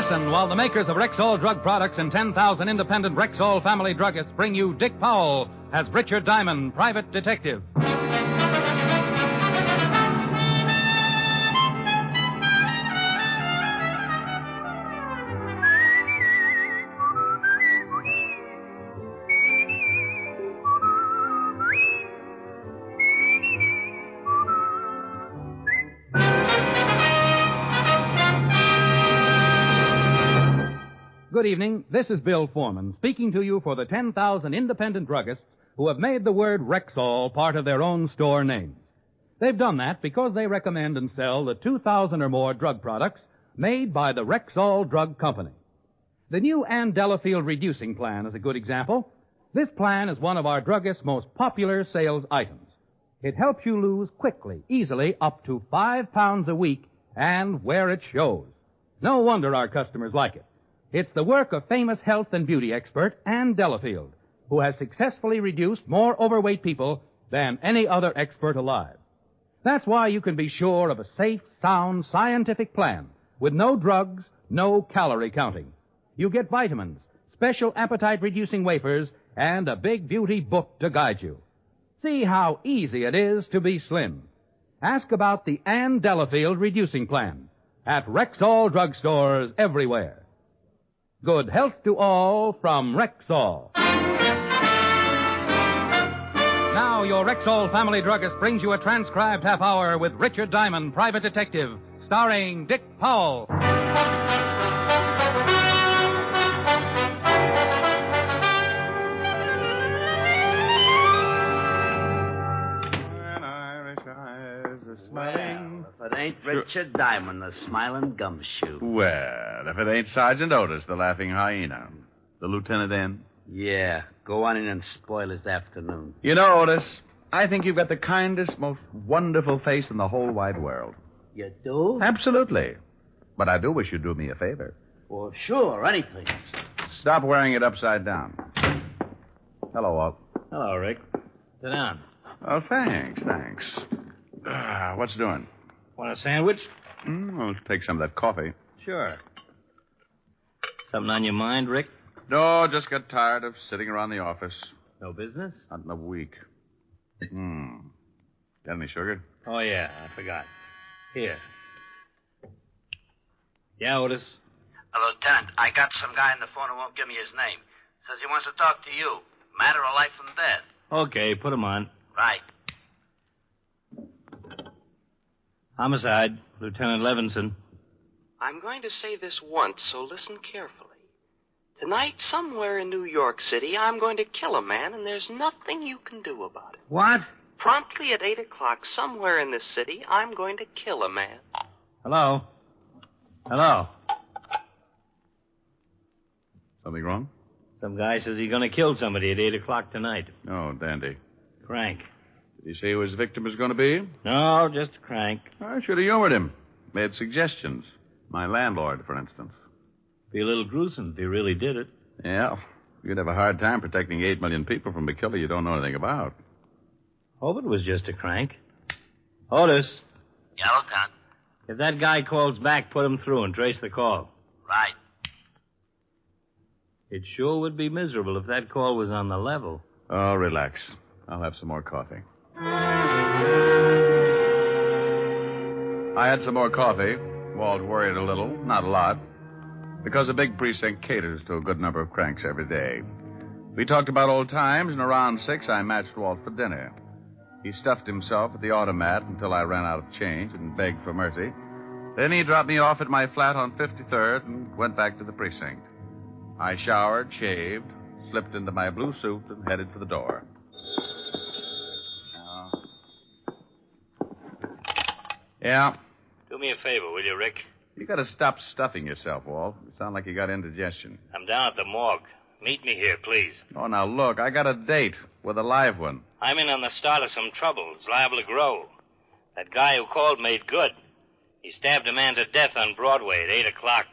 Listen while the makers of Rexall drug products and 10,000 independent Rexall family druggists bring you Dick Powell as Richard Diamond, private detective. Good evening. This is Bill Foreman speaking to you for the 10,000 independent druggists who have made the word Rexall part of their own store names. They've done that because they recommend and sell the 2,000 or more drug products made by the Rexall Drug Company. The new Ann Delafield Reducing Plan is a good example. This plan is one of our druggists' most popular sales items. It helps you lose quickly, easily, up to 5 pounds a week, and where it shows. No wonder our customers like it. It's the work of famous health and beauty expert Ann Delafield, who has successfully reduced more overweight people than any other expert alive. That's why you can be sure of a safe, sound, scientific plan with no drugs, no calorie counting. You get vitamins, special appetite-reducing wafers, and a big beauty book to guide you. See how easy it is to be slim. Ask about the Ann Delafield Reducing Plan at Rexall drugstores everywhere. Good health to all from Rexall. Now your Rexall family druggist brings you a transcribed half hour with Richard Diamond, private detective, starring Dick Powell. If it ain't Richard Diamond, the smiling gumshoe. Well, if it ain't Sergeant Otis, the laughing hyena. The lieutenant in? Yeah, go on in and spoil his afternoon. You know, Otis, I think you've got the kindest, most wonderful face in the whole wide world. You do? Absolutely. But I do wish you'd do me a favor. Well, sure, anything. Stop wearing it upside down. Hello, Walt. Hello, Rick. Sit down. Oh, thanks. What's doing? Want a sandwich? I'll take some of that coffee. Sure. Something on your mind, Rick? No, just got tired of sitting around the office. No business? Not in a week. Got any sugar? Oh, yeah, I forgot. Here. Yeah, Otis? Lieutenant, I got some guy on the phone who won't give me his name. Says he wants to talk to you. Matter of life and death. Okay, put him on. Right. Homicide, Lieutenant Levinson. I'm going to say this once, so listen carefully. Tonight, somewhere in New York City, I'm going to kill a man, and there's nothing you can do about it. What? Promptly at 8 o'clock, somewhere in this city, I'm going to kill a man. Hello? Something wrong? Some guy says he's going to kill somebody at 8 o'clock tonight. Oh, dandy. Crank. Did he say who his victim is going to be? No, just a crank. I should have humored him. Made suggestions. My landlord, for instance. Be a little gruesome if he really did it. Yeah. You'd have a hard time protecting 8 million people from a killer you don't know anything about. Hope it was just a crank. Otis, Yeah, Lieutenant. if that guy calls back, put him through and trace the call. Right. It sure would be miserable if that call was on the level. Oh, relax. I'll have some more coffee. I had some more coffee. Walt worried a little, not a lot, because the big precinct caters to a good number of cranks every day. We talked about old times, and around 6, I matched Walt for dinner. He stuffed himself at the automat until I ran out of change and begged for mercy. Then he dropped me off at my flat on 53rd and went back to the precinct. I showered, shaved, slipped into my blue suit, and headed for the door. Yeah? Do me a favor, will you, Rick? You got to stop stuffing yourself, Walt. You sound like you got indigestion. I'm down at the morgue. Meet me here, please. Oh, now look, I got a date with a live one. I'm in on the start of some trouble. It's liable to grow. That guy who called made good. He stabbed a man to death on Broadway at 8 o'clock.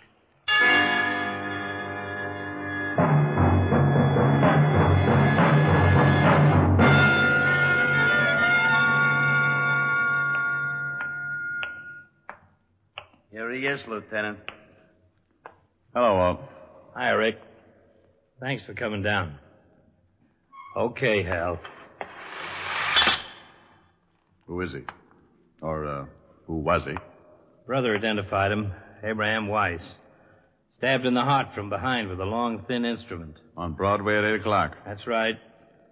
Here he is, Lieutenant. Hello, Walt. Hi, Rick. Thanks for coming down. Okay, Hal. Who is he? Or, who was he? Brother identified him, Abraham Weiss. Stabbed in the heart from behind with a long, thin instrument. On Broadway at 8 o'clock. That's right.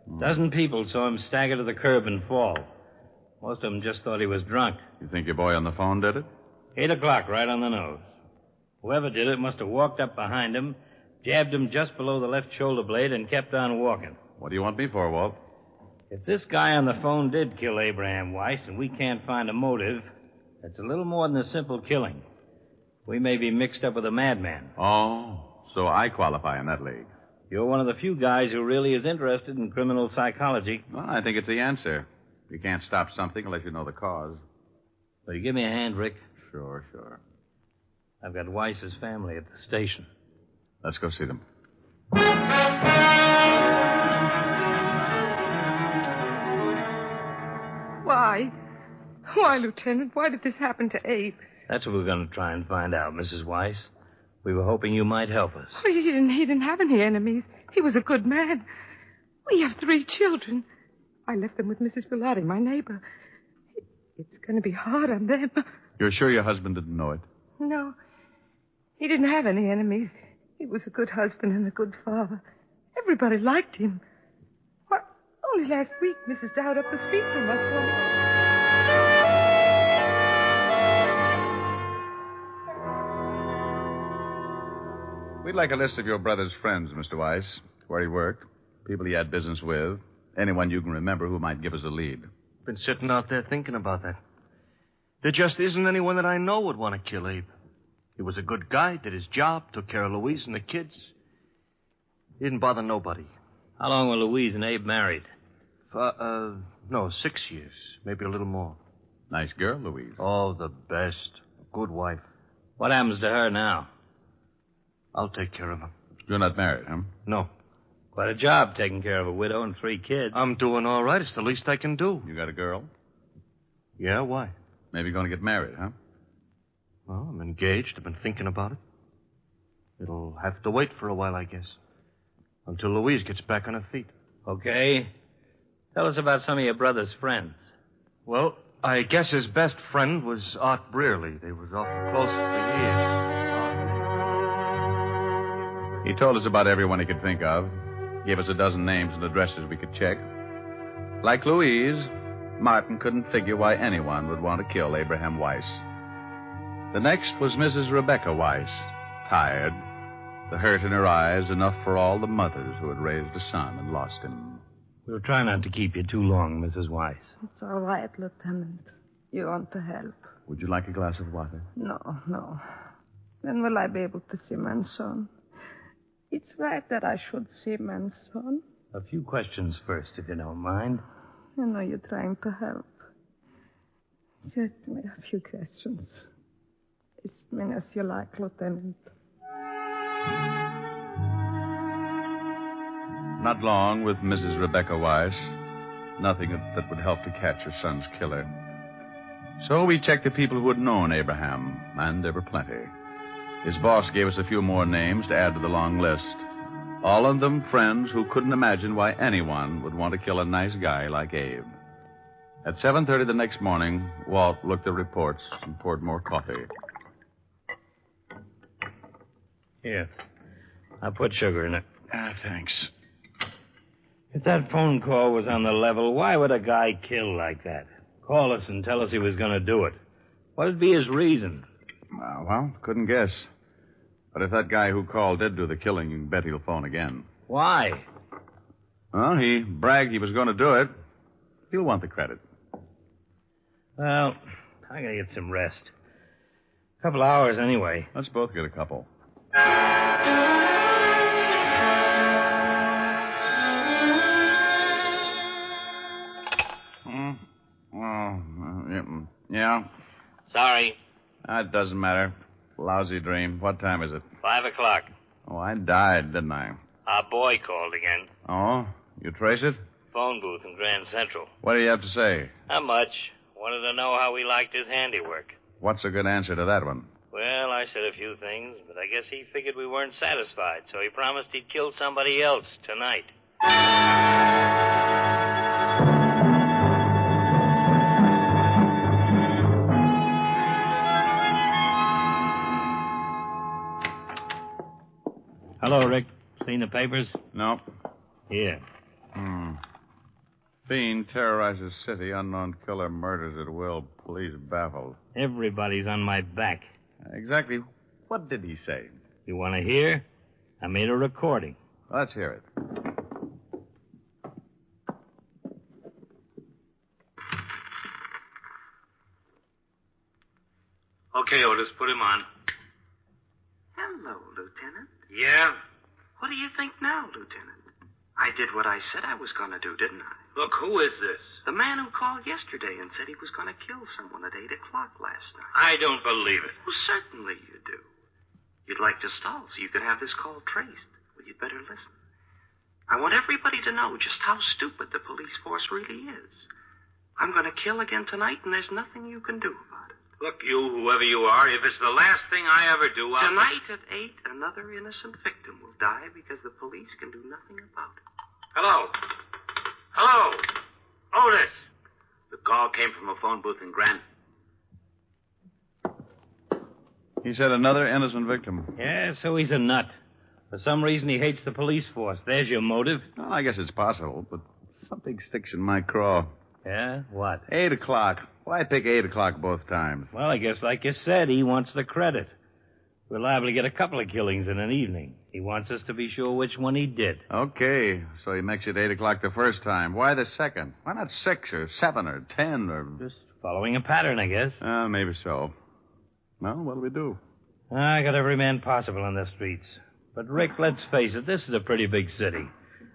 A dozen people saw him stagger to the curb and fall. Most of them just thought he was drunk. You think your boy on the phone did it? 8 o'clock, right on the nose. Whoever did it must have walked up behind him, jabbed him just below the left shoulder blade, and kept on walking. What do you want me for, Walt? If this guy on the phone did kill Abraham Weiss and we can't find a motive, it's a little more than a simple killing. We may be mixed up with a madman. Oh, so I qualify in that league. You're one of the few guys who really is interested in criminal psychology. Well, I think it's the answer. You can't stop something unless you know the cause. Will you give me a hand, Rick? Sure. I've got Weiss's family at the station. Let's go see them. Why? Why, Lieutenant? Why did this happen to Abe? That's what we're going to try and find out, Mrs. Weiss. We were hoping you might help us. Oh, he didn't have any enemies. He was a good man. We have 3 children. I left them with Mrs. Bilotti, my neighbor. It's going to be hard on them. You're sure your husband didn't know it? No. He didn't have any enemies. He was a good husband and a good father. Everybody liked him. Why, only last week, Mrs. Dowd up the street from us told me. We'd like a list of your brother's friends, Mr. Weiss. Where he worked, people he had business with, anyone you can remember who might give us a lead. Been sitting out there thinking about that. There just isn't anyone that I know would want to kill Abe. He was a good guy, did his job, took care of Louise and the kids. He didn't bother nobody. How long were Louise and Abe married? No, 6 years, maybe a little more. Nice girl, Louise. Oh, the best. Good wife. What happens to her now? I'll take care of her. You're not married, huh? No. Quite a job taking care of a widow and 3 kids. I'm doing all right. It's the least I can do. You got a girl? Yeah, why? Maybe going to get married, huh? Well, I'm engaged. I've been thinking about it. It'll have to wait for a while, I guess. Until Louise gets back on her feet. Okay. Tell us about some of your brother's friends. Well, I guess his best friend was Art Brearley. They was awful close for years. He told us about everyone he could think of. Gave us a dozen names and addresses we could check. Like Louise, Martin couldn't figure why anyone would want to kill Abraham Weiss. The next was Mrs. Rebecca Weiss, tired, the hurt in her eyes enough for all the mothers who had raised a son and lost him. We'll try not to keep you too long, Mrs. Weiss. It's all right, Lieutenant. You want to help? Would you like a glass of water? No. When will I be able to see Manson? It's right that I should see Manson. A few questions first, if you don't mind. I know you're trying to help. Just me a few questions. As many as you like, Lieutenant. Not long with Mrs. Rebecca Weiss. Nothing that would help to catch her son's killer. So we checked the people who had known Abraham, and there were plenty. His boss gave us a few more names to add to the long list. All of them friends who couldn't imagine why anyone would want to kill a nice guy like Abe. At 7:30 the next morning, Walt looked at reports and poured more coffee. Here. I'll put sugar in it. Thanks. If that phone call was on the level, why would a guy kill like that? Call us and tell us he was going to do it. What'd be his reason? Well, couldn't guess. But if that guy who called did do the killing, you can bet he'll phone again. Why? Well, he bragged he was going to do it. He'll want the credit. Well, I gotta get some rest. A couple hours anyway. Let's both get a couple. Yeah? Sorry. That doesn't matter. Lousy dream. What time is it? 5 o'clock. Oh, I died, didn't I? Our boy called again. Oh? You trace it? Phone booth in Grand Central. What do you have to say? Not much. Wanted to know how we liked his handiwork. What's a good answer to that one? Well, I said a few things, but I guess he figured we weren't satisfied, so he promised he'd kill somebody else tonight. Hello, Rick. Seen the papers? No. Here. Fiend terrorizes city. Unknown killer murders at will. Police baffled. Everybody's on my back. Exactly what did he say? You want to hear? I made a recording. Let's hear it. Okay, Otis, put him on. Hello, Lieutenant. Yeah? What do you think now, Lieutenant? I did what I said I was going to do, didn't I? Look, who is this? The man who called yesterday and said he was going to kill someone at 8 o'clock last night. I don't believe it. Well, certainly you do. You'd like to stall so you could have this call traced. Well, you'd better listen. I want everybody to know just how stupid the police force really is. I'm going to kill again tonight, and there's nothing you can do about it. Look, you, whoever you are, if it's the last thing I ever do, I'll... Tonight at 8, another innocent victim will die because the police can do nothing about it. Hello. Hello. Otis. The call came from a phone booth in Grant. He said another innocent victim. Yeah, so he's a nut. For some reason, he hates the police force. There's your motive. Well, I guess it's possible, but something sticks in my craw. Yeah? What? 8 o'clock. Why pick 8 o'clock both times? Well, I guess, like you said, he wants the credit. We're liable to get a couple of killings in an evening. He wants us to be sure which one he did. Okay, so he makes it 8 o'clock the first time. Why the second? Why not 6 or 7 or 10 or... Just following a pattern, I guess. Maybe so. Well, what'll we do? I got every man possible on the streets. But, Rick, let's face it, this is a pretty big city.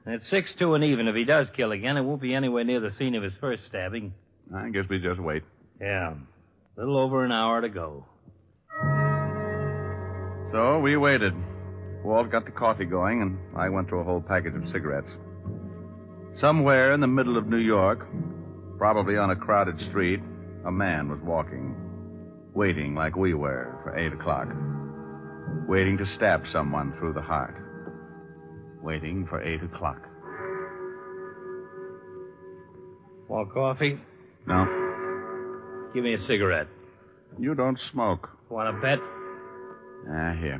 And at 6-2 and even, if he does kill again, it won't be anywhere near the scene of his first stabbing. I guess we just wait. Yeah. A little over an hour to go. So we waited. Walt got the coffee going, and I went through a whole package of cigarettes. Somewhere in the middle of New York, probably on a crowded street, a man was walking, waiting like we were for 8 o'clock, waiting to stab someone through the heart, waiting for 8 o'clock. Want coffee? No. Give me a cigarette. You don't smoke. Want a bet? Here.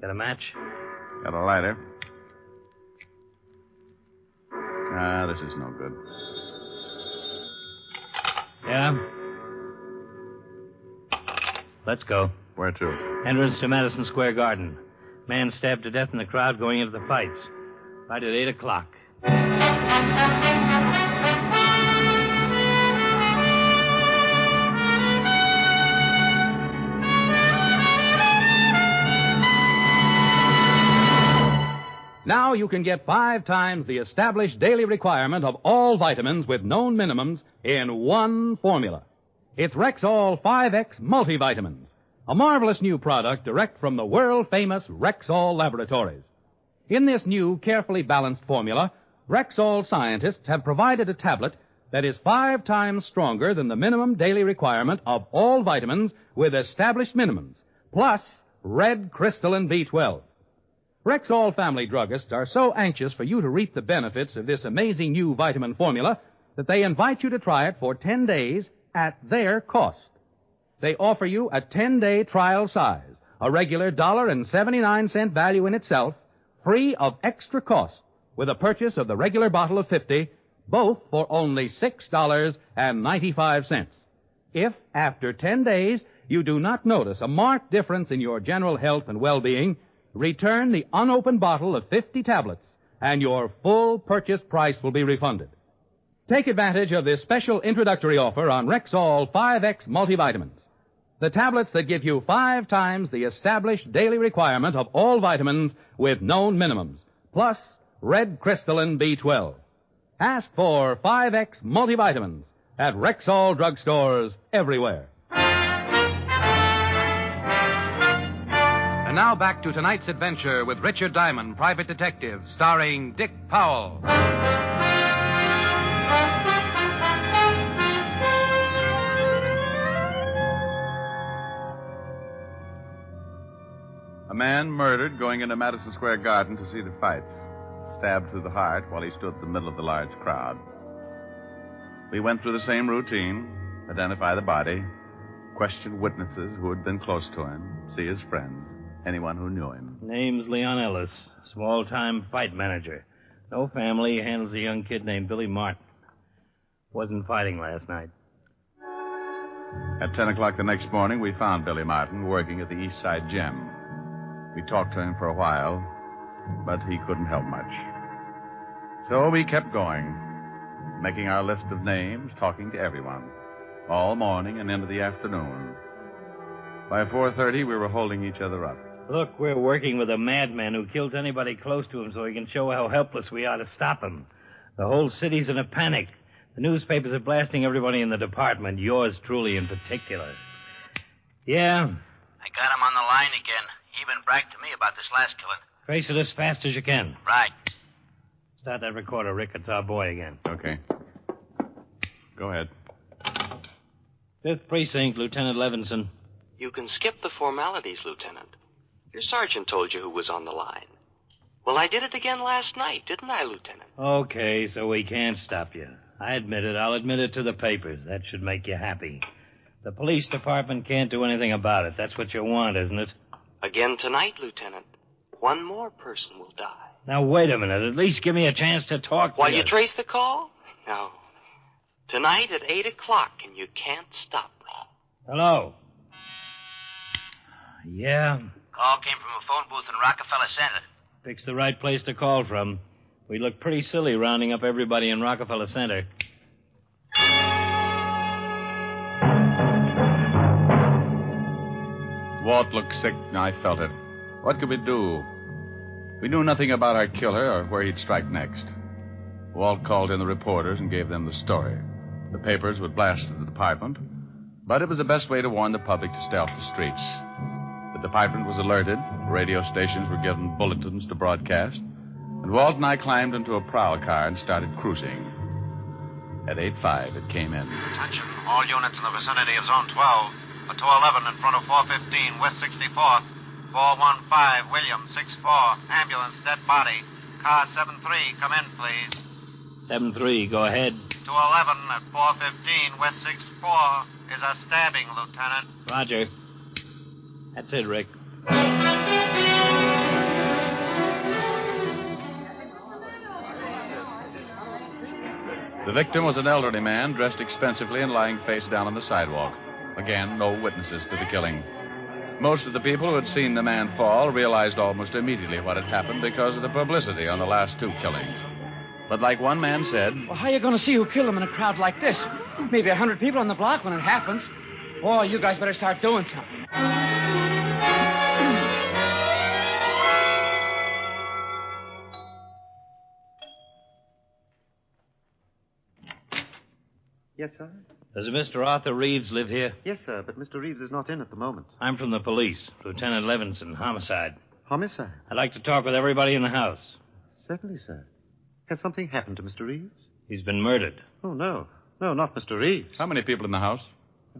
Got a match? Got a lighter. This is no good. Yeah? Let's go. Where to? Entrance to Madison Square Garden. Man stabbed to death in the crowd going into the fights. Right at 8 o'clock. Now you can get 5 times the established daily requirement of all vitamins with known minimums in one formula. It's Rexall 5X Multivitamins, a marvelous new product direct from the world-famous Rexall Laboratories. In this new, carefully balanced formula, Rexall scientists have provided a tablet that is 5 times stronger than the minimum daily requirement of all vitamins with established minimums, plus red crystalline B12. Rexall family druggists are so anxious for you to reap the benefits of this amazing new vitamin formula that they invite you to try it for 10 days at their cost. They offer you a 10-day trial size, a regular $1.79 value in itself, free of extra cost, with a purchase of the regular bottle of 50, both for only $6.95. If, after 10 days, you do not notice a marked difference in your general health and well-being, return the unopened bottle of 50 tablets, and your full purchase price will be refunded. Take advantage of this special introductory offer on Rexall 5X Multivitamins, the tablets that give you 5 times the established daily requirement of all vitamins with known minimums, plus red crystalline B12. Ask for 5X Multivitamins at Rexall drugstores everywhere. And now back to tonight's adventure with Richard Diamond, Private Detective, starring Dick Powell. A man murdered going into Madison Square Garden to see the fights. Stabbed through the heart while he stood in the middle of the large crowd. We went through the same routine. Identify the body. Question witnesses who had been close to him. See his friends. Anyone who knew him. Name's Leon Ellis. Small-time fight manager. No family. Handles a young kid named Billy Martin. Wasn't fighting last night. At 10 o'clock the next morning, we found Billy Martin working at the East Side Gym. We talked to him for a while, but he couldn't help much. So we kept going, making our list of names, talking to everyone, all morning and into the afternoon. By 4:30, we were holding each other up. Look, we're working with a madman who kills anybody close to him so he can show how helpless we are to stop him. The whole city's in a panic. The newspapers are blasting everybody in the department, yours truly in particular. Yeah? I got him on the line again. He even bragged to me about this last killing. Trace it as fast as you can. Right. Start that recorder, Rick. It's our boy again. Okay. Go ahead. 5th Precinct, Lieutenant Levinson. You can skip the formalities, Lieutenant. Your sergeant told you who was on the line. Well, I did it again last night, didn't I, Lieutenant? Okay, so we can't stop you. I admit it. I'll admit it to the papers. That should make you happy. The police department can't do anything about it. That's what you want, isn't it? Again tonight, Lieutenant. One more person will die. Now, wait a minute. At least give me a chance to talk to While you. you trace the call? No. Tonight at 8 o'clock, and you can't stop me. Hello? Yeah? Call came from a phone booth in Rockefeller Center. Pick's the right place to call from. We look pretty silly rounding up everybody in Rockefeller Center. Walt looked sick, and I felt it. What could we do? We knew nothing about our killer or where he'd strike next. Walt called in the reporters and gave them the story. The papers would blast the department, but it was the best way to warn the public to stay off the streets. The department was alerted, radio stations were given bulletins to broadcast, and Walt and I climbed into a prowl car and started cruising. At 8:05, it came in. Attention, all units in the vicinity of Zone 12. A 211 in front of 415 West 64th. 415 William 64. Ambulance, dead body. Car 73, come in, please. 7-3, go ahead. 211 at 415 West 64 is a stabbing, Lieutenant. Roger. That's it, Rick. The victim was an elderly man dressed expensively and lying face down on the sidewalk. Again, no witnesses to the killing. Most of the people who had seen the man fall realized almost immediately what had happened because of the publicity on the last 2 killings. But like one man said... Well, how are you going to see who killed him in a crowd like this? Maybe 100 people on the block when it happens. Oh, you guys better start doing something. Yes, sir? Does Mr. Arthur Reeves live here? Yes, sir, but Mr. Reeves is not in at the moment. I'm from the police. Lieutenant Levinson, homicide. Homicide? I'd like to talk with everybody in the house. Certainly, sir. Has something happened to Mr. Reeves? He's been murdered. Oh, no. No, not Mr. Reeves. How many people in the house?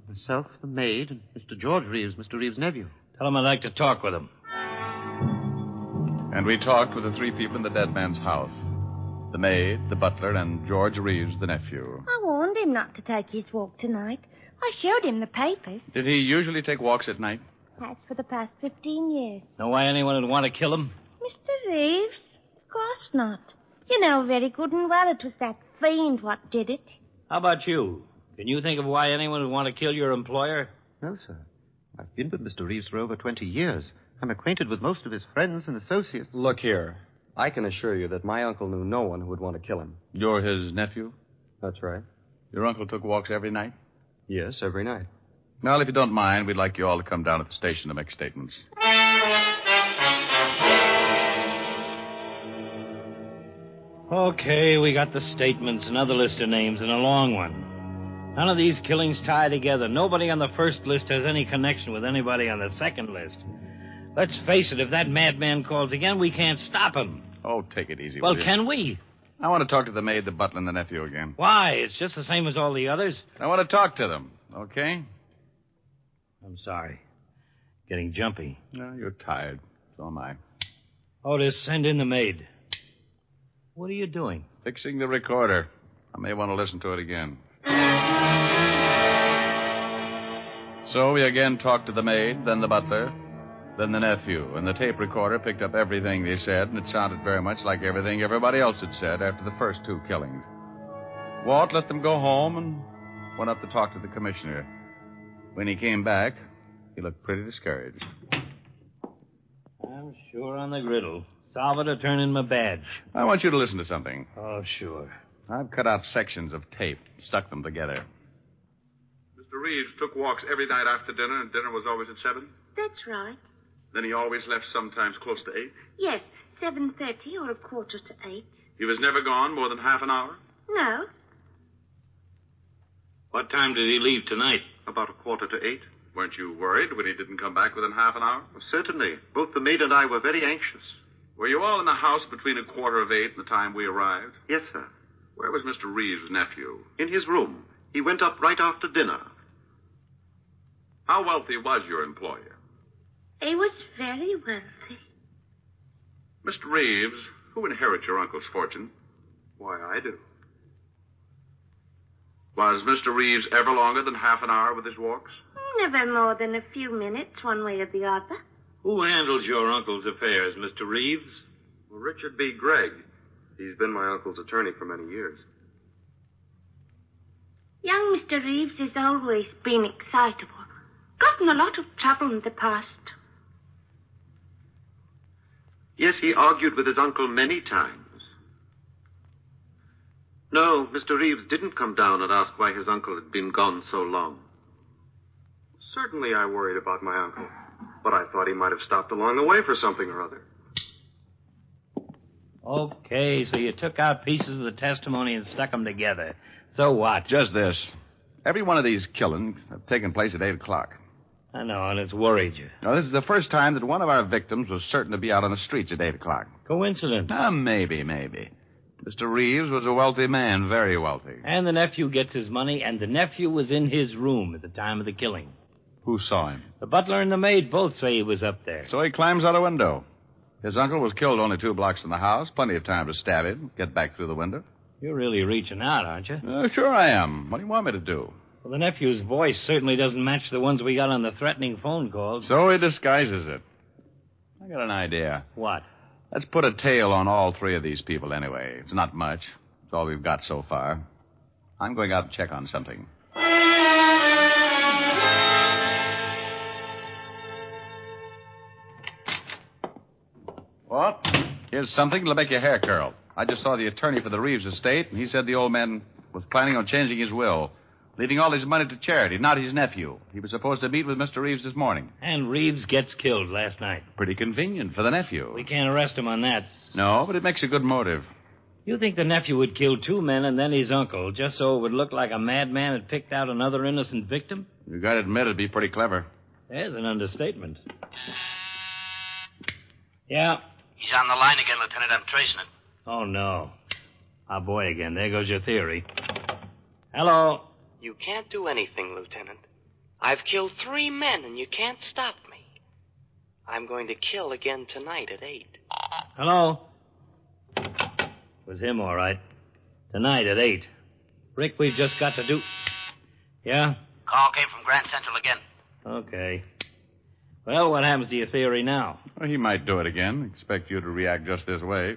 Myself, the maid, and Mr. George Reeves, Mr. Reeves' nephew. Tell him I'd like to talk with him. And we talked with the 3 people in the dead man's house. The maid, the butler, and George Reeves, the nephew. I warned him not to take his walk tonight. I showed him the papers. Did he usually take walks at night? Has for the past 15 years. Know why anyone would want to kill him? Mr. Reeves? Of course not. You know very good and well it was that fiend what did it. How about you? Can you think of why anyone would want to kill your employer? No, sir. I've been with Mr. Reeves for over 20 years. I'm acquainted with most of his friends and associates. Look here. I can assure you that my uncle knew no one who would want to kill him. You're his nephew? That's right. Your uncle took walks every night? Yes, every night. Well, if you don't mind, we'd like you all to come down at the station to make statements. Okay, we got the statements, another list of names, and a long one. None of these killings tie together. Nobody on the first list has any connection with anybody on the second list. Let's face it, if that madman calls again, we can't stop him. Oh, take it easy. Well, will you? can we? I want to talk to the maid, the butler, and the nephew again. Why? It's just the same as all the others. I want to talk to them, okay? I'm sorry. Getting jumpy. No, you're tired. So am I. Otis, send in the maid. What are you doing? Fixing the recorder. I may want to listen to it again. So we again talked to the maid, then the butler, then the nephew, and the tape recorder picked up everything they said, and it sounded very much like everything everybody else had said after the first 2 killings. Walt let them go home and went up to talk to the commissioner. When he came back, he looked pretty discouraged. I'm sure on the griddle. Salvador, turn in my badge. I want you to listen to something. Oh, sure. I've cut out sections of tape, stuck them together. Mr. Reeves took walks every night after dinner, and dinner was always at 7? That's right. Then he always left sometimes close to 8? Yes, 7:30 or 7:45. He was never gone more than half an hour? No. What time did he leave tonight? About 7:45. Weren't you worried when he didn't come back within half an hour? Well, certainly. Both the maid and I were very anxious. Were you all in the house between 7:45 and the time we arrived? Yes, sir. Where was Mr. Reeves' nephew? In his room. He went up right after dinner. How wealthy was your employer? He was very wealthy. Mr. Reeves, who inherits your uncle's fortune? Why, I do. Was Mr. Reeves ever longer than half an hour with his walks? Never more than a few minutes, one way or the other. Who handles your uncle's affairs, Mr. Reeves? Well, Richard B. Gregg. He's been my uncle's attorney for many years. Young Mr. Reeves has always been excitable. Gotten a lot of trouble in the past. Yes, he argued with his uncle many times. No, Mr. Reeves didn't come down and ask why his uncle had been gone so long. Certainly I worried about my uncle, but I thought he might have stopped along the way for something or other. Okay, so you took out pieces of the testimony and stuck them together. So what? Just this. Every one of these killings have taken place at 8 o'clock. I know, and it's worried you. Now, this is the first time that one of our victims was certain to be out on the streets at 8 o'clock. Coincidence? Maybe. Mr. Reeves was a wealthy man, very wealthy. And the nephew gets his money, and the nephew was in his room at the time of the killing. Who saw him? The butler and the maid both say he was up there. So he climbs out a window. His uncle was killed only 2 blocks from the house. Plenty of time to stab him, get back through the window. You're really reaching out, aren't you? Sure I am. What do you want me to do? Well, the nephew's voice certainly doesn't match the ones we got on the threatening phone calls. So he disguises it. I got an idea. What? Let's put a tail on all 3 of these people anyway. It's not much. It's all we've got so far. I'm going out to check on something. What? Here's something that'll make your hair curl. I just saw the attorney for the Reeves estate, and he said the old man was planning on changing his will, leaving all his money to charity, not his nephew. He was supposed to meet with Mr. Reeves this morning. And Reeves gets killed last night. Pretty convenient for the nephew. We can't arrest him on that. No, but it makes a good motive. You think the nephew would kill 2 men and then his uncle, just so it would look like a madman had picked out another innocent victim? You gotta admit it'd be pretty clever. There's an understatement. Yeah? He's on the line again, Lieutenant. I'm tracing it. Oh, no. Our boy again. There goes your theory. Hello? You can't do anything, Lieutenant. I've killed 3 men, and you can't stop me. I'm going to kill again tonight at 8. Hello? Was him, all right. Tonight at 8. Rick, we've just got to do... Yeah? Call came from Grand Central again. Okay. Well, what happens to your theory now? Well, he might do it again. Expect you to react just this way.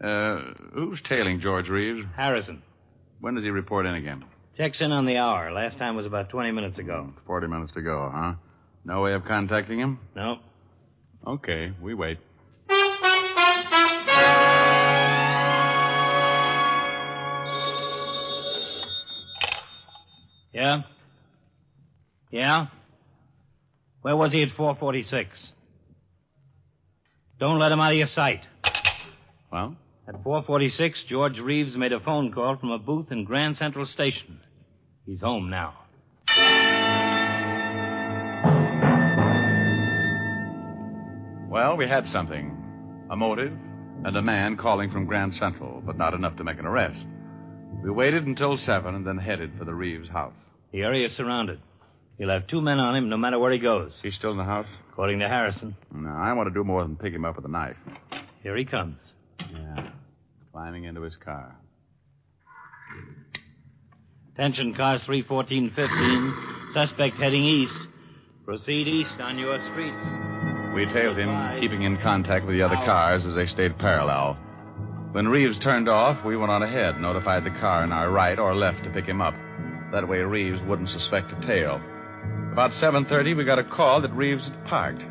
Who's tailing George Reeves? Harrison. When does he report in again? Checks in on the hour. Last time was about 20 minutes ago. 40 minutes to go, huh? No way of contacting him? No. Okay, we wait. Yeah? Yeah? Where was he at 4:46? Don't let him out of your sight. Well? At 4:46, George Reeves made a phone call from a booth in Grand Central Station. He's home now. Well, we had something. A motive and a man calling from Grand Central, but not enough to make an arrest. We waited until 7 and then headed for the Reeves house. The area is surrounded. He'll have 2 men on him no matter where he goes. He's still in the house? According to Harrison. No, I want to do more than pick him up with a knife. Here he comes. Yeah. Climbing into his car. Attention, cars 31415. Suspect heading east. Proceed east on your streets. We tailed him, keeping in contact with the other cars as they stayed parallel. When Reeves turned off, we went on ahead, notified the car in our right or left to pick him up. That way Reeves wouldn't suspect a tail. About 7:30, we got a call that Reeves had parked.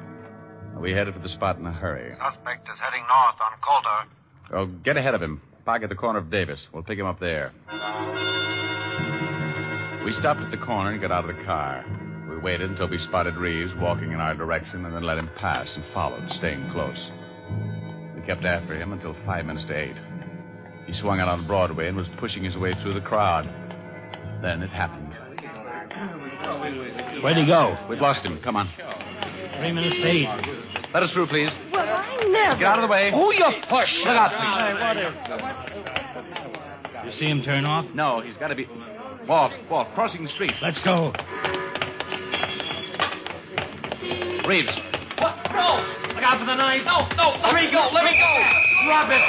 We headed for the spot in a hurry. Suspect is heading north on Coulter. Oh, get ahead of him. Park at the corner of Davis. We'll pick him up there. We stopped at the corner and got out of the car. We waited until we spotted Reeves walking in our direction and then let him pass and followed, staying close. We kept after him until 5 minutes to 8. He swung out on Broadway and was pushing his way through the crowd. Then it happened. Where'd he go? We've lost him. Come on. 3 minutes to 8. Let us through, please. Well, I never... Get out of the way. Oh, you push. Look out, please. You see him turn off? No, he's got to be... Walt, crossing the street. Let's go. Reeves. What? No! Look out for the knife. No, let me go. Drop it.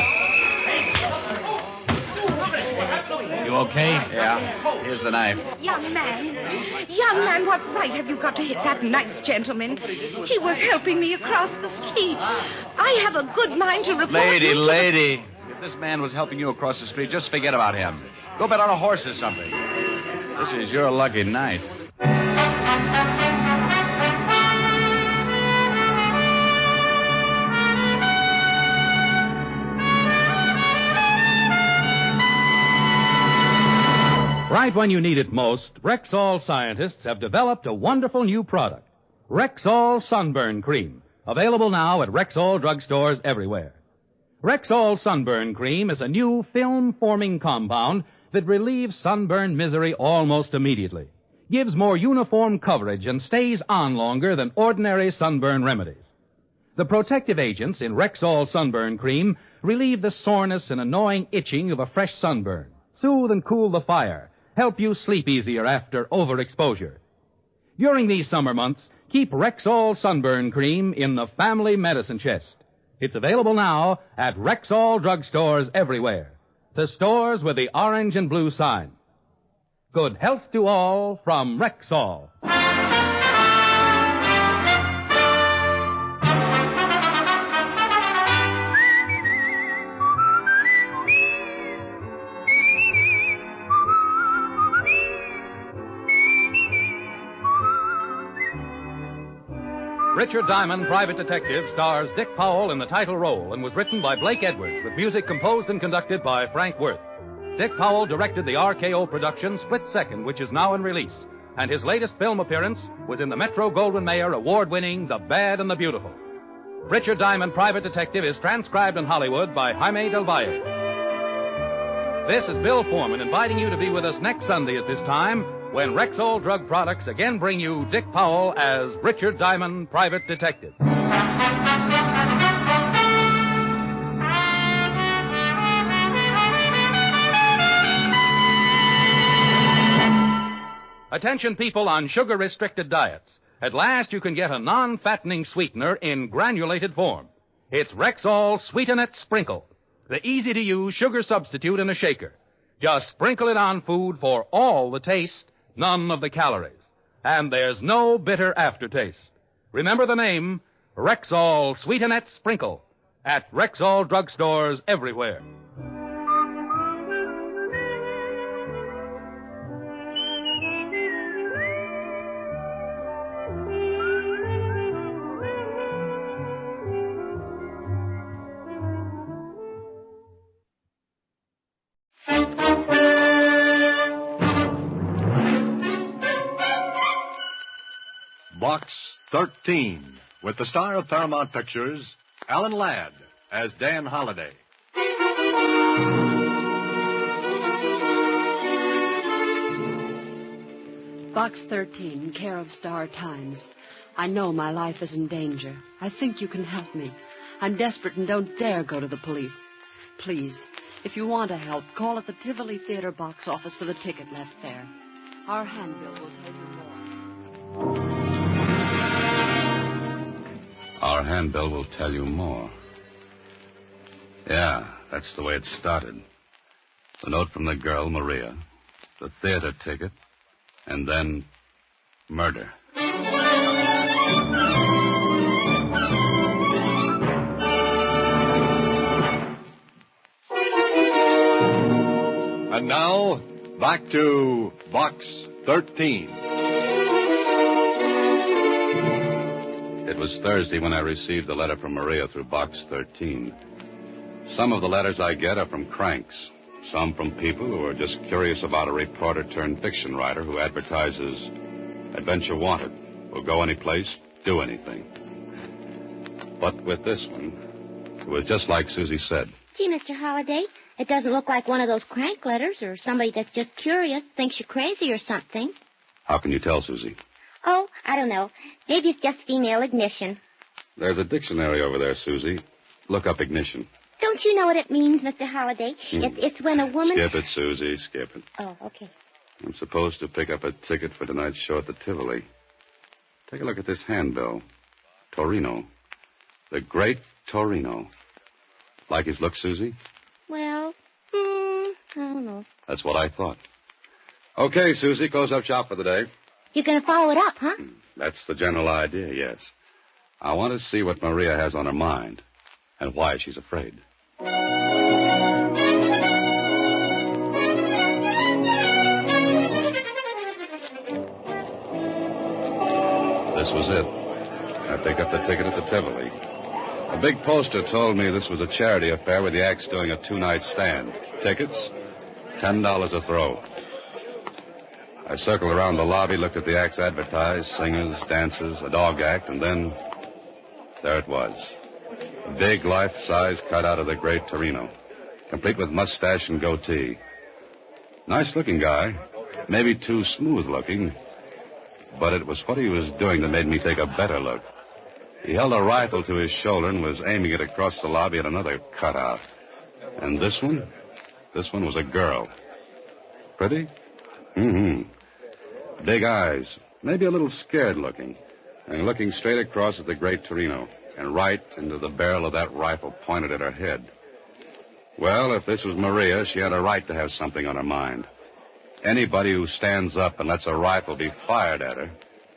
You okay? Yeah. Here's the knife. Young man, what right have you got to hit that nice gentleman? He was helping me across the street. I have a good mind to report Lady. If this man was helping you across the street, just forget about him. Go bet on a horse or something. This is your lucky night. Right when you need it most, Rexall scientists have developed a wonderful new product, Rexall Sunburn Cream, available now at Rexall drugstores everywhere. Rexall Sunburn Cream is a new film-forming compound that relieves sunburn misery almost immediately, gives more uniform coverage, and stays on longer than ordinary sunburn remedies. The protective agents in Rexall Sunburn Cream relieve the soreness and annoying itching of a fresh sunburn, soothe and cool the fire, help you sleep easier after overexposure. During these summer months, keep Rexall Sunburn Cream in the family medicine chest. It's available now at Rexall drugstores everywhere, the stores with the orange and blue sign. Good health to all from Rexall. Richard Diamond, Private Detective, stars Dick Powell in the title role and was written by Blake Edwards with music composed and conducted by Frank Worth. Dick Powell directed the RKO production Split Second, which is now in release, and his latest film appearance was in the Metro-Goldwyn-Mayer award-winning The Bad and the Beautiful. Richard Diamond, Private Detective is transcribed in Hollywood by Jaime Del Valle. This is Bill Foreman inviting you to be with us next Sunday at this time when Rexall Drug Products again bring you Dick Powell as Richard Diamond, Private Detective. Attention people on sugar-restricted diets. At last you can get a non-fattening sweetener in granulated form. It's Rexall Sweetenet Sprinkle, the easy-to-use sugar substitute in a shaker. Just sprinkle it on food for all the taste, none of the calories. And there's no bitter aftertaste. Remember the name, Rexall Sweetenet Sprinkle, at Rexall drugstores everywhere. Box 13, with the star of Paramount Pictures, Alan Ladd, as Dan Holliday. Box 13, care of Star Times. I know my life is in danger. I think you can help me. I'm desperate and don't dare go to the police. Please, if you want to help, call at the Tivoli Theater box office for the ticket left there. Our handbill will tell you more. Our handbill will tell you more. Yeah, that's the way it started. The note from the girl, Maria, the theater ticket, and then murder. And now, back to Box 13. It was Thursday when I received the letter from Maria through Box 13. Some of the letters I get are from cranks. Some from people who are just curious about a reporter-turned-fiction writer who advertises adventure wanted, will go any place, do anything. But with this one, it was just like Susie said. Gee, Mr. Holliday, it doesn't look like one of those crank letters or somebody that's just curious, thinks you're crazy or something. How can you tell, Susie? Oh, I don't know. Maybe it's just female ignition. There's a dictionary over there, Susie. Look up ignition. Don't you know what it means, Mr. Holliday? It's when a woman... Skip it, Susie, skip it. Oh, okay. I'm supposed to pick up a ticket for tonight's show at the Tivoli. Take a look at this handbill. Torino. The great Torino. Like his look, Susie? Well, I don't know. That's what I thought. Okay, Susie, close up shop for the day. You're going to follow it up, huh? That's the general idea, yes. I want to see what Maria has on her mind and why she's afraid. This was it. I picked up the ticket at the Tivoli. A big poster told me this was a charity affair with the acts doing a two-night stand. Tickets, $10 a throw. I circled around the lobby, looked at the acts advertised, singers, dancers, a dog act, and then there it was. A big life-size cutout of the great Torino, complete with mustache and goatee. Nice-looking guy, maybe too smooth-looking, but it was what he was doing that made me take a better look. He held a rifle to his shoulder and was aiming it across the lobby at another cutout. And this one? This one was a girl. Pretty? Mm-hmm. Big eyes, maybe a little scared-looking, and looking straight across at the great Torino, and right into the barrel of that rifle pointed at her head. Well, if this was Maria, she had a right to have something on her mind. Anybody who stands up and lets a rifle be fired at her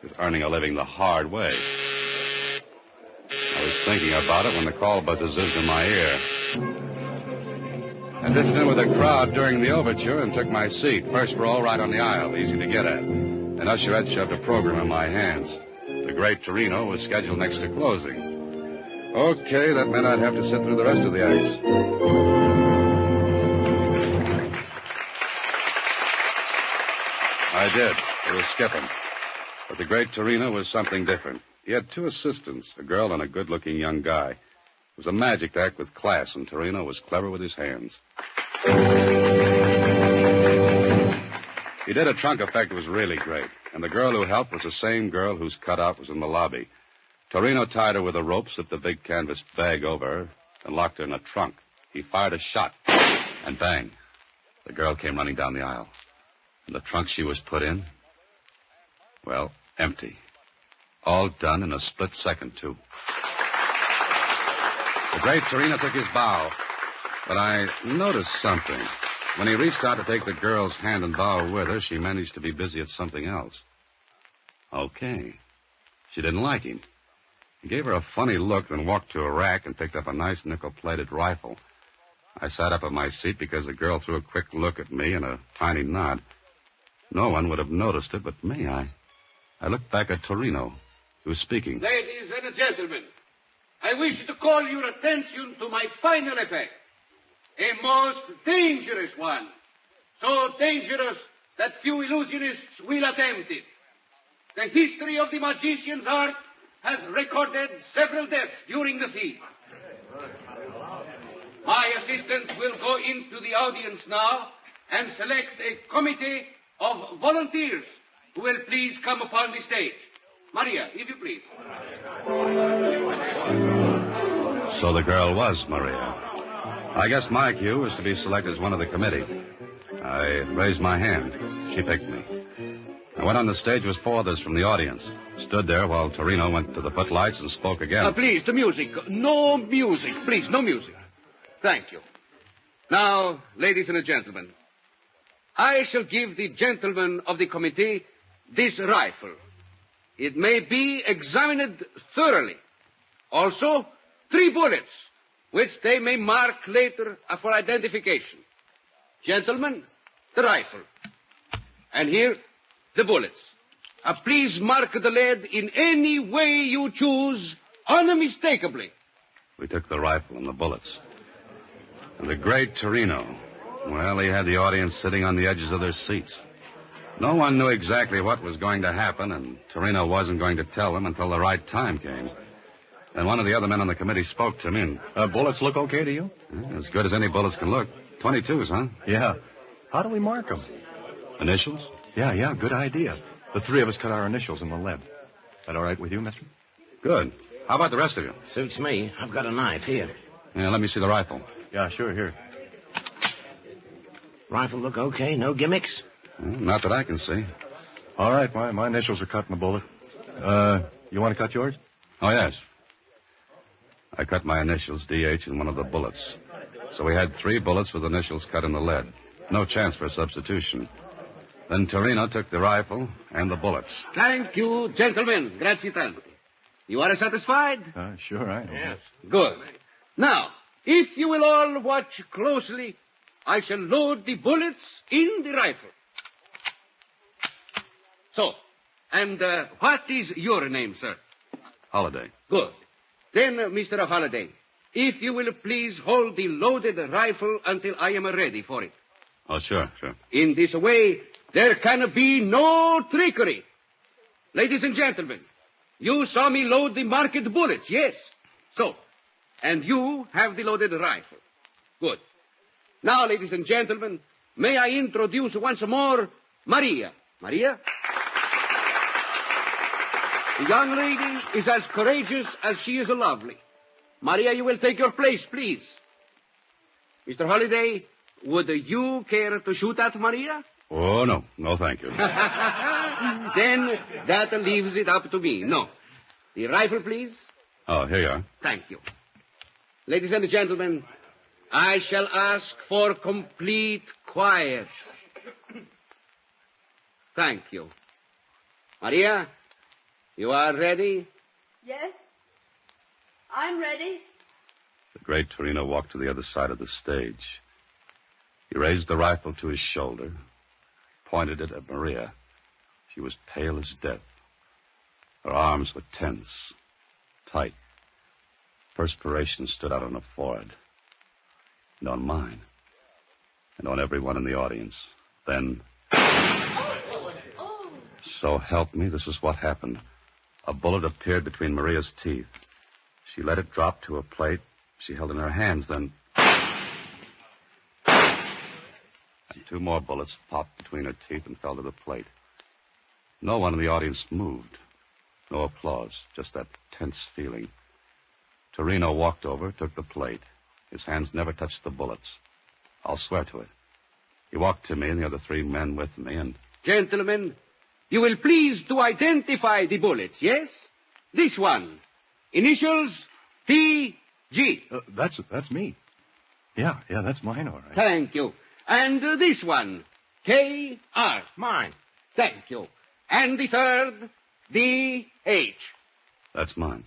is earning a living the hard way. I was thinking about it when the call buzzer zizzed in my ear. I drifted in with the crowd during the overture and took my seat. First row, right on the aisle, easy to get at. An usherette shoved a program in my hands. The great Torino was scheduled next to closing. Okay, that meant I'd have to sit through the rest of the acts. I did. It was skipping. But the great Torino was something different. He had two assistants, a girl and a good-looking young guy. It was a magic act with class, and Torino was clever with his hands. He did a trunk effect that was really great, and the girl who helped was the same girl whose cutout was in the lobby. Torino tied her with a rope, slipped a big canvas bag over her, and locked her in a trunk. He fired a shot, and bang, the girl came running down the aisle. And the trunk she was put in, well, empty. All done in a split second, too. The great Torino took his bow, but I noticed something. When he reached out to take the girl's hand and bow with her, she managed to be busy at something else. Okay. She didn't like him. He gave her a funny look, then walked to a rack and picked up a nice nickel-plated rifle. I sat up in my seat because the girl threw a quick look at me and a tiny nod. No one would have noticed it but me. I looked back at Torino, who was speaking. Ladies and gentlemen, I wish to call your attention to my final effect. A most dangerous one. So dangerous that few illusionists will attempt it. The history of the magician's art has recorded several deaths during the feat. My assistant will go into the audience now and select a committee of volunteers who will please come upon the stage. Maria, if you please. So the girl was Maria. I guess my cue was to be selected as one of the committee. I raised my hand. She picked me. I went on the stage with 4 others from the audience. Stood there while Torino went to the footlights and spoke again. Please, the music. No music. Please, no music. Thank you. Now, ladies and gentlemen, I shall give the gentlemen of the committee this rifle. It may be examined thoroughly. Also, 3 bullets, which they may mark later for identification. Gentlemen, the rifle. And here, the bullets. Please mark the lead in any way you choose, unmistakably. We took the rifle and the bullets. And the great Torino, well, he had the audience sitting on the edges of their seats. No one knew exactly what was going to happen, and Torino wasn't going to tell them until the right time came. Then one of the other men on the committee spoke to me, and... bullets look okay to you? As good as any bullets can look. 22s, huh? Yeah. How do we mark them? Initials? Yeah, good idea. The 3 of us cut our initials in the lead. That all right with you, mister? Good. How about the rest of you? Suits me. I've got a knife here. Yeah, let me see the rifle. Yeah, sure, here. Rifle look okay? No gimmicks? Not that I can see. All right, my initials are cut in the bullet. You want to cut yours? Oh, yes. I cut my initials, D.H., in one of the bullets. So we had 3 bullets with initials cut in the lead. No chance for substitution. Then Torino took the rifle and the bullets. Thank you, gentlemen. Grazie tanto. You are satisfied? Sure, I am. Yes. Good. Now, if you will all watch closely, I shall load the bullets in the rifle. So, and what is your name, sir? Holiday. Good. Then, Mr. Holiday, if you will please hold the loaded rifle until I am ready for it. Oh, sure. In this way, there can be no trickery. Ladies and gentlemen, you saw me load the marked bullets, yes? So, and you have the loaded rifle. Good. Now, ladies and gentlemen, may I introduce once more Maria. Maria? The young lady is as courageous as she is lovely. Maria, you will take your place, please. Mr. Holiday, would you care to shoot at Maria? Oh, no. No, thank you. Then that leaves it up to me. No. The rifle, please. Oh, here you are. Thank you. Ladies and gentlemen, I shall ask for complete quiet. Thank you. Maria, you are ready? Yes. I'm ready. The great Torino walked to the other side of the stage. He raised the rifle to his shoulder, pointed it at Maria. She was pale as death. Her arms were tense, tight. Perspiration stood out on her forehead, and on mine, and on everyone in the audience. Then, so help me, this is what happened. A bullet appeared between Maria's teeth. She let it drop to a plate she held in her hands, then... And 2 more bullets popped between her teeth and fell to the plate. No one in the audience moved. No applause, just that tense feeling. Torino walked over, took the plate. His hands never touched the bullets. I'll swear to it. He walked to me and the other 3 men with me, and... Gentlemen, you will please to identify the bullets, yes? This one. Initials T.G. That's me. Yeah, that's mine, all right. Thank you. And this one, K.R. Mine. Thank you. And the third, D.H. That's mine.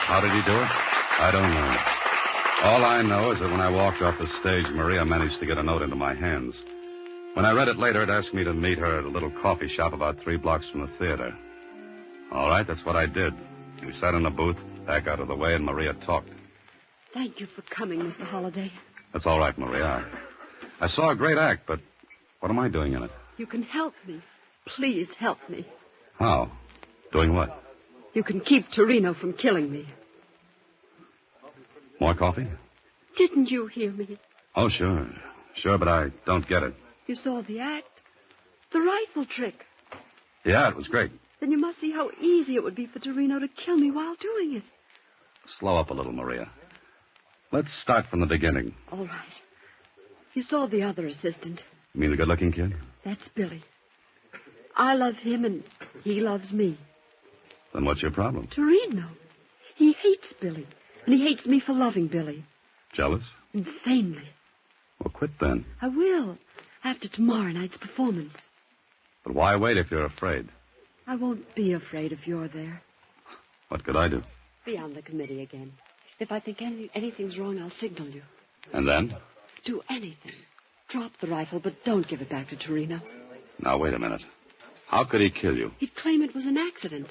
How did he do it? I don't know. All I know is that when I walked off the stage, Maria managed to get a note into my hands. When I read it later, it asked me to meet her at a little coffee shop about 3 blocks from the theater. All right, that's what I did. We sat in a booth, back out of the way, and Maria talked. Thank you for coming, Mr. Holiday. That's all right, Maria. I saw a great act, but what am I doing in it? You can help me. Please help me. How? Doing what? You can keep Torino from killing me. More coffee? Didn't you hear me? Oh, sure. Sure, but I don't get it. You saw the act. The rifle trick. Yeah, it was great. Then you must see how easy it would be for Torino to kill me while doing it. Slow up a little, Maria. Let's start from the beginning. All right. You saw the other assistant. You mean the good-looking kid? That's Billy. I love him, and he loves me. Then what's your problem? Torino. He hates Billy, and he hates me for loving Billy. Jealous? Insanely. Well, quit then. I will, after tomorrow night's performance. But why wait if you're afraid? I won't be afraid if you're there. What could I do? Be on the committee again. If I think anything's wrong, I'll signal you. And then? Do anything. Drop the rifle, but don't give it back to Torino. Now, wait a minute. How could he kill you? He'd claim it was an accident.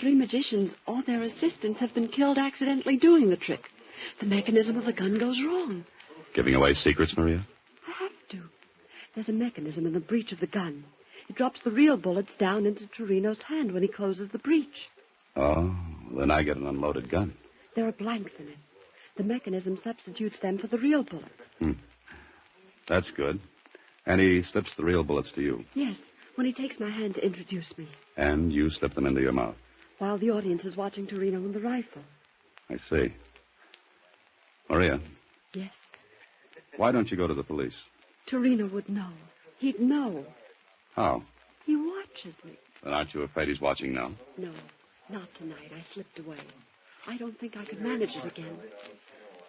3 magicians or their assistants have been killed accidentally doing the trick. The mechanism of the gun goes wrong. Giving away secrets, Maria? I have to. There's a mechanism in the breech of the gun. It drops the real bullets down into Torino's hand when he closes the breech. Oh, then I get an unloaded gun. There are blanks in it. The mechanism substitutes them for the real bullets. That's good. And he slips the real bullets to you. Yes, when he takes my hand to introduce me. And you slip them into your mouth. While the audience is watching Torino and the rifle. I see. Maria. Yes? Why don't you go to the police? Torino would know. He'd know. How? He watches me. Then aren't you afraid he's watching now? No, not tonight. I slipped away. I don't think I could manage it again.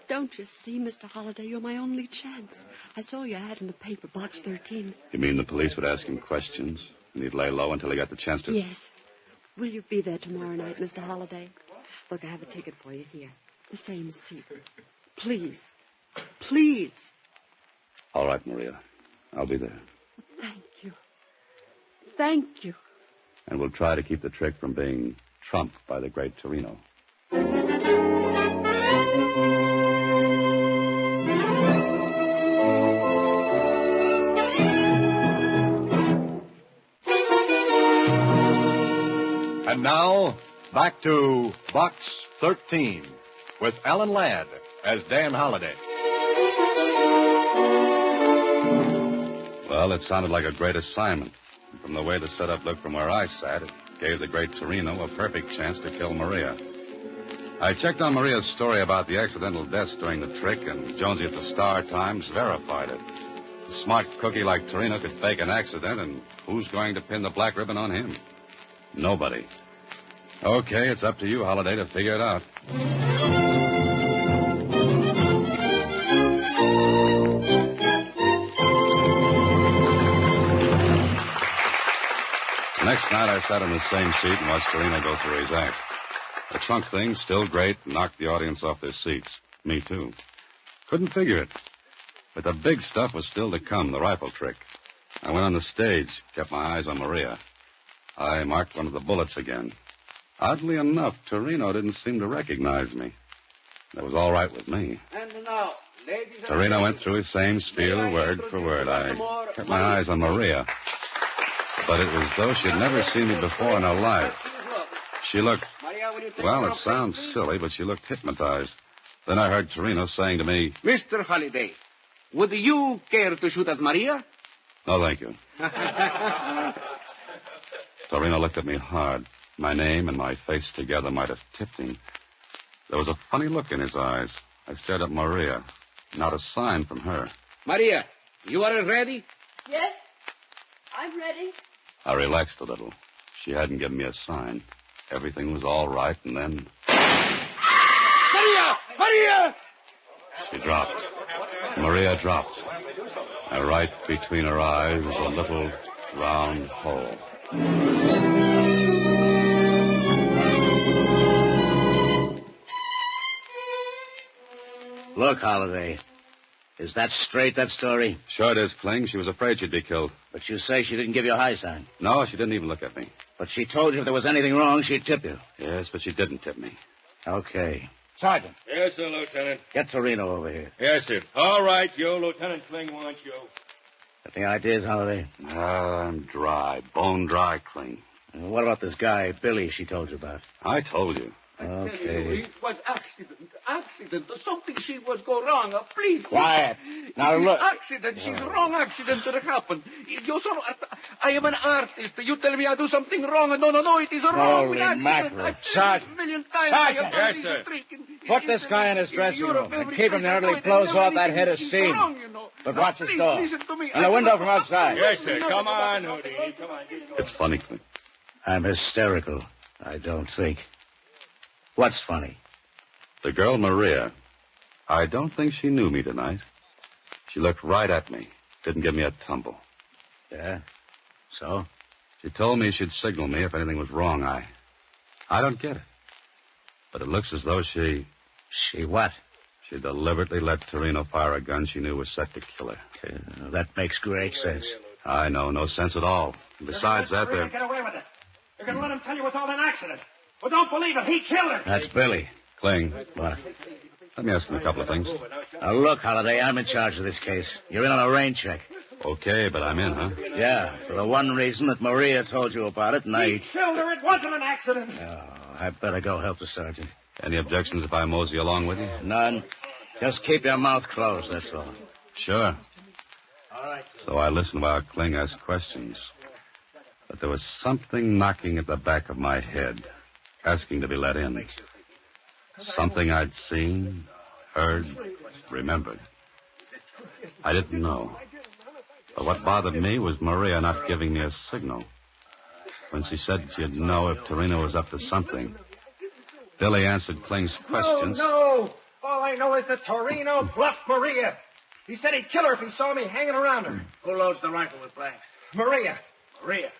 Don't you see, Mr. Holliday, you're my only chance. I saw your ad in the paper, box 13. You mean the police would ask him questions, and he'd lay low until he got the chance to... Yes. Will you be there tomorrow night, Mr. Holliday? Look, I have a ticket for you here. The same seat. Please. Please. All right, Maria. I'll be there. Thank you. Thank you. And we'll try to keep the trick from being trumped by the great Torino. And now, back to Box 13 with Alan Ladd as Dan Holliday. Well, it sounded like a great assignment. And from the way the setup looked from where I sat, it gave the great Torino a perfect chance to kill Maria. I checked on Maria's story about the accidental deaths during the trick, and Jonesy at the Star-Times verified it. A smart cookie like Torino could fake an accident, and who's going to pin the black ribbon on him? Nobody. Okay, it's up to you, Holliday, to figure it out. The next night, I sat in the same seat and watched Torino go through his act. The trunk thing, still great, knocked the audience off their seats. Me, too. Couldn't figure it. But the big stuff was still to come, the rifle trick. I went on the stage, kept my eyes on Maria. I marked one of the bullets again. Oddly enough, Torino didn't seem to recognize me. That was all right with me. And now, ladies and Torino went through his same spiel, word for word. I kept my eyes on Maria. But it was as though she'd never seen me before in her life. She looked, well, it sounds silly, but she looked hypnotized. Then I heard Torino saying to me, Mr. Holliday, would you care to shoot at Maria? No, thank you. Torino looked at me hard. My name and my face together might have tipped him. There was a funny look in his eyes. I stared at Maria. Not a sign from her. Maria, you are ready? Yes, I'm ready. I relaxed a little. She hadn't given me a sign. Everything was all right, and then... Maria! Maria! She dropped. Maria dropped. And right between her eyes was a little round hole. Look, Holliday. Is that straight, that story? Sure it is, Kling. She was afraid she'd be killed. But you say she didn't give you a high sign. No, she didn't even look at me. But she told you if there was anything wrong, she'd tip you. Yes, but she didn't tip me. Okay. Sergeant. Yes, sir, Lieutenant. Get Torino over here. Yes, sir. All right, Joe. Lieutenant Kling wants you. Got any ideas, Holliday? I'm dry. Bone dry, Kling. What about this guy, Billy, she told you about? I told you. It was accident. Something she was go wrong. Please. Quiet. Now look. Accident. She's wrong accident that happened. I am an artist. You tell me I do something wrong. No, it is a wrong Holy accident. mackerel. Sergeant. Million times. Sergeant. Yes, sir. Put this guy in his dressing room and keep him there till he blows off that head of steam. But watch his door. And the window from outside. Yes, sir. Come on, Houdini. Come on. It's funny, Clint. I'm hysterical, I don't think. What's funny? The girl, Maria, I don't think she knew me tonight. She looked right at me. Didn't give me a tumble. Yeah? So? She told me she'd signal me if anything was wrong. I don't get it. But it looks as though she... She what? She deliberately let Torino fire a gun she knew was set to kill her. That makes great sense. I know, no sense at all. And besides that, they're... Get away with it. You're going to let him tell you it's all an accident. Well, don't believe him. He killed her. That's Billy. Kling. What? Let me ask him a couple of things. Now, look, Holliday, I'm in charge of this case. You're in on a rain check. Okay, but I'm in, huh? Yeah, for the one reason that Maria told you about it, and He killed her. It wasn't an accident. Oh, I better go help the sergeant. Any objections if I mosey along with you? None. Just keep your mouth closed, that's all. Sure. All right. So I listened while Kling asked questions. But there was something knocking at the back of my head, asking to be let in. Something I'd seen, heard, remembered. I didn't know. But what bothered me was Maria not giving me a signal. When she said she'd know if Torino was up to something. Billy answered Kling's questions. No. All I know is that Torino bluffed Maria. He said he'd kill her if he saw me hanging around her. Who loads the rifle with blanks? Maria. Maria.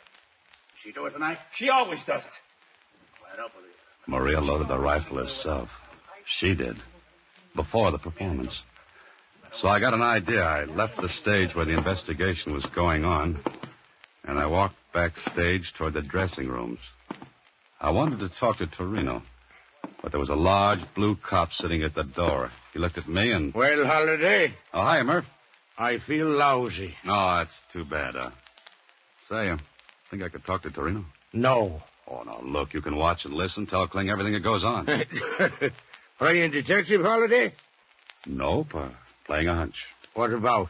She do it tonight? She always does it. I don't believe it. Maria loaded the rifle herself. She did. Before the performance. So I got an idea. I left the stage where the investigation was going on, and I walked backstage toward the dressing rooms. I wanted to talk to Torino, but there was a large blue cop sitting at the door. He looked at me and... Well, Holiday. Oh, hi, Murph. I feel lousy. No, that's too bad. Say, think I could talk to Torino? No. Oh, no, look, you can watch and listen. Tell Kling everything that goes on. Playing detective, Holiday? Nope, playing a hunch. What about?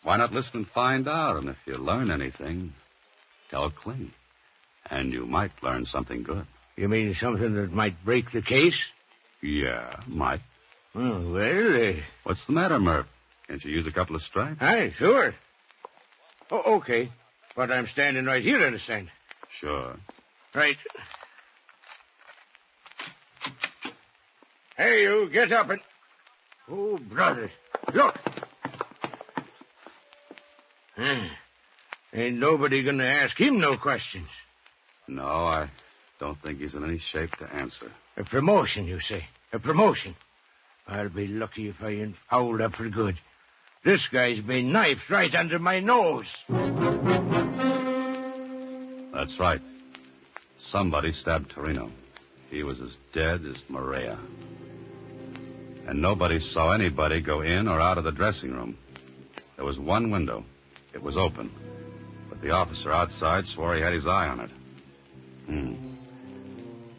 Why not listen and find out? And if you learn anything, tell Kling. And you might learn something good. You mean something that might break the case? Yeah, might. Oh, well, What's the matter, Murph? Can't you use a couple of stripes? Aye, sure. Oh, okay. But I'm standing right here, understand? Sure. Right. Hey, you, get up and... Oh, brother. Look. Ain't nobody gonna ask him no questions. No, I don't think he's in any shape to answer. A promotion, you say? A promotion? I'll be lucky if I ain't fouled up for good. This guy's been knifed right under my nose. That's right. Somebody stabbed Torino. He was as dead as Maria. And nobody saw anybody go in or out of the dressing room. There was one window. It was open. But the officer outside swore he had his eye on it.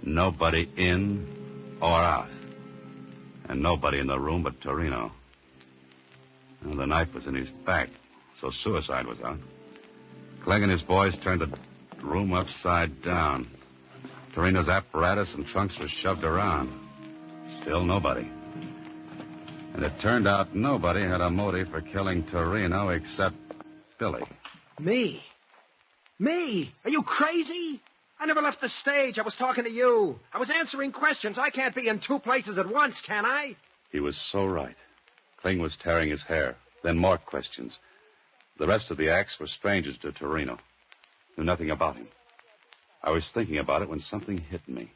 Nobody in or out. And nobody in the room but Torino. Well, the knife was in his back, so suicide was out. Kling and his boys turned the room upside down. Torino's apparatus and trunks were shoved around. Still nobody. And it turned out nobody had a motive for killing Torino except Billy. Me? Me? Are you crazy? I never left the stage. I was talking to you. I was answering questions. I can't be in two places at once, can I? He was so right. Kling was tearing his hair. Then more questions. The rest of the acts were strangers to Torino. Knew nothing about him. I was thinking about it when something hit me.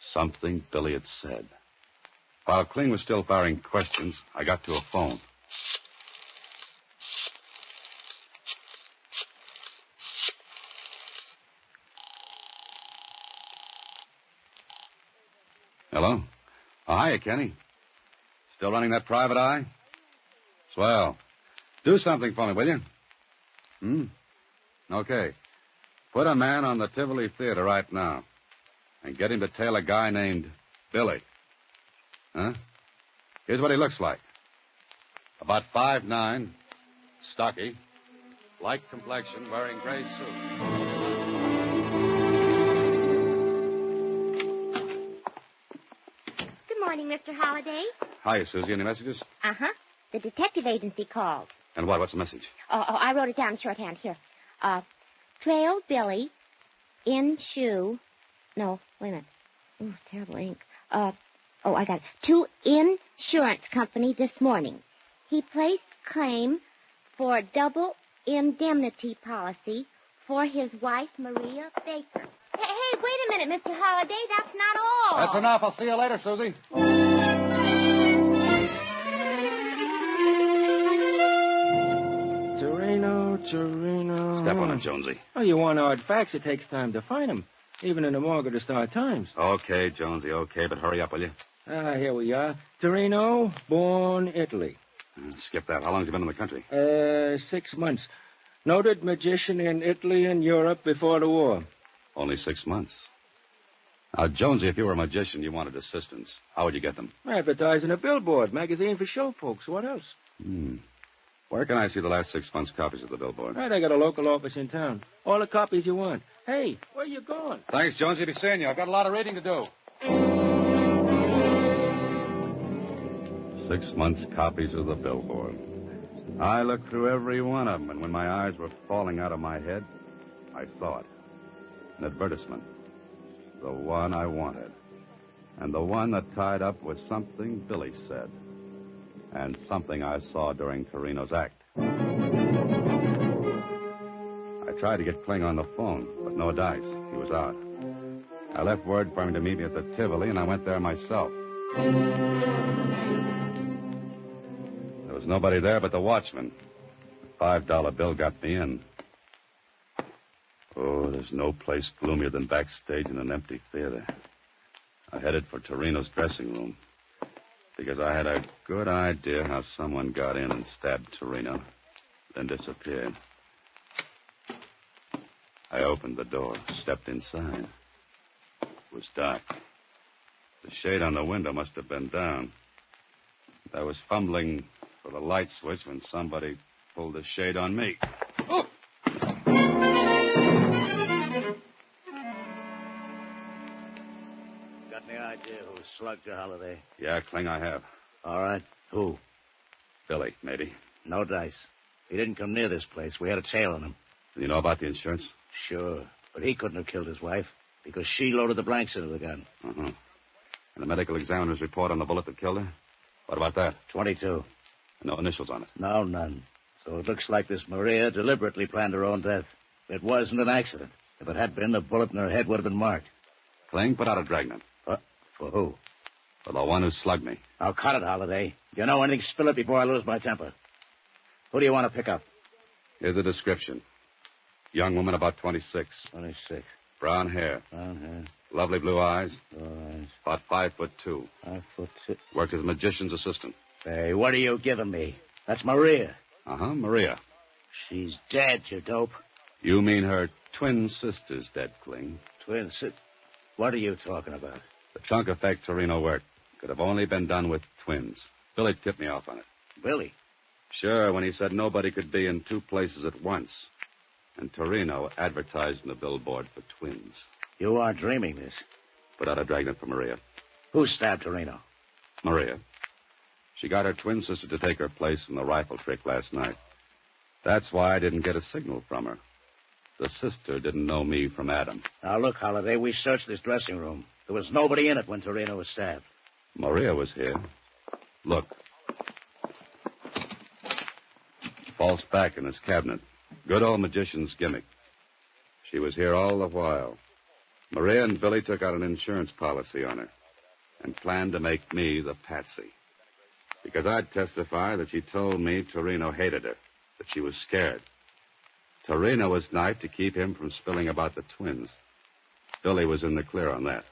Something Billy had said. While Kling was still firing questions, I got to a phone. Hello? Oh, hiya, Kenny. Still running that private eye? Swell. Do something for me, will you? Okay. Put a man on the Tivoli Theater right now. and get him to tail a guy named Billy. Huh? Here's what he looks like. About 5'9", stocky, light complexion, wearing gray suit. Good morning, Mr. Holliday. Hi, Susie. Any messages? Uh-huh. The detective agency called. And what? What's the message? Oh, I wrote it down in shorthand. Here. Trailed Billy in shoe. No, wait a minute. Oh, terrible ink. I got it. To insurance company this morning. He placed claim for double indemnity policy for his wife, Maria Baker. Hey, wait a minute, Mr. Holliday. That's not all. That's enough. I'll see you later, Susie. Torino. Step on it, Jonesy. Oh, you want hard facts, it takes time to find them. Even in the Morgue or the Star-Times. Okay, Jonesy, okay, but hurry up, will you? Here we are. Torino, born Italy. Skip that. How long has he been in the country? 6 months. Noted magician in Italy and Europe before the war. Only 6 months. Now, Jonesy, if you were a magician, you wanted assistants. How would you get them? Advertising a billboard, magazine for show folks. What else? Where can I see the last 6 months' copies of the billboard? I got a local office in town. All the copies you want. Hey, where you going? Thanks, Jonesy. Be seeing you. I've got a lot of reading to do. 6 months' copies of the billboard. I looked through every one of them, and when my eyes were falling out of my head, I saw it. An advertisement. The one I wanted. And the one that tied up with something Billy said. And something I saw during Torino's act. I tried to get Kling on the phone, but no dice. He was out. I left word for him to meet me at the Tivoli, and I went there myself. There was nobody there but the watchman. The $5 bill got me in. Oh, there's no place gloomier than backstage in an empty theater. I headed for Torino's dressing room because I had a good idea how someone got in and stabbed Torino, then disappeared. I opened the door, stepped inside. It was dark. The shade on the window must have been down. I was fumbling for the light switch when somebody pulled the shade on me. Oh! Got any idea who slugged you, Holliday? Yeah, Kling, I have. All right. Who? Billy, maybe. No dice. He didn't come near this place. We had a tail on him. Do you know about the insurance? Sure. But he couldn't have killed his wife because she loaded the blanks into the gun. Uh-huh. And the medical examiner's report on the bullet that killed her? What about that? 22. No initials on it? No, none. So it looks like this Maria deliberately planned her own death. It wasn't an accident. If it had been, the bullet in her head would have been marked. Kling, put out a dragnet. For who? For the one who slugged me. I'll cut it, Holliday. If you know anything, spill it before I lose my temper. Who do you want to pick up? Here's a description. Young woman, about 26. 26. Brown hair. Brown hair. Lovely blue eyes. Blue eyes. About 5'2". 5'2". Worked as a magician's assistant. Hey, what are you giving me? That's Maria. Uh-huh, Maria. She's dead, you dope. You mean her twin sister's dead, Kling? Twin sister? What are you talking about? The trunk effect Torino worked could have only been done with twins. Billy tipped me off on it. Billy? Sure, when he said nobody could be in two places at once. And Torino advertised in the billboard for twins. You are dreaming this. Put out a dragnet for Maria. Who stabbed Torino? Maria. She got her twin sister to take her place in the rifle trick last night. That's why I didn't get a signal from her. The sister didn't know me from Adam. Now, look, Holliday, we searched this dressing room. There was nobody in it when Torino was stabbed. Maria was here. Look. False back in this cabinet. Good old magician's gimmick. She was here all the while. Maria and Billy took out an insurance policy on her and planned to make me the patsy. Because I'd testify that she told me Torino hated her, that she was scared. Torino was knifed to keep him from spilling about the twins. Billy was in the clear on that,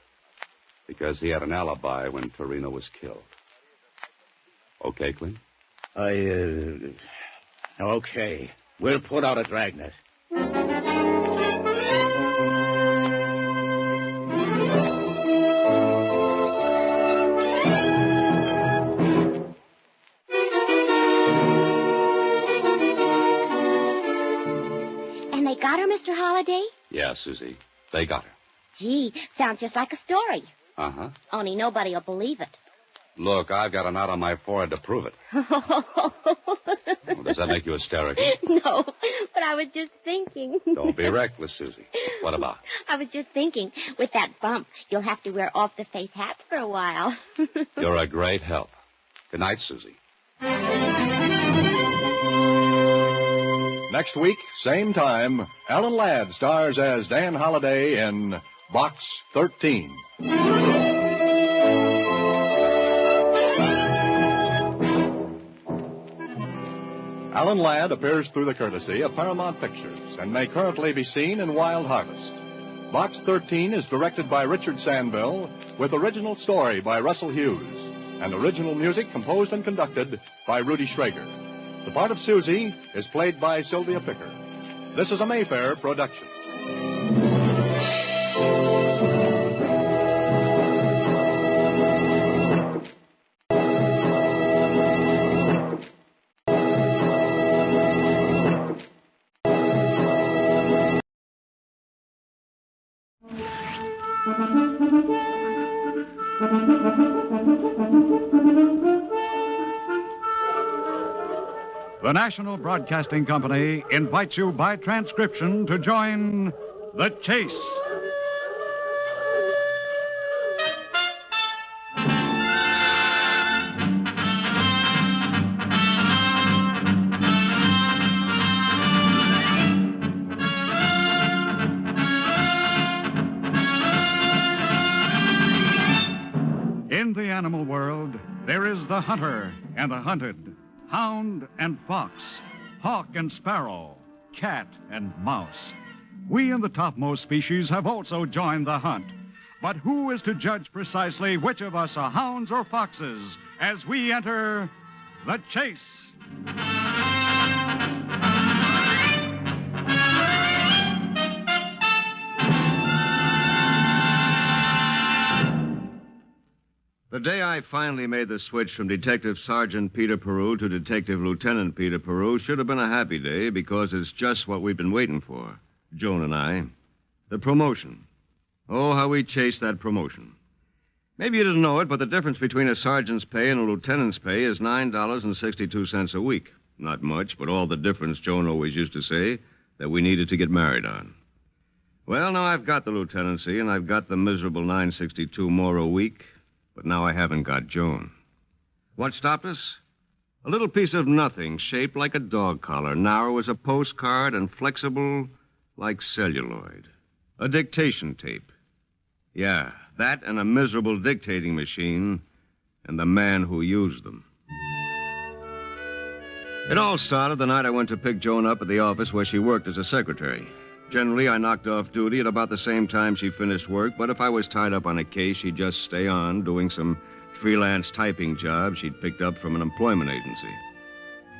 because he had an alibi when Torino was killed. Okay, Clint? Okay. We'll put out a dragnet. Mr. Holliday? Yeah, Susie. They got her. Gee, sounds just like a story. Uh-huh. Only nobody will believe it. Look, I've got a knot on my forehead to prove it. Well, does that make you hysterical? No, but I was just thinking. Don't be reckless, Susie. What about? I was just thinking, with that bump, you'll have to wear off-the-face hats for a while. You're a great help. Good night, Susie. Next week, same time, Alan Ladd stars as Dan Holliday in Box 13. Alan Ladd appears through the courtesy of Paramount Pictures and may currently be seen in Wild Harvest. Box 13 is directed by Richard Sandville with original story by Russell Hughes and original music composed and conducted by Rudy Schrager. The part of Susie is played by Sylvia Picker. This is a Mayfair production. The National Broadcasting Company invites you by transcription to join The Chase. In the animal world, there is the hunter and the hunted, hound and fox, hawk and sparrow, cat and mouse. We in the topmost species have also joined the hunt. But who is to judge precisely which of us are hounds or foxes as we enter the chase? The day I finally made the switch from Detective Sergeant Peter Peru to Detective Lieutenant Peter Peru should have been a happy day because it's just what we've been waiting for, Joan and I. The promotion. Oh, how we chased that promotion. Maybe you didn't know it, but the difference between a sergeant's pay and a lieutenant's pay is $9.62 a week. Not much, but all the difference, Joan always used to say, that we needed to get married on. Well, now I've got the lieutenancy, and I've got the miserable $9.62 more a week. But now I haven't got Joan. What stopped us? A little piece of nothing shaped like a dog collar, narrow as a postcard and flexible like celluloid. A dictation tape. Yeah, that and a miserable dictating machine and the man who used them. It all started the night I went to pick Joan up at the office where she worked as a secretary. Generally, I knocked off duty at about the same time she finished work, but if I was tied up on a case, she'd just stay on doing some freelance typing job she'd picked up from an employment agency.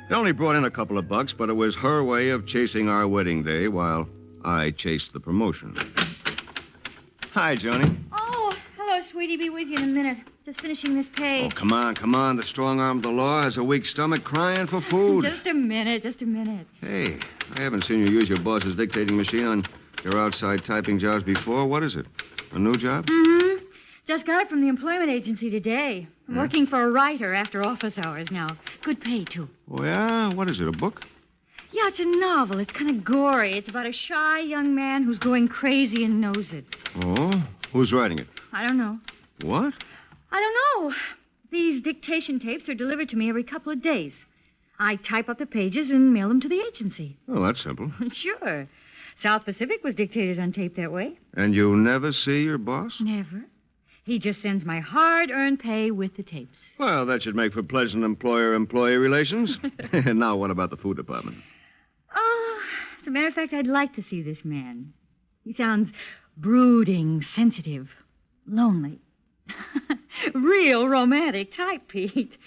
It only brought in a couple of bucks, but it was her way of chasing our wedding day while I chased the promotion. Hi, Joanie. Oh, hello, sweetie. Be with you in a minute. Just finishing this page. Oh, come on. The strong arm of the law has a weak stomach crying for food. Just a minute. Hey, I haven't seen you use your boss's dictating machine on your outside typing jobs before. What is it? A new job? Mm-hmm. Just got it from the employment agency today. I'm working for a writer after office hours now. Good pay, too. Oh, yeah? What is it, a book? Yeah, it's a novel. It's kind of gory. It's about a shy young man who's going crazy and knows it. Oh? Who's writing it? I don't know. What? I don't know. These dictation tapes are delivered to me every couple of days. I type up the pages and mail them to the agency. Oh, that's simple. Sure. South Pacific was dictated on tape that way. And you never see your boss? Never. He just sends my hard-earned pay with the tapes. Well, that should make for pleasant employer-employee relations. And now what about the food department? Oh, as a matter of fact, I'd like to see this man. He sounds brooding, sensitive, lonely. Real romantic type, Pete.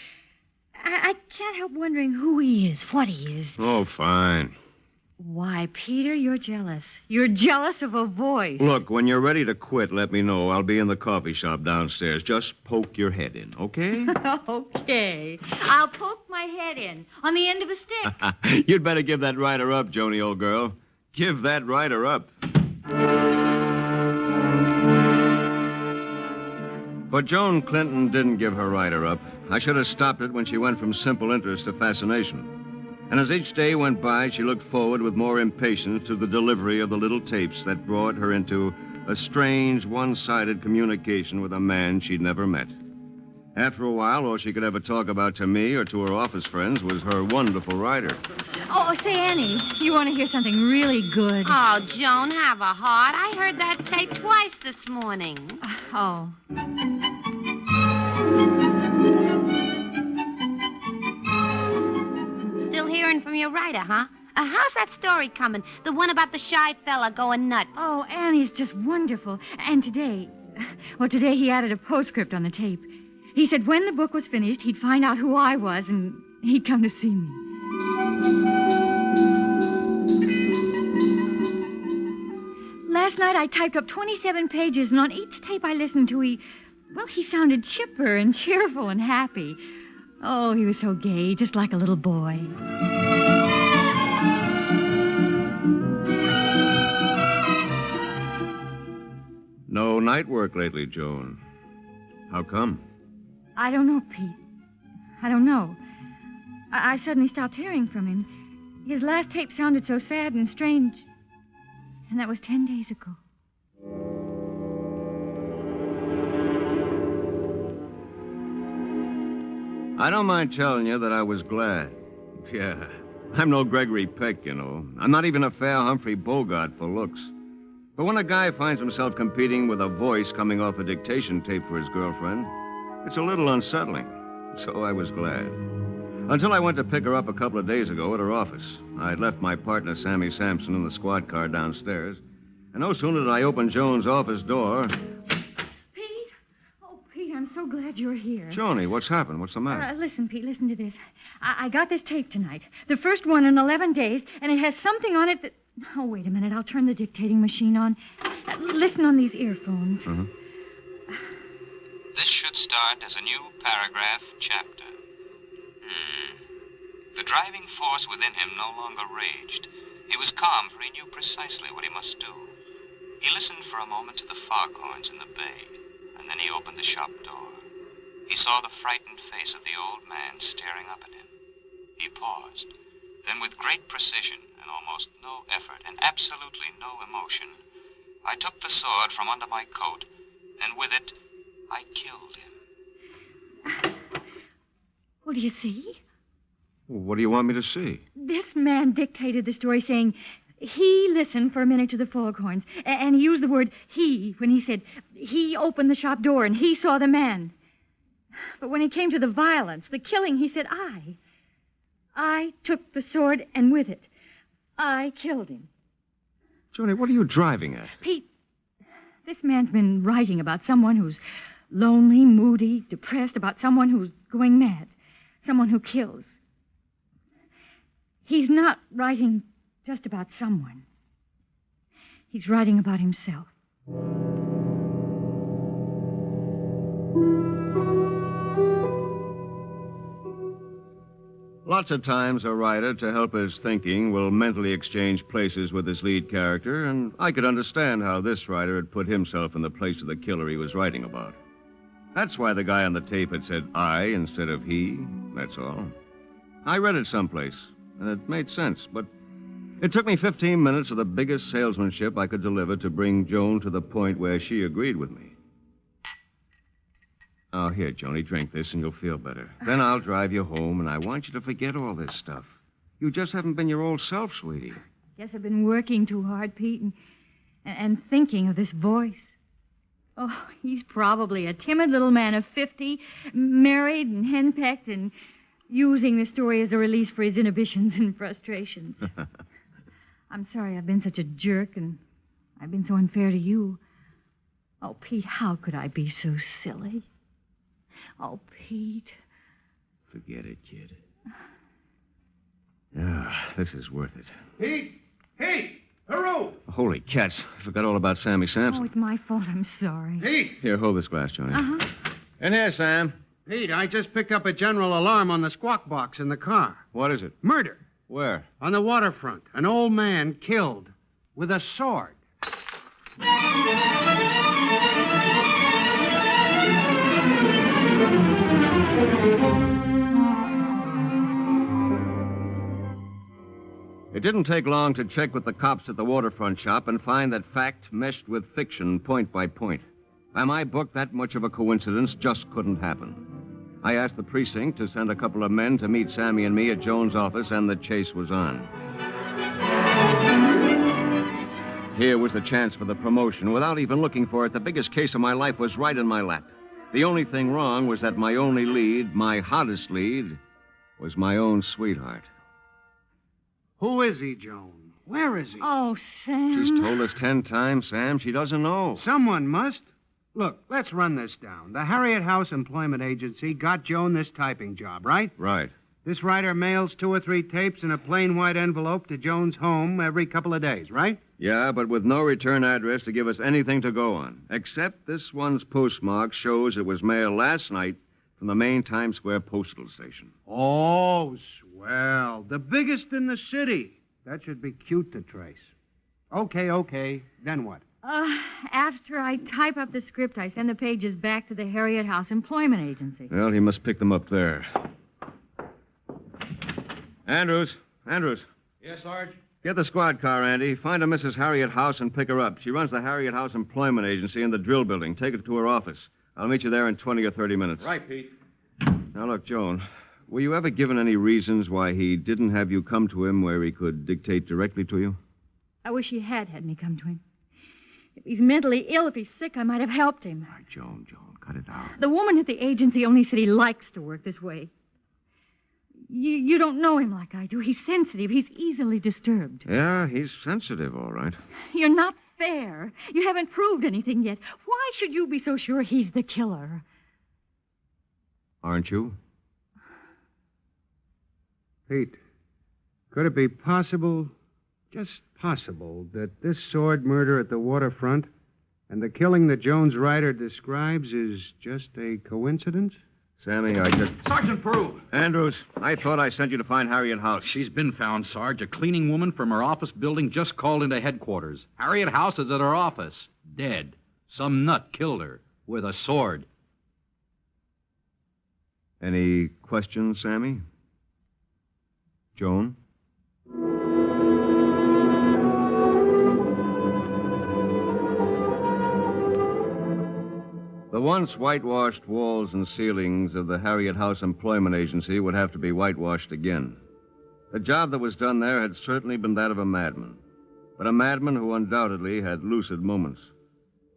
I can't help wondering who he is, what he is. Oh, fine. Why, Peter, you're jealous. You're jealous of a voice. Look, when you're ready to quit, let me know. I'll be in the coffee shop downstairs. Just poke your head in, okay? Okay. I'll poke my head in on the end of a stick. You'd better give that writer up, Joni, old girl. Give that rider up. But Joan Clinton didn't give her rider up. I should have stopped it when she went from simple interest to fascination. And as each day went by, she looked forward with more impatience to the delivery of the little tapes that brought her into a strange, one-sided communication with a man she'd never met. After a while, all she could ever talk about to me or to her office friends was her wonderful rider. Oh, say, Annie, you want to hear something really good? Oh, Joan, have a heart. I heard that tape twice this morning. Oh. Still hearing from your writer, huh? How's that story coming? The one about the shy fella going nuts. Oh, Annie's just wonderful. And today he added a postscript on the tape. He said when the book was finished, he'd find out who I was and he'd come to see me. Last night I typed up 27 pages, and on each tape I listened to, he sounded chipper and cheerful and happy. Oh, he was so gay, just like a little boy. No night work lately, Joan. How come? I don't know, Pete. I don't know. I suddenly stopped hearing from him. His last tape sounded so sad and strange. And that was 10 days ago. I don't mind telling you that I was glad. Yeah, I'm no Gregory Peck, you know. I'm not even a fair Humphrey Bogart for looks. But when a guy finds himself competing with a voice coming off a dictation tape for his girlfriend, it's a little unsettling. So I was glad. Until I went to pick her up a couple of days ago at her office. I'd left my partner, Sammy Sampson, in the squad car downstairs. And no sooner did I open Joan's office door... Pete? Oh, Pete, I'm so glad you're here. Joni, what's happened? What's the matter? Listen, Pete, listen to this. I got this tape tonight. The first one in 11 days, and it has something on it that... Oh, wait a minute. I'll turn the dictating machine on. Listen on these earphones. Mm-hmm. This should start as a new paragraph chapter. The driving force within him no longer raged. He was calm, for he knew precisely what he must do. He listened for a moment to the foghorns in the bay, and then he opened the shop door. He saw the frightened face of the old man staring up at him. He paused. Then with great precision and almost no effort and absolutely no emotion, I took the sword from under my coat, and with it, I killed him. Well, do you see? What do you want me to see? This man dictated the story saying he listened for a minute to the foghorns, and he used the word he when he said he opened the shop door and he saw the man. But when it came to the violence, the killing, he said I. I took the sword, and with it, I killed him. Joni, what are you driving at? Pete, this man's been writing about someone who's lonely, moody, depressed, about someone who's going mad, someone who kills. He's not writing just about someone. He's writing about himself. Lots of times a writer, to help his thinking, will mentally exchange places with his lead character, and I could understand how this writer had put himself in the place of the killer he was writing about. That's why the guy on the tape had said I instead of he, that's all. I read it someplace, and it made sense, but it took me 15 minutes of the biggest salesmanship I could deliver to bring Joan to the point where she agreed with me. Oh, here, Joni, drink this and you'll feel better. Then I'll drive you home, and I want you to forget all this stuff. You just haven't been your old self, sweetie. Guess I've been working too hard, Pete, and thinking of this voice. Oh, he's probably a timid little man of 50, married and henpecked, and using the story as a release for his inhibitions and frustrations. I'm sorry I've been such a jerk, and I've been so unfair to you. Oh, Pete, how could I be so silly? Oh, Pete. Forget it, kid. Ah, this is worth it. Pete! Pete! Hurrah! Holy cats. I forgot all about Sammy Sampson. Oh, it's my fault. I'm sorry. Pete! Here, hold this glass, Johnny. Uh-huh. In here, Sam. Pete, I just picked up a general alarm on the squawk box in the car. What is it? Murder. Where? On the waterfront. An old man killed. with a sword. It didn't take long to check with the cops at the waterfront shop and find that fact meshed with fiction point by point. By my book, that much of a coincidence just couldn't happen. I asked the precinct to send a couple of men to meet Sammy and me at Jones' office, and the chase was on. Here was the chance for the promotion. Without even looking for it, the biggest case of my life was right in my lap. The only thing wrong was that my only lead, my hottest lead, was my own sweetheart. Who is he, Joan? Where is he? Oh, Sam. She's told us 10 times, Sam. She doesn't know. Someone must. Look, let's run this down. The Harriet House Employment Agency got Joan this typing job, right? Right. This writer mails 2 or 3 tapes in a plain white envelope to Joan's home every couple of days, right? Yeah, but with no return address to give us anything to go on. Except this one's postmark shows it was mailed last night from the main Times Square postal station. Oh, swell. The biggest in the city. That should be cute to trace. Okay. Then what? After I type up the script, I send the pages back to the Harriet House Employment Agency. Well, he must pick them up there. Andrews. Yes, Sarge? Get the squad car, Andy. Find a Mrs. Harriet House and pick her up. She runs the Harriet House Employment Agency in the drill building. Take her to her office. I'll meet you there in 20 or 30 minutes. Right, Pete. Now, look, Joan, were you ever given any reasons why he didn't have you come to him where he could dictate directly to you? I wish he had me come to him. If he's mentally ill, if he's sick, I might have helped him. All right, Joan, cut it out. The woman at the agency only said he likes to work this way. You don't know him like I do. He's sensitive. He's easily disturbed. Yeah, he's sensitive, all right. You're not fair. You haven't proved anything yet. Why should you be so sure he's the killer? Aren't you? Pete, could it be possible, just possible, that this sword murder at the waterfront and the killing that Jones' writer describes is just a coincidence? Sammy, I just... Sergeant Peru. Andrews, I thought I sent you to find Harriet House. She's been found, Sarge. A cleaning woman from her office building just called into headquarters. Harriet House is at her office, dead. Some nut killed her with a sword. Any questions, Sammy? Joan? The once whitewashed walls and ceilings of the Harriet House Employment Agency would have to be whitewashed again. The job that was done there had certainly been that of a madman, but a madman who undoubtedly had lucid moments.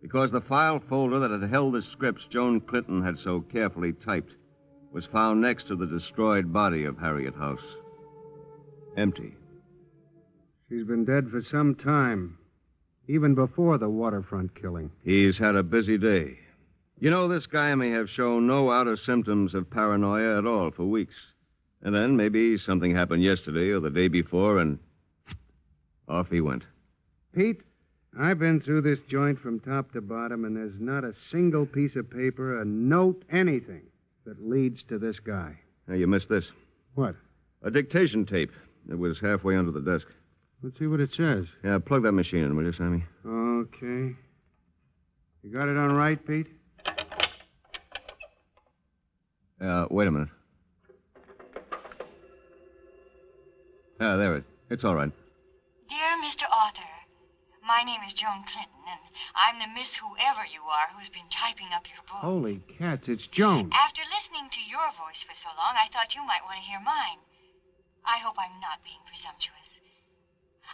Because the file folder that had held the scripts Joan Clinton had so carefully typed was found next to the destroyed body of Harriet House. Empty. She's been dead for some time, even before the waterfront killing. He's had a busy day. You know, this guy may have shown no outer symptoms of paranoia at all for weeks. And then maybe something happened yesterday or the day before, and off he went. Pete, I've been through this joint from top to bottom, and there's not a single piece of paper, a note, anything that leads to this guy. Now, you missed this. What? A dictation tape. It was halfway under the desk. Let's see what it says. Yeah, plug that machine in, will you, Sammy? Okay. You got it on right, Pete? Wait a minute. There it is. It's all right. Dear Mr. Author, my name is Joan Clinton, and I'm the Miss Whoever you are who's been typing up your book. Holy cats, it's Joan. After listening to your voice for so long, I thought you might want to hear mine. I hope I'm not being presumptuous.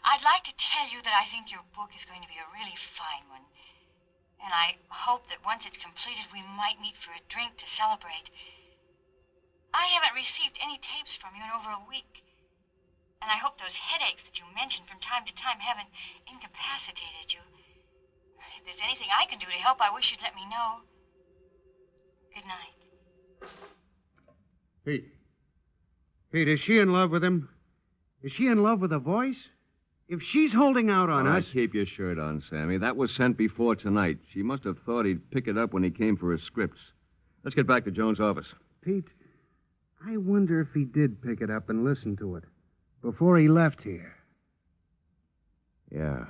I'd like to tell you that I think your book is going to be a really fine one. And I hope that once it's completed, we might meet for a drink to celebrate. I haven't received any tapes from you in over a week. And I hope those headaches that you mentioned from time to time haven't incapacitated you. If there's anything I can do to help, I wish you'd let me know. Good night. Pete, is she in love with him? Is she in love with the voice? If she's holding out on us... Keep your shirt on, Sammy. That was sent before tonight. She must have thought he'd pick it up when he came for his scripts. Let's get back to Jones' office. Pete, I wonder if he did pick it up and listen to it before he left here. Yeah,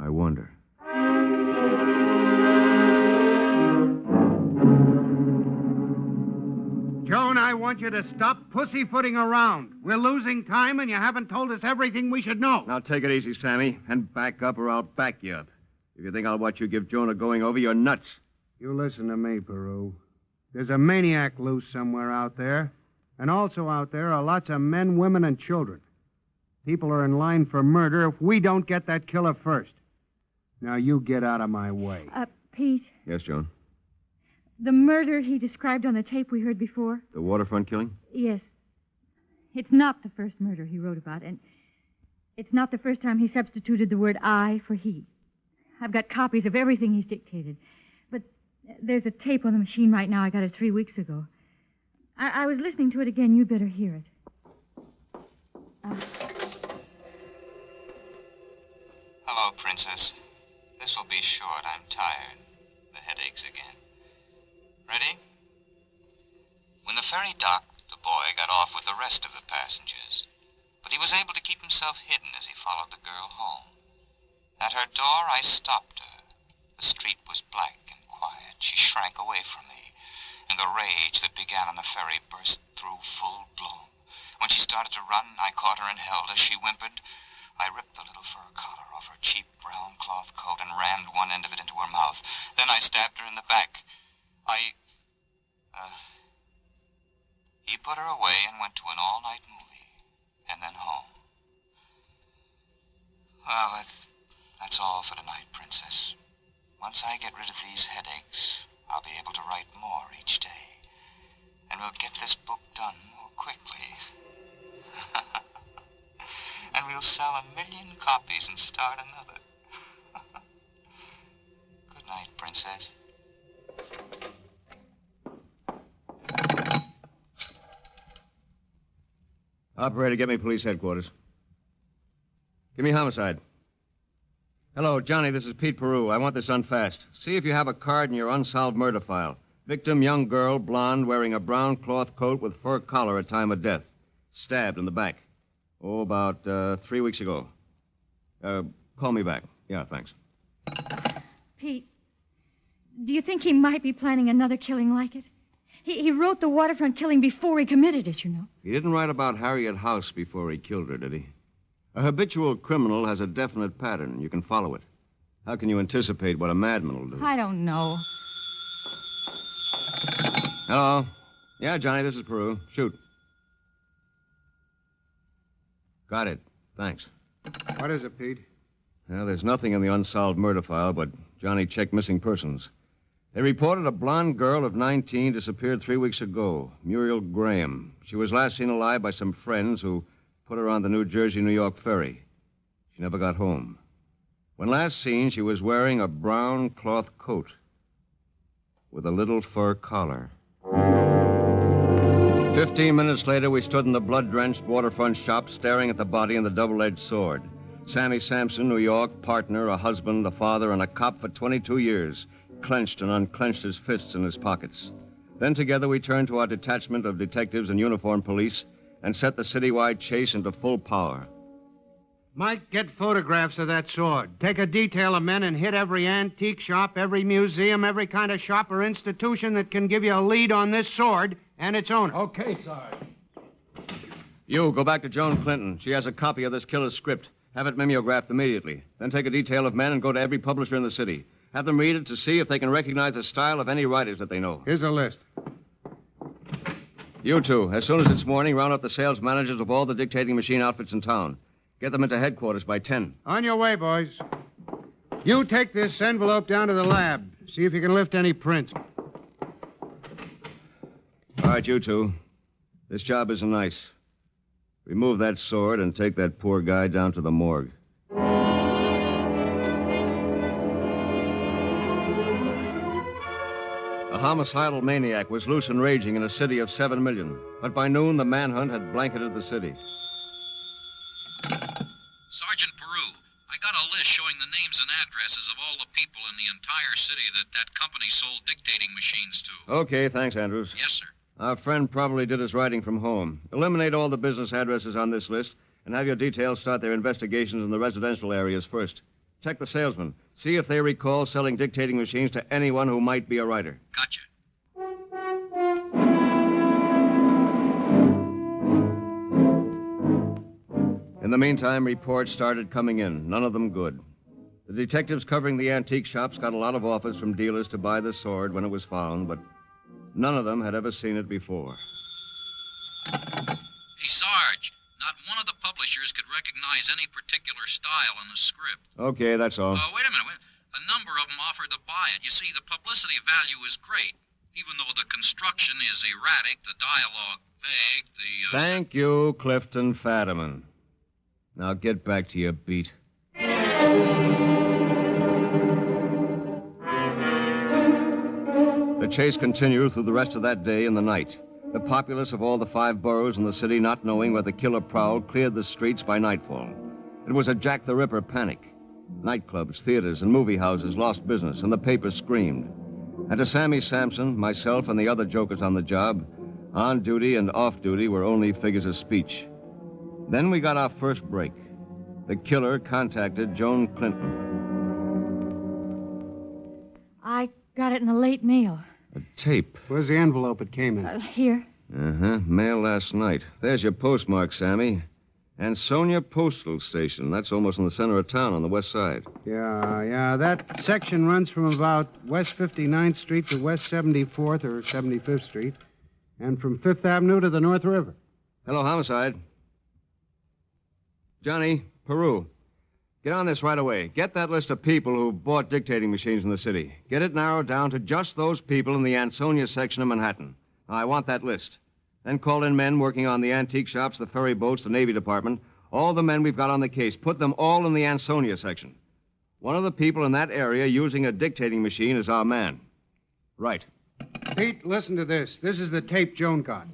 I wonder. Joan, I want you to stop pussyfooting around. We're losing time, and you haven't told us everything we should know. Now take it easy, Sammy, and back up or I'll back you up. If you think I'll watch you give Joan a going over, you're nuts. You listen to me, Peru. There's a maniac loose somewhere out there. And also out there are lots of men, women, and children. People are in line for murder if we don't get that killer first. Now, you get out of my way. Pete, Yes, Joan? the murder he described on the tape we heard before? The waterfront killing? Yes. It's not the first murder he wrote about, and it's not the first time he substituted the word I for he. I've got copies of everything he's dictated. But there's a tape on the machine right now. I got it 3 weeks ago. I was listening to it again. You'd better hear it. Hello, Princess. This will be short. I'm tired. The headaches again. Ready? When the ferry docked, the boy got off with the rest of the passengers, but he was able to keep himself hidden as he followed the girl home. At her door, I stopped her. The street was black and quiet. She shrank away from me, and the rage that began on the ferry burst through full bloom. When she started to run, I caught her and held her. She whimpered. I ripped the little fur collar off her cheap brown cloth coat and rammed one end of it into her mouth. Then I stabbed her in the back. He put her away and went to an all-night movie, and then home. Well, that's all for tonight, Princess. Once I get rid of these headaches, I'll be able to write more each day. And we'll get this book done more quickly. And we'll sell 1 million copies and start another. Good night, Princess. Operator, get me police headquarters. Give me homicide. Hello, Johnny, this is Pete Peru. I want this unfast. See if you have a card in your unsolved murder file. Victim, young girl, blonde, wearing a brown cloth coat with fur collar at time of death. Stabbed in the back. Oh, about 3 weeks ago. Call me back. Yeah, thanks. Pete, do you think he might be planning another killing like it? He wrote the waterfront killing before he committed it, you know. He didn't write about Harriet House before he killed her, did he? A habitual criminal has a definite pattern. You can follow it. How can you anticipate what a madman will do? I don't know. Hello? Yeah, Johnny, this is Peru. Shoot. Got it. Thanks. What is it, Pete? Well, there's nothing in the unsolved murder file, but Johnny checked missing persons. They reported a blonde girl of 19 disappeared 3 weeks ago, Muriel Graham. She was last seen alive by some friends who put her on the New Jersey-New York ferry. She never got home. When last seen, she was wearing a brown cloth coat with a little fur collar. 15 minutes later, we stood in the blood-drenched waterfront shop staring at the body and the double-edged sword. Sammy Sampson, New York, partner, a husband, a father, and a cop for 22 years, clenched and unclenched his fists in his pockets. Then together we turned to our detachment of detectives and uniformed police and set the citywide chase into full power. Mike, get photographs of that sword. Take a detail of men and hit every antique shop, every museum, every kind of shop or institution that can give you a lead on this sword and its owner. Okay, Sarge. You, go back to Joan Clinton. She has a copy of this killer's script. Have it mimeographed immediately. Then take a detail of men and go to every publisher in the city. Have them read it to see if they can recognize the style of any writers that they know. Here's a list. You two, as soon as it's morning, round up the sales managers of all the dictating machine outfits in town. Get them into headquarters by 10. On your way, boys. You take this envelope down to the lab. See if you can lift any print. All right, you two. This job isn't nice. Remove that sword and take that poor guy down to the morgue. A homicidal maniac was loose and raging in a city of 7 million. But by noon, the manhunt had blanketed the city. Sergeant Peru, I got a list showing the names and addresses of all the people in the entire city that company sold dictating machines to. Okay, thanks, Andrews. Yes, sir. Our friend probably did his writing from home. Eliminate all the business addresses on this list and have your details start their investigations in the residential areas first. Check the salesmen. See if they recall selling dictating machines to anyone who might be a writer. Gotcha. In the meantime, reports started coming in, none of them good. The detectives covering the antique shops got a lot of offers from dealers to buy the sword when it was found, but none of them had ever seen it before. Hey, Sarge, not one of the publishers could recognize any particular style in the script. Okay, that's all. Wait a minute. A number of them offered to buy it. You see, the publicity value is great. Even though the construction is erratic, the dialogue vague, the... Thank you, Clifton Fadiman. Now get back to your beat. The chase continued through the rest of that day and the night. The populace of all the 5 boroughs in the city, not knowing where the killer prowled, cleared the streets by nightfall. It was a Jack the Ripper panic. Nightclubs, theaters, and movie houses lost business, and the papers screamed. And to Sammy Sampson, myself, and the other jokers on the job, on duty and off duty were only figures of speech. Then we got our first break. The killer contacted Joan Clinton. I got it in the late mail. A tape. Where's the envelope it came in? Here. Uh-huh. Mail last night. There's your postmark, Sammy. Ansonia Postal Station. That's almost in the center of town on the west side. Yeah. That section runs from about West 59th Street to West 74th or 75th Street, and from 5th Avenue to the North River. Hello, Homicide. Johnny, Peru. Get on this right away. Get that list of people who bought dictating machines in the city. Get it narrowed down to just those people in the Ansonia section of Manhattan. Now, I want that list. Then call in men working on the antique shops, the ferry boats, the Navy Department, all the men we've got on the case. Put them all in the Ansonia section. One of the people in that area using a dictating machine is our man. Right. Pete, listen to this. This is the tape Joan got.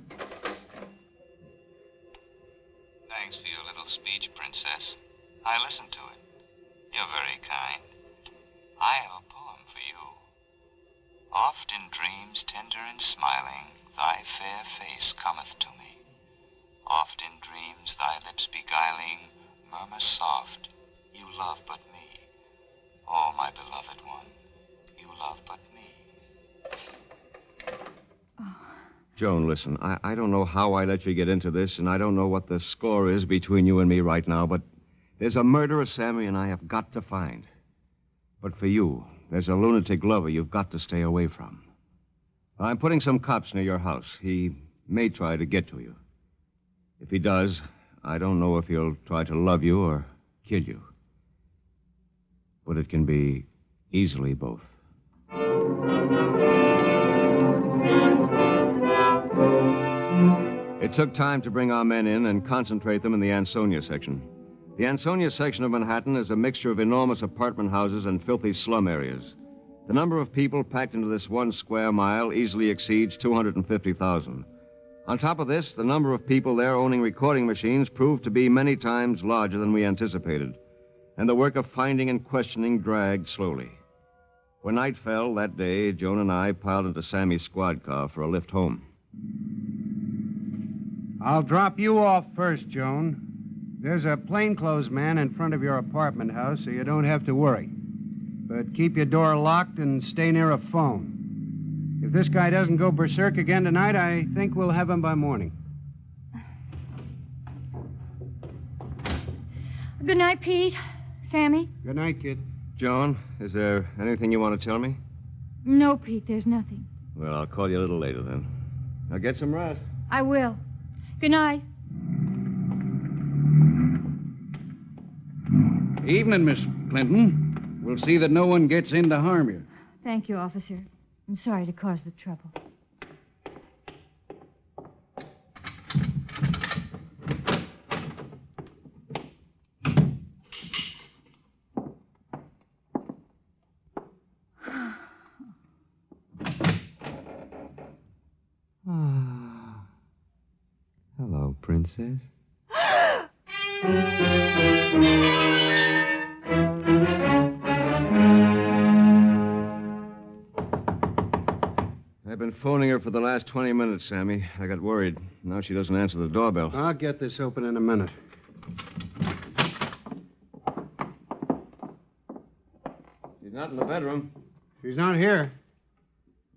Thanks for your little speech, Princess. I listened to it. You're very kind. I have a poem for you. Oft in dreams tender and smiling, thy fair face cometh to me. Oft in dreams thy lips beguiling murmur soft, you love but me. Oh, my beloved one, you love but me. Joan, listen, I don't know how I let you get into this, and I don't know what the score is between you and me right now, but there's a murderer Sammy and I have got to find. But for you, there's a lunatic lover you've got to stay away from. I'm putting some cops near your house. He may try to get to you. If he does, I don't know if he'll try to love you or kill you. But it can be easily both. It took time to bring our men in and concentrate them in the Ansonia section. The Ansonia section of Manhattan is a mixture of enormous apartment houses and filthy slum areas. The number of people packed into this 1 square mile easily exceeds 250,000. On top of this, the number of people there owning recording machines proved to be many times larger than we anticipated, and the work of finding and questioning dragged slowly. When night fell that day, Joan and I piled into Sammy's squad car for a lift home. I'll drop you off first, Joan. There's a plainclothes man in front of your apartment house, so you don't have to worry. But keep your door locked and stay near a phone. If this guy doesn't go berserk again tonight, I think we'll have him by morning. Good night, Pete. Sammy? Good night, kid. Joan, is there anything you want to tell me? No, Pete, there's nothing. Well, I'll call you a little later then. Now get some rest. I will. Good night. Evening, Miss Clinton. We'll see that no one gets in to harm you. Thank you, officer. I'm sorry to cause the trouble. Hello, Princess. I've been phoning her for the last 20 minutes, Sammy. I got worried. Now she doesn't answer the doorbell. I'll get this open in a minute. not in the bedroom. She's not here.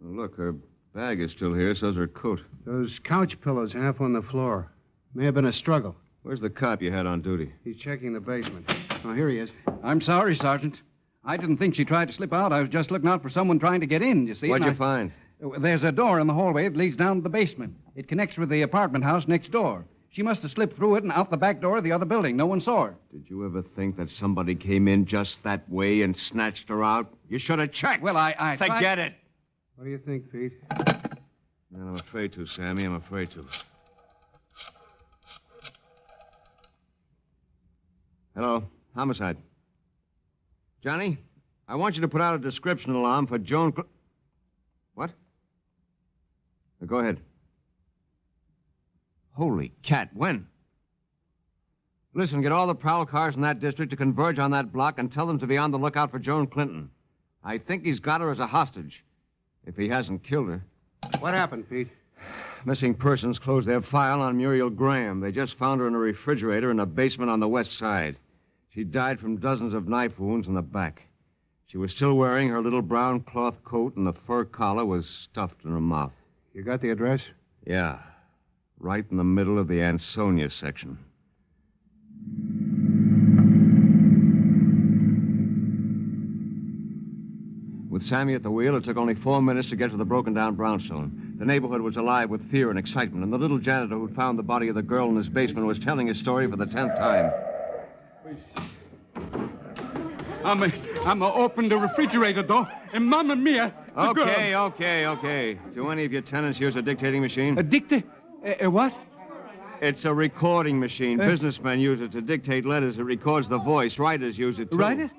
Oh, look, her bag is still here, so's her coat. Those couch pillows half on the floor. May have been a struggle. Where's the cop you had on duty? He's checking the basement. Oh, here he is. I'm sorry, Sergeant. I didn't think she tried to slip out. I was just looking out for someone trying to get in, you see. What'd you find? There's a door in the hallway that leads down to the basement. It connects with the apartment house next door. She must have slipped through it and out the back door of the other building. No one saw her. Did you ever think that somebody came in just that way and snatched her out? You should have checked. Well, I Forget it. What do you think, Pete? Well, I'm afraid to, Sammy. I'm afraid to. Hello, homicide. Johnny, I want you to put out a description alarm for Joan... What? Go ahead. Holy cat, when? Listen, get all the prowl cars in that district to converge on that block and tell them to be on the lookout for Joan Clinton. I think he's got her as a hostage, if he hasn't killed her. What happened, Pete? Missing persons closed their file on Muriel Graham. They just found her in a refrigerator in a basement on the west side. She died from dozens of knife wounds in the back. She was still wearing her little brown cloth coat, and the fur collar was stuffed in her mouth. You got the address? Yeah. Right in the middle of the Ansonia section. With Sammy at the wheel, it took only 4 minutes to get to the broken-down brownstone. The neighborhood was alive with fear and excitement, and the little janitor who'd found the body of the girl in his basement was telling his story for the 10th time. I'm open the refrigerator door, and Mamma Mia, the girl. Okay. Do any of your tenants use a dictating machine? A what? It's a recording machine. Businessmen use it to dictate letters. It records the voice. Writers use it, too. Writer?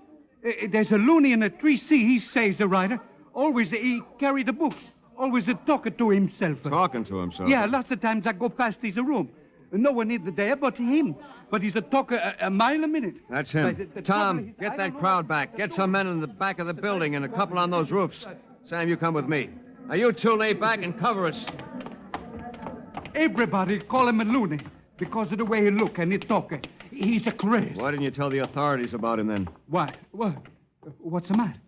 There's a loony in a 3C. He says the writer. Always he carry the books. Always talking to himself. Talking to himself? Yeah, lots of times I go past his room. No one in there but him. But he's a talker a mile a minute. That's him. Tom, get that crowd back. Get some men in the back of the building and a couple on those roofs. Sam, you come with me. Now, you two lay back and cover us. Everybody call him a loony because of the way he look and he talk. He's a craze. Why didn't you tell the authorities about him then? Why? What? What's the matter?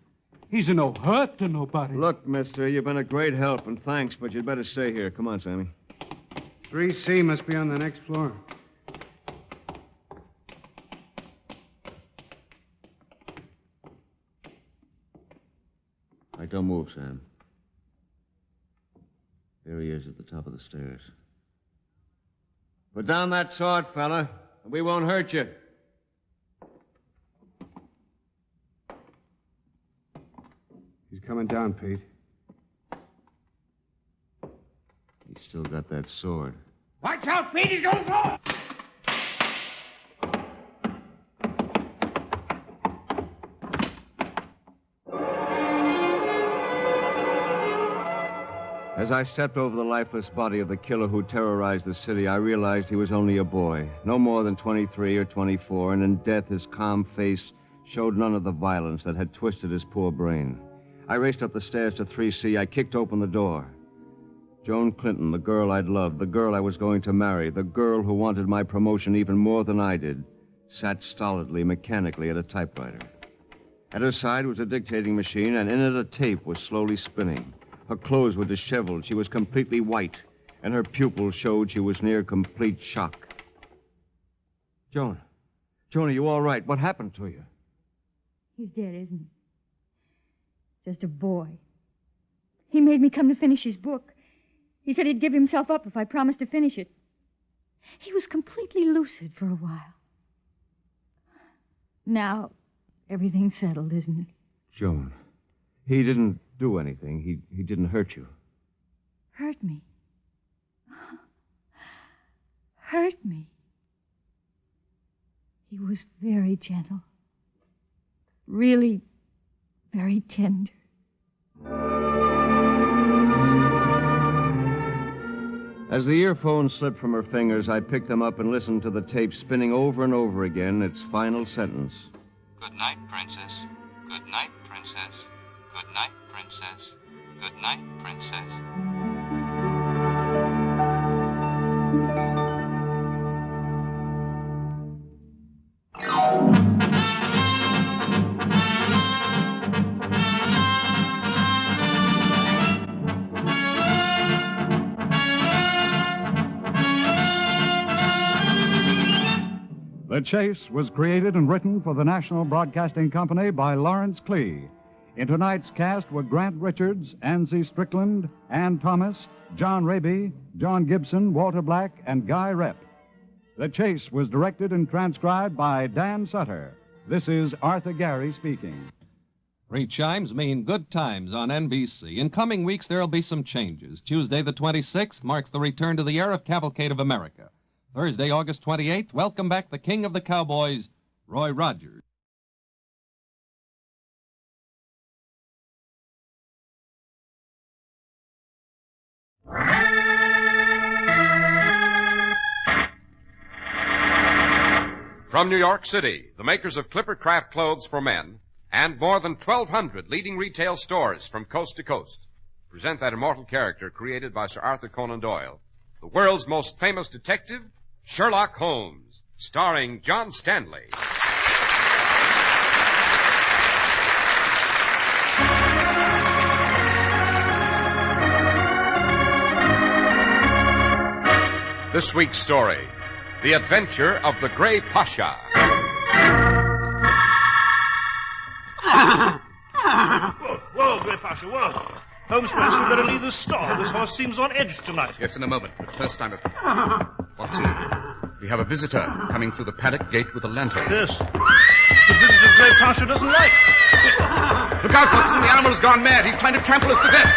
He's no hurt to nobody. Look, mister, you've been a great help, and thanks, but you'd better stay here. Come on, Sammy. 3C must be on the next floor. All right, don't move, Sam. There he is at the top of the stairs. Put down that sword, fella, and we won't hurt you. He's coming down, Pete. He's still got that sword. Watch out, Pete. He's going to throw it. As I stepped over the lifeless body of the killer who terrorized the city, I realized he was only a boy, no more than 23 or 24, and in death his calm face showed none of the violence that had twisted his poor brain. I raced up the stairs to 3C. I kicked open the door. Joan Clinton, the girl I'd loved, the girl I was going to marry, the girl who wanted my promotion even more than I did, sat stolidly, mechanically at a typewriter. At her side was a dictating machine, and in it a tape was slowly spinning. Her clothes were disheveled. She was completely white, and her pupils showed she was near complete shock. Joan, are you all right? What happened to you? He's dead, isn't he? Just a boy. He made me come to finish his book. He said he'd give himself up if I promised to finish it. He was completely lucid for a while. Now, everything's settled, isn't it? Joan, he didn't do anything. He didn't hurt you. Hurt me? Hurt me? He was very gentle. Really very tender. As the earphones slipped from her fingers, I picked them up and listened to the tape spinning over and over again, its final sentence. Good night, Princess. Good night, Princess. Good night, Princess. Good night, Princess. The Chase was created and written for the National Broadcasting Company by Lawrence Klee. In tonight's cast were Grant Richards, Anzie Strickland, Ann Thomas, John Raby, John Gibson, Walter Black, and Guy Rep. The Chase was directed and transcribed by Dan Sutter. This is Arthur Gary speaking. 3 chimes mean good times on NBC. In coming weeks, there'll be some changes. Tuesday, the 26th, marks the return to the air of Cavalcade of America. Thursday, August 28th, welcome back the king of the cowboys, Roy Rogers. From New York City, the makers of Clipper Craft clothes for men and more than 1,200 leading retail stores from coast to coast present that immortal character created by Sir Arthur Conan Doyle, the world's most famous detective, Sherlock Holmes, starring John Stanley. This week's story, The Adventure of the Grey Pasha. Whoa, Grey Pasha, whoa. Holmes, perhaps we'd better leave this store. This horse seems on edge tonight. Yes, in a moment. But first I must... Watson, we have a visitor coming through the paddock gate with a lantern. Yes. It's a visitor Grey Pasha doesn't like. Look out, Watson. The animal's gone mad. He's trying to trample us to death.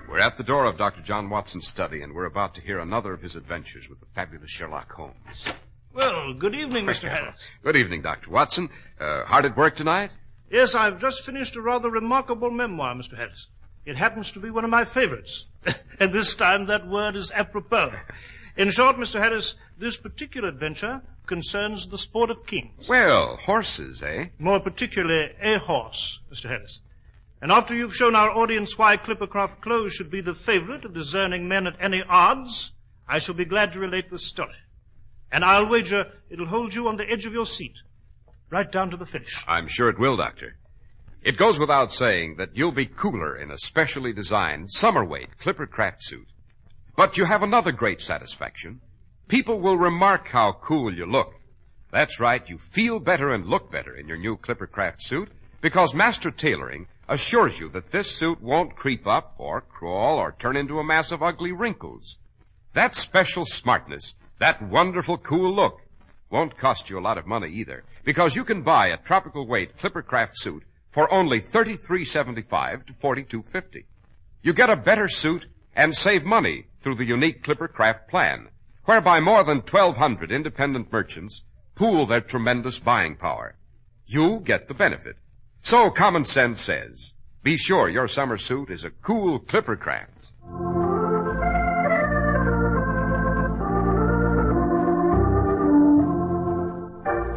We're at the door of Dr. John Watson's study, and we're about to hear another of his adventures with the fabulous Sherlock Holmes. Well, good evening, Mr. Harris. Good evening, Dr. Watson. Hard at work tonight? Yes, I've just finished a rather remarkable memoir, Mr. Harris. It happens to be one of my favorites. And this time that word is apropos. In short, Mr. Harris, this particular adventure concerns the sport of kings. Well, horses, eh? More particularly, a horse, Mr. Harris. And after you've shown our audience why Clippercraft clothes should be the favorite of discerning men at any odds, I shall be glad to relate this story. And I'll wager it'll hold you on the edge of your seat, right down to the finish. I'm sure it will, Doctor. It goes without saying that you'll be cooler in a specially designed summer-weight Clippercraft suit. But you have another great satisfaction. People will remark how cool you look. That's right, you feel better and look better in your new Clippercraft suit because Master Tailoring assures you that this suit won't creep up or crawl or turn into a mass of ugly wrinkles. That special smartness, that wonderful cool look, won't cost you a lot of money either, because you can buy a tropical weight Clippercraft suit for only $33.75 to $42.50. You get a better suit and save money through the unique Clippercraft plan, whereby more than 1,200 independent merchants pool their tremendous buying power. You get the benefit. So common sense says, be sure your summer suit is a cool Clippercraft.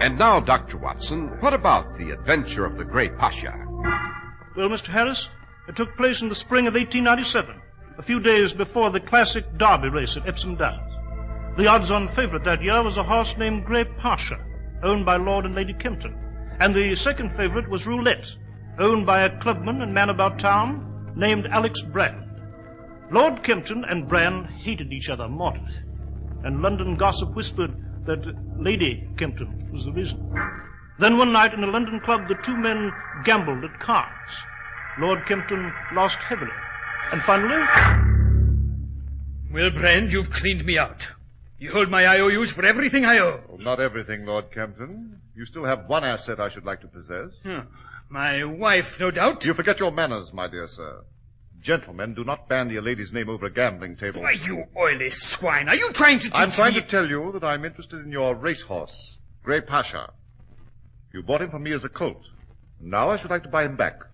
And now, Dr. Watson, what about the adventure of the Grey Pasha? Well, Mr. Harris, it took place in the spring of 1897, a few days before the classic Derby race at Epsom Downs. The odds-on favorite that year was a horse named Grey Pasha, owned by Lord and Lady Kempton. And the second favorite was Roulette, owned by a clubman and man about town named Alex Brand. Lord Kempton and Brand hated each other mortally, and London gossip whispered that Lady Kempton was the reason. Then one night in a London club, the two men gambled at cards. Lord Kempton lost heavily. And finally... Well, Brand, you've cleaned me out. You hold my IOUs for everything I owe. Oh, not everything, Lord Kempton. You still have one asset I should like to possess. My wife, no doubt. You forget your manners, my dear sir. Gentlemen do not bandy a lady's name over a gambling table. Why, you oily swine, are you trying to teach me... I'm trying to tell you that I'm interested in your racehorse, Grey Pasha. You bought him from me as a colt. Now I should like to buy him back.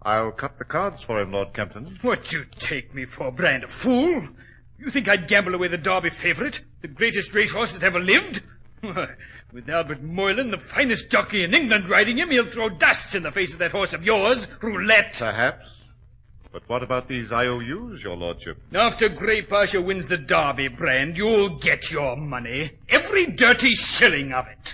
I'll cut the cards for him, Lord Kempton. What you take me for, Brand, a fool? You think I'd gamble away the Derby favorite, the greatest racehorse that ever lived? With Albert Moylan, the finest jockey in England, riding him, he'll throw dust in the face of that horse of yours, Roulette. Perhaps. But what about these IOUs, your lordship? After Grey Pasha wins the Derby, Brand, you'll get your money. Every dirty shilling of it.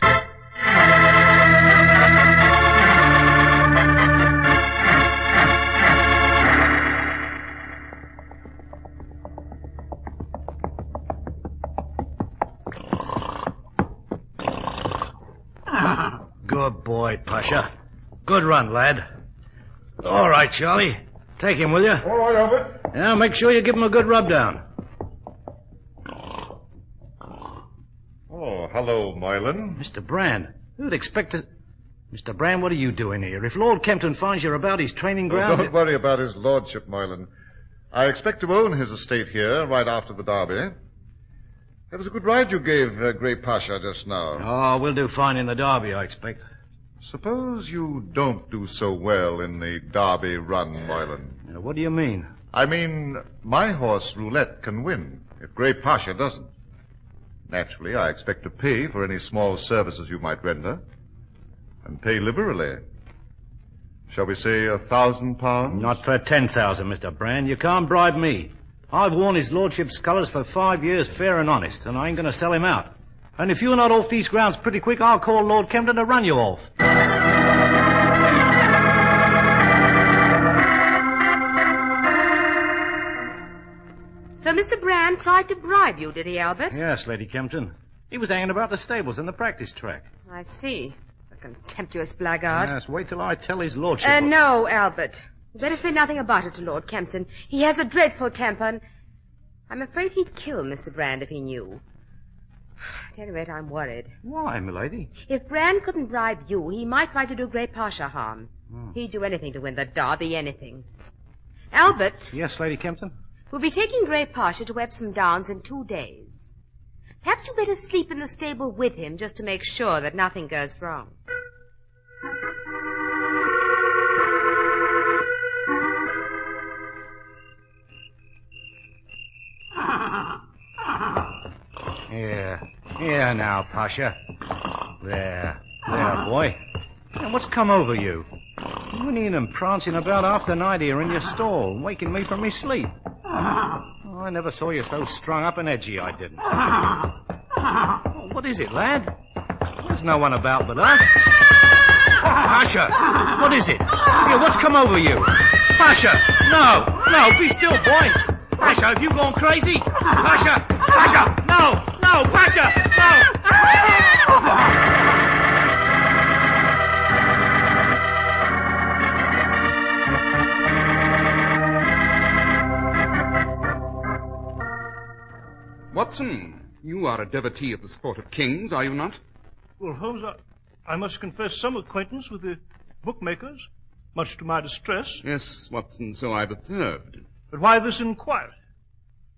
Good boy, Pasha. Good run, lad. All right, Charlie. Take him, will you? All right, Albert. Yeah, make sure you give him a good rub down. Oh, hello, Moylan. Mr. Brand, who'd expect to... Mr. Brand, what are you doing here? If Lord Kempton finds you're about his training grounds... Don't worry about his lordship, Moylan. I expect to own his estate here right after the Derby. That was a good ride you gave Grey Pasha just now. Oh, we'll do fine in the Derby, I expect. Suppose you don't do so well in the Derby run, Moylan. What do you mean? I mean, my horse Roulette can win if Grey Pasha doesn't. Naturally, I expect to pay for any small services you might render. And pay liberally. Shall we say £1,000? Not for 10,000, Mr. Brand. You can't bribe me. I've worn his lordship's colours for 5 years, fair and honest, and I ain't going to sell him out. And if you're not off these grounds pretty quick, I'll call Lord Kempton to run you off. So Mr. Brand tried to bribe you, did he, Albert? Yes, Lady Kempton. He was hanging about the stables and the practice track. I see. A contemptuous blackguard. Yes, wait till I tell his lordship. No, Albert. You better say nothing about it to Lord Kempton. He has a dreadful temper, and I'm afraid he'd kill Mr. Brand if he knew. At any rate, I'm worried. Why, milady? If Brand couldn't bribe you, he might try to do Grey Pasha harm. He'd do anything to win the Derby, anything. Albert. Yes, Lady Kempton? We'll be taking Grey Pasha to Epsom Downs in 2 days. Perhaps you better sleep in the stable with him just to make sure that nothing goes wrong. Here now, Pasha. There, boy. Now, what's come over you? Whinnying and prancing about half the night here in your stall, waking me from my sleep. Oh, I never saw you so strung up and edgy, I didn't. Oh, what is it, lad? There's no one about but us. Pasha, what is it? Here, what's come over you? Pasha, no, be still, boy. Pasha, have you gone crazy? Pasha, no, Pasha, no. Watson, you are a devotee of the sport of kings, are you not? Well, Holmes, I must confess some acquaintance with the bookmakers, much to my distress. Yes, Watson, so I've observed. But why this inquiry?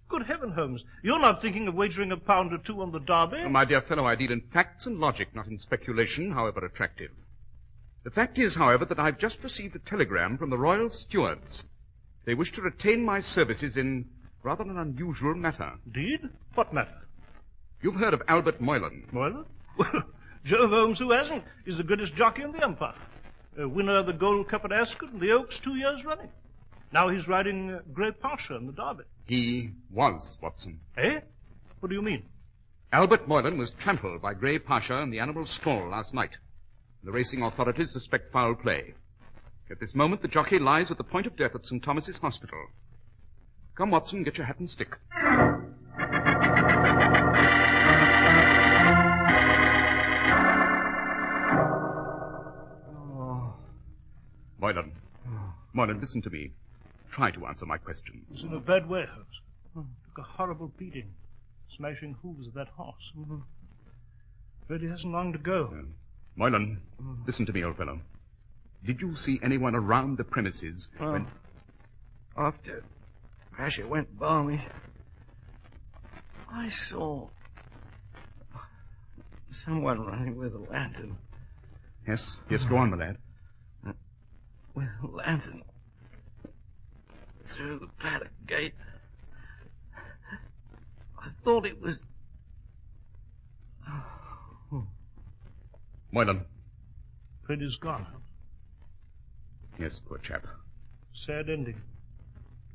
Good heaven, Holmes, you're not thinking of wagering £1 or £2 on the Derby? Oh, my dear fellow, I deal in facts and logic, not in speculation, however attractive. The fact is, however, that I've just received a telegram from the Royal Stewards. They wish to retain my services in rather an unusual matter. Indeed? What matter? You've heard of Albert Moylan. Moylan? Well, Jove, Holmes, who hasn't? He's the greatest jockey in the Empire. A winner of the Gold Cup at Ascot and the Oaks 2 years running. Now he's riding Grey Pasha in the Derby. He was, Watson. Eh? What do you mean? Albert Moylan was trampled by Grey Pasha in the animal stall last night. The racing authorities suspect foul play. At this moment, the jockey lies at the point of death at St. Thomas's Hospital. Come, Watson, get your hat and stick. Moylan, listen to me. Try to answer my question. He's in a bad way, Holmes. Took a horrible beating. Smashing hooves of that horse. But he hasn't long to go. Moylan, listen to me, old fellow. Did you see anyone around the premises when... After Pasha went balmy, I saw someone running with a lantern. Yes, go on, my lad. With a lantern through the paddock gate. I thought it was... Moylan. Freddy's gone. Yes, poor chap. Sad ending.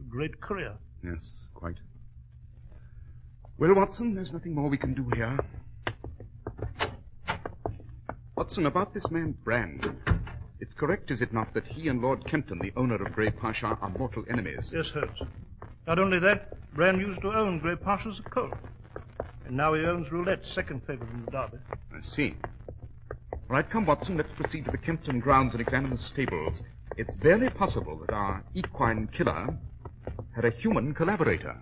A great career. Yes, quite. Well, Watson, there's nothing more we can do here. Watson, about this man Brand. It's correct, is it not, that he and Lord Kempton, the owner of Grey Pasha, are mortal enemies? Yes, Holmes. Not only that, Brand used to own Grey Pasha as a colt. And now he owns Roulette, second favorite in the Derby. I see. All right, come, Watson, let's proceed to the Kempton grounds and examine the stables. It's barely possible that our equine killer had a human collaborator.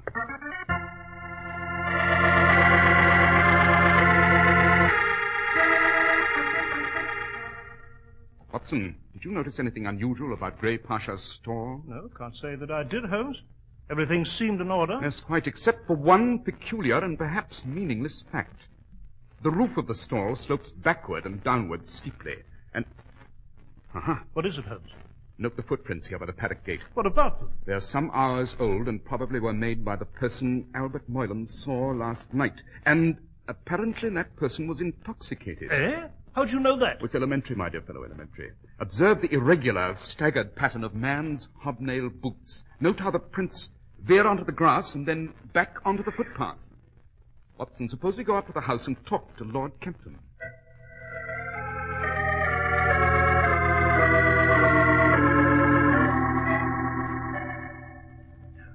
Watson, did you notice anything unusual about Grey Pasha's stall? No, can't say that I did, Holmes. Everything seemed in order. Yes, quite, except for one peculiar and perhaps meaningless fact. The roof of the stall slopes backward and downward steeply, and... What is it, Holmes? Note the footprints here by the paddock gate. What about them? They're some hours old and probably were made by the person Albert Moylan saw last night. And apparently that person was intoxicated. Eh? How'd you know that? It's elementary, my dear fellow, elementary. Observe the irregular, staggered pattern of man's hobnail boots. Note how the prints veer onto the grass and then back onto the footpath. Watson, suppose we go up to the house and talk to Lord Kempton.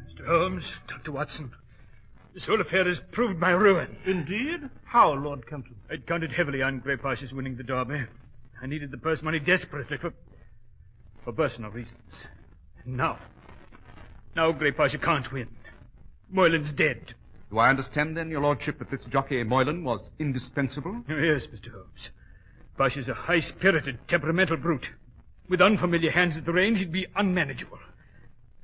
Mr. Holmes, Dr. Watson, this whole affair has proved my ruin. Indeed? How, Lord Kempton? I'd counted heavily on Grey Pasha's winning the Derby. I needed the purse money desperately for personal reasons. Now Grey Pasha can't win. Moylan's dead. Do I understand, then, your lordship, that this jockey Moylan was indispensable? Oh, yes, Mr. Holmes. Pasha's a high-spirited, temperamental brute. With unfamiliar hands at the reins, he'd be unmanageable.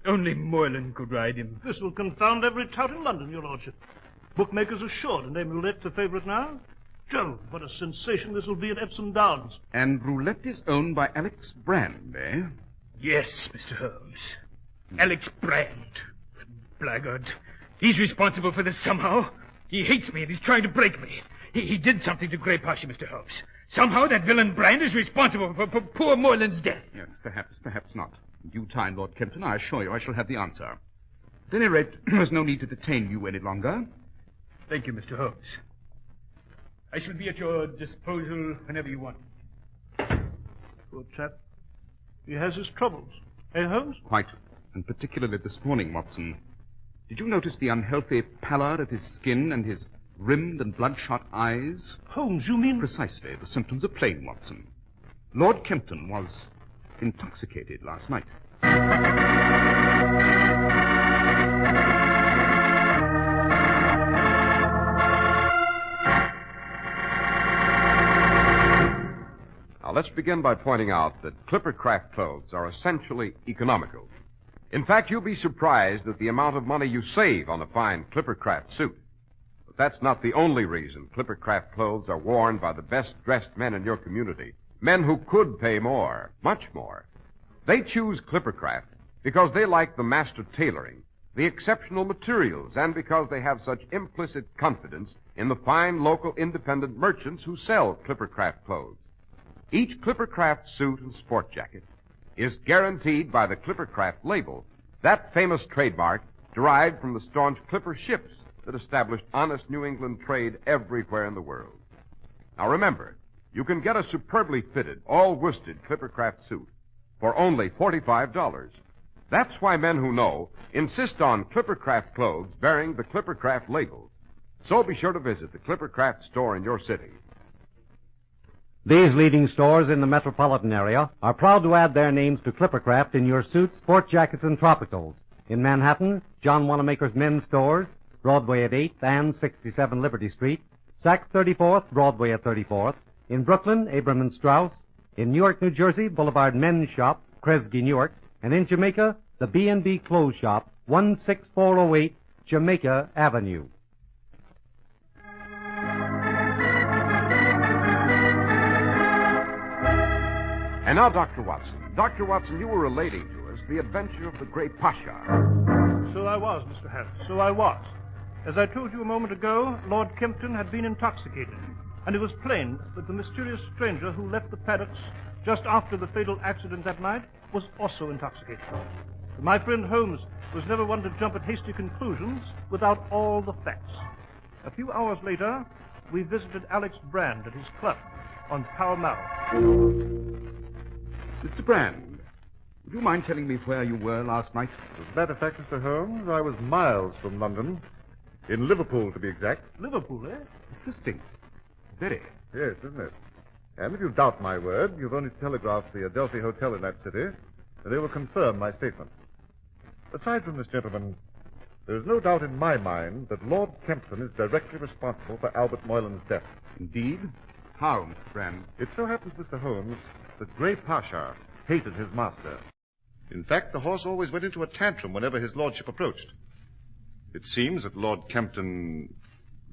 Only Moylan could ride him. This will confound every tout in London, your lordship. Bookmakers are sure to name Roulette the favourite now. Jove, what a sensation this will be at Epsom Downs. And Roulette is owned by Alex Brand, eh? Yes, Mr. Holmes. Alex Brand. Blackguard. He's responsible for this somehow. He hates me and he's trying to break me. He did something to Grey Pasha, Mr. Holmes. Somehow that villain Brand is responsible for poor Moylan's death. Yes, perhaps not. In due time, Lord Kempton, I assure you I shall have the answer. At any rate, there's no need to detain you any longer. Thank you, Mr. Holmes. I shall be at your disposal whenever you want. Poor chap. He has his troubles. Eh, Holmes? Quite. And particularly this morning, Watson. Did you notice the unhealthy pallor of his skin and his rimmed and bloodshot eyes? Holmes, you mean... Precisely. The symptoms are plain, Watson. Lord Kempton was intoxicated last night. Now, let's begin by pointing out that Clipper Craft clothes are essentially economical. In fact, you'll be surprised at the amount of money you save on a fine Clipper Craft suit. But that's not the only reason Clipper Craft clothes are worn by the best-dressed men in your community. Men who could pay more, much more. They choose Clipper Craft because they like the master tailoring, the exceptional materials, and because they have such implicit confidence in the fine local independent merchants who sell Clipper Craft clothes. Each Clipper Craft suit and sport jacket is guaranteed by the Clipper Craft label, that famous trademark derived from the staunch Clipper ships that established honest New England trade everywhere in the world. Now remember, you can get a superbly fitted, all-worsted Clipper Craft suit for only $45. That's why men who know insist on Clipper Craft clothes bearing the Clipper Craft label. So be sure to visit the Clipper Craft store in your city. These leading stores in the metropolitan area are proud to add their names to Clippercraft in your suits, sport jackets, and tropicals. In Manhattan, John Wanamaker's men's stores, Broadway at 8th and 67 Liberty Street, Saks 34th, Broadway at 34th. In Brooklyn, Abram and Strauss. In Newark, New Jersey, Boulevard Men's Shop, Kresge, Newark. And in Jamaica, the B&B Clothes Shop, 16408 Jamaica Avenue. And now, Dr. Watson. Dr. Watson, you were relating to us the adventure of the Grey Pasha. So I was, Mr. Harris. So I was. As I told you a moment ago, Lord Kempton had been intoxicated. And it was plain that the mysterious stranger who left the paddocks just after the fatal accident that night was also intoxicated. But my friend Holmes was never one to jump at hasty conclusions without all the facts. A few hours later, we visited Alex Brand at his club on Pall Mall. Mr. Brand, would you mind telling me where you were last night? As a matter of fact, Mr. Holmes, I was miles from London. In Liverpool, to be exact. Liverpool, eh? Interesting. Very. Yes, isn't it? And if you doubt my word, you've only to telegraph the Adelphi Hotel in that city, and they will confirm my statement. Aside from this, gentlemen, there is no doubt in my mind that Lord Kempton is directly responsible for Albert Moylan's death. Indeed? How, Brand? It so happens, Mr. Holmes, that Grey Pasha hated his master. In fact, the horse always went into a tantrum whenever his lordship approached. It seems that Lord Kempton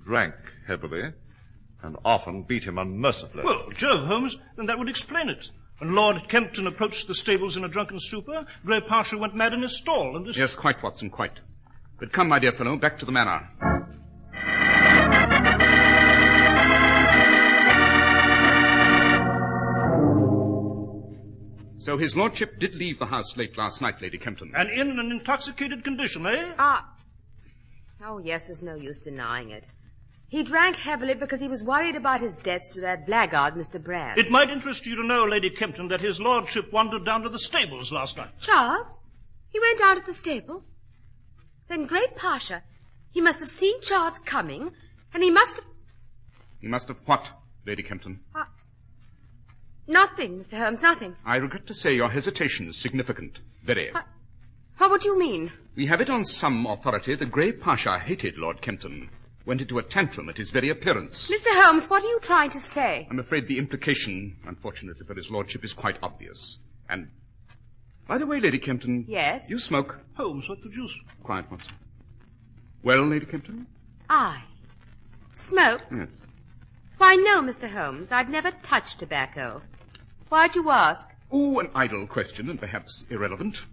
drank heavily and often beat him unmercifully. Well, Jove, Holmes, then that would explain it. When Lord Kempton approached the stables in a drunken stupor, Grey Pasha went mad in his stall, and this... Yes, quite, Watson, quite. But come, my dear fellow, back to the manor. So his lordship did leave the house late last night, Lady Kempton. And in an intoxicated condition, eh? Oh, yes, there's no use denying it. He drank heavily because he was worried about his debts to that blackguard, Mr. Brand. It might interest you to know, Lady Kempton, that his lordship wandered down to the stables last night. Charles? He went out at the stables? Then Grey Pasha, he must have seen Charles coming, and he must have... He must have what, Lady Kempton? Nothing, Mr. Holmes, nothing. I regret to say your hesitation is significant. Very. What do you mean? We have it on some authority that Grey Pasha hated Lord Kempton. Went into a tantrum at his very appearance. Mr. Holmes, what are you trying to say? I'm afraid the implication, unfortunately for his lordship, is quite obvious. And, by the way, Lady Kempton... Yes? You smoke. Holmes, what the deuce? Quiet, Watson. Well, Lady Kempton? I? Smoke? Yes. Why, no, Mr. Holmes. I've never touched tobacco. Why'd you ask? Oh, an idle question and perhaps irrelevant.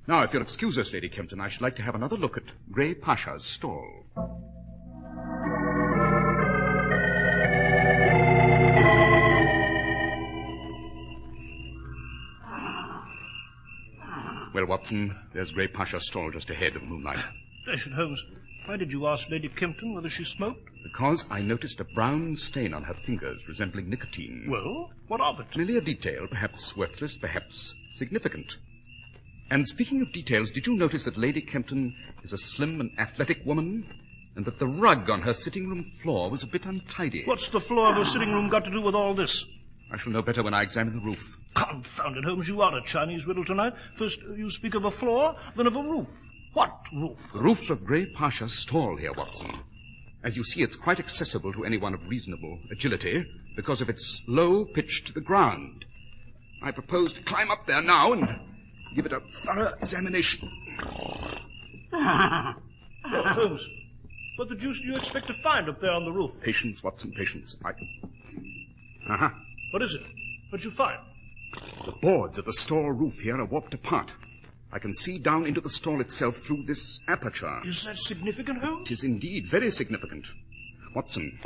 Now, if you'll excuse us, Lady Kempton, I should like to have another look at Grey Pasha's stall. Well, Watson, there's Grey Pasha's stall just ahead of moonlight. Blessed Holmes, why did you ask Lady Kempton whether she smoked? Because I noticed a brown stain on her fingers resembling nicotine. Well, what of it? Merely a detail, perhaps worthless, perhaps significant. And speaking of details, did you notice that Lady Kempton is a slim and athletic woman? And that the rug on her sitting room floor was a bit untidy? What's the floor of her sitting room got to do with all this? I shall know better when I examine the roof. Confound it, Holmes, you are a Chinese riddle tonight. First you speak of a floor, then of a roof. What roof? The roof of Grey Pasha's stall here, Watson. As you see, it's quite accessible to anyone of reasonable agility because of its low pitch to the ground. I propose to climb up there now and give it a thorough examination. Well, Holmes, what the deuce do you expect to find up there on the roof? Patience, Watson, patience. What is it? What'd you find? The boards of the stall roof here are warped apart. I can see down into the stall itself through this aperture. Is that significant, Holmes? It is indeed very significant. Watson,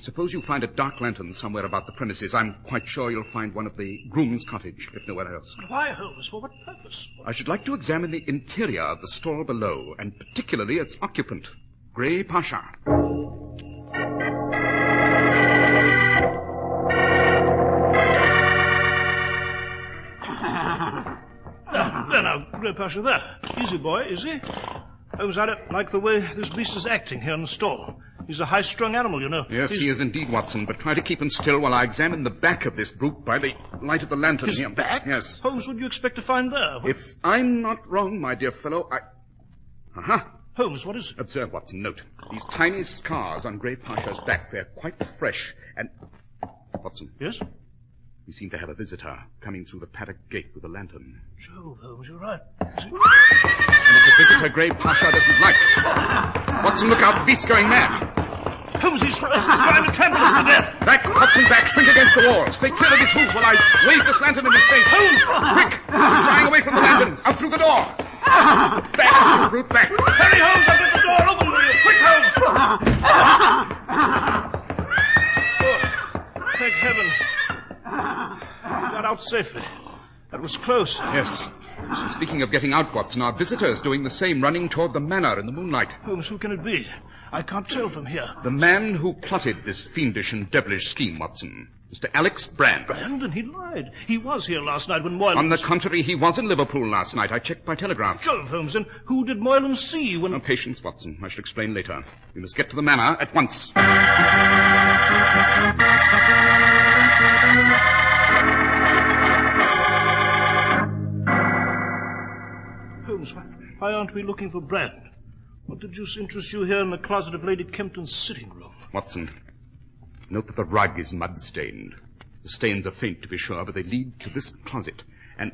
suppose you find a dark lantern somewhere about the premises. I'm quite sure you'll find one of the groom's cottage, if nowhere else. But why, Holmes? For what purpose? I should like to examine the interior of the stall below, and particularly its occupant, Grey Pasha. There now, Grey Pasha, there. Easy boy, easy. Holmes, I don't like the way this beast is acting here in the stall. He's a high-strung animal, you know. Yes, he is indeed, Watson, but try to keep him still while I examine the back of this brute by the light of the lantern His here. back? Yes. Holmes, what do you expect to find there? If I'm not wrong, my dear fellow, Holmes, what is it? Observe, Watson, note. These tiny scars on Grey Pasha's back, they're quite fresh, and... Watson. Yes? We seem to have a visitor coming through the paddock gate with a lantern. Jove, Holmes, you're right. And it's a visitor Grey Pasha doesn't like. Watson, look out, the beast's going mad. Holmes, he's trying to trample us to death. Back, Watson, back, shrink against the wall. Stay clear of his hoof while I wave this lantern in his face. Holmes! Quick! He's shying away from the lantern. Out through the door. Back, you brute, back. Hurry, Holmes, I'll get the door open for you. Quick, Holmes! Oh, thank heaven. Got out safely. That was close. Yes. So speaking of getting out, Watson, our visitor's doing the same, running toward the manor in the moonlight. Holmes, who can it be? I can't tell from here. The man who plotted this fiendish and devilish scheme, Watson. Mr. Alex Brand. Brand? And he lied. He was here last night when Moylan... On the contrary, he was in Liverpool last night. I checked by telegraph. Jove, Holmes, and who did Moylan see when... Now, patience, Watson. I shall explain later. We must get to the manor at once. why aren't we looking for Brand? What did just interest you here in the closet of Lady Kempton's sitting room? Watson, note that the rug is mud-stained. The stains are faint, to be sure, but they lead to this closet. And...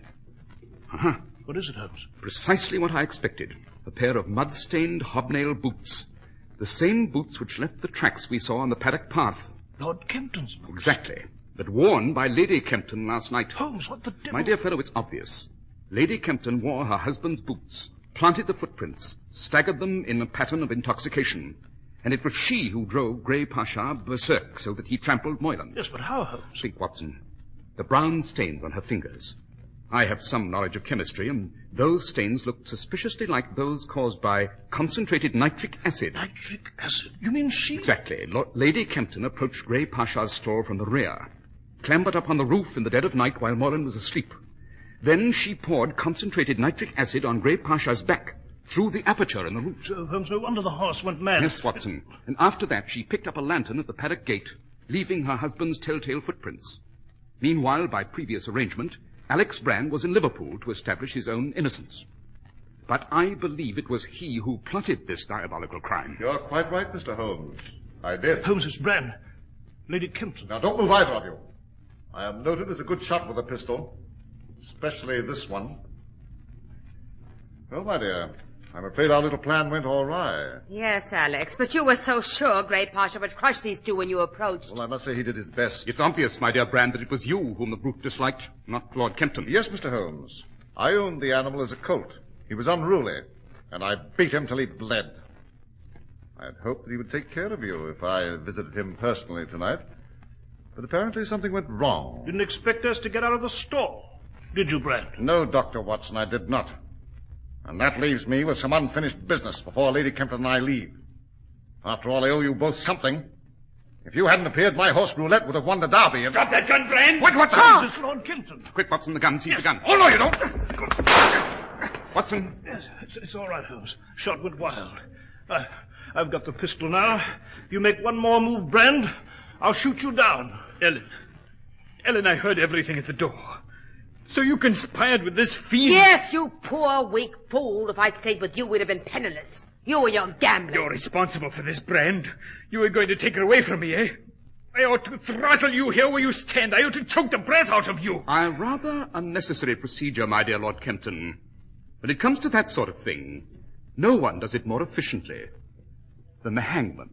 What is it, Holmes? Precisely what I expected. A pair of mud-stained hobnail boots. The same boots which left the tracks we saw on the paddock path. Lord Kempton's boots? Exactly. But worn by Lady Kempton last night. Holmes, what the devil? My dear fellow, it's obvious. Lady Kempton wore her husband's boots, planted the footprints, staggered them in a pattern of intoxication. And it was she who drove Grey Pasha berserk so that he trampled Moylan. Yes, but how, Holmes? Think, Watson. The brown stains on her fingers. I have some knowledge of chemistry, and those stains looked suspiciously like those caused by concentrated nitric acid. Nitric acid? You mean she... Exactly. Lady Kempton approached Grey Pasha's stall from the rear, clambered up on the roof in the dead of night while Moylan was asleep. Then she poured concentrated nitric acid on Grey Pasha's back, through the aperture in the roof. So, Holmes, no wonder the horse went mad. Yes, Watson. And after that, she picked up a lantern at the paddock gate, leaving her husband's telltale footprints. Meanwhile, by previous arrangement, Alex Brand was in Liverpool to establish his own innocence. But I believe it was he who plotted this diabolical crime. You're quite right, Mr. Holmes. I did. Holmes, it's Brand. Lady Kempton. Now, don't move either of you. I am noted as a good shot with a pistol, especially this one. Well, my dear, I'm afraid our little plan went all right. Yes, Alex, but you were so sure Grey Pasha would crush these two when you approached. Well, I must say he did his best. It's obvious, my dear Brand, that it was you whom the brute disliked, not Lord Kempton. Yes, Mr. Holmes. I owned the animal as a colt. He was unruly, and I beat him till he bled. I'd hoped that he would take care of you if I visited him personally tonight. But apparently something went wrong. Didn't expect us to get out of the stall, did you, Brand? No, Dr. Watson, I did not. And that leaves me with some unfinished business before Lady Kempton and I leave. After all, I owe you both something. If you hadn't appeared, my horse Roulette would have won the Derby. Drop that gun, Brand! What's this, Lord Kempton? Quick, Watson, the gun. Seize the gun. Oh, no, you don't. Watson. Yes, it's all right, Holmes. Shot went wild. I've got the pistol now. You make one more move, Brand, I'll shoot you down. Ellen, I heard everything at the door. So you conspired with this fiend? Yes, you poor, weak fool. If I'd stayed with you, we'd have been penniless. You and your gambling. You're responsible for this, Brand. You were going to take her away from me, eh? I ought to throttle you here where you stand. I ought to choke the breath out of you. A rather unnecessary procedure, my dear Lord Kempton. When it comes to that sort of thing, no one does it more efficiently than the hangman.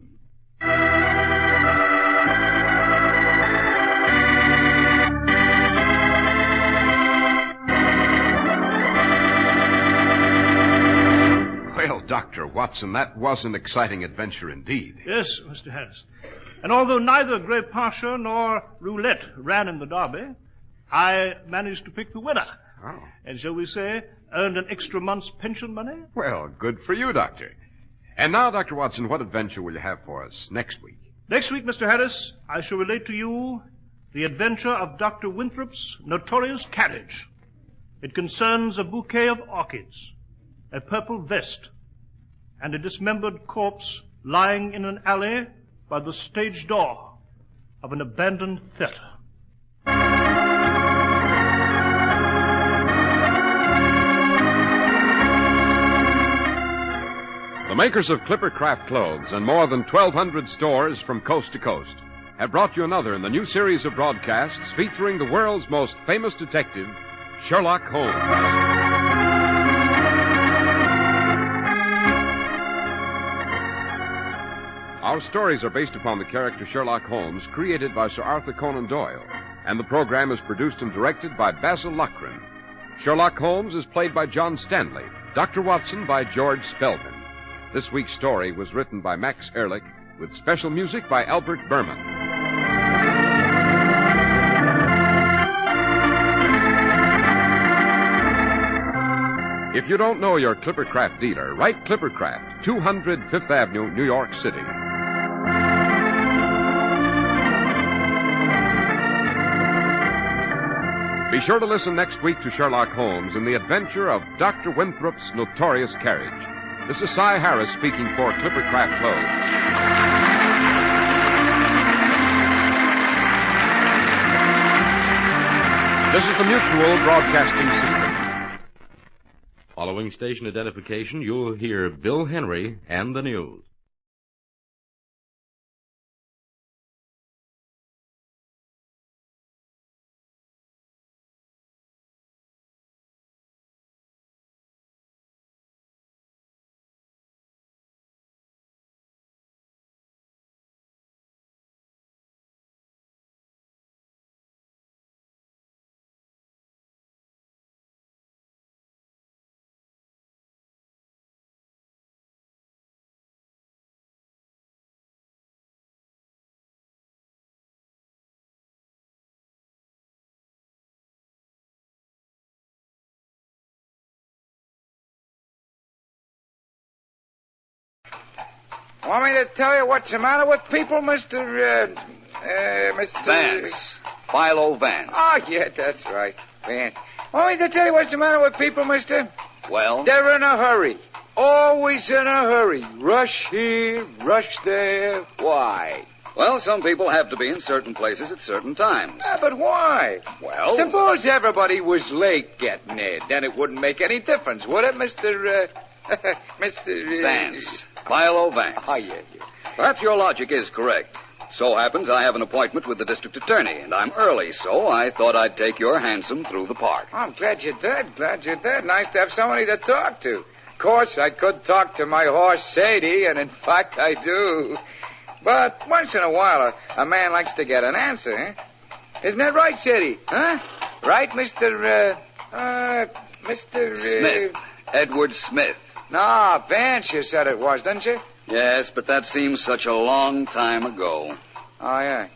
Well, Dr. Watson, that was an exciting adventure indeed. Yes, Mr. Harris. And although neither Grey Pasha nor Roulette ran in the Derby, I managed to pick the winner. Oh. And shall we say, earned an extra month's pension money? Well, good for you, Doctor. And now, Dr. Watson, what adventure will you have for us next week? Next week, Mr. Harris, I shall relate to you the adventure of Dr. Winthrop's notorious carriage. It concerns a bouquet of orchids, a purple vest, and a dismembered corpse lying in an alley by the stage door of an abandoned theater. The makers of Clipper Craft clothes and more than 1,200 stores from coast to coast have brought you another in the new series of broadcasts featuring the world's most famous detective, Sherlock Holmes. Our stories are based upon the character Sherlock Holmes, created by Sir Arthur Conan Doyle, and the program is produced and directed by Basil Loughrane. Sherlock Holmes is played by John Stanley, Dr. Watson by George Spelman. This week's story was written by Max Ehrlich, with special music by Albert Berman. If you don't know your Clipper Craft dealer, write Clipper Craft, 200 Fifth Avenue, New York City. Be sure to listen next week to Sherlock Holmes and the adventure of Dr. Winthrop's notorious carriage. This is Cy Harris speaking for Clipper Craft Clothes. This is the Mutual Broadcasting System. Following station identification, you'll hear Bill Henry and the news. Want me to tell you what's the matter with people, Mr. Vance. Philo Vance. Oh, yeah, that's right. Vance. Want me to tell you what's the matter with people, mister? Well? They're in a hurry. Always in a hurry. Rush here, rush there. Why? Well, some people have to be in certain places at certain times. Yeah, but why? Well... Suppose everybody was late getting there. Then it wouldn't make any difference, would it, Mr. Vance. Philo Vance. Oh, yeah. Perhaps your logic is correct. So happens I have an appointment with the district attorney, and I'm early, so I thought I'd take your hansom through the park. I'm glad you did. Nice to have somebody to talk to. Of course, I could talk to my horse, Sadie, and in fact, I do. But once in a while, a man likes to get an answer, eh? Isn't that right, Sadie? Huh? Right, Mr. Smith. Edward Smith. No, Vance, you said it was, didn't you? Yes, but that seems such a long time ago. Oh, yeah.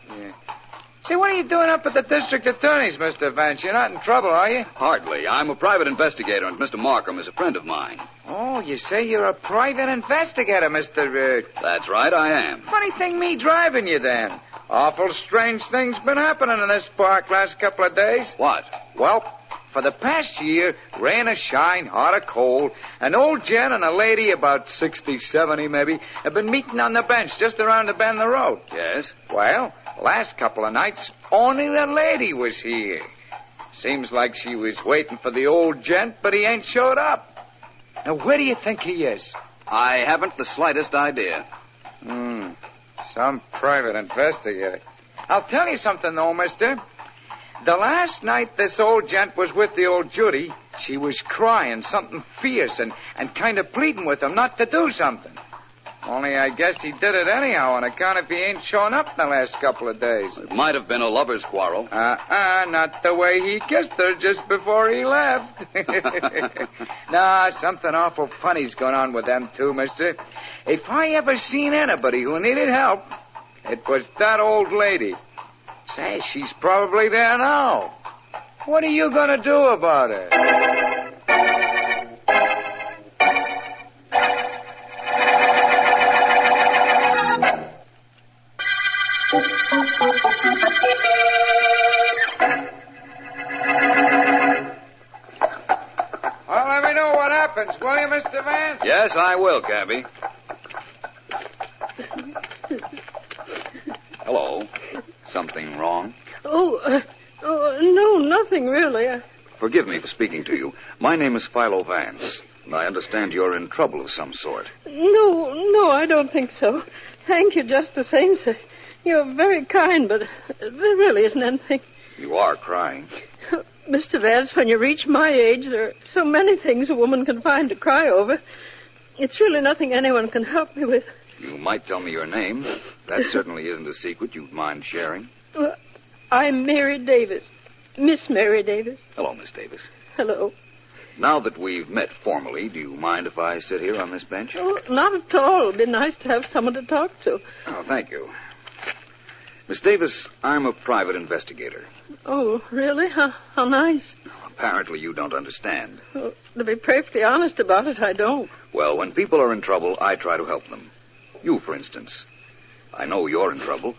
Say, what are you doing up at the district attorney's, Mr. Vance? You're not in trouble, are you? Hardly. I'm a private investigator, and Mr. Markham is a friend of mine. Oh, you say you're a private investigator, Mr. That's right, I am. Funny thing me driving you, then. Awful strange things been happening in this park last couple of days. What? Well, for the past year, rain or shine, hot or cold, an old gent and a lady, about 60, 70 maybe, have been meeting on the bench just around the bend of the road. Yes? Well, last couple of nights, only the lady was here. Seems like she was waiting for the old gent, but he ain't showed up. Now, where do you think he is? I haven't the slightest idea. Some private investigator. I'll tell you something, though, mister. The last night this old gent was with the old Judy, she was crying something fierce and kind of pleading with him not to do something. Only I guess he did it anyhow on account if he ain't shown up in the last couple of days. It might have been a lover's quarrel. Not the way he kissed her just before he left. Nah, something awful funny's going on with them two, mister. If I ever seen anybody who needed help, it was that old lady. Say, she's probably there now. What are you going to do about it? Well, let me know what happens, will you, Mr. Vance? Yes, I will, Cabby. Hello. Something wrong? No, nothing really. Forgive me for speaking to you. My name is Philo Vance, and I understand you're in trouble of some sort. No, I don't think so. Thank you just the same, sir. You're very kind, but there really isn't anything. You are crying. Mr. Vance, when you reach my age, there are so many things a woman can find to cry over. It's really nothing anyone can help me with. You might tell me your name. That certainly isn't a secret you'd mind sharing. Well, I'm Mary Davis. Miss Mary Davis. Hello, Miss Davis. Hello. Now that we've met formally, do you mind if I sit here on this bench? Oh, not at all. It'd be nice to have someone to talk to. Oh, thank you. Miss Davis, I'm a private investigator. Oh, really? How nice. Apparently you don't understand. Well, to be perfectly honest about it, I don't. Well, when people are in trouble, I try to help them. You, for instance. I know you're in trouble.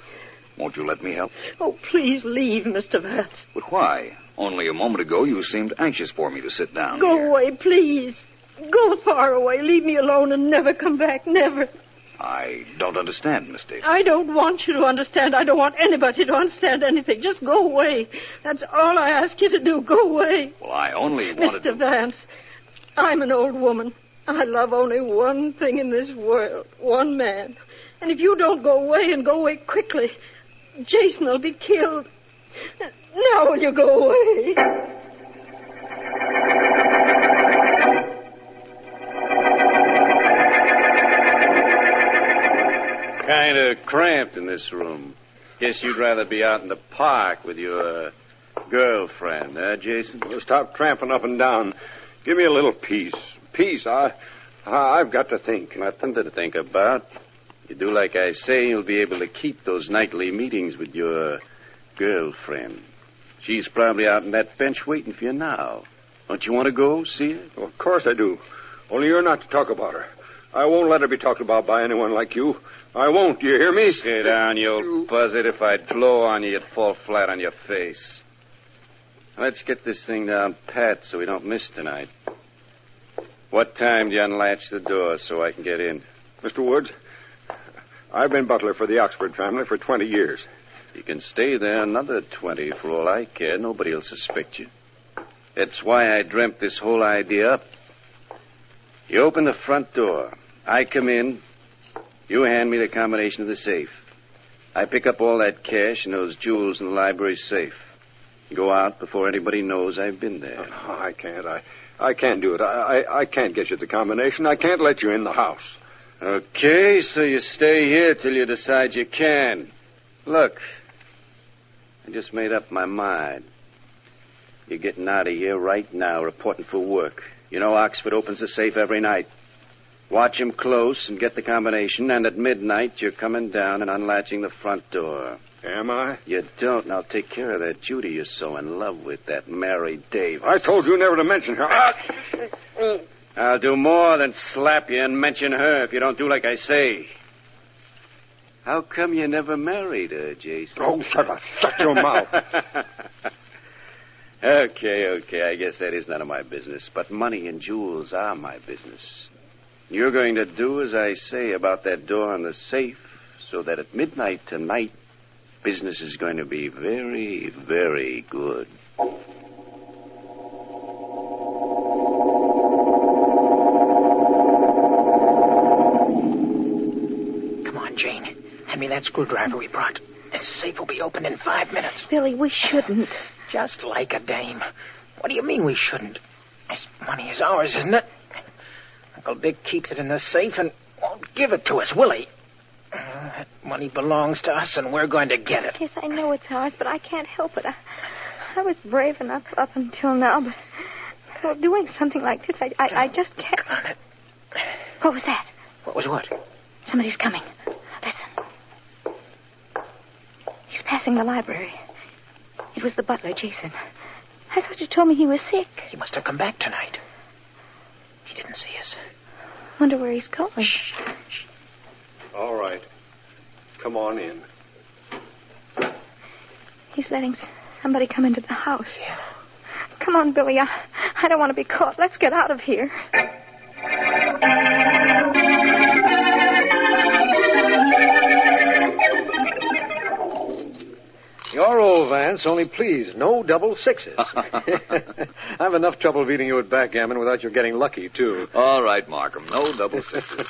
Won't you let me help? Oh, please leave, Mr. Vance. But why? Only a moment ago you seemed anxious for me to sit down. Go away, please. Go far away. Leave me alone and never come back. Never. I don't understand, Miss Davis. I don't want you to understand. I don't want anybody to understand anything. Just go away. That's all I ask you to do. Go away. Well, I only wanted Mr. Vance, I'm an old woman. I love only one thing in this world, one man. And if you don't go away and go away quickly, Jason will be killed. Now will you go away? Kind of cramped in this room. Guess you'd rather be out in the park with your girlfriend, Jason? Well, stop tramping up and down. Give me a little peace. Peace. I've got to think. Nothing to think about. You do like I say, you'll be able to keep those nightly meetings with your girlfriend. She's probably out on that bench waiting for you now. Don't you want to go see her? Well, of course I do. Only you're not to talk about her. I won't let her be talked about by anyone like you. I won't. Do you hear me? Sit down, you old buzzard. If I'd blow on you, you'd fall flat on your face. Let's get this thing down pat so we don't miss tonight. What time do you unlatch the door so I can get in? Mr. Woods, I've been butler for the Oxford family for 20 years. You can stay there another 20 for all I care. Nobody will suspect you. That's why I dreamt this whole idea up. You open the front door. I come in. You hand me the combination of the safe. I pick up all that cash and those jewels in the library safe. Go out before anybody knows I've been there. Oh, I can't. I can't do it. I can't get you the combination. I can't let you in the house. Okay, so you stay here till you decide you can. Look, I just made up my mind. You're getting out of here right now, reporting for work. You know Oxford opens the safe every night. Watch him close and get the combination, and at midnight you're coming down and unlatching the front door. Am I? You don't. Now take care of that Judy you're so in love with, that Mary Davis. I told you never to mention her. I'll do more than slap you and mention her if you don't do like I say. How come you never married her, Jason? Oh, shut your mouth. Okay. I guess that is none of my business. But money and jewels are my business. You're going to do as I say about that door on the safe so that at midnight tonight, business is going to be very, very good. Come on, Jane. Hand me that screwdriver we brought. This safe will be open in 5 minutes. Billy, we shouldn't. Just like a dame. What do you mean we shouldn't? This money is ours, isn't it? Uncle Dick keeps it in the safe and won't give it to us, will he? That money belongs to us, and we're going to get it. Yes, I know it's ours, but I can't help it. I was brave enough up until now, but doing something like this, I just can't. What was that? What was what? Somebody's coming. Listen. He's passing the library. It was the butler, Jason. I thought you told me he was sick. He must have come back tonight. He didn't see us. Wonder where he's going. Shh. All right. Come on in. He's letting somebody come into the house. Yeah. Come on, Billy. I don't want to be caught. Let's get out of here. You're old, Vance, only please, no double sixes. I've enough trouble beating you at backgammon without you getting lucky, too. All right, Markham, no double sixes.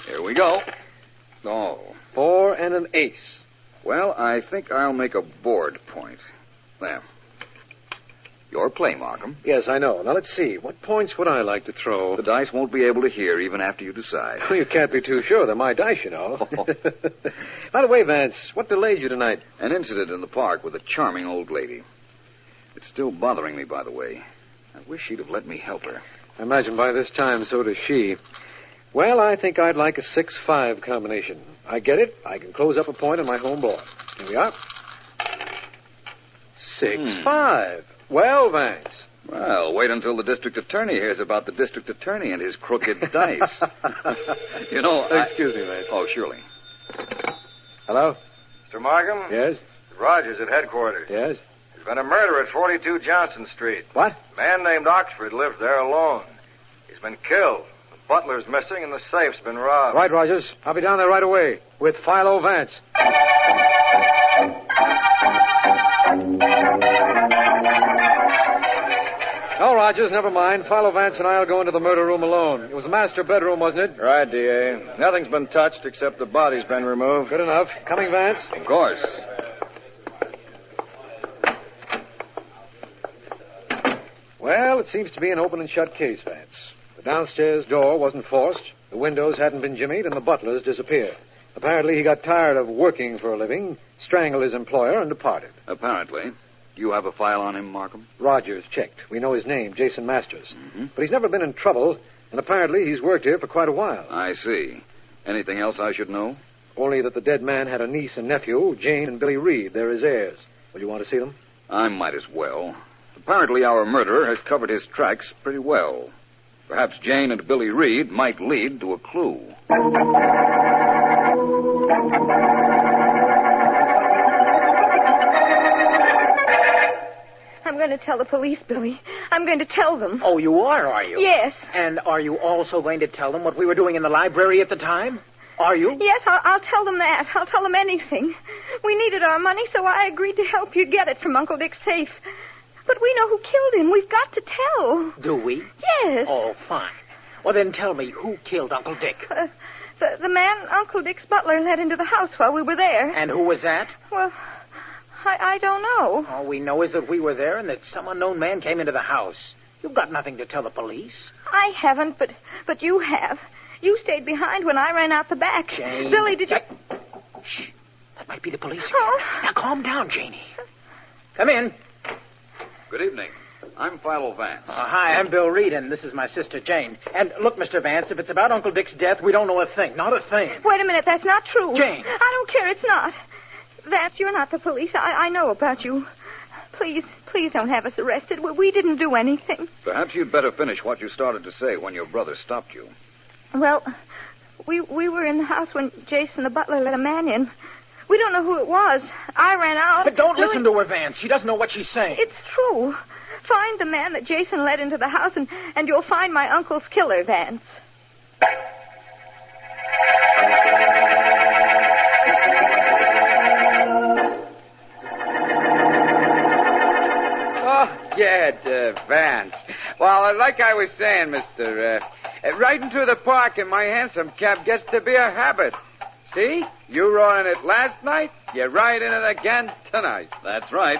Here we go. Oh, 4 and an ace. Well, I think I'll make a board point. There. Your play, Markham. Yes, I know. Now, let's see. What points would I like to throw? The dice won't be able to hear even after you decide. Well, you can't be too sure. They're my dice, you know. By the way, Vance, what delayed you tonight? An incident in the park with a charming old lady. It's still bothering me, by the way. I wish she'd have let me help her. I imagine by this time, so does she. Well, I think I'd like a 6-5 combination. I get it. I can close up a point on my home board. Here we are. 6-5. Well, Vance. Well, wait until the district attorney hears about the district attorney and his crooked dice. You know, Excuse me, Vance. Oh, surely. Hello? Mr. Markham? Yes? Rogers at headquarters. Yes? There's been a murder at 42 Johnson Street. What? A man named Oxford lives there alone. He's been killed. The butler's missing and the safe's been robbed. Right, Rogers. I'll be down there right away with Philo Vance. All right. Rogers, never mind. Philo, Vance, and I'll go into the murder room alone. It was the master bedroom, wasn't it? Right, D.A. Nothing's been touched except the body's been removed. Good enough. Coming, Vance? Of course. Well, it seems to be an open and shut case, Vance. The downstairs door wasn't forced, the windows hadn't been jimmied, and the butler's disappeared. Apparently, he got tired of working for a living, strangled his employer, and departed. Apparently. You have a file on him, Markham? Rogers checked. We know his name, Jason Masters. But he's never been in trouble, and apparently he's worked here for quite a while. I see. Anything else I should know? Only that the dead man had a niece and nephew, Jane and Billy Reed. They're his heirs. Will you want to see them? I might as well. Apparently our murderer has covered his tracks pretty well. Perhaps Jane and Billy Reed might lead to a clue. I'm going to tell the police, Billy. I'm going to tell them. Oh, you are you? Yes. And are you also going to tell them what we were doing in the library at the time? Are you? Yes, I'll tell them that. I'll tell them anything. We needed our money, so I agreed to help you get it from Uncle Dick's safe. But we know who killed him. We've got to tell. Do we? Yes. Oh, fine. Well, then tell me, who killed Uncle Dick? The man Uncle Dick's butler let into the house while we were there. And who was that? Well, I don't know. All we know is that we were there and that some unknown man came into the house. You've got nothing to tell the police. I haven't, but you have. You stayed behind when I ran out the back. Jane. Billy, did you... Shh. That might be the police. Oh. Now, calm down, Janie. Come in. Good evening. I'm Philo Vance. Hi, I'm Bill Reed, and this is my sister, Jane. And look, Mr. Vance, if it's about Uncle Dick's death, we don't know a thing. Not a thing. Wait a minute, that's not true. Jane. I don't care, it's not. Vance, you're not the police. I know about you. Please don't have us arrested. We didn't do anything. Perhaps you'd better finish what you started to say when your brother stopped you. Well, we were in the house when Jason the butler let a man in. We don't know who it was. I ran out. But don't listen to her, Vance. She doesn't know what she's saying. It's true. Find the man that Jason led into the house, and you'll find my uncle's killer, Vance. Vance. Well, like I was saying, mister, riding through the park in my hansom cab gets to be a habit. See? You rode in it last night, you ride in it again tonight. That's right.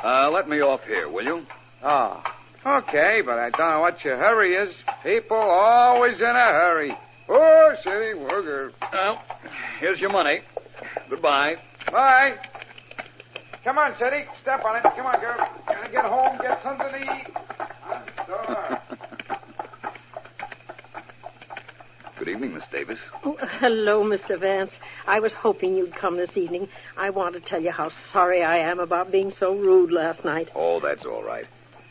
Let me off here, will you? Oh, okay, but I don't know what your hurry is. People always in a hurry. Oh, city worker. Well, here's your money. Goodbye. Bye. Come on, City. Step on it. Come on, girl. Gotta get home, get something to eat. Good evening, Miss Davis. Oh, hello, Mr. Vance. I was hoping you'd come this evening. I want to tell you how sorry I am about being so rude last night. Oh, that's all right.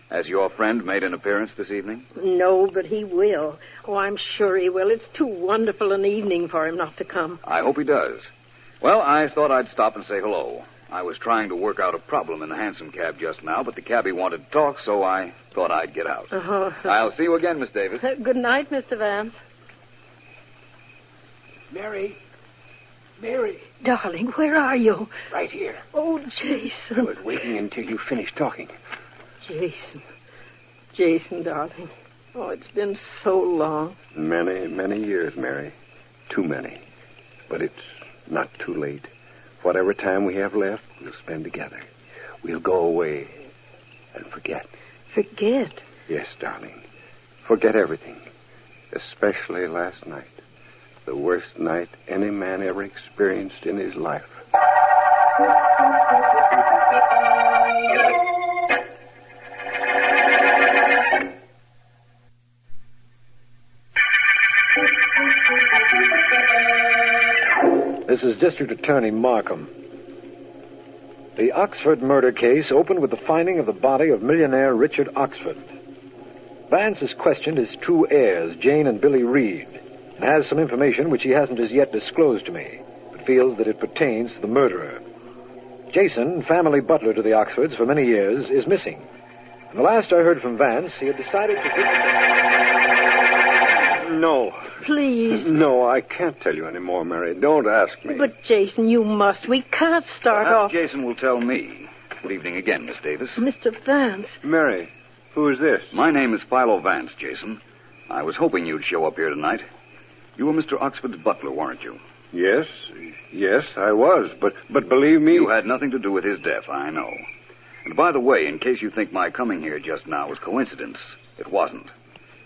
Has your friend made an appearance this evening? No, but he will. Oh, I'm sure he will. It's too wonderful an evening for him not to come. I hope he does. Well, I thought I'd stop and say hello. I was trying to work out a problem in the hansom cab just now, but the cabbie wanted to talk, so I thought I'd get out. I'll see you again, Miss Davis. Good night, Mr. Vance. Mary. Darling, where are you? Right here. Oh, Jason. I was waiting until you finished talking. Jason, darling. Oh, it's been so long. Many, many years, Mary. Too many. But it's not too late. Whatever time we have left, we'll spend together. We'll go away and forget. Forget? Yes, darling. Forget everything. Especially last night. The worst night any man ever experienced in his life. This is District Attorney Markham. The Oxford murder case opened with the finding of the body of millionaire Richard Oxford. Vance has questioned his true heirs, Jane and Billy Reed, and has some information which he hasn't as yet disclosed to me, but feels that it pertains to the murderer. Jason, family butler to the Oxfords for many years, is missing. And the last I heard from Vance, he had decided to... No. Please. No, I can't tell you anymore, Mary. Don't ask me. But, Jason, you must. We can't start Perhaps off... Jason will tell me. Good evening again, Miss Davis. Mr. Vance. Mary, Who is this? My name is PHILO Vance, Jason. I was hoping you'd show up here tonight. You were Mr. Oxford's butler, weren't you? Yes, I was. But believe me... You had nothing to do with his death, I know. And by the way, in case you think my coming here just now was coincidence, it wasn't.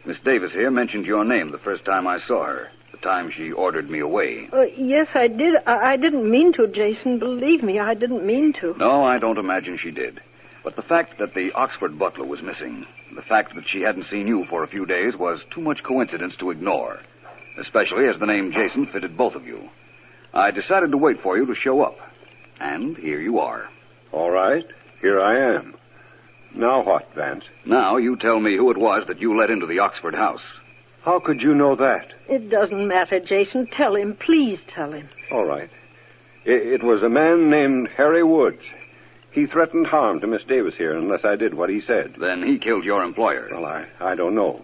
Miss Davis here mentioned your name the first time I saw her, the time she ordered me away. Yes, I did. I didn't mean to, Jason. Believe me, I didn't mean to. No, I don't imagine she did. But the fact that the Oxford butler was missing, the fact that she hadn't seen you for a few days was too much coincidence to ignore, especially as the name Jason fitted both of you. I decided to wait for you to show up. And here you are. All right. Here I am. Now what, Vance? Now you tell me who it was that you let into the Oxford house. How could you know that? It doesn't matter, Jason. Tell him. Please tell him. All right. It was a man named Harry Woods. He threatened harm to Miss Davis here unless I did what he said. Then he killed your employer. Well, I don't know.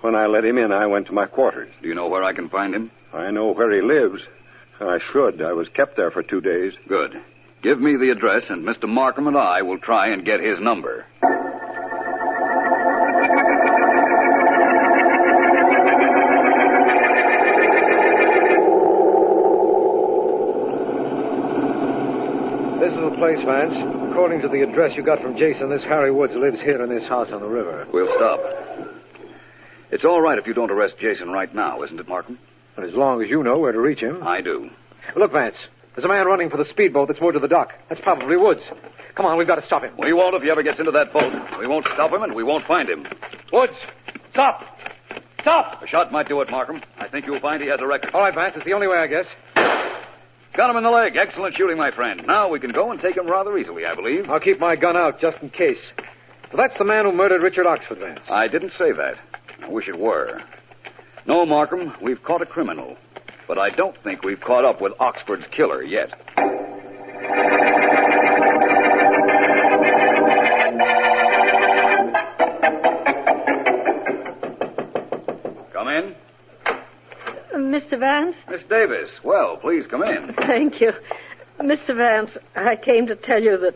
When I let him in, I went to my quarters. Do you know where I can find him? I know where he lives. I should. I was kept there for 2 days. Good. Give me the address, and Mr. Markham and I will try and get his number. This is the place, Vance. According to the address you got from Jason, this Harry Woods lives here in this house on the river. We'll stop. It's all right if you don't arrest Jason right now, isn't it, Markham? And as long as you know where to reach him. I do. Look, Vance. There's a man running for the speedboat that's moored to the dock. That's probably Woods. Come on, we've got to stop him. We won't if he ever gets into that boat. We won't stop him, and we won't find him. Woods! Stop! Stop! A shot might do it, Markham. I think you'll find he has a record. All right, Vance. It's the only way, I guess. Got him in the leg. Excellent shooting, my friend. Now we can go and take him rather easily, I believe. I'll keep my gun out just in case. But that's the man who murdered Richard Oxford, Vance. I didn't say that. I wish it were. No, Markham, we've caught a criminal. But I don't think we've caught up with Oxford's killer yet. Come in. Mr. Vance? Miss Davis. Well, please come in. Thank you. Mr. Vance, I came to tell you that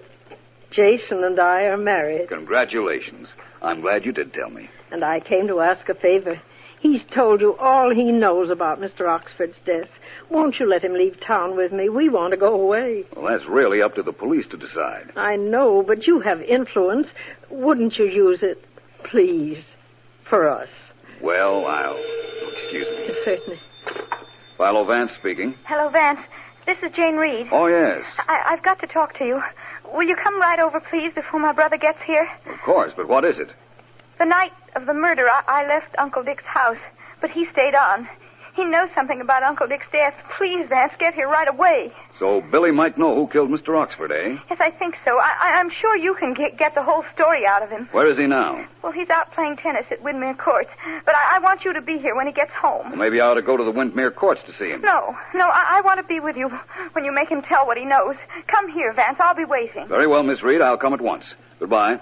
Jason and I are married. Congratulations. I'm glad you did tell me. And I came to ask a favor. He's told you all he knows about Mr. Oxford's death. Won't you let him leave town with me? We want to go away. Well, that's really up to the police to decide. I know, but you have influence. Wouldn't you use it, please, for us? Well, excuse me. Certainly. PHILO Vance speaking. Hello, Vance. This is Jane Reed. Oh, yes. I've got to talk to you. Will you come right over, please, before my brother gets here? Of course, but what is it? The night of the murder, I left Uncle Dick's house, but he stayed on. He knows something about Uncle Dick's death. Please, Vance, get here right away. So Billy might know who killed Mr. Oxford, eh? Yes, I think so. I'm sure you can get the whole story out of him. Where is he now? Well, he's out playing tennis at Windmere Courts, but I want you to be here when he gets home. Well, maybe I ought to go to the Windmere Courts to see him. No, I want to be with you when you make him tell what he knows. Come here, Vance. I'll be waiting. Very well, Miss Reed. I'll come at once. Goodbye.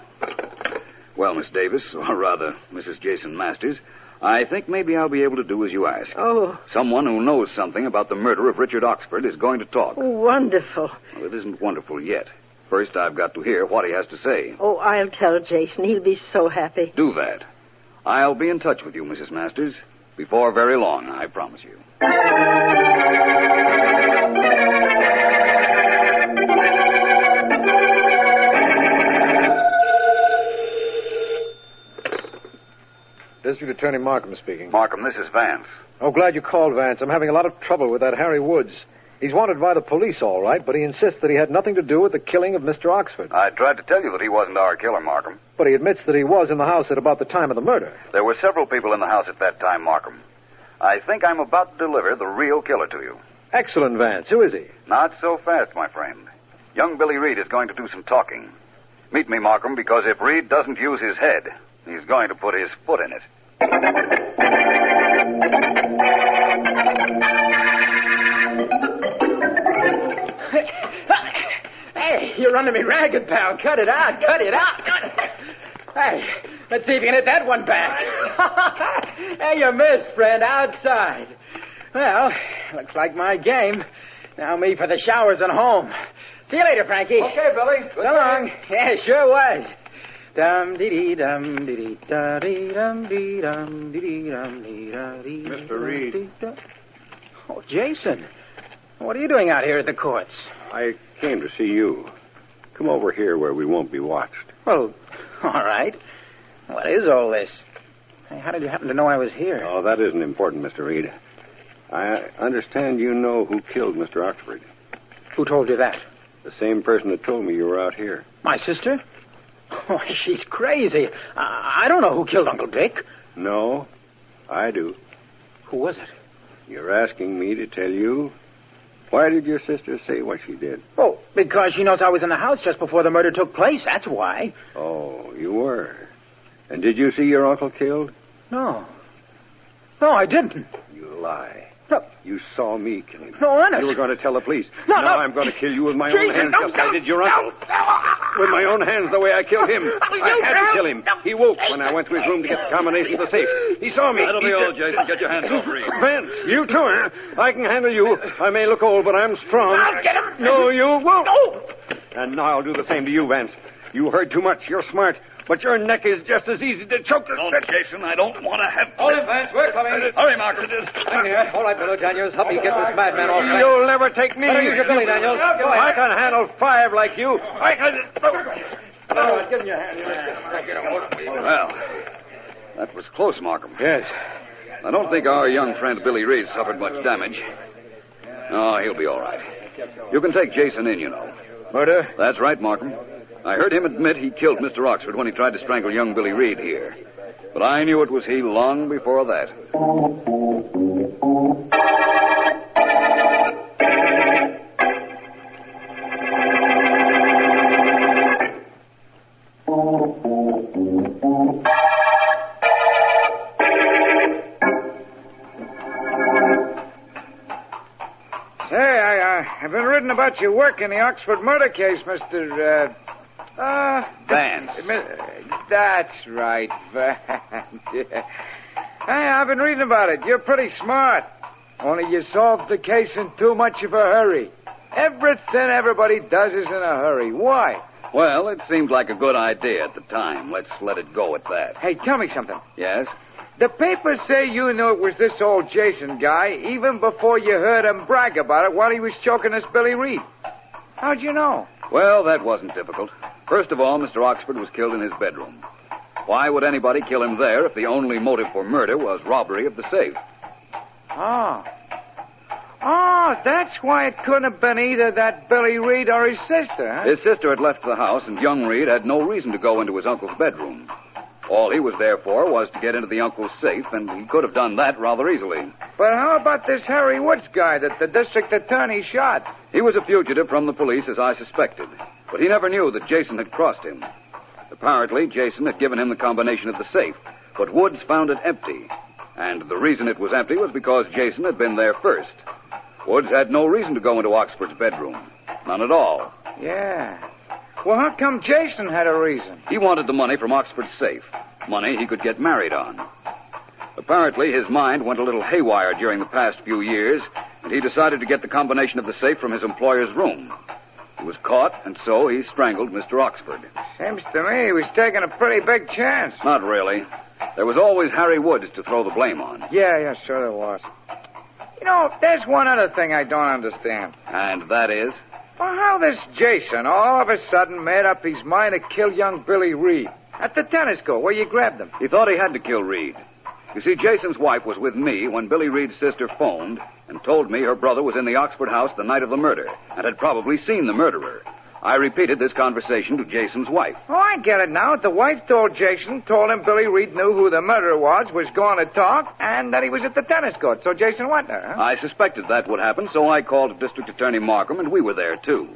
Well, Miss Davis, or rather, Mrs. Jason Masters, I think maybe I'll be able to do as you ask. Oh. Someone who knows something about the murder of Richard Oxford is going to talk. Oh, wonderful. Well, it isn't wonderful yet. First, I've got to hear what he has to say. Oh, I'll tell Jason. He'll be so happy. Do that. I'll be in touch with you, Mrs. Masters. Before very long, I promise you. District Attorney Markham speaking. Markham, this is Vance. Oh, glad you called, Vance. I'm having a lot of trouble with that Harry Woods. He's wanted by the police, all right, but he insists that he had nothing to do with the killing of Mr. Oxford. I tried to tell you that he wasn't our killer, Markham. But he admits that he was in the house at about the time of the murder. There were several people in the house at that time, Markham. I think I'm about to deliver the real killer to you. Excellent, Vance. Who is he? Not so fast, my friend. Young Billy Reed is going to do some talking. Meet me, Markham, because if Reed doesn't use his head, he's going to put his foot in it. Hey, you're running me ragged, pal. Cut it out. Hey, let's see if you can hit that one back. Hey, you missed, friend, outside. Well, looks like my game. Now me for the showers and home. See you later, Frankie. Okay, Billy. So long. Yeah, sure was. Dum dee dee dum dee dee da dee dum dee dum dee dee dum dee da dee. Mr. Reed. Oh, Jason. What are you doing out here at the courts? I came to see you. Come over here where we won't be watched. Well, all right. What is all this? Hey, how did you happen to know I was here? Oh, that isn't important, Mr. Reed. I understand you know who killed Mr. Oxford. Who told you that? The same person that told me you were out here. My sister? Oh, she's crazy. I don't know who killed Uncle Dick. No, I do. Who was it? You're asking me to tell you? Why did your sister say what she did? Oh, because she knows I was in the house just before the murder took place. That's why. Oh, you were. And did you see your uncle killed? No. No, I didn't. You lie. No. You saw me kill him. No, honest. You were going to tell the police. No, now no. I'm going to kill you with my Jason, own hands, no, just no, as I did your uncle. With my own hands, the way I killed him. I had to kill him. He woke when I went to his room to get the combination of the safe. He saw me. That'll be all, Jason. Get your hands off Reed. Vance, you too, huh? I can handle you. I may look old, but I'm strong. I'll get him. No, you won't. No. And now I'll do the same to you, Vance. You heard too much. You're smart. But your neck is just as easy to choke as... Don't, Jason. I don't want to have... Hold him, Vance. We're coming. Hurry, Markham. I'm here. All right, Billy Daniels. Help me get this madman off. You'll never take me. Better use your Billy Daniels. Go ahead. I can handle 5 like you. I can... Oh, give him your hand. Well, that was close, Markham. Yes. I don't think our young friend Billy Reed suffered much damage. Oh, he'll be all right. You can take Jason in, you know. Murder? That's right, Markham. I heard him admit he killed Mr. Oxford when he tried to strangle young Billy Reed here. But I knew it was he long before that. Say, I've been reading about your work in the Oxford murder case, Mr. Vance. That's right, Vance. Yeah. Hey, I've been reading about it. You're pretty smart. Only you solved the case in too much of a hurry. Everything everybody does is in a hurry. Why? Well, it seemed like a good idea at the time. Let's let it go at that. Hey, tell me something. Yes? The papers say you knew it was this old Jason guy even before you heard him brag about it while he was choking this Billy Reed. How'd you know? Well, that wasn't difficult. First of all, Mr. Oxford was killed in his bedroom. Why would anybody kill him there if the only motive for murder was robbery of the safe? Oh, that's why it couldn't have been either that Billy Reed or his sister, huh? His sister had left the house, and young Reed had no reason to go into his uncle's bedroom. All he was there for was to get into the uncle's safe, and he could have done that rather easily. But how about this Harry Woods guy that the district attorney shot? He was a fugitive from the police, as I suspected, but he never knew that Jason had crossed him. Apparently, Jason had given him the combination of the safe, but Woods found it empty. And the reason it was empty was because Jason had been there first. Woods had no reason to go into Oxford's bedroom. None at all. Yeah. Well, how come Jason had a reason? He wanted the money from Oxford's safe. Money he could get married on. Apparently, his mind went a little haywire during the past few years, and he decided to get the combination of the safe from his employer's room. He was caught, and so he strangled Mr. Oxford. Seems to me he was taking a pretty big chance. Not really. There was always Harry Woods to throw the blame on. Yeah, sure there was. You know, there's one other thing I don't understand. And that is? Well, how this Jason all of a sudden made up his mind to kill young Billy Reed at the tennis court where you grabbed him. He thought he had to kill Reed. You see, Jason's wife was with me when Billy Reed's sister phoned and told me her brother was in the Oxford house the night of the murder and had probably seen the murderer. I repeated this conversation to Jason's wife. Oh, I get it now. The wife told him Billy Reed knew who the murderer was going to talk, and that he was at the tennis court. So Jason went there, huh? I suspected that would happen, so I called District Attorney Markham, and we were there, too.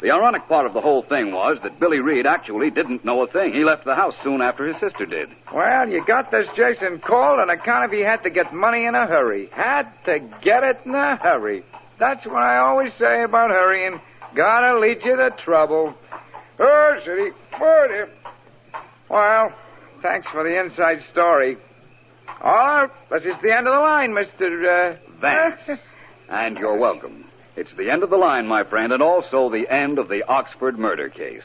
The ironic part of the whole thing was that Billy Reed actually didn't know a thing. He left the house soon after his sister did. Well, you got this Jason called on account of he had to get money in a hurry. Had to get it in a hurry. That's what I always say about hurrying. Gotta lead you to trouble. Oh, city. Oh, dear. Well, thanks for the inside story. All right, this is the end of the line, Mr. Vance. And you're welcome. It's the end of the line, my friend, and also the end of the Oxford murder case.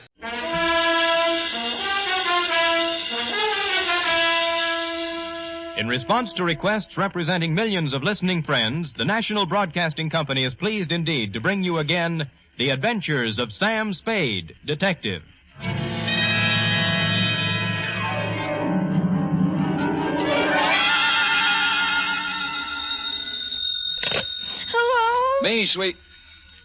In response to requests representing millions of listening friends, the National Broadcasting Company is pleased indeed to bring you again The Adventures of Sam Spade, Detective. Hello? Me, sweet.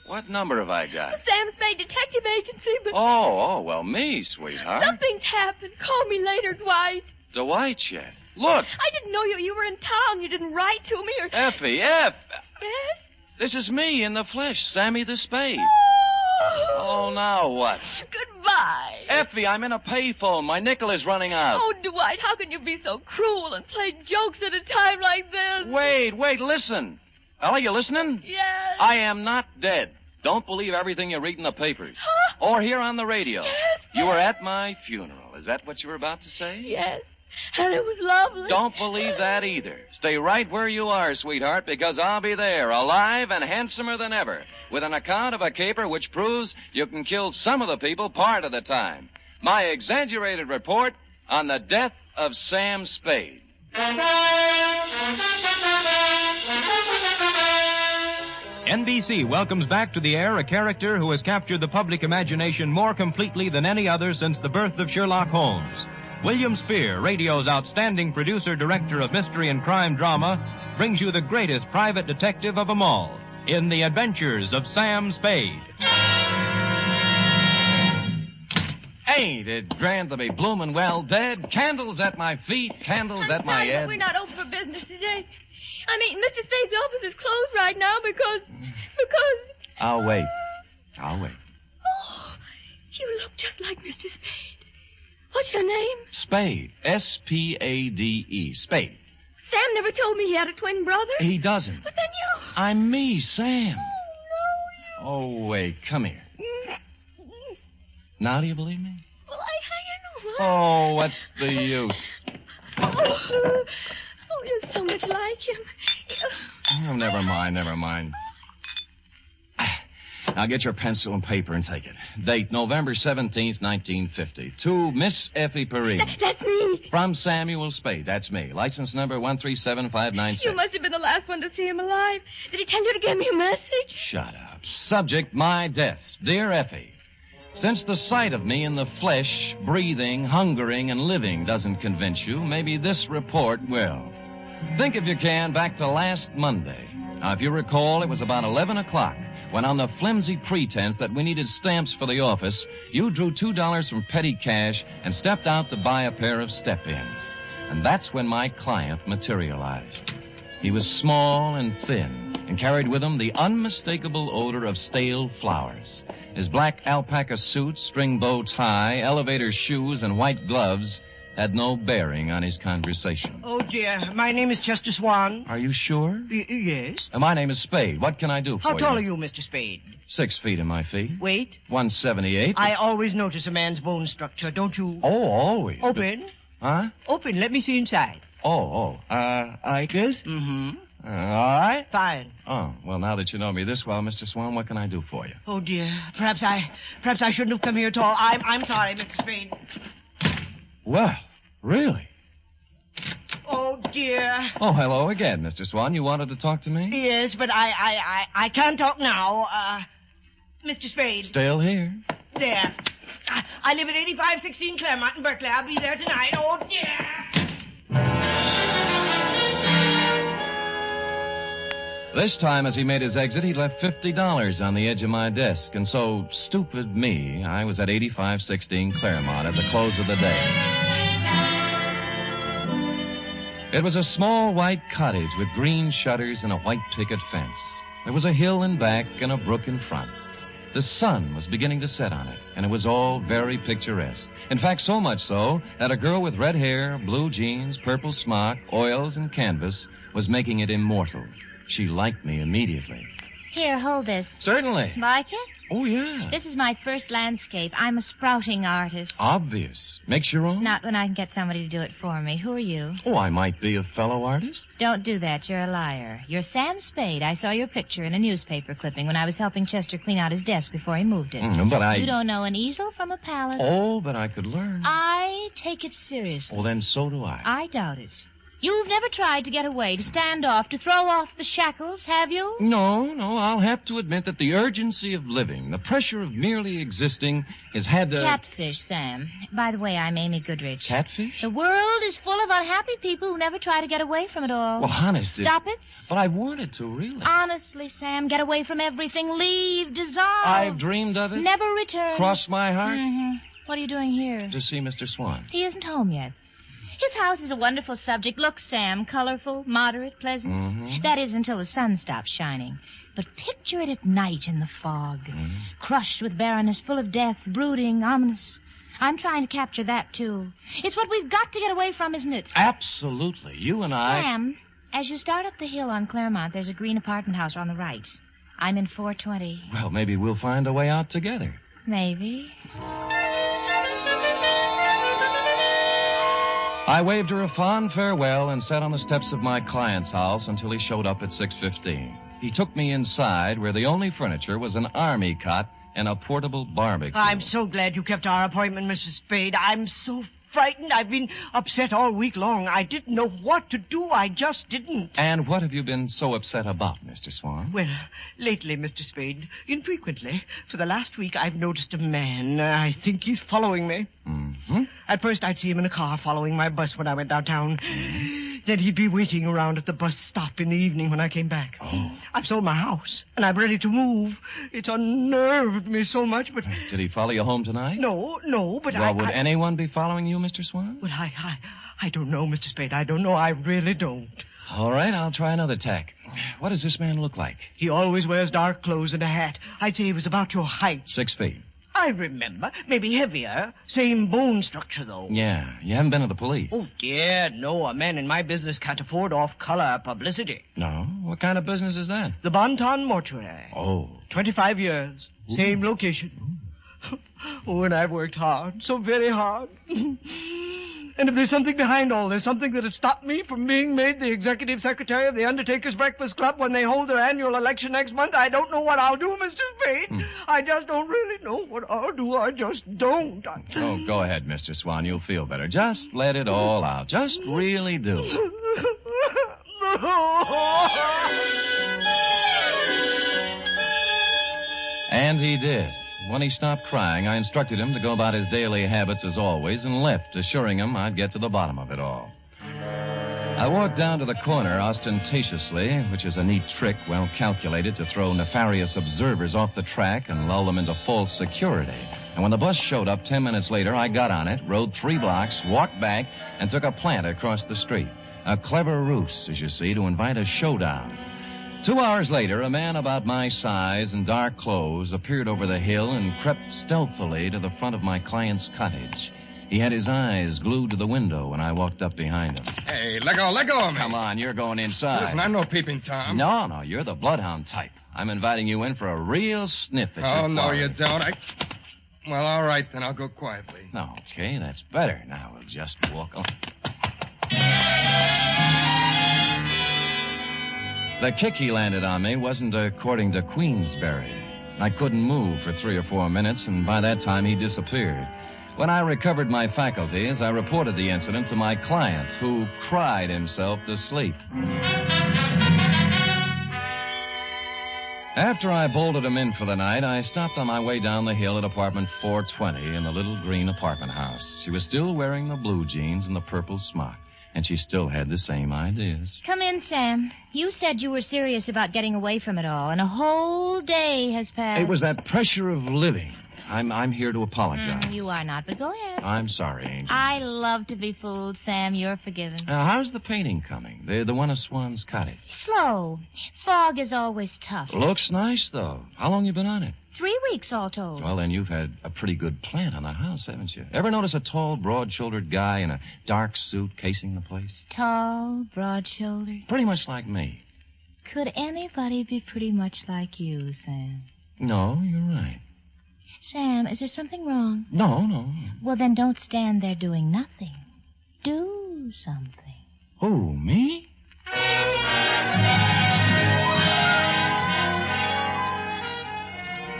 What number have I got? Sam Spade Detective Agency, but... Well, me, sweetheart. Something's happened. Call me later, Dwight. Dwight yet? Look. I didn't know you were in town. You didn't write to me or... Effie. Yes? This is me in the flesh, Sammy the Spade. Oh, now what? Goodbye. Effie, I'm in a payphone. My nickel is running out. Oh, Dwight, how can you be so cruel and play jokes at a time like this? Wait, listen. Are you listening? Yes. I am not dead. Don't believe everything you read in the papers. Huh? Or hear on the radio. Yes. You were at my funeral. Is that what you were about to say? Yes. And it was lovely. Don't believe that either. Stay right where you are, sweetheart, because I'll be there, alive and handsomer than ever, with an account of a caper which proves you can kill some of the people part of the time. My exaggerated report on the death of Sam Spade. NBC welcomes back to the air a character who has captured the public imagination more completely than any other since the birth of Sherlock Holmes. William Spear, radio's outstanding producer-director of mystery and crime drama, brings you the greatest private detective of them all in The Adventures of Sam Spade. Ain't it grand to be bloomin' well dead? Candles at my feet, candles at my head. We're not open for business today. I mean, Mr. Spade's office is closed right now because... I'll wait. Oh, you look just like Mr. Spade. What's your name? Spade. S-P-A-D-E. Spade. Sam never told me he had a twin brother. He doesn't. But then you... I'm me, Sam. Oh, wait, come here. Now do you believe me? Well, I know. Oh, what's the use? Oh, you're so much like him. Oh, never mind. Now get your pencil and paper and take it. Date November 17th, 1950. To Miss Effie Perrine. That's me. From Samuel Spade. That's me. License number 137596. You must have been the last one to see him alive. Did he tell you to give me a message? Shut up. Subject, my death. Dear Effie, since the sight of me in the flesh, breathing, hungering, and living doesn't convince you, maybe this report will. Think, if you can, back to last Monday. Now, if you recall, it was about 11 o'clock when, on the flimsy pretense that we needed stamps for the office, you drew $2 from petty cash and stepped out to buy a pair of step-ins. And that's when my client materialized. He was small and thin and carried with him the unmistakable odor of stale flowers. His black alpaca suit, string bow tie, elevator shoes, and white gloves had no bearing on his conversation. Oh, dear. My name is Chester Swan. Are you sure? Yes. My name is Spade. What can I do for you? How tall are you, Mr. Spade? 6 feet in my feet. Weight? 178. I always notice a man's bone structure, don't you? Oh, always. Open. Huh? Open. Let me see inside. I guess? Mm-hmm. All right. Fine. Oh, well, now that you know me this well, Mr. Swan, what can I do for you? Oh, dear. Perhaps I shouldn't have come here at all. I'm sorry, Mr. Spade. Well, really? Oh, dear. Oh, hello again, Mr. Swan. You wanted to talk to me? Yes, but I can't talk now. Mr. Spade. Still here. There. I live at 8516 Claremont in Berkeley. I'll be there tonight. Oh, dear. This time, as he made his exit, he left $50 on the edge of my desk. And so, stupid me, I was at 8516 Claremont at the close of the day. It was a small white cottage with green shutters and a white picket fence. There was a hill in back and a brook in front. The sun was beginning to set on it, and it was all very picturesque. In fact, so much so that a girl with red hair, blue jeans, purple smock, oils, and canvas was making it immortal. She liked me immediately. Here, hold this. Certainly. Like it? Oh, yeah. This is my first landscape. I'm a sprouting artist. Obvious. Makes your own? Not when I can get somebody to do it for me. Who are you? Oh, I might be a fellow artist. Don't do that. You're a liar. You're Sam Spade. I saw your picture in a newspaper clipping when I was helping Chester clean out his desk before he moved it. But You don't know an easel from a palette. Oh, but I could learn. I take it seriously. Well, then so do I. I doubt it. You've never tried to get away, to stand off, to throw off the shackles, have you? No. I'll have to admit that the urgency of living, the pressure of merely existing, has had to... Catfish, Sam. By the way, I'm Amy Goodrich. Catfish? The world is full of unhappy people who never try to get away from it all. Well, honest... Stop it? But I wanted to, really. Honestly, Sam, get away from everything. Leave, dissolve. I've dreamed of it. Never return. Cross my heart. Mm-hmm. What are you doing here? To see Mr. Swan. He isn't home yet. His house is a wonderful subject. Look, Sam, colorful, moderate, pleasant. Mm-hmm. That is until the sun stops shining. But picture it at night in the fog. Mm-hmm. Crushed with barrenness, full of death, brooding, ominous. I'm trying to capture that, too. It's what we've got to get away from, isn't it? Absolutely. You and I... Sam, as you start up the hill on Claremont, there's a green apartment house on the right. I'm in 420. Well, maybe we'll find a way out together. Maybe. I waved her a fond farewell and sat on the steps of my client's house until he showed up at 6:15. He took me inside where the only furniture was an army cot and a portable barbecue. I'm so glad you kept our appointment, Mrs. Spade. I'm so frightened. I've been upset all week long. I didn't know what to do. I just didn't. And what have you been so upset about, Mr. Swan? Well, lately, Mr. Spade, infrequently, for the last week, I've noticed a man. I think he's following me. Mm-hmm. At first, I'd see him in a car following my bus when I went downtown. Then he'd be waiting around at the bus stop in the evening when I came back. Oh. I've sold my house, and I'm ready to move. It's unnerved me so much, but... Did he follow you home tonight? No, but well, would anyone be following you, Mr. Swan? Well, I don't know, Mr. Spade. I don't know. I really don't. All right, I'll try another tack. What does this man look like? He always wears dark clothes and a hat. I'd say he was about your height. 6 feet. I remember. Maybe heavier. Same bone structure, though. Yeah. You haven't been to the police? Oh, dear, no. A man in my business can't afford off-color publicity. No? What kind of business is that? The Bonton Mortuary. Oh. 25 years. Ooh. Same location. Oh, and I've worked hard. So very hard. And if there's something behind all this, something that has stopped me from being made the executive secretary of the Undertakers Breakfast Club when they hold their annual election next month, I don't know what I'll do, Mr. Spade. I just don't really know what I'll do. I just don't. Oh, go ahead, Mr. Swan. You'll feel better. Just let it all out. Just really do. And he did. When he stopped crying, I instructed him to go about his daily habits as always and left, assuring him I'd get to the bottom of it all. I walked down to the corner ostentatiously, which is a neat trick well calculated to throw nefarious observers off the track and lull them into false security. And when the bus showed up 10 minutes later, I got on it, rode 3 blocks, walked back, and took a plant across the street. A clever ruse, as you see, to invite a showdown. 2 hours later, a man about my size in dark clothes appeared over the hill and crept stealthily to the front of my client's cottage. He had his eyes glued to the window when I walked up behind him. Hey, let go of me. Come on, you're going inside. Listen, I'm no peeping Tom. No, you're the bloodhound type. I'm inviting you in for a real sniff at your no, father. you don't. Well, all right, then I'll go quietly. Okay, that's better. Now we'll just walk on. The kick he landed on me wasn't according to Queensberry. I couldn't move for 3 or 4 minutes, and by that time he disappeared. When I recovered my faculties, I reported the incident to my client, who cried himself to sleep. After I bolted him in for the night, I stopped on my way down the hill at apartment 420 in the little green apartment house. She was still wearing the blue jeans and the purple smock. And she still had the same ideas. Come in, Sam. You said you were serious about getting away from it all, and a whole day has passed. It was that pressure of living. I'm here to apologize. You are not, but go ahead. I'm sorry, Angel. I love to be fooled, Sam. You're forgiven. How's the painting coming? The one of Swan's cottage. Slow. Fog is always tough. Looks nice, though. How long you been on it? 3 weeks all told. Well, then you've had a pretty good plant on the house, haven't you? Ever notice a tall, broad-shouldered guy in a dark suit casing the place? Tall, broad-shouldered? Pretty much like me. Could anybody be pretty much like you, Sam? No, you're right. Sam, is there something wrong? No. Well, then don't stand there doing nothing. Do something. Who, me?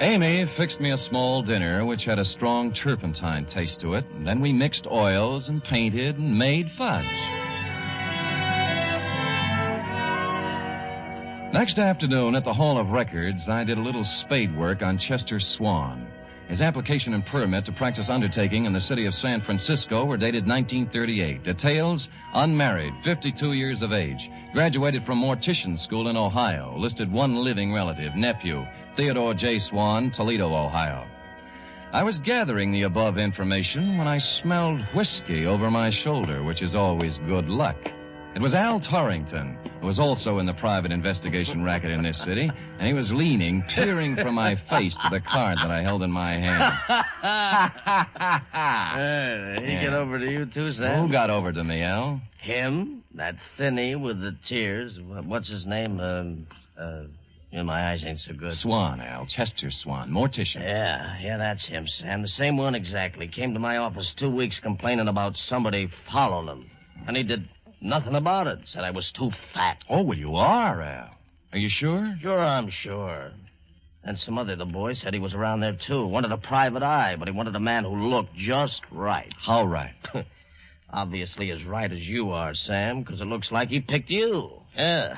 Amy fixed me a small dinner which had a strong turpentine taste to it, and then we mixed oils and painted and made fudge. Next afternoon at the Hall of Records, I did a little spade work on Chester Swan. His application and permit to practice undertaking in the city of San Francisco were dated 1938. Details: unmarried, 52 years of age, graduated from mortician school in Ohio, listed one living relative, nephew, Theodore J. Swan, Toledo, Ohio. I was gathering the above information when I smelled whiskey over my shoulder, which is always good luck. It was Al Torrington, who was also in the private investigation racket in this city, and he was leaning, peering from my face to the card that I held in my hand. Did he get over to you, too, Sam? Who got over to me, Al? Him? That thinny with the tears. What's his name? My eyes ain't so good. Swan, Al. Chester Swan. Mortician. Yeah, that's him, Sam. The same one exactly. Came to my office 2 weeks complaining about somebody following him. And he did nothing about it. Said I was too fat. Oh, well, you are, Al. Are you sure? Sure, I'm sure. And some other of the boys said he was around there, too. Wanted a private eye, but he wanted a man who looked just right. How right? Obviously as right as you are, Sam, because it looks like he picked you. Yeah.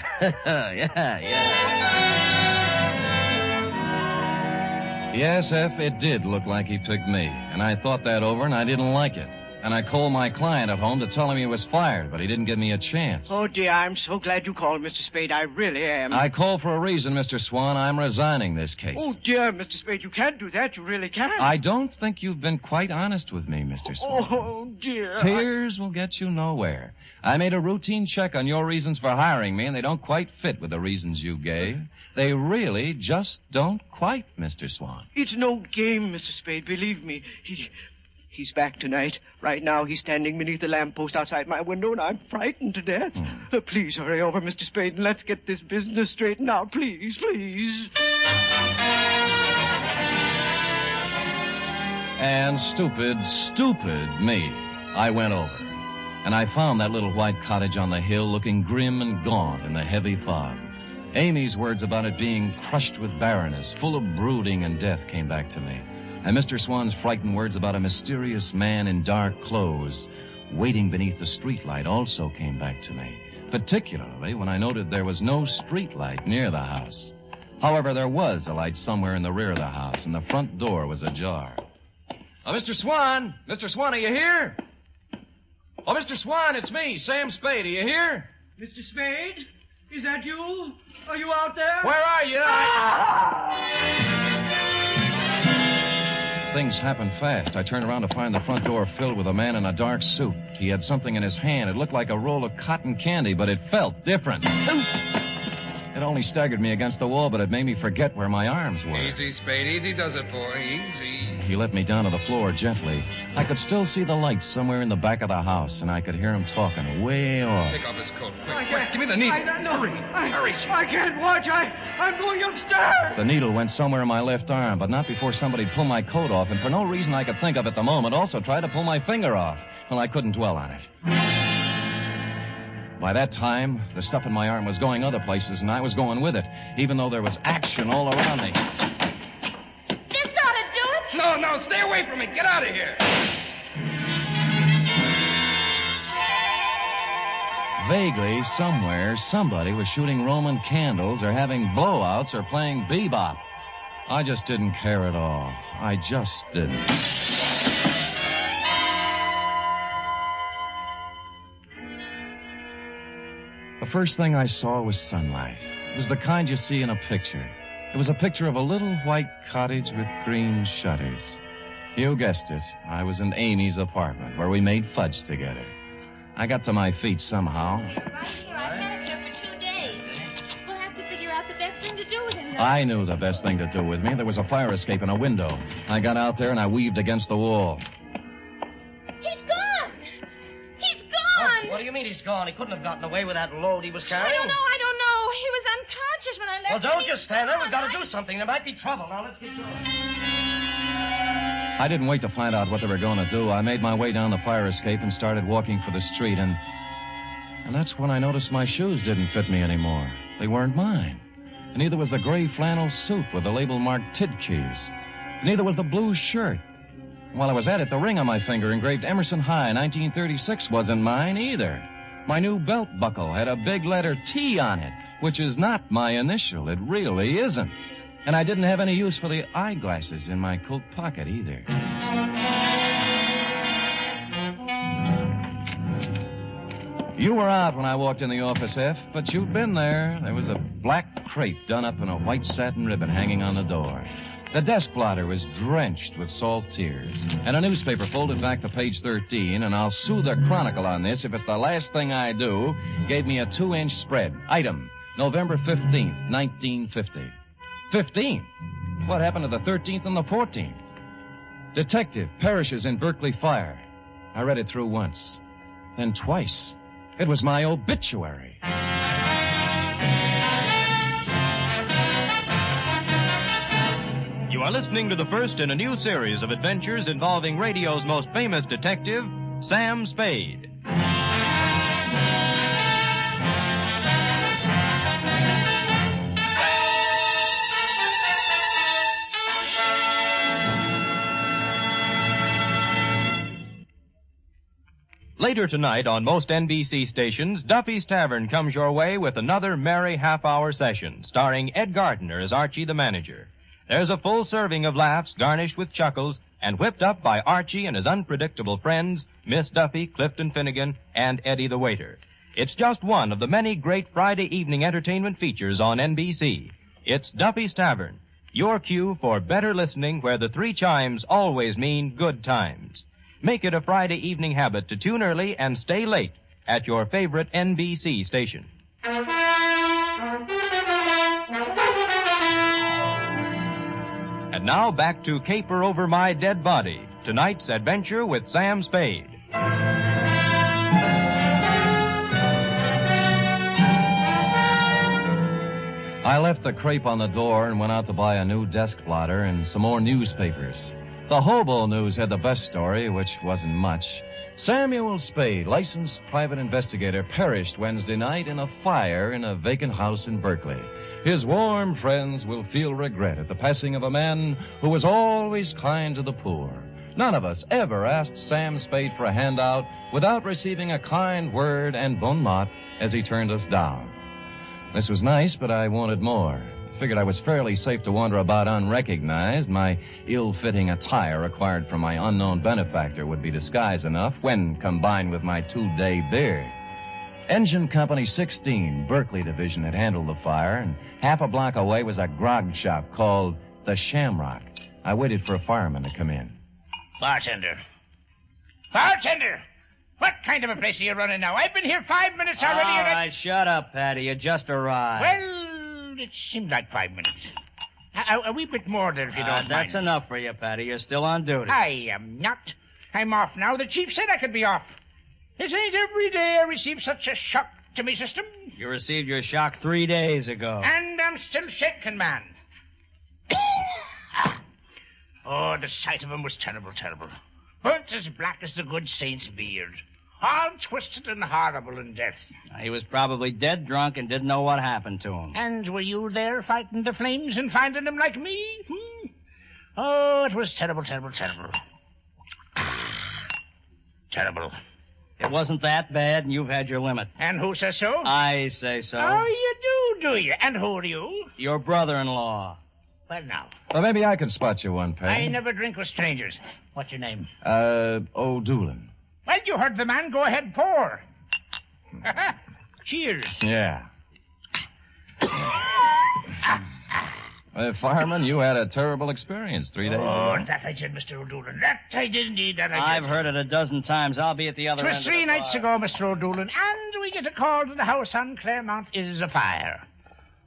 Yes, F, it did look like he picked me. And I thought that over, and I didn't like it. And I called my client at home to tell him he was fired, but he didn't give me a chance. Oh, dear, I'm so glad you called, Mr. Spade. I really am. I called for a reason, Mr. Swan. I'm resigning this case. Oh, dear, Mr. Spade, you can't do that. You really can't. I don't think you've been quite honest with me, Mr. Swan. Oh, dear. Tears will get you nowhere. I made a routine check on your reasons for hiring me, and they don't quite fit with the reasons you gave. They really just don't quite, Mr. Swan. It's no game, Mr. Spade. Believe me. He's back tonight. Right now, he's standing beneath the lamppost outside my window, and I'm frightened to death. Please hurry over, Mr. Spade, and let's get this business straightened out. Please, please. And stupid me, I went over. And I found that little white cottage on the hill looking grim and gaunt in the heavy fog. Amy's words about it being crushed with barrenness, full of brooding and death came back to me. And Mr. Swan's frightened words about a mysterious man in dark clothes waiting beneath the streetlight also came back to me, particularly when I noted there was no streetlight near the house. However, there was a light somewhere in the rear of the house, and the front door was ajar. Oh, Mr. Swan! Mr. Swan, are you here? Oh, Mr. Swan, it's me, Sam Spade. Are you here? Mr. Spade? Is that you? Are you out there? Where are you? Things happened fast. I turned around to find the front door filled with a man in a dark suit. He had something in his hand. It looked like a roll of cotton candy, but it felt different. It only staggered me against the wall, but it made me forget where my arms were. Easy, Spade. Easy does it, boy. Easy. He let me down to the floor gently. I could still see the lights somewhere in the back of the house, and I could hear him talking way off. Take off his coat. Quick, give me the needle. Hurry. I can't watch. I'm going upstairs. The needle went somewhere in my left arm, but not before somebody pulled my coat off, and for no reason I could think of at the moment, also tried to pull my finger off. Well, I couldn't dwell on it. By that time, the stuff in my arm was going other places, and I was going with it, even though there was action all around me. This ought to do it. No, stay away from me. Get out of here. Vaguely, somewhere, somebody was shooting Roman candles or having blowouts or playing bebop. I just didn't care at all. I just didn't. The first thing I saw was sunlight. It was the kind you see in a picture. It was a picture of a little white cottage with green shutters. You guessed it. I was in Amy's apartment, where we made fudge together. I got to my feet somehow. Right here. I've had it here for 2 days. We'll have to figure out the best thing to do with him, though. I knew the best thing to do with me. There was a fire escape in a window. I got out there and I weaved against the wall. He's gone. Oh, what do you mean he's gone? He couldn't have gotten away with that load he was carrying. I don't know. He was unconscious when I left. Well, don't just stand there. We've got to do something. There might be trouble. Now, let's get going. I didn't wait to find out what they were going to do. I made my way down the fire escape and started walking for the street, and that's when I noticed my shoes didn't fit me anymore. They weren't mine. And neither was the gray flannel suit with the label marked Tidkeys. Neither was the blue shirt. While I was at it, the ring on my finger engraved Emerson High 1936 wasn't mine either. My new belt buckle had a big letter T on it. which is not my initial. It really isn't. And I didn't have any use for the eyeglasses in my coat pocket either. You were out when I walked in the office, F, but you'd been there. There was a black crepe done up in a white satin ribbon hanging on the door. The desk blotter was drenched with salt tears, and a newspaper folded back to page 13, and I'll sue the Chronicle on this if it's the last thing I do, gave me a 2-inch spread. Item, November 15th, 1950. 15? What happened to the 13th and the 14th? Detective perishes in Berkeley fire. I read it through once, then twice. It was my obituary. You are listening to the first in a new series of adventures involving radio's most famous detective, Sam Spade. Later tonight on most NBC stations, Duffy's Tavern comes your way with another merry half-hour session, starring Ed Gardner as Archie the manager. There's a full serving of laughs garnished with chuckles and whipped up by Archie and his unpredictable friends, Miss Duffy, Clifton Finnegan, and Eddie the waiter. It's just one of the many great Friday evening entertainment features on NBC. It's Duffy's Tavern, your cue for better listening where the 3 chimes always mean good times. Make it a Friday evening habit to tune early and stay late at your favorite NBC station. And now back to Caper Over My Dead Body, tonight's adventure with Sam Spade. I left the crepe on the door and went out to buy a new desk blotter and some more newspapers. The Hobo News had the best story, which wasn't much. Samuel Spade, licensed private investigator, perished Wednesday night in a fire in a vacant house in Berkeley. His warm friends will feel regret at the passing of a man who was always kind to the poor. None of us ever asked Sam Spade for a handout without receiving a kind word and bon mot as he turned us down. This was nice, but I wanted more. Figured I was fairly safe to wander about unrecognized. My ill-fitting attire required from my unknown benefactor would be disguise enough when combined with my 2-day beard. Engine Company 16, Berkeley Division, had handled the fire, and half a block away was a grog shop called the Shamrock. I waited for a fireman to come in. Bartender! Bartender! What kind of a place are you running now? I've been here 5 minutes already. All right, shut up, Patty. You just arrived. Well, it seemed like 5 minutes. A wee bit more there, if you don't mind. That's enough for you, Patty. You're still on duty. I am not. I'm off now. The chief said I could be off. It ain't every day I receive such a shock to me system. You received your shock 3 days ago. And I'm still shaking, man. Oh, the sight of him was terrible, terrible. Burnt as black as the good saint's beard. All twisted and horrible in death. He was probably dead drunk and didn't know what happened to him. And were you there fighting the flames and finding him like me? Oh, it was terrible, terrible, terrible. Terrible. It wasn't that bad, and you've had your limit. And who says so? I say so. Oh, you do you? And who are you? Your brother-in-law. Well, now. Well, maybe I can spot you one, Patty. I never drink with strangers. What's your name? O'Doolin. Well, you heard the man. Go ahead, pour. Cheers. Yeah. Fireman, you had a terrible experience 3 days ago. Oh, that I did, Mr. O'Doolin. That I did indeed, that I did. I've heard it a dozen times. I'll be at the other end of the bar. 'Twas 3 nights ago, Mr. O'Doolin, and we get a call to the house on Claremont is afire.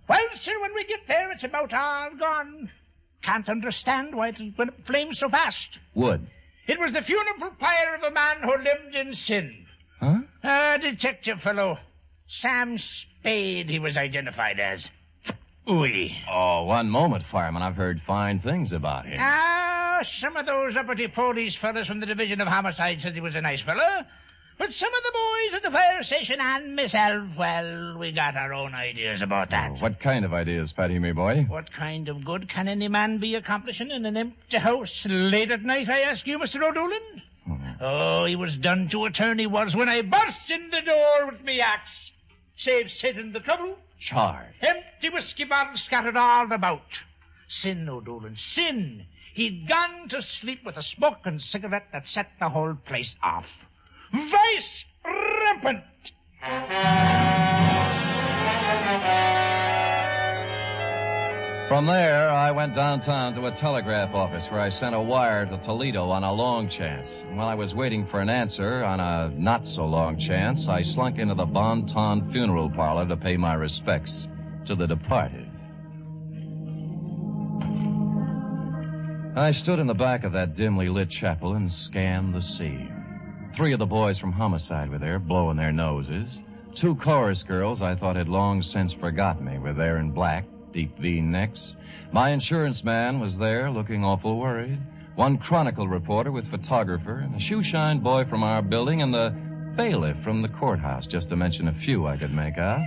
Well, sir, when we get there, it's about all gone. Can't understand why it went up flames so fast. Wood. It was the funeral pyre of a man who lived in sin. Huh? A detective fellow. Sam Spade, he was identified as. Ooh. Oh, one moment, fireman. I've heard fine things about him. Ah, some of those uppity police fellows from the Division of Homicide said he was a nice fellow. But some of the boys at the fire station and myself, well, we got our own ideas about that. Oh, what kind of ideas, Paddy, me boy? What kind of good can any man be accomplishing in an empty house late at night, I ask you, Mr. O'Doolin? Oh, he was done to a turn, he was, when I burst in the door with me axe. Save Satan the trouble. charred. Empty whiskey bottles scattered all about. Sin, O'Dolan, sin. He'd gone to sleep with a smoking cigarette that set the whole place off. Vice rampant. From there, I went downtown to a telegraph office where I sent a wire to Toledo on a long chance. And while I was waiting for an answer on a not-so-long chance, I slunk into the Bon Ton funeral parlor to pay my respects to the departed. I stood in the back of that dimly lit chapel and scanned the scene. 3 of the boys from homicide were there, blowing their noses. 2 chorus girls I thought had long since forgotten me were there in black, deep V-necks. My insurance man was there, looking awful worried. 1 Chronicle reporter with photographer, and a shoeshine boy from our building, and the bailiff from the courthouse, just to mention a few I could make out.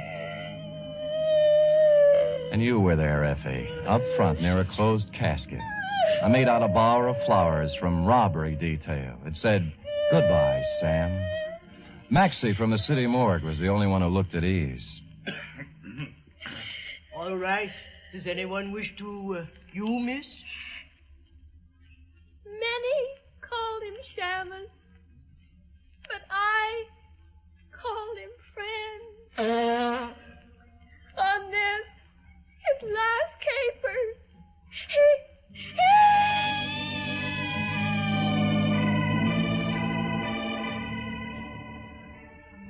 And you were there, Effie, up front near a closed casket. I made out a bower of flowers from robbery detail. It said, "Goodbye, Sam." Maxie from the city morgue was the only one who looked at ease. All right. Does anyone wish to, you, miss? Many called him shaman, but I called him friend. On this, his last caper,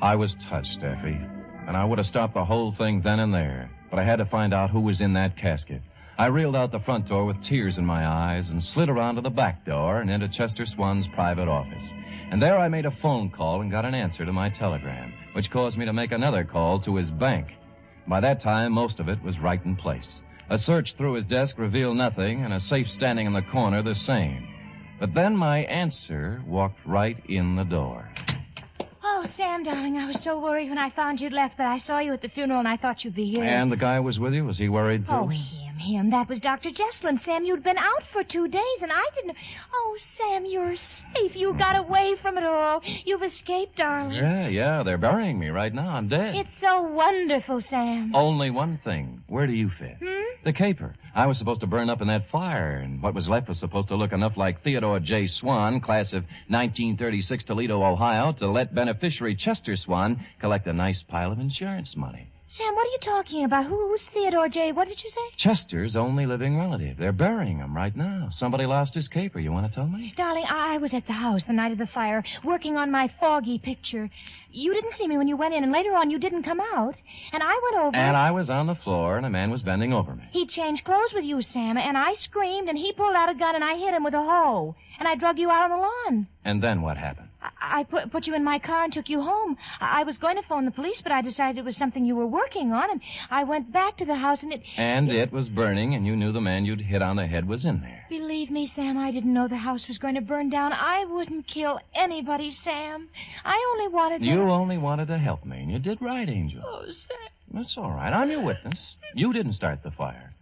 I was touched, Effie, and I would have stopped the whole thing then and there, but I had to find out who was in that casket. I reeled out the front door with tears in my eyes and slid around to the back door and into Chester Swan's private office. And there I made a phone call and got an answer to my telegram, which caused me to make another call to his bank. By that time, most of it was right in place. A search through his desk revealed nothing, and a safe standing in the corner the same. But then my answer walked right in the door. Oh, Sam, darling, I was so worried when I found you'd left, but I saw you at the funeral and I thought you'd be here. And the guy was with you? Was he worried, too? Oh, him. That was Dr. Jesslyn. Sam, you'd been out for 2 days, and I didn't... Oh, Sam, you're safe. You got away from it all. You've escaped, darling. Yeah. They're burying me right now. I'm dead. It's so wonderful, Sam. Only one thing. Where do you fit? The caper. I was supposed to burn up in that fire, and what was left was supposed to look enough like Theodore J. Swan, class of 1936, Toledo, Ohio, to let beneficiary Chester Swan collect a nice pile of insurance money. Sam, what are you talking about? Who's Theodore J.? What did you say? Chester's only living relative. They're burying him right now. Somebody lost his caper. You want to tell me? Darling, I was at the house the night of the fire, working on my foggy picture. You didn't see me when you went in, and later on you didn't come out. And I went over... And I was on the floor, and a man was bending over me. He changed clothes with you, Sam, and I screamed, and he pulled out a gun, and I hit him with a hoe. And I drug you out on the lawn. And then what happened? I put you in my car and took you home. I was going to phone the police, but I decided it was something you were working on, and I went back to the house, and it was burning, and you knew the man you'd hit on the head was in there. Believe me, Sam, I didn't know the house was going to burn down. I wouldn't kill anybody, Sam. I only wanted to... You only wanted to help me, and you did right, Angel. Oh, Sam. That's all right. I'm your witness. You didn't start the fire.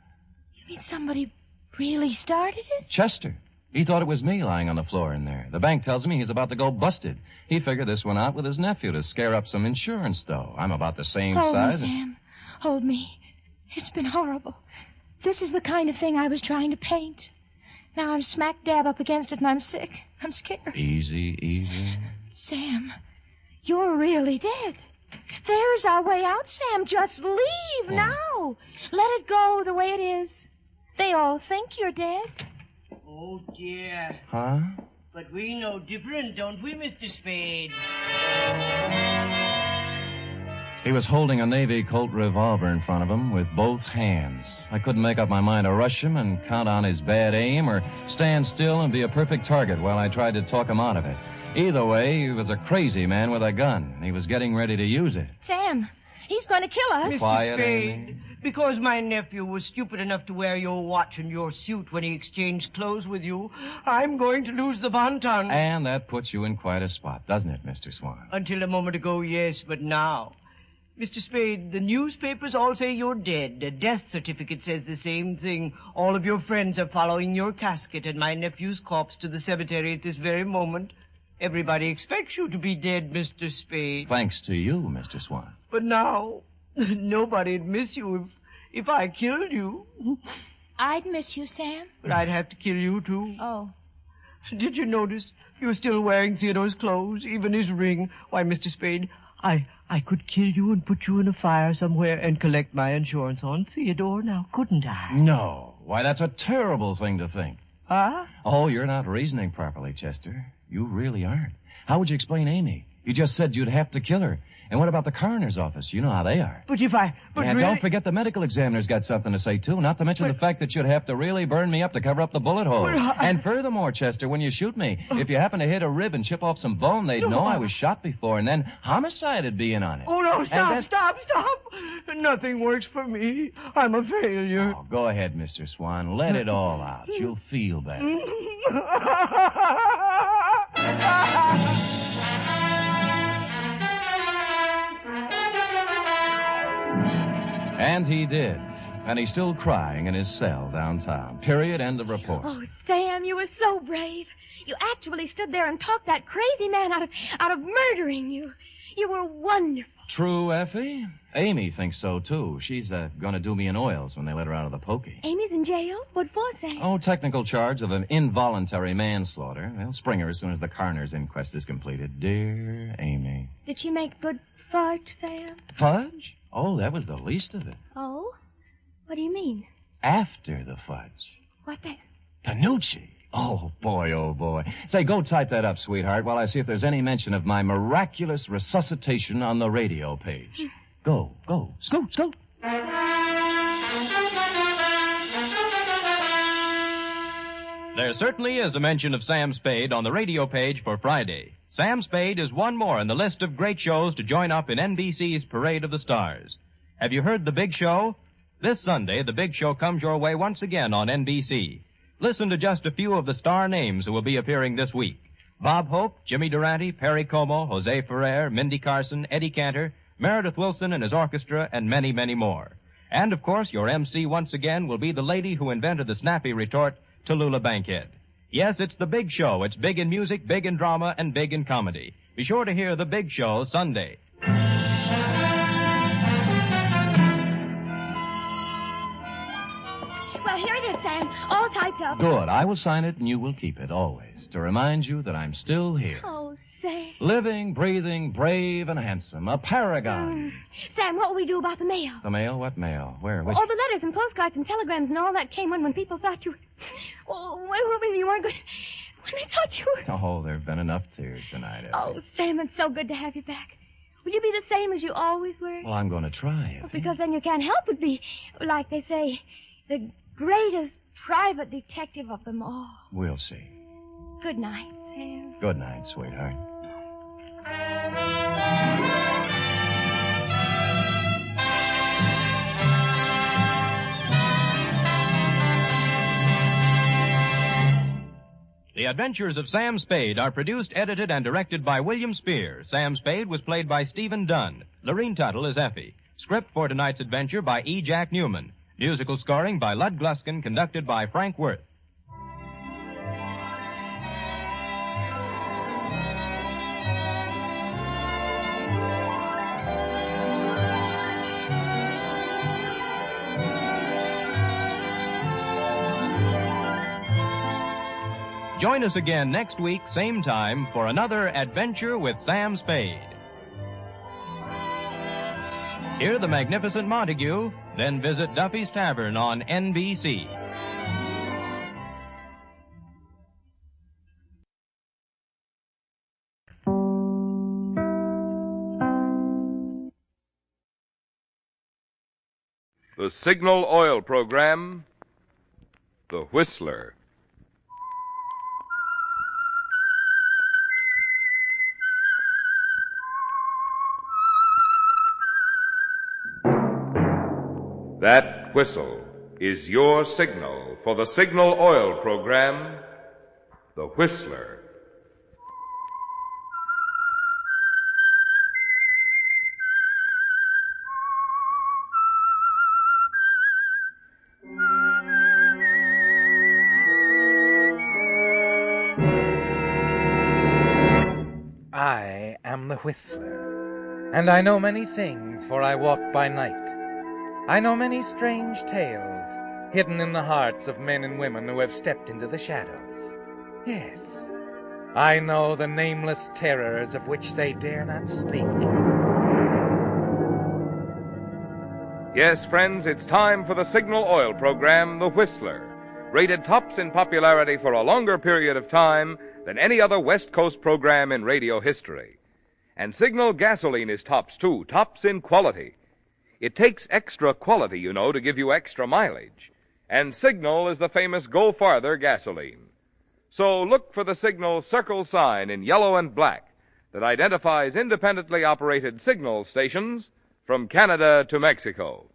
You mean somebody really started it? Chester. He thought it was me lying on the floor in there. The bank tells me he's about to go busted. He figured this one out with his nephew to scare up some insurance, though. I'm about the same size. Hold me, Sam. Hold me. It's been horrible. This is the kind of thing I was trying to paint. Now I'm smack dab up against it, and I'm sick. I'm scared. Easy. Sam, you're really dead. There's our way out, Sam. Just leave now. Let it go the way it is. They all think you're dead. Oh, dear. Huh? But we know different, don't we, Mr. Spade? He was holding a Navy Colt revolver in front of him with both hands. I couldn't make up my mind to rush him and count on his bad aim or stand still and be a perfect target while I tried to talk him out of it. Either way, he was a crazy man with a gun, and he was getting ready to use it. Sam, he's going to kill us. Mr. Quiet, Spade, Amy. because my nephew was stupid enough to wear your watch and your suit when he exchanged clothes with you, I'm going to lose the Bon Ton. And that puts you in quite a spot, doesn't it, Mr. Swan? Until a moment ago, yes, but now... Mr. Spade, the newspapers all say you're dead. A death certificate says the same thing. All of your friends are following your casket and my nephew's corpse to the cemetery at this very moment. Everybody expects you to be dead, Mr. Spade. Thanks to you, Mr. Swan. But now, Nobody'd miss you if I killed you. I'd miss you, Sam. But I'd have to kill you, too. Oh. Did you notice you're still wearing Theodore's clothes, even his ring? Why, Mr. Spade, I could kill you and put you in a fire somewhere and collect my insurance on Theodore now, couldn't I? No. Why, that's a terrible thing to think. Huh? Oh, you're not reasoning properly, Chester. You really aren't. How would you explain Amy? You just said you'd have to kill her. And what about the coroner's office? You know how they are. But really... Don't forget the medical examiner's got something to say, too. Not to mention the fact that you'd have to really burn me up to cover up the bullet hole. And furthermore, Chester, when you shoot me, if you happen to hit a rib and chip off some bone, they'd know I was shot before, and then homicide would be in on it. Oh, no, stop. Nothing works for me. I'm a failure. Oh, go ahead, Mr. Swan. Let it all out. You'll feel better. And he did. And he's still crying in his cell downtown. Period. End of report. Oh, Sam, you were so brave. You actually stood there and talked that crazy man out of murdering you. You were wonderful. True, Effie? Amy thinks so, too. She's going to do me in oils when they let her out of the pokey. Amy's in jail? What for, Sam? Oh, technical charge of an involuntary manslaughter. They'll spring her as soon as the coroner's inquest is completed. Dear Amy. Did she make good fudge, Sam? Fudge? Oh, that was the least of it. Oh? What do you mean? After the fudge. What then? Panucci. Oh, boy. Say, go type that up, sweetheart, while I see if there's any mention of my miraculous resuscitation on the radio page. Go. Scoot. There certainly is a mention of Sam Spade on the radio page for Friday. Sam Spade is one more in the list of great shows to join up in NBC's Parade of the Stars. Have you heard The Big Show? This Sunday, The Big Show comes your way once again on NBC. Listen to just a few of the star names who will be appearing this week. Bob Hope, Jimmy Durante, Perry Como, Jose Ferrer, Mindy Carson, Eddie Cantor, Meredith Wilson and his orchestra, and many, many more. And, of course, your MC once again will be the lady who invented the snappy retort, Tallulah Bankhead. Yes, it's The Big Show. It's big in music, big in drama, and big in comedy. Be sure to hear The Big Show Sunday. Well, here it is, Sam. All typed up. Good. I will sign it, and you will keep it, always, to remind you that I'm still here. Oh, Sam. Living, breathing, brave, and handsome. A paragon. Sam, what will we do about the mail? The mail? What mail? Where? Which... All the letters and postcards and telegrams and all that came when people thought you... when you weren't good... When they thought you were... Oh, there have been enough tears tonight, Effie. Oh, Sam, it's so good to have you back. Will you be the same as you always were? Well, I'm going to try, Effie. Because then you can't help but be, like they say, the greatest private detective of them all. We'll see. Good night, Sam. Good night, sweetheart. The Adventures of Sam Spade are produced, edited, and directed by William Spear. Sam Spade was played by Stephen Dunn. Lorene Tuttle is Effie. Script for tonight's adventure by E. Jack Newman. Musical scoring by Lud Gluskin, conducted by Frank Worth. Join us again next week, same time, for another adventure with Sam Spade. Hear the magnificent Montague, then visit Duffy's Tavern on NBC. The Signal Oil Program, The Whistler. That whistle is your signal for the Signal Oil Program, The Whistler. I am the Whistler. And I know many things, for I walk by night. I know many strange tales, hidden in the hearts of men and women who have stepped into the shadows. Yes, I know the nameless terrors of which they dare not speak. Yes, friends, it's time for the signal oil program, The Whistler, rated tops in popularity for a longer period of time than any other West Coast program in radio history. And Signal gasoline is tops, too, tops in quality. It takes extra quality, you know, to give you extra mileage. And Signal is the famous Go Farther gasoline. So look for the Signal circle sign in yellow and black that identifies independently operated signal stations from Canada to Mexico.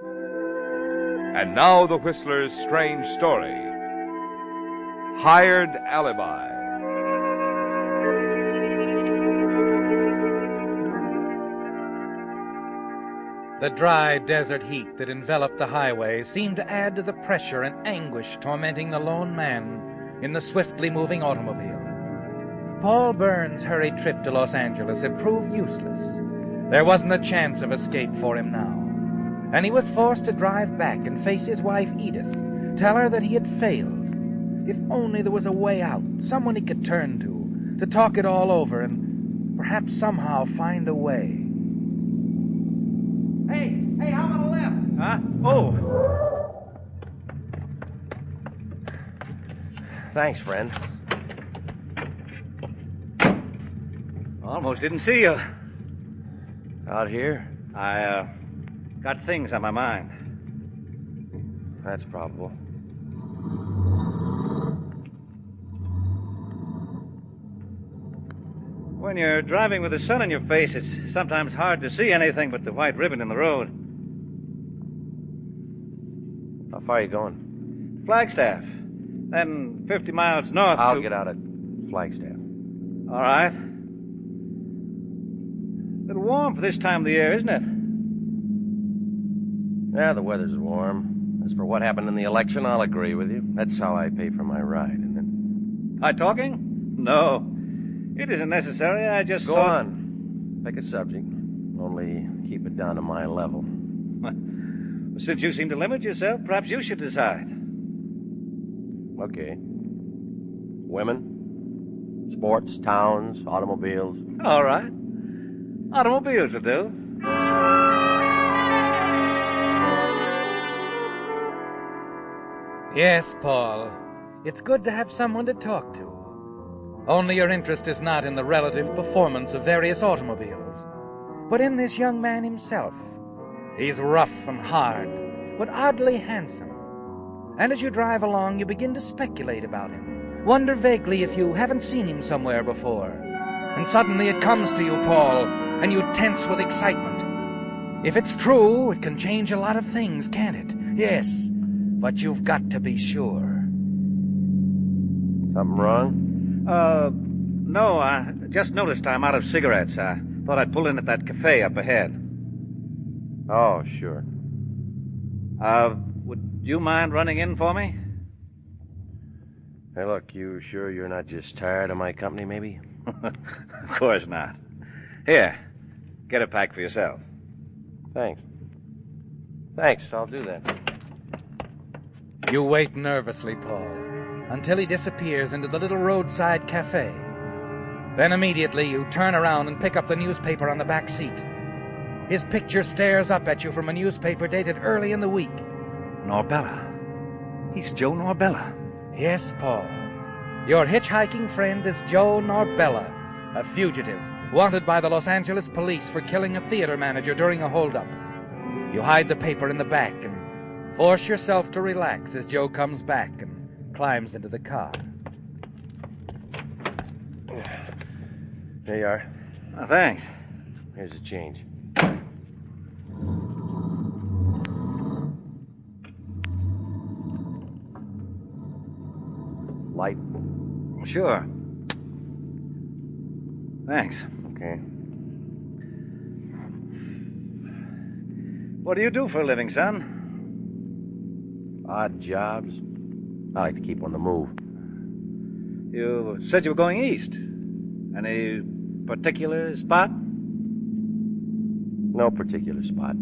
And now the Whistler's strange story. Hired Alibi. The dry desert heat that enveloped the highway seemed to add to the pressure and anguish tormenting the lone man in the swiftly moving automobile. Paul Burns' hurried trip to Los Angeles had proved useless. There wasn't a chance of escape for him now, and he was forced to drive back and face his wife Edith, tell her that he had failed. If only there was a way out, someone he could turn to talk it all over and perhaps somehow find a way. Hey, how about a left? Huh? Oh. Thanks, friend. Almost didn't see you. Out here? I, got things on my mind. That's probable. When you're driving with the sun in your face, it's sometimes hard to see anything but the white ribbon in the road. How far are you going? Flagstaff. Then 50 miles north I'll get out at Flagstaff. All right. A little warm for this time of the year, isn't it? Yeah, the weather's warm. As for what happened in the election, I'll agree with you. That's how I pay for my ride, isn't it? High talking? No. It isn't necessary. I just Go thought... on. Pick a subject. Only keep it down to my level. Since you seem to limit yourself, perhaps you should decide. Okay. Women, sports, towns, automobiles. All right. Automobiles will do. Yes, Paul. It's good to have someone to talk to. Only your interest is not in the relative performance of various automobiles, but in this young man himself. He's rough and hard, but oddly handsome. And as you drive along, you begin to speculate about him. Wonder vaguely if you haven't seen him somewhere before. And suddenly it comes to you, Paul, and you tense with excitement. If it's true, it can change a lot of things, can't it? Yes, but you've got to be sure. Something wrong? No, I just noticed I'm out of cigarettes. I thought I'd pull in at that cafe up ahead. Oh, sure. Would you mind running in for me? Hey, look, you sure you're not just tired of my company, maybe? Of course not. Here, get a pack for yourself. Thanks. Thanks, I'll do that. You wait nervously, Paul, until he disappears into the little roadside cafe. Then immediately you turn around and pick up the newspaper on the back seat. His picture stares up at you from a newspaper dated early in the week. Norbella. He's Joe Norbella. Yes, Paul. Your hitchhiking friend is Joe Norbella, a fugitive, wanted by the Los Angeles police for killing a theater manager during a holdup. You hide the paper in the back and force yourself to relax as Joe comes back and climbs into the car. There you are. Oh, thanks. Here's the change. Light? Sure. Thanks. Okay. What do you do for a living, son? Odd jobs. I like to keep on the move. You said you were going east. Any particular spot? No particular spot.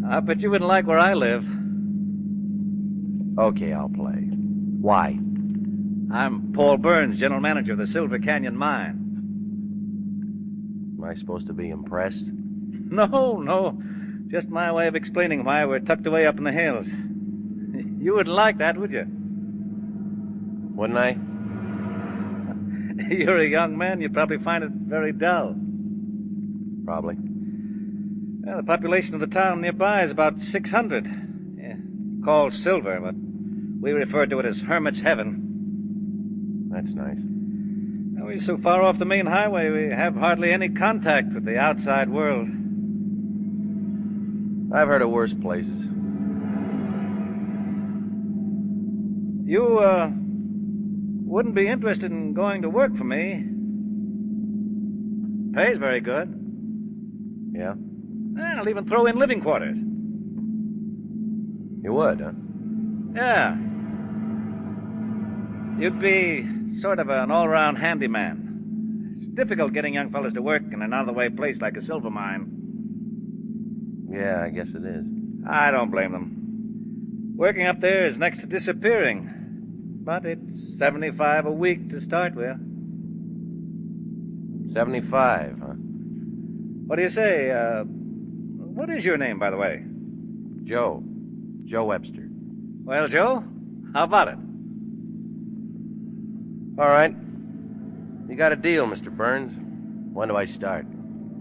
I bet you wouldn't like where I live. Okay, I'll play. Why? I'm Paul Burns, general manager of the Silver Canyon Mine. Am I supposed to be impressed? No. Just my way of explaining why we're tucked away up in the hills. You wouldn't like that, would you? Wouldn't I? You're a young man. You'd probably find it very dull. Probably. Well, the population of the town nearby is about 600. Yeah, called Silver, but we refer to it as Hermit's Heaven. That's nice. Now, we're so far off the main highway, we have hardly any contact with the outside world. I've heard of worse places. You, wouldn't be interested in going to work for me. Pays very good. Yeah? I'll even throw in living quarters. You would, huh? Yeah. You'd be sort of an all-round handyman. It's difficult getting young fellas to work in an out-of-the-way place like a silver mine. Yeah, I guess it is. I don't blame them. Working up there is next to disappearing. But it's $75 a week to start with. 75, huh? What do you say? What is your name, by the way? Joe. Joe Webster. Well, Joe, how about it? All right. You got a deal, Mr. Burns. When do I start?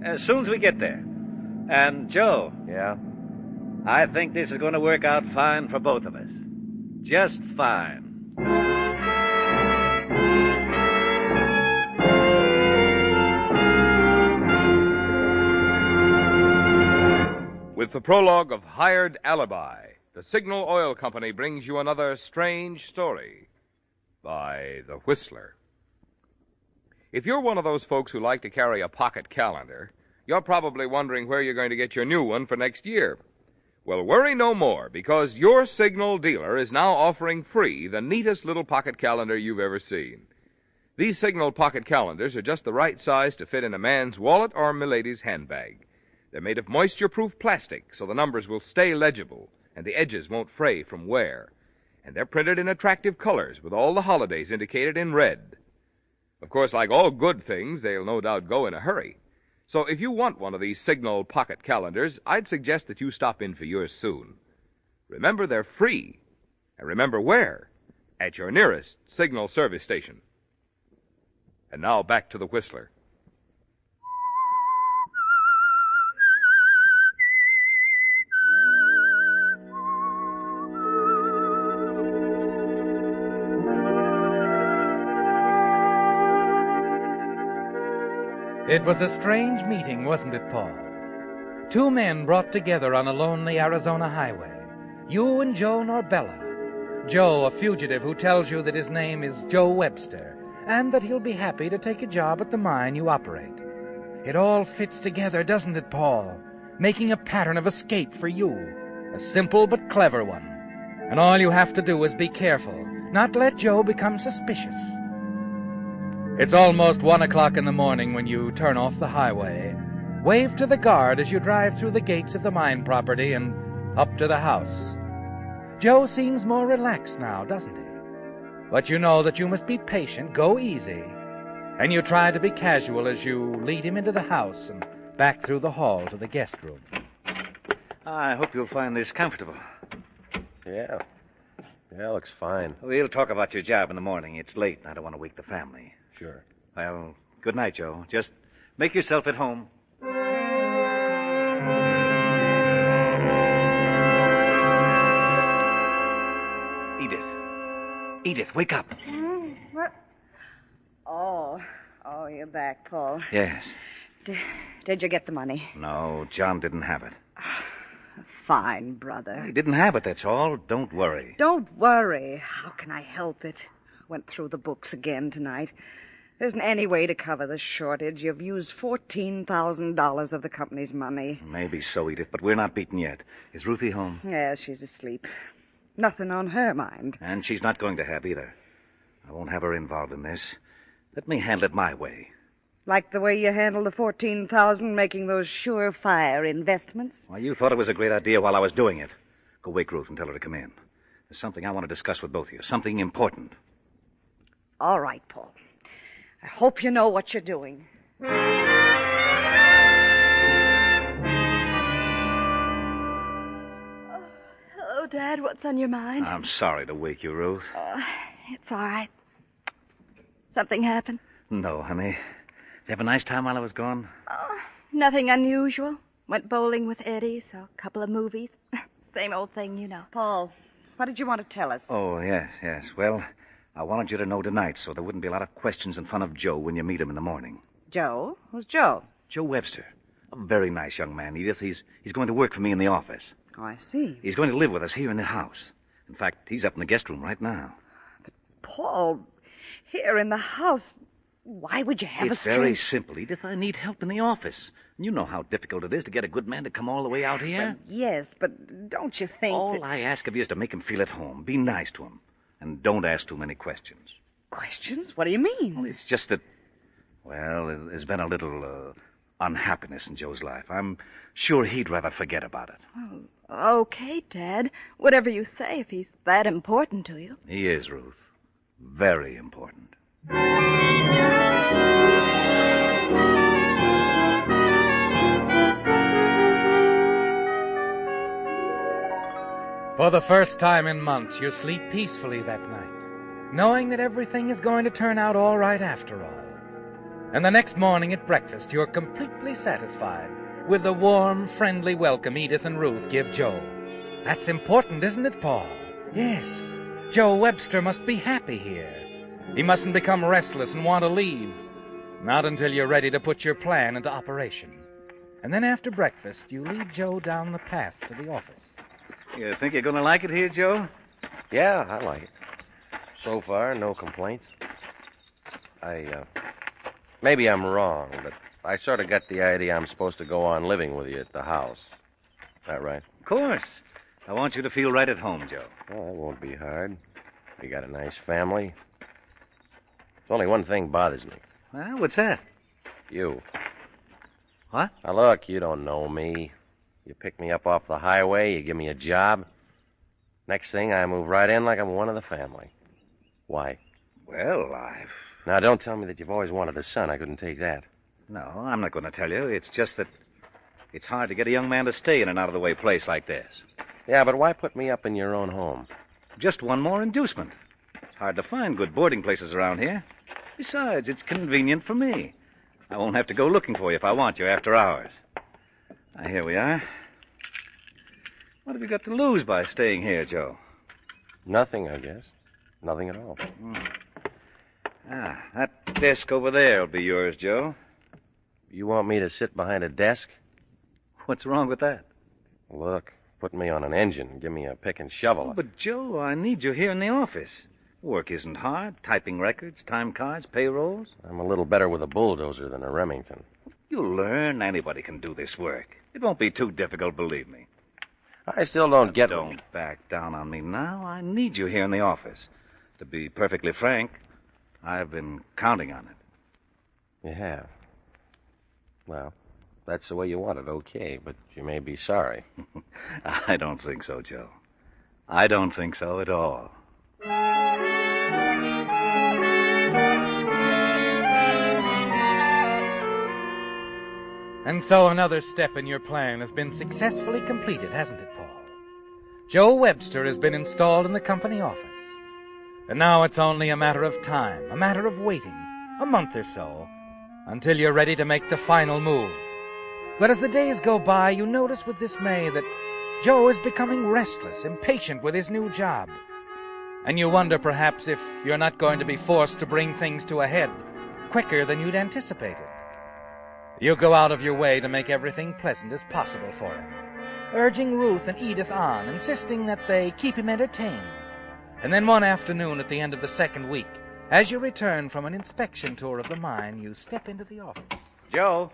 As soon as we get there. And, Joe. Yeah? I think this is going to work out fine for both of us. Just fine. With the prologue of Hired Alibi, the Signal Oil Company brings you another strange story by The Whistler. If you're one of those folks who like to carry a pocket calendar, you're probably wondering where you're going to get your new one for next year. Well, worry no more, because your Signal dealer is now offering free the neatest little pocket calendar you've ever seen. These Signal pocket calendars are just the right size to fit in a man's wallet or milady's handbag. They're made of moisture-proof plastic, so the numbers will stay legible, and the edges won't fray from wear. And they're printed in attractive colors, with all the holidays indicated in red. Of course, like all good things, they'll no doubt go in a hurry. So if you want one of these Signal pocket calendars, I'd suggest that you stop in for yours soon. Remember, they're free. And remember where? At your nearest Signal service station. And now back to the Whistler. It was a strange meeting, wasn't it, Paul? Two men brought together on a lonely Arizona highway. You and Joe Norbella. Joe, a fugitive who tells you that his name is Joe Webster, and that he'll be happy to take a job at the mine you operate. It all fits together, doesn't it, Paul? Making a pattern of escape for you. A simple but clever one. And all you have to do is be careful, not let Joe become suspicious. It's almost 1 o'clock in the morning when you turn off the highway. Wave to the guard as you drive through the gates of the mine property and up to the house. Joe seems more relaxed now, doesn't he? But you know that you must be patient, go easy. And you try to be casual as you lead him into the house and back through the hall to the guest room. I hope you'll find this comfortable. Yeah. Yeah, looks fine. We'll talk about your job in the morning. It's late, and I don't want to wake the family. Sure. Well, good night, Joe. Just make yourself at home. Edith, wake up. What? Oh, you're back, Paul. Yes. Did you get the money? No, John didn't have it. Fine, brother. He didn't have it, that's all. Don't worry. Don't worry. How can I help it? Went through the books again tonight. There isn't any way to cover the shortage. You've used $14,000 of the company's money. Maybe so, Edith, but we're not beaten yet. Is Ruthie home? Yes, she's asleep. Nothing on her mind. And she's not going to have either. I won't have her involved in this. Let me handle it my way. Like the way you handled the $14,000 making those surefire investments? Well, you thought it was a great idea while I was doing it. Go wake Ruth and tell her to come in. There's something I want to discuss with both of you. Something important. All right, Paul. I hope you know what you're doing. Hello, Dad. What's on your mind? I'm sorry to wake you, Ruth. It's all right. Something happened? No, honey. Did you have a nice time while I was gone? Nothing unusual. Went bowling with Eddie, saw a couple of movies. Same old thing, you know. Paul, what did you want to tell us? Oh, yes. Well, I wanted you to know tonight so there wouldn't be a lot of questions in front of Joe when you meet him in the morning. Joe? Who's Joe? Joe Webster. A very nice young man, Edith. He's going to work for me in the office. Oh, I see. He's going to live with us here in the house. In fact, he's up in the guest room right now. But, Paul, here in the house, why would you have It's very simple, Edith. I need help in the office. You know how difficult it is to get a good man to come all the way out here. Yes, but don't you think All I ask of you is to make him feel at home. Be nice to him. And don't ask too many questions. Questions? What do you mean? Well, it's just that, well, there's been a little unhappiness in Joe's life. I'm sure he'd rather forget about it. Oh, okay, Dad. Whatever you say, if he's that important to you. He is, Ruth. Very important. For the first time in months, you sleep peacefully that night, knowing that everything is going to turn out all right after all. And the next morning at breakfast, you're completely satisfied with the warm, friendly welcome Edith and Ruth give Joe. That's important, isn't it, Paul? Yes. Joe Webster must be happy here. He mustn't become restless and want to leave. Not until you're ready to put your plan into operation. And then after breakfast, you lead Joe down the path to the office. You think you're going to like it here, Joe? Yeah, I like it. So far, no complaints. Maybe I'm wrong, but I sort of got the idea I'm supposed to go on living with you at the house. Is that right? Of course. I want you to feel right at home, Joe. Oh, that won't be hard. We got a nice family. There's only one thing bothers me. Well, what's that? You. What? Now, look, you don't know me. You pick me up off the highway, you give me a job. Next thing, I move right in like I'm one of the family. Why? Well, Now, don't tell me that you've always wanted a son. I couldn't take that. No, I'm not going to tell you. It's just that it's hard to get a young man to stay in an out-of-the-way place like this. Yeah, but why put me up in your own home? Just one more inducement. It's hard to find good boarding places around here. Besides, it's convenient for me. I won't have to go looking for you if I want you after hours. Now, here we are. What have you got to lose by staying here, Joe? Nothing, I guess. Nothing at all. That desk over there will be yours, Joe. You want me to sit behind a desk? What's wrong with that? Look, put me on an engine. Give me a pick and shovel. Oh, but, Joe, I need you here in the office. Work isn't hard. Typing records, time cards, payrolls. I'm a little better with a bulldozer than a Remington. You'll learn. Anybody can do this work. It won't be too difficult, believe me. I still don't get... Don't back down on me now. I need you here in the office. To be perfectly frank, I've been counting on it. You have? Well, that's the way you want it, okay, but you may be sorry. I don't think so, Joe. I don't think so at all. And so another step in your plan has been successfully completed, hasn't it, Paul? Joe Webster has been installed in the company office. And now it's only a matter of time, a matter of waiting, a month or so, until you're ready to make the final move. But as the days go by, you notice with dismay that Joe is becoming restless, impatient with his new job. And you wonder perhaps if you're not going to be forced to bring things to a head quicker than you'd anticipated. You go out of your way to make everything pleasant as possible for him, urging Ruth and Edith on, insisting that they keep him entertained. And then one afternoon at the end of the second week, as you return from an inspection tour of the mine, you step into the office. Joe!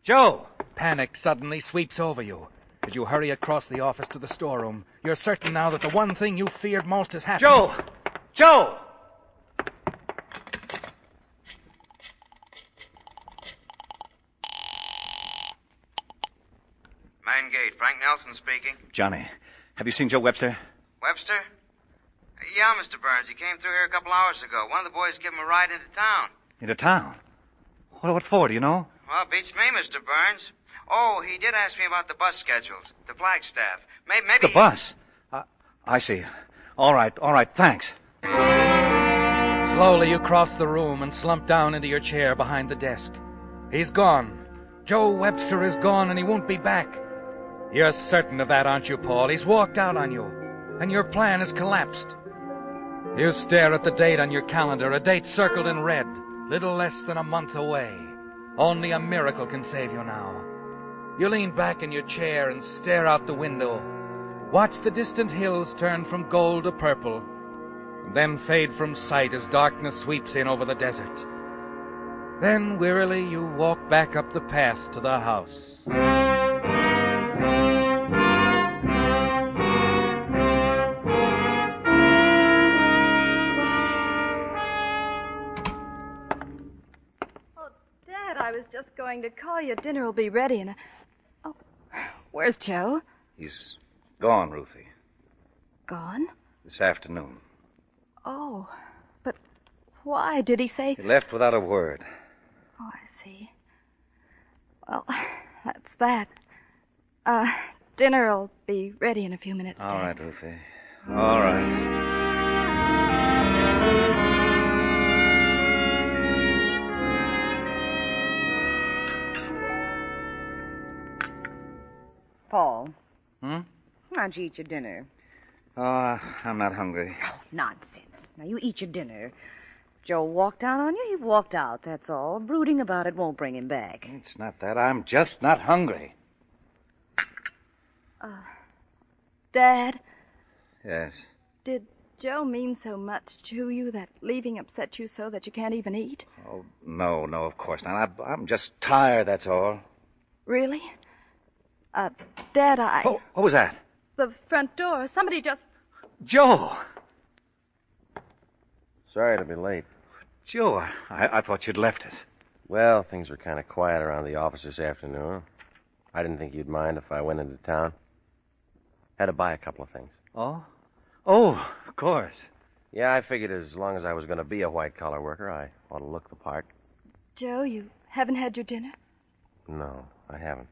Joe! Panic suddenly sweeps over you. As you hurry across the office to the storeroom, you're certain now that the one thing you feared most has happened. Joe! Joe! Main gate. Frank Nelson speaking. Johnny, have you seen Joe Webster? Webster? Yeah, Mr. Burns. He came through here a couple hours ago. One of the boys gave him a ride into town. Into town? What for, do you know? Well, beats me, Mr. Burns. Oh, he did ask me about the bus schedules, the Flagstaff. Maybe The bus? I see. All right, thanks. Slowly you cross the room and slump down into your chair behind the desk. He's gone. Joe Webster is gone, and he won't be back. You're certain of that, aren't you, Paul? He's walked out on you, and your plan has collapsed. You stare at the date on your calendar, a date circled in red, little less than a month away. Only a miracle can save you now. You lean back in your chair and stare out the window. Watch the distant hills turn from gold to purple, and then fade from sight as darkness sweeps in over the desert. Then, wearily, you walk back up the path to the house. Oh, Dad, I was just going to call you. Dinner will be ready in a... Oh, where's Joe? He's gone, Ruthie. Gone? This afternoon. Oh, but why? Did he say... He left without a word. Oh, I see. Well, that's that. Dinner'll be ready in a few minutes, All Dad. right, Ruthie. All right. Paul. Hmm? Why'd you eat your dinner? Oh, I'm not hungry. Oh, nonsense. Now, you eat your dinner. Joe walked out on you, he walked out, that's all. Brooding about it won't bring him back. It's not that. I'm just not hungry. Dad, Yes. did Joe mean so much to you that leaving upset you so that you can't even eat? Oh, no, of course not. I'm just tired, that's all. Really? Dad, Oh, what was that? The front door. Somebody just... Joe! Sorry to be late. Joe, I thought you'd left us. Well, things were kind of quiet around the office this afternoon. I didn't think you'd mind if I went into town. Had to buy a couple of things. Oh? Oh, of course. Yeah, I figured as long as I was going to be a white-collar worker, I ought to look the part. Joe, you haven't had your dinner? No, I haven't.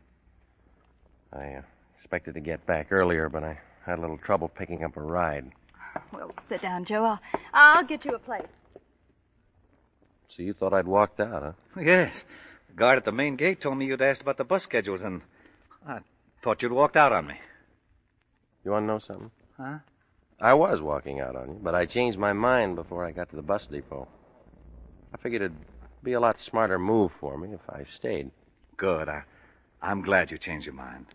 I expected to get back earlier, but I had a little trouble picking up a ride. Well, sit down, Joe. I'll get you a plate. So you thought I'd walked out, huh? Yes. The guard at the main gate told me you'd asked about the bus schedules, and I thought you'd walked out on me. You want to know something? Huh? I was walking out on you, but I changed my mind before I got to the bus depot. I figured it'd be a lot smarter move for me if I stayed. Good. I'm glad you changed your mind.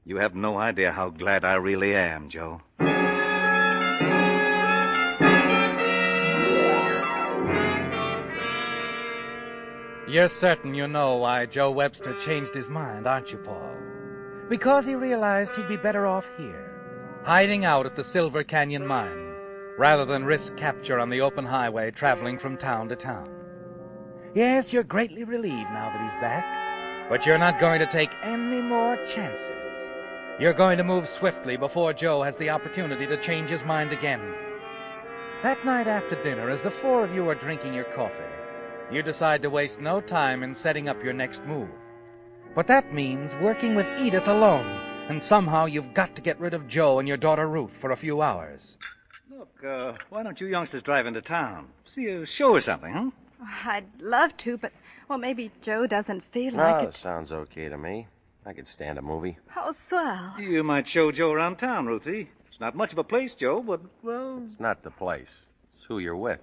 You have no idea how glad I really am, Joe. You're certain you know why Joe Webster changed his mind, aren't you, Paul? Because he realized he'd be better off here, hiding out at the Silver Canyon mine, rather than risk capture on the open highway traveling from town to town. Yes, you're greatly relieved now that he's back, but you're not going to take any more chances. You're going to move swiftly before Joe has the opportunity to change his mind again. That night after dinner, as the four of you are drinking your coffee, you decide to waste no time in setting up your next move. But that means working with Edith alone, and somehow you've got to get rid of Joe and your daughter Ruth for a few hours. Look, why don't you youngsters drive into town? See a show or something, huh? I'd love to, but, well, maybe Joe doesn't feel like it. Sounds okay to me. I could stand a movie. Oh, swell. You might show Joe around town, Ruthie. It's not much of a place, Joe, but, well... It's not the place. It's who you're with.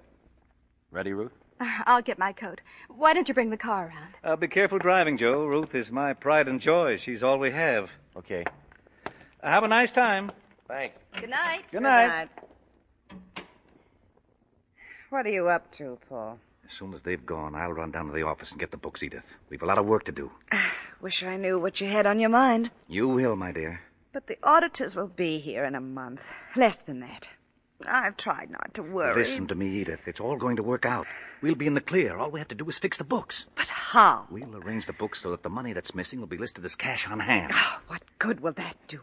Ready, Ruth? I'll get my coat. Why don't you bring the car around? Be careful driving, Joe. Ruth is my pride and joy. She's all we have. Okay. Have a nice time. Thanks. Good night. Good night. What are you up to, Paul? As soon as they've gone, I'll run down to the office and get the books, Edith. We've a lot of work to do. Wish I knew what you had on your mind. You will, my dear. But the auditors will be here in a month. Less than that. I've tried not to worry. Listen to me, Edith. It's all going to work out. We'll be in the clear. All we have to do is fix the books. But how? We'll arrange the books so that the money that's missing will be listed as cash on hand. Oh, what good will that do?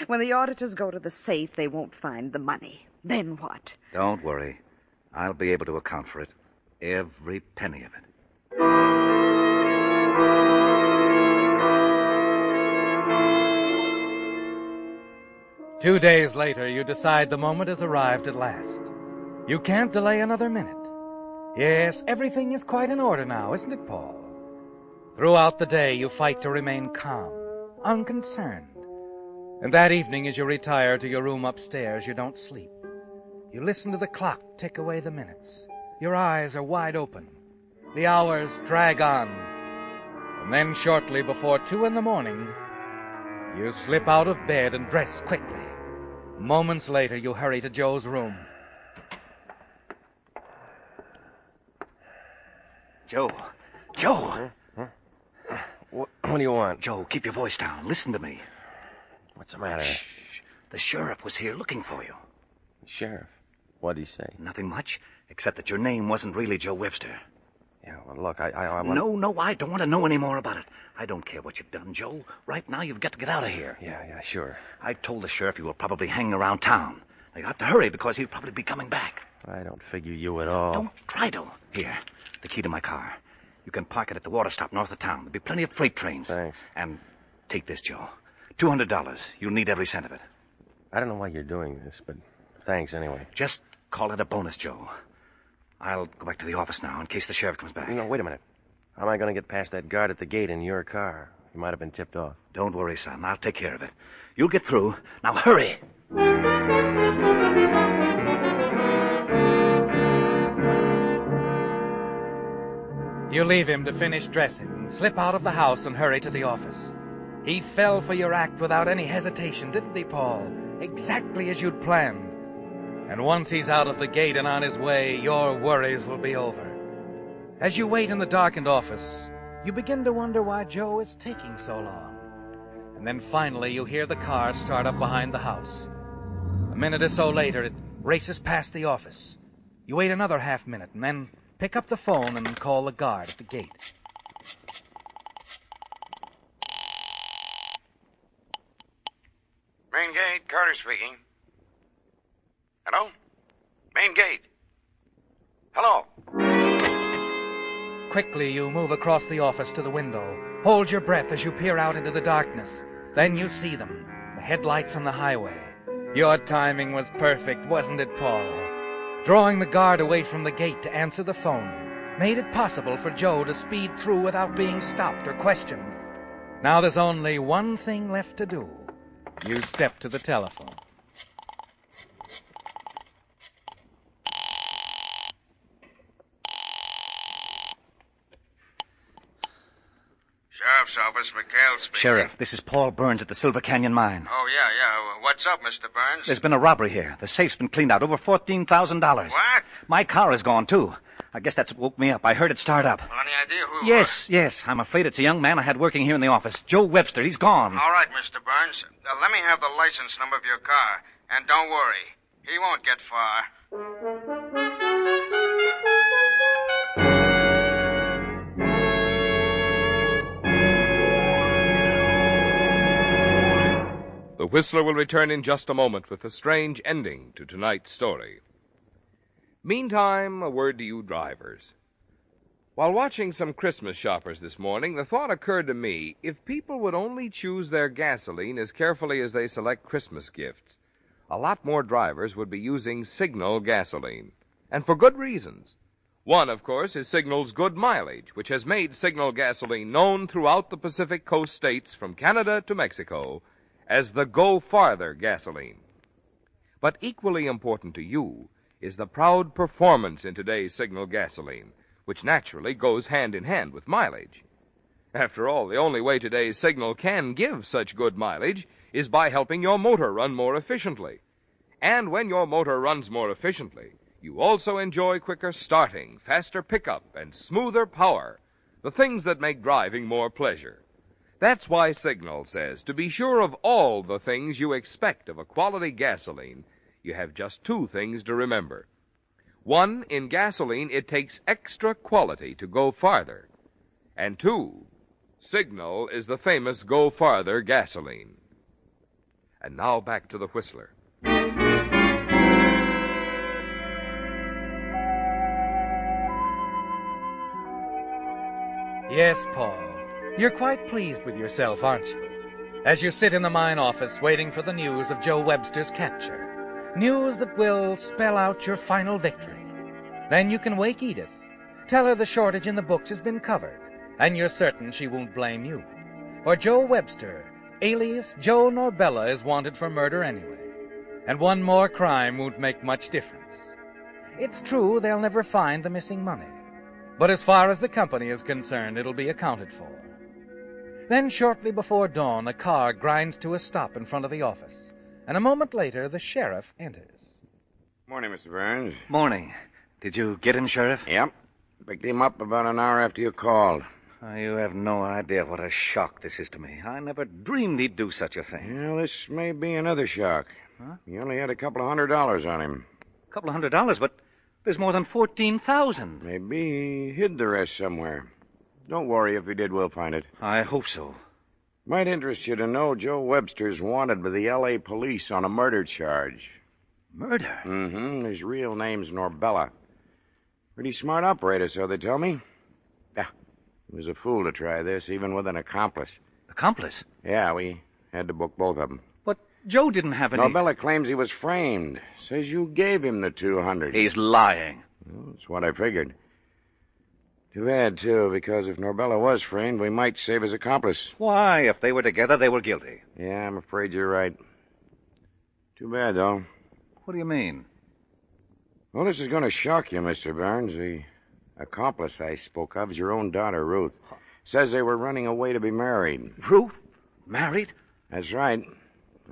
When the auditors go to the safe, they won't find the money. Then what? Don't worry. I'll be able to account for it. Every penny of it. 2 days later, you decide the moment has arrived at last. You can't delay another minute. Yes, everything is quite in order now, isn't it, Paul? Throughout the day, you fight to remain calm, unconcerned. And that evening, as you retire to your room upstairs, you don't sleep. You listen to the clock tick away the minutes. Your eyes are wide open. The hours drag on. And then shortly before 2 a.m, you slip out of bed and dress quickly. Moments later, you hurry to Joe's room. Joe. What do you want? Joe, keep your voice down. Listen to me. What's the matter? Shh. The sheriff was here looking for you. Sheriff? What'd he say? Nothing much, except that your name wasn't really Joe Webster. Yeah, well, look, I want... No, I don't want to know any more about it. I don't care what you've done, Joe. Right now, you've got to get out of here. Yeah, sure. I told the sheriff you were probably hanging around town. You have to hurry because he'll probably be coming back. I don't figure you at all. Don't try to. Here, the key to my car. You can park it at the water stop north of town. There'll be plenty of freight trains. Thanks. And take this, Joe. $200. You'll need every cent of it. I don't know why you're doing this, but thanks anyway. Just call it a bonus, Joe. I'll go back to the office now in case the sheriff comes back. No, wait a minute. How am I going to get past that guard at the gate in your car? You might have been tipped off. Don't worry, son. I'll take care of it. You'll get through. Now, hurry. You leave him to finish dressing, slip out of the house, and hurry to the office. He fell for your act without any hesitation, didn't he, Paul? Exactly as you'd planned. And once he's out of the gate and on his way, your worries will be over. As you wait in the darkened office, you begin to wonder why Joe is taking so long. And then finally you hear the car start up behind the house. A minute or so later, it races past the office. You wait another half minute and then pick up the phone and call the guard at the gate. Main gate, Carter speaking. Hello? Main gate. Hello? Quickly, you move across the office to the window. Hold your breath as you peer out into the darkness. Then you see them, the headlights on the highway. Your timing was perfect, wasn't it, Paul? Drawing the guard away from the gate to answer the phone made it possible for Joe to speed through without being stopped or questioned. Now there's only one thing left to do. You step to the telephone. Sheriff's office, McHale speaking. Sheriff, this is Paul Burns at the Silver Canyon Mine. Oh, yeah. What's up, Mr. Burns? There's been a robbery here. The safe's been cleaned out. Over $14,000. What? My car is gone, too. I guess that's what woke me up. I heard it start up. Well, any idea who... Yes. I'm afraid it's a young man I had working here in the office. Joe Webster. He's gone. All right, Mr. Burns. Let me have the license number of your car. And don't worry. He won't get far. The Whistler will return in just a moment with a strange ending to tonight's story. Meantime, a word to you drivers. While watching some Christmas shoppers this morning, the thought occurred to me, if people would only choose their gasoline as carefully as they select Christmas gifts, a lot more drivers would be using Signal gasoline. And for good reasons. One, of course, is Signal's good mileage, which has made Signal gasoline known throughout the Pacific Coast states from Canada to Mexico as the Go Farther gasoline. But equally important to you is the proud performance in today's Signal gasoline, which naturally goes hand in hand with mileage. After all, the only way today's Signal can give such good mileage is by helping your motor run more efficiently. And when your motor runs more efficiently, you also enjoy quicker starting, faster pickup, and smoother power, the things that make driving more pleasure. That's why Signal says, to be sure of all the things you expect of a quality gasoline, you have just two things to remember. One, in gasoline, it takes extra quality to go farther. And two, Signal is the famous Go Farther gasoline. And now back to the Whistler. Yes, Paul. You're quite pleased with yourself, aren't you? As you sit in the mine office waiting for the news of Joe Webster's capture. News that will spell out your final victory. Then you can wake Edith. Tell her the shortage in the books has been covered, and you're certain she won't blame you. For Joe Webster, alias Joe Norbella, is wanted for murder anyway. And one more crime won't make much difference. It's true they'll never find the missing money. But as far as the company is concerned, it'll be accounted for. Then, shortly before dawn, a car grinds to a stop in front of the office. And a moment later, the sheriff enters. Morning, Mr. Burns. Morning. Did you get him, Sheriff? Yep. Picked him up about an hour after you called. You have no idea what a shock this is to me. I never dreamed he'd do such a thing. Well, this may be another shock. Huh? You only had a couple of $100 on him. A couple of $100, but there's more than 14,000. Maybe he hid the rest somewhere. Don't worry. If he did, we'll find it. I hope so. Might interest you to know Joe Webster's wanted by the L.A. police on a murder charge. Murder? Mm-hmm. His real name's Norbella. Pretty smart operator, so they tell me. Yeah, he was a fool to try this, even with an accomplice. Accomplice? Yeah, we had to book both of them. But Joe didn't have any... Norbella claims he was framed. Says you gave him the $200. He's lying. Well, that's what I figured. Too bad, too, because if Norbella was framed, we might save his accomplice. Why? If they were together, they were guilty. Yeah, I'm afraid you're right. Too bad, though. What do you mean? Well, this is going to shock you, Mr. Barnes. The accomplice I spoke of is your own daughter, Ruth. Says they were running away to be married. Ruth? Married? That's right.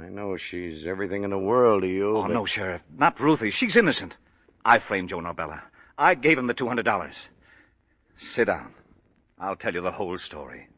I know she's everything in the world to you, Oh, but... no, Sheriff. Not Ruthie. She's innocent. I framed Joe Norbella. I gave him the $200. Sit down. I'll tell you the whole story.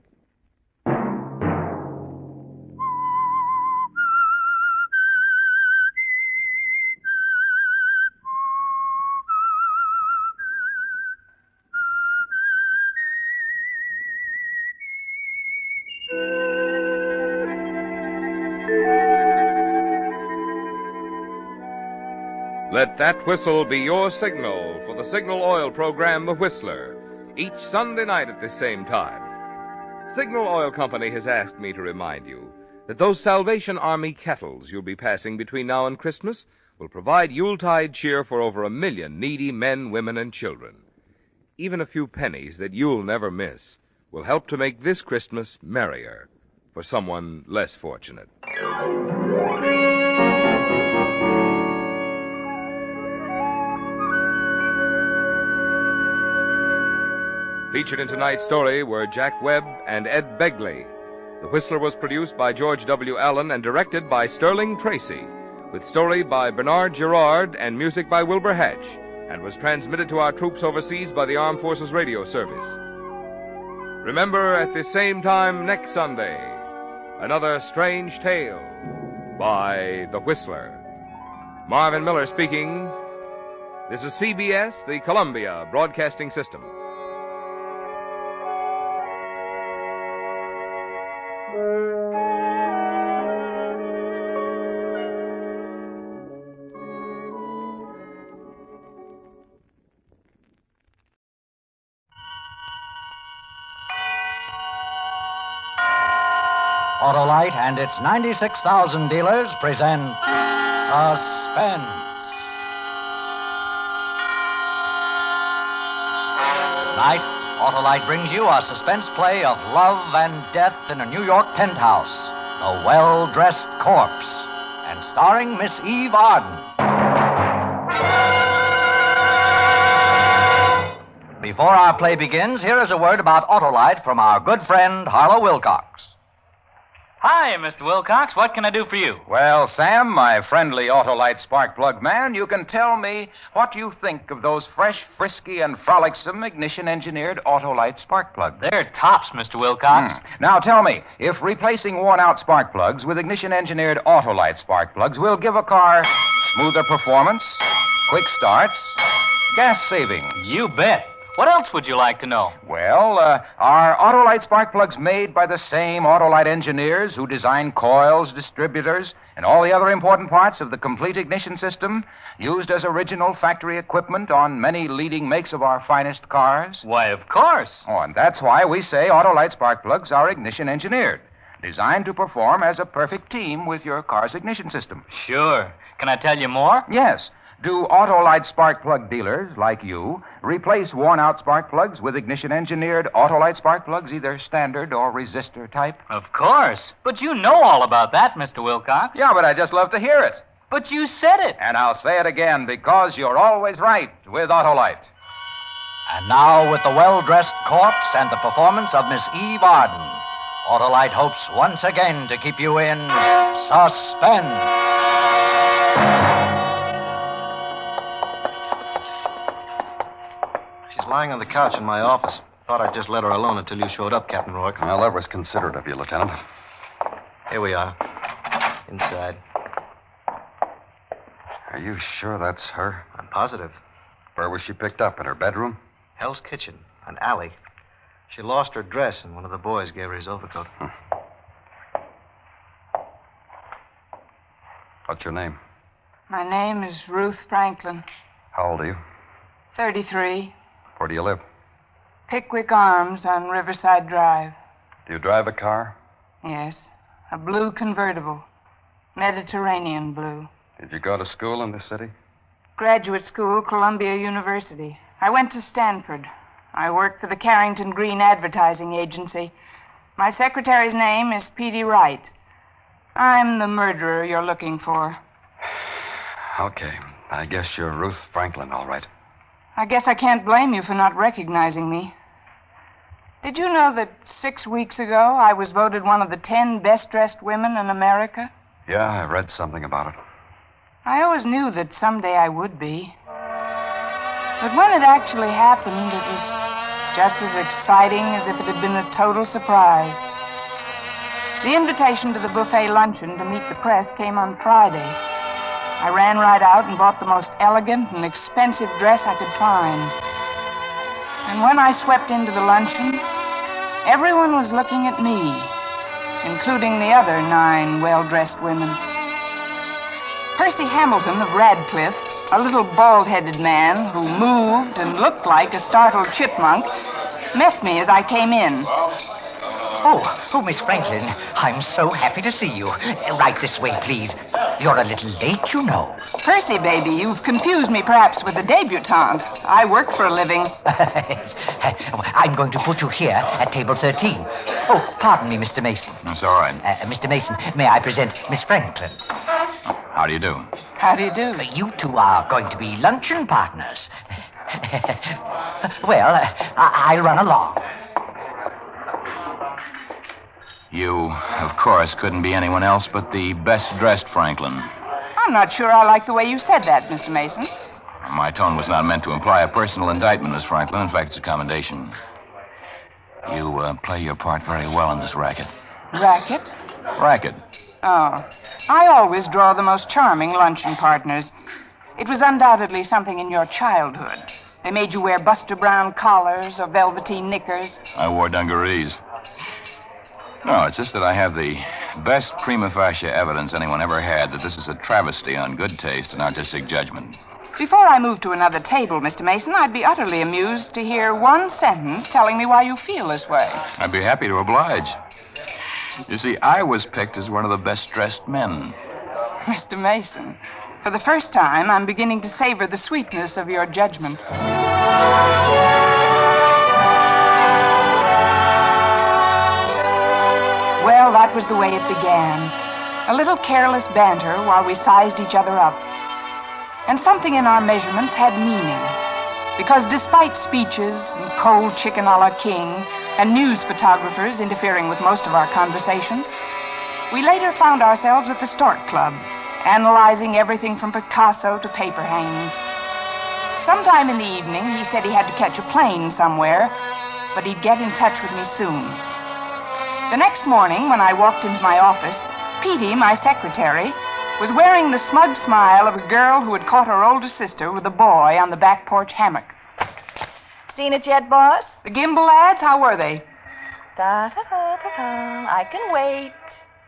Let that whistle be your signal for the Signal Oil program, The Whistler, each Sunday night at this same time. Signal Oil Company has asked me to remind you that those Salvation Army kettles you'll be passing between now and Christmas will provide Yuletide cheer for over 1 million needy men, women, and children. Even a few pennies that you'll never miss will help to make this Christmas merrier for someone less fortunate. Featured in tonight's story were Jack Webb and Ed Begley. The Whistler was produced by George W. Allen and directed by Sterling Tracy, with story by Bernard Gerard and music by Wilbur Hatch, and was transmitted to our troops overseas by the Armed Forces Radio Service. Remember, at the same time next Sunday, another strange tale by The Whistler. Marvin Miller speaking. This is CBS, the Columbia Broadcasting System. Autolite and its 96,000 dealers present Suspense. Tonight, Autolite brings you a suspense play of love and death in a New York penthouse, The Well-Dressed Corpse, and starring Miss Eve Arden. Before our play begins, here is a word about Autolite from our good friend Harlow Wilcox. Hi, Mr. Wilcox. What can I do for you? Well, Sam, my friendly Autolite spark plug man, you can tell me what you think of those fresh, frisky, and frolicsome ignition-engineered Autolite spark plugs. They're tops, Mr. Wilcox. Now tell me, if replacing worn-out spark plugs with ignition-engineered Autolite spark plugs will give a car smoother performance, quick starts, gas savings. You bet. What else would you like to know? Well, are Autolite spark plugs made by the same Autolite engineers who design coils, distributors, and all the other important parts of the complete ignition system used as original factory equipment on many leading makes of our finest cars? Why, of course. Oh, and that's why we say Autolite spark plugs are ignition engineered, designed to perform as a perfect team with your car's ignition system. Sure. Can I tell you more? Yes. Do Autolite spark plug dealers, like you, replace worn-out spark plugs with ignition-engineered Autolite spark plugs, either standard or resistor type? Of course. But you know all about that, Mr. Wilcox. Yeah, but I just love to hear it. But you said it. And I'll say it again, because you're always right with Autolite. And now, with the well-dressed corpse and the performance of Miss Eve Arden, Autolite hopes once again to keep you in suspense. She's lying on the couch in my office. Thought I'd just let her alone until you showed up, Captain Rourke. Well, that was considerate of you, Lieutenant. Here we are. Inside. Are you sure that's her? I'm positive. Where was she picked up? In her bedroom? Hell's Kitchen, an alley. She lost her dress, and one of the boys gave her his overcoat. What's your name? My name is Ruth Franklin, How old are you? 33, Where do you live? Pickwick Arms on Riverside Drive. Do you drive a car? Yes, a blue convertible, Mediterranean blue. Did you go to school in this city? Graduate school, Columbia University. I went to Stanford. I worked for the Carrington Green Advertising Agency. My secretary's name is P.D. Wright. I'm the murderer you're looking for. Okay. I guess you're Ruth Franklin, all right. I guess I can't blame you for not recognizing me. Did you know that 6 weeks ago I was voted one of the 10 best-dressed women in America? Yeah, I read something about it. I always knew that someday I would be. But when it actually happened, it was just as exciting as if it had been a total surprise. The invitation to the buffet luncheon to meet the press came on Friday. I ran right out and bought the most elegant and expensive dress I could find. And when I swept into the luncheon, everyone was looking at me, including the other 9 well-dressed women. Percy Hamilton of Radcliffe, a little bald-headed man who moved and looked like a startled chipmunk, met me as I came in. Oh, Miss Franklin, I'm so happy to see you. Right this way, please. You're a little late, you know. Percy, baby, you've confused me perhaps with a debutante. I work for a living. I'm going to put you here at table 13. Oh, pardon me, Mr. Mason. That's all right. Mr. Mason, may I present Miss Franklin? How do you do? How do you do? You two are going to be luncheon partners. Well, I'll run along. You, of course, couldn't be anyone else but the best-dressed Franklin. I'm not sure I like the way you said that, Mr. Mason. My tone was not meant to imply a personal indictment, Miss Franklin. In fact, it's a commendation. You play your part very well in this racket. Racket? Racket. Oh. I always draw the most charming luncheon partners. It was undoubtedly something in your childhood. They made you wear Buster Brown collars or velveteen knickers. I wore dungarees. No, it's just that I have the best prima facie evidence anyone ever had that this is a travesty on good taste and artistic judgment. Before I move to another table, Mr. Mason, I'd be utterly amused to hear one sentence telling me why you feel this way. I'd be happy to oblige. You see, I was picked as one of the best-dressed men. Mr. Mason, for the first time, I'm beginning to savor the sweetness of your judgment. Well, that was the way it began. A little careless banter while we sized each other up. And something in our measurements had meaning. Because despite speeches and cold chicken a la king and news photographers interfering with most of our conversation, We later found ourselves at the Stork Club, analyzing everything from Picasso to paper hanging. Sometime in the evening, he said he had to catch a plane somewhere, but he'd get in touch with me soon. The next morning, when I walked into my office, Petey, my secretary, was wearing the smug smile of a girl who had caught her older sister with a boy on the back porch hammock. Seen it yet, boss? The Gimbal ads, how were they? Da-da-da-da-da. I can wait.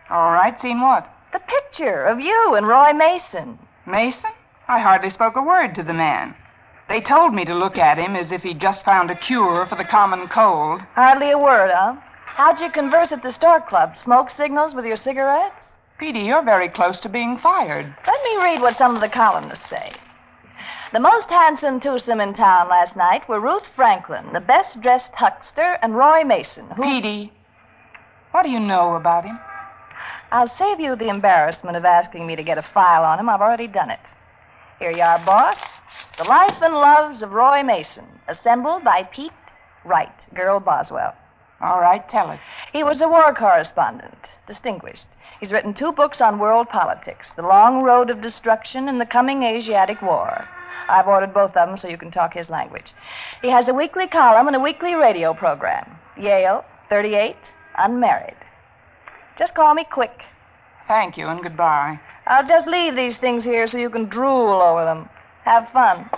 All right, seen what? The picture of you and Roy Mason. Mason? I hardly spoke a word to the man. They told me to look at him as if he'd just found a cure for the common cold. Hardly a word, huh? How'd you converse at the Stork Club? Smoke signals with your cigarettes? Petey, you're very close to being fired. Let me read what some of the columnists say. The most handsome twosome in town last night were Ruth Franklin, the best-dressed huckster, and Roy Mason, who... Petey, what do you know about him? I'll save you the embarrassment of asking me to get a file on him. I've already done it. Here you are, boss. The Life and Loves of Roy Mason, assembled by Pete Wright, Girl Boswell. All right, tell it. He was a war correspondent, distinguished. He's written 2 books on world politics, The Long Road of Destruction and The Coming Asiatic War. I've ordered both of them so you can talk his language. He has a weekly column and a weekly radio program. Yale, 38, unmarried. Just call me Quick. Thank you, and goodbye. I'll just leave these things here so you can drool over them. Have fun.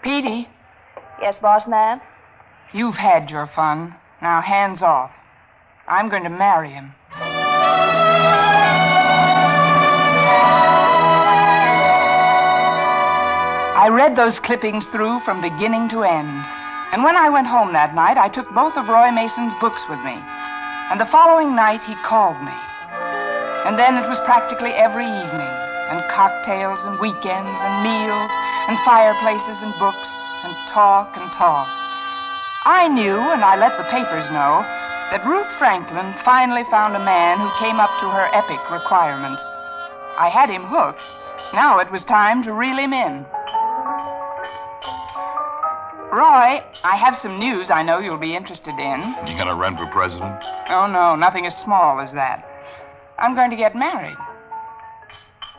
Petey? Yes, boss man? You've had your fun. Now, hands off. I'm going to marry him. I read those clippings through from beginning to end. And when I went home that night, I took both of Roy Mason's books with me. And the following night, he called me. And then it was practically every evening, and cocktails and weekends and meals and fireplaces and books and talk and talk. I knew, and I let the papers know, that Ruth Franklin finally found a man who came up to her epic requirements. I had him hooked. Now it was time to reel him in. Roy, I have some news I know you'll be interested in. You gonna run for president? Oh, no, nothing as small as that. I'm going to get married.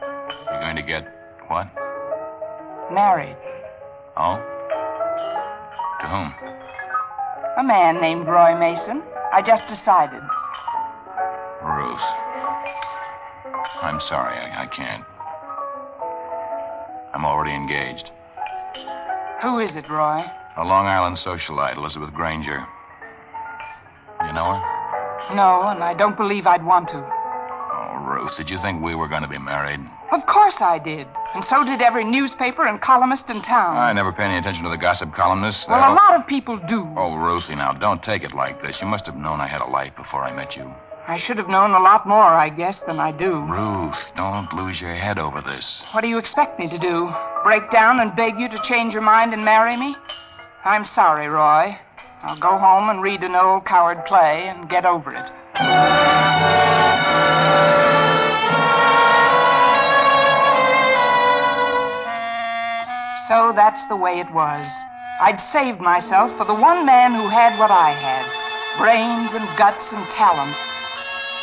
You're going to get what? Married. Oh? To whom? A man named Roy Mason. I just decided. Ruth. I'm sorry, I can't. I'm already engaged. Who is it, Roy? A Long Island socialite, Elizabeth Granger. You know her? No, and I don't believe I'd want to. Oh, Ruth, did you think we were going to be married? Of course I did. And so did every newspaper and columnist in town. I never pay any attention to the gossip columnists. Well, a lot of people do. Oh, Ruthie, now, don't take it like this. You must have known I had a life before I met you. I should have known a lot more, I guess, than I do. Ruth, don't lose your head over this. What do you expect me to do? Break down and beg you to change your mind and marry me? I'm sorry, Roy. I'll go home and read an old coward play and get over it. So that's the way it was. I'd saved myself for the one man who had what I had. Brains and guts and talent.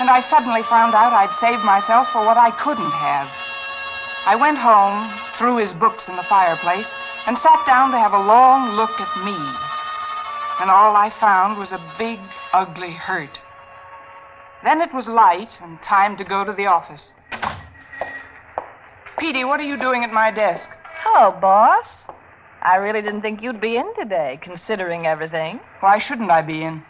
And I suddenly found out I'd saved myself for what I couldn't have. I went home, threw his books in the fireplace, and sat down to have a long look at me. And all I found was a big, ugly hurt. Then it was light and time to go to the office. Petey, what are you doing at my desk? Hello, boss. I really didn't think you'd be in today, considering everything. Why shouldn't I be in?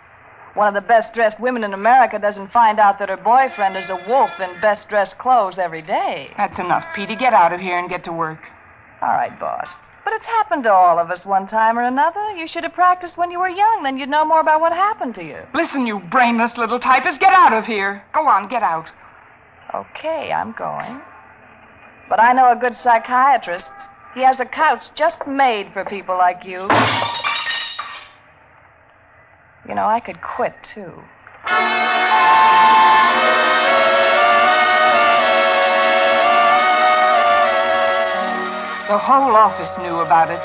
One of the best-dressed women in America doesn't find out that her boyfriend is a wolf in best-dressed clothes every day. That's enough, Petey. Get out of here and get to work. All right, boss. But it's happened to all of us one time or another. You should have practiced when you were young. Then you'd know more about what happened to you. Listen, you brainless little typist. Get out of here. Go on, get out. Okay, I'm going. But I know a good psychiatrist. He has a couch just made for people like you. You know, I could quit, too. The whole office knew about it.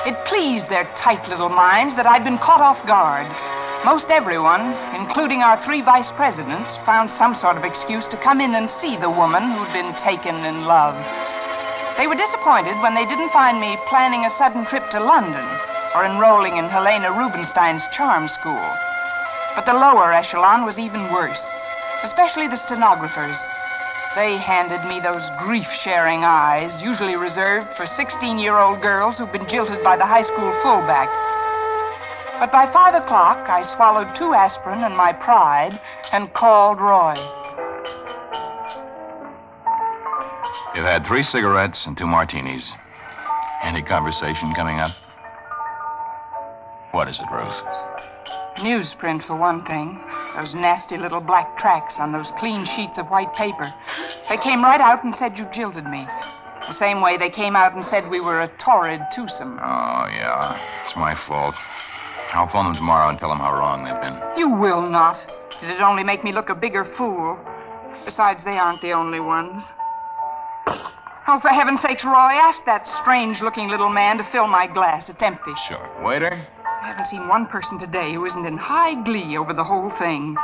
It pleased their tight little minds that I'd been caught off guard. Most everyone, including our 3 vice presidents, found some sort of excuse to come in and see the woman who'd been taken in love. They were disappointed when they didn't find me planning a sudden trip to London or enrolling in Helena Rubinstein's charm school. But the lower echelon was even worse, especially the stenographers. They handed me those grief-sharing eyes, usually reserved for 16-year-old girls who've been jilted by the high school fullback. But by 5 o'clock, I swallowed 2 aspirin and my pride and called Roy. You've had 3 cigarettes and 2 martinis. Any conversation coming up? What is it, Ruth? Newsprint, for one thing. Those nasty little black tracks on those clean sheets of white paper. They came right out and said you jilted me. The same way they came out and said we were a torrid twosome. Oh, yeah. It's my fault. I'll phone them tomorrow and tell them how wrong they've been. You will not. It'd only make me look a bigger fool. Besides, they aren't the only ones. Oh, for heaven's sakes, Roy, ask that strange-looking little man to fill my glass. It's empty. Sure. Waiter? I haven't seen one person today who isn't in high glee over the whole thing.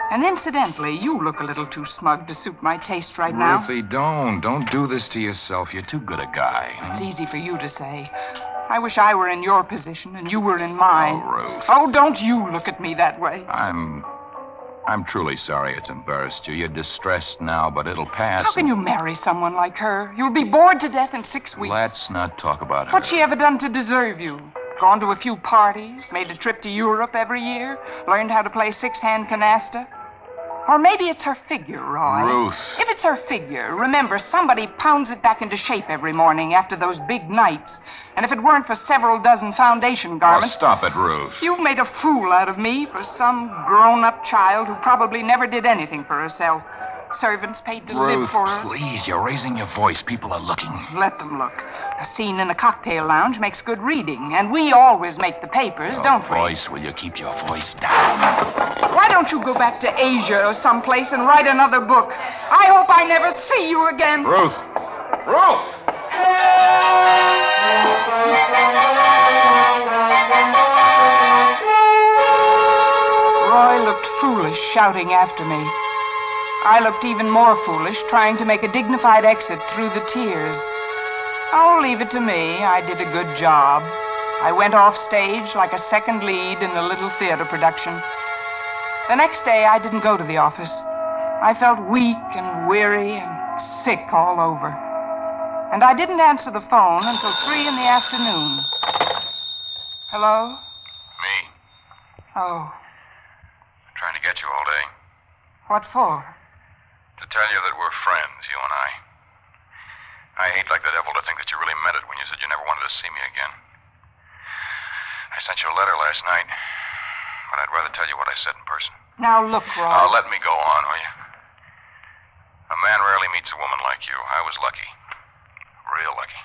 And incidentally, you look a little too smug to suit my taste right now. Ruthie, don't. Don't do this to yourself. You're too good a guy. It's easy for you to say. I wish I were in your position and you were in mine. Oh, Ruth. Oh, don't you look at me that way. I'm truly sorry it's embarrassed you. You're distressed now, but it'll pass. How can you marry someone like her? You'll be bored to death in 6 weeks. Let's not talk about her. What's she ever done to deserve you? Gone to a few parties, made a trip to Europe every year, learned how to play 6-hand canasta? Or maybe it's her figure, Roy. Ruth. If it's her figure, remember, somebody pounds it back into shape every morning after those big nights. And if it weren't for several dozen foundation garments... Oh, stop it, Ruth. You've made a fool out of me for some grown-up child who probably never did anything for herself. Servants paid to live Ruth, for her. please, you're raising your voice. People are looking. Let them look. A scene in a cocktail lounge makes good reading, and we always make the papers, don't we? Voice, will you keep your voice down? Why don't you go back to Asia or someplace and write another book? I hope I never see you again. Ruth! Ruth! Roy looked foolish shouting after me. I looked even more foolish trying to make a dignified exit through the tears. Oh, leave it to me. I did a good job. I went off stage like a second lead in a little theater production. The next day, I didn't go to the office. I felt weak and weary and sick all over. And I didn't answer the phone until 3 in the afternoon. Hello? Me. Oh, Trying to get you all day. what for? To tell you that we're friends, you and I. I hate like the devil to think that you really meant it when you said you never wanted to see me again. I sent you a letter last night, but I'd rather tell you what I said in person. Now look, Roy. Let me go on, will you? A man rarely meets a woman like you. I was lucky. Real lucky.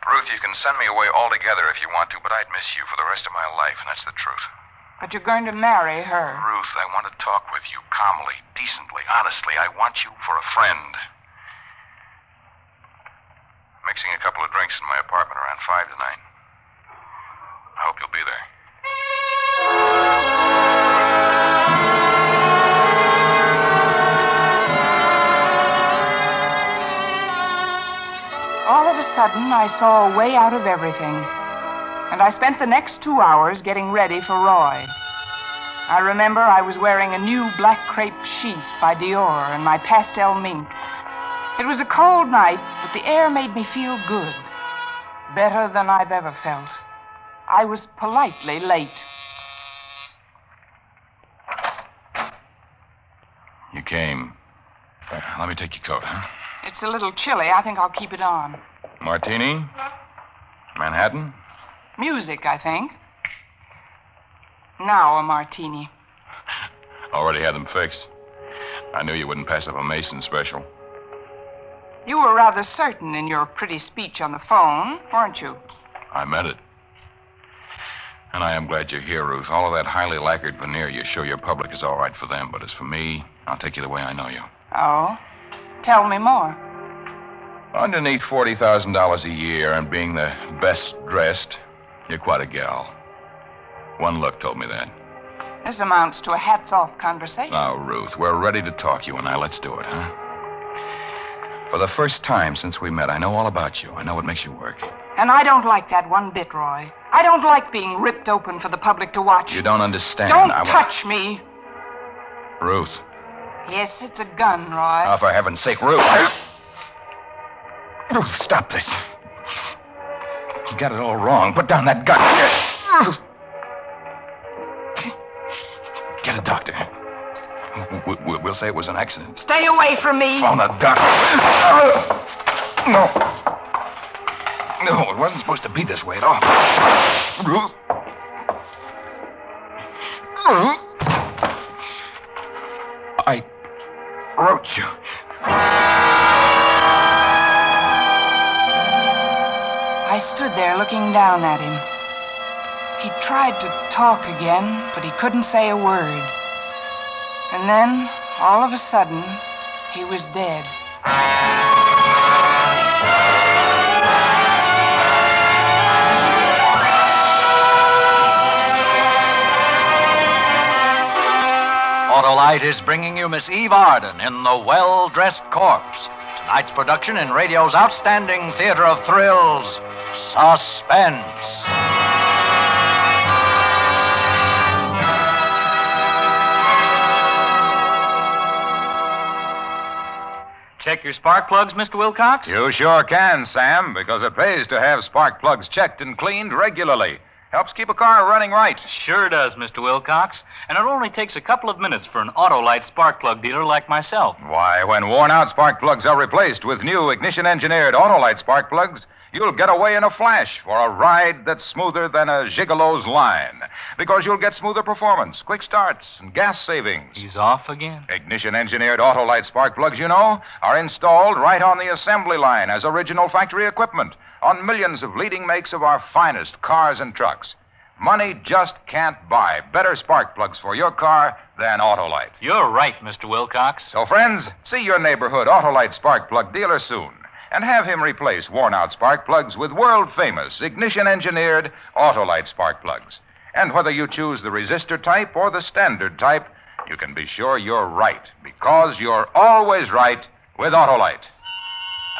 Ruth, you can send me away altogether if you want to, but I'd miss you for the rest of my life, and that's the truth. But you're going to marry her. Ruth, I want to talk with you calmly, decently, honestly. I want you for a friend. Mixing a couple of drinks in my apartment around 5 tonight. I hope you'll be there. All of a sudden, I saw a way out of everything. And I spent the next 2 hours getting ready for Roy. I remember I was wearing a new black crepe sheath by Dior and my pastel mink. It was a cold night, but the air made me feel good. Better than I've ever felt. I was politely late. You came. Let me take your coat, huh? It's a little chilly. I think I'll keep it on. Martini? Manhattan? Music, I think. Now a martini. Already had them fixed. I knew you wouldn't pass up a Mason special. You were rather certain in your pretty speech on the phone, weren't you? I meant it. And I am glad you're here, Ruth. All of that highly lacquered veneer you show your public is all right for them, but as for me, I'll take you the way I know you. Oh? Tell me more. Underneath $40,000 a year and being the best dressed, you're quite a gal. One look told me that. This amounts to a hats-off conversation. Now, Ruth, we're ready to talk, you and I. Let's do it, huh? For the first time since we met, I know all about you. I know what makes you work. And I don't like that one bit, Roy. I don't like being ripped open for the public to watch. You don't understand. Don't touch me. Ruth. Yes, it's a gun, Roy. Oh, for heaven's sake, Ruth. Ruth, stop this. You got it all wrong. Put down that gun. Ruth. Get a doctor. We'll say it was an accident. Stay away from me. Phone a doctor. No. No, it wasn't supposed to be this way at all. Ruth. Ruth. I wrote you. I stood there looking down at him. He tried to talk again, but he couldn't say a word. And then, all of a sudden, he was dead. Autolite is bringing you Miss Eve Arden in The Well-Dressed Corpse. Tonight's production in radio's outstanding theater of thrills, Suspense. Check your spark plugs, Mr. Wilcox? You sure can, Sam, because it pays to have spark plugs checked and cleaned regularly. Helps keep a car running right. Sure does, Mr. Wilcox. And it only takes a couple of minutes for an Autolite spark plug dealer like myself. Why, when worn-out spark plugs are replaced with new ignition-engineered Autolite spark plugs, you'll get away in a flash for a ride that's smoother than a gigolo's line. Because you'll get smoother performance, quick starts, and gas savings. He's off again. Ignition-engineered Autolite spark plugs, you know, are installed right on the assembly line as original factory equipment on millions of leading makes of our finest cars and trucks. Money just can't buy better spark plugs for your car than Autolite. You're right, Mr. Wilcox. So, friends, see your neighborhood Autolite spark plug dealer soon and have him replace worn-out spark plugs with world-famous ignition-engineered Autolite spark plugs. And whether you choose the resistor type or the standard type, you can be sure you're right, because you're always right with Autolite.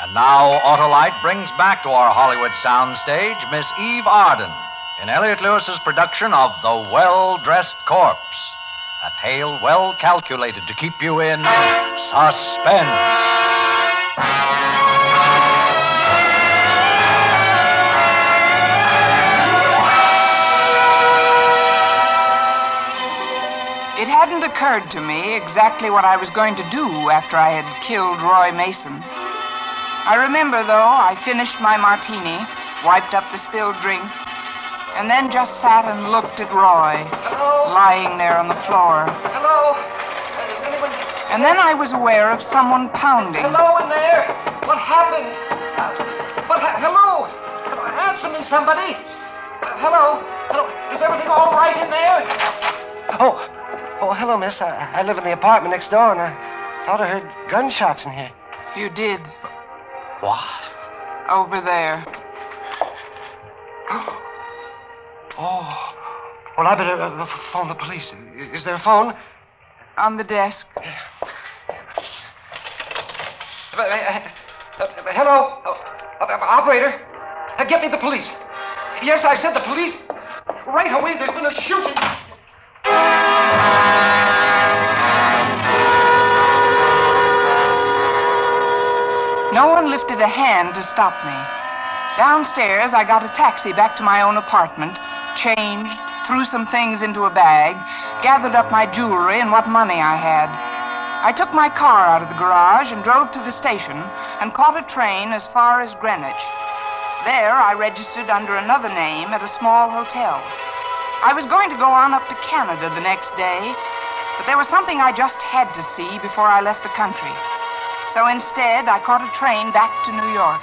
And now Autolite brings back to our Hollywood soundstage Miss Eve Arden in Elliott Lewis's production of The Well-Dressed Corpse, a tale well calculated to keep you in suspense. It hadn't occurred to me exactly what I was going to do after I had killed Roy Mason. I remember, though, I finished my martini, wiped up the spilled drink, and then just sat and looked at Roy, lying there on the floor. Hello? Is anyone... And then I was aware of someone pounding. Hello in there? What happened? Hello? Answer me, somebody. Hello? Hello? Is everything all right in there? Oh, hello, miss. I live in the apartment next door, and I thought I heard gunshots in here. You did. What? Over there. Oh. Well, I better phone the police. Is there a phone? On the desk. Hello? Operator? Get me the police. Yes, I said the police. Right away, there's been a shooting. No one lifted a hand to stop me. Downstairs, I got a taxi back to my own apartment, changed, threw some things into a bag, gathered up my jewelry and what money I had. I took my car out of the garage and drove to the station and caught a train as far as Greenwich. There, I registered under another name at a small hotel. I was going to go on up to Canada the next day, but there was something I just had to see before I left the country. So instead, I caught a train back to New York.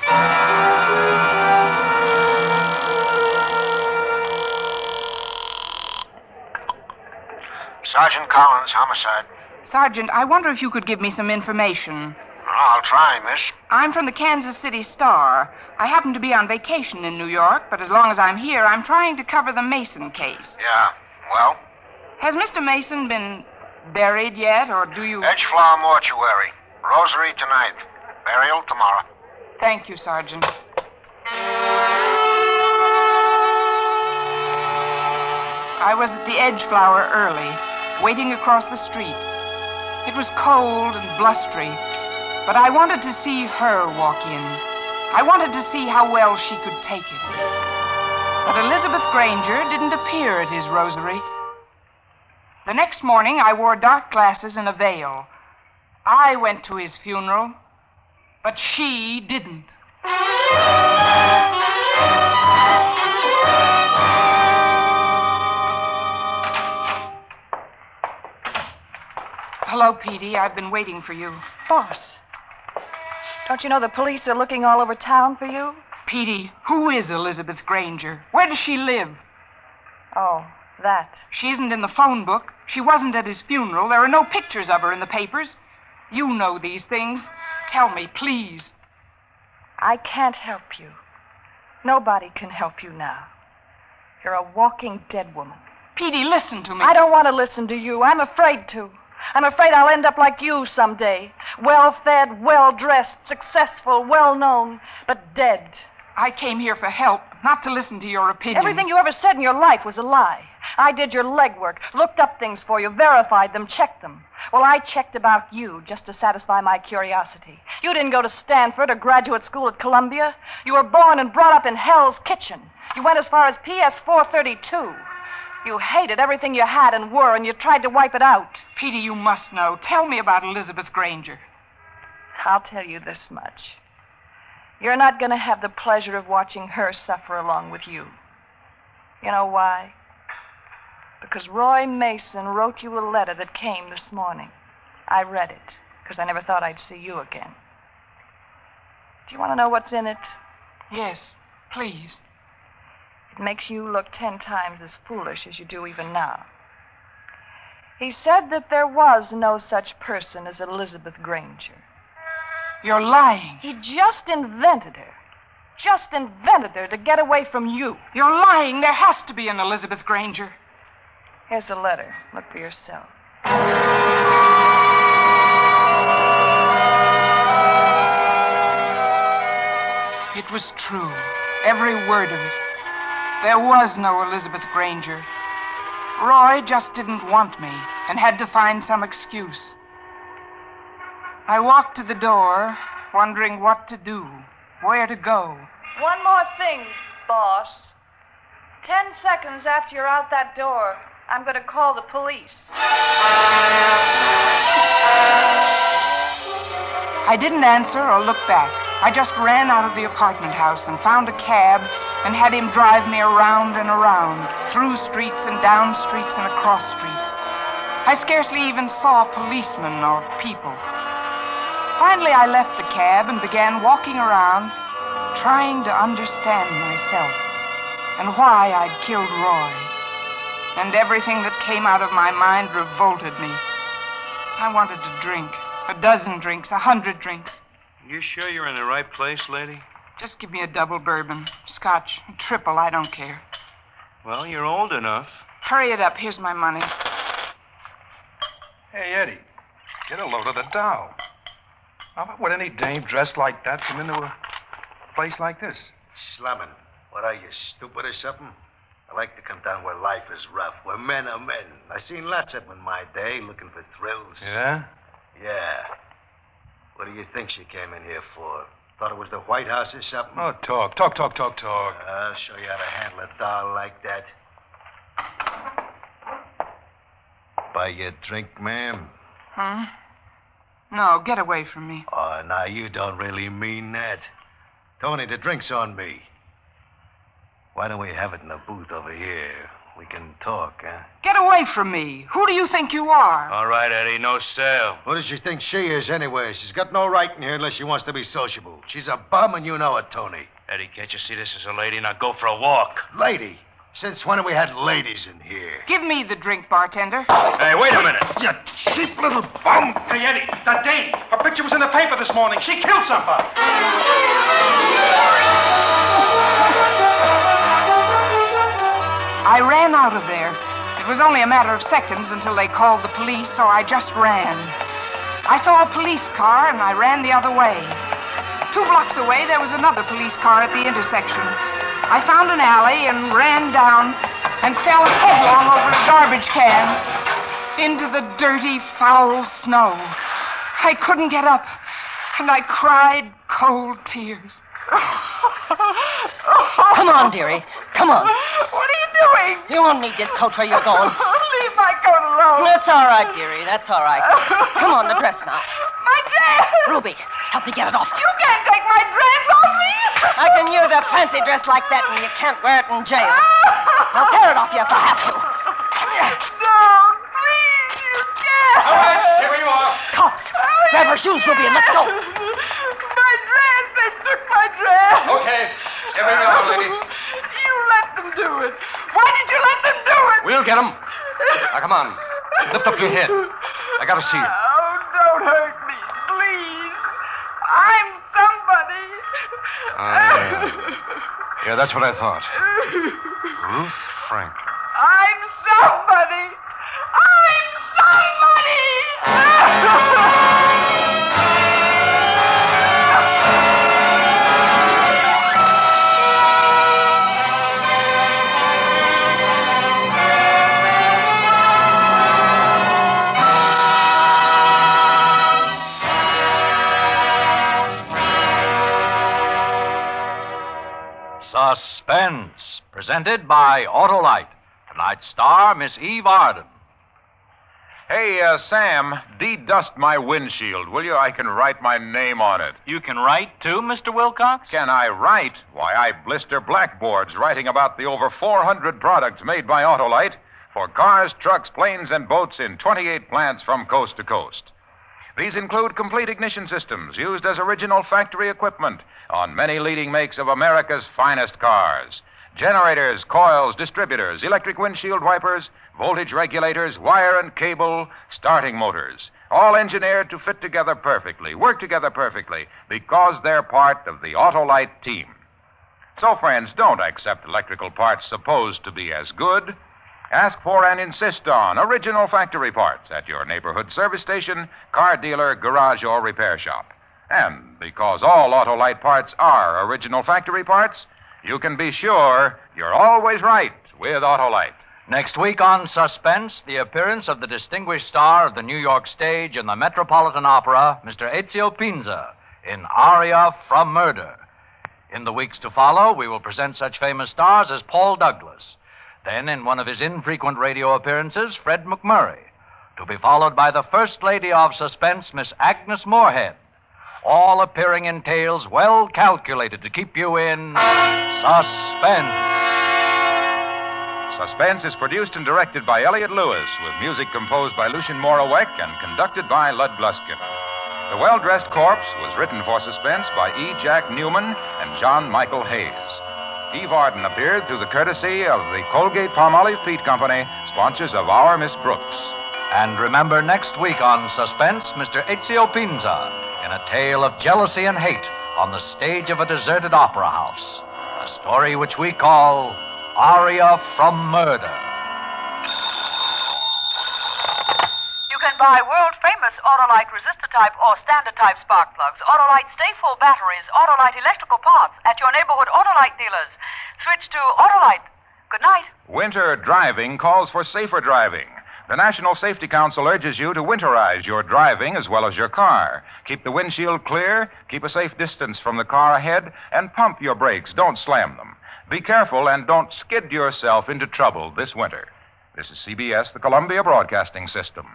Sergeant Collins, homicide. Sergeant, I wonder if you could give me some information. I'll try, miss. I'm from the Kansas City Star. I happen to be on vacation in New York, but as long as I'm here, I'm trying to cover the Mason case. Yeah. Well? Has Mr. Mason been buried yet, or do you... Edgeflower Mortuary. Rosary tonight. Burial tomorrow. Thank you, Sergeant. I was at the Edgeflower early, waiting across the street. It was cold and blustery, but I wanted to see her walk in. I wanted to see how well she could take it. But Elizabeth Granger didn't appear at his rosary. The next morning, I wore dark glasses and a veil. I went to his funeral, but she didn't. Hello, Petey. I've been waiting for you. Boss, don't you know the police are looking all over town for you? Petey, who is Elizabeth Granger? Where does she live? Oh, that. She isn't in the phone book. She wasn't at his funeral. There are no pictures of her in the papers. You know these things. Tell me, please. I can't help you. Nobody can help you now. You're a walking dead woman. Petey, listen to me. I don't want to listen to you. I'm afraid to. I'm afraid I'll end up like you someday. Well-fed, well-dressed, successful, well-known, but dead. I came here for help, not to listen to your opinions. Everything you ever said in your life was a lie. I did your legwork, looked up things for you, verified them, checked them. Well, I checked about you just to satisfy my curiosity. You didn't go to Stanford or graduate school at Columbia. You were born and brought up in Hell's Kitchen. You went as far as PS 432. You hated everything you had and were, and you tried to wipe it out. Petey, you must know. Tell me about Elizabeth Granger. I'll tell you this much. You're not going to have the pleasure of watching her suffer along with you. You know why? Because Roy Mason wrote you a letter that came this morning. I read it, because I never thought I'd see you again. Do you want to know what's in it? Yes, please. It makes you look 10 times as foolish as you do even now. He said that there was no such person as Elizabeth Granger. You're lying. He just invented her. Just invented her to get away from you. You're lying. There has to be an Elizabeth Granger. Here's the letter. Look for yourself. It was true. Every word of it. There was no Elizabeth Granger. Roy just didn't want me and had to find some excuse. I walked to the door, wondering what to do, where to go. One more thing, boss. 10 seconds after you're out that door, I'm going to call the police. I didn't answer or look back. I just ran out of the apartment house and found a cab and had him drive me around and around, through streets and down streets and across streets. I scarcely even saw policemen or people. Finally, I left the cab and began walking around, trying to understand myself and why I'd killed Roy. And everything that came out of my mind revolted me. I wanted to drink. 12 drinks, 100 drinks. You sure you're in the right place, lady? Just give me a double bourbon. Scotch. A triple, I don't care. Well, you're old enough. Hurry it up. Here's my money. Hey, Eddie, get a load of the dough. How would any dame dressed like that come into a place like this? Slumming. What are you, stupid or something? I like to come down where life is rough, where men are men. I seen lots of them in my day looking for thrills. Yeah? Yeah. What do you think she came in here for? Thought it was the White House or something? Oh, talk. I'll show you how to handle a doll like that. Buy you a drink, ma'am? Huh? No, get away from me. Oh, now you don't really mean that. Tony, the drink's on me. Why don't we have it in the booth over here? We can talk, huh? Get away from me. Who do you think you are? All right, Eddie, no sale. Who does she think she is, anyway? She's got no right in here unless she wants to be sociable. She's a bum, and you know it, Tony. Eddie, can't you see this is a lady? Now go for a walk. Lady? Since when have we had ladies in here? Give me the drink, bartender. Hey, wait a minute. You cheap little bum. Hey, Eddie, that dame. Her picture was in the paper this morning. She killed somebody. I ran out of there It was only a matter of seconds until they called the police, so I just ran. I saw a police car, and I ran the other way. 2 blocks away, there was another police car at the intersection. I found an alley and ran down and fell headlong over a garbage can into the dirty, foul snow. I couldn't get up, and I cried cold tears. Come on, dearie. Come on. What are you doing? You won't need this coat where you're going. Leave my coat alone. That's all right, dearie. That's all right. Come on, the dress now. My dress! Ruby, help me get it off. You can't take my dress off me! I can use a fancy dress like that, and you can't wear it in jail. I'll tear it off you if I have to. Don't, please, you can't. All right, here you are. Cops, grab her shoes, Ruby, and let's go. My dress! They took my dress! Okay, here we are, lady. You let them do it. Why did you let them do it? We'll get them. Now, come on. Lift up your head. I gotta see you. Oh, don't hurt me, please. I'm somebody. Yeah, that's what I thought. Ruth Franklin. I'm somebody. I'm somebody. Suspense, presented by Autolite. Tonight's star, Miss Eve Arden. Hey, Sam, de-dust my windshield, will you? I can write my name on it. You can write, too, Mr. Wilcox? Can I write? Why, I blister blackboards writing about the over 400 products made by Autolite for cars, trucks, planes, and boats in 28 plants from coast to coast. These include complete ignition systems used as original factory equipment on many leading makes of America's finest cars. Generators, coils, distributors, electric windshield wipers, voltage regulators, wire and cable, starting motors. All engineered to fit together perfectly, work together perfectly, because they're part of the Autolite team. So, friends, don't accept electrical parts supposed to be as good. Ask for and insist on original factory parts at your neighborhood service station, car dealer, garage, or repair shop. And because all Autolite parts are original factory parts, you can be sure you're always right with Autolite. Next week on Suspense, the appearance of the distinguished star of the New York stage and the Metropolitan Opera, Mr. Ezio Pinza, in Aria from Murder. In the weeks to follow, we will present such famous stars as Paul Douglas. Then, in one of his infrequent radio appearances, Fred McMurray, to be followed by the First Lady of Suspense, Miss Agnes Moorehead, all appearing in tales well calculated to keep you in suspense. Suspense is produced and directed by Elliott Lewis, with music composed by Lucien Moraweck and conducted by Lud Gluskin. The Well-Dressed Corpse was written for Suspense by E. Jack Newman and John Michael Hayes. Eve Arden appeared through the courtesy of the Colgate-Palmolive Peat Company, sponsors of Our Miss Brooks. And remember next week on Suspense, Mr. Ezio Pinza, in a tale of jealousy and hate on the stage of a deserted opera house. A story which we call Aria from Murder. You can buy world-famous Autolite resistor-type or standard-type spark plugs, Autolite stay-full batteries, Autolite electrical parts at your neighborhood Autolite dealers. Switch to Autolite. Good night. Winter driving calls for safer driving. The National Safety Council urges you to winterize your driving as well as your car. Keep the windshield clear, keep a safe distance from the car ahead, and pump your brakes. Don't slam them. Be careful and don't skid yourself into trouble this winter. This is CBS, the Columbia Broadcasting System.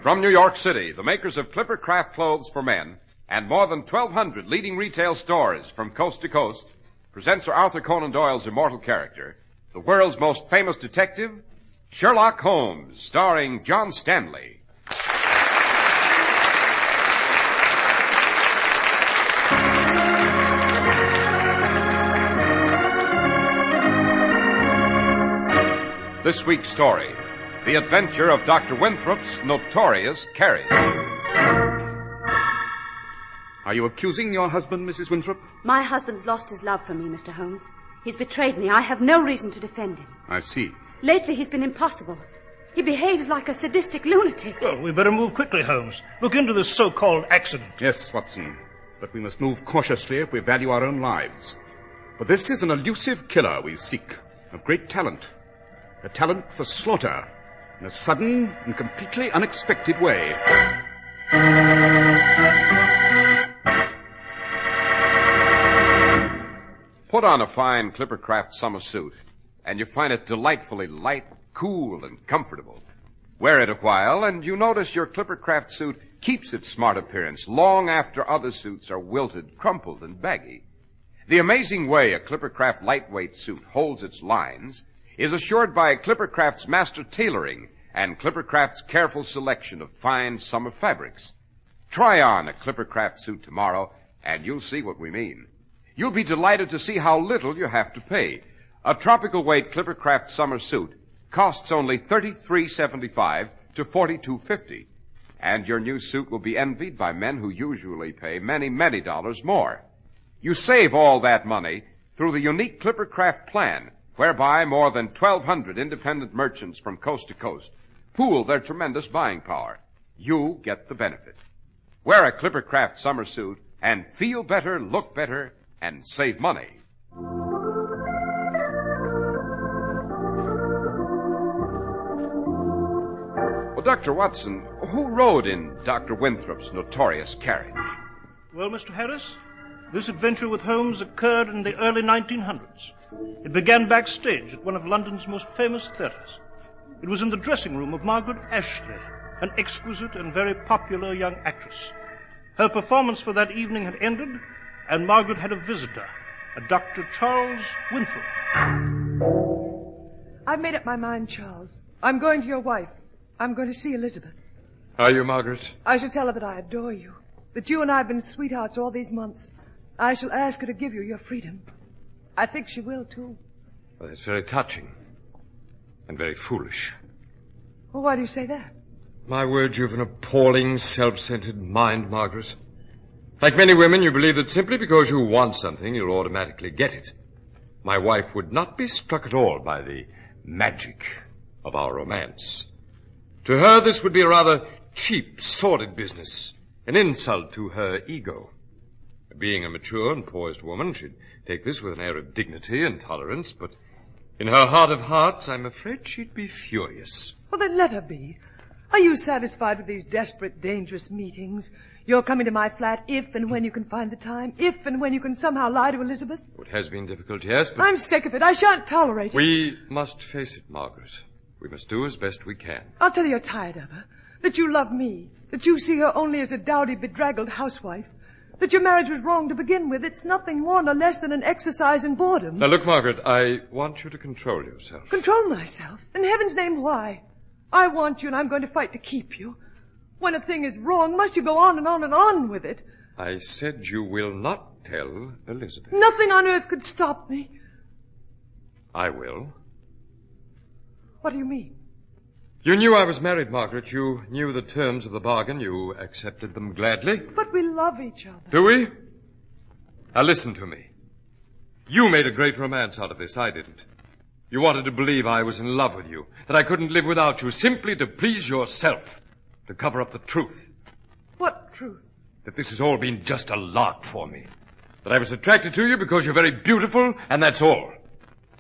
From New York City, the makers of Clipper Craft Clothes for Men and more than 1,200 leading retail stores from coast to coast present Sir Arthur Conan Doyle's immortal character, the world's most famous detective, Sherlock Holmes, starring John Stanley. This week's story, The Adventure of Dr. Winthrop's Notorious Carriage. Are you accusing your husband, Mrs. Winthrop? My husband's lost his love for me, Mr. Holmes. He's betrayed me. I have no reason to defend him. I see. Lately, he's been impossible. He behaves like a sadistic lunatic. Well, we better move quickly, Holmes. Look into this so-called accident. Yes, Watson. But we must move cautiously if we value our own lives. For this is an elusive killer we seek, of great talent. A talent for slaughter, in a sudden and completely unexpected way. Put on a fine Clippercraft summer suit, and you find it delightfully light, cool, and comfortable. Wear it a while, and you notice your Clippercraft suit keeps its smart appearance long after other suits are wilted, crumpled, and baggy. The amazing way a Clippercraft lightweight suit holds its lines is assured by Clippercraft's master tailoring and Clippercraft's careful selection of fine summer fabrics. Try on a Clippercraft suit tomorrow, and you'll see what we mean. You'll be delighted to see how little you have to pay. A tropical weight Clippercraft summer suit costs only $33.75 to $42.50, and your new suit will be envied by men who usually pay many, many dollars more. You save all that money through the unique Clippercraft plan, whereby more than 1,200 independent merchants from coast to coast pool their tremendous buying power. You get the benefit. Wear a Clippercraft summer suit and feel better, look better, and save money. Well, Dr. Watson, who rode in Dr. Winthrop's Notorious Carriage? Well, Mr. Harris, this adventure with Holmes occurred in the early 1900s. It began backstage at one of London's most famous theatres. It was in the dressing room of Margaret Ashley, an exquisite and very popular young actress. Her performance for that evening had ended, and Margaret had a visitor, a Dr. Charles Winthrop. I've made up my mind, Charles. I'm going to your wife. I'm going to see Elizabeth. Are you, Margaret? I shall tell her that I adore you, that you and I have been sweethearts all these months. I shall ask her to give you your freedom. I think she will, too. Well, that's very touching. And very foolish. Well, why do you say that? My word, you've an appalling, self-centered mind, Margaret. Like many women, you believe that simply because you want something, you'll automatically get it. My wife would not be struck at all by the magic of our romance. To her, this would be a rather cheap, sordid business, an insult to her ego. Being a mature and poised woman, she'd take this with an air of dignity and tolerance, but in her heart of hearts, I'm afraid she'd be furious. Well, then let her be. Are you satisfied with these desperate, dangerous meetings? You're coming to my flat if and when you can find the time, if and when you can somehow lie to Elizabeth? It has been difficult, yes, but... I'm sick of it. I shan't tolerate it. We must face it, Margaret. We must do as best we can. I'll tell you you're tired of her, that you love me, that you see her only as a dowdy, bedraggled housewife, that your marriage was wrong to begin with. It's nothing more nor less than an exercise in boredom. Now, look, Margaret, I want you to control yourself. Control myself? In heaven's name, why? I want you, and I'm going to fight to keep you. When a thing is wrong, must you go on and on and on with it? I said you will not tell Elizabeth. Nothing on earth could stop me. I will. What do you mean? You knew I was married, Margaret. You knew the terms of the bargain. You accepted them gladly. But we love each other. Do we? Now listen to me. You made a great romance out of this. I didn't. You wanted to believe I was in love with you, that I couldn't live without you, simply to please yourself, to cover up the truth. What truth? That this has all been just a lark for me. That I was attracted to you because you're very beautiful, and that's all.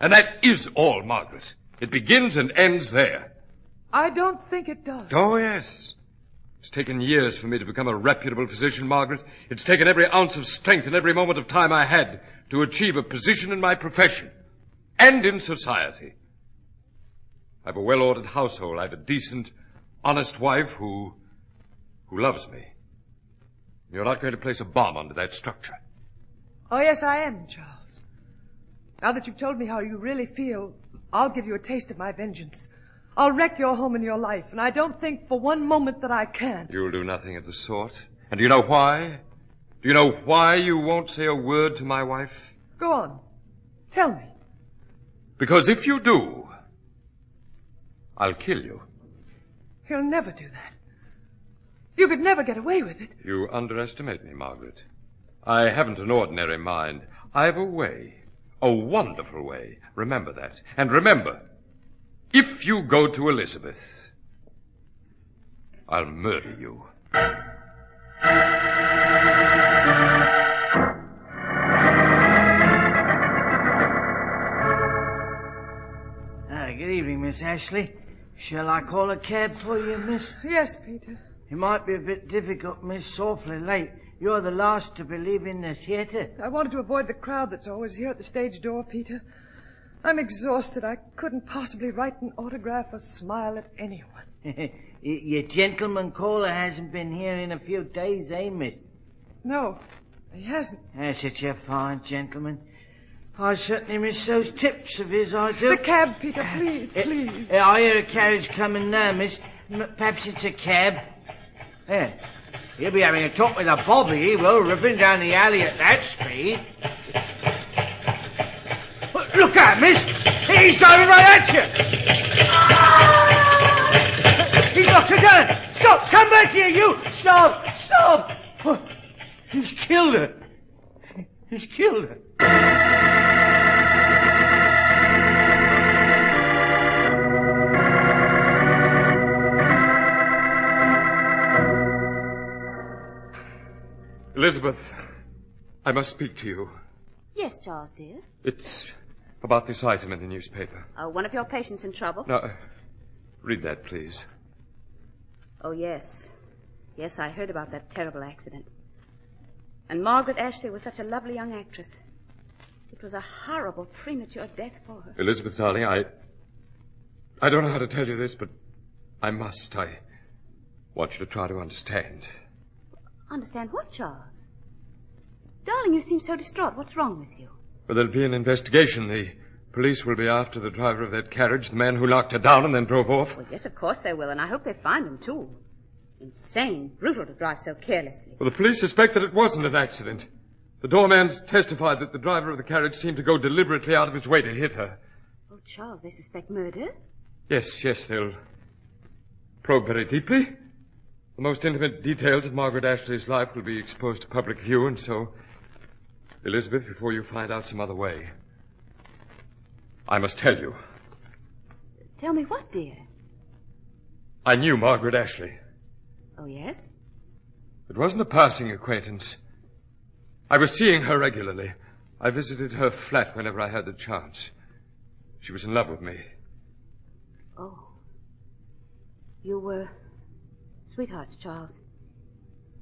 And that is all, Margaret. It begins and ends there. I don't think it does. Oh, yes. It's taken years for me to become a reputable physician, Margaret. It's taken every ounce of strength and every moment of time I had to achieve a position in my profession and in society. I've a well-ordered household. I've a decent, honest wife who loves me. You're not going to place a bomb under that structure. Oh, yes, I am, Charles. Now that you've told me how you really feel, I'll give you a taste of my vengeance. I'll wreck your home and your life, and I don't think for one moment that I can. You'll do nothing of the sort. And do you know why? Do you know why you won't say a word to my wife? Go on. Tell me. Because if you do, I'll kill you. He'll never do that. You could never get away with it. You underestimate me, Margaret. I haven't an ordinary mind. I've a way. A wonderful way. Remember that. And remember, if you go to Elizabeth, I'll murder you. Good evening, Miss Ashley. Shall I call a cab for you, miss? Yes, Peter. It might be a bit difficult, miss. Awfully late. You're the last to be leaving the theatre. I wanted to avoid the crowd that's always here at the stage door, Peter. I'm exhausted. I couldn't possibly write an autograph or smile at anyone. Your gentleman caller hasn't been here in a few days, eh, miss? No, he hasn't. That's such a fine gentleman. I certainly miss those tips of his, I do. The cab, Peter, please, please. I hear a carriage coming now, miss. Perhaps it's a cab. Yeah. He'll be having a talk with a bobby, he will, ripping down the alley at that speed. Look out, miss! He's driving right at you! He's locked her down! Stop! Come back here, you! Stop! Stop! Oh, he's killed her. He's killed her. Elizabeth, I must speak to you. Yes, Charles, dear. It's about this item in the newspaper. Oh, one of your patients in trouble? No, read that, please. Oh, yes. Yes, I heard about that terrible accident. And Margaret Ashley was such a lovely young actress. It was a horrible, premature death for her. Elizabeth, darling, I don't know how to tell you this, but I must. I want you to try to understand. Understand what, Charles? Darling, you seem so distraught. What's wrong with you? Well, there'll be an investigation. The police will be after the driver of that carriage, the man who knocked her down and then drove off. Well, yes, of course they will, and I hope they find him, too. Insane, brutal to drive so carelessly. Well, the police suspect that it wasn't an accident. The doorman's testified that the driver of the carriage seemed to go deliberately out of his way to hit her. Oh, Charles, they suspect murder? Yes, they'll probe very deeply. The most intimate details of Margaret Ashley's life will be exposed to public view, and so, Elizabeth, before you find out some other way, I must tell you. Tell me what, dear? I knew Margaret Ashley. Oh, yes? It wasn't a passing acquaintance. I was seeing her regularly. I visited her flat whenever I had the chance. She was in love with me. Oh. You were sweethearts, Charles.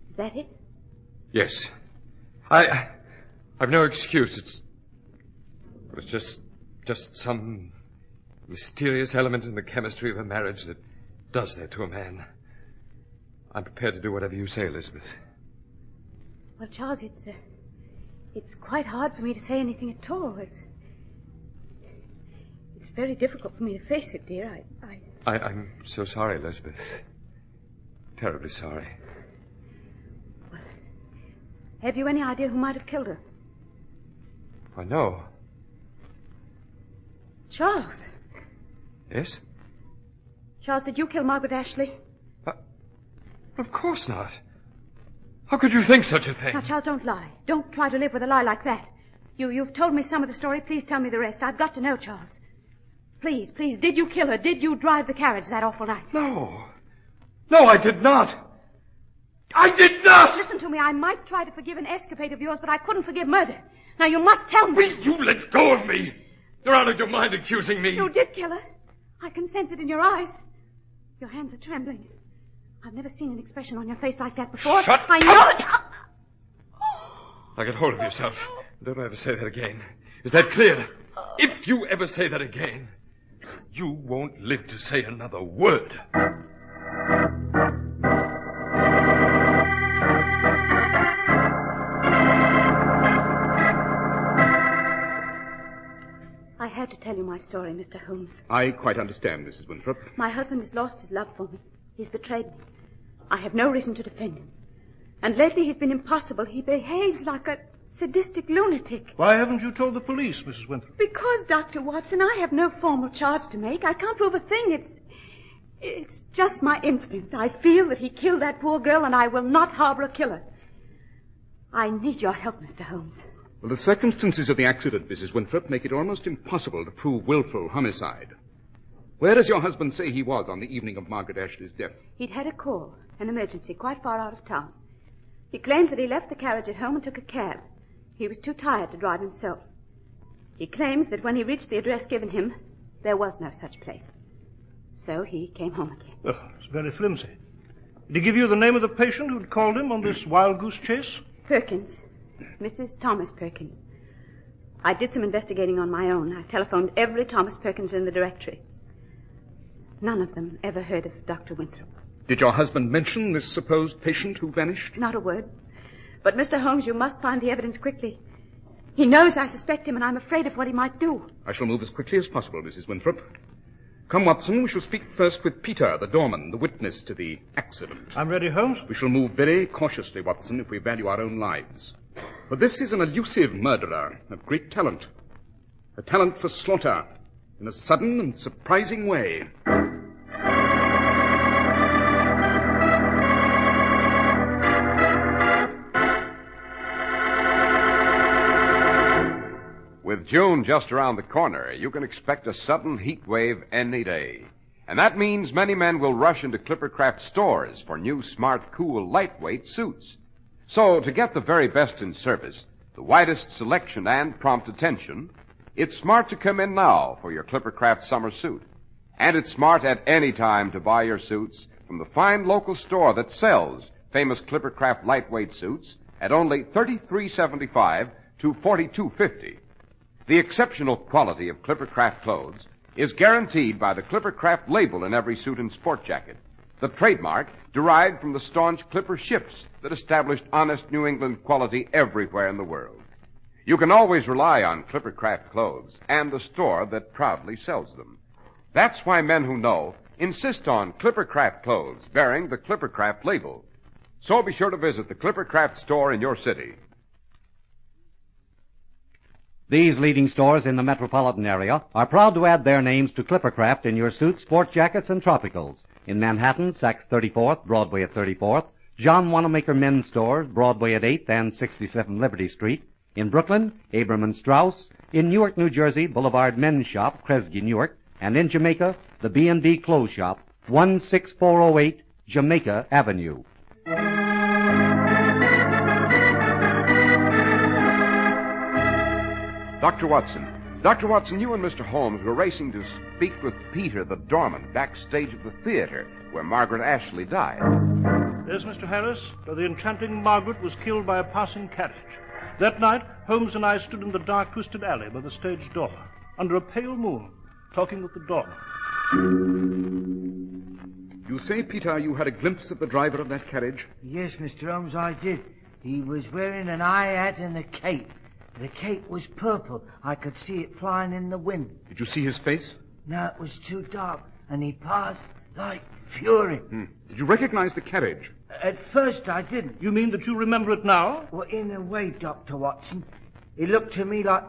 Is that it? Yes. I've no excuse. It's just some mysterious element in the chemistry of a marriage that does that to a man. I'm prepared to do whatever you say, Elizabeth. Well, Charles, it's quite hard for me to say anything at all. It's very difficult for me to face it, dear. I'm so sorry, Elizabeth. Terribly sorry. Well, have you any idea who might have killed her? I know. Charles. Yes? Charles, did you kill Margaret Ashley? Of course not. How could you think such a thing? Now, Charles, don't lie. Don't try to live with a lie like that. You've told me some of the story. Please tell me the rest. I've got to know, Charles. Please, did you kill her? Did you drive the carriage that awful night? No. No, I did not. I did not! Listen to me. I might try to forgive an escapade of yours, but I couldn't forgive murder. Now, you must tell me. Will you let go of me? You're out of your mind accusing me. You did kill her. I can sense it in your eyes. Your hands are trembling. I've never seen an expression on your face like that before. Shut I up! know that. Now get hold of yourself. Don't ever say that again. Is that clear? If you ever say that again, you won't live to say another word. I had to tell you my story, Mr. Holmes. I quite understand, Mrs. Winthrop. My husband has lost his love for me. He's betrayed me. I have no reason to defend him. And lately he's been impossible. He behaves like a sadistic lunatic. Why haven't you told the police, Mrs. Winthrop? Because, Dr. Watson, I have no formal charge to make. I can't prove a thing. It's just my instinct. I feel that he killed that poor girl, and I will not harbor a killer. I need your help, Mr. Holmes. Well, the circumstances of the accident, Mrs. Winthrop, make it almost impossible to prove willful homicide. Where does your husband say he was on the evening of Margaret Ashley's death? He'd had a call, an emergency, quite far out of town. He claims that he left the carriage at home and took a cab. He was too tired to drive himself. He claims that when he reached the address given him, there was no such place. So he came home again. Oh, it's very flimsy. Did he give you the name of the patient who'd called him on this wild goose chase? Perkins. Mrs. Thomas Perkins. I did some investigating on my own. I telephoned every Thomas Perkins in the directory. None of them ever heard of Dr. Winthrop. Did your husband mention this supposed patient who vanished? Not a word. But, Mr. Holmes, you must find the evidence quickly. He knows I suspect him, and I'm afraid of what he might do. I shall move as quickly as possible, Mrs. Winthrop. Come, Watson, we shall speak first with Peter, the doorman, the witness to the accident. I'm ready, Holmes. We shall move very cautiously, Watson, if we value our own lives. For this is an elusive murderer of great talent. A talent for slaughter in a sudden and surprising way. With June just around the corner, you can expect a sudden heat wave any day. And that means many men will rush into Clippercraft stores for new, smart, cool, lightweight suits. So, to get the very best in service, the widest selection and prompt attention, it's smart to come in now for your Clippercraft summer suit. And it's smart at any time to buy your suits from the fine local store that sells famous Clippercraft lightweight suits at only $33.75 to $42.50. The exceptional quality of Clippercraft clothes is guaranteed by the Clippercraft label in every suit and sport jacket, the trademark derived from the staunch Clipper ships that established honest New England quality everywhere in the world. You can always rely on Clippercraft clothes and the store that proudly sells them. That's why men who know insist on Clippercraft clothes bearing the Clippercraft label. So be sure to visit the Clippercraft store in your city. These leading stores in the metropolitan area are proud to add their names to Clippercraft in your suits, sport jackets, and tropicals. In Manhattan, Saks 34th, Broadway at 34th. John Wanamaker Men's Stores, Broadway at 8th and 67 Liberty Street. In Brooklyn, Abram & Strauss. In Newark, New Jersey, Boulevard Men's Shop, Kresge, Newark. And in Jamaica, the B&B Clothes Shop, 16408 Jamaica Avenue. Dr. Watson, you and Mr. Holmes were racing to speak with Peter, the doorman, backstage at the theater where Margaret Ashley died. Yes, Mr. Harris. The enchanting Margaret was killed by a passing carriage. That night, Holmes and I stood in the dark, twisted alley by the stage door, under a pale moon, talking with the doorman. You say, Peter, you had a glimpse of the driver of that carriage? Yes, Mr. Holmes, I did. He was wearing an eye hat and a cape. The cape was purple. I could see it flying in the wind. Did you see his face? No, it was too dark, and he passed like fury. Did you recognize the carriage? At first, I didn't. You mean that you remember it now? Well, in a way, Dr. Watson. It looked to me like...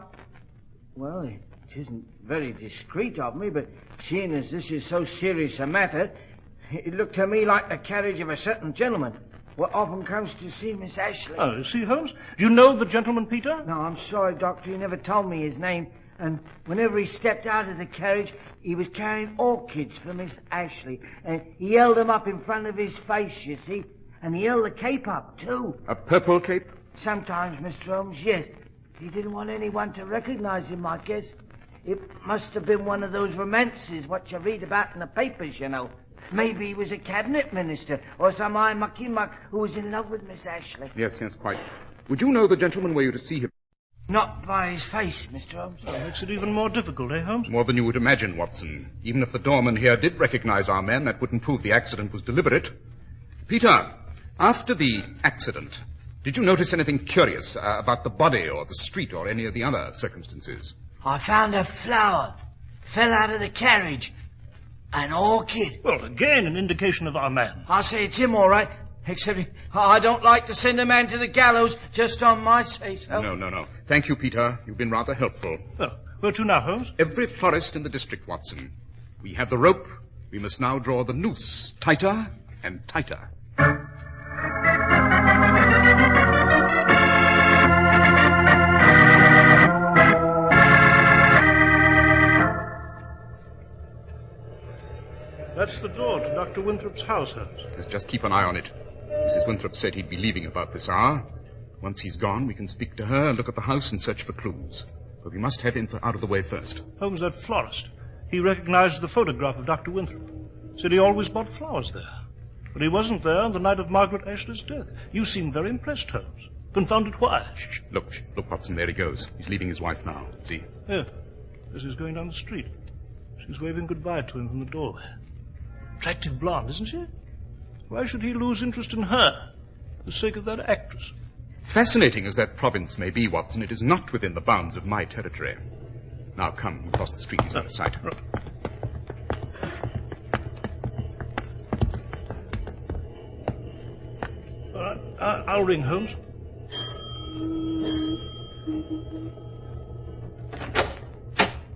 Well, it isn't very discreet of me, but seeing as this is so serious a matter, it looked to me like the carriage of a certain gentleman what often comes to see Miss Ashley. Oh, see, Holmes? Do you know the gentleman, Peter? No, I'm sorry, Doctor. He never told me his name. And whenever he stepped out of the carriage, he was carrying orchids for Miss Ashley. And he held them up in front of his face, you see. And he held the cape up, too. A purple cape? Sometimes, Mr. Holmes, yes. He didn't want anyone to recognize him, I guess. It must have been one of those romances what you read about in the papers, you know. Maybe he was a cabinet minister or some high mucky-muck who was in love with Miss Ashley. Yes, quite. Would you know the gentleman were you to see him? Not by his face, Mr. Holmes. That makes it even more difficult, eh, Holmes? More than you would imagine, Watson. Even if the doorman here did recognize our man, that wouldn't prove the accident was deliberate. Peter, after the accident, did you notice anything curious about the body or the street or any of the other circumstances? I found a flower. Fell out of the carriage. An orchid. Well, again, an indication of our man. I say it's him, all right. Except I don't like to send a man to the gallows just on my say-so. No. Thank you, Peter. You've been rather helpful. Well, where to now, Holmes? Every florist in the district, Watson. We have the rope. We must now draw the noose tighter and tighter. That's the door to Dr. Winthrop's house, Holmes. Let's just keep an eye on it. Mrs. Winthrop said he'd be leaving about this hour. Once he's gone, we can speak to her, look at the house, and search for clues. But we must have him out of the way first. Holmes, that florist. He recognized the photograph of Dr. Winthrop. Said he always bought flowers there. But he wasn't there on the night of Margaret Ashley's death. You seem very impressed, Holmes. Confounded why? Shh. Look, Watson, there he goes. He's leaving his wife now. See? Yeah. As he's going down the street. She's waving goodbye to him from the doorway. Attractive blonde, isn't she? Why should he lose interest in her for the sake of that actress? Fascinating as that province may be, Watson, it is not within the bounds of my territory. Now come, across the street. He's out of sight. All right, I'll ring Holmes.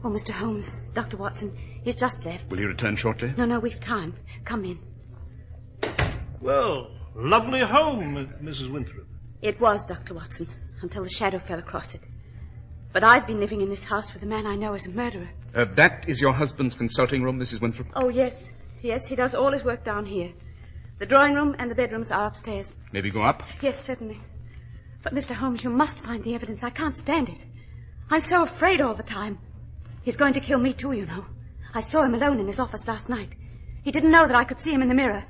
Oh, Mr. Holmes, Dr. Watson, he's just left. Will he return shortly? No, we've time. Come in. Well, lovely home, Mrs. Winthrop. It was, Dr. Watson, until the shadow fell across it. But I've been living in this house with a man I know as a murderer. That is your husband's consulting room, Mrs. Winthrop? Oh, yes. Yes, he does all his work down here. The drawing room and the bedrooms are upstairs. May we go up? Yes, certainly. But, Mr. Holmes, you must find the evidence. I can't stand it. I'm so afraid all the time. He's going to kill me, too, you know. I saw him alone in his office last night. He didn't know that I could see him in the mirror.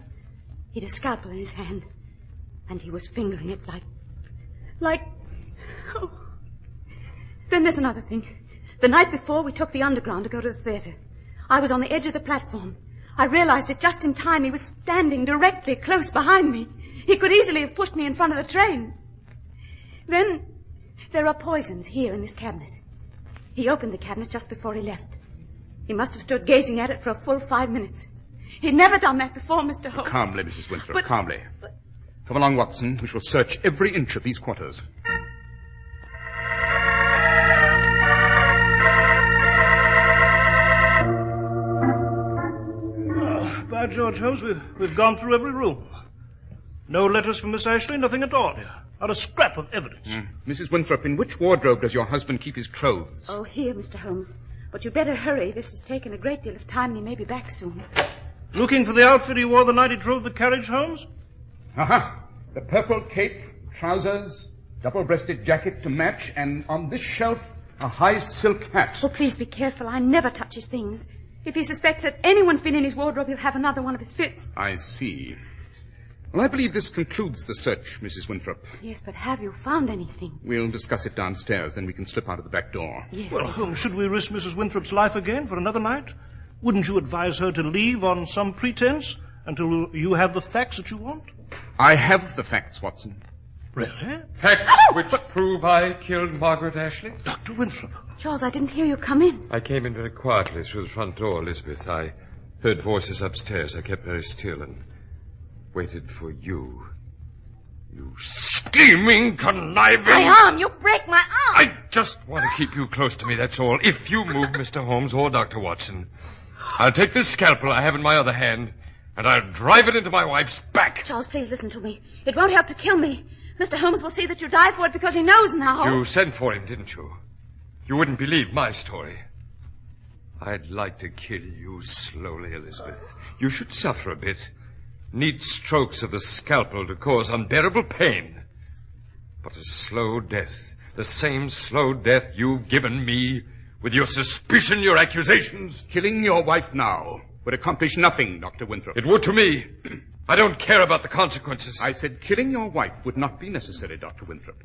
He'd a scalpel in his hand. And he was fingering it like... Oh. Then there's another thing. The night before, we took the underground to go to the theater. I was on the edge of the platform. I realized it just in time. He was standing directly close behind me. He could easily have pushed me in front of the train. Then there are poisons here in this cabinet. He opened the cabinet just before he left. He must have stood gazing at it for a full 5 minutes. He'd never done that before, Mr. Holmes. Calmly, Mrs. Winthrop, calmly. Come along, Watson. We shall search every inch of these quarters. By George, Holmes, we've gone through every room. No letters from Miss Ashley, nothing at all here. Not a scrap of evidence. Mrs. Winthrop, in which wardrobe does your husband keep his clothes? Oh, here, Mr. Holmes. But you'd better hurry. This has taken a great deal of time, and he may be back soon. Looking for the outfit he wore the night he drove the carriage, Holmes? Aha! The purple cape, trousers, double-breasted jacket to match, and on this shelf, a high silk hat. Oh, please be careful. I never touch his things. If he suspects that anyone's been in his wardrobe, he'll have another one of his fits. I see. Well, I believe this concludes the search, Mrs. Winthrop. Yes, but have you found anything? We'll discuss it downstairs, then we can slip out of the back door. Yes. Well, Holmes, should we risk Mrs. Winthrop's life again for another night? Wouldn't you advise her to leave on some pretense until you have the facts that you want? I have the facts, Watson. Really? Facts which prove I killed Margaret Ashley? Dr. Winthrop. Charles, I didn't hear you come in. I came in very quietly through the front door, Elizabeth. I heard voices upstairs. I kept very still and waited for you. You scheming, conniving... My arm! You break my arm! I just want to keep you close to me, that's all. If you move, Mr. Holmes or Dr. Watson, I'll take this scalpel I have in my other hand, and I'll drive it into my wife's back. Charles, please listen to me. It won't help to kill me. Mr. Holmes will see that you die for it because he knows now. You sent for him, didn't you? You wouldn't believe my story. I'd like to kill you slowly, Elizabeth. You should suffer a bit. Need strokes of the scalpel to cause unbearable pain. But a slow death, the same slow death you've given me with your suspicion, your accusations. Killing your wife now would accomplish nothing, Dr. Winthrop. It would to me. I don't care about the consequences. I said killing your wife would not be necessary, Dr. Winthrop.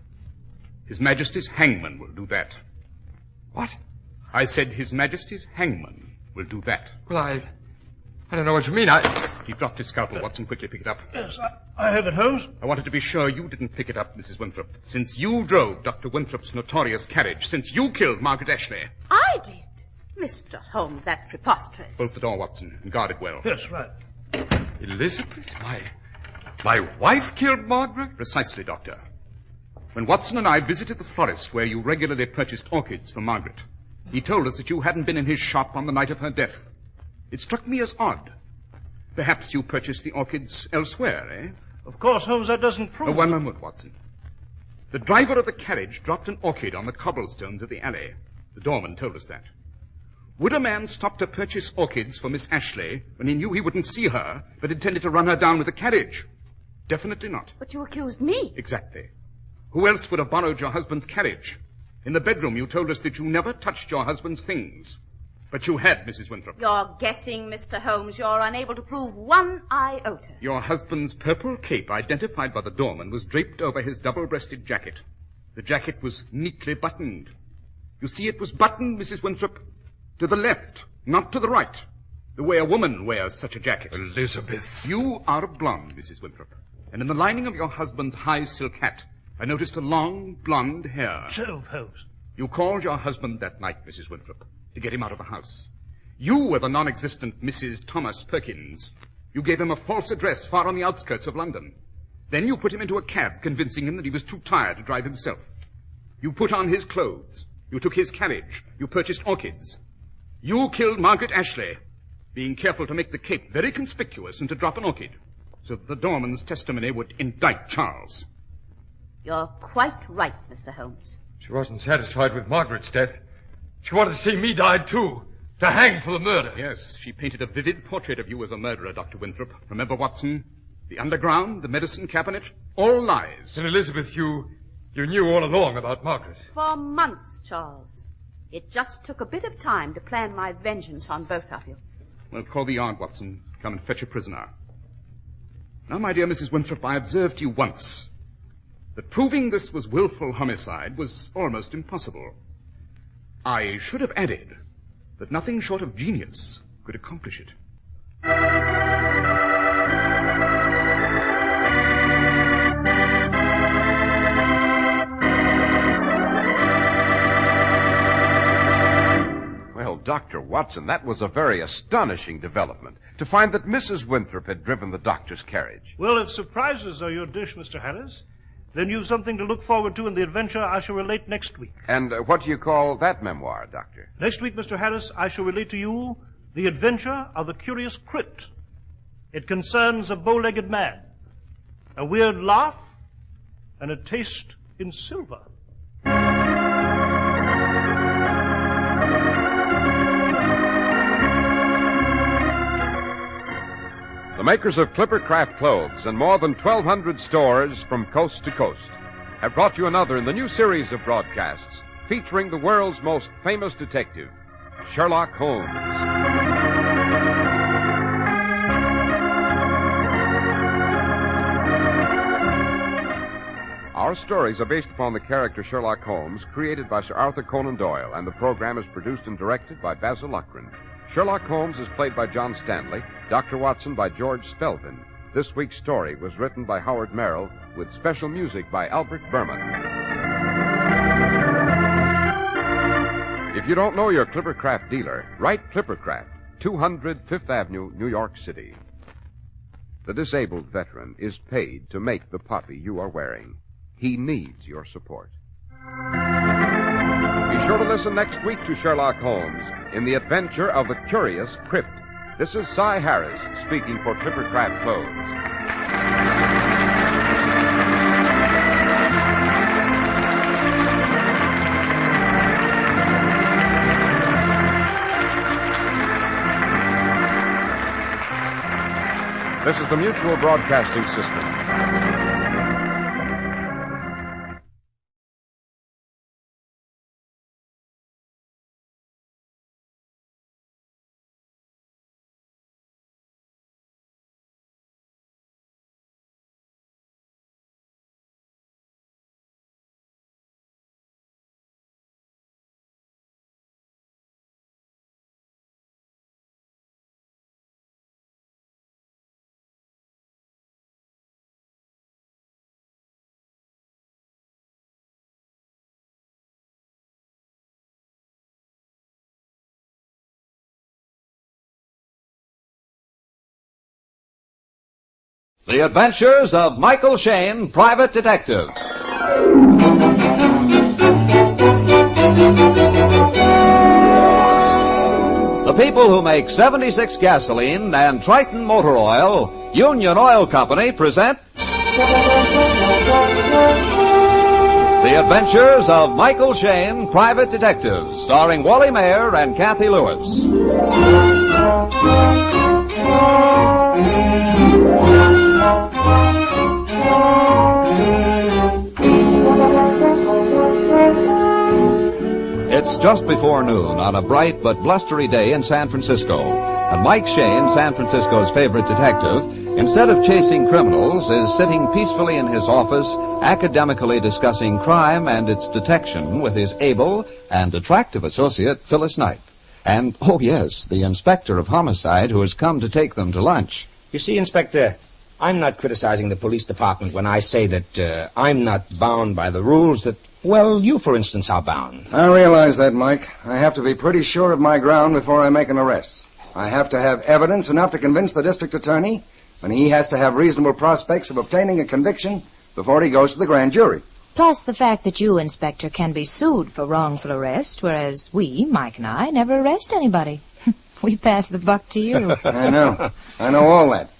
His Majesty's hangman will do that. What? I said His Majesty's hangman will do that. Well, I don't know what you mean. He dropped his scalpel. Watson, quickly pick it up. Yes, I have it, Holmes. I wanted to be sure you didn't pick it up, Mrs. Winthrop. Since you drove Dr. Winthrop's notorious carriage, since you killed Margaret Ashley. I did? Mr. Holmes, that's preposterous. Bolt the door, Watson, and guard it well. Yes, right. Elizabeth, my wife killed Margaret? Precisely, Doctor. When Watson and I visited the florist where you regularly purchased orchids for Margaret, he told us that you hadn't been in his shop on the night of her death. It struck me as odd. Perhaps you purchased the orchids elsewhere, eh? Of course, Holmes, that doesn't prove... One moment, Watson. The driver of the carriage dropped an orchid on the cobblestones of the alley. The doorman told us that. Would a man stop to purchase orchids for Miss Ashley when he knew he wouldn't see her, but intended to run her down with a carriage? Definitely not. But you accused me. Exactly. Who else would have borrowed your husband's carriage? In the bedroom, you told us that you never touched your husband's things. But you had, Mrs. Winthrop. You're guessing, Mr. Holmes. You're unable to prove one iota. Your husband's purple cape, identified by the doorman, was draped over his double-breasted jacket. The jacket was neatly buttoned. You see, it was buttoned, Mrs. Winthrop, to the left, not to the right, the way a woman wears such a jacket. Elizabeth. You are a blonde, Mrs. Winthrop, and in the lining of your husband's high silk hat, I noticed a long blonde hair. Jove, Holmes. You called your husband that night, Mrs. Winthrop, to get him out of the house. You were the non-existent Mrs. Thomas Perkins. You gave him a false address far on the outskirts of London. Then you put him into a cab, convincing him that he was too tired to drive himself. You put on his clothes. You took his carriage. You purchased orchids. You killed Margaret Ashley, being careful to make the cape very conspicuous and to drop an orchid, so that the doorman's testimony would indict Charles. You're quite right, Mr. Holmes. She wasn't satisfied with Margaret's death. She wanted to see me die, too, to hang for the murder. Yes, she painted a vivid portrait of you as a murderer, Dr. Winthrop. Remember, Watson? The underground, the medicine cabinet, all lies. And Elizabeth, you knew all along about Margaret. For months, Charles. It just took a bit of time to plan my vengeance on both of you. Well, call the yard, Watson. Come and fetch a prisoner. Now, my dear Mrs. Winthrop, I observed to you once that proving this was willful homicide was almost impossible. I should have added that nothing short of genius could accomplish it. Well, Dr. Watson, that was a very astonishing development, to find that Mrs. Winthrop had driven the doctor's carriage. Well, if surprises are your dish, Mr. Harris, then you've something to look forward to in the adventure I shall relate next week. And what do you call that memoir, Doctor? Next week, Mr. Harris, I shall relate to you The Adventure of the Curious CRYPT. It concerns a bow-legged man, a weird laugh, and a taste in silver. The makers of Clipper-Craft clothes and more than 1,200 stores from coast to coast have brought you another in the new series of broadcasts featuring the world's most famous detective, Sherlock Holmes. Our stories are based upon the character Sherlock Holmes, created by Sir Arthur Conan Doyle, and the program is produced and directed by Basil Lochran. Sherlock Holmes is played by John Stanley, Dr. Watson by George Spelvin. This week's story was written by Howard Merrill with special music by Albert Berman. If you don't know your Clipper-Craft dealer, write Clipper-Craft, 200 Fifth Avenue, New York City. The disabled veteran is paid to make the puppy you are wearing. He needs your support. Be sure to listen next week to Sherlock Holmes in the adventure of the curious CRYPT. This is Cy Harris speaking for Clipper-Craft Clothes. This is the Mutual Broadcasting System. The Adventures of Michael Shayne, Private Detective. The The people who make 76 gasoline and Triton motor oil, Union Oil Company, present The Adventures of Michael Shayne, Private Detective, starring Wally Mayer and Kathy Lewis. It's just before noon on a bright but blustery day in San Francisco. And Mike Shayne, San Francisco's favorite detective, instead of chasing criminals, is sitting peacefully in his office, academically discussing crime and its detection with his able and attractive associate, Phyllis Knight. And, oh yes, the inspector of homicide who has come to take them to lunch. You see, Inspector, I'm not criticizing the police department when I say that I'm not bound by the rules that, well, you, for instance, are bound. I realize that, Mike. I have to be pretty sure of my ground before I make an arrest. I have to have evidence enough to convince the district attorney, and he has to have reasonable prospects of obtaining a conviction before he goes to the grand jury. Plus the fact that you, Inspector, can be sued for wrongful arrest, whereas we, Mike and I, never arrest anybody. We pass the buck to you. I know all that.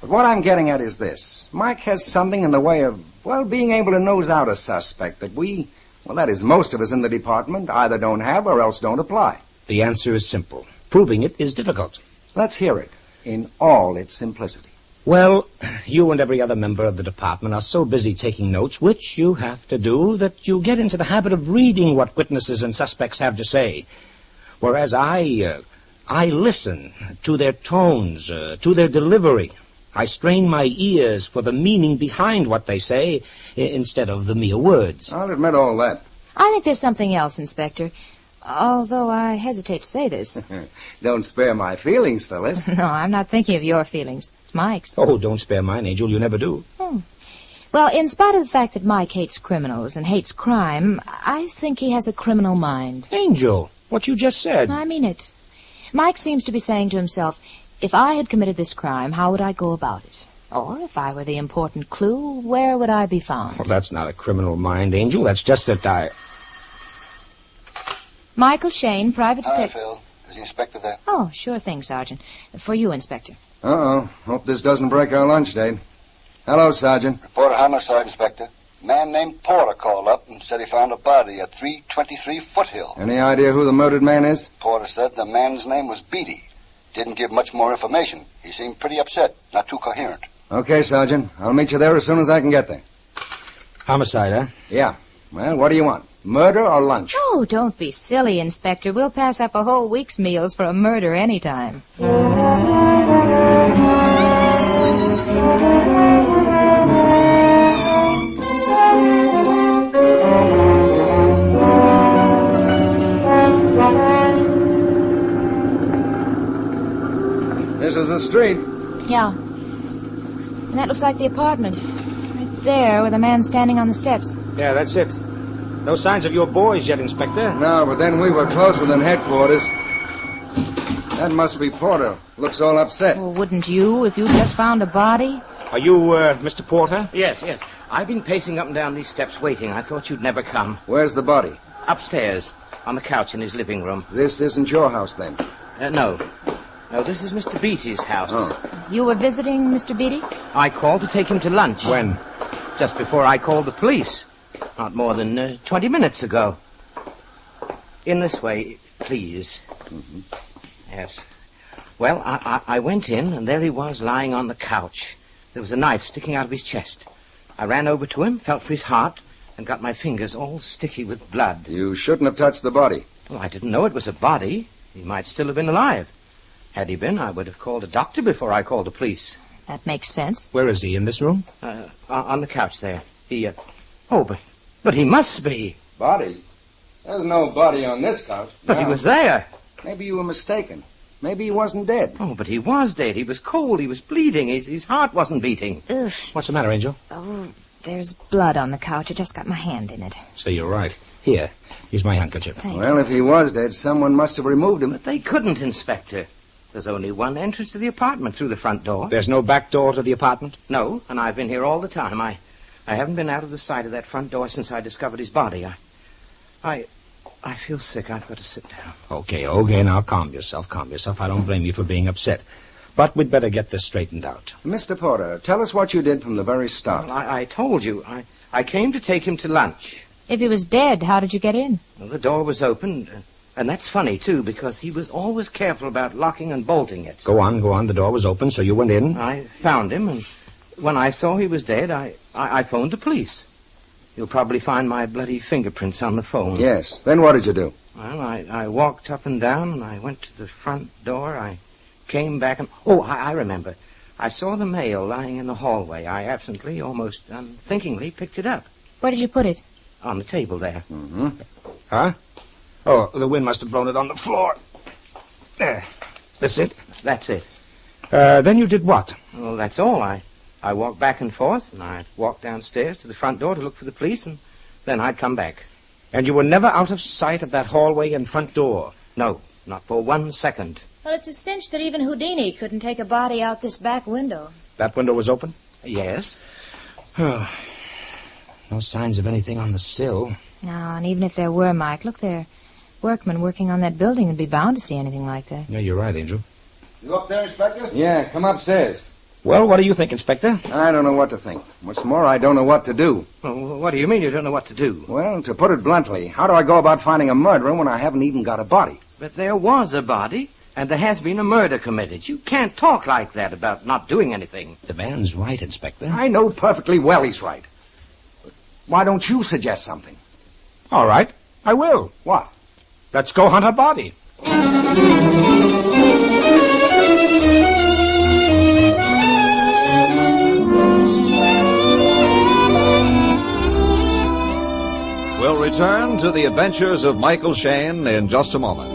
But what I'm getting at is this. Mike has something in the way of, well, being able to nose out a suspect that we, well, that is, most of us in the department either don't have or else don't apply. The answer is simple. Proving it is difficult. Let's hear it in all its simplicity. Well, you and every other member of the department are so busy taking notes, which you have to do, that you get into the habit of reading what witnesses and suspects have to say. Whereas I listen to their tones, to their delivery. I strain my ears for the meaning behind what they say instead of the mere words. I'll admit all that. I think there's something else, Inspector. Although I hesitate to say this. Don't spare my feelings, Phyllis. No, I'm not thinking of your feelings. It's Mike's. Oh, don't spare mine, Angel. You never do. Well, in spite of the fact that Mike hates criminals and hates crime, I think he has a criminal mind. Angel, what you just said. I mean it. Mike seems to be saying to himself, if I had committed this crime, how would I go about it? Or if I were the important clue, where would I be found? Well, that's not a criminal mind, Angel. That's just that I... Michael Shayne, Private Detective. Hi, Phil. Is the inspector there? Oh, sure thing, Sergeant. For you, Inspector. Uh-oh. Hope this doesn't break our lunch date. Hello, Sergeant. Reporter homicide, Inspector. A man named Porter called up and said he found a body at 323 Foothill. Any idea who the murdered man is? Porter said the man's name was Beatty. Didn't give much more information. He seemed pretty upset, not too coherent. Okay, Sergeant. I'll meet you there as soon as I can get there. Homicide, huh? Yeah. Well, what do you want? Murder or lunch? Oh, don't be silly, Inspector. We'll pass up a whole week's meals for a murder any time. This is the street. Yeah. And that looks like the apartment. Right there, with a man standing on the steps. Yeah, that's it. No signs of your boys yet, Inspector. No, but then we were closer than headquarters. That must be Porter. Looks all upset. Well, wouldn't you if you just found a body? Are you, Mr. Porter? Yes. I've been pacing up and down these steps waiting. I thought you'd never come. Where's the body? Upstairs, on the couch in his living room. This isn't your house, then? No, this is Mr. Beatty's house. Oh. You were visiting Mr. Beatty? I called to take him to lunch. When? Just before I called the police. Not more than 20 minutes ago. In this way, please. Mm-hmm. Yes. Well, I went in, and there he was lying on the couch. There was a knife sticking out of his chest. I ran over to him, felt for his heart, and got my fingers all sticky with blood. You shouldn't have touched the body. Well, I didn't know it was a body. He might still have been alive. Had he been, I would have called a doctor before I called the police. That makes sense. Where is he, in this room? On the couch there. But he must be. Body? There's no body on this couch. But he was there. Maybe you were mistaken. Maybe he wasn't dead. Oh, but he was dead. He was cold. He was bleeding. His heart wasn't beating. Ugh. What's the matter, Angel? Oh, there's blood on the couch. I just got my hand in it. So you're right. Here, here's my handkerchief. Thank Well, if he was dead, someone must have removed him. But they couldn't, Inspector. There's only one entrance to the apartment through the front door. There's no back door to the apartment? No, and I've been here all the time. I haven't been out of the sight of that front door since I discovered his body. I feel sick. I've got to sit down. Okay, now calm yourself. I don't blame you for being upset. But we'd better get this straightened out. Mr. Porter, tell us what you did from the very start. Well, I told you. I came to take him to lunch. If he was dead, how did you get in? Well, the door was open, and that's funny, too, because he was always careful about locking and bolting it. Go on. The door was open, so you went in. I found him, and when I saw he was dead, I phoned the police. You'll probably find my bloody fingerprints on the phone. Yes. Then what did you do? Well, I walked up and down, and I went to the front door. I came back, and... Oh, I remember. I saw the mail lying in the hallway. I absently, almost unthinkingly, picked it up. Where did you put it? On the table there. Mm-hmm. Huh? Oh, the wind must have blown it on the floor. There. That's it? That's it. Then you did what? Well, that's all. I walked back and forth, and I'd walk downstairs to the front door to look for the police, and then I'd come back. And you were never out of sight of that hallway and front door? No, not for 1 second. Well, it's a cinch that even Houdini couldn't take a body out this back window. That window was open? Yes. No signs of anything on the sill. No, and even if there were, Mike, look there. Workmen working on that building would be bound to see anything like that. Yeah, you're right, Angel. You up there, Inspector? Yeah, come upstairs. Well, what do you think, Inspector? I don't know what to think. What's more, I don't know what to do. Well, what do you mean you don't know what to do? Well, to put it bluntly, how do I go about finding a murderer when I haven't even got a body? But there was a body, and there has been a murder committed. You can't talk like that about not doing anything. The man's right, Inspector. I know perfectly well he's right. But why don't you suggest something? All right, I will. What? Let's go hunt a body. We'll return to the adventures of Michael Shayne in just a moment.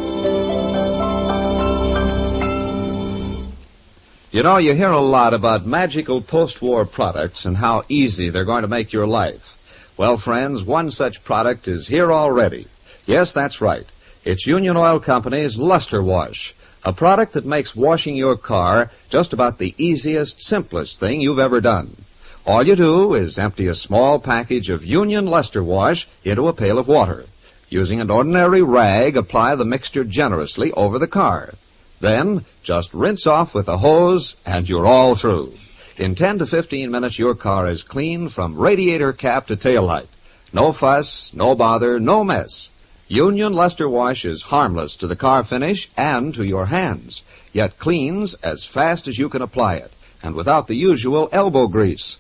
You know, you hear a lot about magical post-war products and how easy they're going to make your life. Well, friends, one such product is here already. Yes, that's right. It's Union Oil Company's Luster Wash, a product that makes washing your car just about the easiest, simplest thing you've ever done. All you do is empty a small package of Union Luster Wash into a pail of water. Using an ordinary rag, apply the mixture generously over the car. Then, just rinse off with a hose, and you're all through. In 10 to 15 minutes, your car is clean from radiator cap to tail light. No fuss, no bother, no mess. Union Luster Wash is harmless to the car finish and to your hands, yet cleans as fast as you can apply it, and without the usual elbow grease.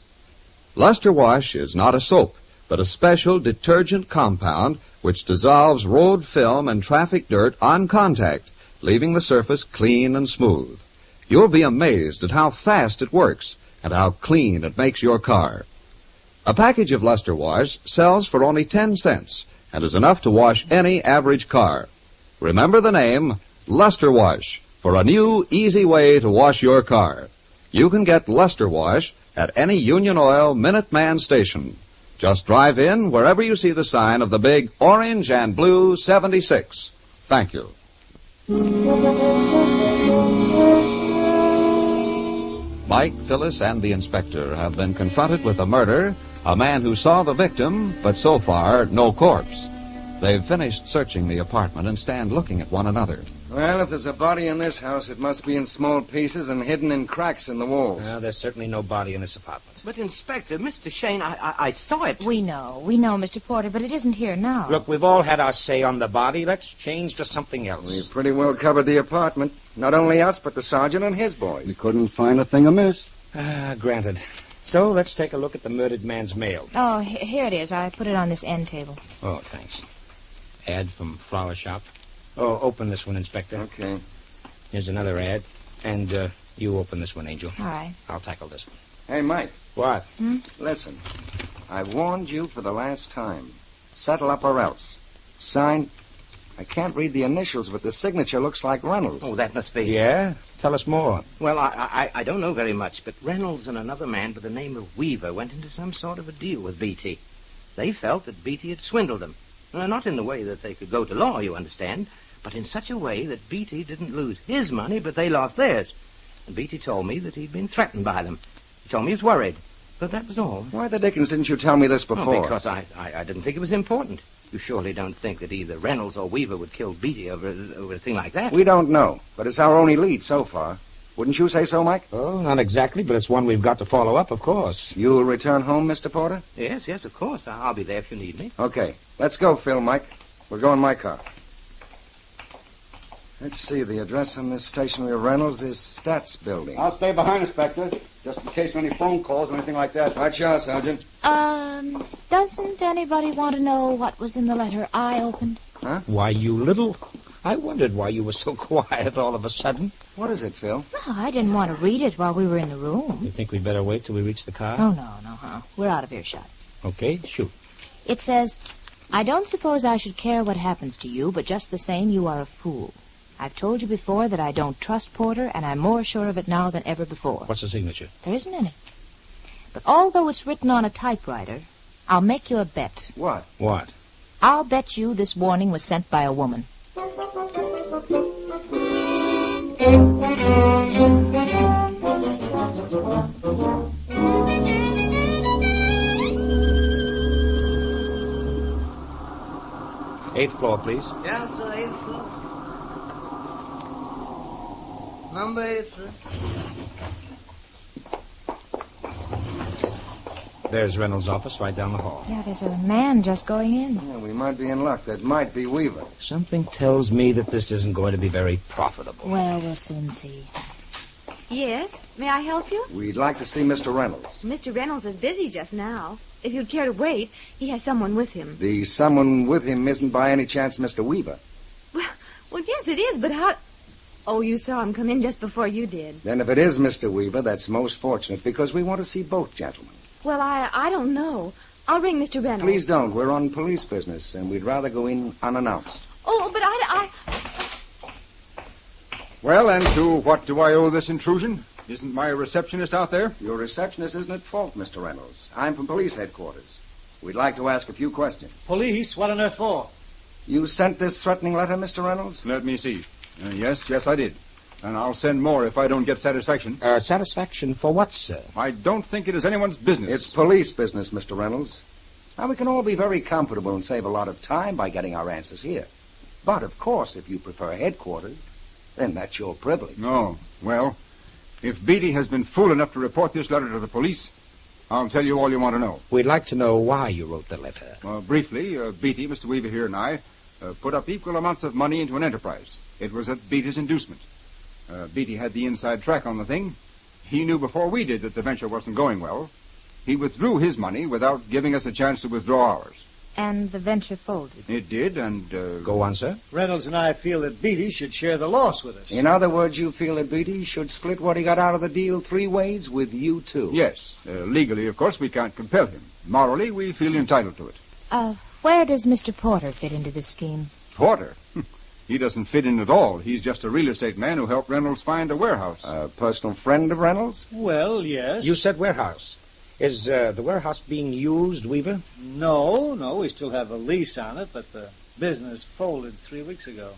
Luster Wash is not a soap, but a special detergent compound which dissolves road film and traffic dirt on contact, leaving the surface clean and smooth. You'll be amazed at how fast it works and how clean it makes your car. A package of Luster Wash sells for only 10 cents and is enough to wash any average car. Remember the name, Luster Wash, for a new, easy way to wash your car. You can get Luster Wash at any Union Oil Minuteman station. Just drive in wherever you see the sign of the big orange and blue 76. Thank you. Mike, Phyllis, and the inspector have been confronted with a murder, a man who saw the victim, but so far, no corpse. They've finished searching the apartment and stand looking at one another. Well, if there's a body in this house, it must be in small pieces and hidden in cracks in the walls. Well, there's certainly no body in this apartment. But, Inspector, Mr. Shayne, I saw it. We know, Mr. Porter, but it isn't here now. Look, we've all had our say on the body. Let's change to something else. We've pretty well covered the apartment. Not only us, but the sergeant and his boys. We couldn't find a thing amiss. Granted. So let's take a look at the murdered man's mail. Oh, here it is. I put it on this end table. Oh, thanks. Ad from flower shop. Oh, open this one, Inspector. Okay. Here's another ad. And you open this one, Angel. All right. I'll tackle this one. Hey, Mike. What? Listen. I warned you for the last time. Settle up or else. Signed. I can't read the initials, but the signature looks like Reynolds. Oh, that must be... Yeah? Tell us more. Well, I don't know very much, but Reynolds and another man by the name of Weaver went into some sort of a deal with Beatty. They felt that Beatty had swindled them. Not in the way that they could go to law, you understand, but in such a way that Beatty didn't lose his money, but they lost theirs. And Beatty told me that he'd been threatened by them. He told me he was worried, but that was all. Why the dickens didn't you tell me this before? Because I didn't think it was important. You surely don't think that either Reynolds or Weaver would kill Beatty over a thing like that? We don't know, but it's our only lead so far. Wouldn't you say so, Mike? Oh, not exactly, but it's one we've got to follow up, of course. You'll return home, Mr. Porter? Yes, of course. I'll be there if you need me. Okay. Let's go, Phil, Mike. We'll go in my car. Let's see. The address on this stationery of Reynolds is Stats Building. I'll stay behind, Inspector, just in case of any phone calls or anything like that. Watch out, Sergeant. Doesn't anybody want to know what was in the letter I opened? Huh? Why, you little... I wondered why you were so quiet all of a sudden. What is it, Phil? No, I didn't want to read it while we were in the room. You think we'd better wait till we reach the car? Oh, no. We're out of earshot. Okay, shoot. It says, I don't suppose I should care what happens to you, but just the same, you are a fool. I've told you before that I don't trust Porter, and I'm more sure of it now than ever before. What's the signature? There isn't any. But although it's written on a typewriter, I'll make you a bet. What? What? I'll bet you this warning was sent by a woman. Eighth floor, please. Yes, sir, 8th floor. Number 8, sir. There's Reynolds' office right down the hall. Yeah, there's a man just going in. Yeah, we might be in luck. That might be Weaver. Something tells me that this isn't going to be very profitable. Well, we'll soon see. Yes? May I help you? We'd like to see Mr. Reynolds. Mr. Reynolds is busy just now. If you'd care to wait, he has someone with him. The someone with him isn't by any chance Mr. Weaver. Well, yes, it is, but how... Oh, you saw him come in just before you did. Then if it is Mr. Weaver, that's most fortunate, because we want to see both gentlemen. Well, I don't know. I'll ring Mr. Reynolds. Please don't. We're on police business, and we'd rather go in unannounced. Oh, but I... Well, and to what do I owe this intrusion? Isn't my receptionist out there? Your receptionist isn't at fault, Mr. Reynolds. I'm from police headquarters. We'd like to ask a few questions. Police? What on earth for? You sent this threatening letter, Mr. Reynolds? Let me see. Yes, I did. And I'll send more if I don't get satisfaction. Satisfaction for what, sir? I don't think it is anyone's business. It's police business, Mr. Reynolds. Now, we can all be very comfortable and save a lot of time by getting our answers here. But, of course, if you prefer headquarters, then that's your privilege. Oh, well, if Beatty has been fool enough to report this letter to the police, I'll tell you all you want to know. We'd like to know why you wrote the letter. Briefly, Beatty, Mr. Weaver here, and I put up equal amounts of money into an enterprise. It was at Beatty's inducement. Beatty had the inside track on the thing. He knew before we did that the venture wasn't going well. He withdrew his money without giving us a chance to withdraw ours. And the venture folded. It did, and... Go on, sir. Reynolds and I feel that Beatty should share the loss with us. In other words, you feel that Beatty should split what he got out of the deal 3 ways with you, too. Yes. Legally, of course, we can't compel him. Morally, we feel entitled to it. Where does Mr. Porter fit into this scheme? Porter? He doesn't fit in at all. He's just a real estate man who helped Reynolds find a warehouse. A personal friend of Reynolds? Well, yes. You said warehouse. Is the warehouse being used, Weaver? No, we still have a lease on it, but the business folded 3 weeks ago.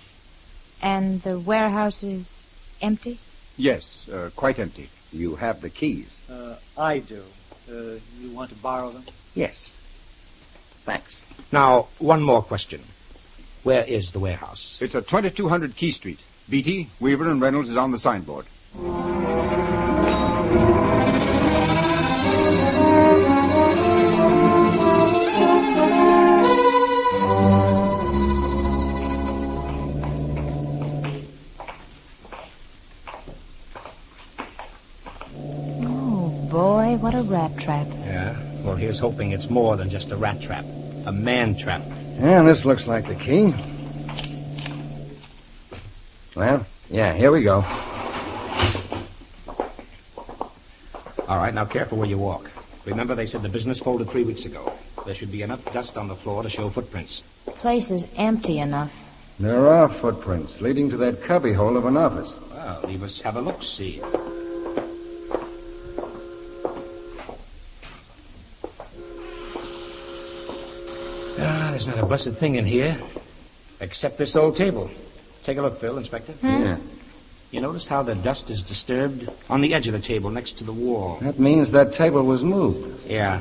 And the warehouse is empty? Yes, quite empty. You have the keys. I do. You want to borrow them? Yes. Thanks. Now, one more question. Where is the warehouse? It's at 2200 Key Street. Beatty, Weaver, and Reynolds is on the signboard. Oh, boy, what a rat trap. Yeah, well, here's hoping it's more than just a rat trap. A man trap. Yeah, this looks like the key. Well, yeah, here we go. All right, now careful where you walk. Remember, they said the business folded 3 weeks ago. There should be enough dust on the floor to show footprints. The place is empty enough. There are footprints leading to that cubbyhole of an office. Well, we must have a look-see. There's not a blessed thing in here, except this old table. Take a look, Phil, Inspector. Yeah. You noticed how the dust is disturbed? On the edge of the table, next to the wall. That means that table was moved. Yeah.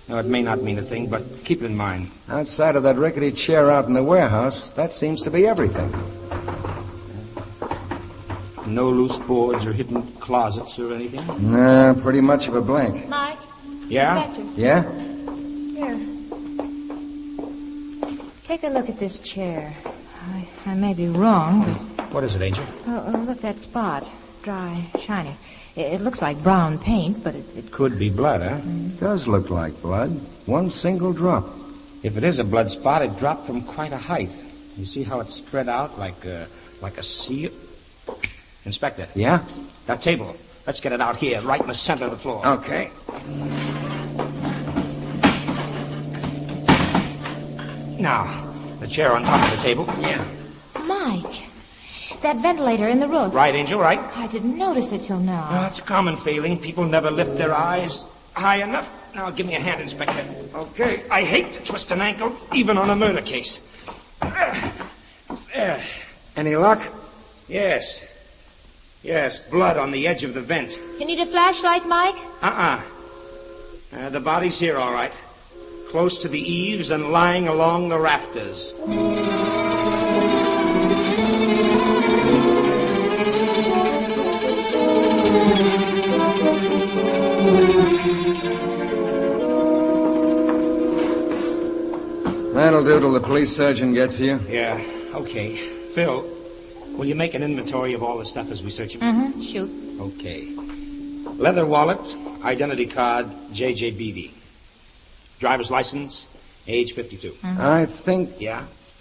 Now, it may not mean a thing, but keep it in mind. Outside of that rickety chair out in the warehouse, that seems to be everything. No loose boards or hidden closets or anything? Nah, pretty much of a blank. Mike? Yeah? Inspector. Yeah? Here. Take a look at this chair. I may be wrong, but... What is it, Angel? Oh, look, that spot. Dry, shiny. It looks like brown paint, but it... Could be blood, huh? It does look like blood. One single drop. If it is a blood spot, it dropped from quite a height. You see how it's spread out like a seal? Inspector. Yeah? That table. Let's get it out here, right in the center of the floor. Okay. Now, the chair on top of the table. Yeah. Mike, that ventilator in the roof. Right, Angel, right? I didn't notice it till now. Oh, it's a common failing. People never lift their eyes high enough. Now, give me a hand, Inspector. Okay. I hate to twist an ankle, even on a murder case. There. Any luck? Yes. Yes, blood on the edge of the vent. You need a flashlight, Mike? The body's here, all right. Close to the eaves and lying along the rafters. That'll do till the police surgeon gets here. Yeah, okay. Phil, will you make an inventory of all the stuff as we search it? Mm-hmm. Shoot. Okay. Leather wallet, identity card, J.J. Beatty. Driver's license, age 52. Mm-hmm.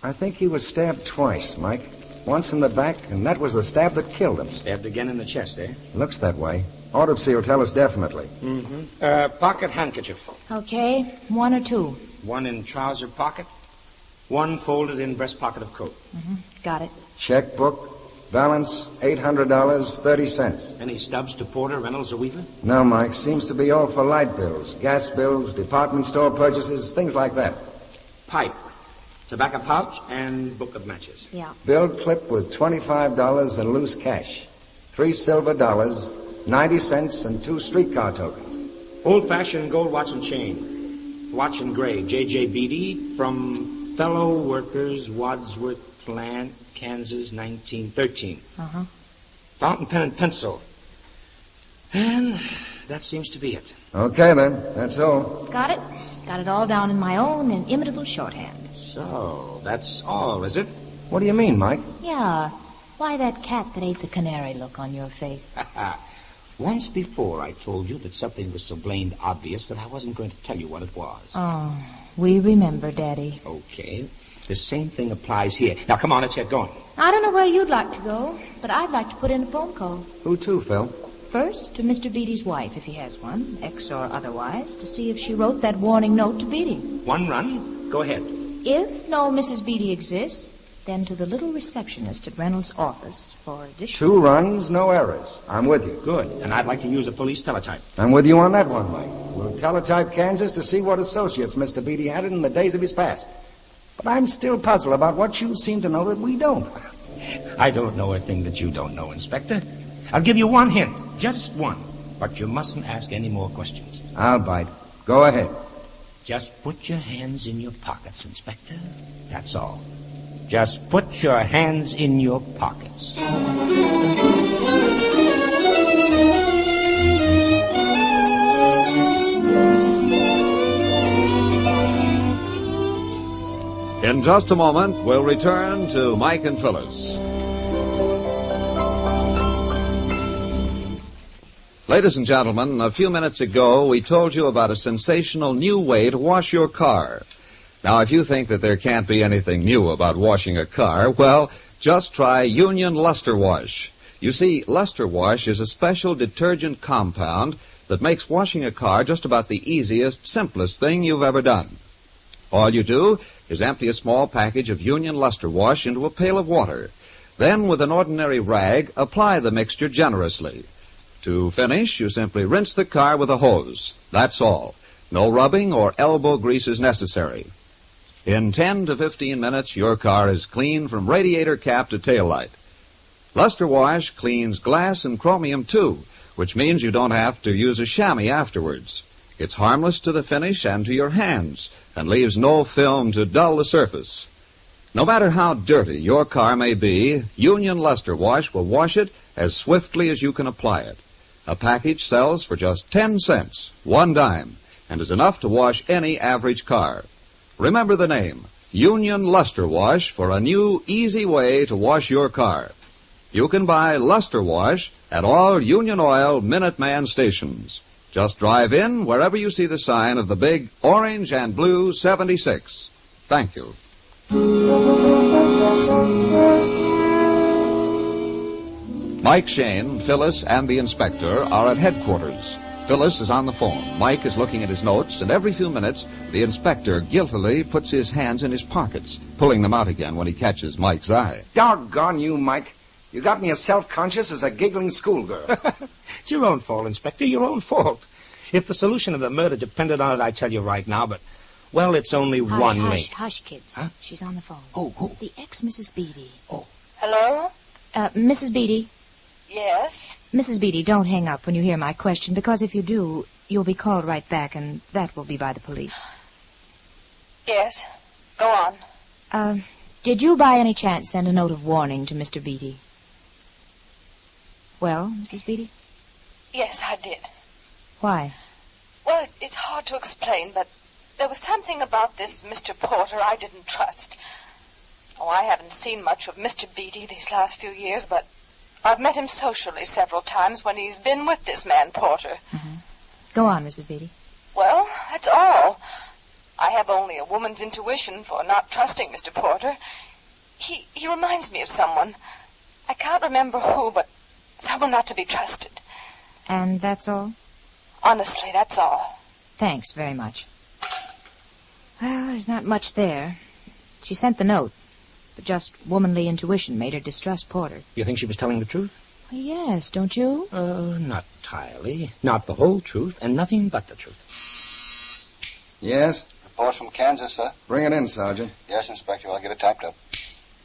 I think he was stabbed twice, Mike. Once in the back, and that was the stab that killed him. Stabbed again in the chest, eh? Looks that way. Autopsy will tell us definitely. Mm-hmm. Pocket handkerchief. Okay, one or two. One in trouser pocket. One folded in breast pocket of coat. Mm-hmm. Got it. Checkbook. Balance, $800.30. Any stubs to Porter, Reynolds, or Weaver? No, Mike. Seems to be all for light bills, gas bills, department store purchases, things like that. Pipe. Tobacco pouch and book of matches. Yeah. Bill clip with $25 in loose cash. 3 silver dollars, 90 cents, and 2 streetcar tokens. Old-fashioned gold watch and chain. Watch engraved. J.J. Beatty from Fellow Workers, Wadsworth Plant, Kansas, 1913. Uh-huh. Fountain pen and pencil. And that seems to be it. Okay, then. That's all. Got it. Got it all down in my own inimitable shorthand. So, that's all, is it? What do you mean, Mike? Yeah. Why that cat that ate the canary look on your face? Once before I told you that something was so blamed obvious that I wasn't going to tell you what it was. Oh, we remember, Daddy. Okay. The same thing applies here. Now, come on, let's get going. I don't know where you'd like to go, but I'd like to put in a phone call. Who to, Phil? First, to Mr. Beatty's wife, if he has one, ex or otherwise, to see if she wrote that warning note to Beatty. One run. Go ahead. If no Mrs. Beatty exists, then to the little receptionist at Reynolds' office for additional... 2 runs, no errors. I'm with you. Good. And I'd like to use a police teletype. I'm with you on that one, Mike. We'll teletype Kansas to see what associates Mr. Beatty had in the days of his past. But I'm still puzzled about what you seem to know that we don't. I don't know a thing that you don't know, Inspector. I'll give you one hint. Just one. But you mustn't ask any more questions. I'll bite. Go ahead. Just put your hands in your pockets, Inspector. That's all. Just put your hands in your pockets. In just a moment, we'll return to Mike and Phyllis. Ladies and gentlemen, a few minutes ago, we told you about a sensational new way to wash your car. Now, if you think that there can't be anything new about washing a car, well, just try Union Luster Wash. You see, Luster Wash is a special detergent compound that makes washing a car just about the easiest, simplest thing you've ever done. All you do is empty a small package of Union Luster Wash into a pail of water. Then, with an ordinary rag, apply the mixture generously. To finish, you simply rinse the car with a hose. That's all. No rubbing or elbow grease is necessary. In 10 to 15 minutes, your car is clean from radiator cap to tail light. Luster Wash cleans glass and chromium, too, which means you don't have to use a chamois afterwards. It's harmless to the finish and to your hands, and leaves no film to dull the surface. No matter how dirty your car may be, Union Luster Wash will wash it as swiftly as you can apply it. A package sells for just 10 cents, 1 dime, and is enough to wash any average car. Remember the name, Union Luster Wash, for a new, easy way to wash your car. You can buy Luster Wash at all Union Oil Minuteman stations. Just drive in wherever you see the sign of the big orange and blue 76. Thank you. Mike Shayne, Phyllis, and the inspector are at headquarters. Phyllis is on the phone. Mike is looking at his notes, and every few minutes, the inspector guiltily puts his hands in his pockets, pulling them out again when he catches Mike's eye. Doggone you, Mike. You got me as self-conscious as a giggling schoolgirl. It's your own fault, Inspector, your own fault. If the solution of the murder depended on it, I tell you right now, but, well, it's only one mate. Hush, kids. Huh? She's on the phone. Who? The ex-Mrs. Beatty. Oh. Hello? Mrs. Beatty. Yes? Mrs. Beatty, don't hang up when you hear my question, because if you do, you'll be called right back, and that will be by the police. Yes. Go on. Did you by any chance send a note of warning to Mr. Beatty? Well, Mrs. Beatty? Yes, I did. Why? Well, it's hard to explain, but there was something about this Mr. Porter I didn't trust. Oh, I haven't seen much of Mr. Beatty these last few years, but I've met him socially several times when he's been with this man Porter. Mm-hmm. Go on, Mrs. Beatty. Well, that's all. I have only a woman's intuition for not trusting Mr. Porter. He reminds me of someone. I can't remember who, but someone not to be trusted. And that's all? Honestly, that's all. Thanks very much. Well, there's not much there. She sent the note, but just womanly intuition made her distrust Porter. You think she was telling the truth? Well, yes, don't you? Not entirely. Not the whole truth, and nothing but the truth. Yes? Report from Kansas, sir. Bring it in, Sergeant. Yes, Inspector. I'll get it typed up.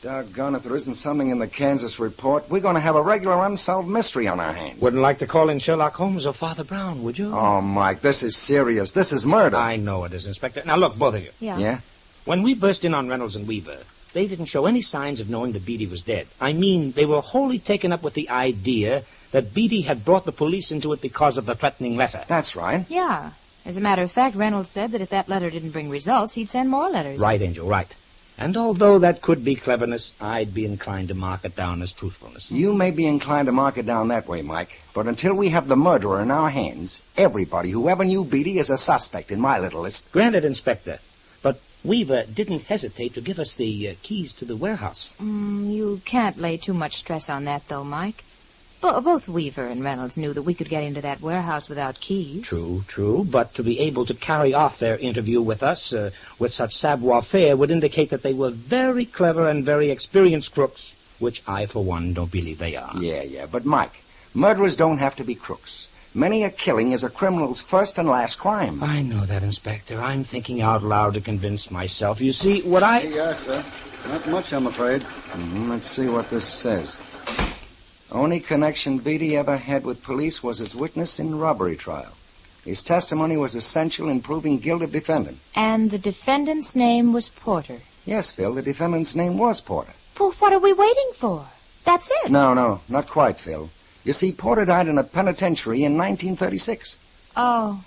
Doggone, if there isn't something in the Kansas report, we're going to have a regular unsolved mystery on our hands. Wouldn't like to call in Sherlock Holmes or Father Brown, would you? Oh, Mike, this is serious. This is murder. I know it is, Inspector. Now, look, both of you. Yeah? When we burst in on Reynolds and Weaver, they didn't show any signs of knowing that Beatty was dead. I mean, they were wholly taken up with the idea that Beatty had brought the police into it because of the threatening letter. That's right. Yeah. As a matter of fact, Reynolds said that if that letter didn't bring results, he'd send more letters. Right, Angel, right. And although that could be cleverness, I'd be inclined to mark it down as truthfulness. You may be inclined to mark it down that way, Mike, but until we have the murderer in our hands, everybody who ever knew Beatty is a suspect in my little list. Granted, Inspector, but Weaver didn't hesitate to give us the keys to the warehouse. You can't lay too much stress on that, though, Mike. Both Weaver and Reynolds knew that we could get into that warehouse without keys. True, but to be able to carry off their interview with us with such savoir-faire would indicate that they were very clever and very experienced crooks, which I, for one, don't believe they are. Yeah, but Mike, murderers don't have to be crooks. Many a killing is a criminal's first and last crime. I know that, Inspector. I'm thinking out loud to convince myself. You see, what I... Yes, sir. Not much, I'm afraid. Let's see what this says. Only connection Beatty ever had with police was his witness in robbery trial. His testimony was essential in proving guilt of defendant. And the defendant's name was Porter. Yes, Phil, the defendant's name was Porter. Well, what are we waiting for? That's it. No, not quite, Phil. You see, Porter died in a penitentiary in 1936. Oh,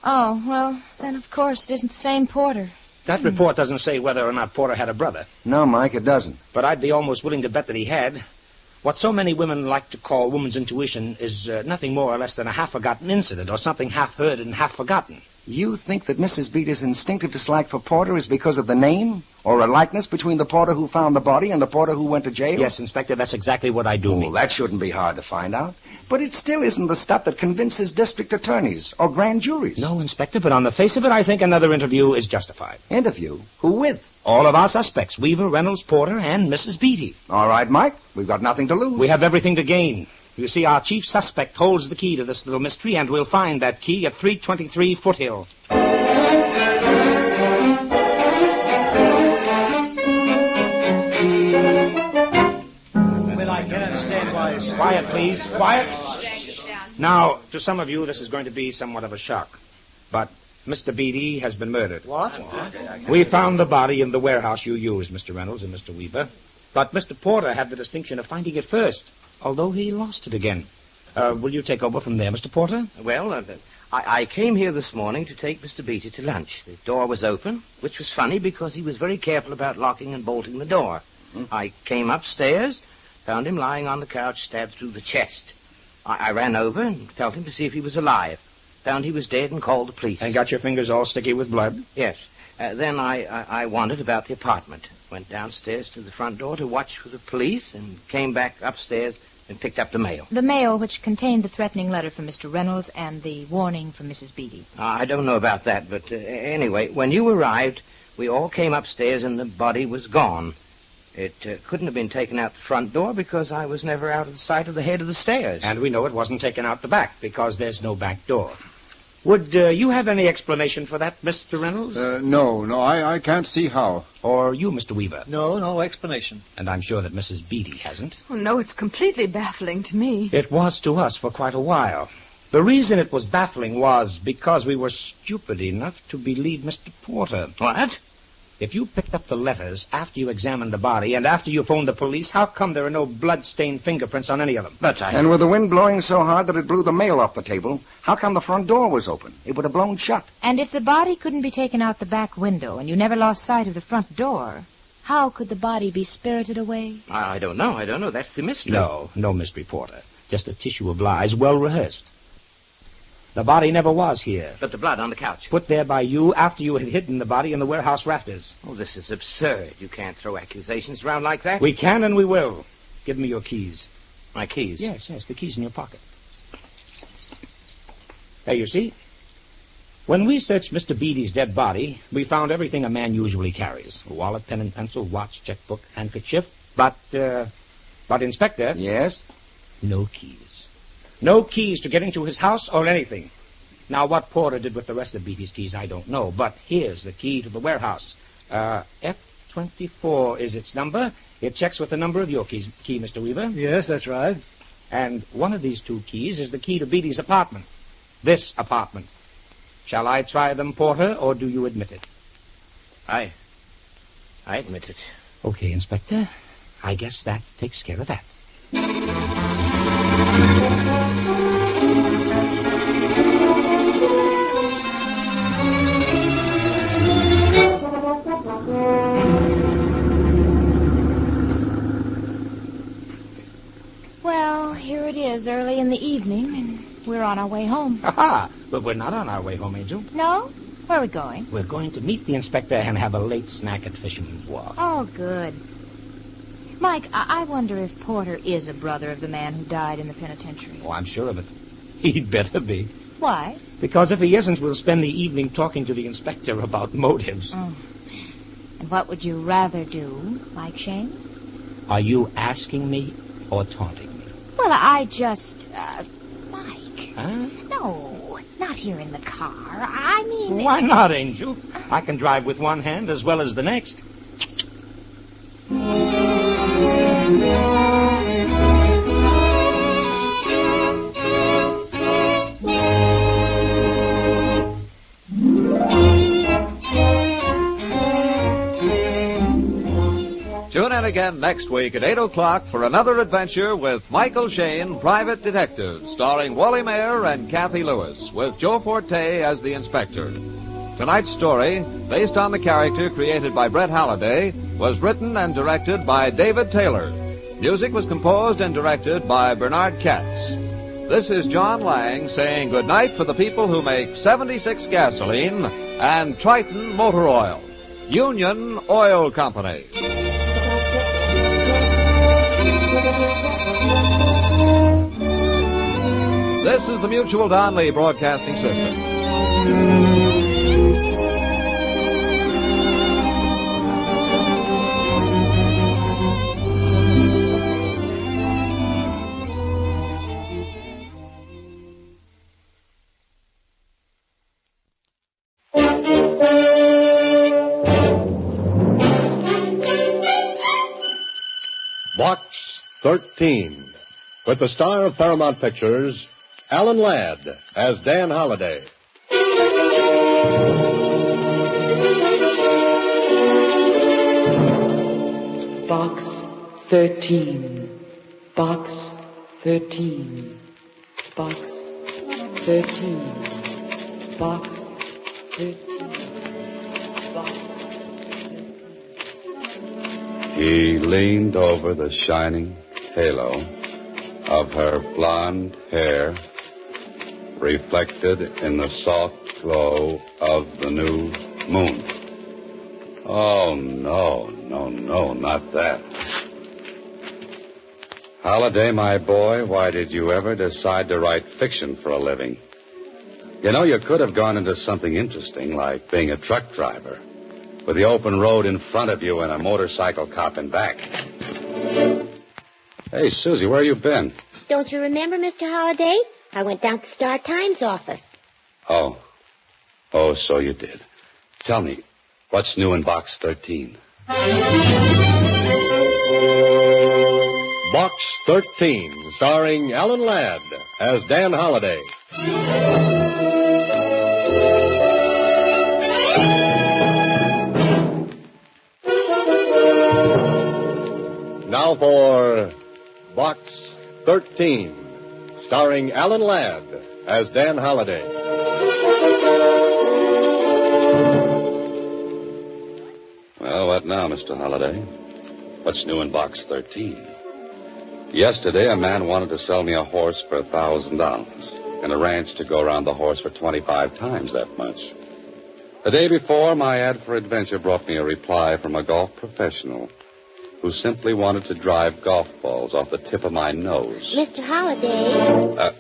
well, then of course it isn't the same Porter. That report doesn't say whether or not Porter had a brother. No, Mike, it doesn't. But I'd be almost willing to bet that he had. What so many women like to call woman's intuition is nothing more or less than a half-forgotten incident or something half-heard and half-forgotten. You think that Mrs. Beatty's instinctive dislike for Porter is because of the name? Or a likeness between the Porter who found the body and the Porter who went to jail? Yes, Inspector, that's exactly what I do mean. That shouldn't be hard to find out. But it still isn't the stuff that convinces district attorneys or grand juries. No, Inspector, but on the face of it, I think another interview is justified. Interview? Who with? All of our suspects, Weaver, Reynolds, Porter, and Mrs. Beatty. All right, Mike. We've got nothing to lose. We have everything to gain. You see, our chief suspect holds the key to this little mystery, and we'll find that key at 323 Foothill. I can't understand why... Quiet, please. Quiet. Now, to some of you, this is going to be somewhat of a shock. But Mr. Beatty has been murdered. What? We found the body in the warehouse you used, Mr. Reynolds and Mr. Weaver. But Mr. Porter had the distinction of finding it first, although he lost it again. Will you take over from there, Mr. Porter? Well, I came here this morning to take Mr. Beatty to lunch. The door was open, which was funny because he was very careful about locking and bolting the door. I came upstairs, found him lying on the couch, stabbed through the chest. I ran over and felt him to see if he was alive. Found he was dead and called the police. And got your fingers all sticky with blood? Yes. Then I wandered about the apartment. Went downstairs to the front door to watch for the police and came back upstairs and picked up the mail. The mail which contained the threatening letter from Mr. Reynolds and the warning from Mrs. Beatty. I don't know about that, but anyway, when you arrived, we all came upstairs and the body was gone. It couldn't have been taken out the front door because I was never out of sight of the head of the stairs. And we know it wasn't taken out the back because there's no back door. Would you have any explanation for that, Mr. Reynolds? No, I can't see how. Or you, Mr. Weaver? No explanation. And I'm sure that Mrs. Beatty hasn't. Oh, no, it's completely baffling to me. It was to us for quite a while. The reason it was baffling was because we were stupid enough to believe Mr. Porter. What? If you picked up the letters after you examined the body and after you phoned the police, how come there are no blood-stained fingerprints on any of them? And with the wind blowing so hard that it blew the mail off the table, how come the front door was open? It would have blown shut. And if the body couldn't be taken out the back window and you never lost sight of the front door, how could the body be spirited away? I don't know. That's the mystery. No mystery, Porter. Just a tissue of lies, well rehearsed. The body never was here. But the blood on the couch. Put there by you after you had hidden the body in the warehouse rafters. Oh, this is absurd. You can't throw accusations around like that. We can and we will. Give me your keys. My keys? Yes, the keys in your pocket. There, you see. When we searched Mr. Beatty's dead body, we found everything a man usually carries. A wallet, pen and pencil, watch, checkbook, handkerchief. But, Inspector... Yes? No keys. No keys to get into his house or anything. Now, what Porter did with the rest of Beatty's keys, I don't know. But here's the key to the warehouse. F24 is its number. It checks with the number of your key, Mr. Weaver. Yes, that's right. And one of these two keys is the key to Beatty's apartment. This apartment. Shall I try them, Porter, or do you admit it? I admit it. Okay, Inspector. I guess that takes care of that. Well, here it is early in the evening, and we're on our way home. Ha-ha! But we're not on our way home, Angel. No? Where are we going? We're going to meet the inspector and have a late snack at Fisherman's Wharf. Oh, good. Mike, I wonder if Porter is a brother of the man who died in the penitentiary. Oh, I'm sure of it. He'd better be. Why? Because if he isn't, we'll spend the evening talking to the inspector about motives. Oh. And what would you rather do, Mike Shayne? Are you asking me or taunting me? Well, I just... Mike. Huh? No, not here in the car. I mean... Why not, Angel? I can drive with one hand as well as the next. Tune in again next week at 8 o'clock for another adventure with Michael Shayne, Private Detective, starring Wally Mayer and Kathy Lewis, with Joe Forte as the inspector. Tonight's story, based on the character created by Brett Halliday, was written and directed by David Taylor. Music was composed and directed by Bernard Katz. This is John Lang saying goodnight for the people who make 76 gasoline and Triton Motor Oil. Union Oil Company. This is the Mutual Don Lee Broadcasting System. Box 13, with the star of Paramount Pictures, Alan Ladd as Dan Holliday. 13. Box 13. Box 13. Box 13. He leaned over the shining halo of her blonde hair, reflected in the soft glow of the new moon. Oh, no, not that. Holliday, my boy, why did you ever decide to write fiction for a living? You know, you could have gone into something interesting, like being a truck driver, with the open road in front of you and a motorcycle cop in back. Hey, Susie, where you been? Don't you remember, Mr. Holliday? I went down to Star-Times office. Oh, so you did. Tell me, what's new in Box 13? Box 13, starring Alan Ladd as Dan Holliday. Now for Box 13, starring Alan Ladd as Dan Holliday. Well, what now, Mr. Holliday? What's new in Box 13? Yesterday, a man wanted to sell me a horse for $1,000 and a ranch to go around the horse for 25 times that much. The day before, my ad for adventure brought me a reply from a golf professional who simply wanted to drive golf balls off the tip of my nose. Mr. Holliday.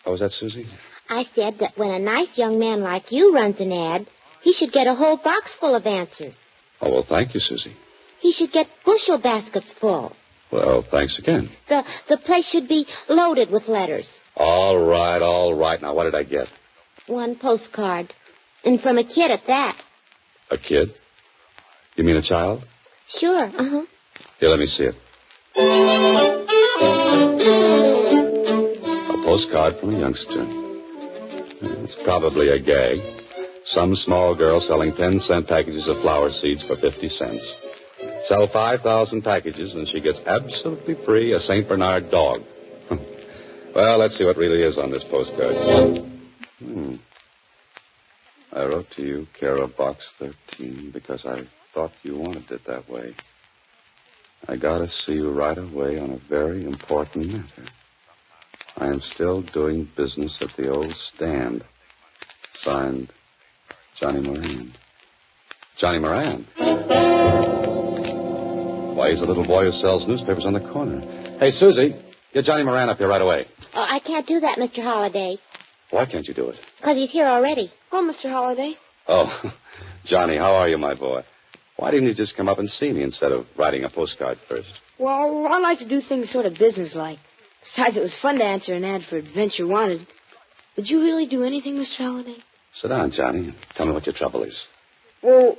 Was that Susie? I said that when a nice young man like you runs an ad, he should get a whole box full of answers. Oh, well, thank you, Susie. He should get bushel baskets full. Well, thanks again. The place should be loaded with letters. All right. Now, what did I get? One postcard. And from a kid at that. A kid? You mean a child? Sure, uh-huh. Here, let me see it. A postcard from a youngster. It's probably a gag. Some small girl selling 10-cent packages of flower seeds for 50 cents. Sell 5,000 packages, and she gets absolutely free a St. Bernard dog. Well, let's see what really is on this postcard. I wrote to you, care of Box 13, because I thought you wanted it that way. I gotta see you right away on a very important matter. I am still doing business at the old stand. Signed, Johnny Moran. Johnny Moran? Why, he's a little boy who sells newspapers on the corner. Hey, Susie, get Johnny Moran up here right away. Oh, I can't do that, Mr. Holliday. Why can't you do it? Because he's here already. Oh, Mr. Holliday. Oh, Johnny, how are you, my boy? Why didn't you just come up and see me instead of writing a postcard first? Well, I like to do things sort of businesslike. Besides, it was fun to answer an ad for Adventure Wanted. Would you really do anything, Mr. Holliday? Sit down, Johnny, and tell me what your trouble is. Well,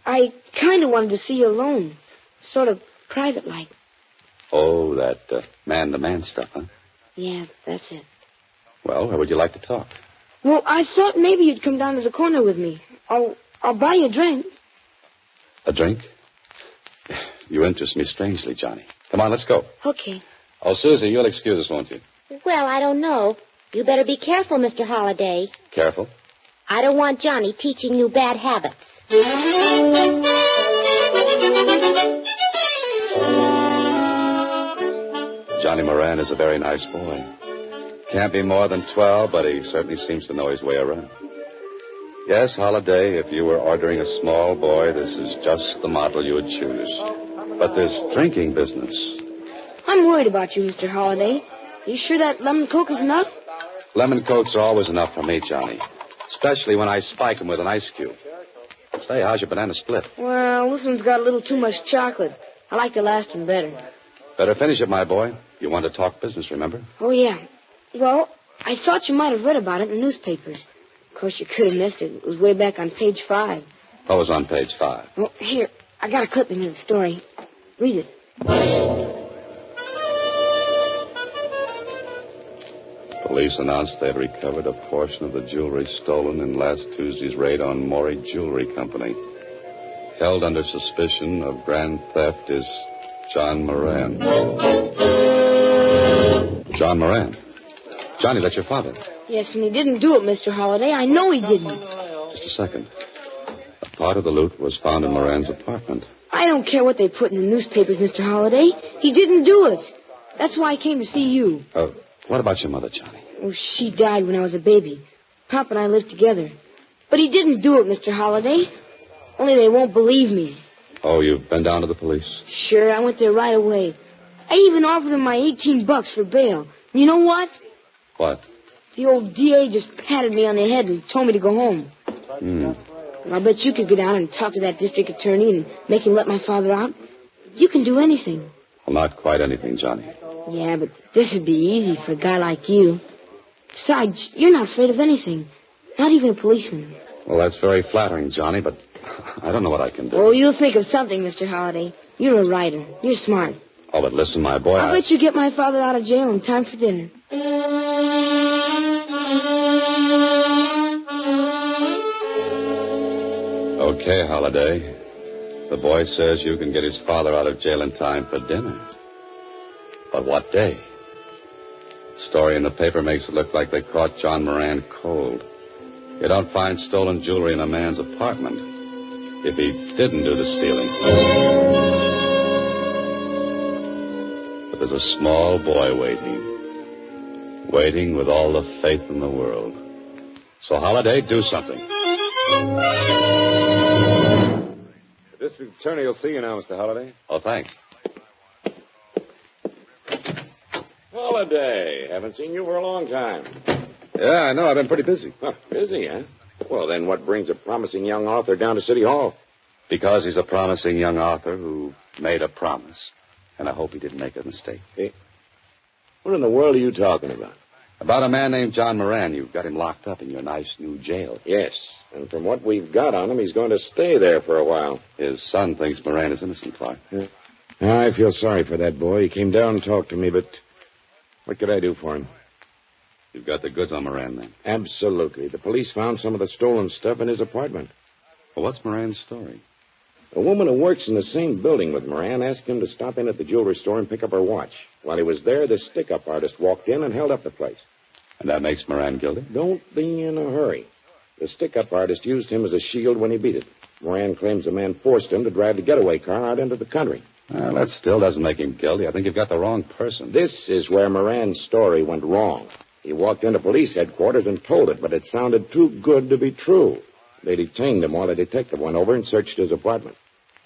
I kind of wanted to see you alone. Sort of private-like. Oh, that man-to-man stuff, huh? Yeah, that's it. Well, where would you like to talk? Well, I thought maybe you'd come down to the corner with me. I'll buy you a drink. A drink? You interest me strangely, Johnny. Come on, let's go. Okay. Oh, Susie, you'll excuse us, won't you? Well, I don't know. You better be careful, Mr. Holliday. Careful? I don't want Johnny teaching you bad habits. Johnny Moran is a very nice boy. Can't be more than 12, but he certainly seems to know his way around. Yes, Holliday, if you were ordering a small boy, this is just the model you would choose. But this drinking business... I'm worried about you, Mr. Holliday. You sure that lemon Coke is enough? Lemon Cokes are always enough for me, Johnny. Especially when I spike them with an ice cube. Say, how's your banana split? Well, this one's got a little too much chocolate. I like the last one better. Better finish it, my boy. You want to talk business, remember? Oh, yeah. Well, I thought you might have read about it in the newspapers. Of course, you could have missed it. It was way back on page 5. What was on page 5? Well, here, I got a clipping of the story. Read it. Police announced they had recovered a portion of the jewelry stolen in last Tuesday's raid on Maury Jewelry Company. Held under suspicion of grand theft is John Moran. John Moran. Johnny, that's your father. Yes, and he didn't do it, Mr. Holliday. I know he didn't. Just a second. A part of the loot was found in Moran's apartment. I don't care what they put in the newspapers, Mr. Holliday. He didn't do it. That's why I came to see you. What about your mother, Johnny? Oh, she died when I was a baby. Pop and I lived together. But he didn't do it, Mr. Holliday. Only they won't believe me. Oh, you've been down to the police? Sure, I went there right away. I even offered them my $18 for bail. You know what? What? The old DA just patted me on the head and told me to go home. I'll bet you could go down and talk to that district attorney and make him let my father out. You can do anything. Well, not quite anything, Johnny. Yeah, but this would be easy for a guy like you. Besides, you're not afraid of anything. Not even a policeman. Well, that's very flattering, Johnny, but I don't know what I can do. Oh, you'll think of something, Mr. Holliday. You're a writer. You're smart. Oh, but listen, my boy, I'll bet you get my father out of jail in time for dinner. Okay, Holiday. The boy says you can get his father out of jail in time for dinner. But what day? The story in the paper makes it look like they caught John Moran cold. You don't find stolen jewelry in a man's apartment if he didn't do the stealing. But there's a small boy waiting with all the faith in the world. So, Holiday, do something. The district attorney will see you now, Mr. Holliday. Oh, thanks. Holiday. Haven't seen you for a long time. Yeah, I know. I've been pretty busy. Huh, busy, huh? Well, then what brings a promising young author down to City Hall? Because he's a promising young author who made a promise. And I hope he didn't make a mistake. Hey, what in the world are you talking about? About a man named John Moran. You've got him locked up in your nice new jail. Yes, and from what we've got on him, he's going to stay there for a while. His son thinks Moran is innocent, Clark. Yeah. I feel sorry for that boy. He came down and talked to me, but what could I do for him? You've got the goods on Moran, then? Absolutely. The police found some of the stolen stuff in his apartment. Well, what's Moran's story? A woman who works in the same building with Moran asked him to stop in at the jewelry store and pick up her watch. While he was there, the stick-up artist walked in and held up the place. And that makes Moran guilty? Don't be in a hurry. The stick-up artist used him as a shield when he beat it. Moran claims the man forced him to drive the getaway car out into the country. Well, that still doesn't make him guilty. I think you've got the wrong person. This is where Moran's story went wrong. He walked into police headquarters and told it, but it sounded too good to be true. They detained him while a detective went over and searched his apartment.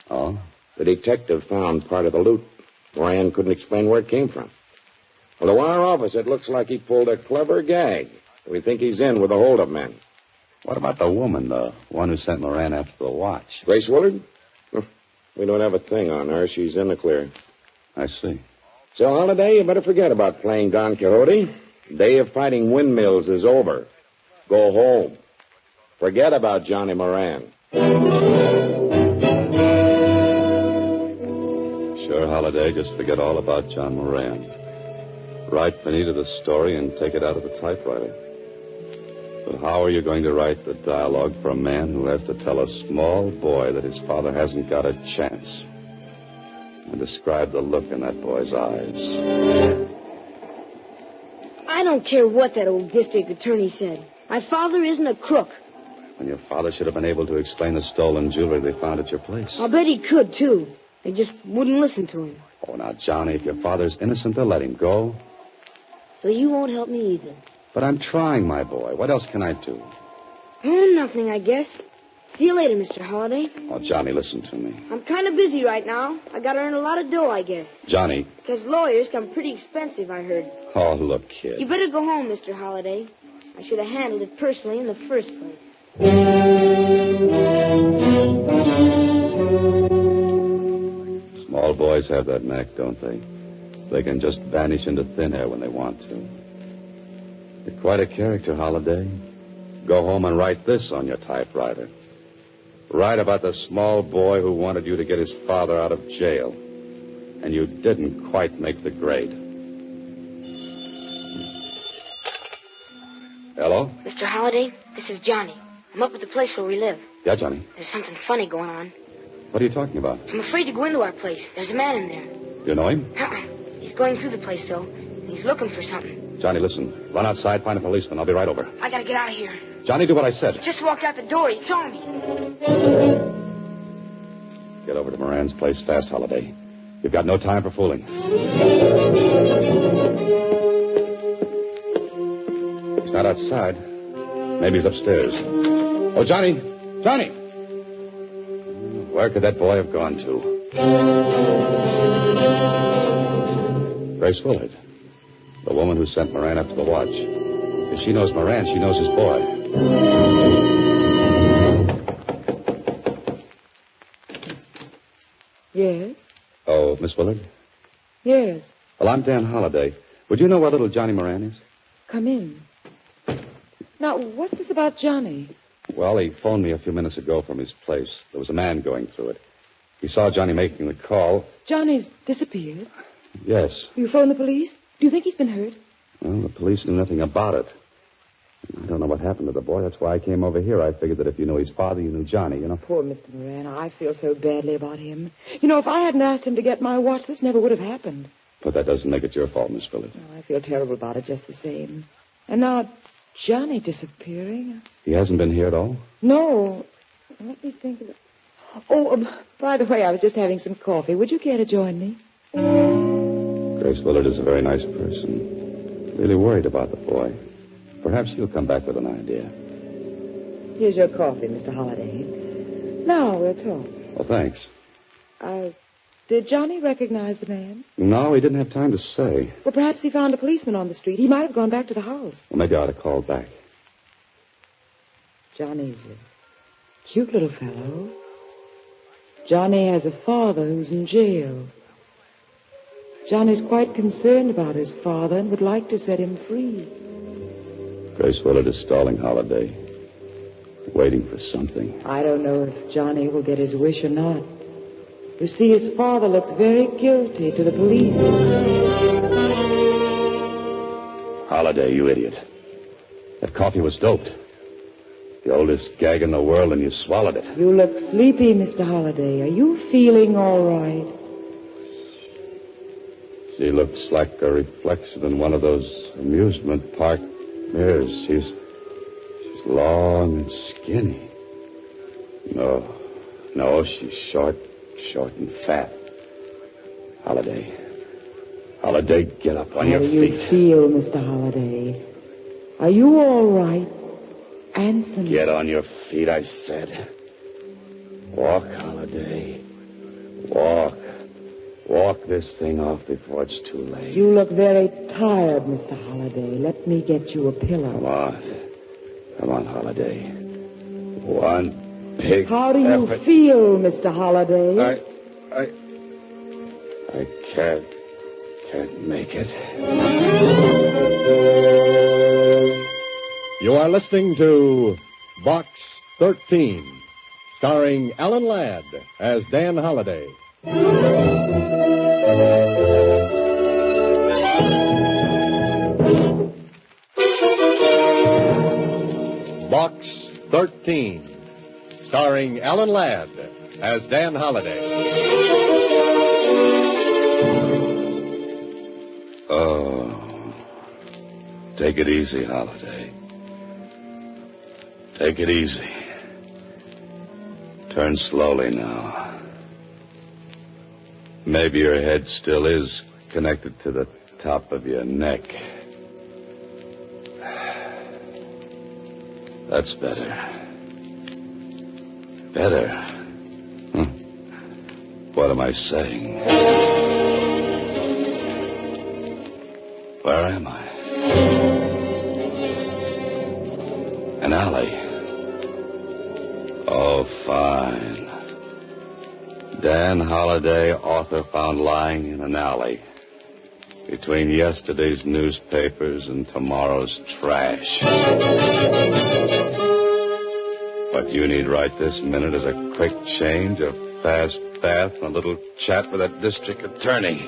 Oh? The detective found part of the loot. Moran couldn't explain where it came from. Well, to our office, it looks like he pulled a clever gag. We think he's in with the hold-up men. What about the woman, the one who sent Moran after the watch? Grace Willard? We don't have a thing on her. She's in the clear. I see. So, Holiday, you better forget about playing Don Quixote. The day of fighting windmills is over. Go home. Forget about Johnny Moran. Sure, Holiday, just forget all about John Moran. Write Benita the story and take it out of the typewriter. But how are you going to write the dialogue for a man who has to tell a small boy that his father hasn't got a chance? And describe the look in that boy's eyes. I don't care what that old district attorney said. My father isn't a crook. And your father should have been able to explain the stolen jewelry they found at your place. I'll bet he could, too. They just wouldn't listen to him. Oh, now, Johnny, if your father's innocent, they'll let him go. So you won't help me either. But I'm trying, my boy. What else can I do? Oh, nothing, I guess. See you later, Mr. Holliday. Oh, Johnny, listen to me. I'm kind of busy right now. I gotta earn a lot of dough, I guess. Johnny. Because lawyers come pretty expensive, I heard. Oh, look, kid. You better go home, Mr. Holliday. I should have handled it personally in the first place. Small boys have that knack, don't they? They can just vanish into thin air when they want to. You're quite a character, Holiday. Go home and write this on your typewriter. Write about the small boy who wanted you to get his father out of jail. And you didn't quite make the grade. Hello? Mr. Holliday, this is Johnny. I'm up at the place where we live. Yeah, Johnny. There's something funny going on. What are you talking about? I'm afraid to go into our place. There's a man in there. You know him? He's going through the place, though. And he's looking for something. Johnny, listen. Run outside, find a policeman. I'll be right over. I gotta get out of here. Johnny, do what I said. He just walked out the door. He saw me. Get over to Moran's place fast, Holiday. You've got no time for fooling. He's not outside. Maybe he's upstairs. Oh, Johnny! Johnny! Where could that boy have gone to? Grace Willard, the woman who sent Moran up to the watch. If she knows Moran, she knows his boy. Yes? Oh, Miss Willard? Yes. Well, I'm Dan Holliday. Would you know where little Johnny Moran is? Come in. Now, what's this about Johnny? Well, he phoned me a few minutes ago from his place. There was a man going through it. He saw Johnny making the call. Johnny's disappeared. Yes. You phoned the police? Do you think he's been hurt? Well, the police knew nothing about it. I don't know what happened to the boy. That's why I came over here. I figured that if you knew his father, you knew Johnny, you know. Poor Mr. Moran. I feel so badly about him. You know, if I hadn't asked him to get my watch, this never would have happened. But that doesn't make it your fault, Miss Willard. Oh, I feel terrible about it just the same. And now, Johnny disappearing. He hasn't been here at all? No. Let me think of it. Oh, by the way, I was just having some coffee. Would you care to join me? Grace Willard is a very nice person. Really worried about the boy. Perhaps he'll come back with an idea. Here's your coffee, Mr. Holliday. Now we'll talk. Well, thanks. Did Johnny recognize the man? No, he didn't have time to say. Well, perhaps he found a policeman on the street. He might have gone back to the house. Well, maybe I ought to call back. Johnny's a cute little fellow. Johnny has a father who's in jail. Johnny's quite concerned about his father and would like to set him free. Grace Willard is stalling Holiday. Waiting for something. I don't know if Johnny will get his wish or not. You see, his father looks very guilty to the police. Holiday, you idiot. That coffee was doped. The oldest gag in the world, and you swallowed it. You look sleepy, Mr. Holliday. Are you feeling all right? She looks like a reflection in one of those amusement park mirrors. She's long and skinny. No, she's short and fat. Holiday, get up on your feet. How do you feel, Mr. Holliday? Are you all right? Answer me. Get on your feet, I said. Walk, Holiday. Walk. Walk this thing off before it's too late. You look very tired, Mr. Holliday. Let me get you a pillow. Come on, Holiday. One big How do you effort. feel, Mr. Holliday? I can't make it. You are listening to Box 13, starring Alan Ladd as Dan Holliday. Box 13, starring Alan Ladd as Dan Holliday. Oh, take it easy, Holiday. Take it easy. Turn slowly now. Maybe your head still is connected to the top of your neck. That's better. Better. What am I saying? Where am I? An alley. Oh, fine. Dan Holliday, author, found lying in an alley between yesterday's newspapers and tomorrow's trash. What you need right this minute is a quick change, a fast bath, and a little chat with that district attorney.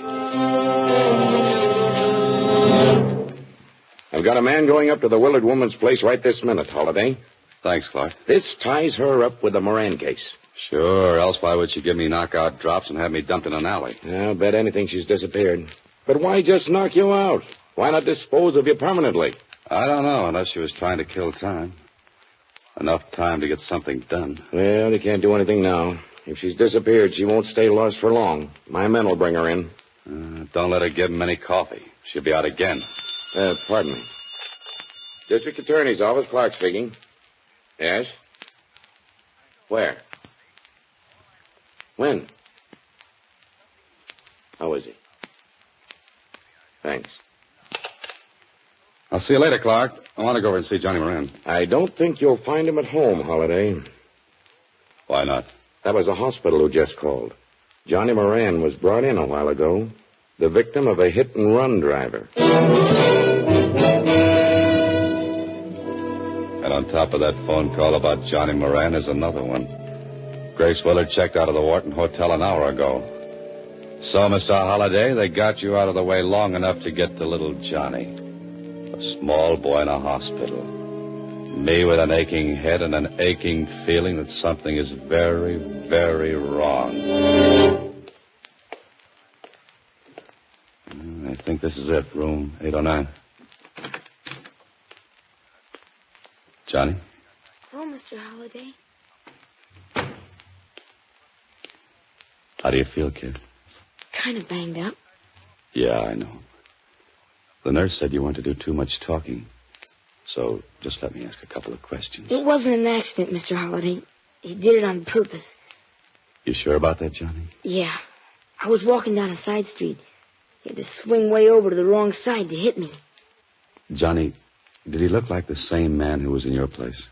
I've got a man going up to the Willard woman's place right this minute, Holiday. Thanks, Clark. This ties her up with the Moran case. Sure, else why would she give me knockout drops and have me dumped in an alley? I'll bet anything she's disappeared. But why just knock you out? Why not dispose of you permanently? I don't know, unless she was trying to kill time. Enough time to get something done. Well, you can't do anything now. If she's disappeared, she won't stay lost for long. My men will bring her in. Don't let her give him any coffee. She'll be out again. Pardon me. District Attorney's Office, Clark speaking. Yes? Where? When? How is he? Thanks. I'll see you later, Clark. I want to go over and see Johnny Moran. I don't think you'll find him at home, Holliday. Why not? That was the hospital who just called. Johnny Moran was brought in a while ago, the victim of a hit-and-run driver. And on top of that phone call about Johnny Moran is another one. Grace Willard checked out of the Wharton Hotel an hour ago. So, Mr. Holliday, they got you out of the way long enough to get to little Johnny. A small boy in a hospital. Me with an aching head and an aching feeling that something is very, very wrong. I think this is it, room 809. Johnny? Oh, Mr. Holliday. How do you feel, kid? Kind of banged up. Yeah, I know. The nurse said you weren't to do too much talking. So just let me ask a couple of questions. It wasn't an accident, Mr. Holliday. He did it on purpose. You sure about that, Johnny? Yeah. I was walking down a side street. He had to swing way over to the wrong side to hit me. Johnny, did he look like the same man who was in your place?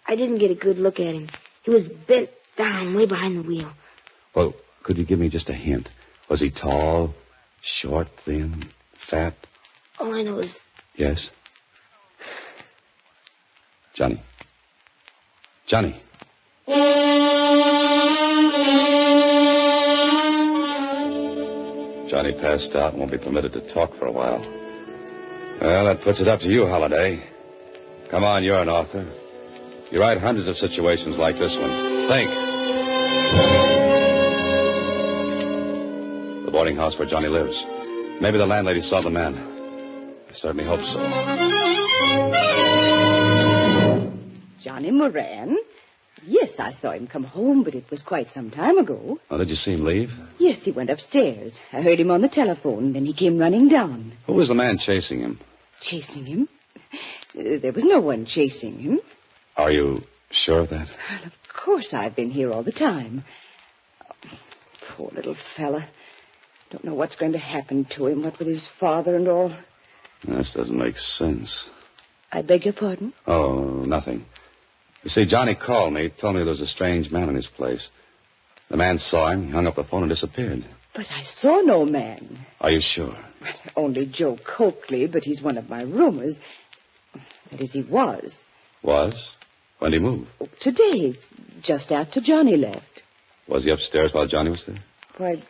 I didn't get a good look at him. He was bent down way behind the wheel. Well, could you give me just a hint? Was he tall, short, thin, fat? All I know is... Yes? Johnny. Johnny. Johnny passed out and won't be permitted to talk for a while. Well, that puts it up to you, Holliday. Come on, you're an author. You write hundreds of situations like this one. Think. The boarding house where Johnny lives. Maybe the landlady saw the man. I certainly hope so. Johnny Moran? Yes, I saw him come home, but it was quite some time ago. Oh, did you see him leave? Yes, he went upstairs. I heard him on the telephone, then he came running down. Who was the man chasing him? Chasing him? There was no one chasing him. Are you sure of that? Well, of course I've been here all the time. Oh, poor little fella. Don't know what's going to happen to him, what with his father and all. This doesn't make sense. I beg your pardon? Oh, nothing. You see, Johnny called me, told me there was a strange man in his place. The man saw him, he hung up the phone and disappeared. But I saw no man. Are you sure? Only Joe Coakley, but he's one of my roomers. That is, he was. Was? When did he move? Today, just after Johnny left. Was he upstairs while Johnny was there? Why,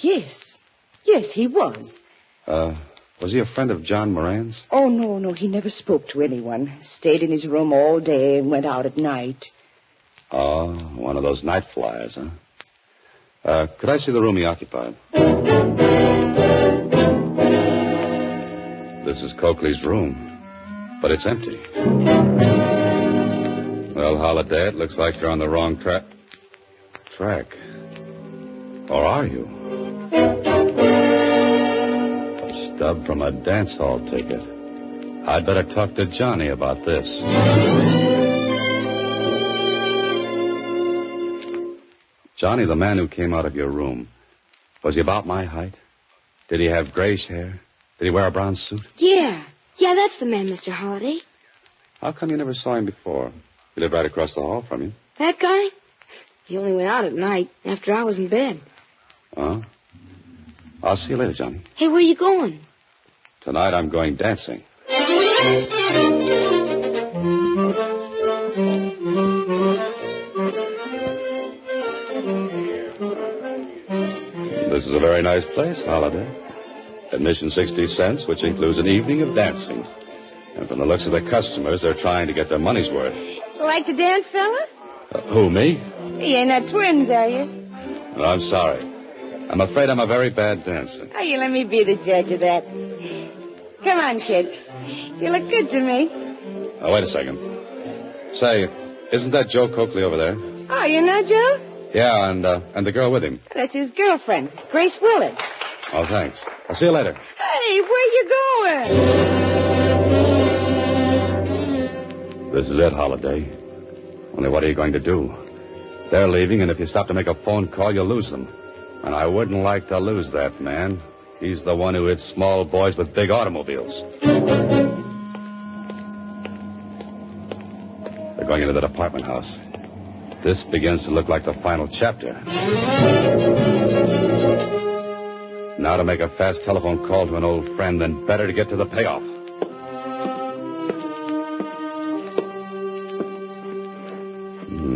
yes. Yes, he was. Was he a friend of John Moran's? Oh, no, he never spoke to anyone. Stayed in his room all day and went out at night. Oh, one of those night flyers, huh? Could I see the room he occupied? This is Coakley's room, but it's empty. Well, Holliday, it looks like you're on the wrong track. Or are you? A stub from a dance hall ticket. I'd better talk to Johnny about this. Johnny, the man who came out of your room, was he about my height? Did he have grayish hair? Did he wear a brown suit? Yeah, that's the man, Mr. Holliday. How come you never saw him before? He lived right across the hall from you. That guy? He only went out at night, after I was in bed. Oh? I'll see you later, Johnny. Hey, where are you going? Tonight I'm going dancing. This is a very nice place, Holliday. Admission 60 cents, which includes an evening of dancing. And from the looks of the customers, they're trying to get their money's worth. Like to dance, fella? Who, me? You ain't not twins, are you? No, I'm sorry. I'm afraid I'm a very bad dancer. Oh, you let me be the judge of that. Come on, kid. You look good to me. Oh, wait a second. Say, isn't that Joe Coakley over there? Oh, you know Joe? Yeah, and the girl with him. That's his girlfriend, Grace Willard. Oh, thanks. I'll see you later. Hey, where you going? This is it, Holiday. Only what are you going to do? They're leaving, and if you stop to make a phone call, you'll lose them. And I wouldn't like to lose that man. He's the one who hits small boys with big automobiles. They're going into that apartment house. This begins to look like the final chapter. Now to make a fast telephone call to an old friend, then better to get to the payoff.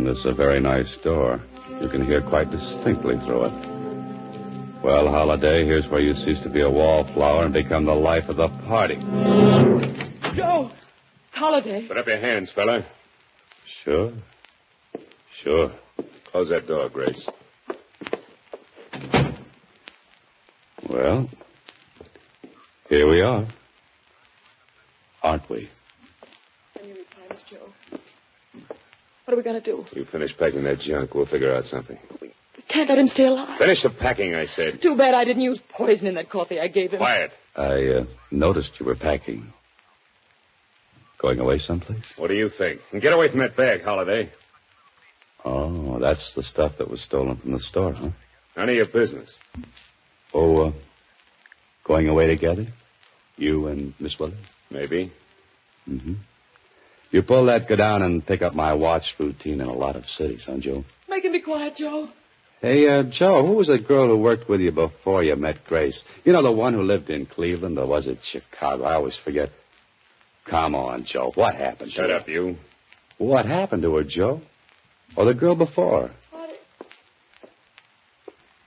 This is a very nice door. You can hear quite distinctly through it. Well, Holiday, here's where you cease to be a wallflower and become the life of the party. Joe! It's Holiday. Put up your hands, fella. Sure. Sure. Close that door, Grace. Well, here we are. Aren't we? Any replies, Joe? What are we going to do? You finish packing that junk, we'll figure out something. We can't let him stay alive. Finish the packing, I said. Too bad I didn't use poison in that coffee I gave him. Quiet. I noticed you were packing. Going away someplace? What do you think? And get away from that bag, Holiday. Oh, that's the stuff that was stolen from the store, huh? None of your business. Oh, going away together? You and Miss Willard? Maybe. Mm-hmm. You pull that, go down and pick up my watch routine in a lot of cities, huh, Joe? Make him be quiet, Joe. Hey, Joe, who was the girl who worked with you before you met Grace? You know, the one who lived in Cleveland, or was it Chicago? I always forget. Come on, Joe. What happened to her? Shut up, you. What happened to her, Joe? Or the girl before?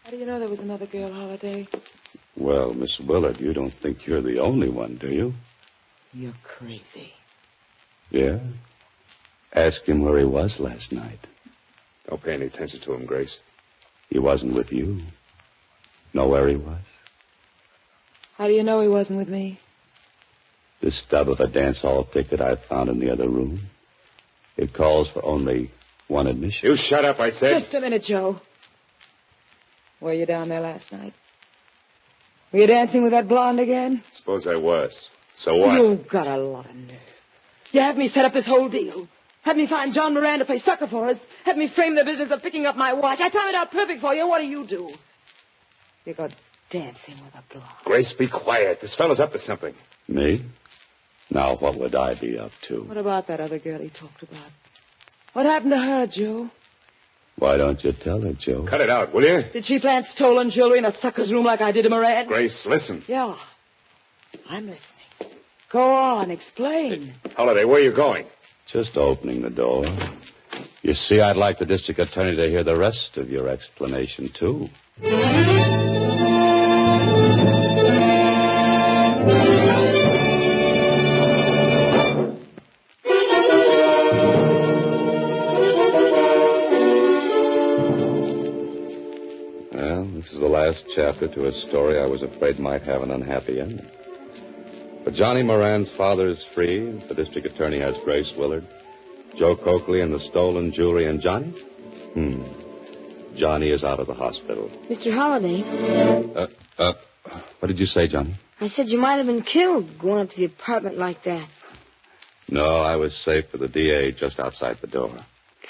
How do you know there was another girl, Holiday? Well, Miss Willard, you don't think you're the only one, do you? You're crazy. Yeah? Ask him where he was last night. Don't pay any attention to him, Grace. He wasn't with you. Know where he was? How do you know he wasn't with me? The stub of a dance hall ticket I found in the other room. It calls for only one admission. You shut up, I said. Just a minute, Joe. Were you down there last night? Were you dancing with that blonde again? Suppose I was. So what? You've got a lot of nerve. You had me set up this whole deal. Had me find John Moran to play sucker for us. Had me frame the business of picking up my watch. I timed it out perfect for you. What do? You go dancing with a blonde. Grace, be quiet. This fellow's up to something. Me? Now, what would I be up to? What about that other girl he talked about? What happened to her, Joe? Why don't you tell her, Joe? Cut it out, will you? Did she plant stolen jewelry in a sucker's room like I did to Moran? Grace, listen. Yeah. I'm listening. Go on, explain. Holiday, where are you going? Just opening the door. You see, I'd like the district attorney to hear the rest of your explanation, too. This is the last chapter to a story I was afraid might have an unhappy ending. But Johnny Moran's father is free. The district attorney has Grace Willard. Joe Coakley and the stolen jewelry. And Johnny? Johnny is out of the hospital. Mr. Holiday. What did you say, Johnny? I said you might have been killed going up to the apartment like that. No, I was safe for the DA just outside the door.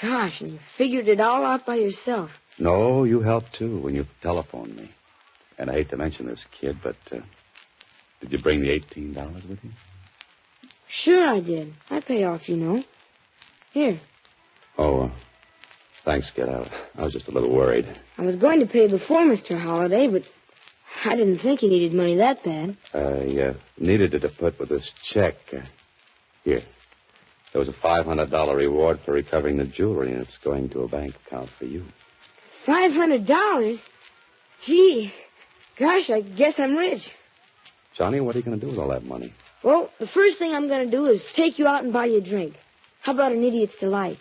Gosh, and you figured it all out by yourself. No, you helped, too, when you telephoned me. And I hate to mention this, kid, but did you bring the $18 with you? Sure I did. I pay off, you know. Here. Oh, thanks, kid. I was just a little worried. I was going to pay before, Mr. Holiday, but I didn't think you needed money that bad. I needed it to put with this check. Here. There was a $500 reward for recovering the jewelry, and it's going to a bank account for you. $500? Gee, gosh, I guess I'm rich. Johnny, what are you going to do with all that money? Well, the first thing I'm going to do is take you out and buy you a drink. How about an idiot's delight?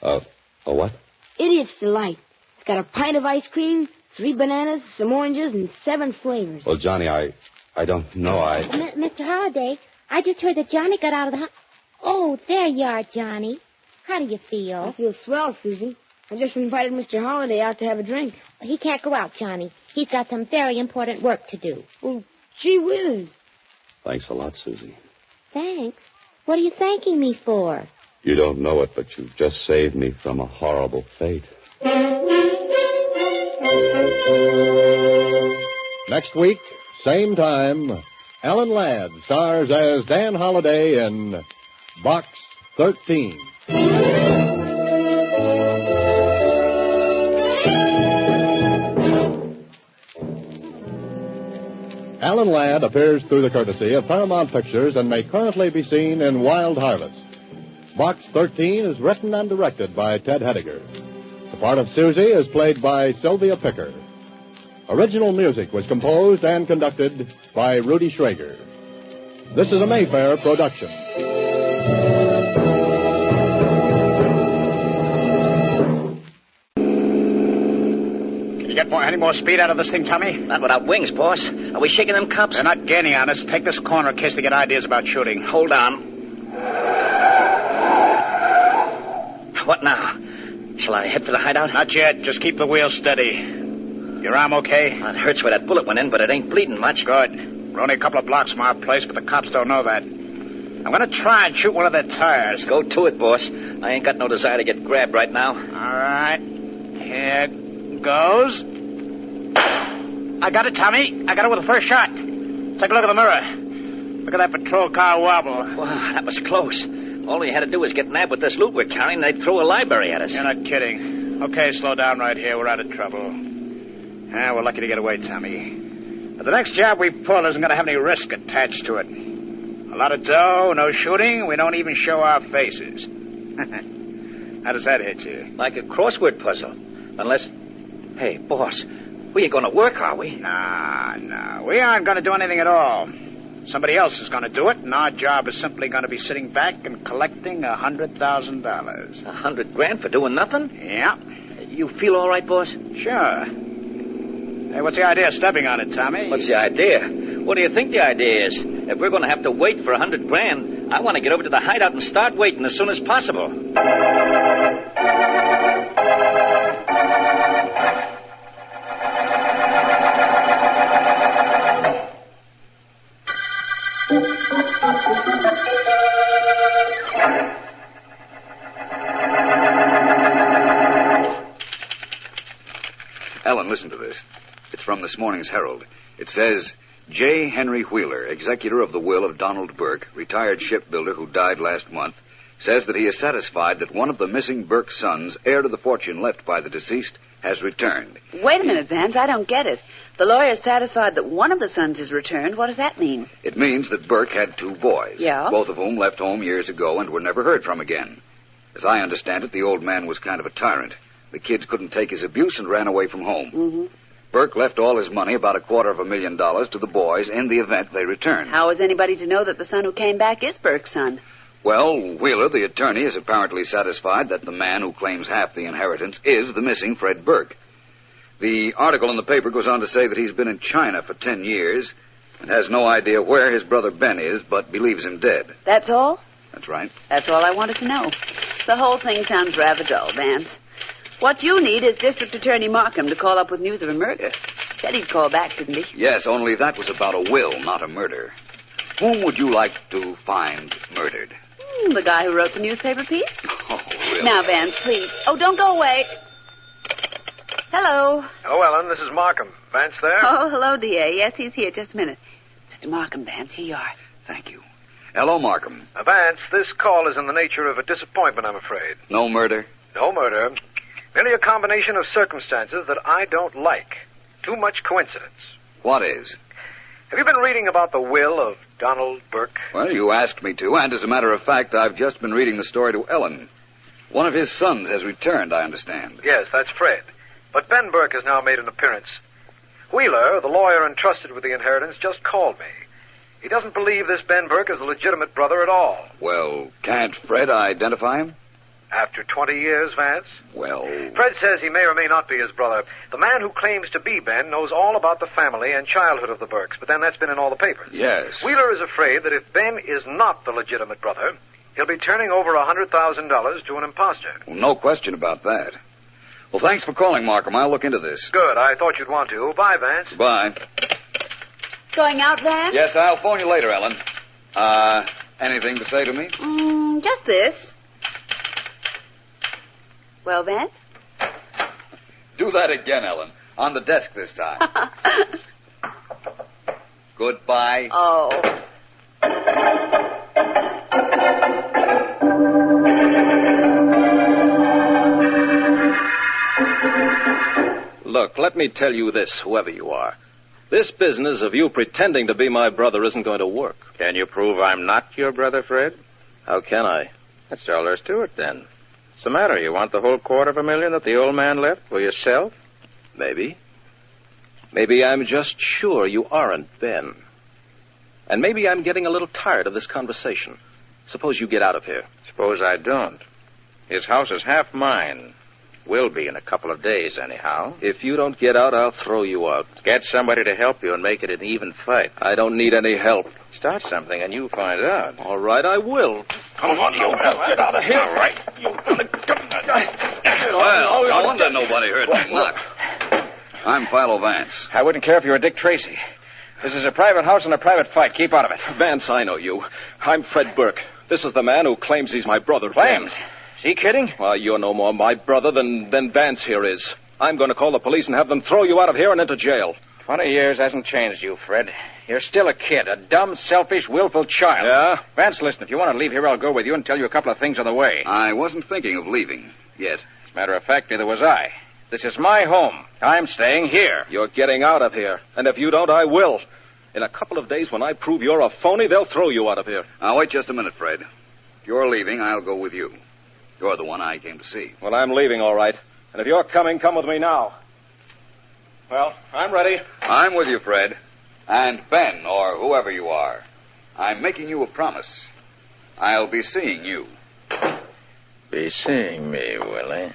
A what? Idiot's delight. It's got a pint of ice cream, 3 bananas, some oranges, and 7 flavors. Well, Johnny, I don't know. Mr. Holliday, I just heard that Johnny got out of the... Oh, there you are, Johnny. How do you feel? I feel swell, Susie. I just invited Mr. Holliday out to have a drink. He can't go out, Johnny. He's got some very important work to do. Well, gee whiz. Thanks a lot, Susie. Thanks? What are you thanking me for? You don't know it, but you've just saved me from a horrible fate. Next week, same time, Alan Ladd stars as Dan Holliday in Box 13. Alan Ladd appears through the courtesy of Paramount Pictures and may currently be seen in Wild Harvest. Box 13 is written and directed by Ted Hediger. The part of Susie is played by Sylvia Picker. Original music was composed and conducted by Rudy Schrager. This is a Mayfair production. Get any more speed out of this thing, Tommy? Not without wings, boss. Are we shaking them cops? They're not gaining on us. Take this corner in case they get ideas about shooting. Hold on. What now? Shall I head for the hideout? Not yet. Just keep the wheel steady. Your arm okay? Well, it hurts where that bullet went in, but it ain't bleeding much. Good. We're only a couple of blocks from our place, but the cops don't know that. I'm going to try and shoot one of their tires. Go to it, boss. I ain't got no desire to get grabbed right now. All right. Here goes. I got it, Tommy. I got it with the first shot. Take a look at the mirror. Look at that patrol car wobble. Wow, that was close. All we had to do was get nabbed with this loot we're carrying, they'd throw a library at us. You're not kidding. Okay, slow down right here. We're out of trouble. We're lucky to get away, Tommy. But the next job we pull isn't going to have any risk attached to it. A lot of dough, no shooting, we don't even show our faces. How does that hit you? Like a crossword puzzle. Unless... Hey, boss, we ain't going to work, are we? No. We aren't going to do anything at all. Somebody else is going to do it, and our job is simply going to be sitting back and collecting $100,000. $100,000 for doing nothing? Yeah. You feel all right, boss? Sure. Hey, what's the idea of stepping on it, Tommy? What's the idea? What do you think the idea is? If we're going to have to wait for $100,000, I want to get over to the hideout and start waiting as soon as possible. Ellen, listen to this. It's from this morning's Herald. It says, J. Henry Wheeler, executor of the will of Donald Burke, retired shipbuilder who died last month, says that he is satisfied that one of the missing Burke sons, heir to the fortune left by the deceased, has returned. Wait a minute, Vance. I don't get it. The lawyer is satisfied that one of the sons has returned. What does that mean? It means that Burke had 2 boys, Yeah? both of whom left home years ago and were never heard from again. As I understand it, the old man was kind of a tyrant. The kids couldn't take his abuse and ran away from home. Mm-hmm. Burke left all his money, about $250,000, to the boys in the event they returned. How is anybody to know that the son who came back is Burke's son? Well, Wheeler, the attorney, is apparently satisfied that the man who claims half the inheritance is the missing Fred Burke. The article in the paper goes on to say that he's been in China for 10 years and has no idea where his brother Ben is, but believes him dead. That's all? That's right. That's all I wanted to know. The whole thing sounds rather dull, Vance. What you need is District Attorney Markham to call up with news of a murder. Said he'd call back, didn't he? Yes, only that was about a will, not a murder. Whom would you like to find murdered? The guy who wrote the newspaper piece. Oh, really? Now, Vance, please. Oh, don't go away. Hello. Hello, Ellen. This is Markham. Vance there? Oh, hello, D.A. Yes, he's here. Just a minute. Mr. Markham, Vance, here you are. Thank you. Hello, Markham. Vance, this call is in the nature of a disappointment, I'm afraid. No murder? No murder. Merely a combination of circumstances that I don't like. Too much coincidence. What is? Have you been reading about the will of Donald Burke? Well, you asked me to, and as a matter of fact, I've just been reading the story to Ellen. One of his sons has returned, I understand. Yes, that's Fred. But Ben Burke has now made an appearance. Wheeler, the lawyer entrusted with the inheritance, just called me. He doesn't believe this Ben Burke is a legitimate brother at all. Well, can't Fred identify him? After 20 years, Vance? Well... Fred says he may or may not be his brother. The man who claims to be Ben knows all about the family and childhood of the Burkes, but then that's been in all the papers. Yes. Wheeler is afraid that if Ben is not the legitimate brother, he'll be turning over $100,000 to an imposter. Well, no question about that. Well, thanks for calling, Markham. I'll look into this. Good. I thought you'd want to. Bye, Vance. Bye. Going out, Vance? Yes, I'll phone you later, Ellen. Anything to say to me? Just this. Well, Vance? Do that again, Ellen. On the desk this time. Goodbye. Oh. Look, let me tell you this, whoever you are. This business of you pretending to be my brother isn't going to work. Can you prove I'm not your brother, Fred? How can I? That's all there's to it, then. What's the matter? You want the whole $250,000 that the old man left for yourself? Maybe. Maybe I'm just sure you aren't Ben. And maybe I'm getting a little tired of this conversation. Suppose you get out of here. Suppose I don't. His house is half mine. Will be in a couple of days, anyhow. If you don't get out, I'll throw you out. Get somebody to help you and make it an even fight. I don't need any help. Start something and you find out. All right, I will. Come on, you. Get out of here. All right. Well, no wonder nobody heard me knock. I'm Philo Vance. I wouldn't care if you were Dick Tracy. This is a private house and a private fight. Keep out of it. Vance, I know you. I'm Fred Burke. This is the man who claims he's my brother. Claims? Is he kidding? Why, you're no more my brother than Vance here is. I'm going to call the police and have them throw you out of here and into jail. 20 years hasn't changed you, Fred. You're still a kid, a dumb, selfish, willful child. Yeah? Vance, listen, if you want to leave here, I'll go with you and tell you a couple of things on the way. I wasn't thinking of leaving yet. As a matter of fact, neither was I. This is my home. I'm staying here. You're getting out of here. And if you don't, I will. In a couple of days, when I prove you're a phony, they'll throw you out of here. Now, wait just a minute, Fred. If you're leaving, I'll go with you. You're the one I came to see. Well, I'm leaving, all right. And if you're coming, come with me now. Well, I'm ready. I'm with you, Fred. And Ben, or whoever you are, I'm making you a promise. I'll be seeing you. Be seeing me, Willie.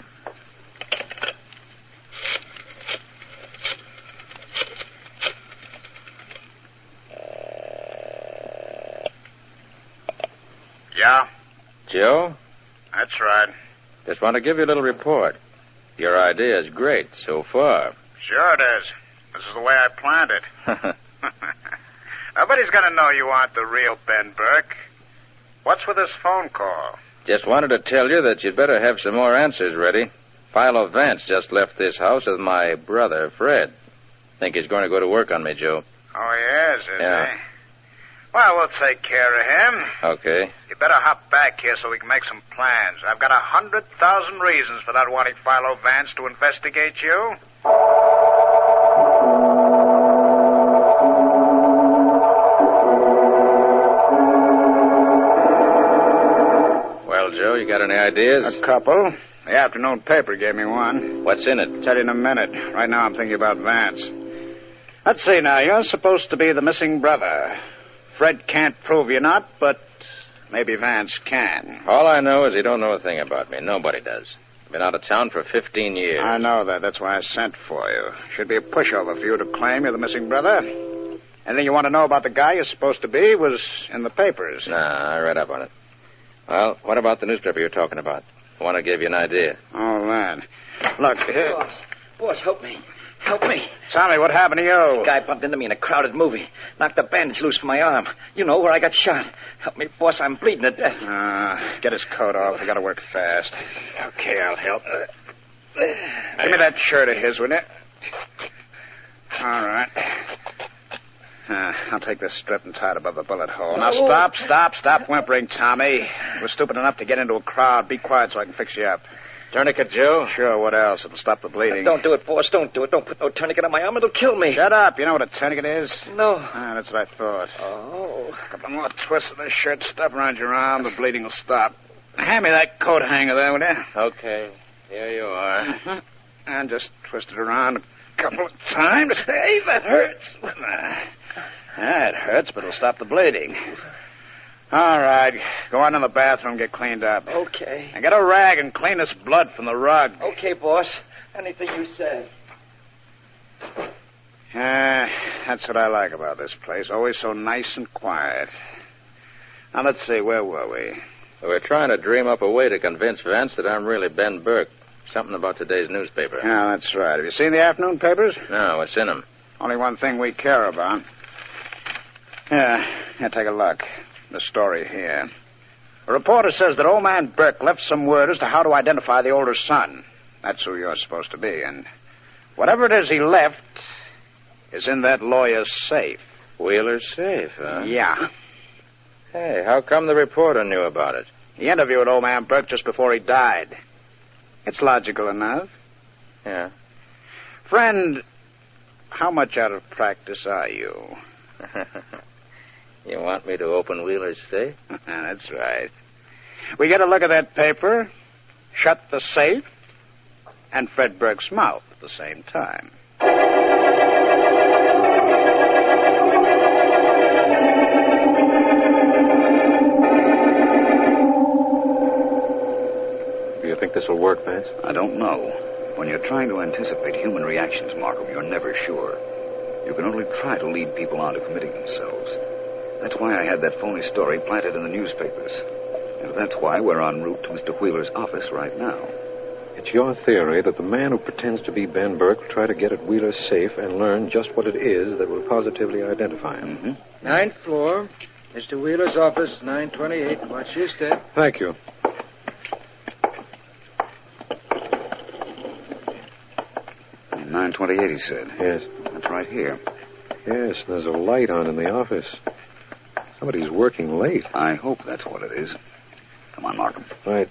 Yeah? Joe? That's right. Just want to give you a little report. Your idea is great so far. Sure it is. This is the way I planned it. Nobody's going to know you aren't the real Ben Burke. What's with this phone call? Just wanted to tell you that you'd better have some more answers ready. Philo Vance just left this house with my brother, Fred. Think he's going to go to work on me, Joe. Oh, he is Yeah. he? Well, we'll take care of him. Okay. You better hop back here so we can make some plans. I've got 100,000 reasons for not wanting Philo Vance to investigate you. Well, Joe, you got any ideas? A couple. The afternoon paper gave me one. What's in it? Tell you in a minute. Right now I'm thinking about Vance. Let's see now. You're supposed to be the missing brother. Fred can't prove you're not, but maybe Vance can. All I know is he don't know a thing about me. Nobody does. Been out of town for 15 years. I know that. That's why I sent for you. Should be a pushover for you to claim you're the missing brother. Anything you want to know about the guy you're supposed to be was in the papers. Nah, I read up on it. Well, what about the newspaper you're talking about? I want to give you an idea. Oh, man. Look, here. Boss, help me. Help me. Tell me, what happened to you? A guy bumped into me in a crowded movie. Knocked the bandage loose from my arm. You know, where I got shot. Help me, boss. I'm bleeding to death. Get his coat off. We got to work fast. Okay, I'll help. Give me that shirt of his, will you? All right. I'll take this strip and tie it above the bullet hole. Now, stop whimpering, Tommy. We're stupid enough to get into a crowd. Be quiet so I can fix you up. Tourniquet, Joe? Sure, what else? It'll stop the bleeding. Don't do it, boss. Don't do it. Don't put no tourniquet on my arm. It'll kill me. Shut up. You know what a tourniquet is? No. That's what I thought. Oh. A couple more twists of this shirt stuff around your arm. The bleeding will stop. Hand me that coat hanger there, will you? Okay. Here you are. And just twist it around a couple of times. Hey, that hurts. It hurts, but it'll stop the bleeding. All right. Go on in the bathroom, get cleaned up. Okay. And get a rag and clean this blood from the rug. Okay, boss. Anything you say. That's what I like about this place. Always so nice and quiet. Now, let's see. Where were we? We're trying to dream up a way to convince Vance that I'm really Ben Burke. Something about today's newspaper. Yeah, that's right. Have you seen the afternoon papers? No, what's in them? Only one thing we care about. Yeah, take a look. The story here. A reporter says that old man Burke left some word as to how to identify the older son. That's who you're supposed to be. And whatever it is he left is in that lawyer's safe. Wheeler's safe, huh? Yeah. Hey, how come the reporter knew about it? He interviewed old man Burke just before he died. It's logical enough. Yeah. Friend, how much out of practice are you? You want me to open Wheeler's safe? That's right. We get a look at that paper, shut the safe, and Fred Burke's mouth at the same time. Do you think this will work, Vance? I don't know. When you're trying to anticipate human reactions, Markham, you're never sure. You can only try to lead people on to committing themselves. That's why I had that phony story planted in the newspapers. And that's why we're en route to Mr. Wheeler's office right now. It's your theory that the man who pretends to be Ben Burke will try to get at Wheeler's safe and learn just what it is that will positively identify him. Mm-hmm. 9th floor. Mr. Wheeler's office, 928. Watch your step. Thank you. And 928, he said. Yes. That's right here. Yes, there's a light on in the office. Somebody's working late. I hope that's what it is. Come on, Markham. Right.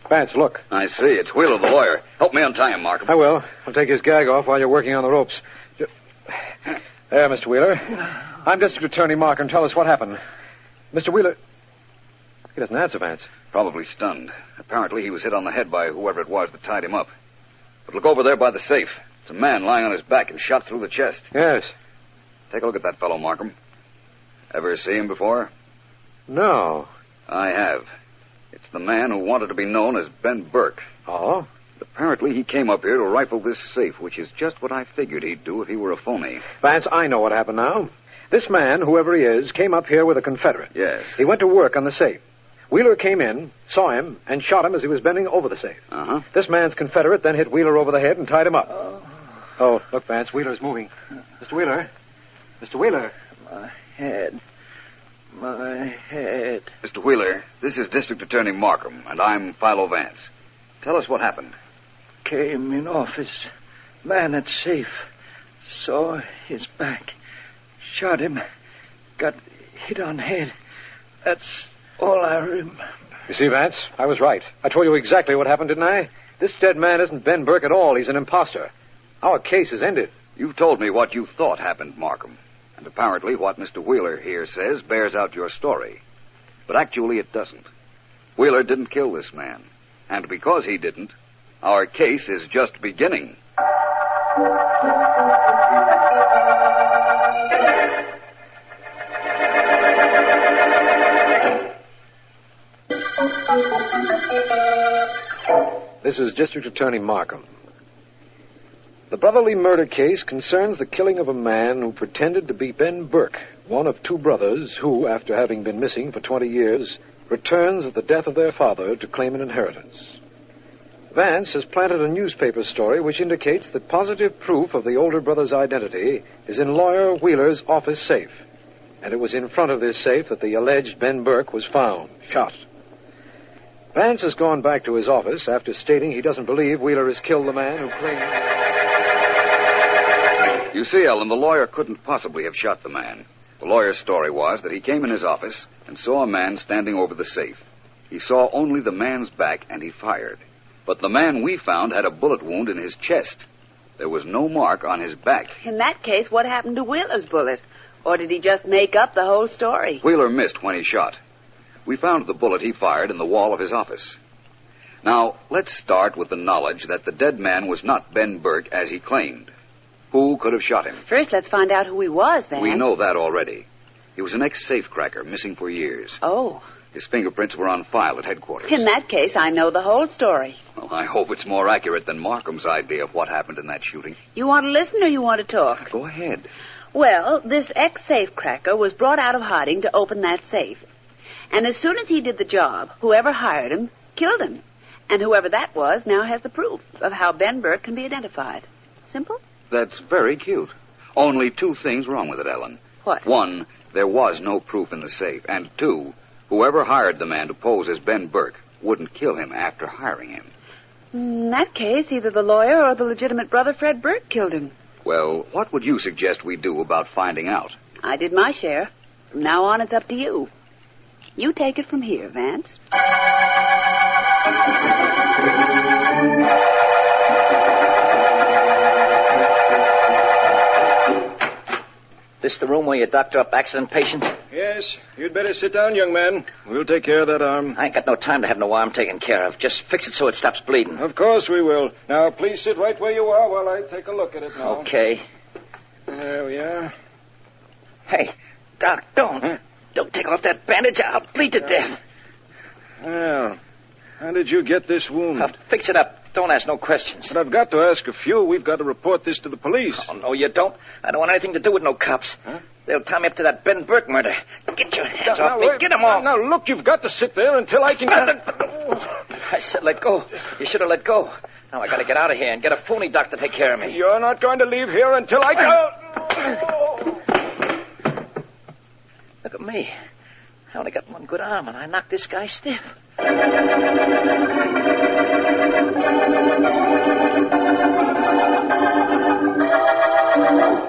Vance, look. I see. It's Wheeler, the lawyer. Help me untie him, Markham. I will. I'll take his gag off while you're working on the ropes. There, Mr. Wheeler. I'm District Attorney Markham. Tell us what happened. Mr. Wheeler... He doesn't answer, Vance. Probably stunned. Apparently he was hit on the head by whoever it was that tied him up. But look over there by the safe. It's a man lying on his back and shot through the chest. Yes. Take a look at that fellow, Markham. Ever see him before? No. I have. It's the man who wanted to be known as Ben Burke. Oh? Apparently he came up here to rifle this safe, which is just what I figured he'd do if he were a phony. Vance, I know what happened now. This man, whoever he is, came up here with a Confederate. Yes. He went to work on the safe. Wheeler came in, saw him, and shot him as he was bending over the safe. Uh-huh. This man's Confederate then hit Wheeler over the head and tied him up. Oh, look, Vance, Wheeler's moving. Mr. Wheeler? Mr. Wheeler? My head. Mr. Wheeler, this is District Attorney Markham, and I'm PHILO Vance. Tell us what happened. Came in office. Man at safe. Saw his back. Shot him. Got hit on head. That's all I remember. You see, Vance, I was right. I told you exactly what happened, didn't I? This dead man isn't Ben Burke at all. He's an imposter. Our case is ended. You told me what you thought happened, Markham. And apparently what Mr. Wheeler here says bears out your story. But actually it doesn't. Wheeler didn't kill this man. And because he didn't, our case is just beginning. This is District Attorney Markham. The brotherly murder case concerns the killing of a man who pretended to be Ben Burke, one of two brothers who, after having been missing for 20 years, returns at the death of their father to claim an inheritance. Vance has planted a newspaper story which indicates that positive proof of the older brother's identity is in lawyer Wheeler's office safe. And it was in front of this safe that the alleged Ben Burke was found, shot. Vance has gone back to his office after stating he doesn't believe Wheeler has killed the man who claimed... You see, Ellen, the lawyer couldn't possibly have shot the man. The lawyer's story was that he came in his office and saw a man standing over the safe. He saw only the man's back and he fired. But the man we found had a bullet wound in his chest. There was no mark on his back. In that case, what happened to Wheeler's bullet? Or did he just make up the whole story? Wheeler missed when he shot. We found the bullet he fired in the wall of his office. Now, let's start with the knowledge that the dead man was not Ben Burke as he claimed. Who could have shot him? First, let's find out who he was, Vance. We know that already. He was an ex-safecracker, missing for years. Oh. His fingerprints were on file at headquarters. In that case, I know the whole story. Well, I hope it's more accurate than Markham's idea of what happened in that shooting. You want to listen or you want to talk? Go ahead. Well, this ex-safecracker was brought out of hiding to open that safe. And as soon as he did the job, whoever hired him killed him. And whoever that was now has the proof of how Ben Burke can be identified. Simple? That's very cute. Only two things wrong with it, Ellen. What? One, there was no proof in the safe. And two, whoever hired the man to pose as Ben Burke wouldn't kill him after hiring him. In that case, either the lawyer or the legitimate brother Fred Burke killed him. Well, what would you suggest we do about finding out? I did my share. From now on, it's up to you. You take it from here, Vance. This the room where you doctor up accident patients? Yes. You'd better sit down, young man. We'll take care of that arm. I ain't got no time to have no arm taken care of. Just fix it so it stops bleeding. Of course we will. Now, please sit right where you are while I take a look at it now. Okay. There we are. Hey, Doc, don't. Huh? Don't take off that bandage. I'll bleed to death. Well, how did you get this wound? I'll fix it up. Don't ask no questions. But I've got to ask a few. We've got to report this to the police. Oh, no, you don't. I don't want anything to do with no cops. Huh? They'll tie me up to that Ben Burke murder. Get your hands off me. Get them off. Now, look, you've got to sit there until I can get the... I said let go. You should have let go. Now I got to get out of here and get a phony doc to take care of me. You're not going to leave here until I can... Look at me. I only got one good arm, and I knocked this guy stiff.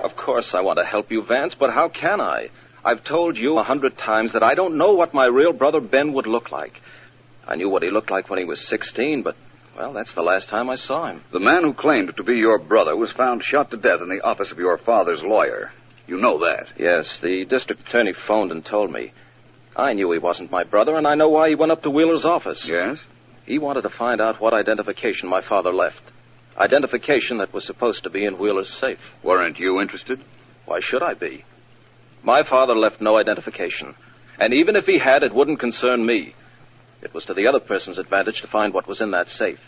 Of course I want to help you, Vance, but how can I? I've told you 100 times that I don't know what my real brother Ben would look like. I knew what he looked like when he was 16, but, well, that's the last time I saw him. The man who claimed to be your brother was found shot to death in the office of your father's lawyer. You know that. Yes, the district attorney phoned and told me. I knew he wasn't my brother, and I know why he went up to Wheeler's office. Yes? He wanted to find out what identification my father left. Identification that was supposed to be in Wheeler's safe. Weren't you interested? Why should I be? My father left no identification. And even if he had, it wouldn't concern me. It was to the other person's advantage to find what was in that safe.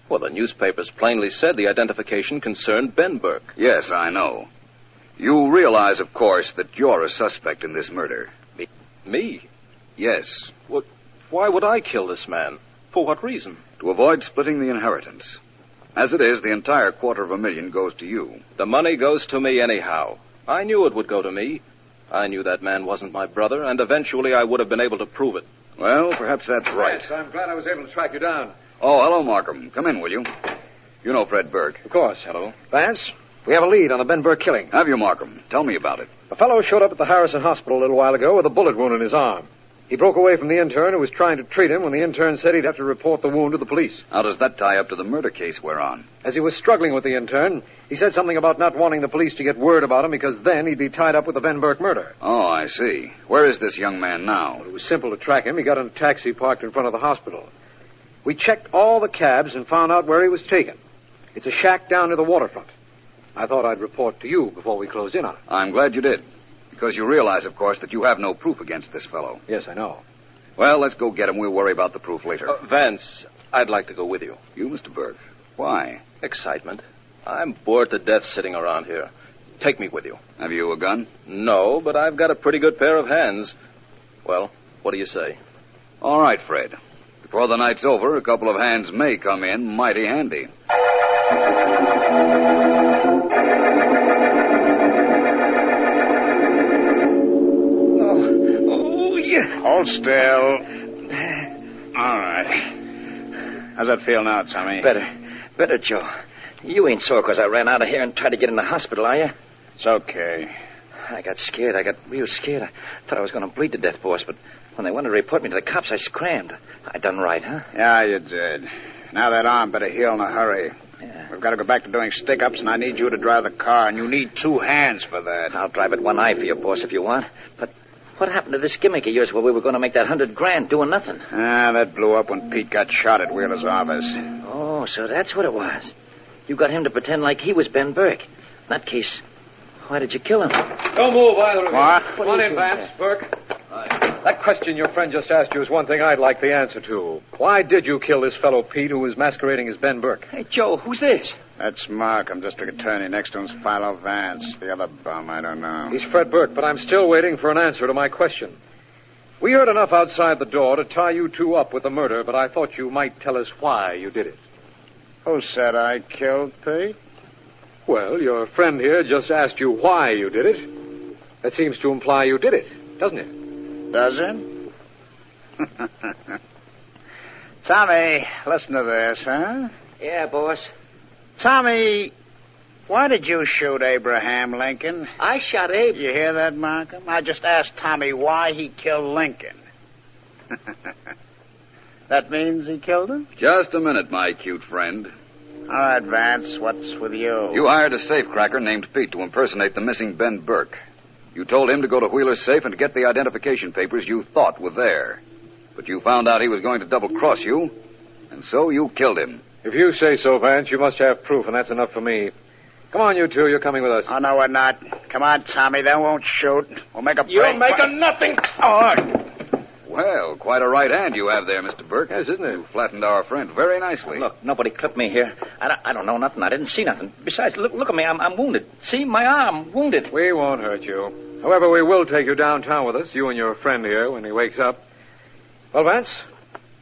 Well, the newspapers plainly said the identification concerned Ben Burke. Yes, I know. You realize, of course, that you're a suspect in this murder. Me? Yes. Well, why would I kill this man? For what reason? To avoid splitting the inheritance. As it is, the entire $250,000 goes to you. The money goes to me anyhow. I knew it would go to me. I knew that man wasn't my brother, and eventually I would have been able to prove it. Well, perhaps that's right. Yes, I'm glad I was able to track you down. Oh, hello, Markham. Come in, will you? You know Fred Burke. Of course. Hello. Vance, we have a lead on the Ben Burke killing. Have you, Markham? Tell me about it. A fellow showed up at the Harrison Hospital a little while ago with a bullet wound in his arm. He broke away from the intern who was trying to treat him when the intern said he'd have to report the wound to the police. How does that tie up to the murder case we're on? As he was struggling with the intern, he said something about not wanting the police to get word about him because then he'd be tied up with the Ben Burke murder. Oh, I see. Where is this young man now? Well, it was simple to track him. He got in a taxi parked in front of the hospital. We checked all the cabs and found out where he was taken. It's a shack down near the waterfront. I thought I'd report to you before we closed in on it. I'm glad you did. Because you realize, of course, that you have no proof against this fellow. Yes, I know. Well, let's go get him. We'll worry about the proof later. Vance, I'd like to go with you. You, Mr. Burke? Why? Excitement. I'm bored to death sitting around here. Take me with you. Have you a gun? No, but I've got a pretty good pair of hands. Well, what do you say? All right, Fred. Before the night's over, a couple of hands may come in mighty handy. Hold still. All right. How's that feel now, Tommy? Better, Joe. You ain't sore because I ran out of here and tried to get in the hospital, are you? It's okay. I got scared. I got real scared. I thought I was going to bleed to death, boss, but when they wanted to report me to the cops, I scrammed. I done right, huh? Yeah, you did. Now that arm better heal in a hurry. Yeah. We've got to go back to doing stick-ups, and I need you to drive the car, and you need 2 hands for that. I'll drive it one eye for you, boss, if you want. But what happened to this gimmick of yours where we were going to make that $100,000 doing nothing? That blew up when Pete got shot at Wheeler's office. Oh, so that's what it was. You got him to pretend like he was Ben Burke. In that case, Why did you kill him? Don't move either of you. What? Come on in, Vance. Burke. That question your friend just asked you is one thing I'd like the answer to. Why did you kill this fellow Pete who was masquerading as Ben Burke? Hey, Joe, who's this? That's Markham, district attorney. Next to him's Philo Vance. The other bum, I don't know. He's Fred Burke, but I'm still waiting for an answer to my question. We heard enough outside the door to tie you two up with the murder, but I thought you might tell us why you did it. Who said I killed Pete? Well, your friend here just asked you why you did it. That seems to imply you did it, doesn't it? Does it? Tommy, listen to this, huh? Yeah, boss. Tommy, why did you shoot Abraham Lincoln? I shot Abe. You hear that, Markham? I just asked Tommy why he killed Lincoln. That means he killed him? Just a minute, my cute friend. All right, Vance, what's with you? You hired a safecracker named Pete to impersonate the missing Ben Burke. You told him to go to Wheeler's safe and get the identification papers you thought were there. But you found out he was going to double-cross you, and so you killed him. If you say so, Vance, you must have proof, and that's enough for me. Come on, you two. You're coming with us. Oh, no, we're not. Come on, Tommy. They won't shoot. We'll make a break. You'll make a nothing. Oh. Well, quite a right hand you have there, Mr. Burke. Yes, isn't it? You flattened our friend very nicely. Look, nobody clipped me here. I don't know nothing. I didn't see nothing. Besides, look at me. I'm wounded. See, my arm, wounded. We won't hurt you. However, we will take you downtown with us, you and your friend here, when he wakes up. Well, Vance,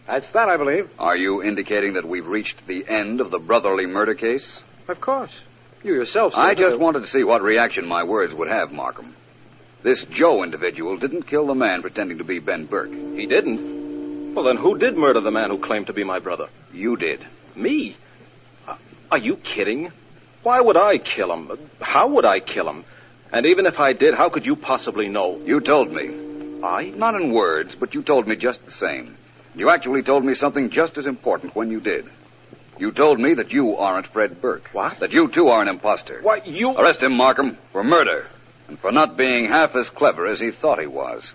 that's that, I believe. Are you indicating that we've reached the end of the brotherly murder case? Of course. You yourself said I just wanted to see what reaction my words would have, Markham. This Joe individual didn't kill the man pretending to be Ben Burke. He didn't? Well, then who did murder the man who claimed to be my brother? You did. Me? Are you kidding? Why would I kill him? How would I kill him? And even if I did, how could you possibly know? You told me. I? Not in words, but you told me just the same. You actually told me something just as important when you did. You told me that you aren't Fred Burke. What? That you, too, are an imposter. Why, you... Arrest him, Markham, for murder. And for not being half as clever as he thought he was.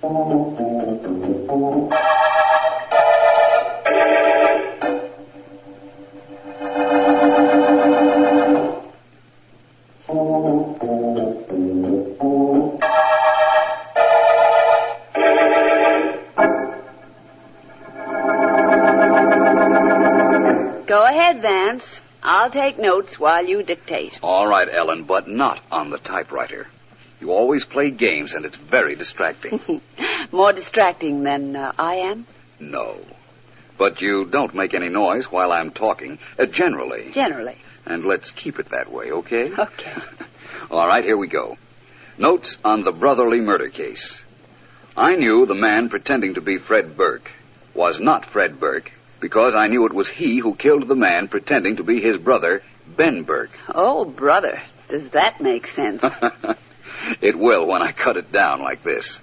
Go ahead, Vance. I'll take notes while you dictate. All right, Ellen, but not on the typewriter. You always play games, and it's very distracting. More distracting than I am? No. But you don't make any noise while I'm talking, generally. Generally. And let's keep it that way, okay? Okay. All right, here we go. Notes on the brotherly murder case. I knew the man pretending to be Fred Burke was not Fred Burke because I knew it was he who killed the man pretending to be his brother, Ben Burke. Oh, brother. Does that make sense? It will when I cut it down like this.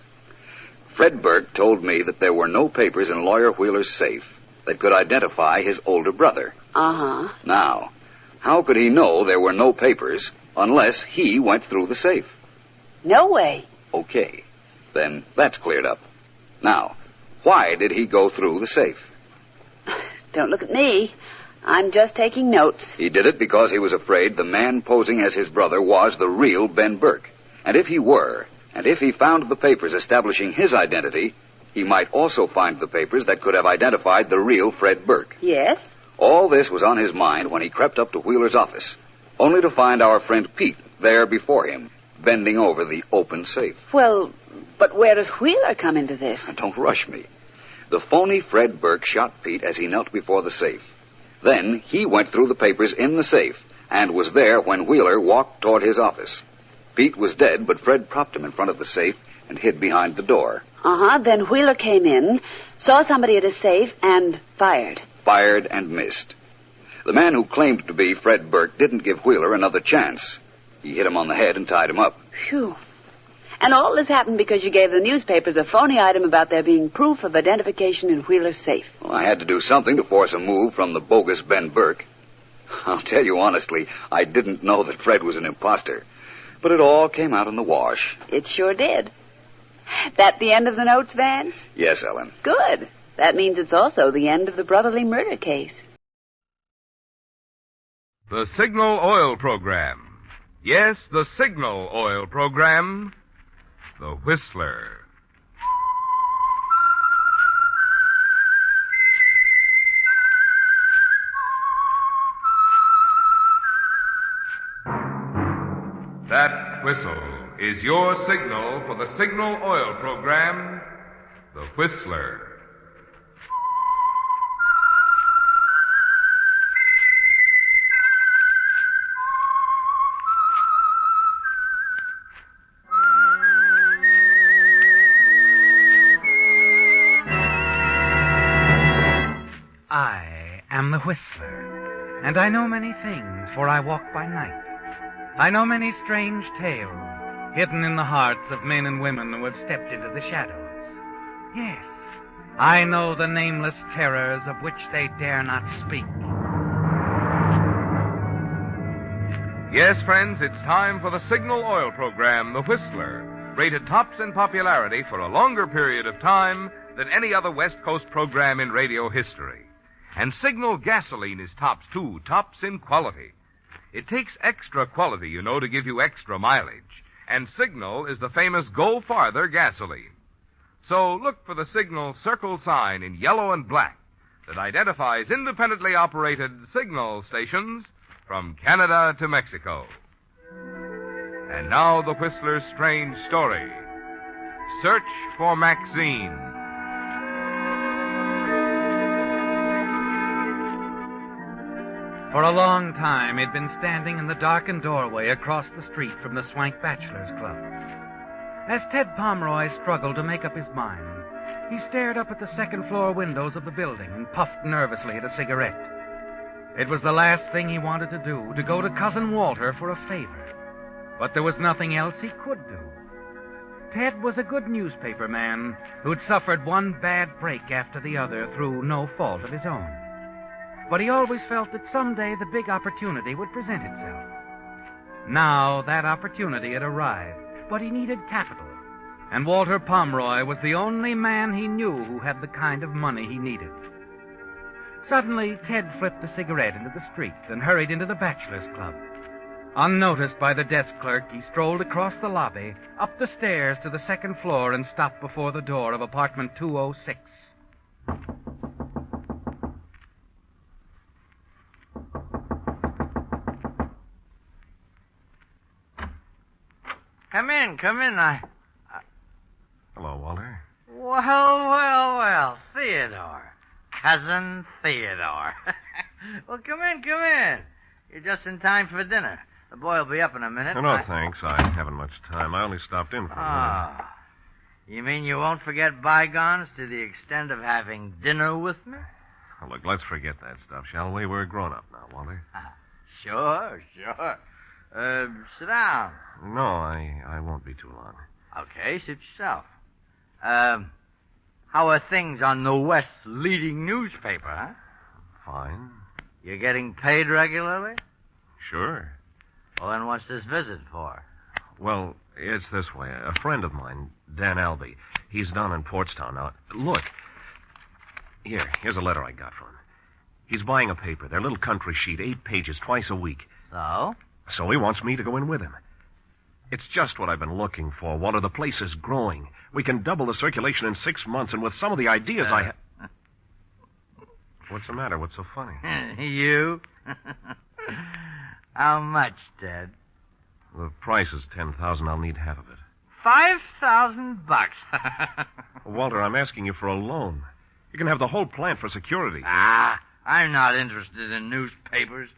Fred Burke told me that there were no papers in Lawyer Wheeler's safe that could identify his older brother. Uh-huh. Now, how could he know there were no papers unless he went through the safe? No way. Okay. Then that's cleared up. Now, why did he go through the safe? Don't look at me. I'm just taking notes. He did it because he was afraid the man posing as his brother was the real Ben Burke. And if he were, and if he found the papers establishing his identity, he might also find the papers that could have identified the real Fred Burke. Yes? All this was on his mind when he crept up to Wheeler's office, only to find our friend Pete there before him, bending over the open safe. Well, but where does Wheeler come into this? Don't rush me. The phony Fred Burke shot Pete as he knelt before the safe. Then he went through the papers in the safe and was there when Wheeler walked toward his office. Pete was dead, but Fred propped him in front of the safe and hid behind the door. Uh-huh. Then Wheeler came in, saw somebody at his safe, and fired. Fired and missed. The man who claimed to be Fred Burke didn't give Wheeler another chance. He hit him on the head and tied him up. Phew. And all this happened because you gave the newspapers a phony item about there being proof of identification in Wheeler's safe. Well, I had to do something to force a move from the bogus Ben Burke. I'll tell you honestly, I didn't know that Fred was an imposter. But it all came out in the wash. It sure did. That the end of the notes, Vance? Yes, Ellen. Good. That means it's also the end of the brotherly murder case. The Signal Oil Program. Yes, the signal oil program, The Whistler. That whistle is your signal for the signal oil program, The Whistler. I am the Whistler, and I know many things, for I walk by night. I know many strange tales, hidden in the hearts of men and women who have stepped into the shadows. Yes, I know the nameless terrors of which they dare not speak. Yes, friends, it's time for the signal oil program, The Whistler, rated tops in popularity for a longer period of time than any other West Coast program in radio history. And Signal gasoline is tops, too, tops in quality. It takes extra quality, you know, to give you extra mileage. And Signal is the famous Go Farther gasoline. So look for the Signal circle sign in yellow and black that identifies independently operated Signal stations from Canada to Mexico. And now the Whistler's strange story. Search for Maxine. For a long time, he'd been standing in the darkened doorway across the street from the Swank Bachelors Club. As Ted Pomeroy struggled to make up his mind, he stared up at the second-floor windows of the building and puffed nervously at a cigarette. It was the last thing he wanted to do, to go to Cousin Walter for a favor. But there was nothing else he could do. Ted was a good newspaper man who'd suffered one bad break after the other through no fault of his own. But he always felt that someday the big opportunity would present itself. Now that opportunity had arrived, but he needed capital. And Walter Pomeroy was the only man he knew who had the kind of money he needed. Suddenly, Ted flipped the cigarette into the street and hurried into the Bachelors Club. Unnoticed by the desk clerk, he strolled across the lobby, up the stairs to the second floor, and stopped before the door of apartment 206. Come in. Hello, Walter. Well, Theodore. Cousin Theodore. Well, come in. You're just in time for dinner. The boy will be up in a minute. No, thanks. I haven't much time. I only stopped in for a minute. You mean you won't forget bygones to the extent of having dinner with me? Well, look, let's forget that stuff, shall we? We're grown up now, Walter. Sure. Sit down. No, I won't be too long. Okay, suit yourself. How are things on the West's leading newspaper, huh? Fine. You're getting paid regularly? Sure. Well, then what's this visit for? Well, it's this way. A friend of mine, Dan Albee, he's down in Portstown now. Look. Here's a letter I got from him. He's buying a paper, their little country sheet, 8 pages, twice a week. So? So he wants me to go in with him. It's just what I've been looking for, Walter. The place is growing. We can double the circulation in 6 months, and with some of the ideas I have... What's the matter? What's so funny? You? How much, Ted? The price is $10,000. I'll need half of it. $5,000. Walter, I'm asking you for a loan. You can have the whole plant for security. I'm not interested in newspapers.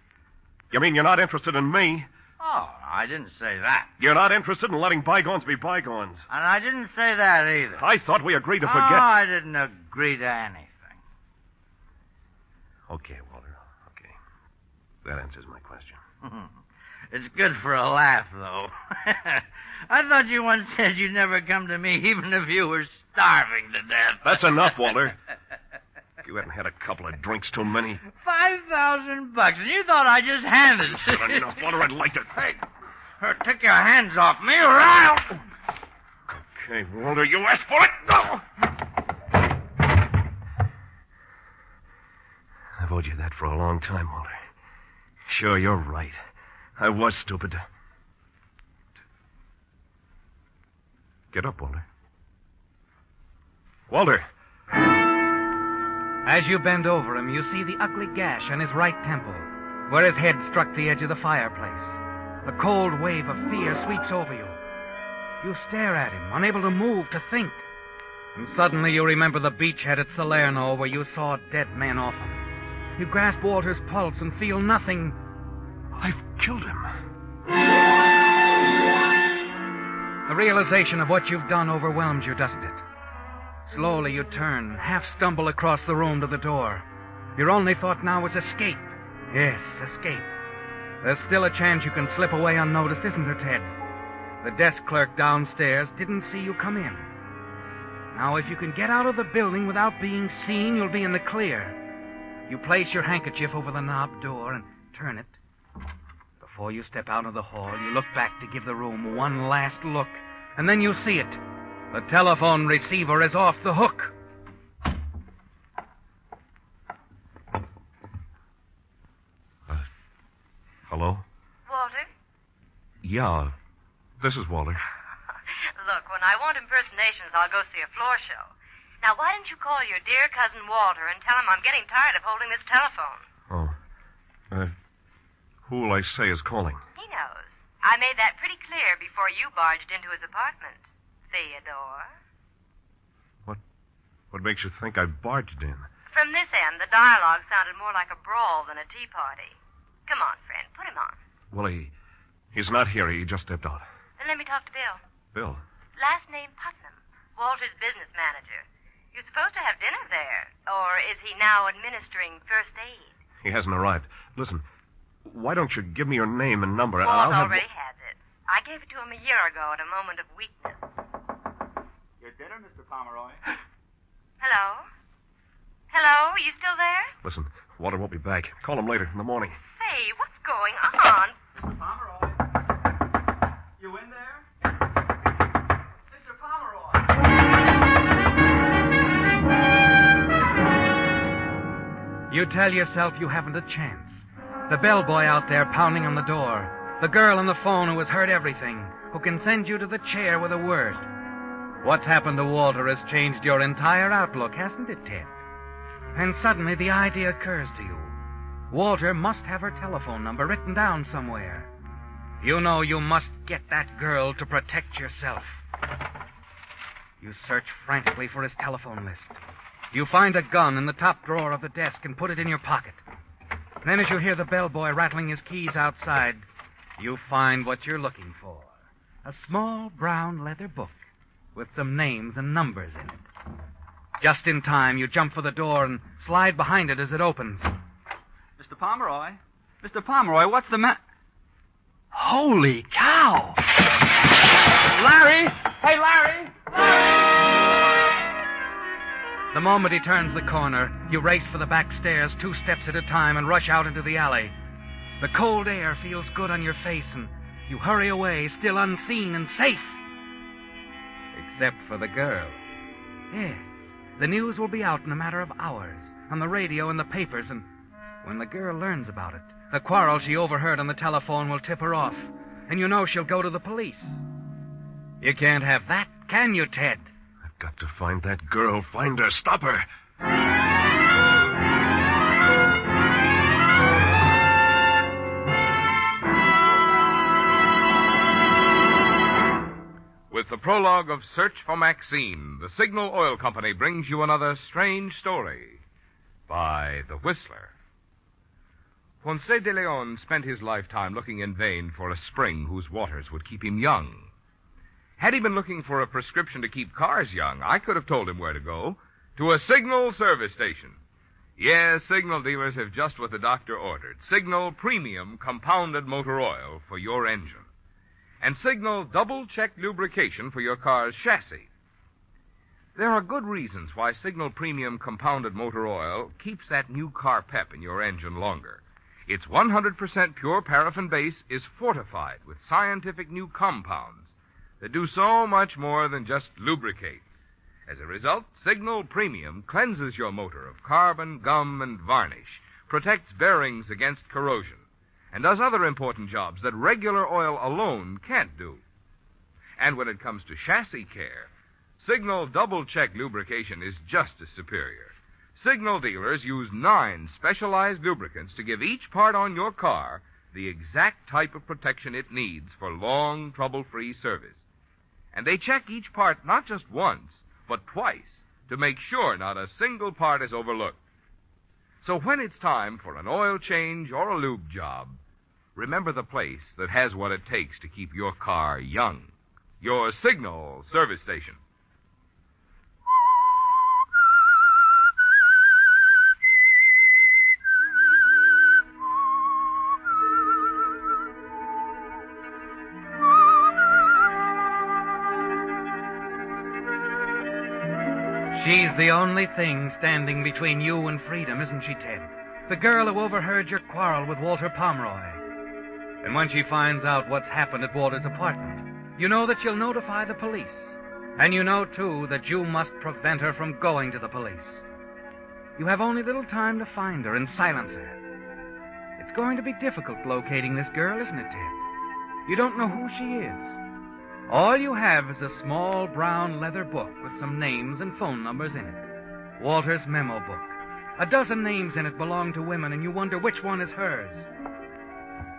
You mean you're not interested in me? Oh, I didn't say that. You're not interested in letting bygones be bygones. And I didn't say that either. I thought we agreed to forget. Oh, I didn't agree to anything. Okay, Walter. Okay. That answers my question. It's good for a laugh, though. I thought you once said you'd never come to me even if you were starving to death. That's enough, Walter. You hadn't had a couple of drinks too many. $5,000, and you thought I just handed it. That's not enough, Walter. I'd like to... Hey, take your hands off me, or I'll... Okay, Walter, you asked for it. Go! I've owed you that for a long time, Walter. Sure, you're right. I was stupid Get up, Walter. Walter! As you bend over him, you see the ugly gash on his right temple, where his head struck the edge of the fireplace. A cold wave of fear sweeps over you. You stare at him, unable to move, to think. And suddenly you remember the beachhead at Salerno where you saw dead men often. You grasp Walter's pulse and feel nothing. I've killed him. The realization of what you've done overwhelms you, doesn't it? Slowly you turn, half stumble across the room to the door. Your only thought now is escape. Yes, escape. There's still a chance you can slip away unnoticed, isn't there, Ted? The desk clerk downstairs didn't see you come in. Now, if you can get out of the building without being seen, you'll be in the clear. You place your handkerchief over the knob door and turn it. Before you step out of the hall, you look back to give the room one last look, and then you see it. The telephone receiver is off the hook. Hello? Walter? Yeah, this is Walter. Look, when I want impersonations, I'll go see a floor show. Now, why didn't you call your dear cousin Walter and tell him I'm getting tired of holding this telephone? Oh. Who will I say is calling? He knows. I made that pretty clear before you barged into his apartment. Theodore. What makes you think I barged in? From this end, the dialogue sounded more like a brawl than a tea party. Come on, friend, put him on. Well, he's not here. He just stepped out. Then let me talk to Bill. Bill? Last name Putnam, Walter's business manager. You're supposed to have dinner there. Or is he now administering first aid? He hasn't arrived. Listen, why don't you give me your name and number? Walt I'll already has it. I gave it to him a year ago at a moment of weakness. Your dinner, Mr. Pomeroy. Hello? Hello? Are you still there? Listen, Walter won't be back. Call him later in the morning. Hey, what's going on? Mr. Pomeroy. You in there? Mr. Pomeroy. You tell yourself you haven't a chance. The bellboy out there pounding on the door. The girl on the phone who has heard everything, who can send you to the chair with a word. What's happened to Walter has changed your entire outlook, hasn't it, Ted? And suddenly the idea occurs to you. Walter must have her telephone number written down somewhere. You know you must get that girl to protect yourself. You search frantically for his telephone list. You find a gun in the top drawer of the desk and put it in your pocket. Then as you hear the bellboy rattling his keys outside, you find what you're looking for. A small brown leather book with some names and numbers in it. Just in time, you jump for the door and slide behind it as it opens. Mr. Pomeroy? Mr. Pomeroy, what's the Holy cow! Larry! Hey, Larry! The moment he turns the corner, you race for the back stairs 2 steps at a time and rush out into the alley. The cold air feels good on your face, and you hurry away, still unseen and safe. Except for the girl. Yes, the news will be out in a matter of hours, on the radio and the papers, and when the girl learns about it, the quarrel she overheard on the telephone will tip her off, and you know she'll go to the police. You can't have that, can you, Ted? I've got to find that girl. Find her. Stop her. With the prologue of Search for Maxine, the Signal Oil Company brings you another strange story by The Whistler. Ponce de Leon spent his lifetime looking in vain for a spring whose waters would keep him young. Had he been looking for a prescription to keep cars young, I could have told him where to go. To a Signal service station. Yes, Signal dealers have just what the doctor ordered. Signal Premium Compounded Motor Oil for your engine. And Signal double-check lubrication for your car's chassis. There are good reasons why Signal Premium Compounded Motor Oil keeps that new car pep in your engine longer. Its 100% pure paraffin base is fortified with scientific new compounds that do so much more than just lubricate. As a result, Signal Premium cleanses your motor of carbon, gum, and varnish, protects bearings against corrosion, and does other important jobs that regular oil alone can't do. And when it comes to chassis care, Signal double-check lubrication is just as superior. Signal dealers use 9 specialized lubricants to give each part on your car the exact type of protection it needs for long, trouble-free service. And they check each part not just once, but twice, to make sure not a single part is overlooked. So when it's time for an oil change or a lube job, remember the place that has what it takes to keep your car young. Your Signal service station. She's the only thing standing between you and freedom, isn't she, Ted? The girl who overheard your quarrel with Walter Pomeroy. And when she finds out what's happened at Walter's apartment, you know that you'll notify the police. And you know, too, that you must prevent her from going to the police. You have only little time to find her and silence her. It's going to be difficult locating this girl, isn't it, Ted? You don't know who she is. All you have is a small brown leather book with some names and phone numbers in it. Walter's memo book. A dozen names in it belong to women, and you wonder which one is hers.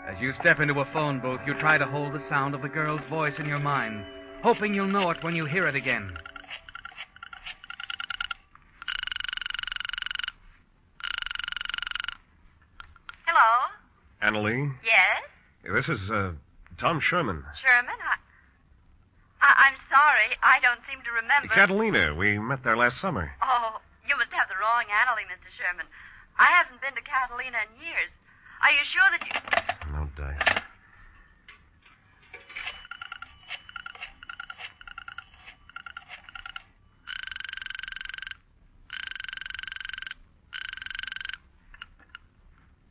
As you step into a phone booth, you try to hold the sound of the girl's voice in your mind, hoping you'll know it when you hear it again. Hello? Annalee? Yes? This is, Tom Sherman. Sherman? I'm sorry. I don't seem to remember. Catalina. We met there last summer. Oh, you must have the wrong Annalee, Mr. Sherman. I haven't been to Catalina in years. Are you sure that you... No dice.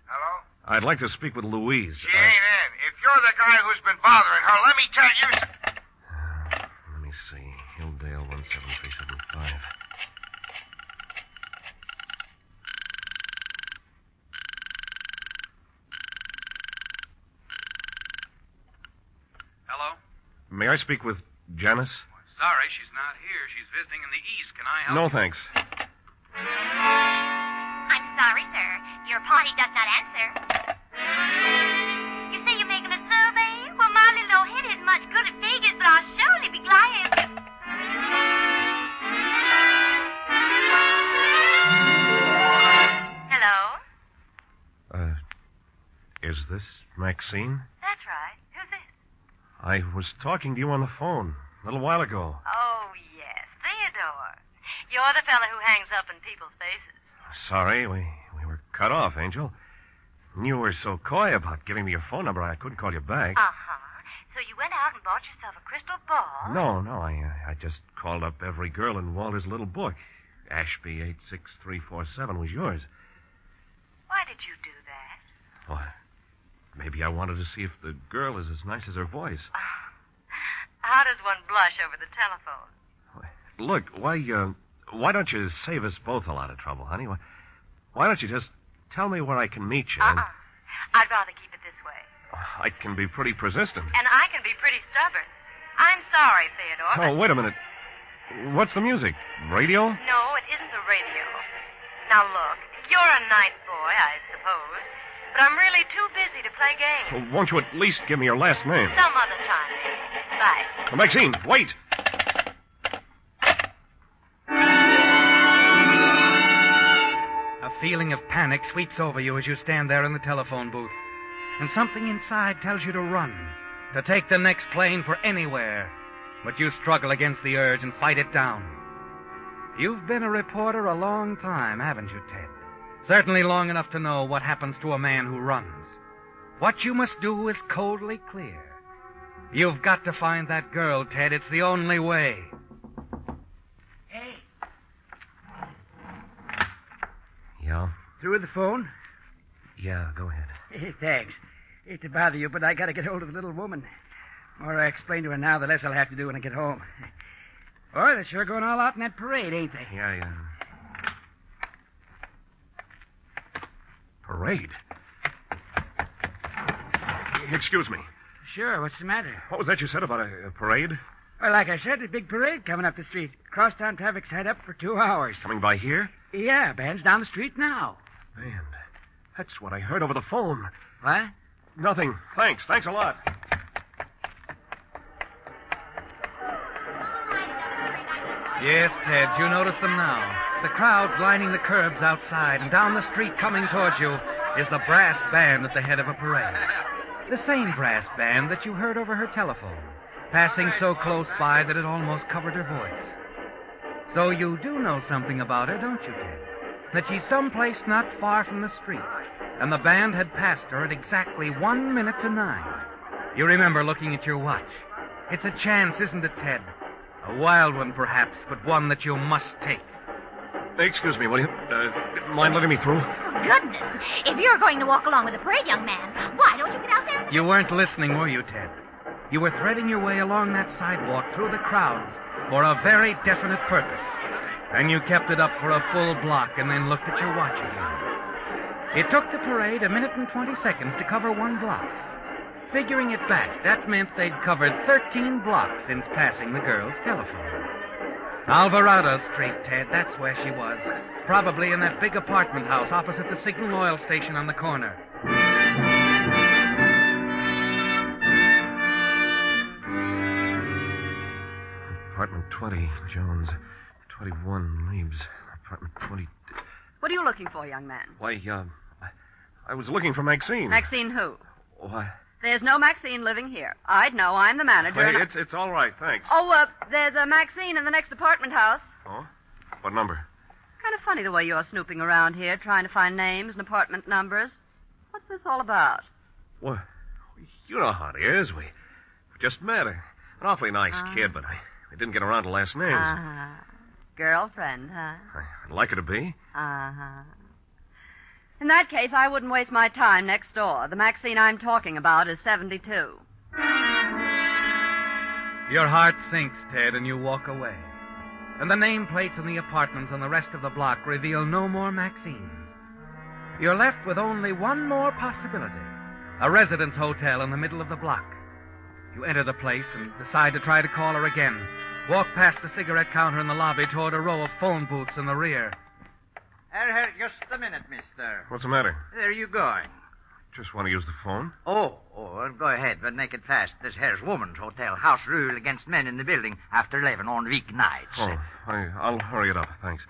Hello? I'd like to speak with Louise. She ain't in. If you're the guy who's been bothering her, let me tell you... Let me see. Hilldale 17375. Hello? May I speak with Janice? Sorry, she's not here. She's visiting in the East. Can I help No, you? thanks. I'm sorry, sir. Your party does not answer. You say you're making a survey? Well, my little old head isn't much good at figures, but I'll surely be glad. Hello? Is this Maxine? That's right. Who's this? I was talking to you on the phone a little while ago. Oh, yes. Theodore. You're the fella who hangs up in people's faces. Sorry, we were cut off, Angel. You were so coy about giving me your phone number, I couldn't call you back. Uh-huh. So you went out and bought yourself a crystal ball? No, I just called up every girl in Walter's little book. Ashby 86347 was yours. Why did you do that? Well, maybe I wanted to see if the girl is as nice as her voice. How does one blush over the telephone? Look, why don't you save us both a lot of trouble, honey? Why don't you just tell me where I can meet you? I'd rather keep it this way. I can be pretty persistent. And I can be pretty stubborn. I'm sorry, Theodore. Oh, wait a minute. What's the music? Radio? No, it isn't the radio. Now, look, you're a nice boy, I suppose, but I'm really too busy to play games. Well, won't you at least give me your last name? Some other time, maybe. Bye. Maxine, wait! A feeling of panic sweeps over you as you stand there in the telephone booth. And something inside tells you to run, to take the next plane for anywhere. But you struggle against the urge and fight it down. You've been a reporter a long time, haven't you, Ted? Certainly long enough to know what happens to a man who runs. What you must do is coldly clear. You've got to find that girl, Ted. It's the only way. Hey. Yeah? Through with the phone? Yeah, go ahead. Thanks. Hate to bother you, but I gotta get hold of the little woman. The more I explain to her now, the less I'll have to do when I get home. Boy, they're sure going all out in that parade, ain't they? Yeah. Parade? Excuse me. Sure, what's the matter? What was that you said about a parade? Well, like I said, a big parade coming up the street. Crosstown traffic's tied up for 2 hours. Coming by here? Yeah, band's down the street now. Man, that's what I heard over the phone. What? Nothing. Thanks. Thanks a lot. Yes, Ted, you notice them now. The crowd's lining the curbs outside, and down the street coming towards you is the brass band at the head of a parade. The same brass band that you heard over her telephone, passing so close by that it almost covered her voice. So you do know something about her, don't you, Ted? That she's someplace not far from the street, and the band had passed her at exactly 1 minute to 9. You remember looking at your watch. It's a chance, isn't it, Ted? A wild one, perhaps, but one that you must take. Excuse me, will you? Mind letting me through? Oh, goodness. If you're going to walk along with the parade, young man, why don't you get out there? You weren't listening, were you, Ted? You were threading your way along that sidewalk through the crowds for a very definite purpose. And you kept it up for a full block and then looked at your watch again. It took the parade 1 minute and 20 seconds to cover 1 block. Figuring it back, that meant they'd covered 13 blocks since passing the girl's telephone. Alvarado Street, Ted, that's where she was. Probably in that big apartment house opposite the Signal oil station on the corner. Apartment 20, Jones. 21, Leaves. Apartment 20. What are you looking for, young man? Why, I was looking for Maxine. Maxine who? Why? There's no Maxine living here. I'd know. I'm the manager. Hey, it's all right, thanks. Oh, there's a Maxine in the next apartment house. Oh? What number? Kind of funny the way you're snooping around here, trying to find names and apartment numbers. What's this all about? Well, you know how it is. We just met her. An awfully nice kid, but I didn't get around to last names. Girlfriend, huh? I'd like her to be. In that case, I wouldn't waste my time next door. The Maxine I'm talking about is 72. Your heart sinks, Ted, and you walk away. And the nameplates in the apartments on the rest of the block reveal no more Maxines. You're left with only one more possibility. A residence hotel in the middle of the block. You enter the place and decide to try to call her again. Walk past the cigarette counter in the lobby toward a row of phone booths in the rear. Just a minute, mister. What's the matter? Where are you going? Just want to use the phone. Oh, well, go ahead, but make it fast. This here's woman's hotel. House rule against men in the building after 11 on weeknights. Oh, I'll hurry it up. Thanks.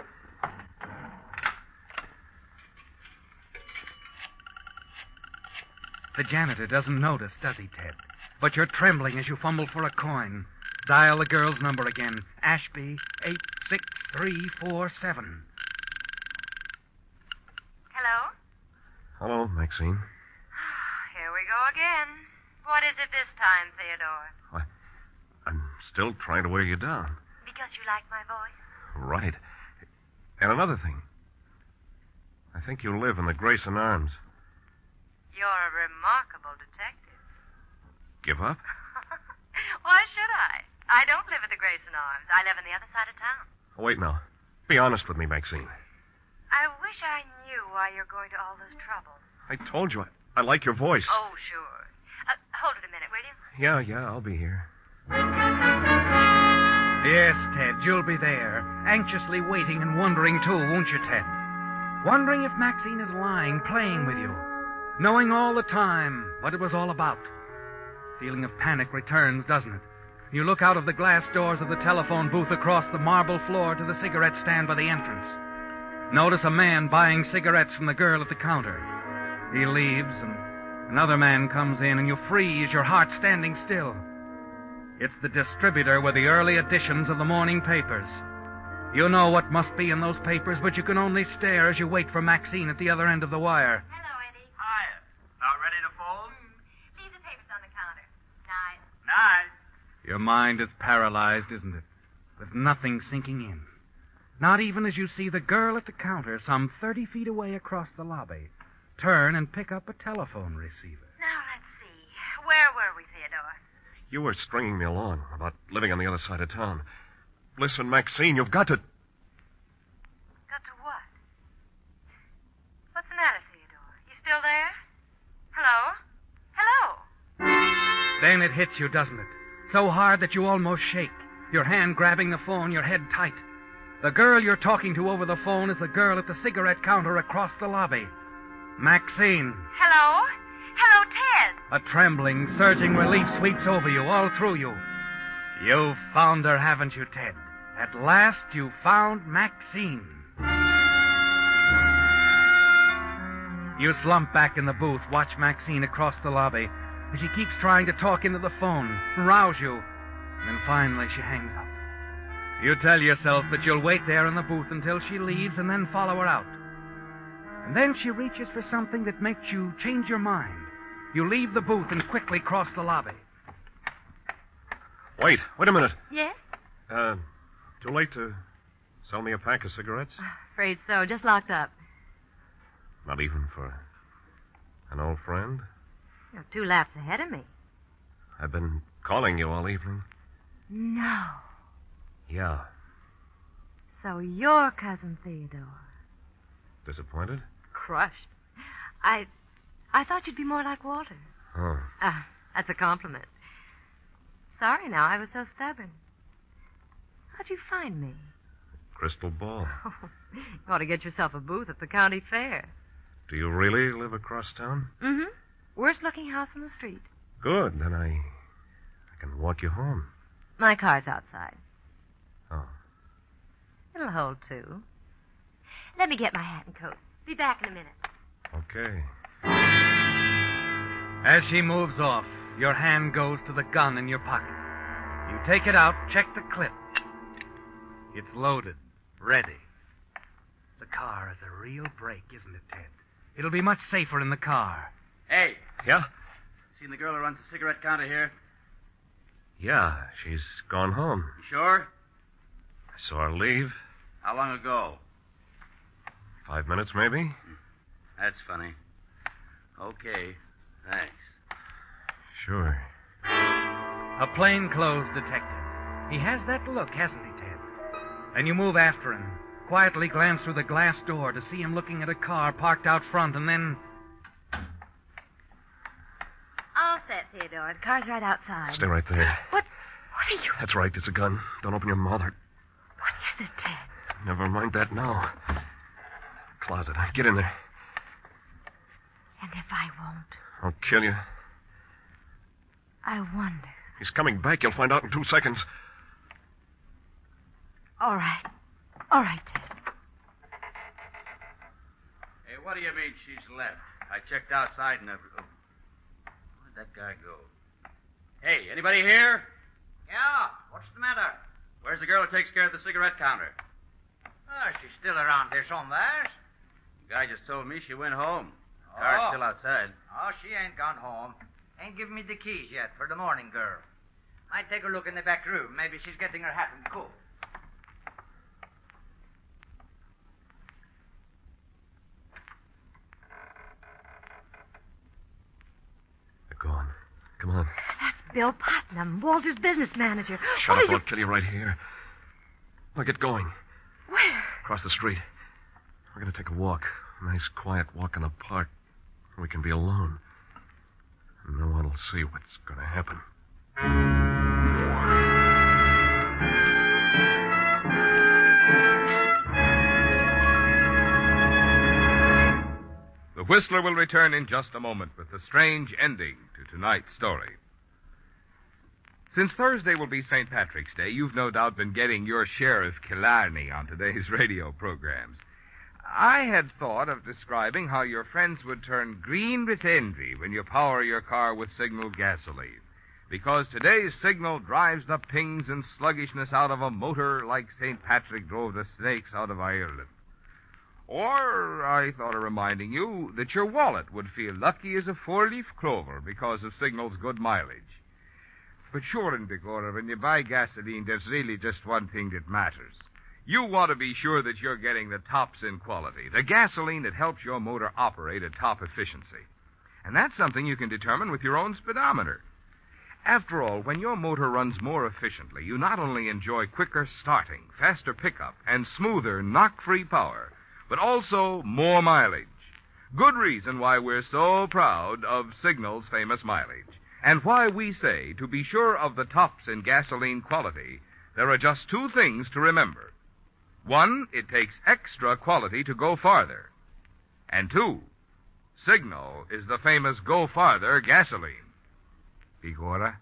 The janitor doesn't notice, does he, Ted? But you're trembling as you fumble for a coin. Dial the girl's number again. Ashby 86347. Hello? Hello, Maxine. Here we go again. What is it this time, Theodore? I'm still trying to wear you down. Because you like my voice? Right. And another thing. I think you live in the Grayson Arms. You're a remarkable detective. Give up? Why should I? I don't live at the Grayson Arms. I live on the other side of town. Oh, wait now. Be honest with me, Maxine. I wish I knew why you're going to all this trouble. I told you I like your voice. Oh, sure. Hold it a minute, will you? Yeah, I'll be here. Yes, Ted, you'll be there, anxiously waiting and wondering, too, won't you, Ted? Wondering if Maxine is lying, playing with you, knowing all the time what it was all about. Feeling of panic returns, doesn't it? You look out of the glass doors of the telephone booth across the marble floor to the cigarette stand by the entrance. Notice a man buying cigarettes from the girl at the counter. He leaves, and another man comes in, and you freeze, your heart standing still. It's the distributor with the early editions of the morning papers. You know what must be in those papers, but you can only stare as you wait for Maxine at the other end of the wire. Hello, Eddie. Hiya. Not ready to fold? Leave the papers on the counter. Night. Night. Your mind is paralyzed, isn't it? With nothing sinking in. Not even as you see the girl at the counter, some 30 feet away across the lobby, turn and pick up a telephone receiver. Now, let's see. Where were we, Theodore? You were stringing me along about living on the other side of town. Listen, Maxine, you've got to... Got to what? What's the matter, Theodore? You still there? Hello? Hello? Then it hits you, doesn't it? So hard that you almost shake. your hand grabbing the phone, your head tight. The girl you're talking to over the phone is the girl at the cigarette counter across the lobby. Maxine. Hello? Hello, Ted. A trembling, surging relief sweeps over you, all through you. You've found her, haven't you, Ted? At last you found Maxine. You slump back in the booth, watch Maxine across the lobby as she keeps trying to talk into the phone, rouse you, and then finally she hangs up. You tell yourself that you'll wait there in the booth until she leaves and then follow her out. And then she reaches for something that makes you change your mind. You leave the booth and quickly cross the lobby. Wait a minute. Yes? Too late to sell me a pack of cigarettes? Afraid so. Just locked up. Not even for an old friend? You're 2 laps ahead of me. I've been calling you all evening. No. Yeah. So you're Cousin Theodore. Disappointed? Crushed. I thought you'd be more like Walter. Oh. That's a compliment. Sorry now, I was so stubborn. How'd you find me? Crystal ball. You ought to get yourself a booth at the county fair. Do you really live across town? Mm-hmm. Worst looking house on the street. Good. Then I can walk you home. My car's outside. Oh. It'll hold 2. Let me get my hat and coat. Be back in a minute. Okay. As she moves off, your hand goes to the gun in your pocket. You take it out, check the clip. It's loaded, ready. The car is a real break, isn't it, Ted? It'll be much safer in the car. Hey. Yeah? Seen the girl who runs the cigarette counter here? Yeah, she's gone home. You sure? I saw her leave. How long ago? 5 minutes, maybe. That's funny. Okay, thanks. Sure. A plainclothes detective. He has that look, hasn't he, Ted? And you move after him, quietly glance through the glass door to see him looking at a car parked out front, and then... All set, Theodore. The car's right outside. Stay right there. What are you... That's right, it's a gun. Don't open your mouth. What is it, Ted? Never mind that now. Closet. Get in there. And if I won't? I'll kill you. I wonder. He's coming back. You'll find out in 2 seconds. All right. All right, Ted. Hey, what do you mean she's left? I checked outside and where'd that guy go? Hey, anybody here? Yeah, what's the matter? Where's the girl who takes care of the cigarette counter? Oh, she's still around here somewhere. The guy just told me she went home. The car's still outside. Oh, she ain't gone home. Ain't given me the keys yet for the morning girl. Might take a look in the back room. Maybe she's getting her hat and coat. They're gone. Come on. That's Bill Putnam, Walter's business manager. Shut up, I'll kill you right here. Now get going. Where? Across the street. We're going to take a walk. A nice, quiet walk in the park. We can be alone. And no one will see what's going to happen. The Whistler will return in just a moment with the strange ending to tonight's story. Since Thursday will be St. Patrick's Day, you've no doubt been getting your share of Killarney on today's radio programs. I had thought of describing how your friends would turn green with envy when you power your car with Signal gasoline, because today's Signal drives the pings and sluggishness out of a motor like St. Patrick drove the snakes out of Ireland. Or I thought of reminding you that your wallet would feel lucky as a 4-leaf clover because of Signal's good mileage. But sure, in Begorra, when you buy gasoline, there's really just one thing that matters. You want to be sure that you're getting the tops in quality, the gasoline that helps your motor operate at top efficiency. And that's something you can determine with your own speedometer. After all, when your motor runs more efficiently, you not only enjoy quicker starting, faster pickup, and smoother, knock-free power, but also more mileage. Good reason why we're so proud of Signal's famous mileage, and why we say, to be sure of the tops in gasoline quality, there are just two things to remember. One, it takes extra quality to go farther. And two, Signal is the famous Go Farther gasoline. Figura.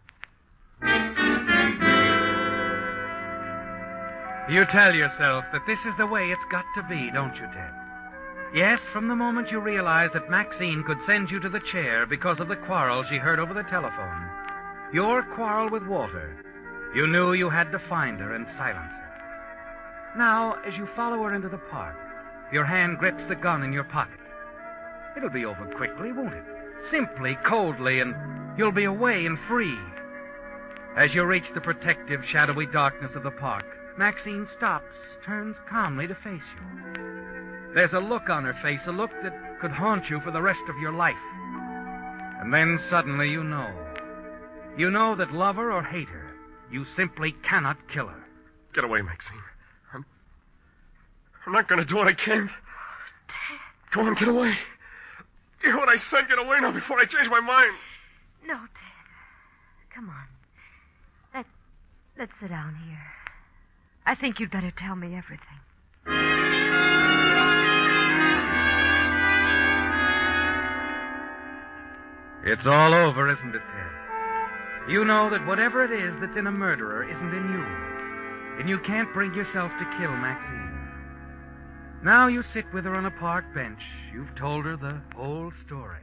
You tell yourself that this is the way it's got to be, don't you, Ted? Yes, from the moment you realized that Maxine could send you to the chair because of the quarrel she heard over the telephone, your quarrel with Walter, you knew you had to find her and silence her. Now, as you follow her into the park, your hand grips the gun in your pocket. It'll be over quickly, won't it? Simply, coldly, and you'll be away and free. As you reach the protective, shadowy darkness of the park, Maxine stops, turns calmly to face you. There's a look on her face, a look that could haunt you for the rest of your life. And then suddenly you know. You know that love her or hate her, you simply cannot kill her. Get away, Maxine. I'm not going to do what I can. Go on, get away. Do what I said, get away now before I change my mind. No, Ted. Come on. Let's sit down here. I think you'd better tell me everything. It's all over, isn't it, Ted? You know that whatever it is that's in a murderer isn't in you. And you can't bring yourself to kill Maxine. Now you sit with her on a park bench. You've told her the whole story.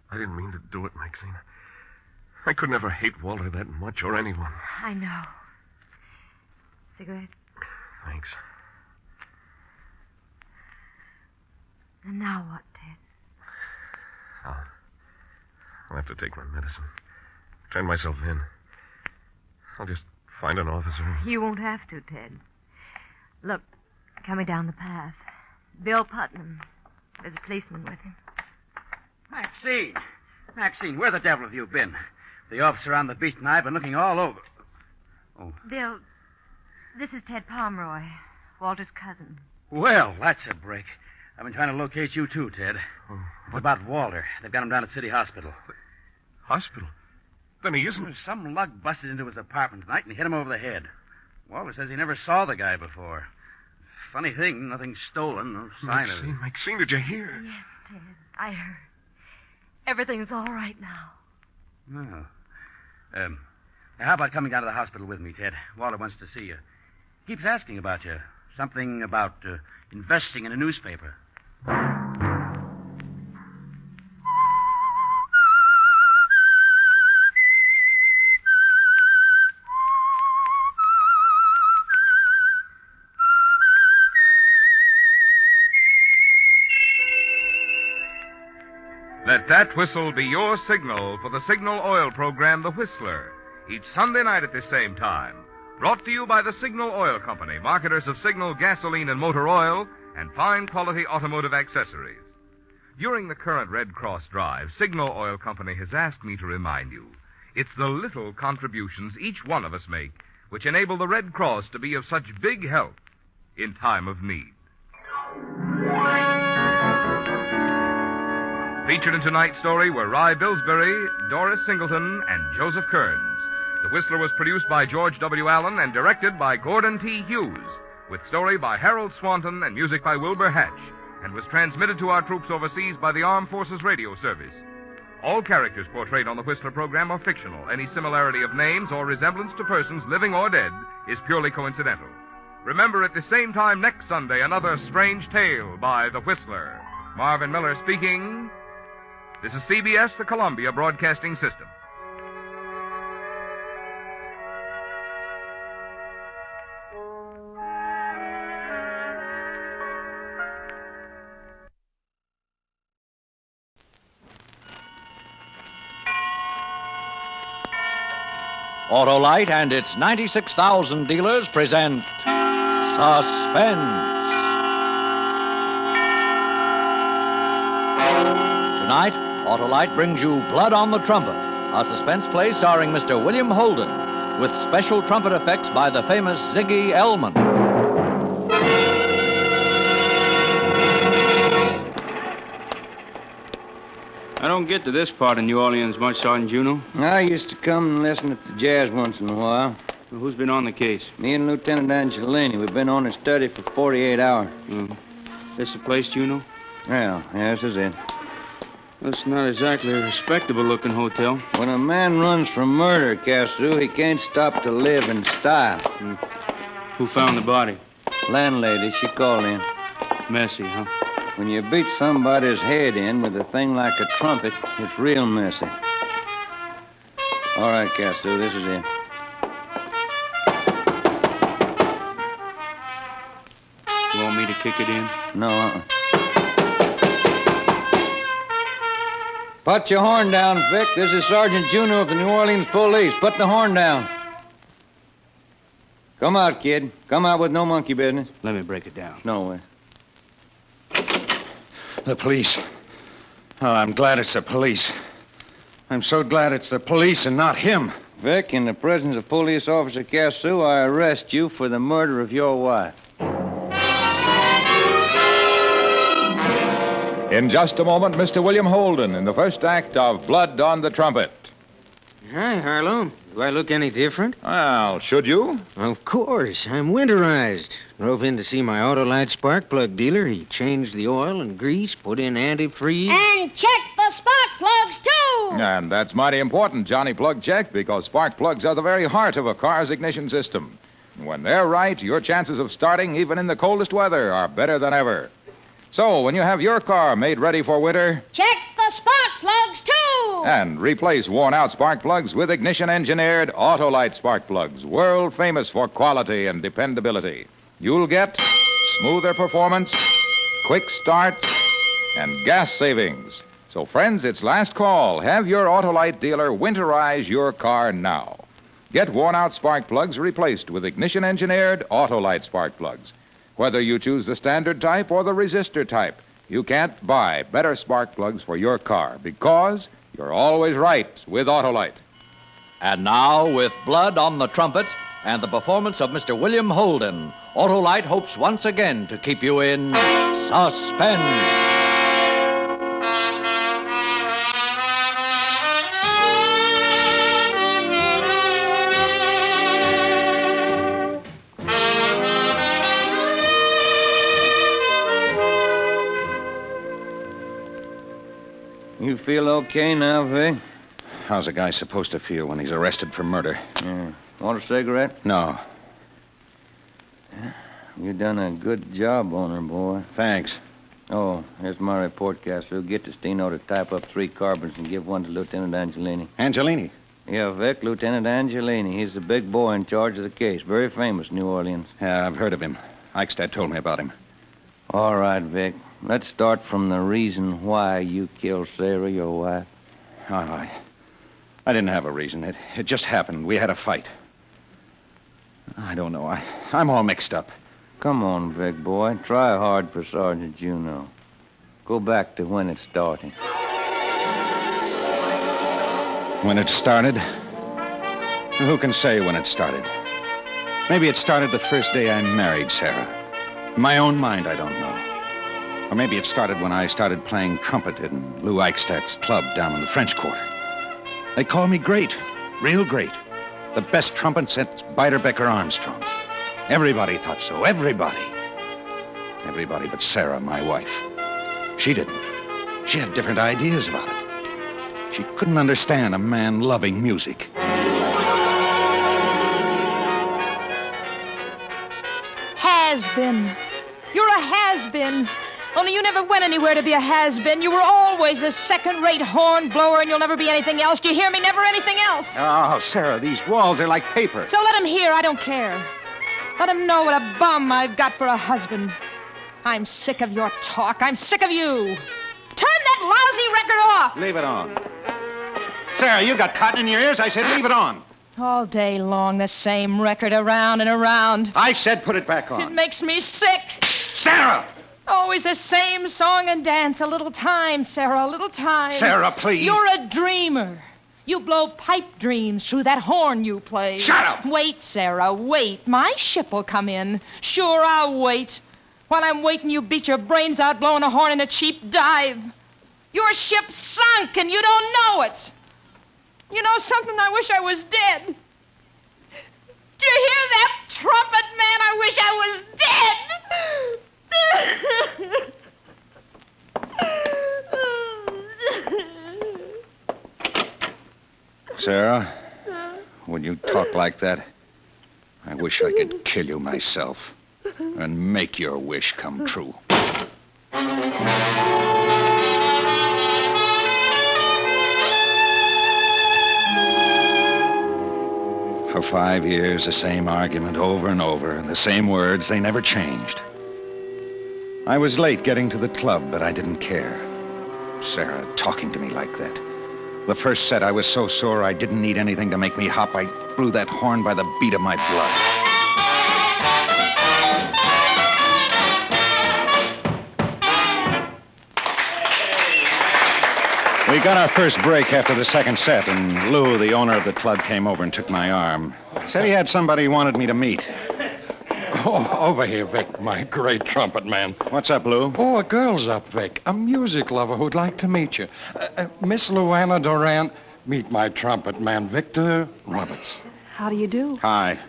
I didn't mean to do it, Maxine. I could never hate Walter that much or anyone. I know. Cigarette? Thanks. And now what, Ted? I'll have to take my medicine. Turn myself in. I'll just find an officer. You won't have to, Ted. Look, coming down the path. Bill Putnam. There's a policeman with him. Maxine! Maxine, where the devil have you been? The officer on the beat and I have been looking all over. Oh. Bill, this is Ted Pomeroy, Walter's cousin. Well, that's a break. I've been trying to locate you too, Ted. It's about Walter. They've got him down at City Hospital. Hospital? Then he isn't. Some lug busted into his apartment tonight and hit him over the head. Walter says he never saw the guy before. Funny thing, nothing stolen, no sign of it. Maxine, did you hear? Yes, Ted. I heard. Everything's all right now. Oh. How about coming down to the hospital with me, Ted? Walter wants to see you. Keeps asking about you. Something about investing in a newspaper. Let that whistle be your signal for the Signal Oil program, The Whistler, each Sunday night at this same time. Brought to you by the Signal Oil Company, marketers of Signal gasoline and motor oil and fine quality automotive accessories. During the current Red Cross drive, Signal Oil Company has asked me to remind you, it's the little contributions each one of us make which enable the Red Cross to be of such big help in time of need. Featured in tonight's story were Rye Billsbury, Doris Singleton, and Joseph Kearns. The Whistler was produced by George W. Allen and directed by Gordon T. Hughes, with story by Harold Swanton and music by Wilbur Hatch, and was transmitted to our troops overseas by the Armed Forces Radio Service. All characters portrayed on the Whistler program are fictional. Any similarity of names or resemblance to persons living or dead is purely coincidental. Remember at the same time next Sunday, another strange tale by the Whistler. Marvin Miller speaking. This is CBS, the Columbia Broadcasting System. Autolite and its 96,000 dealers present Suspense. Tonight, Autolite brings you Blood on the Trumpet, a suspense play starring Mr. William Holden, with special trumpet effects by the famous Ziggy Elman. And don't get to this part of New Orleans much, Sergeant Juno. I used to come and listen to the jazz once in a while. Well, who's been on the case? Me and Lieutenant Angelini. We've been on in study for 48 hours. This the place, Juno? Well, yeah, this is it. It's not exactly a respectable-looking hotel. When a man runs from murder, Cassou, he can't stop to live in style. Who found the body? Landlady. She called in. Messy, huh? When you beat somebody's head in with a thing like a trumpet, it's real messy. All right, Cassou, this is it. You want me to kick it in? No, Put your horn down, Vic. This is Sergeant Juno of the New Orleans Police. Put the horn down. Come out, kid. Come out with no monkey business. Let me break it down. No way. The police. Oh, I'm glad it's the police. I'm so glad it's the police and not him. Vic, in the presence of Police Officer Cassou, I arrest you for the murder of your wife. In just a moment, Mr. William Holden in the first act of Blood on the Trumpet. Hi, Harlow. Do I look any different? Well, should you? Of course. I'm winterized. Drove in to see my Autolite spark plug dealer. He changed the oil and grease, put in antifreeze. And check the spark plugs, too! And that's mighty important, Johnny Plug check, because spark plugs are the very heart of a car's ignition system. When they're right, your chances of starting, even in the coldest weather, are better than ever. So, when you have your car made ready for winter, check the spark plugs, too! And replace worn-out spark plugs with ignition-engineered Autolite spark plugs, world famous for quality and dependability. You'll get smoother performance, quick start, and gas savings. So, friends, it's last call. Have your Autolite dealer winterize your car now. Get worn-out spark plugs replaced with ignition-engineered Autolite spark plugs. Whether you choose the standard type or the resistor type, you can't buy better spark plugs for your car because you're always right with Autolite. And now, with Blood on the Trumpet and the performance of Mr. William Holden, Autolite hopes once again to keep you in suspense. You feel okay now, Vic? How's a guy supposed to feel when he's arrested for murder? Yeah. Want a cigarette? No. You done a good job on her, boy. Thanks. Oh, here's my report, Cassou. Get to Steno to type up 3 carbons and give one to Lieutenant Angelini. Angelini? Yeah, Vic, Lieutenant Angelini. He's the big boy in charge of the case. Very famous, New Orleans. Yeah, I've heard of him. Eichstadt told me about him. All right, Vic. Let's start from the reason why you killed Sarah, your wife. Oh, I didn't have a reason. It just happened. We had a fight. I don't know. I'm all mixed up. Come on, Vic, boy. Try hard for Sergeant Juno. Go back to when it started. When it started? Who can say when it started? Maybe it started the first day I married Sarah. In my own mind, I don't know. Or maybe it started when I started playing trumpet in Lou Eichstadt's club down in the French Quarter. They call me great, real great. The best trumpet since Beiderbecke Armstrong. Everybody thought so, everybody. Everybody but Sarah, my wife. She didn't. She had different ideas about it. She couldn't understand a man loving music. Has-been. You're a has-been. Only you never went anywhere to be a has-been. You were always a second-rate horn blower, and you'll never be anything else. Do you hear me? Never anything else. Oh, Sarah, these walls are like paper. So let him hear. I don't care. Let him know what a bum I've got for a husband. I'm sick of your talk. I'm sick of you. Turn that lousy record off. Leave it on. Sarah, you got cotton in your ears. I said leave it on. All day long, the same record around and around. I said put it back on. It makes me sick. Sarah! Always the same song and dance. A little time, Sarah, a little time. Sarah, please. You're a dreamer. You blow pipe dreams through that horn you play. Shut up! Wait, Sarah, wait. My ship will come in. Sure, I'll wait. While I'm waiting, you beat your brains out blowing a horn in a cheap dive. Your ship's sunk, and you don't know it. You know something? I wish I was dead. Did you hear that, trumpet man? I wish I was dead. Sarah, when you talk like that, I wish I could kill you myself and make your wish come true. For 5 years, the same argument over and over, the same words, they never changed. I was late getting to the club, but I didn't care. Sarah talking to me like that. The first set, I was so sore I didn't need anything to make me hop. I blew that horn by the beat of my blood. We got our first break after the second set, and Lou, the owner of the club, came over and took my arm. Said he had somebody he wanted me to meet. Oh, over here, Vic, my great trumpet man. What's up, Lou? Oh, a girl's up, Vic. A music lover who'd like to meet you. Miss Luana Durant, meet my trumpet man, Victor Roberts. How do you do? Hi.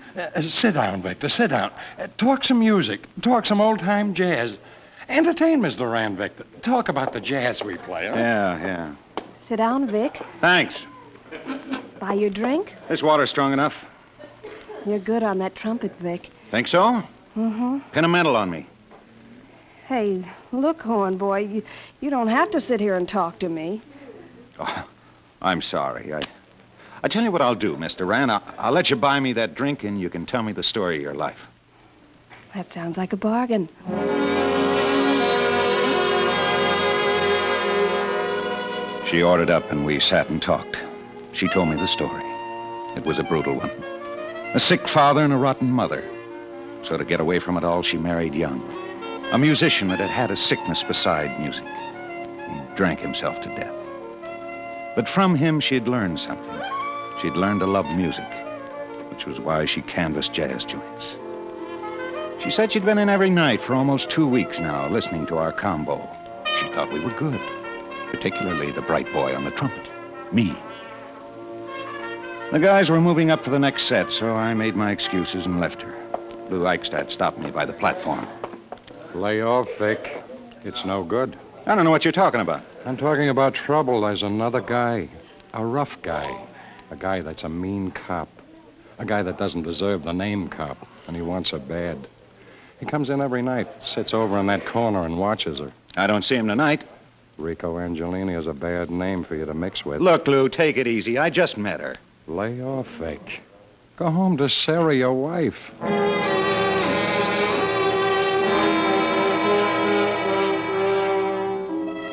Sit down, Victor, sit down. Talk some music. Talk some old-time jazz. Entertain Miss Durant, Victor. Talk about the jazz we play, huh? Yeah. Sit down, Vic. Thanks. Buy your drink? This water's strong enough. You're good on that trumpet, Vic. Think so? Mm-hmm. Pin a medal on me. Hey, look, Horn Boy, you don't have to sit here and talk to me. Oh, I'm sorry. I tell you what I'll do, Miss Durant. I'll let you buy me that drink, and you can tell me the story of your life. That sounds like a bargain. She ordered up, and we sat and talked. She told me the story. It was a brutal one. A sick father and a rotten mother. So to get away from it all, she married young. A musician that had had a sickness beside music. He drank himself to death. But from him, she'd learned something. She'd learned to love music, which was why she canvassed jazz joints. She said she'd been in every night for almost 2 weeks now, listening to our combo. She thought we were good, particularly the bright boy on the trumpet, me. The guys were moving up for the next set, so I made my excuses and left her. Lou Eichstadt stopped me by the platform. Lay off, Vic. It's no good. I don't know what you're talking about. I'm talking about trouble. There's another guy. A rough guy. A guy that's a mean cop. A guy that doesn't deserve the name cop, and he wants her bad. He comes in every night, sits over in that corner and watches her. I don't see him tonight. Rico Angelini is a bad name for you to mix with. Look, Lou, take it easy. I just met her. Lay off, Vic. Go home to Sarah, your wife.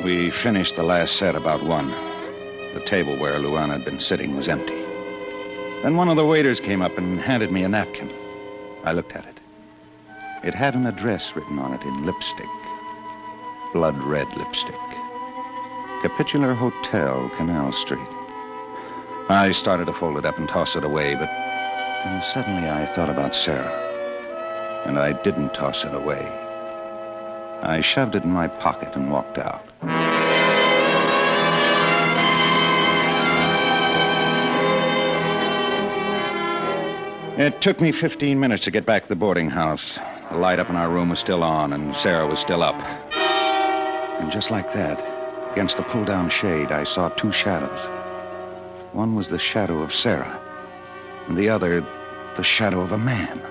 We finished the last set about 1. The table where Luana had been sitting was empty. Then one of the waiters came up and handed me a napkin. I looked at it. It had an address written on it in lipstick. Blood red lipstick. Capitular Hotel, Canal Street. I started to fold it up and toss it away, but then suddenly I thought about Sarah. And I didn't toss it away. I shoved it in my pocket and walked out. It took me 15 minutes to get back to the boarding house. The light up in our room was still on, and Sarah was still up. And just like that, against the pull-down shade, I saw 2 shadows. One was the shadow of Sarah, and the other, the shadow of a man.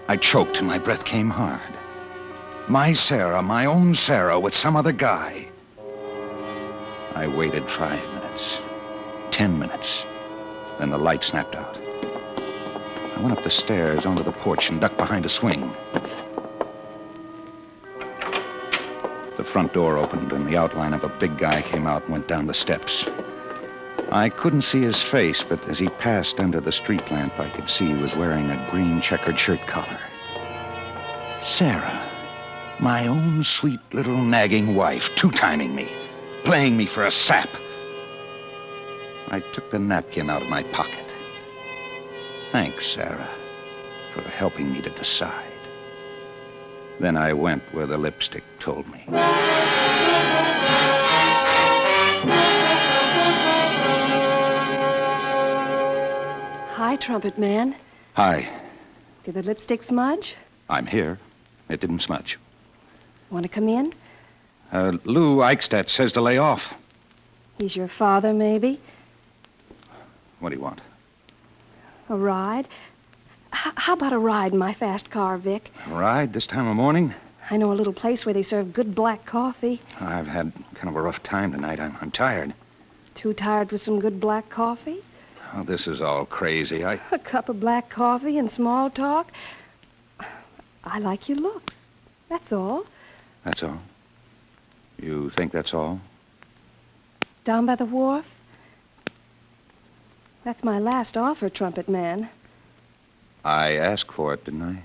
I choked, and my breath came hard. My Sarah, my own Sarah, with some other guy. I waited 5 minutes, 10 minutes. Then the light snapped out. I went up the stairs onto the porch and ducked behind a swing. The front door opened, and the outline of a big guy came out and went down the steps. I couldn't see his face, but as he passed under the street lamp, I could see he was wearing a green checkered shirt collar. Sarah. My own sweet little nagging wife, two-timing me, playing me for a sap. I took the napkin out of my pocket. Thanks, Sarah, for helping me to decide. Then I went where the lipstick told me. Hi, trumpet man. Hi. Did the lipstick smudge? I'm here. It didn't smudge. Want to come in? Lou Eichstadt says to lay off. He's your father, maybe? What do you want? A ride? How about a ride in my fast car, Vic? A ride this time of morning? I know a little place where they serve good black coffee. I've had kind of a rough time tonight. I'm tired. Too tired for some good black coffee? Oh, this is all crazy. A cup of black coffee and small talk? I like your looks. That's all. That's all? You think that's all? Down by the wharf? That's my last offer, trumpet man. I asked for it, didn't I?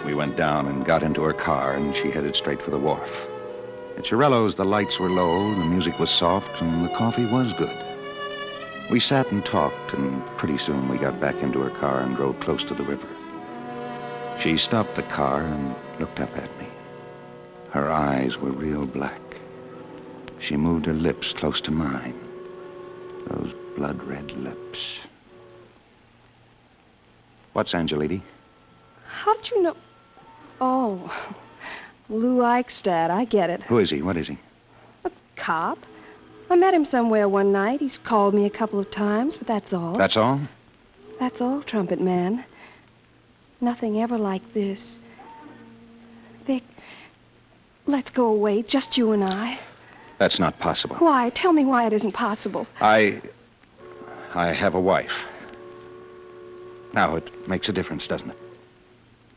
We went down and got into her car, and she headed straight for the wharf. At Chiarello's, the lights were low, the music was soft, and the coffee was good. We sat and talked, and pretty soon we got back into her car and drove close to the river. She stopped the car and looked up at me. Her eyes were real black. She moved her lips close to mine. Those blood-red lips. What's Angeliti? How'd you know? Oh, Lou Eichstadt. I get it. Who is he? What is he? A cop. I met him somewhere one night. He's called me a couple of times, but that's all. That's all? That's all, trumpet man. Nothing ever like this. Vic, let's go away, just you and I. That's not possible. Why? Tell me why it isn't possible. I have a wife. Now, it makes a difference, doesn't it?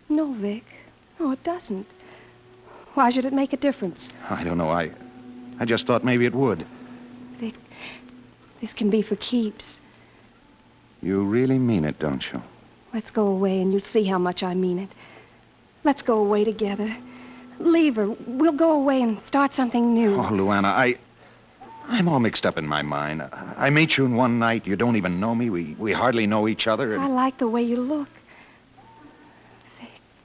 No, Vic. No, it doesn't. Why should it make a difference? I don't know. I just thought maybe it would. Vic, this can be for keeps. You really mean it, don't you? Let's go away and you'll see how much I mean it. Let's go away together. Leave her. We'll go away and start something new. Oh, Luana, I'm all mixed up in my mind. I meet you in one night. You don't even know me. We hardly know each other. I like the way you look.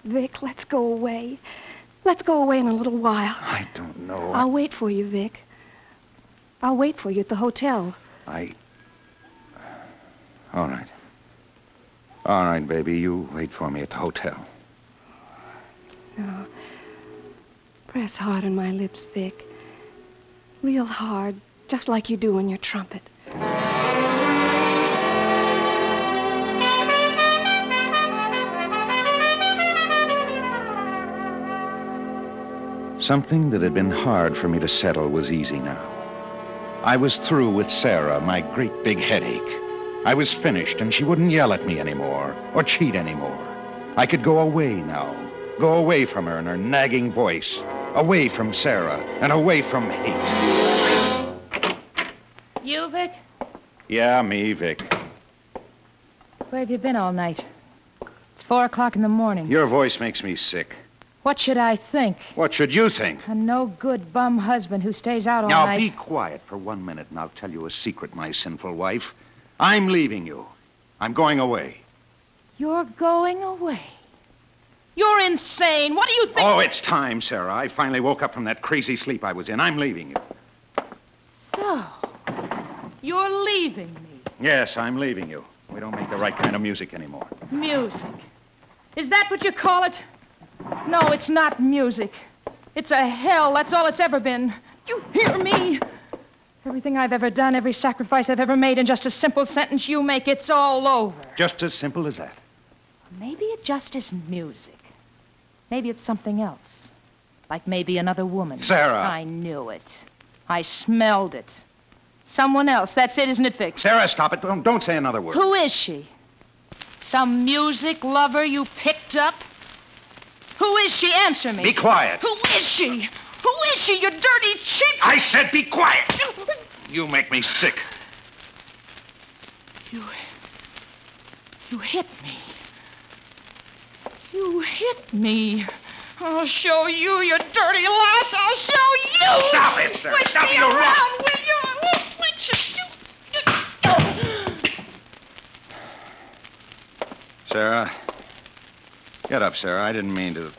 Vic, let's go away. Let's go away in a little while. I don't know. I'll wait for you, Vic. I'll wait for you at the hotel. All right. All right, baby. You wait for me at the hotel. No. Press hard on my lips, Vic. Real hard, just like you do on your trumpet. Something that had been hard for me to settle was easy now. I was through with Sarah, my great big headache. I was finished, and she wouldn't yell at me anymore or cheat anymore. I could go away now. Go away from her and her nagging voice. Away from Sarah and away from hate. You, Vic? Yeah, me, Vic. Where have you been all night? It's 4:00 in the morning. Your voice makes me sick. What should I think? What should you think? A no-good bum husband who stays out all now, night. Now, be quiet for 1 minute, and I'll tell you a secret, my sinful wife. I'm leaving you. I'm going away. You're going away? You're insane. What do you think? Oh, it's time, Sarah. I finally woke up from that crazy sleep I was in. I'm leaving you. So, you're leaving me? Yes, I'm leaving you. We don't make the right kind of music anymore. Music? Is that what you call it? No, it's not music. It's a hell. That's all it's ever been. You hear me? Everything I've ever done, every sacrifice I've ever made in just a simple sentence you make, it's all over. Just as simple as that. Maybe it just isn't music. Maybe it's something else. Like maybe another woman. Sarah! I knew it. I smelled it. Someone else. That's it, isn't it, Vic? Sarah, stop it. Don't say another word. Who is she? Some music lover you picked up? Who is she? Answer me. Be quiet. Who is she? Who is she, you dirty cheat? I said be quiet. You make me sick. You hit me. You hit me. I'll show you, you dirty lass. I'll show you. Stop it, sir. Switch Stop me it, you're around, will you? I'll switch you. Sarah. Get up, Sarah. I didn't mean to.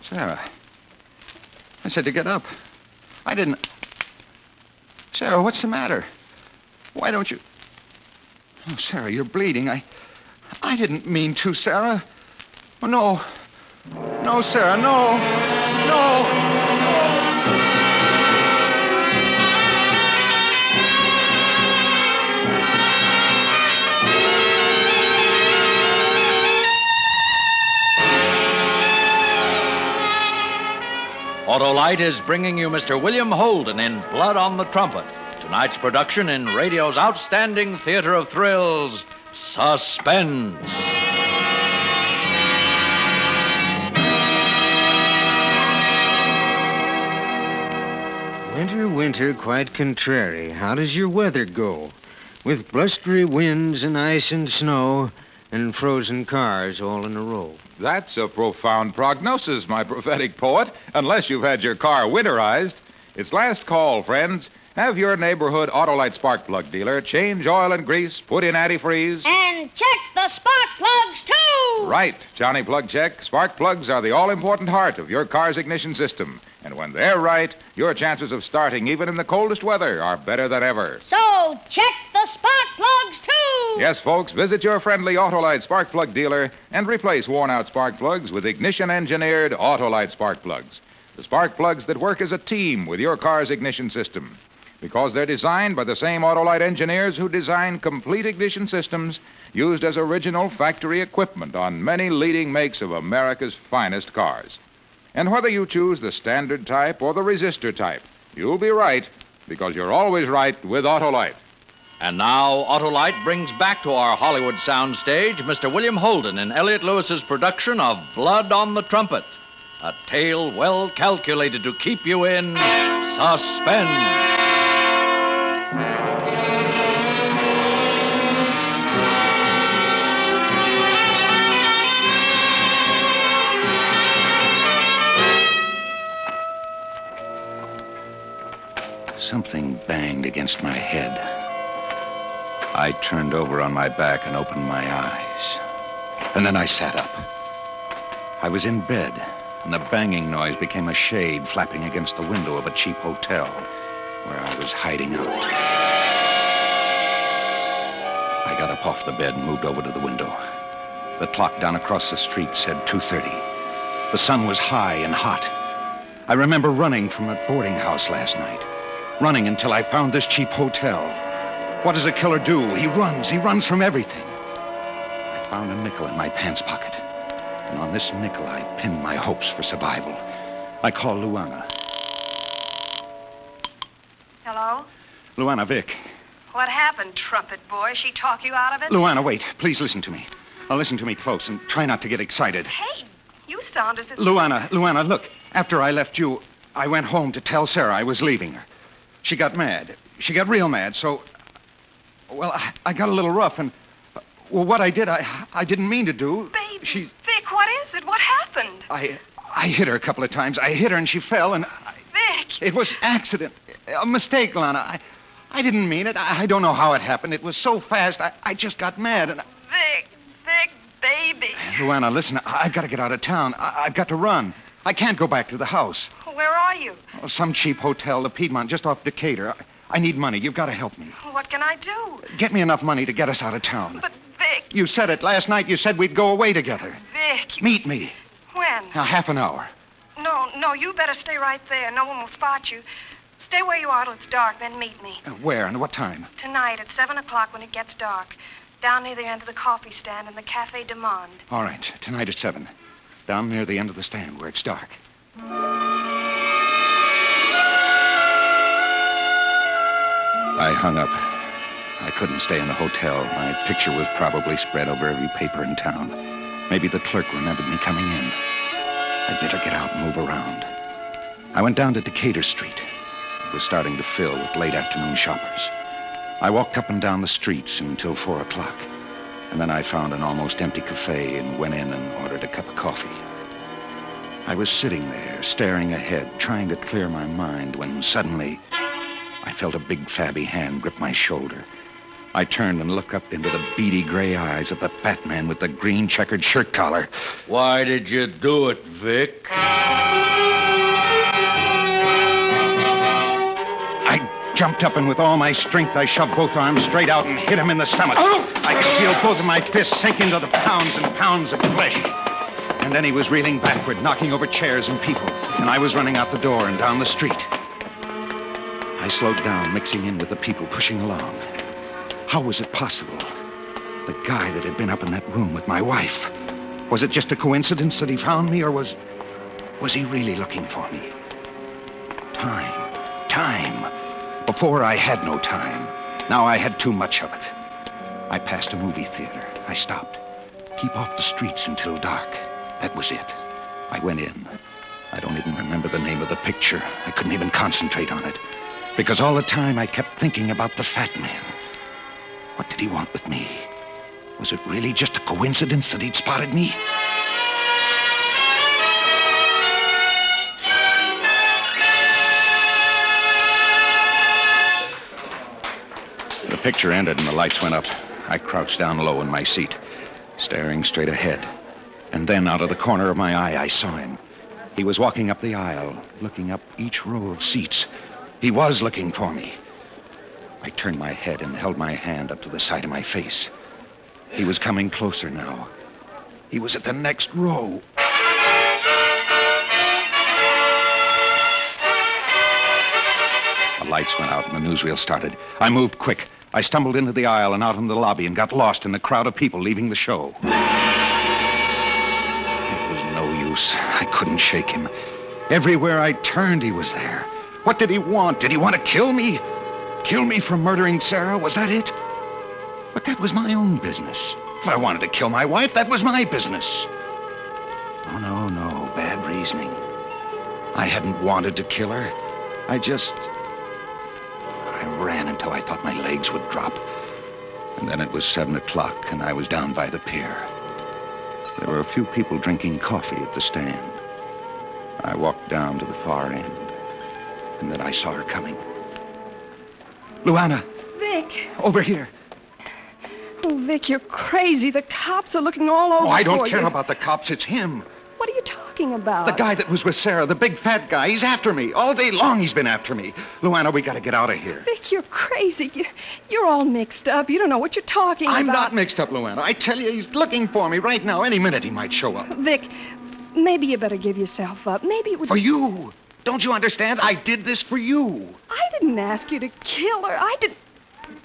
Sarah. I said to get up. I didn't. Sarah, what's the matter? Why don't you... Oh, Sarah, you're bleeding. I didn't mean to, Sarah. Oh, no. No, Sarah, no. No. Autolite is bringing you Mr. William Holden in Blood on the Trumpet. Tonight's production in radio's outstanding theater of thrills, Suspense. Winter, winter, quite contrary. How does your weather go? With blustery winds and ice and snow and frozen cars all in a row. That's a profound prognosis, my prophetic poet, unless you've had your car winterized. It's last call, friends. Have your neighborhood Autolite spark plug dealer change oil and grease, put in antifreeze. And check the spark plugs, too! Right, Johnny Plug Check. Spark plugs are the all-important heart of your car's ignition system. And when they're right, your chances of starting even in the coldest weather are better than ever. So check the spark plugs, too! Yes, folks, visit your friendly Autolite spark plug dealer and replace worn-out spark plugs with ignition-engineered Autolite spark plugs. The spark plugs that work as a team with your car's ignition system. Because they're designed by the same Autolite engineers who design complete ignition systems used as original factory equipment on many leading makes of America's finest cars. And whether you choose the standard type or the resistor type, you'll be right, because you're always right with Autolite. And now, Autolite brings back to our Hollywood soundstage Mr. William Holden in Elliott Lewis's production of Blood on the Trumpet, a tale well calculated to keep you in suspense. Something banged against my head. I turned over on my back and opened my eyes. And then I sat up. I was in bed, and the banging noise became a shade flapping against the window of a cheap hotel where I was hiding out. I got up off the bed and moved over to the window. The clock down across the street said 2:30. The sun was high and hot. I remember running from a boarding house last night. Running until I found this cheap hotel. What does a killer do? He runs from everything. I found a nickel in my pants pocket. And on this nickel, I pinned my hopes for survival. I called Luana. Hello? Luana, Vic. What happened, trumpet boy? She talk you out of it? Luana, wait. Please listen to me. Now listen to me close and try not to get excited. Hey, you sound as if... Luana, look. After I left you, I went home to tell Sarah I was leaving her. She got mad. She got real mad, so... Well, I got a little rough, and... Well, what I did, I didn't mean to do. Baby, Vic, what is it? What happened? I hit her a couple of times. I hit her, and she fell, and... Vic! It was accident. A mistake, Lana. I didn't mean it. I don't know how it happened. It was so fast, I just got mad, and... Vic, baby. Luana, listen, I've got to get out of town. I've got to run. I can't go back to the house. Where are you? Oh, some cheap hotel, the Piedmont, just off Decatur. I need money. You've got to help me. What can I do? Get me enough money to get us out of town. But, Vic... You said it. Last night you said we'd go away together. Vic... Meet me. When? Now, half an hour. No, you better stay right there. No one will spot you. Stay where you are till it's dark, then meet me. Where and what time? Tonight at 7 o'clock when it gets dark. Down near the end of the coffee stand in the Café de Monde. All right. Tonight at 7. Down near the end of the stand where it's dark. I hung up. I couldn't stay in the hotel. My picture was probably spread over every paper in town. Maybe the clerk remembered me coming in. I'd better get out and move around. I went down to Decatur Street. It was starting to fill with late afternoon shoppers. I walked up and down the streets until 4 o'clock. And then I found an almost empty cafe and went in and ordered a cup of coffee. I was sitting there, staring ahead, trying to clear my mind, when suddenly I felt a big, flabby hand grip my shoulder. I turned and looked up into the beady gray eyes of the fat man with the green checkered shirt collar. Why did you do it, Vic? I jumped up, and with all my strength, I shoved both arms straight out and hit him in the stomach. I could feel both of my fists sink into the pounds and pounds of flesh. And then he was reeling backward, knocking over chairs and people, and I was running out the door and down the street. I slowed down, mixing in with the people pushing along. How was it possible? The guy that had been up in that room with my wife. Was it just a coincidence that he found me, or was he really looking for me? Time. Before I had no time. Now I had too much of it. I passed a movie theater. I stopped. Keep off the streets until dark. That was it. I went in. I don't even remember the name of the picture. I couldn't even concentrate on it. Because all the time I kept thinking about the fat man. What did he want with me? Was it really just a coincidence that he'd spotted me? The picture ended and the lights went up. I crouched down low in my seat, staring straight ahead. And then out of the corner of my eye, I saw him. He was walking up the aisle, looking up each row of seats. He was looking for me. I turned my head and held my hand up to the side of my face. He was coming closer now. He was at the next row. The lights went out and the newsreel started. I moved quick. I stumbled into the aisle and out into the lobby and got lost in the crowd of people leaving the show. It was no use. I couldn't shake him. Everywhere I turned, he was there. What did he want? Did he want to kill me? Kill me for murdering Sarah? Was that it? But that was my own business. If I wanted to kill my wife, that was my business. Oh, no. Bad reasoning. I hadn't wanted to kill her. I ran until I thought my legs would drop. And then it was 7 o'clock, and I was down by the pier. There were a few people drinking coffee at the stand. I walked down to the far end, and then I saw her coming. Luana! Vic! Over here. Oh, Vic, you're crazy. The cops are looking all over Oh, I don't for care you. about the cops. It's him. What are you talking about? The guy that was with Sarah, the big fat guy. He's after me. All day long he's been after me. Luana, we got to get out of here. Vic, you're crazy. You're all mixed up. You don't know what you're talking about. I'm not mixed up, Luana. I tell you, he's looking for me right now. Any minute he might show up. Vic, maybe you better give yourself up. Maybe it would... For you. Don't you understand? I did this for you. I didn't ask you to kill her.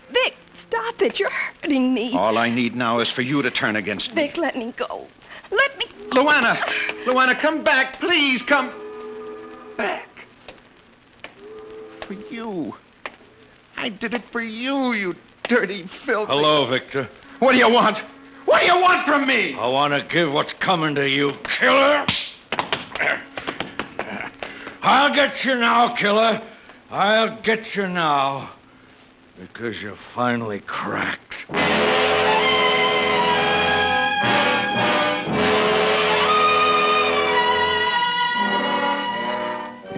Vic, stop it. You're hurting me. All I need now is for you to turn against me. Vic, let me go. Let me... Luana, come back. Please, come back. For you. I did it for you, you dirty, filthy... Hello, Victor. What do you want? What do you want from me? I want to give what's coming to you, killer. I'll get you now, killer. I'll get you now. Because you're finally cracked.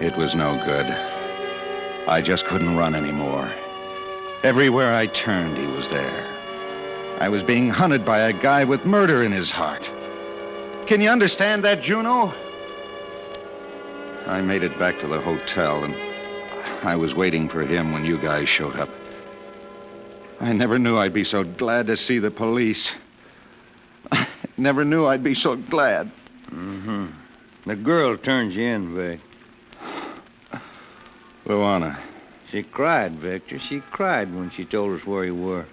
It was no good. I just couldn't run anymore. Everywhere I turned, he was there. I was being hunted by a guy with murder in his heart. Can you understand that, Juno? I made it back to the hotel, and I was waiting for him when you guys showed up. I never knew I'd be so glad to see the police. I never knew I'd be so glad. Mm-hmm. The girl turned you in, Vic. Luana. She cried, Victor. She cried when she told us where you were.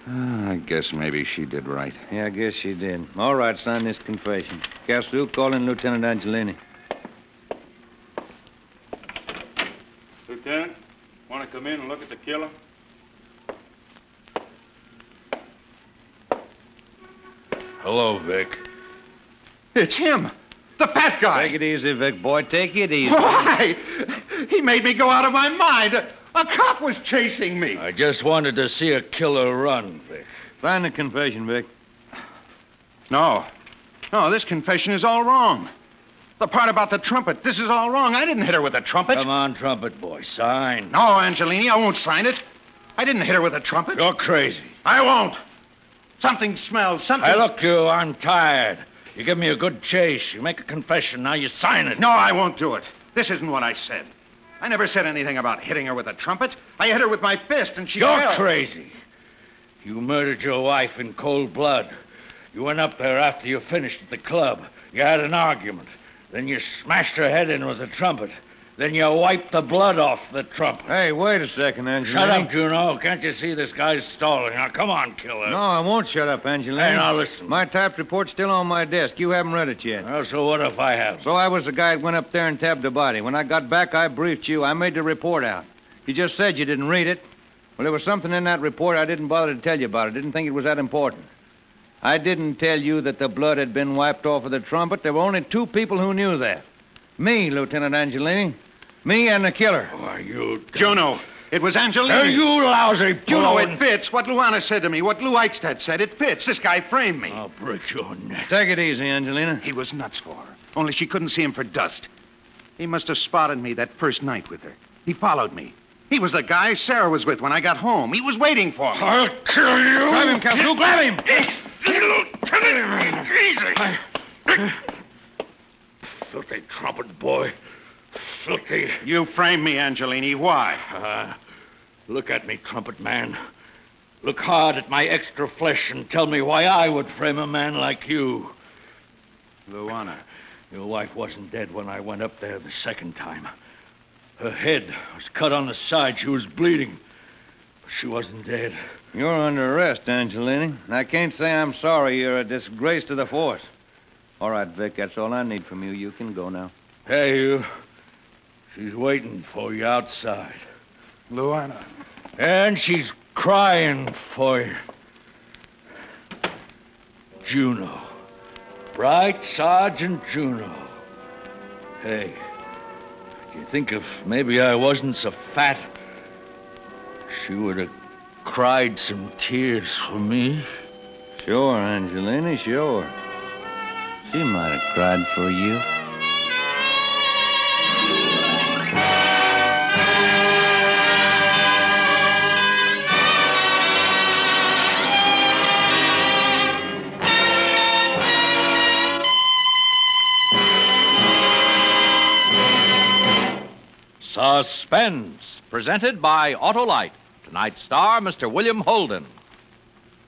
I guess maybe she did right. Yeah, I guess she did. All right, sign this confession. Castlew, call in Lieutenant Angelini. Lieutenant, want to come in and look at the killer? Hello, Vic. It's him. The fat guy. Take it easy, Vic, boy. Take it easy. Why? He made me go out of my mind. A cop was chasing me. I just wanted to see a killer run, Vic. Sign the confession, Vic. No, this confession is all wrong. The part about the trumpet, this is all wrong. I didn't hit her with a trumpet. Come on, trumpet boy, sign. No, Angelini, I won't sign it. I didn't hit her with a trumpet. You're crazy. I won't. Something smells, something... Hey, look, you, I'm tired. You give me a good chase. You make a confession. Now you sign it. No, I won't do it. This isn't what I said. I never said anything about hitting her with a trumpet. I hit her with my fist, and she You're fell. crazy. You murdered your wife in cold blood. You went up there after you finished at the club. You had an argument. Then you smashed her head in with a trumpet. Then you wiped the blood off the trumpet. Hey, wait a second, Angelini. Shut up, Juno. Can't you see this guy's stalling? Now, come on, killer. No, I won't shut up, Angelini. Hey, now, listen. My typed report's still on my desk. You haven't read it yet. Well, so what if I have? So I was the guy that went up there and tabbed the body. When I got back, I briefed you. I made the report out. You just said you didn't read it. Well, there was something in that report I didn't bother to tell you about. I didn't think it was that important. I didn't tell you that the blood had been wiped off of the trumpet. There were only two people who knew that. Me, Lieutenant Angelini. Me and the killer. Why, you... Juno, it was Angelini. Hey, you lousy... Juno, it fits. What Luana said to me, what Lou Eichstadt said, it fits. This guy framed me. I'll break your neck. Take it easy, Angelina. He was nuts for her. Only she couldn't see him for dust. He must have spotted me that first night with her. He followed me. He was the guy Sarah was with when I got home. He was waiting for me. I'll kill you. Grab him, Captain. Grab him. Easy. Filthy trumpet boy. Filthy. You framed me, Angelini. Why? Look at me, trumpet man. Look hard at my extra flesh and tell me why I would frame a man like you. Luana. Your wife wasn't dead when I went up there the second time. Her head was cut on the side. She was bleeding. But she wasn't dead. You're under arrest, Angelini. I can't say I'm sorry. You're a disgrace to the force. All right, Vic, that's all I need from you. You can go now. Hey, you. She's waiting for you outside. Luana. And she's crying for you. Juno. Bright Sergeant Juno. Hey, do you think if maybe I wasn't so fat, she would have cried some tears for me? Sure, Angelini, sure. She might have cried for you. Suspense, presented by Autolite. Tonight's star, Mr. William Holden.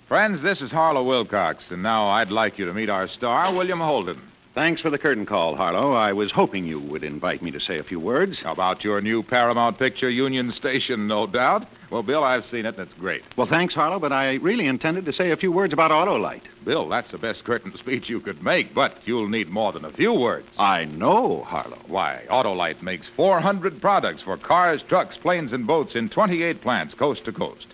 Friends, this is Harlow Wilcox, and now I'd like you to meet our star, William Holden. Thanks for the curtain call, Harlow. I was hoping you would invite me to say a few words. About your new Paramount picture, Union Station, no doubt. Well, Bill, I've seen it. That's great. Well, thanks, Harlow, but I really intended to say a few words about Autolite. Bill, that's the best curtain speech you could make, but you'll need more than a few words. I know, Harlow. Why, Autolite makes 400 products for cars, trucks, planes, and boats in 28 plants coast to coast.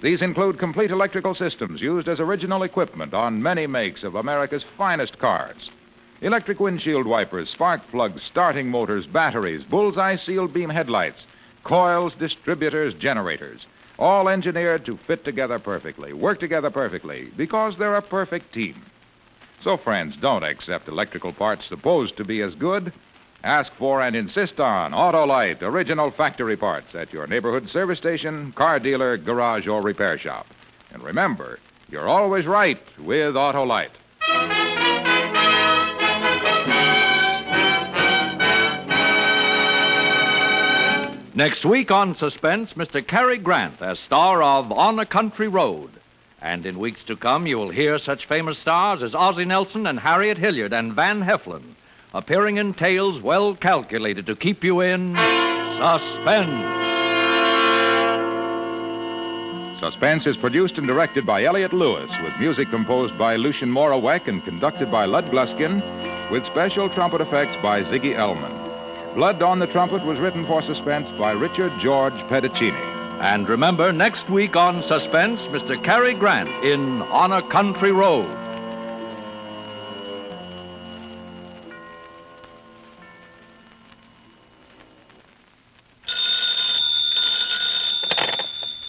These include complete electrical systems used as original equipment on many makes of America's finest cars. Electric windshield wipers, spark plugs, starting motors, batteries, bullseye sealed beam headlights, coils, distributors, generators, all engineered to fit together perfectly, work together perfectly, because they're a perfect team. So, friends, don't accept electrical parts supposed to be as good. Ask for and insist on Autolite original factory parts at your neighborhood service station, car dealer, garage, or repair shop. And remember, you're always right with Autolite. Next week on Suspense, Mr. Cary Grant as star of On a Country Road. And in weeks to come, you will hear such famous stars as Ozzie Nelson and Harriet Hilliard and Van Heflin, appearing in tales well calculated to keep you in suspense. Suspense is produced and directed by Elliott Lewis, with music composed by Lucien Morawek and conducted by Lud Gluskin, with special trumpet effects by Ziggy Elman. Blood on the Trumpet was written for Suspense by Richard George Pedicini. And remember, next week on Suspense, Mr. Cary Grant in On a Country Road.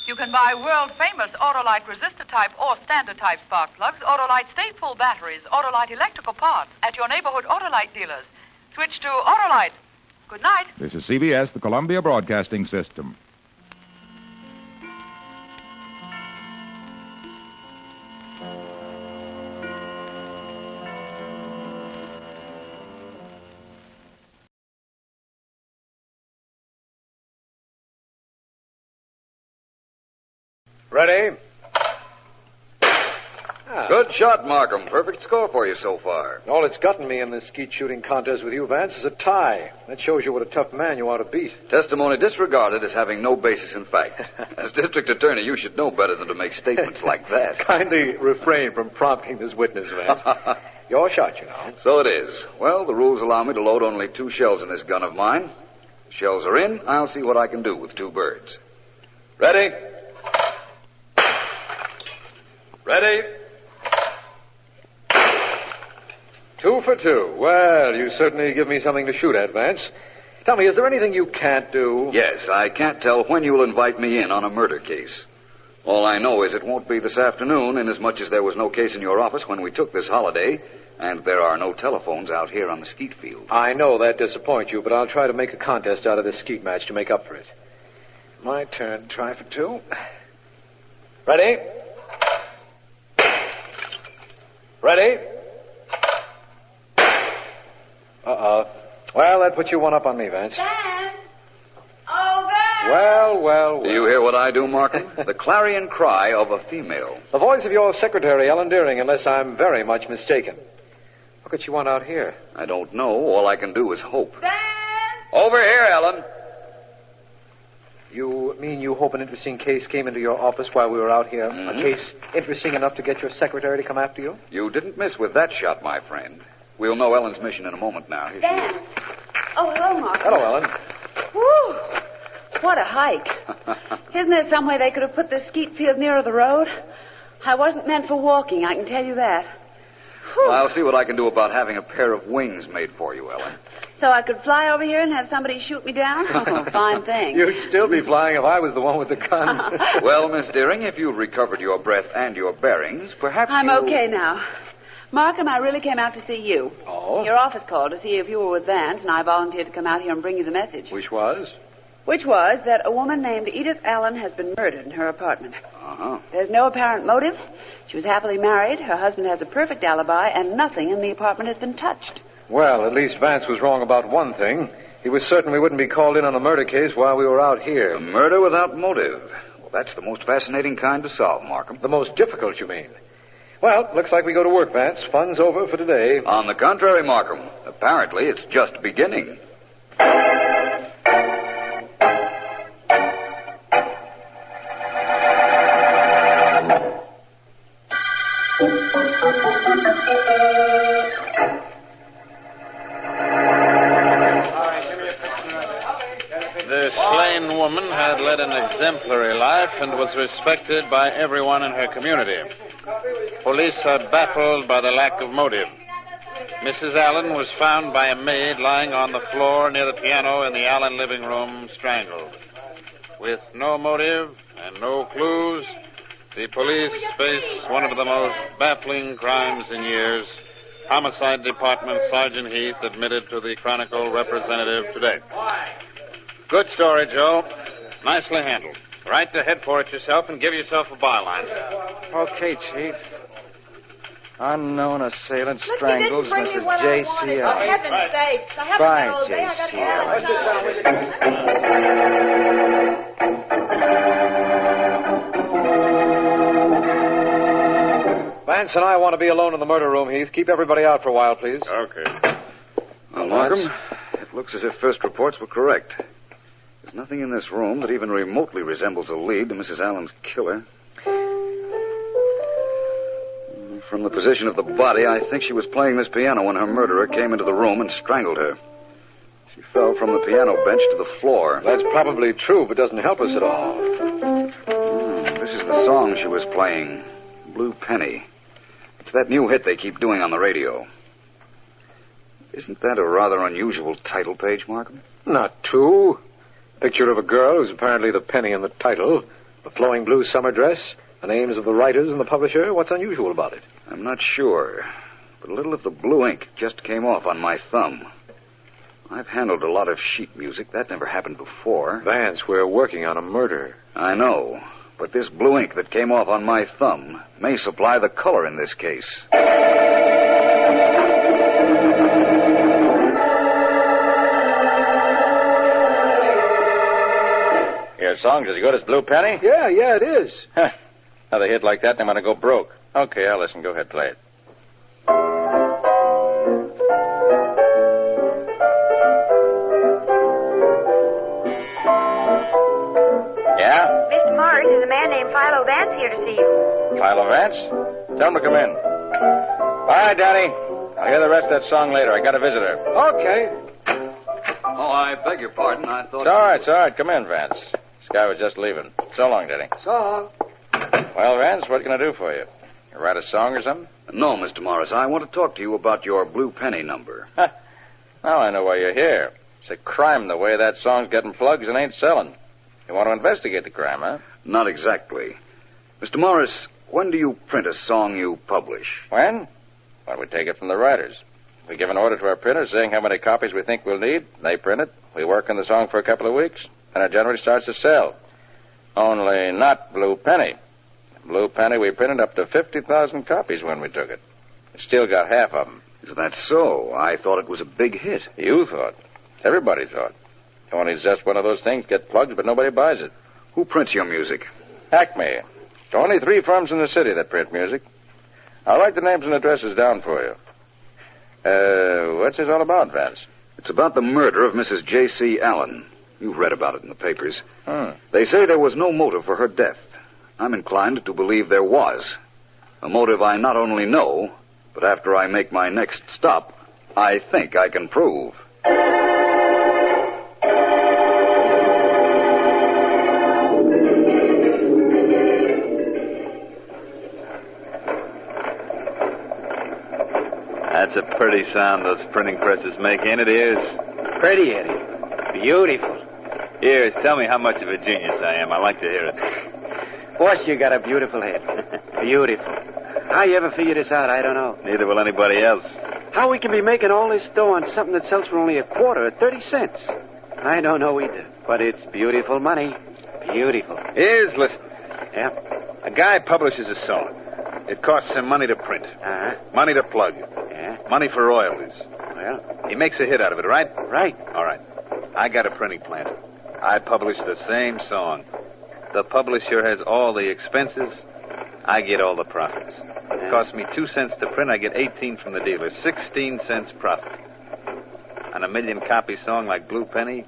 You can buy world-famous Autolite resistor-type or standard-type spark plugs, Autolite stateful batteries, Autolite electrical parts at your neighborhood Autolite dealers. Switch to Autolite. Good night. This is CBS, the Columbia Broadcasting System. Ready? Good shot, Markham. Perfect score for you so far. All it's gotten me in this skeet shooting contest with you, Vance, is a tie. That shows you what a tough man you ought to beat. Testimony disregarded as having no basis in fact. As district attorney, you should know better than to make statements like that. Kindly refrain from prompting this witness, Vance. Your shot, you know. So it is. Well, the rules allow me to load only 2 shells in this gun of mine. The shells are in. I'll see what I can do with 2 birds. Ready? Ready? 2 for 2. Well, you certainly give me something to shoot at, Vance. Tell me, is there anything you can't do? Yes, I can't tell when you'll invite me in on a murder case. All I know is it won't be this afternoon, inasmuch as there was no case in your office when we took this holiday, and there are no telephones out here on the skeet field. I know that disappoints you, but I'll try to make a contest out of this skeet match to make up for it. My turn to try for 2. Ready? Ready? Uh-oh. Well, that puts you 1 up on me, Vance. Vance! Oh, Vance! Well. Do you hear what I do, Markham? The clarion cry of a female. The voice of your secretary, Ellen Deering, unless I'm very much mistaken. What could she want out here? I don't know. All I can do is hope. Vance! Over here, Ellen. You mean you hope an interesting case came into your office while we were out here? Mm-hmm. A case interesting enough to get your secretary to come after you? You didn't miss with that shot, my friend. We'll know Ellen's mission in a moment now. Here she Vance! is. Oh, hello, Mark. Hello, Ellen. Whew! What a hike. Isn't there some way they could have put this skeet field nearer the road? I wasn't meant for walking, I can tell you that. Well, I'll see what I can do about having a pair of wings made for you, Ellen. So I could fly over here and have somebody shoot me down? Oh, fine thing. You'd still be flying if I was the one with the gun. Well, Miss Deering, if you've recovered your breath and your bearings, perhaps I'm you... okay now. Markham, I really came out to see you. Oh? Your office called to see if you were with Vance, and I volunteered to come out here and bring you the message. Which was? Which was that a woman named Edith Allen has been murdered in her apartment. Uh-huh. There's no apparent motive. She was happily married. Her husband has a perfect alibi, and nothing in the apartment has been touched. Well, at least Vance was wrong about one thing. He was certain we wouldn't be called in on a murder case while we were out here. A murder without motive. Well, that's the most fascinating kind to solve, Markham. The most difficult, you mean? Well, looks like we go to work, Vance. Fun's over for today. On the contrary, Markham. Apparently, it's just beginning. The slain woman had led an exemplary life and was respected by everyone in her community. Police are baffled by the lack of motive. Mrs. Allen was found by a maid lying on the floor near the piano in the Allen living room, strangled. With no motive and no clues, the police face one of the most baffling crimes in years. Homicide Department Sergeant Heath admitted to the Chronicle representative today. Good story, Joe. Nicely handled. Right to head for it yourself and give yourself a byline. Okay, Chief. Unknown assailant Look, strangles you didn't bring me Mrs. what I wanted. J.C. For Allen. heaven's sakes. I haven't Bye, been all day. I got to Vance and I want to be alone in the murder room, Heath. Keep everybody out for a while, please. Okay. Well, Markham, it looks as if first reports were correct. There's nothing in this room that even remotely resembles a lead to Mrs. Allen's killer. From the position of the body, I think she was playing this piano when her murderer came into the room and strangled her. She fell from the piano bench to the floor. That's probably true, but doesn't help us at all. This is the song she was playing, Blue Penny. It's that new hit they keep doing on the radio. Isn't that a rather unusual title page, Markham? Not too. Picture of a girl who's apparently the penny in the title, a flowing blue summer dress, the names of the writers and the publisher. What's unusual about it? I'm not sure, but a little of the blue ink just came off on my thumb. I've handled a lot of sheet music. That never happened before. Vance, we're working on a murder. I know, but this blue ink that came off on my thumb may supply the color in this case. Yes, song's as good as Blue Penny? Yeah, it is. Another hit like that, and I'm going to go broke. Okay, I'll listen. Go ahead, play it. Yeah? Mr. Morris, there's a man named Philo Vance here to see you. Philo Vance? Tell him to come in. Bye, Danny. I'll hear the rest of that song later. I got a visitor. Okay. Oh, I beg your pardon. I thought... It's all right. Come in, Vance. This guy was just leaving. So long, Danny. So long. Well, Vance, what can I do for you? You write a song or something? No, Mr. Morris. I want to talk to you about your Blue Penny number. Now I know why you're here. It's a crime the way that song's getting plugs and ain't selling. You want to investigate the crime, huh? Not exactly. Mr. Morris, when do you print a song you publish? When? Well, we take it from the writers. We give an order to our printers saying how many copies we think we'll need. They print it. We work on the song for a couple of weeks, and it generally starts to sell. Only not Blue Penny. Blue Penny, we printed up to 50,000 copies when we took it. We still got half of them. Is that so? I thought it was a big hit. You thought. Everybody thought. Only it's just one of those things, get plugs, but nobody buys it. Who prints your music? Acme. Only 3 firms in the city that print music. I'll write the names and addresses down for you. What's this all about, Vance? It's about the murder of Mrs. J.C. Allen. You've read about it in the papers. They say there was no motive for her death. I'm inclined to believe there was. A motive I not only know, but after I make my next stop, I think I can prove. That's a pretty sound those printing presses make, ain't it, Ears? Pretty, Eddie. Beautiful. Ears, tell me how much of a genius I am. I like to hear it. Boss, you got a beautiful head. Beautiful. How you ever figure this out, I don't know. Neither will anybody else. How we can be making all this dough on something that sells for only a quarter at 30 cents? I don't know either, but it's beautiful money. Beautiful. Ears, listen. Yeah? A guy publishes a song. It costs him money to print. Money to plug. Yeah? Money for royalties. Well? He makes a hit out of it, right? Right. All right. I got a printing plant. I publish the same song. The publisher has all the expenses. I get all the profits. It costs me 2 cents to print. I get 18 from the dealer. 16 cents profit. On a 1,000,000-copy song like Blue Penny,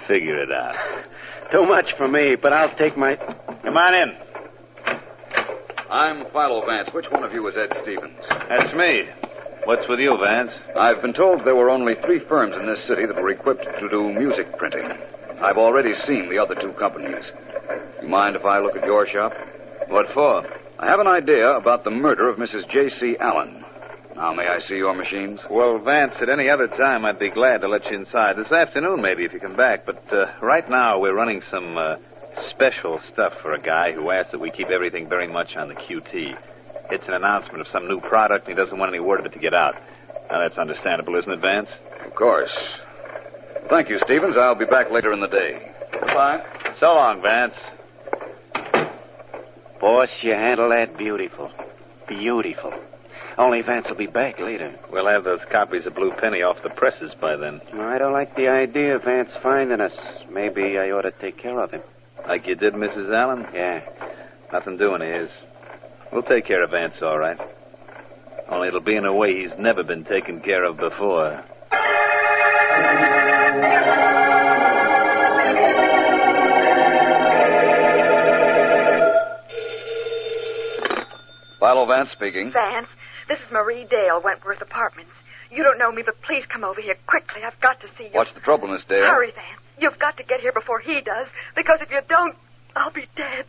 figure it out. Too much for me, but I'll take my... Come on in. I'm Philo Vance. Which one of you is Ed Stevens? That's me. What's with you, Vance? I've been told there were only 3 firms in this city that were equipped to do music printing. I've already seen the other 2 companies. You mind if I look at your shop? What for? I have an idea about the murder of Mrs. J.C. Allen. Now, may I see your machines? Well, Vance, at any other time, I'd be glad to let you inside. This afternoon, maybe, if you come back. But right now, we're running some special stuff for a guy who asked that we keep everything very much on the QT. It's an announcement of some new product, and he doesn't want any word of it to get out. Now, that's understandable, isn't it, Vance? Of course. Thank you, Stevens. I'll be back later in the day. Goodbye. So long, Vance. Boss, you handle that beautiful. Beautiful. Only Vance will be back later. We'll have those copies of Blue Penny off the presses by then. I don't like the idea of Vance finding us. Maybe I ought to take care of him. Like you did Mrs. Allen? Yeah. Nothing doing is. We'll take care of Vance, all right. Only it'll be in a way he's never been taken care of before. Philo Vance speaking. Vance, this is Marie Dale, Wentworth Apartments. You don't know me, but please come over here quickly. I've got to see you. What's the trouble, Miss Dale? Hurry, Vance. You've got to get here before he does, because if you don't, I'll be dead.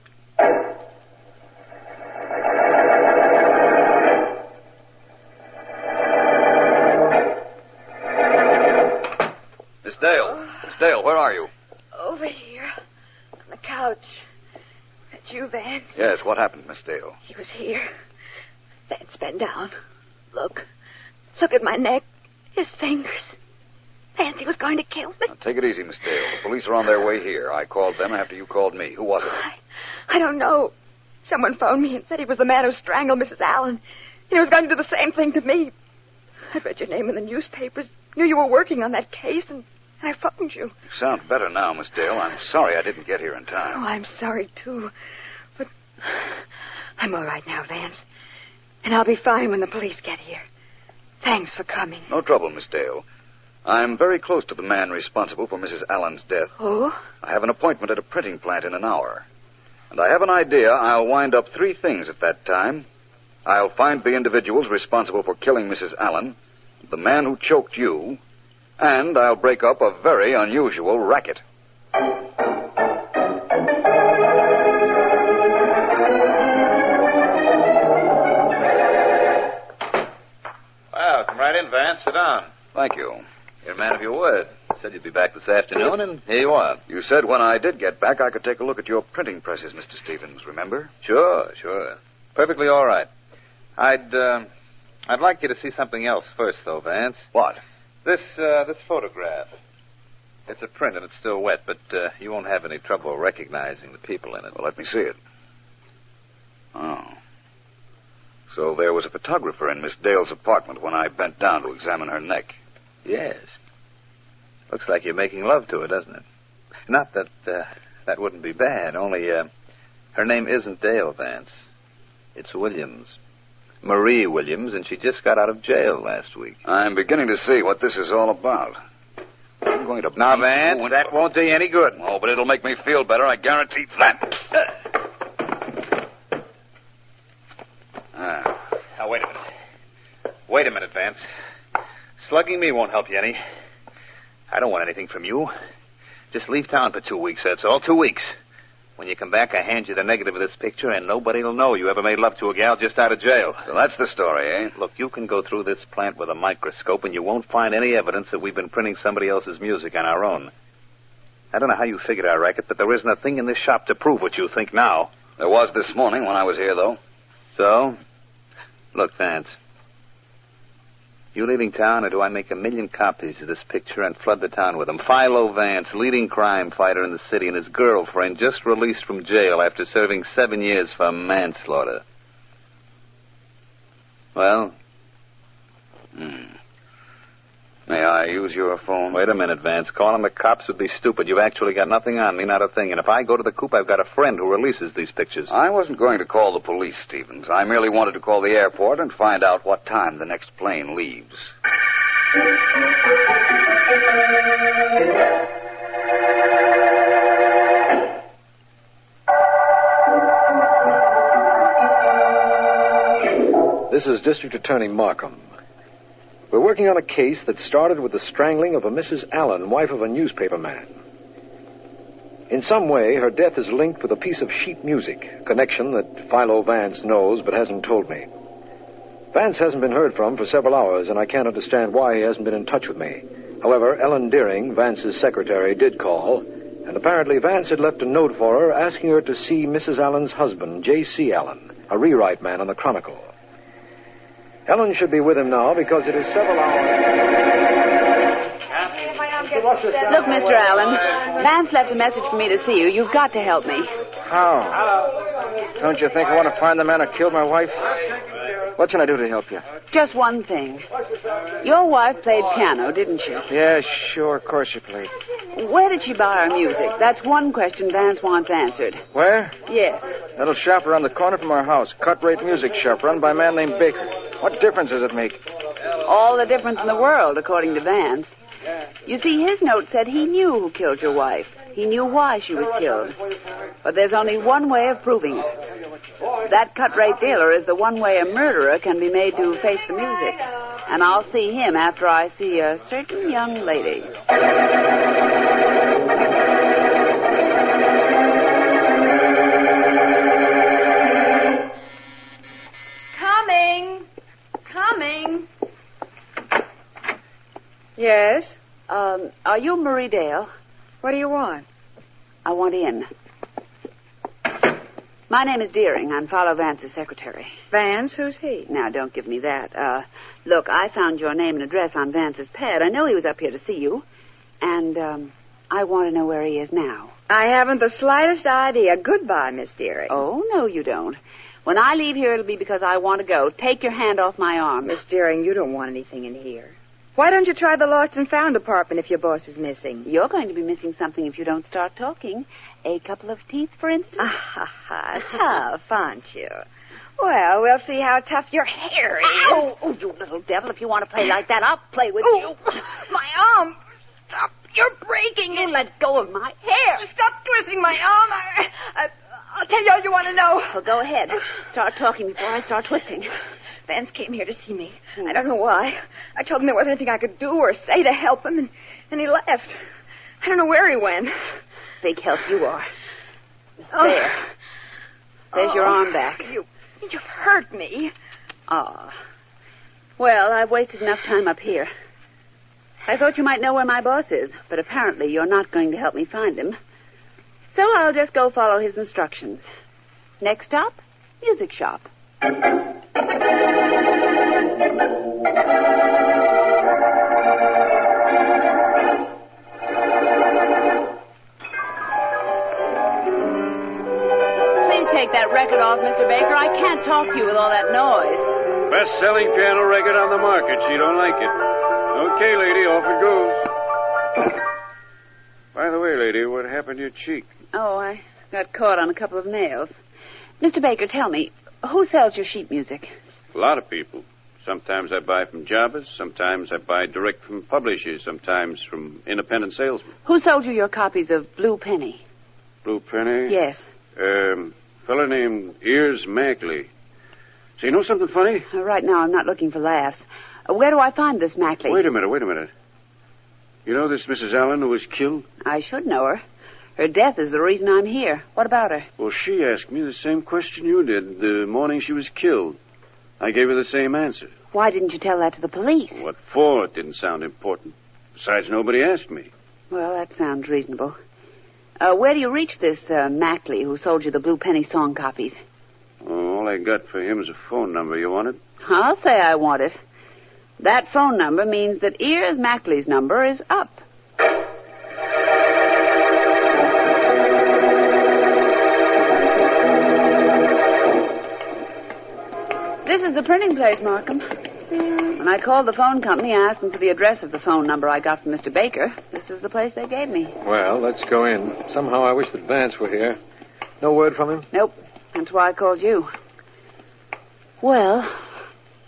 Miss Dale. Miss Dale, where are you? Over here, on the couch. That you, Vance? Yes, what happened, Miss Dale? He was here. Vance, bend down. Look. Look at my neck. His fingers. Vance, he was going to kill me. Now, take it easy, Miss Dale. The police are on their way here. I called them after you called me. Who was it? I don't know. Someone phoned me and said he was the man who strangled Mrs. Allen. He was going to do the same thing to me. I read your name in the newspapers. Knew you were working on that case, and I phoned you. You sound better now, Miss Dale. I'm sorry I didn't get here in time. Oh, I'm sorry, too. But I'm all right now, Vance. And I'll be fine when the police get here. Thanks for coming. No trouble, Miss Dale. I'm very close to the man responsible for Mrs. Allen's death. Oh? I have an appointment at a printing plant in an hour. And I have an idea I'll wind up 3 things at that time. I'll find the individuals responsible for killing Mrs. Allen, the man who choked you, and I'll break up a very unusual racket. Well, come right in, Vance. Sit down. Thank you. You're a man of your word. Said you'd be back this afternoon, and here you are. You said when I did get back, I could take a look at your printing presses, Mr. Stevens, remember? Sure. Perfectly all right. I'd like you to see something else first, though, Vance. What? This photograph. It's a print, and it's still wet, but you won't have any trouble recognizing the people in it. Well, let me see it. Oh. So there was a photographer in Miss Dale's apartment when I bent down to examine her neck. Yes. Looks like you're making love to her, doesn't it? Not that that wouldn't be bad, only her name isn't Dale, Vance. It's Williams. Marie Williams, and she just got out of jail last week. I'm beginning to see what this is all about. I'm going to... Now, Vance, that won't do you any good. Oh, but it'll make me feel better, I guarantee that. Now, wait a minute. Wait a minute, Vance. Slugging me won't help you any. I don't want anything from you. Just leave town for 2 weeks, that's all. 2 weeks. When you come back, I hand you the negative of this picture, and nobody will know you ever made love to a gal just out of jail. So that's the story, eh? Look, you can go through this plant with a microscope, and you won't find any evidence that we've been printing somebody else's music on our own. I don't know how you figured our racket, but there isn't a thing in this shop to prove what you think now. There was this morning when I was here, though. So? Look, Vance. You leaving town, or do I make 1 million copies of this picture and flood the town with them? Philo Vance, leading crime fighter in the city, and his girlfriend just released from jail after serving 7 years for manslaughter. Well? May I use your phone? Wait a minute, Vance. Calling the cops would be stupid. You've actually got nothing on me, not a thing. And if I go to the coop, I've got a friend who releases these pictures. I wasn't going to call the police, Stevens. I merely wanted to call the airport and find out what time the next plane leaves. This is District Attorney Markham. We're working on a case that started with the strangling of a Mrs. Allen, wife of a newspaper man. In some way, her death is linked with a piece of sheet music, a connection that Philo Vance knows but hasn't told me. Vance hasn't been heard from for several hours, and I can't understand why he hasn't been in touch with me. However, Ellen Deering, Vance's secretary, did call, and apparently Vance had left a note for her asking her to see Mrs. Allen's husband, J.C. Allen, a rewrite man on the Chronicle. Ellen should be with him now because it is several hours. Look, Mr. Allen, Vance left a message for me to see you. You've got to help me. How? Don't you think I want to find the man who killed my wife? What can I do to help you? Just one thing. Your wife played piano, didn't she? Yeah, sure, of course she played. Where did she buy her music? That's one question Vance wants answered. Where? Yes. That little shop around the corner from our house. Cut-rate music shop run by a man named Baker. What difference does it make? All the difference in the world, according to Vance. You see, his note said he knew who killed your wife. He knew why she was killed. But there's only one way of proving it. That cut-rate dealer is the one way a murderer can be made to face the music. And I'll see him after I see a certain young lady. Coming. Yes? Are you Marie Dale? What do you want? I want in. My name is Deering. I'm Philo Vance's secretary. Vance? Who's he? Now, don't give me that. Look, I found your name and address on Vance's pad. I know he was up here to see you. And, I want to know where he is now. I haven't the slightest idea. Goodbye, Miss Deering. Oh, no, you don't. When I leave here, it'll be because I want to go. Take your hand off my arm. Miss Deering, you don't want anything in here. Why don't you try the lost and found department if your boss is missing? You're going to be missing something if you don't start talking. A couple of teeth, for instance? Tough, aren't you? Well, we'll see how tough your hair is. Oh, you little devil. If you want to play like that, I'll play with you. My arm. Stop. You're breaking it. Let go of my hair. Stop twisting my arm. I'll tell you all you want to know. Well, go ahead. Start talking before I start twisting. Vance came here to see me. I don't know why. I told him there wasn't anything I could do or say to help him, and he left. I don't know where he went. Big help you are. There. There's your arm back. You've hurt me. Ah. Well, I've wasted enough time up here. I thought you might know where my boss is, but apparently you're not going to help me find him. So I'll just go follow his instructions. Next stop, music shop. Take that record off, Mr. Baker. I can't talk to you with all that noise. Best-selling piano record on the market. She don't like it. Okay, lady, off it goes. By the way, lady, what happened to your cheek? Oh, I got caught on a couple of nails. Mr. Baker, tell me, who sells your sheet music? A lot of people. Sometimes I buy from jobbers. Sometimes I buy direct from publishers. Sometimes from independent salesmen. Who sold you your copies of Blue Penny? Blue Penny? Yes. Fella named Ears Mackley. So you know something funny? Right now, I'm not looking for laughs. Where do I find this Mackley? Wait a minute. You know this Mrs. Allen who was killed? I should know her. Her death is the reason I'm here. What about her? Well, she asked me the same question you did the morning she was killed. I gave her the same answer. Why didn't you tell that to the police? What for? It didn't sound important. Besides, nobody asked me. Well, that sounds reasonable. Where do you reach this Mackley who sold you the Blue Penny song copies? Oh, all I got for him is a phone number. You want it? I'll say I want it. That phone number means that Ears Mackley's number is up. This is the printing place, Markham. When I called the phone company, I asked them for the address of the phone number I got from Mr. Baker. This is the place they gave me. Well, let's go in. Somehow I wish that Vance were here. No word from him? Nope. That's why I called you. Well,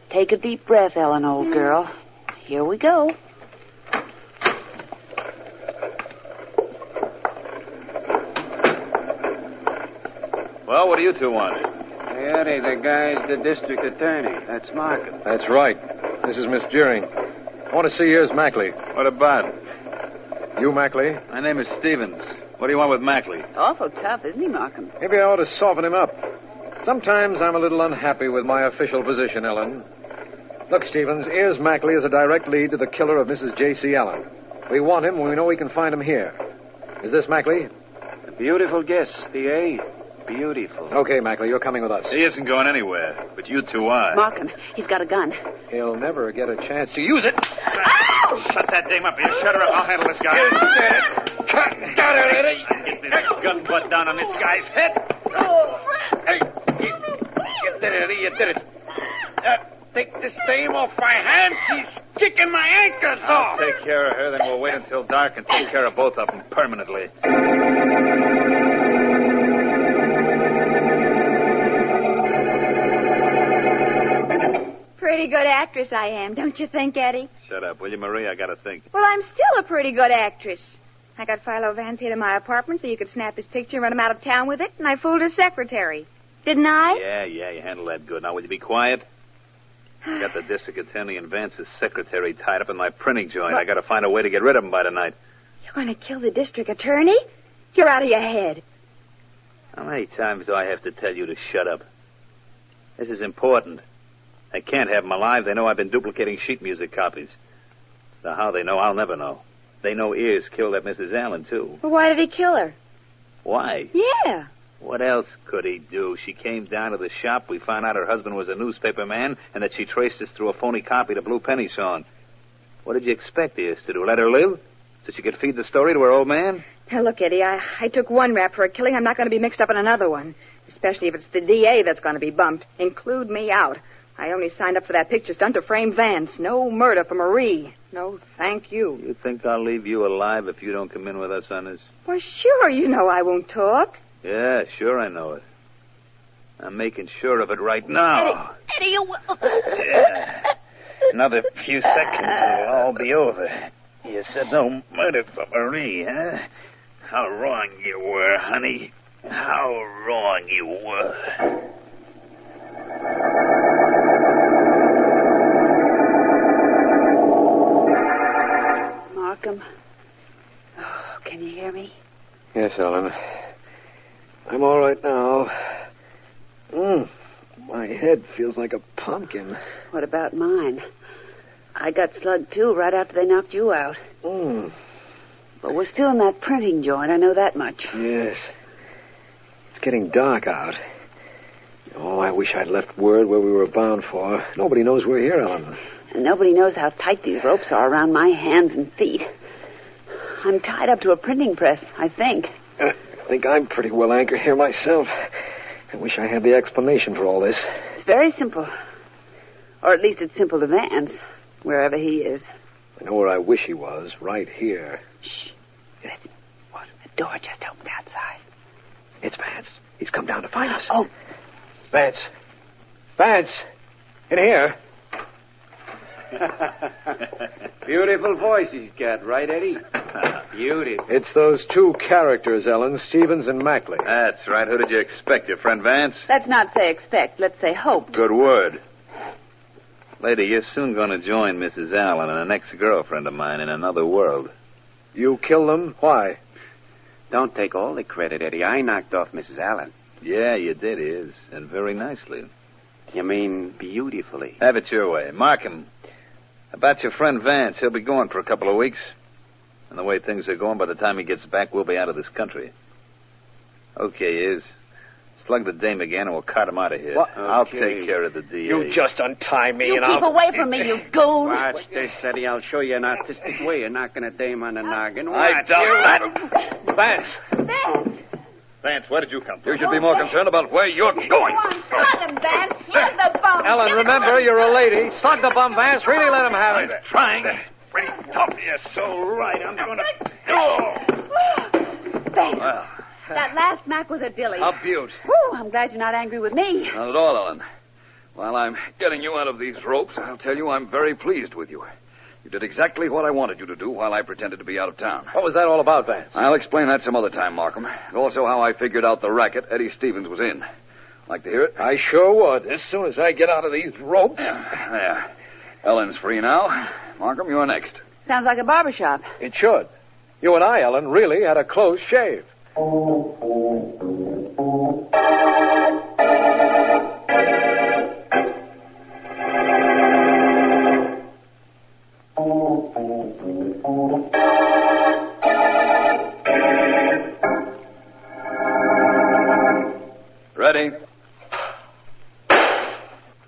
take a deep breath, Ellen, old girl. Here we go. Well, what do you two want? Eddie, the guy's the district attorney. That's Markham. That's right. This is Miss Deering. I want to see Ears Mackley. What about? You, Mackley? My name is Stevens. What do you want with Mackley? Awful tough, isn't he, Markham? Maybe I ought to soften him up. Sometimes I'm a little unhappy with my official position, Ellen. Look, Stevens, Ears Mackley is a direct lead to the killer of Mrs. J.C. Allen. We want him when we know we can find him here. Is this Mackley? A beautiful guess, D.A. Beautiful. Okay, Mackley, you're coming with us. He isn't going anywhere, but you two are. Markham, he's got a gun. He'll never get a chance to use it. Shut that dame up. You shut her up. I'll handle this guy. Got her, Eddie. Get this gun butt down on this guy's head. Hey, you did it, Eddie. You did it. Take this dame off my hands. She's kicking my anchors off. I'll take care of her, then we'll wait until dark and take care of both of them permanently. Pretty good actress I am, don't you think, Eddie? Shut up, will you, Marie? I gotta think. Well, I'm still a pretty good actress. I got Philo Vance here to my apartment so you could snap his picture and run him out of town with it, and I fooled his secretary. Didn't I? Yeah, you handled that good. Now, will you be quiet? I got the district attorney and Vance's secretary tied up in my printing joint. I gotta find a way to get rid of them by tonight. You're going to kill the district attorney? You're out of your head. How many times do I have to tell you to shut up? This is important. They can't have them alive. They know I've been duplicating sheet music copies. Now, how they know, I'll never know. They know Ears killed that Mrs. Allen, too. Well, why did he kill her? Why? Yeah. What else could he do? She came down to the shop. We found out her husband was a newspaper man and that she traced us through a phony copy to Blue Penny song. What did you expect Ears to do? Let her live? So she could feed the story to her old man? Now, look, Eddie, I took one rap for a killing. I'm not going to be mixed up in another one. Especially if it's the DA that's going to be bumped. Include me out. I only signed up for that picture stunt to frame Vance. No murder for Marie. No, thank you. You think I'll leave you alive if you don't come in with us on this? Well, sure, you know I won't talk. Yeah, sure I know it. I'm making sure of it right now. Eddie, you... Yeah. Another few seconds and it'll all be over. You said no murder for Marie, huh? How wrong you were, honey. How wrong you were. Markham. Oh, can you hear me? Yes, Ellen. I'm all right now. My head feels like a pumpkin. What about mine? I got slugged, too, right after they knocked you out. But we're still in that printing joint, I know that much. Yes. It's getting dark out. Oh, I wish I'd left word where we were bound for. Nobody knows we're here, Ellen. And nobody knows how tight these ropes are around my hands and feet. I'm tied up to a printing press, I think. I think I'm pretty well anchored here myself. I wish I had the explanation for all this. It's very simple. Or at least it's simple to Vance, wherever he is. I know where I wish he was, right here. Shh. Listen. What? The door just opened outside. It's Vance. He's come down to find us. Oh. Vance. Vance. In here. Beautiful voice he's got, right, Eddie? Beautiful. It's those two characters, Ellen, Stevens and Mackley. That's right. Who did you expect, your friend Vance? Let's not say expect. Let's say hope. Good word. Lady, you're soon going to join Mrs. Allen and an ex-girlfriend of mine in another world. You killed them? Why? Don't take all the credit, Eddie. I knocked off Mrs. Allen. Yeah, you did, Iz, and very nicely. You mean beautifully? Have it your way. Markham, about your friend Vance, he'll be gone for a couple of weeks. And the way things are going, by the time he gets back, we'll be out of this country. Okay, Iz. Slug the dame again, and we'll cut him out of here. What? I'll Okay. take care of the DA. You just untie me You and keep I'll... away from me, you goon. Watch this, Eddie. I'll show you an artistic way of knocking a dame on the noggin. I Watch don't... you. Vance! Vance! Vance, where did you come from? You should be more concerned about where you're going. Come on, slug him, Vance. Slug the bum. Ellen, remember, you're a lady. Slug the bum, Vance. Really let him have it. Trying. Pretty tough. You're so right. I'm going to... Oh! Vance. Well, That last Mac was a dilly. A beaut. Whew, I'm glad you're not angry with me. Not at all, Ellen. While I'm getting you out of these ropes, I'll tell you I'm very pleased with you. You did exactly what I wanted you to do while I pretended to be out of town. What was that all about, Vance? I'll explain that some other time, Markham. And also how I figured out the racket Eddie Stevens was in. Like to hear it? I sure would. As soon as I get out of these ropes. There. Ellen's free now. Markham, you're next. Sounds like a barbershop. It should. You and I, Ellen, really had a close shave. Ready?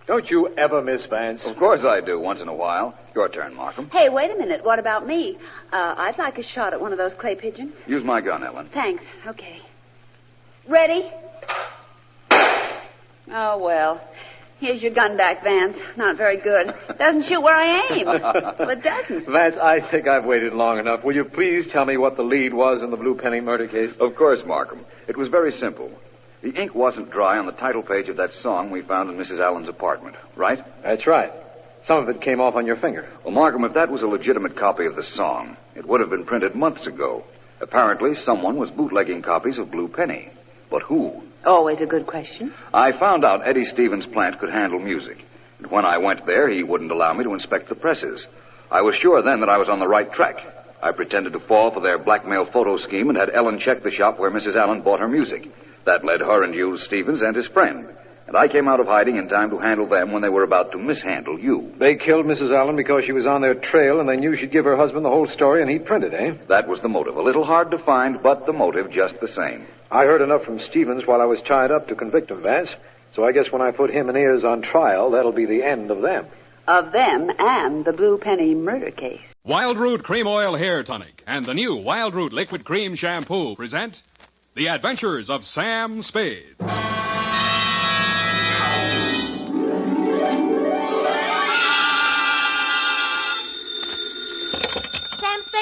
Don't you ever miss, Vance? Of course I do, once in a while. Your turn, Markham. Hey, wait a minute. What about me? I'd like a shot at one of those clay pigeons. Use my gun, Ellen. Thanks. Okay. Ready? Oh, well. Here's your gun back, Vance. Not very good. Doesn't shoot where I aim. Well, it doesn't. Vance, I think I've waited long enough. Will you please tell me what the lead was in the Blue Penny murder case? Of course, Markham. It was very simple. The ink wasn't dry on the title page of that song we found in Mrs. Allen's apartment, right? That's right. Some of it came off on your finger. Well, Markham, if that was a legitimate copy of the song, it would have been printed months ago. Apparently, someone was bootlegging copies of Blue Penny. But who? Always a good question. I found out Eddie Stevens' plant could handle music. And when I went there, he wouldn't allow me to inspect the presses. I was sure then that I was on the right track. I pretended to fall for their blackmail photo scheme and had Ellen check the shop where Mrs. Allen bought her music. That led her and you, Stevens, and his friend. And I came out of hiding in time to handle them when they were about to mishandle you. They killed Mrs. Allen because she was on their trail and they knew she'd give her husband the whole story and he'd print it, eh? That was the motive. A little hard to find, but the motive just the same. I heard enough from Stevens while I was tied up to convict him, Vance. So I guess when I put him and Ayers on trial, that'll be the end of them. Of them and the Blue Penny murder case. Wild Root Cream Oil Hair Tonic and the new Wild Root Liquid Cream Shampoo present The Adventures of Sam Spade.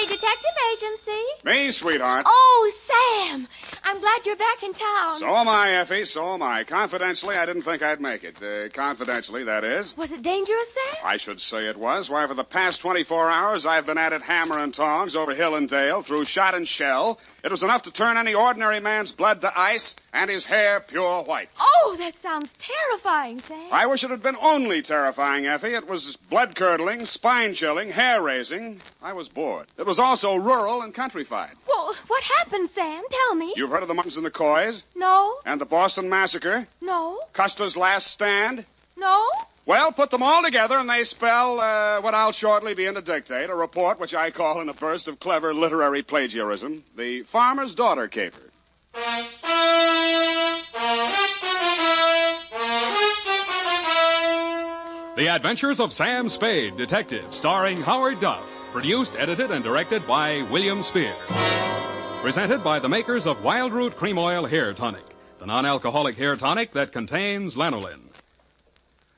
Spade Detective Agency. Me, sweetheart. Oh, Sam. I'm glad you're back in town. So am I, Effie. So am I. Confidentially, I didn't think I'd make it. Confidentially, that is. Was it dangerous, Sam? I should say it was. Why, for the past 24 hours, I've been at it hammer and tongs over hill and dale, through shot and shell. It was enough to turn any ordinary man's blood to ice and his hair pure white. Oh, that sounds terrifying, Sam. I wish it had been only terrifying, Effie. It was blood-curdling, spine-chilling, hair-raising. I was bored. It was also rural and countrified. Well, what happened, Sam? Tell me. You've heard of the Muttons and the Coys? No. And the Boston Massacre? No. Custer's Last Stand? No. Well, put them all together, and they spell what I'll shortly be in to dictate, a report which I call, in a burst of clever literary plagiarism, The Farmer's Daughter Caper. The Adventures of Sam Spade, Detective, starring Howard Duff. Produced, edited, and directed by William Spear. Presented by the makers of Wild Root Cream Oil Hair Tonic, the non-alcoholic hair tonic that contains lanolin.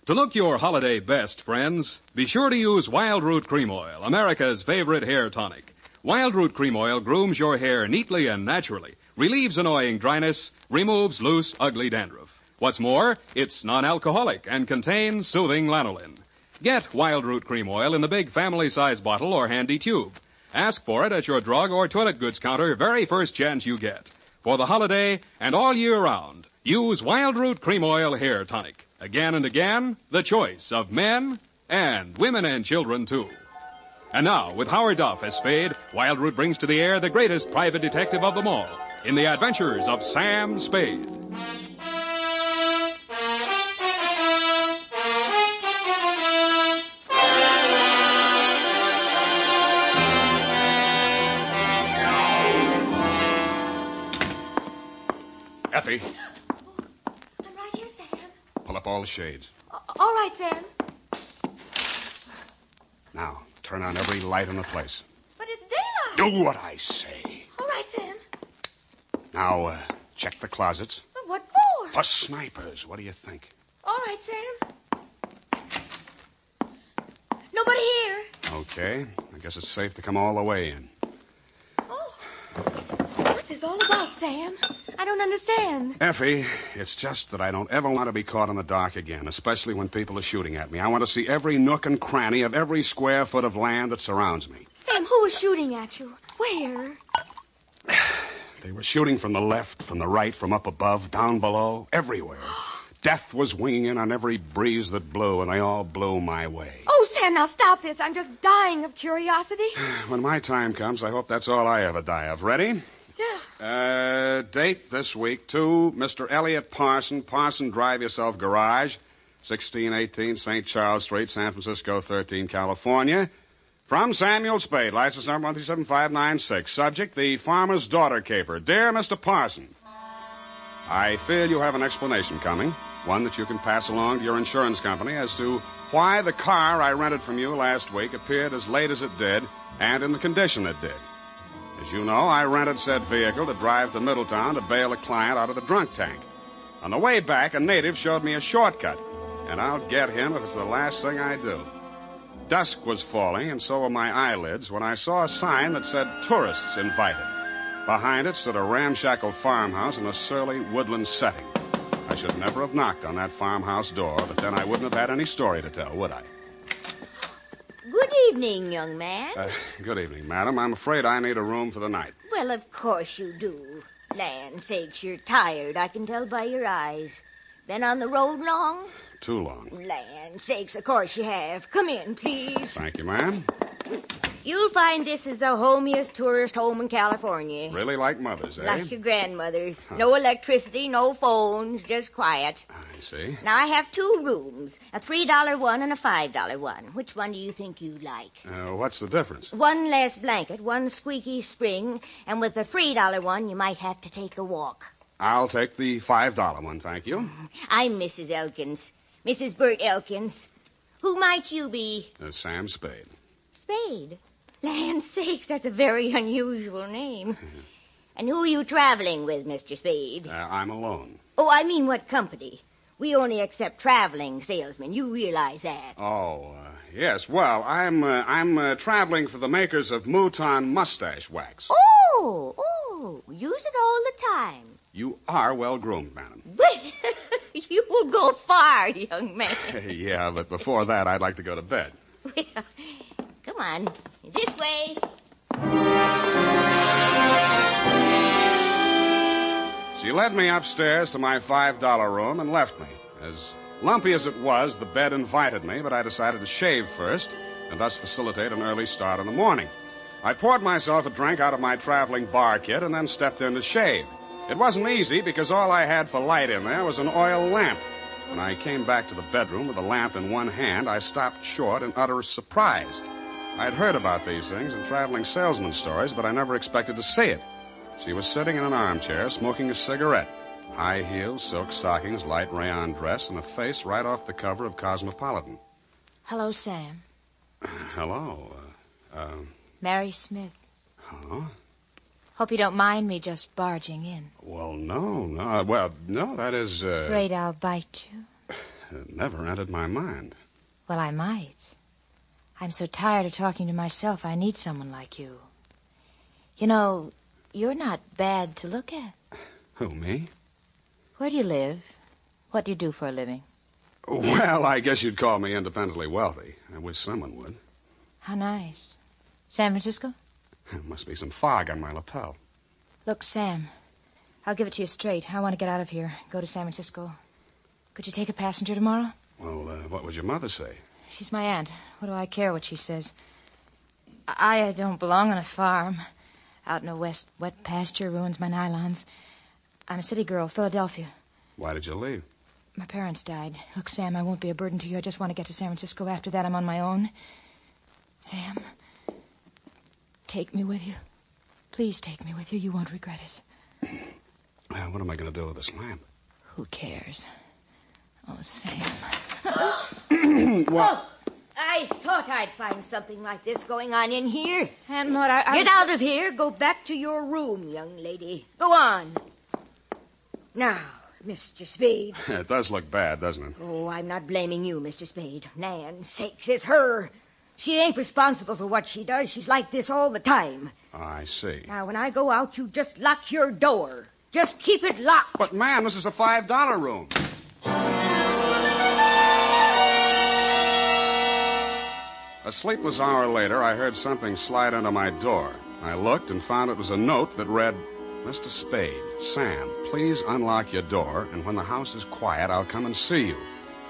To look your holiday best, friends, be sure to use Wild Root Cream Oil, America's favorite hair tonic. Wild Root Cream Oil grooms your hair neatly and naturally, relieves annoying dryness, removes loose, ugly dandruff. What's more, it's non-alcoholic and contains soothing lanolin. Get Wild Root Cream Oil in the big family-size bottle or handy tube. Ask for it at your drug or toilet goods counter very first chance you get. For the holiday and all year round, use Wild Root Cream Oil Hair Tonic. Again and again, the choice of men and women and children, too. And now, with Howard Duff as Spade, Wild Root brings to the air the greatest private detective of them all in the adventures of Sam Spade. Effie, I'm right here, Sam. pull up all the shades. All right, Sam. Now, turn on every light in the place. But it's daylight. Do what I say. All right, Sam. Now, check the closets. But what for? For snipers. What do you think? All right, Sam. Nobody here. Okay. I guess it's safe to come all the way in. Oh. What's this all about, Sam? I don't understand. Effie, it's just that I don't ever want to be caught in the dark again, especially when people are shooting at me. I want to see every nook and cranny of every square foot of land that surrounds me. Sam, who was shooting at you? Where? They were shooting from the left, from the right, from up above, down below, everywhere. Death was winging in on every breeze that blew, and they all blew my way. Oh, Sam, now stop this. I'm just dying of curiosity. When my time comes, I hope that's all I ever die of. Ready? Yeah. Date this week to Mr. Elliot Parson, Parson Drive Yourself Garage, 1618 St. Charles Street, San Francisco, 13, California. From Samuel Spade, license number 137596. Subject, the farmer's daughter caper. Dear Mr. Parson, I fear you have an explanation coming, one that you can pass along to your insurance company as to why the car I rented from you last week appeared as late as it did and in the condition it did. As you know, I rented said vehicle to drive to Middletown to bail a client out of the drunk tank. On the way back, a native showed me a shortcut, and I'll get him if it's the last thing I do. Dusk was falling, and so were my eyelids, when I saw a sign that said tourists invited. Behind it stood a ramshackle farmhouse in a surly woodland setting. I should never have knocked on that farmhouse door, but then I wouldn't have had any story to tell, would I? Good evening, young man. Good evening, madam. I'm afraid I need a room for the night. Well, of course you do. Land sakes, you're tired. I can tell by your eyes. Been on the road long? Too long. Land sakes, of course you have. Come in, please. Thank you, ma'am. You'll find this is the homiest tourist home in California. Really like mothers, eh? Like your grandmother's. No electricity, no phones, just quiet. I see. Now, I have two rooms, a $3 one and a $5 one. Which one do you think you'd like? What's the difference? One less blanket, one squeaky spring, and with the $3 one, you might have to take a walk. I'll take the $5 one, thank you. I'm Mrs. Elkins. Mrs. Bert Elkins. Who might you be? Sam Spade. Spade? Land sakes, that's a very unusual name. And who are you traveling with, Mr. Spade? I'm alone. Oh, I mean what company? We only accept traveling salesmen. You realize that. Oh, Yes, well, I'm traveling for the makers of Mouton Mustache Wax. Oh, use it all the time. You are well groomed, madam. You will go far, young man. Yeah, but before that, I'd like to go to bed. Well, come on, this way. She led me upstairs to my $5 room and left me. As lumpy as it was, the bed invited me, but I decided to shave first and thus facilitate an early start in the morning. I poured myself a drink out of my traveling bar kit and then stepped in to shave. It wasn't easy because all I had for light in there was an oil lamp. When I came back to the bedroom with the lamp in one hand, I stopped short in utter surprise. I'd heard about these things in traveling salesman stories, but I never expected to see it. She was sitting in an armchair, smoking a cigarette. High heels, silk stockings, light rayon dress, and a face right off the cover of Cosmopolitan. Hello, Sam. Hello. Mary Smith. Huh? Hope you don't mind me just barging in. Well, no. Well, no, that is, Afraid I'll bite you? It never entered my mind. Well, I might. I'm so tired of talking to myself, I need someone like you. You know, you're not bad to look at. Who, me? Where do you live? What do you do for a living? Well, I guess you'd call me independently wealthy. I wish someone would. How nice. San Francisco? There must be some fog on my lapel. Look, Sam, I'll give it to you straight. I want to get out of here, go to San Francisco. Could you take a passenger tomorrow? Well, what would your mother say? She's my aunt. What do I care what she says? I don't belong on a farm. Out in a wet pasture ruins my nylons. I'm a city girl, Philadelphia. Why did you leave? My parents died. Look, Sam, I won't be a burden to you. I just want to get to San Francisco. After that, I'm on my own. Sam, take me with you. Please take me with you. You won't regret it. What am I going to do with this lamp? Who cares? Oh, Sam. What? I thought I'd find something like this going on in here. And what I... Get out of here. Go back to your room, young lady. Go on. Now, Mr. Spade. It does look bad, doesn't it? Oh, I'm not blaming you, Mr. Spade. Nan's sakes, it's her. She ain't responsible for what she does. She's like this all the time. Oh, I see. Now, when I go out, you just lock your door. Just keep it locked. But, ma'am, this is a $5 room. A sleepless hour later, I heard something slide under my door. I looked and found it was a note that read, Mr. Spade, Sam, please unlock your door, and when the house is quiet, I'll come and see you.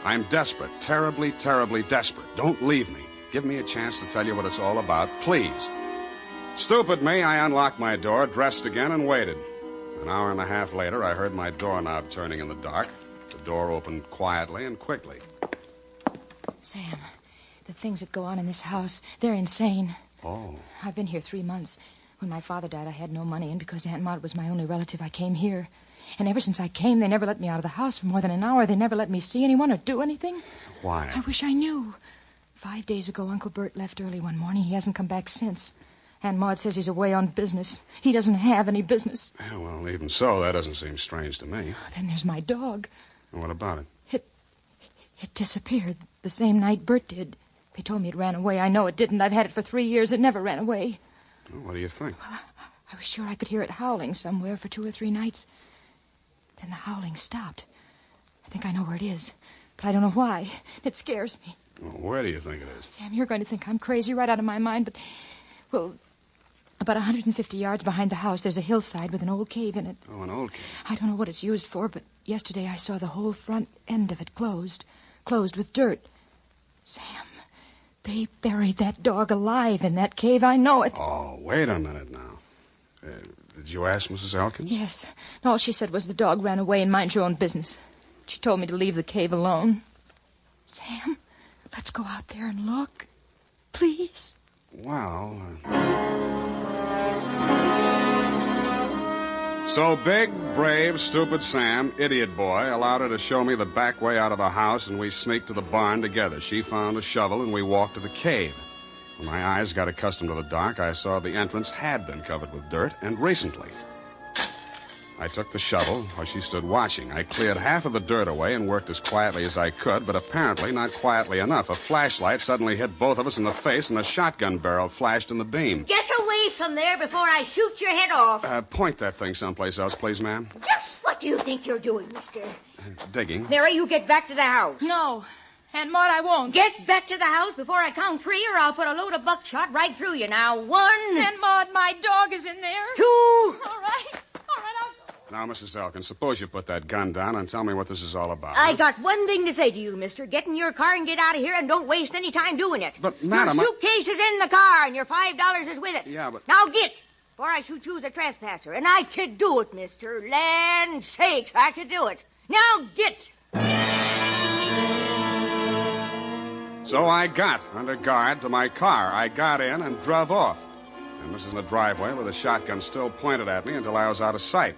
I'm desperate, terribly, terribly desperate. Don't leave me. Give me a chance to tell you what it's all about, please. Stupid me, I unlocked my door, dressed again, and waited. An hour and a half later, I heard my doorknob turning in the dark. The door opened quietly and quickly. Sam, the things that go on in this house, they're insane. Oh. I've been here 3 months. When my father died, I had no money, and because Aunt Maud was my only relative, I came here. And ever since I came, they never let me out of the house for more than an hour. They never let me see anyone or do anything. Why? I wish I knew. 5 days ago, Uncle Bert left early one morning. He hasn't come back since. Aunt Maud says he's away on business. He doesn't have any business. Yeah, well, even so, that doesn't seem strange to me. Then there's my dog. And what about it? It disappeared the same night Bert did. They told me it ran away. I know it didn't. I've had it for 3 years. It never ran away. Well, what do you think? Well, I was sure I could hear it howling somewhere for 2 or 3 nights. Then the howling stopped. I think I know where it is, but I don't know why. It scares me. Well, where do you think it is? Sam, you're going to think I'm crazy right out of my mind, but, well, about 150 yards behind the house, there's a hillside with an old cave in it. Oh, an old cave. I don't know what it's used for, but yesterday I saw the whole front end of it closed with dirt. Sam, they buried that dog alive in that cave. I know it. Oh, wait a minute now. Did you ask Mrs. Elkins? Yes. All she said was the dog ran away and mind your own business. She told me to leave the cave alone. Sam, let's go out there and look. Please. Well... So big, brave, stupid Sam, idiot boy, allowed her to show me the back way out of the house, and we sneaked to the barn together. She found a shovel, and we walked to the cave. When my eyes got accustomed to the dark, I saw the entrance had been covered with dirt, and recently. I took the shovel while she stood watching. I cleared half of the dirt away and worked as quietly as I could, but apparently not quietly enough. A flashlight suddenly hit both of us in the face, and a shotgun barrel flashed in the beam. Get away from there before I shoot your head off. Point that thing someplace else, please, ma'am. Just what do you think you're doing, mister? Digging. Mary, you get back to the house. No. Aunt Maud, I won't. Get back to the house before I count 3, or I'll put a load of buckshot right through you. Now, 1. Aunt Maud, my dog is in there. 2. All right. Now, Mrs. Elkins, suppose you put that gun down and tell me what this is all about. I got one thing to say to you, mister. Get in your car and get out of here, and don't waste any time doing it. But, madam... Your suitcase is in the car, and your $5 is with it. Yeah, but... Now get, before I shoot you as a trespasser. And I could do it, mister. Land sakes, I could do it. Now get. So I got under guard to my car. I got in and drove off. And this is in the driveway with the shotgun still pointed at me until I was out of sight.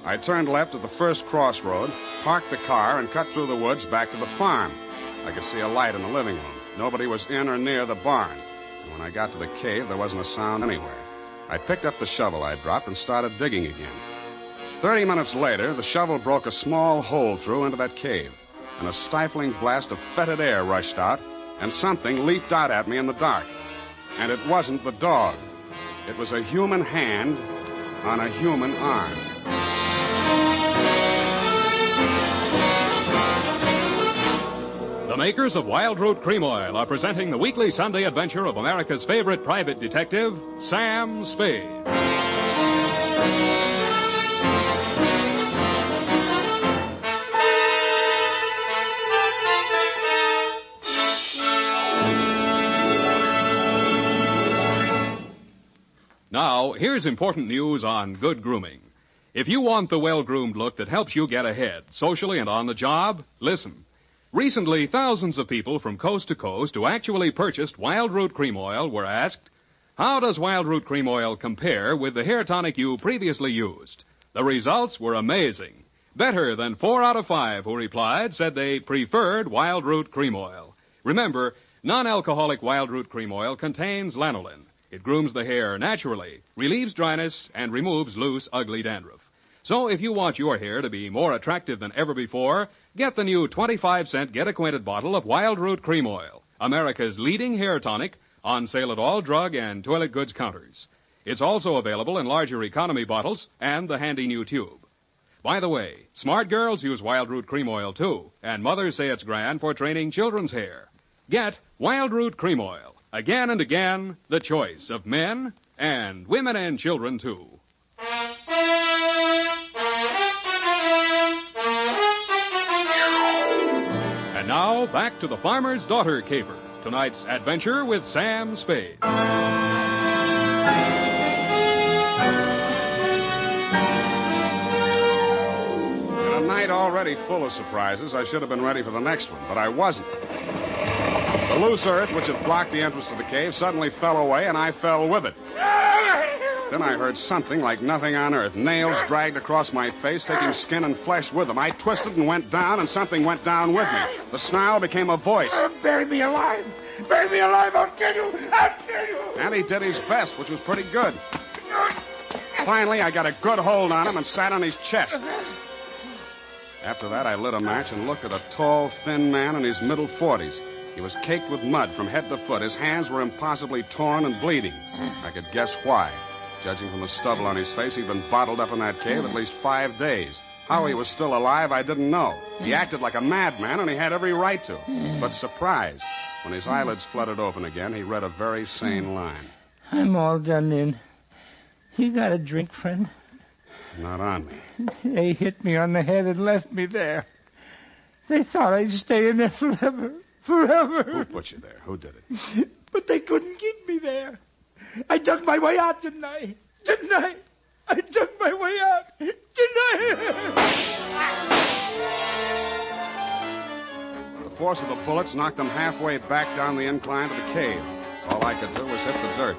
I turned left at the first crossroad, parked the car, and cut through the woods back to the farm. I could see a light in the living room. Nobody was in or near the barn. And when I got to the cave, there wasn't a sound anywhere. I picked up the shovel I dropped and started digging again. 30 minutes later, the shovel broke a small hole through into that cave, and a stifling blast of fetid air rushed out, and something leaped out at me in the dark. And it wasn't the dog. It was a human hand on a human arm. The makers of Wild Root Cream Oil are presenting the weekly Sunday adventure of America's favorite private detective, Sam Spade. Now, here's important news on good grooming. If you want the well-groomed look that helps you get ahead, socially and on the job, listen. Recently, thousands of people from coast to coast who actually purchased Wild Root Cream Oil were asked, how does Wild Root Cream Oil compare with the hair tonic you previously used? The results were amazing. Better than 4 out of 5 who replied said they preferred Wild Root Cream Oil. Remember, non-alcoholic Wild Root Cream Oil contains lanolin. It grooms the hair naturally, relieves dryness, and removes loose, ugly dandruff. So if you want your hair to be more attractive than ever before, get the new 25-cent get-acquainted bottle of Wild Root Cream Oil, America's leading hair tonic, on sale at all drug and toilet goods counters. It's also available in larger economy bottles and the handy new tube. By the way, smart girls use Wild Root Cream Oil, too, and mothers say it's grand for training children's hair. Get Wild Root Cream Oil. Again and again, the choice of men and women and children, too. And now, back to the Farmer's Daughter Caper. Tonight's adventure with Sam Spade. In a night already full of surprises, I should have been ready for the next one, but I wasn't. The loose earth, which had blocked the entrance to the cave, suddenly fell away, and I fell with it. Then I heard something like nothing on earth. Nails dragged across my face, taking skin and flesh with them. I twisted and went down, and something went down with me. The snarl became a voice. Bury me alive! Bury me alive! I'll kill you! I'll kill you! And he did his best, which was pretty good. Finally, I got a good hold on him and sat on his chest. After that, I lit a match and looked at a tall, thin man in his middle 40s. He was caked with mud from head to foot. His hands were impossibly torn and bleeding. I could guess why. Judging from the stubble on his face, he'd been bottled up in that cave at least 5 days. How he was still alive, I didn't know. He acted like a madman, and he had every right to. But surprise, when his eyelids fluttered open again, he read a very sane line. I'm all done in. You got a drink, friend? Not on me. They hit me on the head and left me there. They thought I'd stay in there forever. Forever. Who put you there? Who did it? But they couldn't get me there. I dug my way out, didn't I? Didn't I? I dug my way out. Didn't I? The force of the bullets knocked them halfway back down the incline to the cave. All I could do was hit the dirt.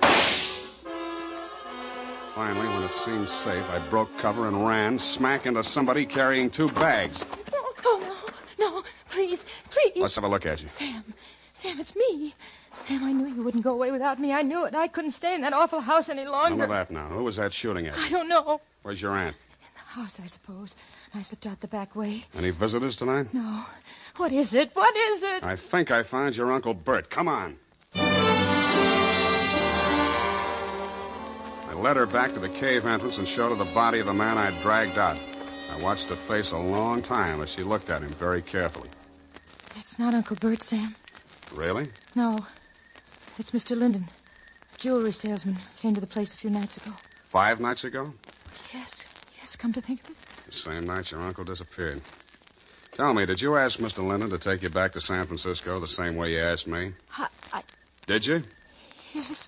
Finally, when it seemed safe, I broke cover and ran smack into somebody carrying 2 bags. Oh, no, please. Let's have a look at you. Sam, it's me. Sam, I knew you wouldn't go away without me. I knew it. I couldn't stay in that awful house any longer. None of that now. Who was that shooting at you? I don't know. Where's your aunt? house, I suppose. I slipped out the back way. Any visitors tonight? No. What is it? What is it? I think I found your Uncle Bert. Come on. I led her back to the cave entrance and showed her the body of the man I'd dragged out. I watched her face a long time as she looked at him very carefully. That's not Uncle Bert, Sam. Really? No. It's Mr. Linden, a jewelry salesman. Came to the place a few nights ago. 5 nights ago? Yes, come to think of it. The same night your uncle disappeared. Tell me, did you ask Mr. Linden to take you back to San Francisco the same way you asked me? I... Did you? Yes.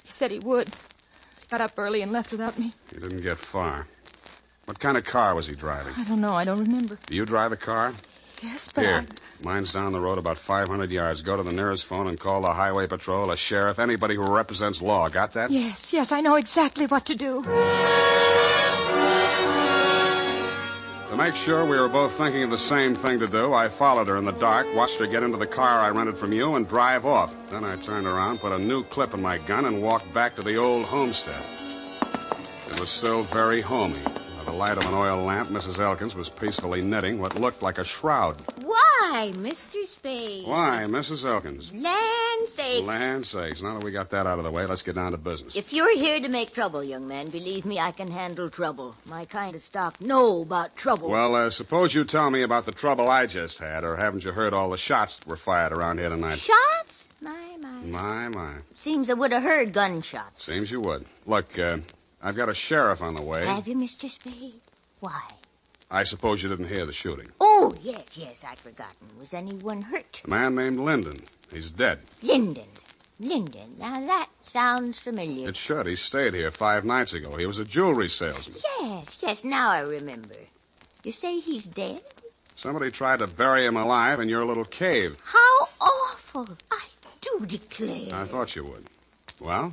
He said he would. He got up early and left without me. You didn't get far. What kind of car was he driving? I don't know. I don't remember. Do you drive a car? Yes, but Here. Mine's down the road about 500 yards. Go to the nearest phone and call the highway patrol, a sheriff, anybody who represents law. Got that? Yes, I know exactly what to do. To make sure we were both thinking of the same thing to do, I followed her in the dark, watched her get into the car I rented from you, and drive off. Then I turned around, put a new clip in my gun, and walked back to the old homestead. It was still very homey. By the light of an oil lamp, Mrs. Elkins was peacefully knitting what looked like a shroud. Why, Mr. Spade? Why, Mrs. Elkins? Land sakes. Land sakes. Now that we got that out of the way, let's get down to business. If you're here to make trouble, young man, believe me, I can handle trouble. My kind of stock know about trouble. Well, suppose you tell me about the trouble I just had, or haven't you heard all the shots that were fired around here tonight? Shots? My. Seems I would have heard gunshots. Seems you would. Look, I've got a sheriff on the way. Have you, Mr. Spade? Why? I suppose you didn't hear the shooting. Oh, yes, I'd forgotten. Was anyone hurt? A man named Linden. He's dead. Linden. Now, that sounds familiar. It should. He stayed here 5 nights ago. He was a jewelry salesman. Yes, now I remember. You say he's dead? Somebody tried to bury him alive in your little cave. How awful. I do declare. I thought you would. Well?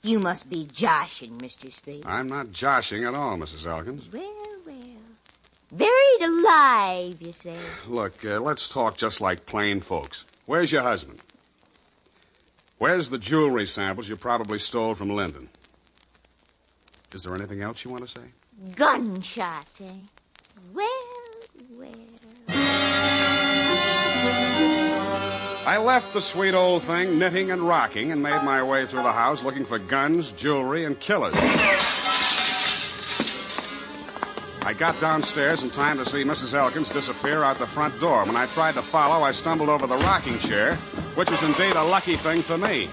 You must be joshing, Mr. Spade. I'm not joshing at all, Mrs. Elkins. Well. Buried alive, you say? Look, let's talk just like plain folks. Where's your husband? Where's the jewelry samples you probably stole from Linden? Is there anything else you want to say? Gunshots, eh? Well. I left the sweet old thing knitting and rocking and made my way through the house looking for guns, jewelry, and killers. I got downstairs in time to see Mrs. Elkins disappear out the front door. When I tried to follow, I stumbled over the rocking chair, which was indeed a lucky thing for me.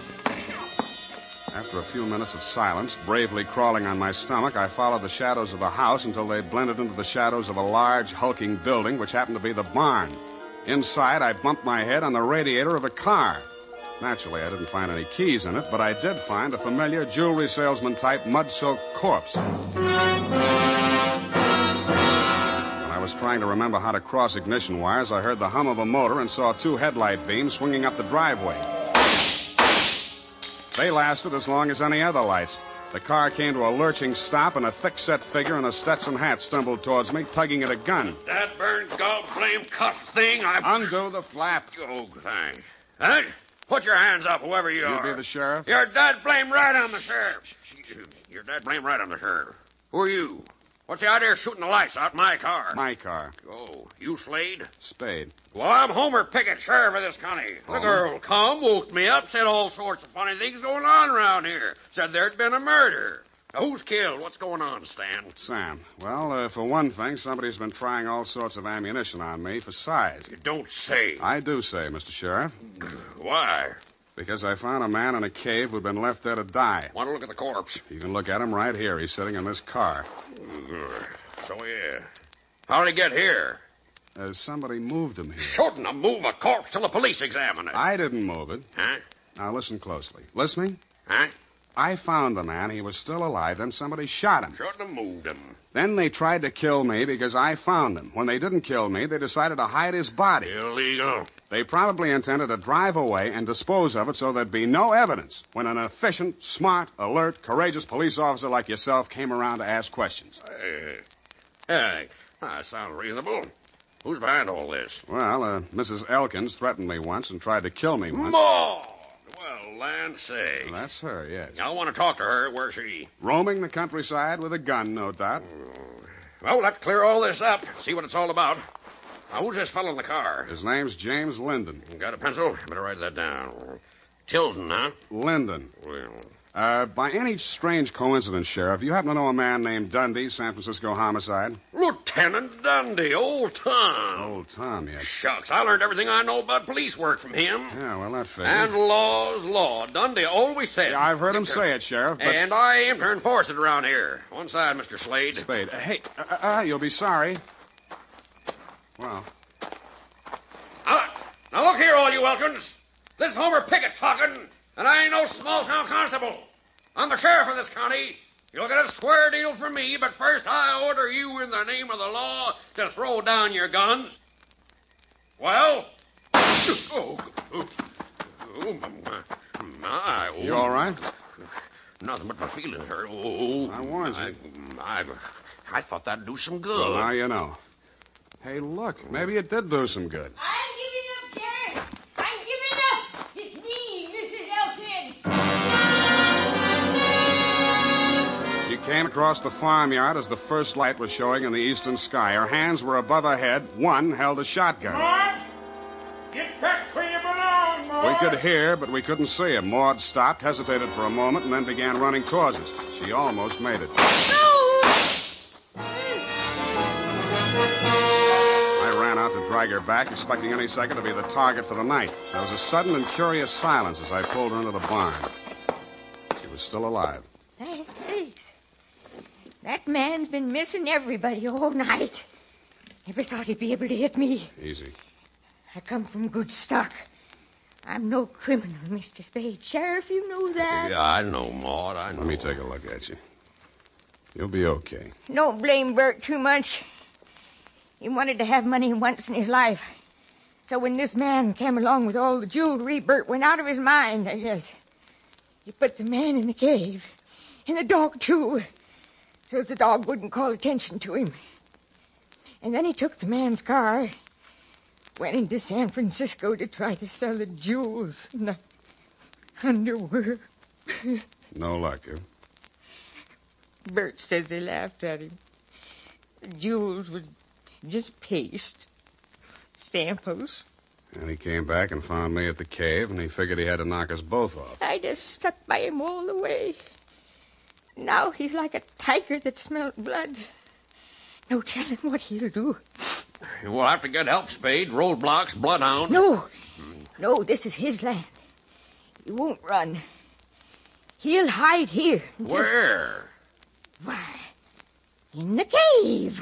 After a few minutes of silence, bravely crawling on my stomach, I followed the shadows of the house until they blended into the shadows of a large, hulking building, which happened to be the barn. Inside, I bumped my head on the radiator of a car. Naturally, I didn't find any keys in it, but I did find a familiar jewelry salesman-type mud-soaked corpse. I was trying to remember how to cross ignition wires. I heard the hum of a motor and saw 2 headlight beams swinging up the driveway. They lasted as long as any other lights. The car came to a lurching stop, and a thick-set figure in a Stetson hat stumbled towards me, tugging at a gun. That burned gall-blame cuss thing, Undo the flap. Oh, thanks. Huh? Put your hands up, whoever you are. You be the sheriff? You're dead blame right on the sheriff. You're dead blame right on the sheriff. Who are you? What's the idea of shooting the lights out my car? My car. Oh, you Slade? Spade. Well, I'm Homer Pickett, sheriff of this county. Homer? The girl come, woke me up, said all sorts of funny things going on around here. Said there'd been a murder. Now, who's killed? What's going on, Stan? Sam. Well, for one thing, somebody's been trying all sorts of ammunition on me for size. You don't say. I do say, Mr. Sheriff. Why? Because I found a man in a cave who'd been left there to die. Want to look at the corpse? You can look at him right here. He's sitting in this car. So, yeah. How'd he get here? Somebody moved him here. Shouldn't have moved a corpse till the police examine it. I didn't move it. Huh? Now, listen closely. Listening? Huh? I found the man. He was still alive. Then somebody shot him. Shouldn't have moved him. Then they tried to kill me because I found him. When they didn't kill me, they decided to hide his body. Illegal. They probably intended to drive away and dispose of it so there'd be no evidence when an efficient, smart, alert, courageous police officer like yourself came around to ask questions. Hey, that sounds reasonable. Who's behind all this? Well, Mrs. Elkins threatened me once and tried to kill me once. More! Well, land sakes. Well, that's her, yes. I want to talk to her. Where's she? Roaming the countryside with a gun, no doubt. Well, let's clear all this up, see what it's all about. Now, who's this fellow in the car? His name's James Linden. Got a pencil? Better write that down. Tilden, huh? Linden. Well, By any strange coincidence, Sheriff, you happen to know a man named Dundee, San Francisco homicide? Lieutenant Dundee, old Tom. Old Tom, yes. Shucks, I learned everything I know about police work from him. Yeah, well, that figures. And law's law. Dundee always said. Yeah, I've heard him say it, Sheriff. But... And I aim to enforce it around here. One side, Mr. Slade. Spade. Hey, you'll be sorry. Well. Now look here, all you Elkins. This is Homer Pickett talking, and I ain't no small-town constable. I'm the sheriff of this county. You'll get a square deal from me, but first I order you in the name of the law to throw down your guns. Well? My. You all right? Nothing but my feelings hurt. Oh, I warned you. I thought that'd do some good. Well, now you know. Hey, look, maybe it did do some good. I'm giving up, Sheriff. I'm giving up. It's me, Mrs. Elkins. She came across the farmyard as the first light was showing in the eastern sky. Her hands were above her head. One held a shotgun. Maud! Get back where you belong, Maud! We could hear, but we couldn't see him. Maud stopped, hesitated for a moment, and then began running towards us. She almost made it. I ran out to drag her back, expecting any second to be the target for the night. There was a sudden and curious silence as I pulled her into the barn. She was still alive. Thanks, sakes. That man's been missing everybody all night. Never thought he'd be able to hit me. Easy. I come from good stock. I'm no criminal, Mr. Spade. Sheriff, you know that. Yeah, I know, Maud. I know. Let me take a look at you. You'll be okay. Don't blame Bert too much. He wanted to have money once in his life. So when this man came along with all the jewelry, Bert went out of his mind, I guess. He put the man in the cave. And the dog, too. So the dog wouldn't call attention to him. And then he took the man's car, went into San Francisco to try to sell the jewels and the underwear. No luck, huh? Bert says they laughed at him. The jewels were just paste. Stampos. And he came back and found me at the cave, and he figured he had to knock us both off. I just stuck by him all the way. Now he's like a tiger that smelled blood. No telling what he'll do. We'll have to get help, Spade. Roadblocks, bloodhound. No, this is his land. He won't run. He'll hide here. Where? Why, in the cave.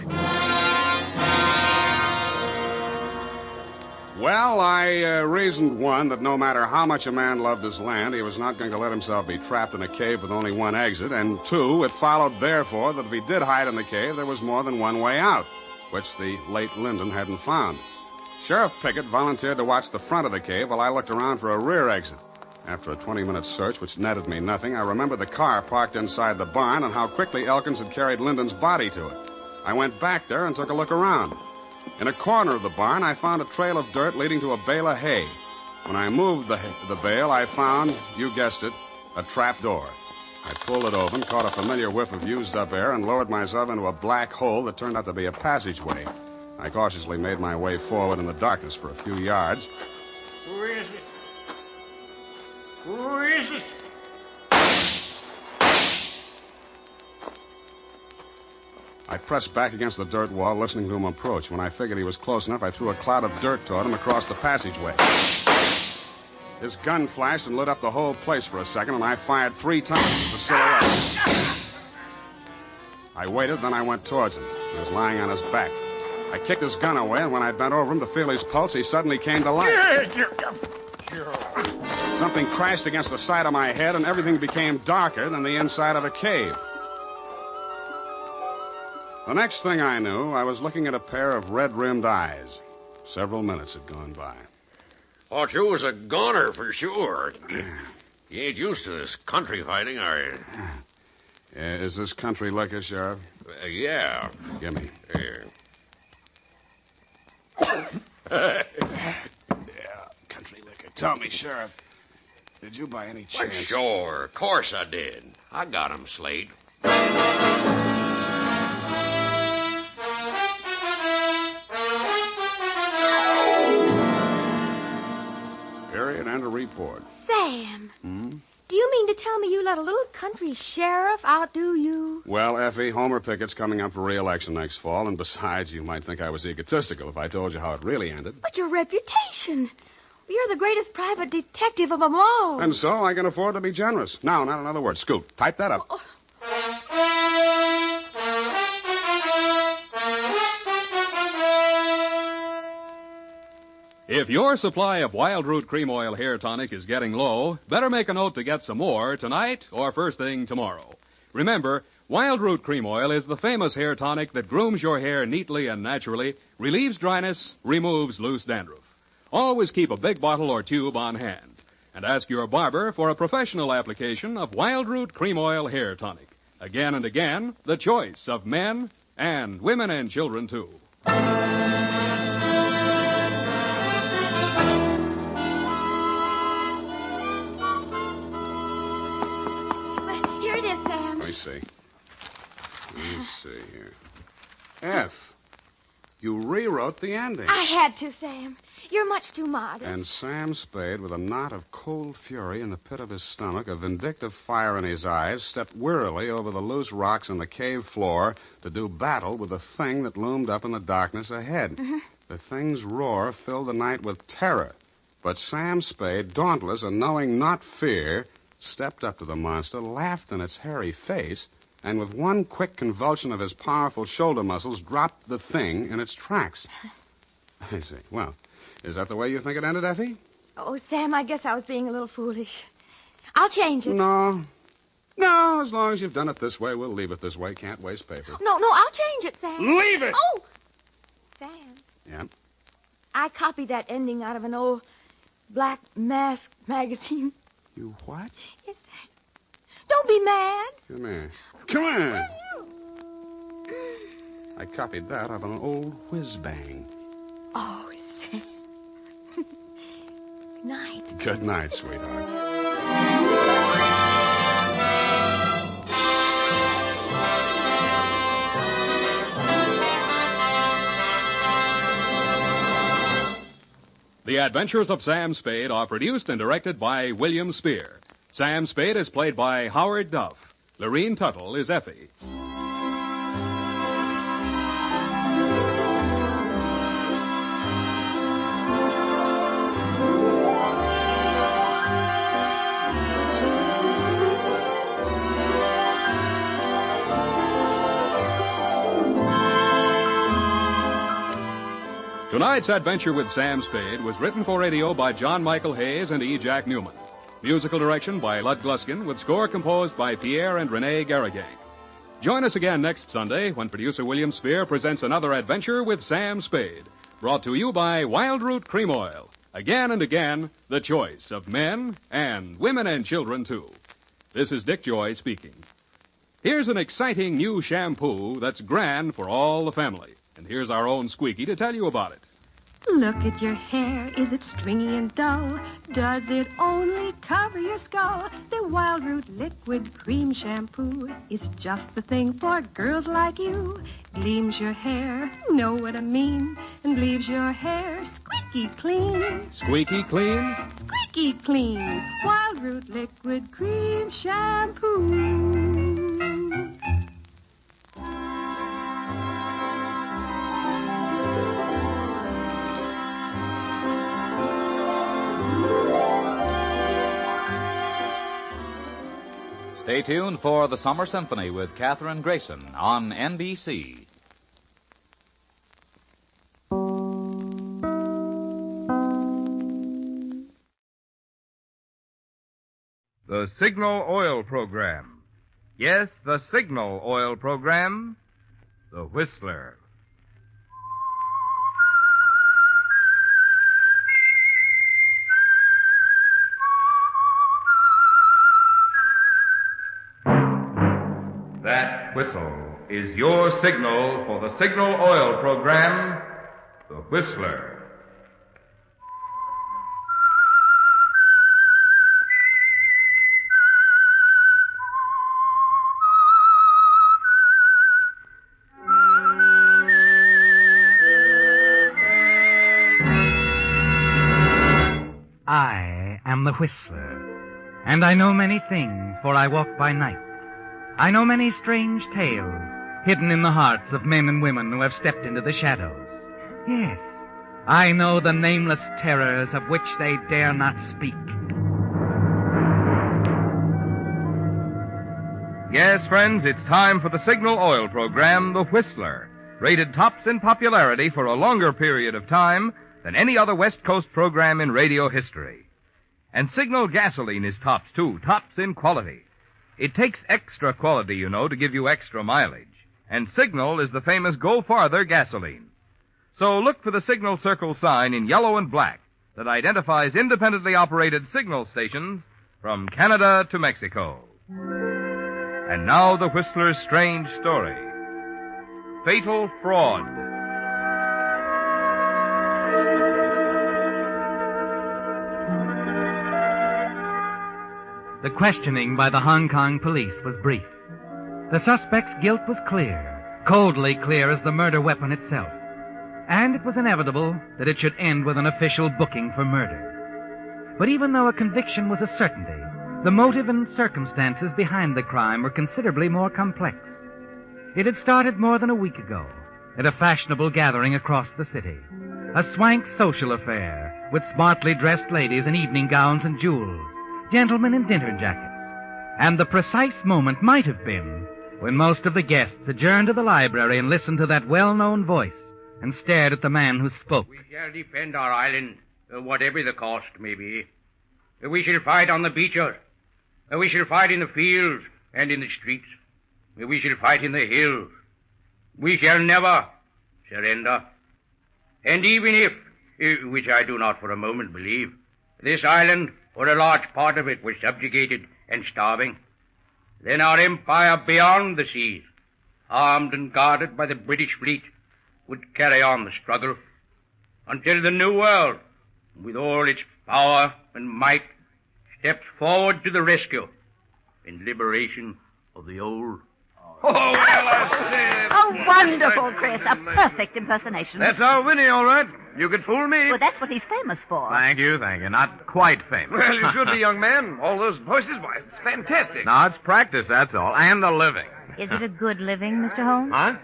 Well, I reasoned, one, that no matter how much a man loved his land, he was not going to let himself be trapped in a cave with only one exit. And two, it followed, therefore, that if he did hide in the cave, there was more than one way out, which the late Linden hadn't found. Sheriff Pickett volunteered to watch the front of the cave while I looked around for a rear exit. After a 20-minute search, which netted me nothing, I remembered the car parked inside the barn and how quickly Elkins had carried Linden's body to it. I went back there and took a look around. In a corner of the barn, I found a trail of dirt leading to a bale of hay. When I moved the bale, I found, you guessed it, a trap door. I pulled it open, caught a familiar whiff of used-up air, and lowered myself into a black hole that turned out to be a passageway. I cautiously made my way forward in the darkness for a few yards. Who is it? Who is it? I pressed back against the dirt wall, listening to him approach. When I figured he was close enough, I threw a cloud of dirt toward him across the passageway. His gun flashed and lit up the whole place for a second, and I fired 3 times at the silhouette. I waited, then I went towards him. He was lying on his back. I kicked his gun away, and when I bent over him to feel his pulse, he suddenly came to life. Something crashed against the side of my head, and everything became darker than the inside of a cave. The next thing I knew, I was looking at a pair of red-rimmed eyes. Several minutes had gone by. Thought you was a goner for sure. You ain't used to this country fighting, are you? Is this country liquor, Sheriff? Yeah. Give me. Here. Yeah, country liquor. Tell me, Sheriff, did you by any chance... Well, sure. Of course I did. I got him, Slade. afford. Sam, Hmm? do you mean to tell me you let a little country sheriff outdo you? Well, Effie, Homer Pickett's coming up for re-election next fall, and besides, you might think I was egotistical if I told you how it really ended. But your reputation. You're the greatest private detective of them all. And so I can afford to be generous. Now, not another word. Scoot, type that up. If your supply of Wild Root Cream Oil Hair Tonic is getting low, better make a note to get some more tonight or first thing tomorrow. Remember, Wild Root Cream Oil is the famous hair tonic that grooms your hair neatly and naturally, relieves dryness, removes loose dandruff. Always keep a big bottle or tube on hand. And ask your barber for a professional application of Wild Root Cream Oil Hair Tonic. Again and again, the choice of men and women and children, too. Here it is, Sam. Let me see. Let me see here. F. You rewrote the ending. I had to, Sam. You're much too modest. And Sam Spade, with a knot of cold fury in the pit of his stomach, a vindictive fire in his eyes, stepped wearily over the loose rocks on the cave floor to do battle with the thing that loomed up in the darkness ahead. Mm-hmm. The thing's roar filled the night with terror. But Sam Spade, dauntless and knowing not fear, stepped up to the monster, laughed in its hairy face, and with one quick convulsion of his powerful shoulder muscles, dropped the thing in its tracks. I see. Well, is that the way you think it ended, Effie? Oh, Sam, I guess I was being a little foolish. I'll change it. No. No, as long as you've done it this way, we'll leave it this way. Can't waste paper. No, I'll change it, Sam. Leave it! Oh! Sam, Yeah? I copied that ending out of an old Black Mask magazine. You what? Yes, Sam. Don't be mad. Come here. Come on. I copied that out of an old whiz-bang. Oh, Sam. Good night. Good night, sweetheart. The Adventures of Sam Spade are produced and directed by William Spear. Sam Spade is played by Howard Duff. Lorene Tuttle is Effie. Tonight's adventure with Sam Spade was written for radio by John Michael Hayes and E. Jack Newman. Musical direction by Lud Gluskin, with score composed by Pierre and Renee Garrigang. Join us again next Sunday when producer William Spear presents another adventure with Sam Spade, brought to you by Wild Root Cream Oil. Again and again, the choice of men and women and children, too. This is Dick Joy speaking. Here's an exciting new shampoo that's grand for all the family. And here's our own Squeaky to tell you about it. Look at your hair. Is it stringy and dull? Does it only cover your skull? The Wild Root Liquid Cream Shampoo is just the thing for girls like you. Gleams your hair, know what I mean, and leaves your hair squeaky clean. Squeaky clean? Squeaky clean. Wild Root Liquid Cream Shampoo. Stay tuned for the Summer Symphony with Katherine Grayson on NBC. The Signal Oil Program. Yes, the Signal Oil Program. The Whistler. That whistle is your signal for the Signal Oil Program, The Whistler. I am the Whistler. And I know many things, for I walk by night. I know many strange tales hidden in the hearts of men and women who have stepped into the shadows. Yes, I know the nameless terrors of which they dare not speak. Yes, friends, it's time for the Signal Oil program, The Whistler, rated tops in popularity for a longer period of time than any other West Coast program in radio history. And Signal gasoline is tops, too, tops in quality. It takes extra quality, you know, to give you extra mileage. And Signal is the famous Go Farther gasoline. So look for the Signal Circle sign in yellow and black that identifies independently operated signal stations from Canada to Mexico. And now the Whistler's strange story. Fatal Fraud. The questioning by the Hong Kong police was brief. The suspect's guilt was clear, coldly clear as the murder weapon itself. And it was inevitable that it should end with an official booking for murder. But even though a conviction was a certainty, the motive and circumstances behind the crime were considerably more complex. It had started more than a week ago at a fashionable gathering across the city. A swank social affair with smartly dressed ladies in evening gowns and jewels, gentlemen in dinner jackets. And the precise moment might have been when most of the guests adjourned to the library and listened to that well-known voice and stared at the man who spoke. We shall defend our island, whatever the cost may be. We shall fight on the beaches. We shall fight in the fields and in the streets. We shall fight in the hills. We shall never surrender. And even if, which I do not for a moment believe, this island or a large part of it was subjugated and starving, then our empire beyond the seas, armed and guarded by the British fleet, would carry on the struggle until the New World, with all its power and might, steps forward to the rescue and liberation of the old. Oh, well, I said. Oh, wonderful, Chris. A perfect impersonation. That's our Winnie, all right. You could fool me. Well, that's what he's famous for. Thank you. Not quite famous. Well, you should be, young man. All those voices, why, it's fantastic. No, it's practice, that's all. And a living. Is it a good living, Mr. Holmes? Huh?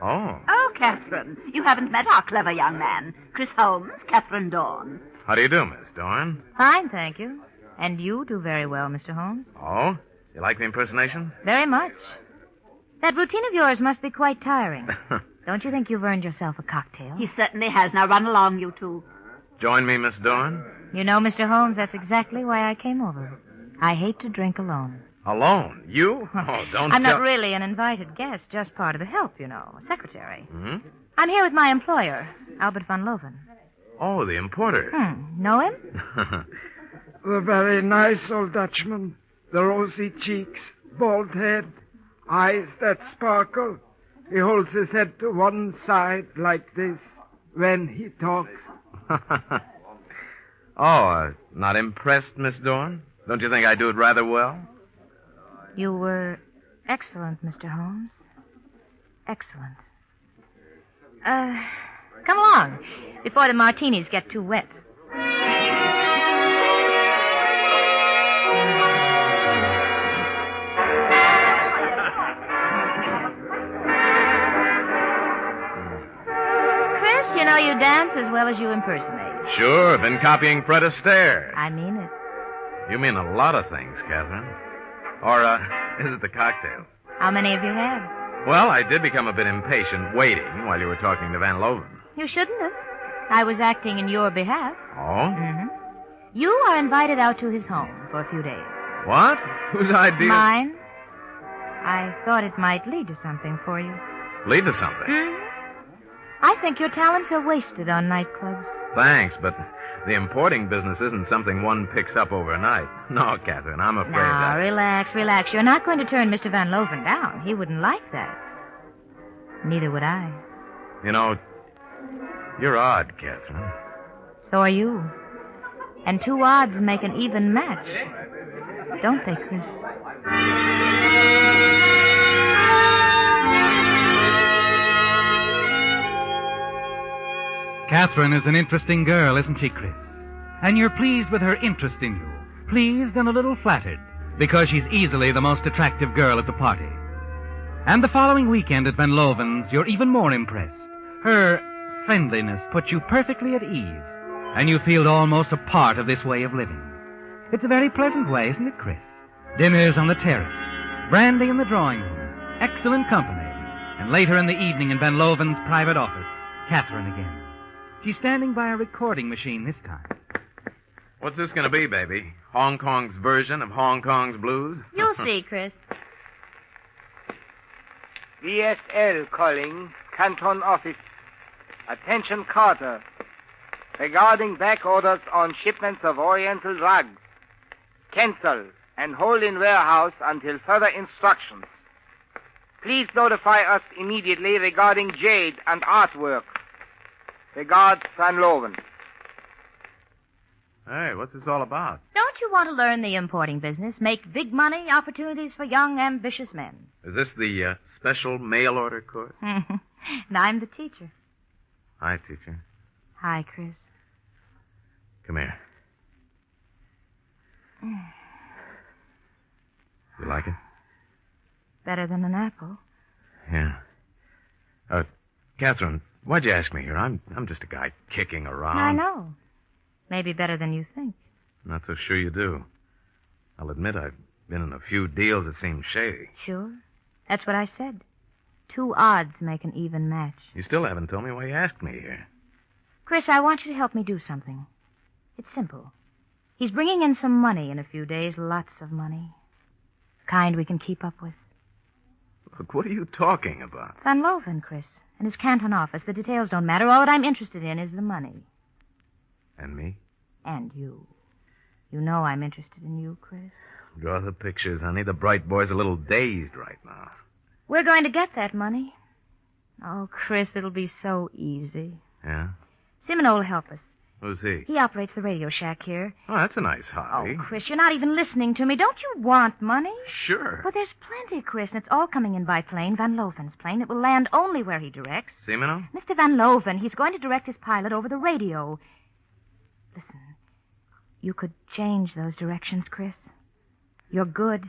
Oh. Oh, Catherine, you haven't met our clever young man. Chris Holmes, Catherine Dorn. How do you do, Miss Dorn? Fine, thank you. And you do very well, Mr. Holmes. Oh? You like the impersonations? Very much. That routine of yours must be quite tiring. Don't you think you've earned yourself a cocktail? He certainly has. Now run along, you two. Join me, Miss Dorn. You know, Mr. Holmes, that's exactly why I came over. I hate to drink alone. Alone? You? Oh, don't I'm not really an invited guest, just part of the help, you know, a secretary. Hmm? I'm here with my employer, Albert van Loven. Oh, the importer. Know him? The very nice old Dutchman. The rosy cheeks, bald head, eyes that sparkle. He holds his head to one side like this when he talks. Not impressed, Miss Dorn? Don't you think I do it rather well? You were excellent, Mr. Holmes. Excellent. Come along, before the martinis get too wet. Chris, you know you dance as well as you impersonate. Sure, been copying Fred Astaire. I mean it. You mean a lot of things, Catherine. Or, is it the cocktails? How many have you had? Well, I did become a bit impatient waiting while you were talking to Van Loven. You shouldn't have. I was acting in your behalf. Oh? Mm-hmm. You are invited out to his home for a few days. What? Whose idea? Mine. I thought it might lead to something for you. Lead to something? Mm-hmm. I think your talents are wasted on nightclubs. Thanks, but the importing business isn't something one picks up overnight. No, Catherine, I'm afraid Now, relax. You're not going to turn Mr. Van Loven down. He wouldn't like that. Neither would I. You know, you're odd, Catherine. So are you. And two odds make an even match. Don't they, Chris? Catherine is an interesting girl, isn't she, Chris? And you're pleased with her interest in you, pleased and a little flattered, because she's easily the most attractive girl at the party. And the following weekend at Van Loven's, you're even more impressed. Her friendliness puts you perfectly at ease, and you feel almost a part of this way of living. It's a very pleasant way, isn't it, Chris? Dinners on the terrace, brandy in the drawing room, excellent company, and later in the evening in Van Loven's private office, Catherine again. She's standing by a recording machine this time. What's this going to be, baby? Hong Kong's version of Hong Kong's blues? You'll see, Chris. VSL calling, Canton Office. Attention, Carter. Regarding back orders on shipments of Oriental drugs. Cancel and hold in warehouse until further instructions. Please notify us immediately regarding jade and artwork. Regards, Van Loven. Hey, what's this all about? Don't you want to learn the importing business? Make big money opportunities for young, ambitious men. Is this the special mail order course? And I'm the teacher. Hi, teacher. Hi, Chris. Come here. You like it? Better than an apple. Yeah. Catherine, why'd you ask me here? I'm just a guy kicking around. I know. Maybe better than you think. Not so sure you do. I'll admit I've been in a few deals that seem shady. Sure. That's what I said. 2 odds make an even match. You still haven't told me why you asked me here. Chris, I want you to help me do something. It's simple. He's bringing in some money in a few days, lots of money. Kind we can keep up with. Look, what are you talking about? Van Loven, Chris, and his Canton office. The details don't matter. All that I'm interested in is the money. And me? And you. You know I'm interested in you, Chris. Draw the pictures, honey. The bright boy's a little dazed right now. We're going to get that money. Oh, Chris, it'll be so easy. Yeah? Simon will help us. Who's he? He operates the radio shack here. Oh, that's a nice hobby. Oh, Chris, you're not even listening to me. Don't you want money? Sure. Well, there's plenty, Chris, and it's all coming in by plane, Van Loven's plane. It will land only where he directs. Semino? Mr. Van Loven, he's going to direct his pilot over the radio. Listen, you could change those directions, Chris. You're good.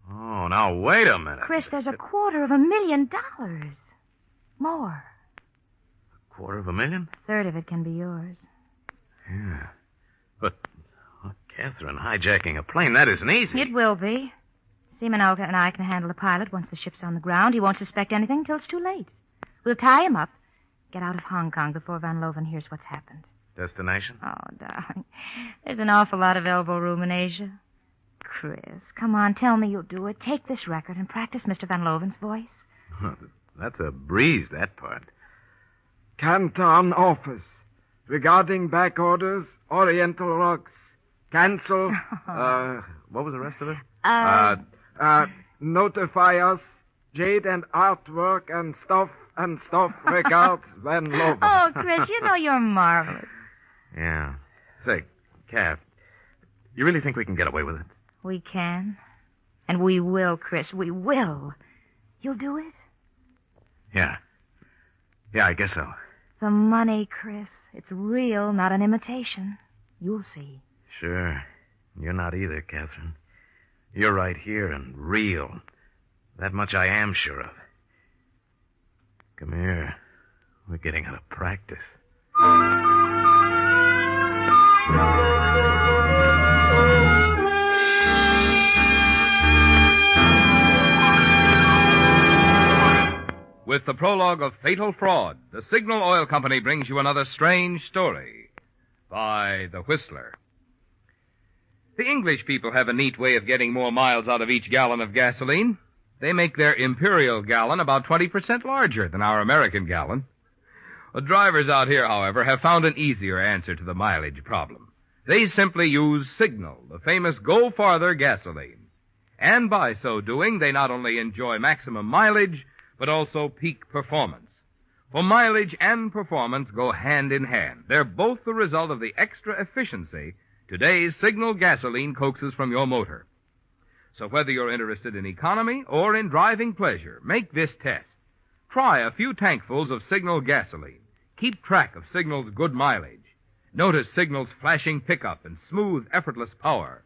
Oh, now, wait a minute. Chris, there's $250,000. More. $250,000? Third of it can be yours. Yeah. But, Catherine, hijacking a plane, that isn't easy. It will be. Semino and I can handle the pilot once the ship's on the ground. He won't suspect anything until it's too late. We'll tie him up, get out of Hong Kong before Van Loven hears what's happened. Destination? Oh, darling. There's an awful lot of elbow room in Asia. Chris, come on, tell me you'll do it. Take this record and practice Mr. Van Loven's voice. That's a breeze, that part. Canton office. Regarding back orders, Oriental rugs. Cancel. What was the rest of it? Notify us. Jade and artwork and stuff. Regards, Van Loven. Oh, Chris, you know you're marvelous. Yeah. Say, Kath, you really think we can get away with it? We can. And we will, Chris. We will. You'll do it? Yeah. Yeah, I guess so. The money, Chris. It's real, not an imitation. You'll see. Sure. You're not either, Catherine. You're right here and real. That much I am sure of. Come here. We're getting out of practice. With the prologue of Fatal Fraud, the Signal Oil Company brings you another strange story by The Whistler. The English people have a neat way of getting more miles out of each gallon of gasoline. They make their imperial gallon about 20% larger than our American gallon. The drivers out here, however, have found an easier answer to the mileage problem. They simply use Signal, the famous Go Farther gasoline. And by so doing, they not only enjoy maximum mileage, but also peak performance. For mileage and performance go hand in hand. They're both the result of the extra efficiency today's Signal gasoline coaxes from your motor. So whether you're interested in economy or in driving pleasure, make this test. Try a few tankfuls of Signal gasoline. Keep track of Signal's good mileage. Notice Signal's flashing pickup and smooth, effortless power.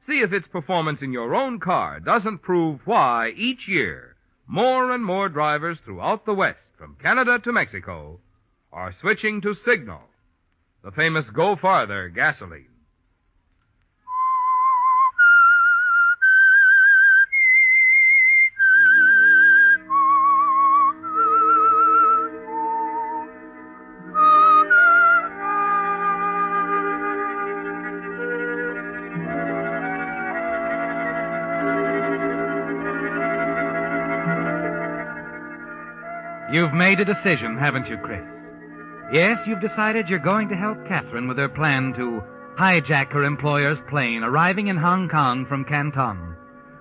See if its performance in your own car doesn't prove why each year more and more drivers throughout the West, from Canada to Mexico, are switching to Signal, the famous Go Farther gasoline. You've made a decision, haven't you, Chris? Yes, you've decided you're going to help Catherine with her plan to hijack her employer's plane arriving in Hong Kong from Canton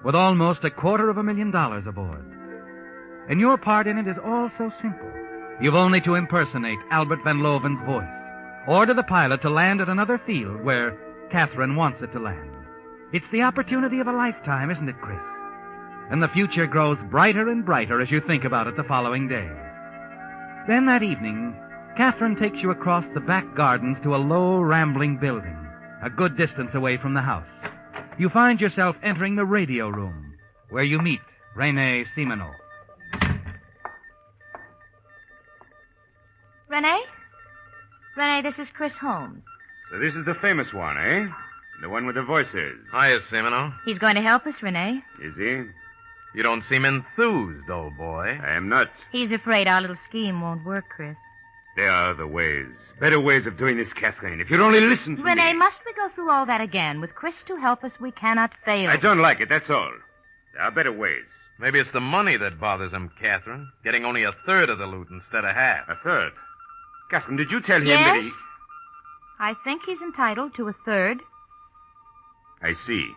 with almost $250,000 aboard. And your part in it is all so simple. You've only to impersonate Albert Van Loven's voice, order the pilot to land at another field where Catherine wants it to land. It's the opportunity of a lifetime, isn't it, Chris? And the future grows brighter and brighter as you think about it the following day. Then that evening, Catherine takes you across the back gardens to a low, rambling building, a good distance away from the house. You find yourself entering the radio room, where you meet Rene Simino. Rene? Rene, this is Chris Holmes. So this is the famous one, eh? The one with the voices. Hiya, Simino. He's going to help us, Rene. Is he? You don't seem enthused, old boy. I am not. He's afraid our little scheme won't work, Chris. There are other ways. Better ways of doing this, Catherine. If you'd only listen to me. Rene, must we go through all that again? With Chris to help us, we cannot fail. I don't like it, that's all. There are better ways. Maybe it's the money that bothers him, Catherine. Getting only a third of the loot instead of half. A third? Catherine, did you tell him yes? that he... I think he's entitled to a third. I see.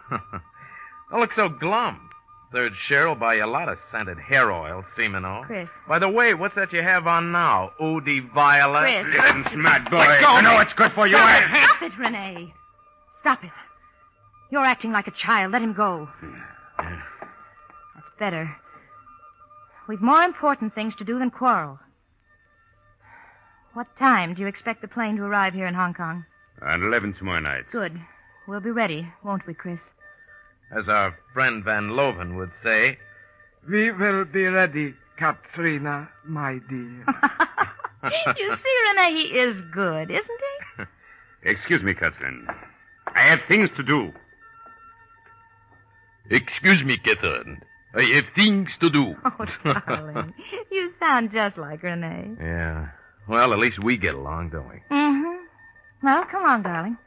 Don't look so glum. Third share will buy you a lot of scented hair oil, Simino. Chris. By the way, what's that you have on now? Eau de Violet? Chris. Listen, smart boy. I know what's good for you. Stop it, Rene. Stop it. You're acting like a child. Let him go. That's better. We've more important things to do than quarrel. What time do you expect the plane to arrive here in Hong Kong? At 11 tomorrow night. Good. We'll be ready, won't we, Chris? As our friend Van Loven would say. We will be ready, Katrina, my dear. You see, Rene, he is good, isn't he? Excuse me, Catherine. I have things to do. Excuse me, Catherine. I have things to do. Oh, darling. You sound just like Rene. Yeah. Well, at least we get along, don't we? Mm-hmm. Well, come on, darling.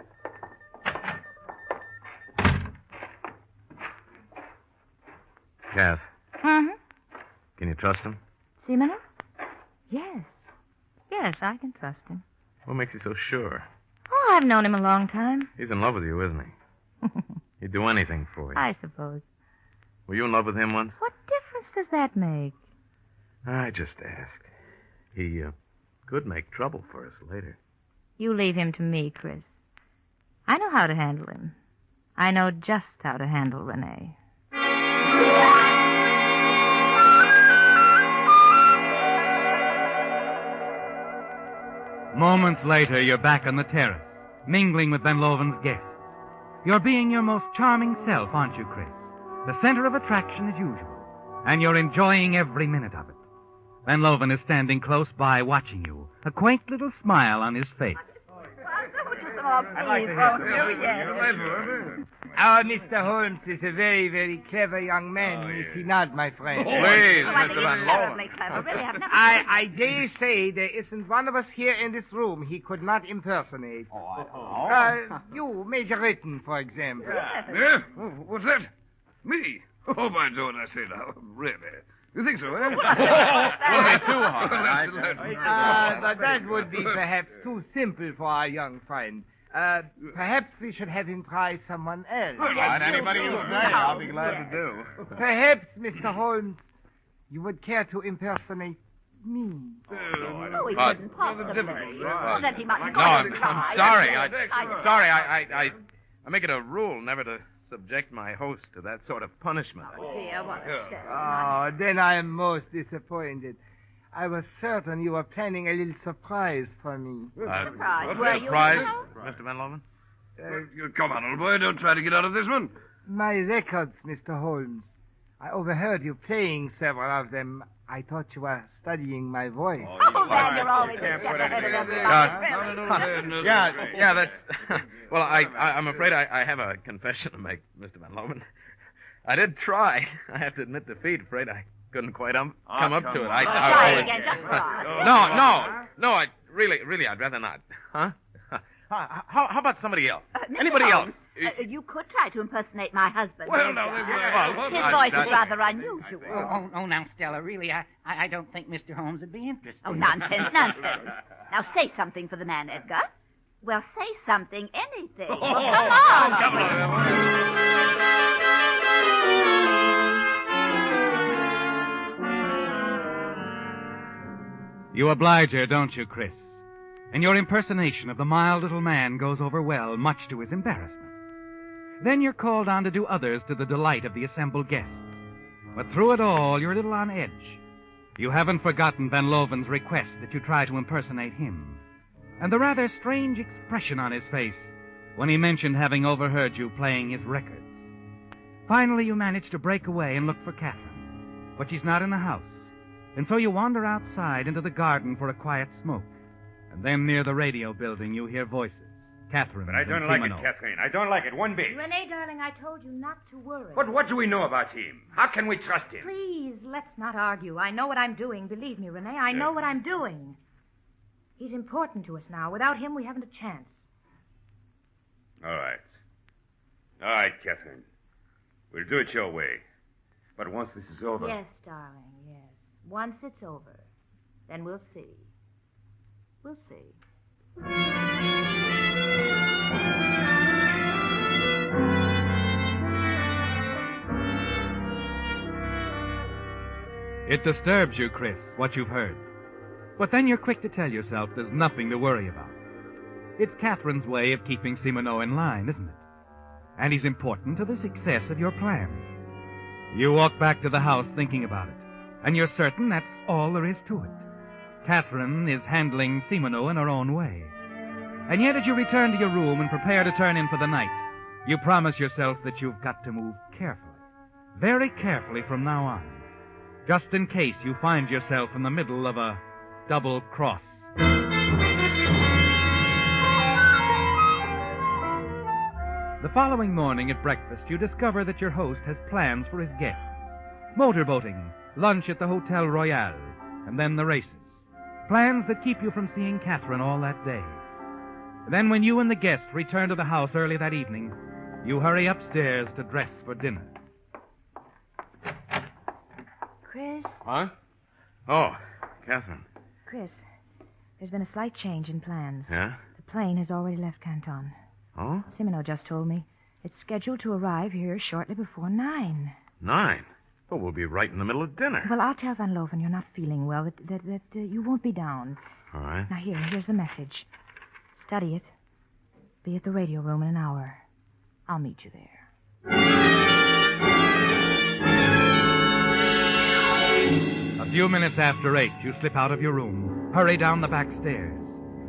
Kath. Mm-hmm. Can you trust him? Simino? Yes. Yes, I can trust him. What makes you so sure? Oh, I've known him a long time. He's in love with you, isn't he? He'd do anything for you. I suppose. Were you in love with him once? What difference does that make? I just asked. He could make trouble for us later. You leave him to me, Chris. I know how to handle him. I know just how to handle Rene. Moments later, you're back on the terrace, mingling with Van Loven's guests. You're being your most charming self, aren't you, Chris? The center of attraction as usual. And you're enjoying every minute of it. Van Loven is standing close by watching you, a quaint little smile on his face. Our Mr. Holmes is a very, very clever young man, is he not, my friend? Please, Mr. Van Loven. I dare say there isn't one of us here in this room he could not impersonate. You, Major Ritten, for example. Yeah? What's that? Me? Oh, by George, I say now, really. You think so, eh? Only too hard. But that would be perhaps too simple for our young friend. Perhaps we should have him try someone else. All right, anybody you say, I'll be glad to do. Perhaps, Mr. Holmes, you would care to impersonate me. Oh, he couldn't possibly. Well, then he might No, I'm sorry. I make it a rule never to subject my host to that sort of punishment. Oh, dear, what a shame. Oh, then I am most disappointed. I was certain you were planning a little surprise for me. Surprise? Were you? Surprise, Mr. Van Loven? Come on, old boy. Don't try to get out of this one. My records, Mr. Holmes. I overheard you playing several of them. I thought you were studying my voice. Oh, man, you're always a step ahead of everybody. Yeah, that's... Well, I'm afraid I have a confession to make, Mr. Van Loven. I did try. I have to admit defeat. Afraid I couldn't quite come up to it. Try again, just for us. No, really, I'd rather not. Huh? How about somebody else? Anybody else? You could try to impersonate my husband. Well, no, his voice is rather unusual. Oh, now, Stella, really, I don't think Mr. Holmes would be interested. Oh, nonsense. Now say something for the man, Edgar. Well, say something, anything. Well, come on. Come on. You oblige her, don't you, Chris? And your impersonation of the mild little man goes over well, much to his embarrassment. Then you're called on to do others to the delight of the assembled guests. But through it all, you're a little on edge. You haven't forgotten Van Loven's request that you try to impersonate him, and the rather strange expression on his face when he mentioned having overheard you playing his records. Finally, you manage to break away and look for Catherine, but she's not in the house, and so you wander outside into the garden for a quiet smoke. And then near the radio building, you hear voices. Catherine. But I don't like it, Catherine. I don't like it one bit. Renee, darling, I told you not to worry. But what do we know about him? How can we trust him? Please, let's not argue. I know what I'm doing. Believe me, Renee, I know what I'm doing. He's important to us now. Without him, we haven't a chance. All right, Catherine. We'll do it your way. But once this is over... Yes, darling, yes. Once it's over, then we'll see. We'll see. It disturbs you, Chris, what you've heard. But then you're quick to tell yourself there's nothing to worry about. It's Catherine's way of keeping Simoneau in line, isn't it? And he's important to the success of your plan. You walk back to the house thinking about it, and you're certain that's all there is to it. Catherine is handling Simoneau in her own way. And yet as you return to your room and prepare to turn in for the night, you promise yourself that you've got to move carefully. Very carefully from now on. Just in case you find yourself in the middle of a double cross. The following morning at breakfast, you discover that your host has plans for his guests. Motorboating, lunch at the Hotel Royal, and then the races. Plans that keep you from seeing Catherine all that day. Then when you and the guests return to the house early that evening, you hurry upstairs to dress for dinner. Chris? Huh? Oh, Catherine. Chris, there's been a slight change in plans. Yeah? The plane has already left Canton. Oh? Simoneau just told me. It's scheduled to arrive here shortly before 9. 9? Well, we'll be right in the middle of dinner. Well, I'll tell Van Loven you're not feeling well, that you won't be down. All right. Now, here's the message. Study it. Be at the radio room in an hour. I'll meet you there. A few minutes after 8, you slip out of your room, hurry down the back stairs.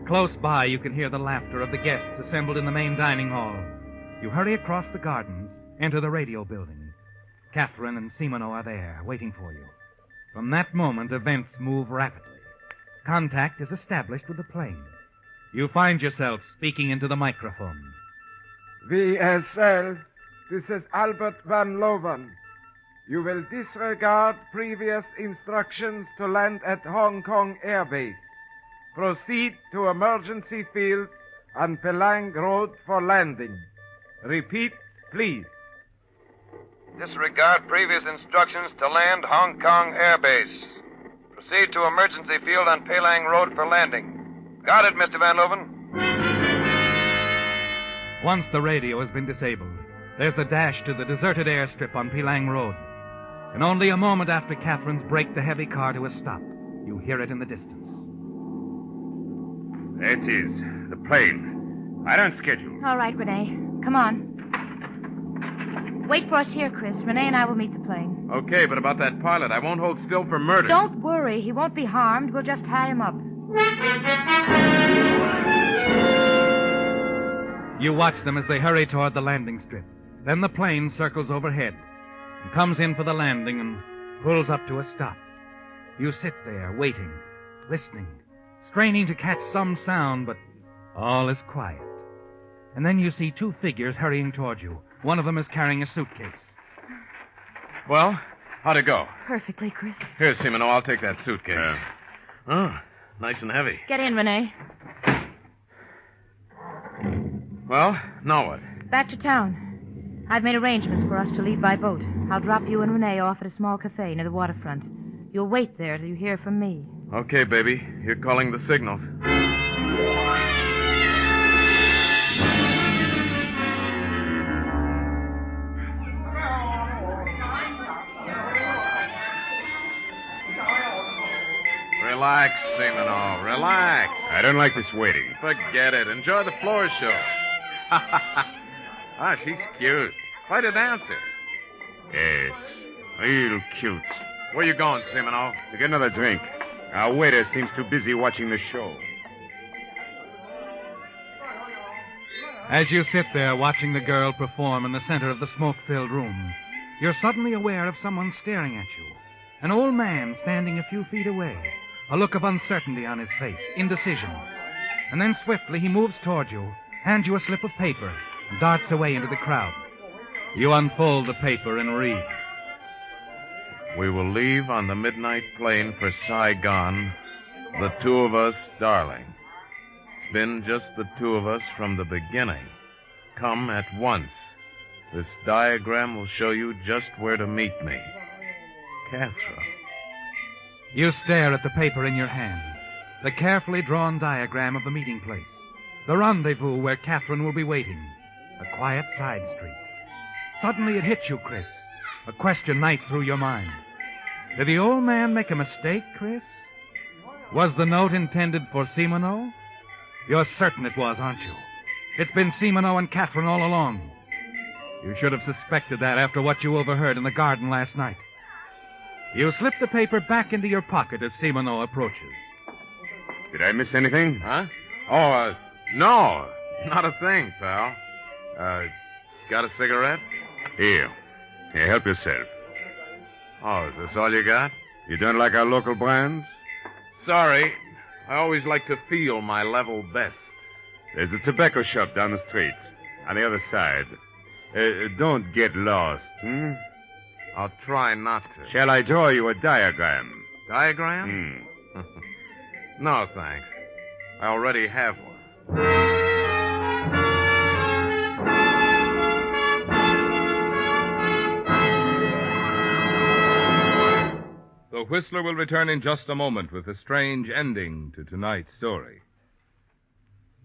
Close by, you can hear the laughter of the guests assembled in the main dining hall. You hurry across the gardens, enter the radio building. Catherine and Simoneau are there, waiting for you. From that moment, events move rapidly. Contact is established with the plane. You find yourself speaking into the microphone. VSL, this is Albert Van Loven. You will disregard previous instructions to land at Hong Kong Air Base. Proceed to emergency field on Pelang Road for landing. Repeat, please. Disregard previous instructions to land Hong Kong Air Base. Proceed to emergency field on Pelang Road for landing. Got it, Mr. Van Loven. Once the radio has been disabled, there's the dash to the deserted airstrip on Pelang Road. And only a moment after Catherine's brake the heavy car to a stop, you hear it in the distance. There it is, the plane. Right on schedule. All right, Renee. Come on. Wait for us here, Chris. Renee and I will meet the plane. Okay, but about that pilot, I won't hold still for murder. Don't worry. He won't be harmed. We'll just tie him up. You watch them as they hurry toward the landing strip. Then the plane circles overhead and comes in for the landing and pulls up to a stop. You sit there, waiting, listening, straining to catch some sound, but all is quiet. And then you see two figures hurrying toward you. One of them is carrying a suitcase. Well, how'd it go? Perfectly, Chris. Here, Simino, I'll take that suitcase. Oh, nice and heavy. Get in, Renee. Well, now what? Back to town. I've made arrangements for us to leave by boat. I'll drop you and Renee off at a small cafe near the waterfront. You'll wait there till you hear from me. Okay, baby. You're calling the signals. Relax, Simino. Relax. I don't like this waiting. Forget it. Enjoy the floor show. Ah, she's cute. Quite a dancer. Yes, real cute. Where you going, Simino? To get another drink. Our waiter seems too busy watching the show. As you sit there watching the girl perform in the center of the smoke-filled room, you're suddenly aware of someone staring at you. An old man standing a few feet away, a look of uncertainty on his face, indecision. And then swiftly he moves toward you, hands you a slip of paper, and darts away into the crowd. You unfold the paper and read. We will leave on the midnight plane for Saigon, the two of us, darling. It's been just the two of us from the beginning. Come at once. This diagram will show you just where to meet me. Catherine. You stare at the paper in your hand, the carefully drawn diagram of the meeting place, the rendezvous where Catherine will be waiting, a quiet side street. Suddenly it hits you, Chris. A question night through your mind. Did the old man make a mistake, Chris? Was the note intended for Simino? You're certain it was, aren't you? It's been Simino and Catherine all along. You should have suspected that after what you overheard in the garden last night. You slip the paper back into your pocket as Simino approaches. Did I miss anything? Huh? Oh, no. Not a thing, pal. Got a cigarette? Here, help yourself. Oh, is this all you got? You don't like our local brands? Sorry. I always like to feel my level best. There's a tobacco shop down the street, on the other side. Don't get lost, hmm? I'll try not to. Shall I draw you a diagram? Diagram? No, thanks. I already have one. The Whistler will return in just a moment with a strange ending to tonight's story.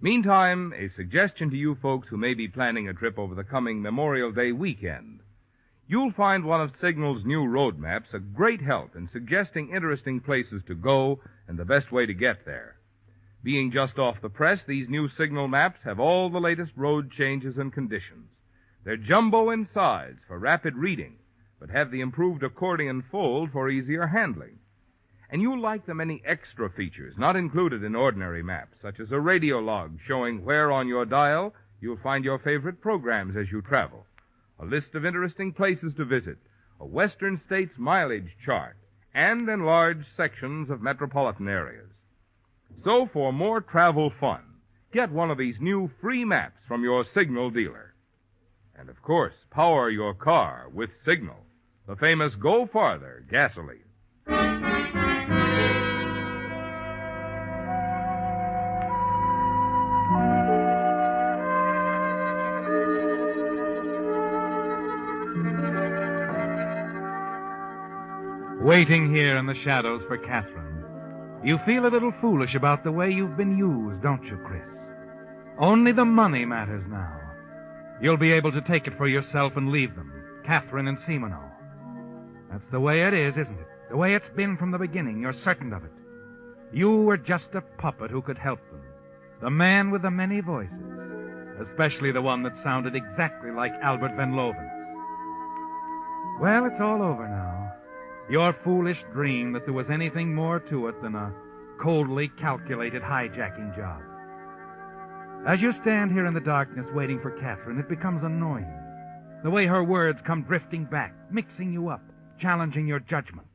Meantime, a suggestion to you folks who may be planning a trip over the coming Memorial Day weekend. You'll find one of Signal's new road maps a great help in suggesting interesting places to go and the best way to get there. Being just off the press, these new Signal maps have all the latest road changes and conditions. They're jumbo in size for rapid reading, but have the improved accordion fold for easier handling. And you'll like the many extra features not included in ordinary maps, such as a radio log showing where on your dial you'll find your favorite programs as you travel, a list of interesting places to visit, a Western States mileage chart, and enlarged sections of metropolitan areas. So for more travel fun, get one of these new free maps from your Signal dealer. And of course, power your car with Signal, the famous Go Farther gasoline. Waiting here in the shadows for Catherine, you feel a little foolish about the way you've been used, don't you, Chris? Only the money matters now. You'll be able to take it for yourself and leave them, Catherine and Simino. That's the way it is, isn't it? The way it's been from the beginning. You're certain of it. You were just a puppet who could help them. The man with the many voices, especially the one that sounded exactly like Albert Van Loven's. Well, it's all over now. Your foolish dream that there was anything more to it than a coldly calculated hijacking job. As you stand here in the darkness waiting for Catherine, it becomes annoying. The way her words come drifting back, mixing you up, challenging your judgment.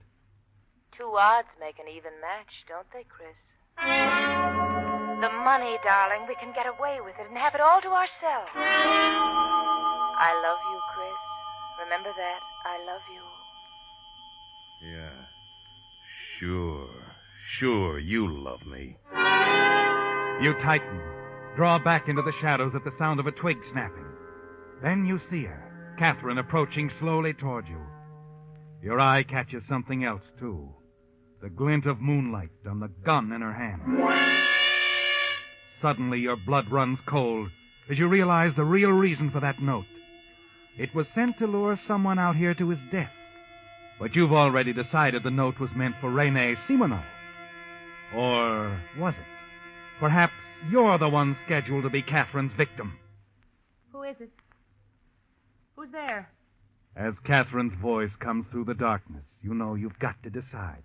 2 odds make an even match, don't they, Chris? The money, darling, we can get away with it and have it all to ourselves. I love you, Chris. Remember that. I love you. Yeah. Sure, you love me. You tighten, draw back into the shadows at the sound of a twig snapping. Then you see her, Catherine, approaching slowly toward you. Your eye catches something else, too. The glint of moonlight on the gun in her hand. Suddenly, your blood runs cold as you realize the real reason for that note. It was sent to lure someone out here to his death. But you've already decided the note was meant for Rene Simoneau. Or was it? Perhaps you're the one scheduled to be Catherine's victim. Who is it? Who's there? As Catherine's voice comes through the darkness, you know you've got to decide.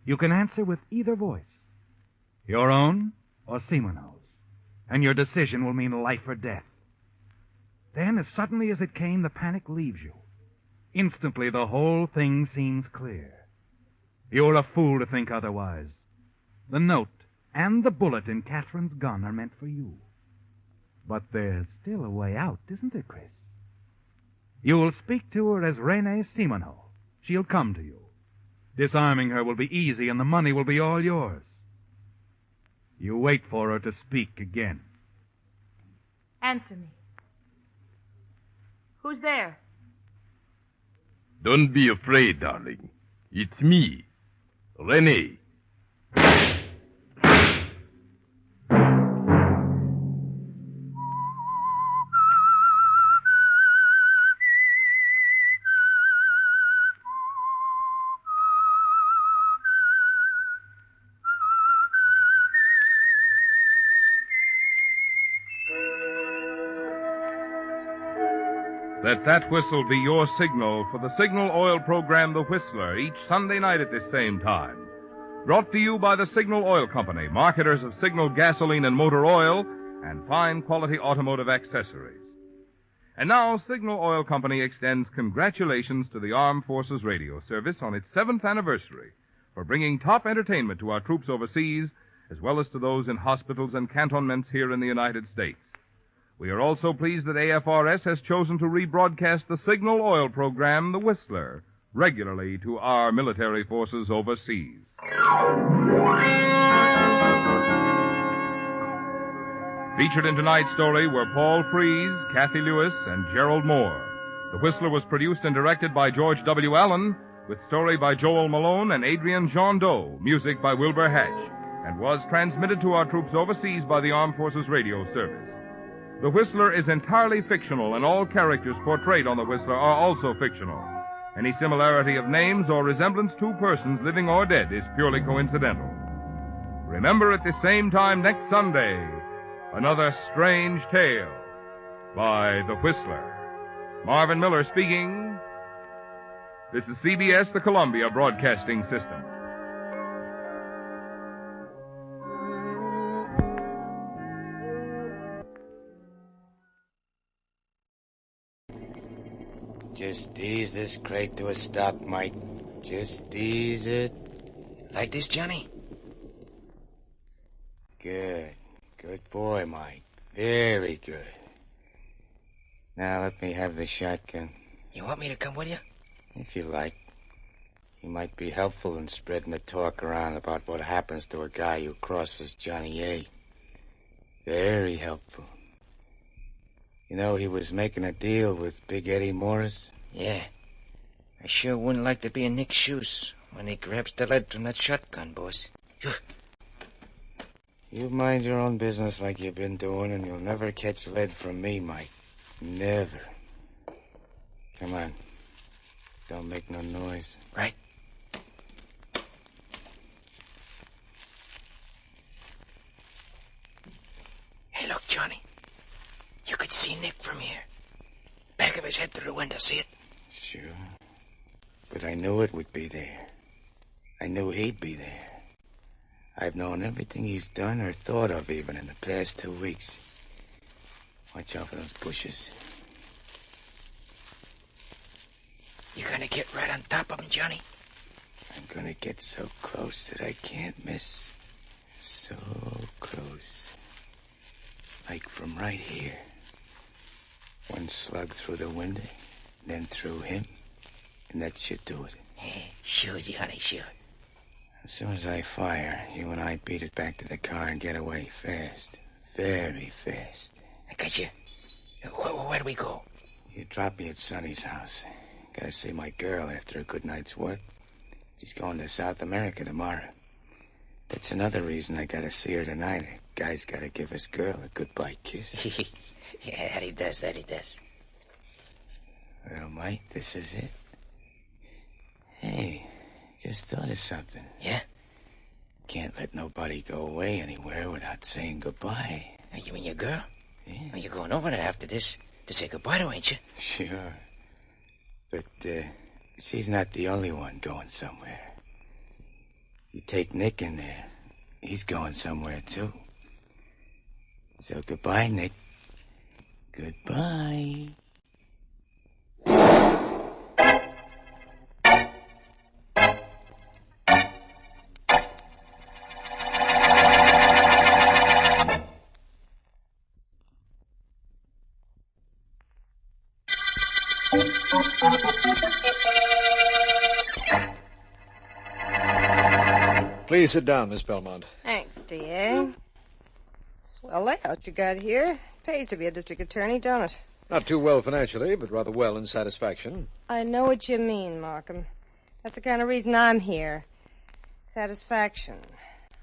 You can answer with either voice, your own or Simoneau's, and your decision will mean life or death. Then, as suddenly as it came, the panic leaves you. Instantly, the whole thing seems clear. You're a fool to think otherwise. The note and the bullet in Catherine's gun are meant for you. But there's still a way out, isn't there, Chris? You'll speak to her as Rene Simoneau. She'll come to you. Disarming her will be easy, and the money will be all yours. You wait for her to speak again. Answer me. Who's there? Don't be afraid, darling. It's me, Rene. Let that whistle be your signal for the Signal Oil program, The Whistler, each Sunday night at this same time. Brought to you by the Signal Oil Company, marketers of Signal gasoline and motor oil, and fine quality automotive accessories. And now, Signal Oil Company extends congratulations to the Armed Forces Radio Service on its 7th anniversary for bringing top entertainment to our troops overseas, as well as to those in hospitals and cantonments here in the United States. We are also pleased that AFRS has chosen to rebroadcast the Signal Oil program, The Whistler, regularly to our military forces overseas. Featured in tonight's story were Paul Frees, Kathy Lewis, and Gerald Moore. The Whistler was produced and directed by George W. Allen, with story by Joel Malone and Adrian Jondeau, music by Wilbur Hatch, and was transmitted to our troops overseas by the Armed Forces Radio Service. The Whistler is entirely fictional, and all characters portrayed on The Whistler are also fictional. Any similarity of names or resemblance to persons living or dead is purely coincidental. Remember at the same time next Sunday, another strange tale by The Whistler. Marvin Miller speaking. This is CBS, the Columbia Broadcasting System. Just ease this crate to a stop, Mike. Just ease it. Like this, Johnny? Good. Good boy, Mike. Very good. Now let me have the shotgun. You want me to come with you? If you like. You might be helpful in spreading the talk around about what happens to a guy who crosses Johnny A. Very helpful. You know, he was making a deal with Big Eddie Morris. Yeah. I sure wouldn't like to be in Nick's shoes when he grabs the lead from that shotgun, boss. You mind your own business like you've been doing, and you'll never catch lead from me, Mike. Never. Come on. Don't make no noise. Right. Hey, look, Johnny. You could see Nick from here. Back of his head through the window, see it? Sure. But I knew it would be there. I knew he'd be there. I've known everything he's done or thought of even in the past 2 weeks. Watch out for those bushes. You gonna get right on top of him, Johnny? I'm gonna get so close that I can't miss. So close. Like from right here. One slug through the window, then through him, and that should do it. Sure, honey, sure. As soon as I fire, you and I beat it back to the car and get away fast. Very fast. I got you. Where do we go? You drop me at Sonny's house. Gotta see my girl after a good night's work. She's going to South America tomorrow. That's another reason I gotta see her tonight. A guy's gotta give his girl a goodbye kiss. Yeah, that he does. Well, Mike, this is it. Hey, just thought of something. Yeah? Can't let nobody go away anywhere without saying goodbye. You mean your girl? Yeah. Well, you're going over there after this to say goodbye to, ain't you? Sure. But, she's not the only one going somewhere. You take Nick in there, he's going somewhere, too. So goodbye, Nick. Goodbye. Please sit down, Miss Belmont. Thanks, D.A. Swell layout you got here. Pays to be a district attorney, don't it? Not too well financially, but rather well in satisfaction. I know what you mean, Markham. That's the kind of reason I'm here. Satisfaction.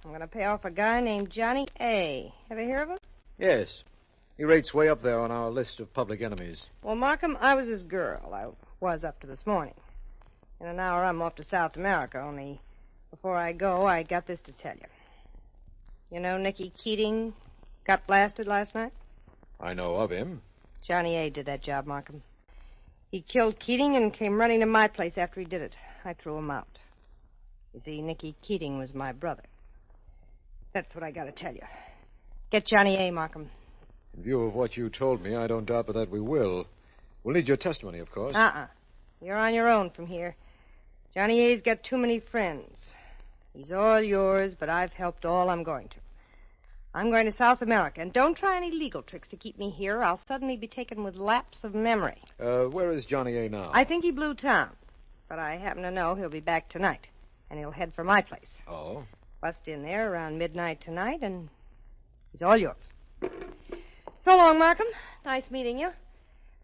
I'm going to pay off a guy named Johnny A. Ever hear of him? Yes. He rates way up there on our list of public enemies. Well, Markham, I was his girl. I was up to this morning. In an hour, I'm off to South America, only before I go, I got this to tell you. You know Nicky Keating got blasted last night? I know of him. Johnny A. did that job, Markham. He killed Keating and came running to my place after he did it. I threw him out. You see, Nicky Keating was my brother. That's what I got to tell you. Get Johnny A., Markham. In view of what you told me, I don't doubt but that we will. We'll need your testimony, of course. You're on your own from here. Johnny A.'s got too many friends. He's all yours, but I've helped all I'm going to. I'm going to South America, and don't try any legal tricks to keep me here. I'll suddenly be taken with lapse of memory. Where is Johnny A. now? I think he blew town, but I happen to know he'll be back tonight, and he'll head for my place. Oh? Bust in there around midnight tonight, and he's all yours. So long, Markham. Nice meeting you.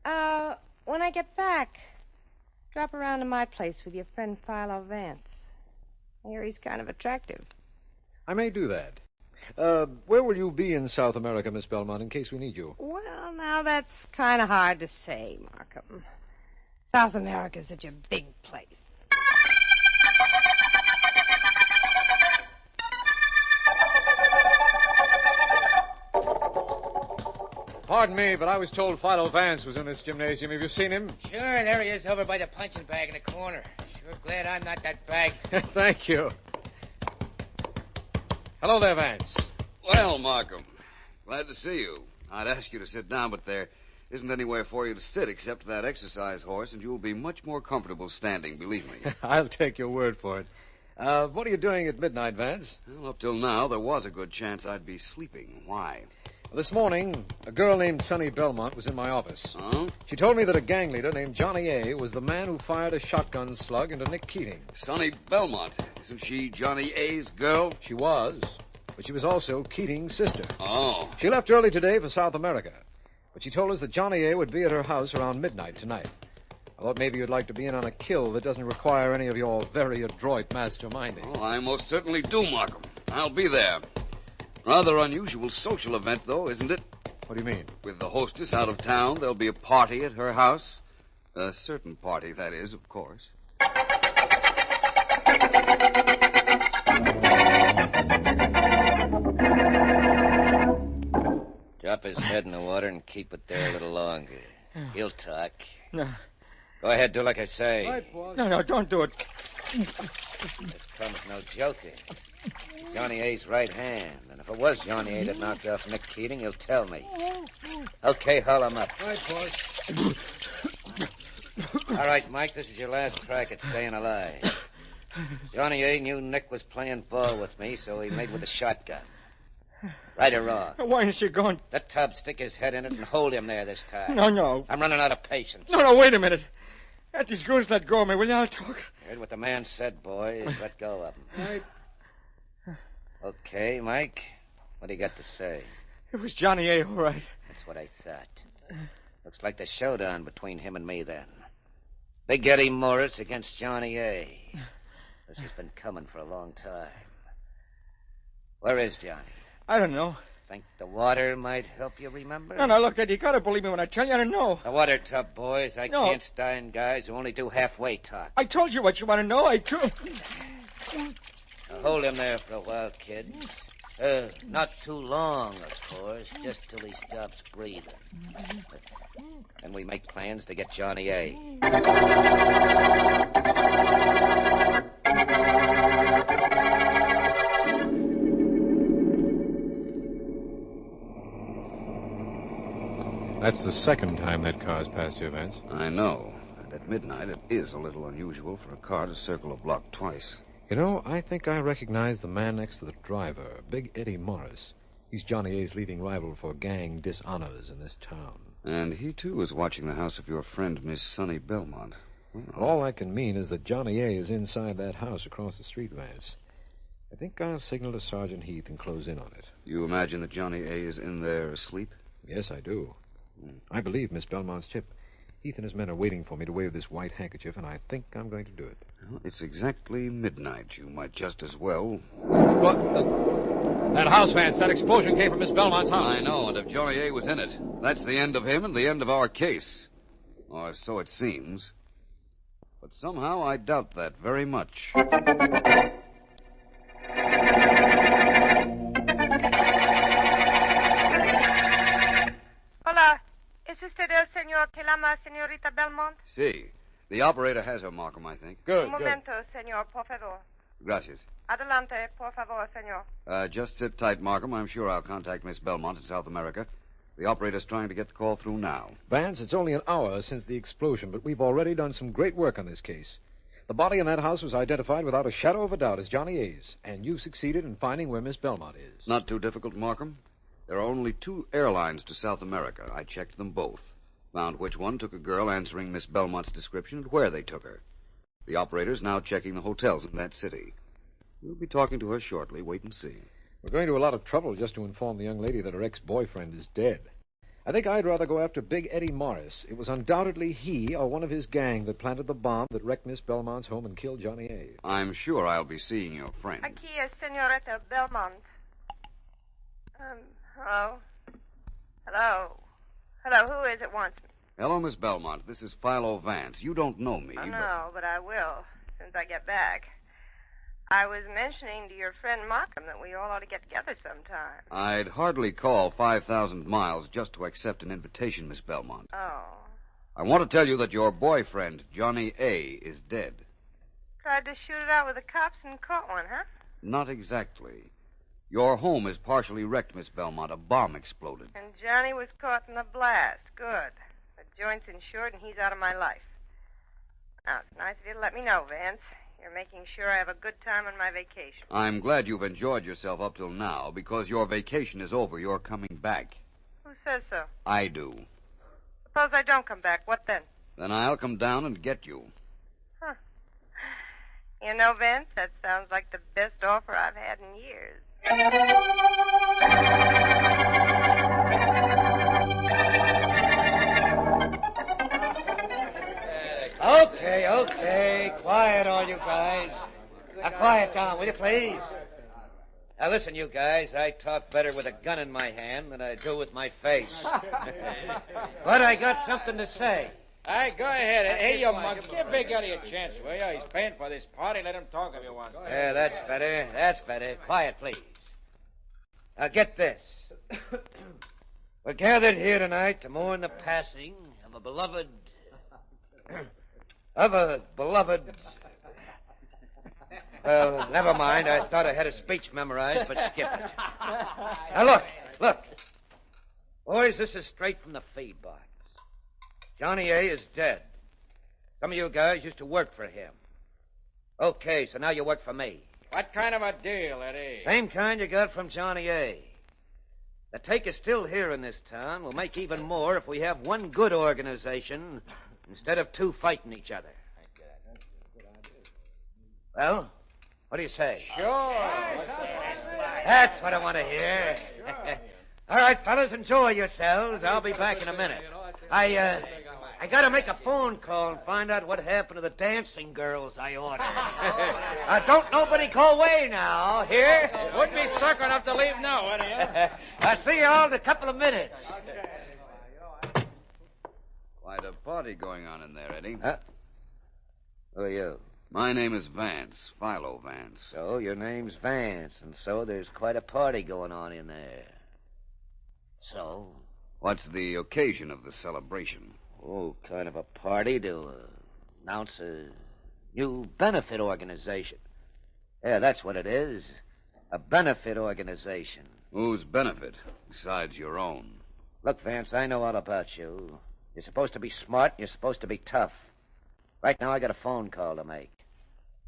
When I get back, drop around to my place with your friend PHILO VANCE. I hear he's kind of attractive. I may do that. Where will you be in South America, Miss Belmont, in case we need you? Well, now that's kind of hard to say, Markham. South America's such a big place. Pardon me, but I was told PHILO VANCE was in this gymnasium. Have you seen him? Sure, there he is over by the punching bag in the corner. Sure glad I'm not that bag. Thank you. Hello there, Vance. Well, Markham, glad to see you. I'd ask you to sit down, but there isn't anywhere for you to sit except that exercise horse, and you'll be much more comfortable standing, believe me. I'll take your word for it. What are you doing at midnight, Vance? Well, up till now, there was a good chance I'd be sleeping. Why? This morning, a girl named Sonny Belmont was in my office. Huh? She told me that a gang leader named Johnny A. was the man who fired a shotgun slug into Nick Keating. Sonny Belmont. Isn't she Johnny A.'s girl? She was, but she was also Keating's sister. Oh. She left early today for South America, but she told us that Johnny A. would be at her house around midnight tonight. I thought maybe you'd like to be in on a kill that doesn't require any of your very adroit masterminding. Oh, I most certainly do, Markham. I'll be there. Rather unusual social event, though, isn't it? What do you mean? With the hostess out of town, there'll be a party at her house. A certain party, that is, of course. Drop his head in the water and keep it there a little longer. He'll talk. No. Go ahead, do like I say. Right, boss. No, don't do it. This Crum's no joker. Johnny A's right hand. And if it was Johnny A that knocked off Nick Keating, he'll tell me. Okay, haul him up. Right, boss. All right, Mike, this is your last crack at staying alive. Johnny A knew Nick was playing ball with me, so he made with a shotgun. Right or wrong? Why isn't she going? The tub, stick his head in it and hold him there this time. No. I'm running out of patience. No, wait a minute. Let these goons let go of me, will you? I'll talk. Heard what the man said, boys. Let go of him. Right. Okay, Mike. What do you got to say? It was Johnny A, all right. That's what I thought. Looks like the showdown between him and me, then. Big Eddie Morris against Johnny A. This has been coming for a long time. Where is Johnny? I don't know. Think the water might help you remember? No, look, Ed, you gotta believe me when I tell you I don't know. The water tub, boys. I No. can't stand guys who only do halfway talk. I told you what you want to know. I told... Now hold him there for a while, kid. Not too long, of course, just till he stops breathing. Then we make plans to get Johnny A. That's the second time that car's passed you, Vance. I know. And at midnight, it is a little unusual for a car to circle a block twice. You know, I think I recognize the man next to the driver, Big Eddie Morris. He's Johnny A's leading rival for gang dishonors in this town. And he, too, is watching the house of your friend, Miss Sonny Belmont. Well, All that can mean is that Johnny A is inside that house across the street, Vance. I think I'll signal to Sergeant Heath and close in on it. you imagine that Johnny A is in there asleep? Yes, I do. I believe Miss Belmont's tip. Heath and his men are waiting for me to wave this white handkerchief, and I think I'm going to do it. Well, it's exactly midnight. You might just as well. What? That house, Vance. That explosion came from Miss Belmont's house. I know, and if Johnny A was in it, that's the end of him and the end of our case. Or so it seems. But somehow I doubt that very much. Hola. ¿Es usted el señor que llama señorita Belmont? See, the operator has her, Markham, I think. Un momento, señor, por favor. Gracias. Adelante, por favor, señor. Just sit tight, Markham. I'm sure I'll contact Miss Belmont in South America. The operator's trying to get the call through now. Vance, it's only an hour since the explosion, but we've already done some great work on this case. The body in that house was identified without a shadow of a doubt as Johnny A's, and you've succeeded in finding where Miss Belmont is. Not too difficult, Markham. There are only 2 airlines to South America. I checked them both. Found which one took a girl answering Miss Belmont's description and where they took her. The operator's now checking the hotels in that city. We'll be talking to her shortly. Wait and see. We're going to a lot of trouble just to inform the young lady that her ex-boyfriend is dead. I think I'd rather go after Big Eddie Morris. It was undoubtedly he or one of his gang that planted the bomb that wrecked Miss Belmont's home and killed Johnny A. I'm sure I'll be seeing your friend. Aquí es señorita Belmont. Hello? Hello, who is it wants me? Hello, Miss Belmont. This is PHILO VANCE. You don't know me. No, but I will, since I get back. I was mentioning to your friend Markham that we all ought to get together sometime. I'd hardly call 5,000 miles just to accept an invitation, Miss Belmont. Oh. I want to tell you that your boyfriend, Johnny A, is dead. Tried to shoot it out with the cops and caught one, huh? Not exactly. Your home is partially wrecked, Miss Belmont. A bomb exploded. And Johnny was caught in the blast. Good. The joint's insured and he's out of my life. Now, it's nice of you to let me know, Vance. You're making sure I have a good time on my vacation. I'm glad you've enjoyed yourself up till now, because your vacation is over. You're coming back. Who says so? I do. Suppose I don't come back. What then? Then I'll come down and get you. Huh. You know, Vance, that sounds like the best offer I've had in years. Okay. Quiet, all you guys. Now, quiet down, will you, please? Now, listen, you guys. I talk better with a gun in my hand than I do with my face. But I got something to say. All right, go ahead. Hey, you monks, give Big Eddie a chance, will you? He's paying for this party. Let him talk if he wants. Yeah, that's better. Quiet, please. Now, get this. We're gathered here tonight to mourn the passing of a beloved of a beloved... Well, never mind. I thought I had a speech memorized, but skip it. Now, look. Boys, this is straight from the feed box. Johnny A. is dead. Some of you guys used to work for him. Okay, so now you work for me. What kind of a deal, Eddie? Same kind you got from Johnny A. The take is still here in this town. We'll make even more if we have one good organization instead of two fighting each other. Well, what do you say? Sure. That's what I want to hear. All right, fellas, enjoy yourselves. I'll be back in a minute. I gotta make a phone call and find out what happened to the dancing girls I ordered. Don't nobody go away now. Here? Wouldn't be sucker enough to leave now, Eddie. I'll see you all in a couple of minutes. Quite a party going on in there, Eddie. Who are you? My name is Vance, Philo Vance. So your name's Vance, and so there's quite a party going on in there. So? What's the occasion of the celebration? Oh, kind of a party to announce a new benefit organization. Yeah, that's what it is. A benefit organization. Whose benefit, besides your own? Look, Vance, I know all about you. You're supposed to be smart, you're supposed to be tough. Right now, I got a phone call to make.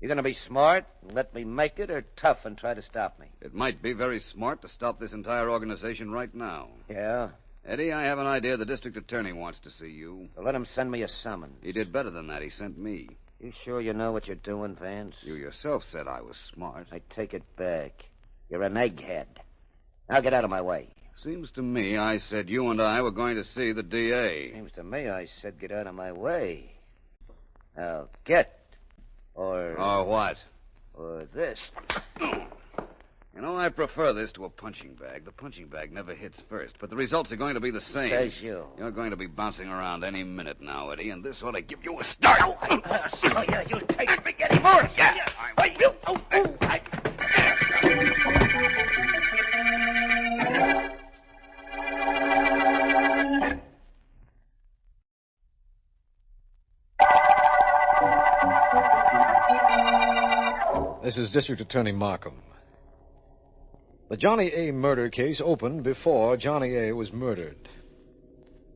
You're going to be smart and let me make it, or tough and try to stop me? It might be very smart to stop this entire organization right now. Yeah? Eddie, I have an idea the district attorney wants to see you. So let him send me a summons. He did better than that. He sent me. You sure you know what you're doing, Vance? You yourself said I was smart. I take it back. You're an egghead. Now get out of my way. Seems to me I said you and I were going to see the DA. Seems to me I said get out of my way. Now get. Or what? Or this. You know, I prefer this to a punching bag. The punching bag never hits first, but the results are going to be the same. Says you. You're going to be bouncing around any minute now, Eddie, and this ought to give you a start. So, yeah, you'll take me any more. Yeah. This is District Attorney Markham. The Johnny A. murder case opened before Johnny A. was murdered.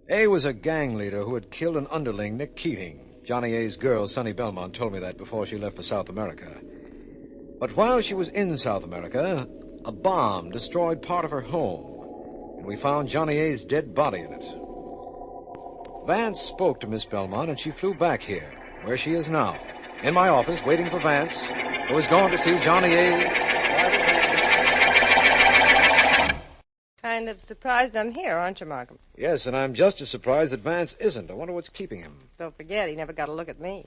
A. was a gang leader who had killed an underling, Nick Keating. Johnny A.'s girl, Sonny Belmont, told me that before she left for South America. But while she was in South America, a bomb destroyed part of her home, and we found Johnny A.'s dead body in it. Vance spoke to Miss Belmont, and she flew back here, where she is now, in my office, waiting for Vance, who is going to see Johnny A. Kind of surprised I'm here, aren't you, Markham? Yes, and I'm just as surprised that Vance isn't. I wonder what's keeping him. Don't forget, he never got a look at me.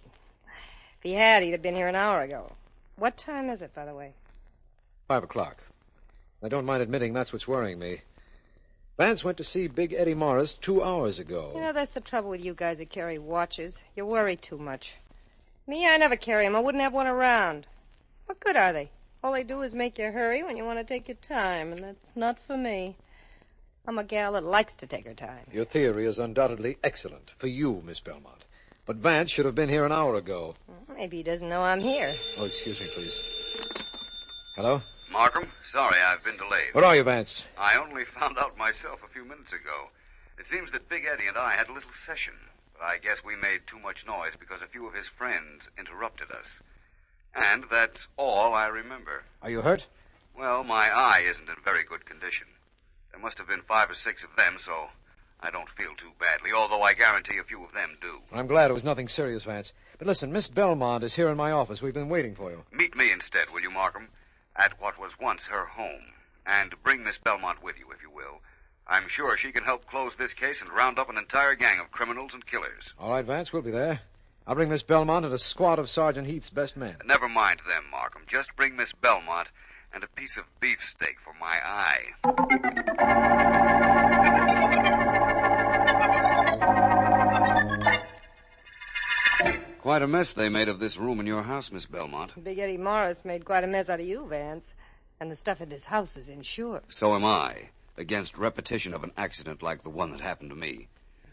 If he had, he'd have been here an hour ago. What time is it, by the way? 5:00. I don't mind admitting that's what's worrying me. Vance went to see Big Eddie Morris 2 hours ago. You know, that's the trouble with you guys that carry watches. You worry too much. Me, I never carry them. I wouldn't have one around. What good are they? All they do is make you hurry when you want to take your time, and that's not for me. I'm a gal that likes to take her time. Your theory is undoubtedly excellent for you, Miss Belmont. But Vance should have been here an hour ago. Well, maybe he doesn't know I'm here. Oh, excuse me, please. Hello? Markham, sorry I've been delayed. Where are you, Vance? I only found out myself a few minutes ago. It seems that Big Eddie and I had a little session, but I guess we made too much noise because a few of his friends interrupted us. And that's all I remember. Are you hurt? Well, my eye isn't in very good condition. There must have been 5 or 6 of them, so I don't feel too badly, although I guarantee a few of them do. I'm glad it was nothing serious, Vance. But listen, Miss Belmont is here in my office. We've been waiting for you. Meet me instead, will you, Markham, at what was once her home. And bring Miss Belmont with you, if you will. I'm sure she can help close this case and round up an entire gang of criminals and killers. All right, Vance, we'll be there. I'll bring Miss Belmont and a squad of Sergeant Heath's best men. Never mind them, Markham. Just bring Miss Belmont and a piece of beefsteak for my eye. Quite a mess they made of this room in your house, Miss Belmont. Big Eddie Morris made quite a mess out of you, Vance. And the stuff in this house is insured. So am I, against repetition of an accident like the one that happened to me.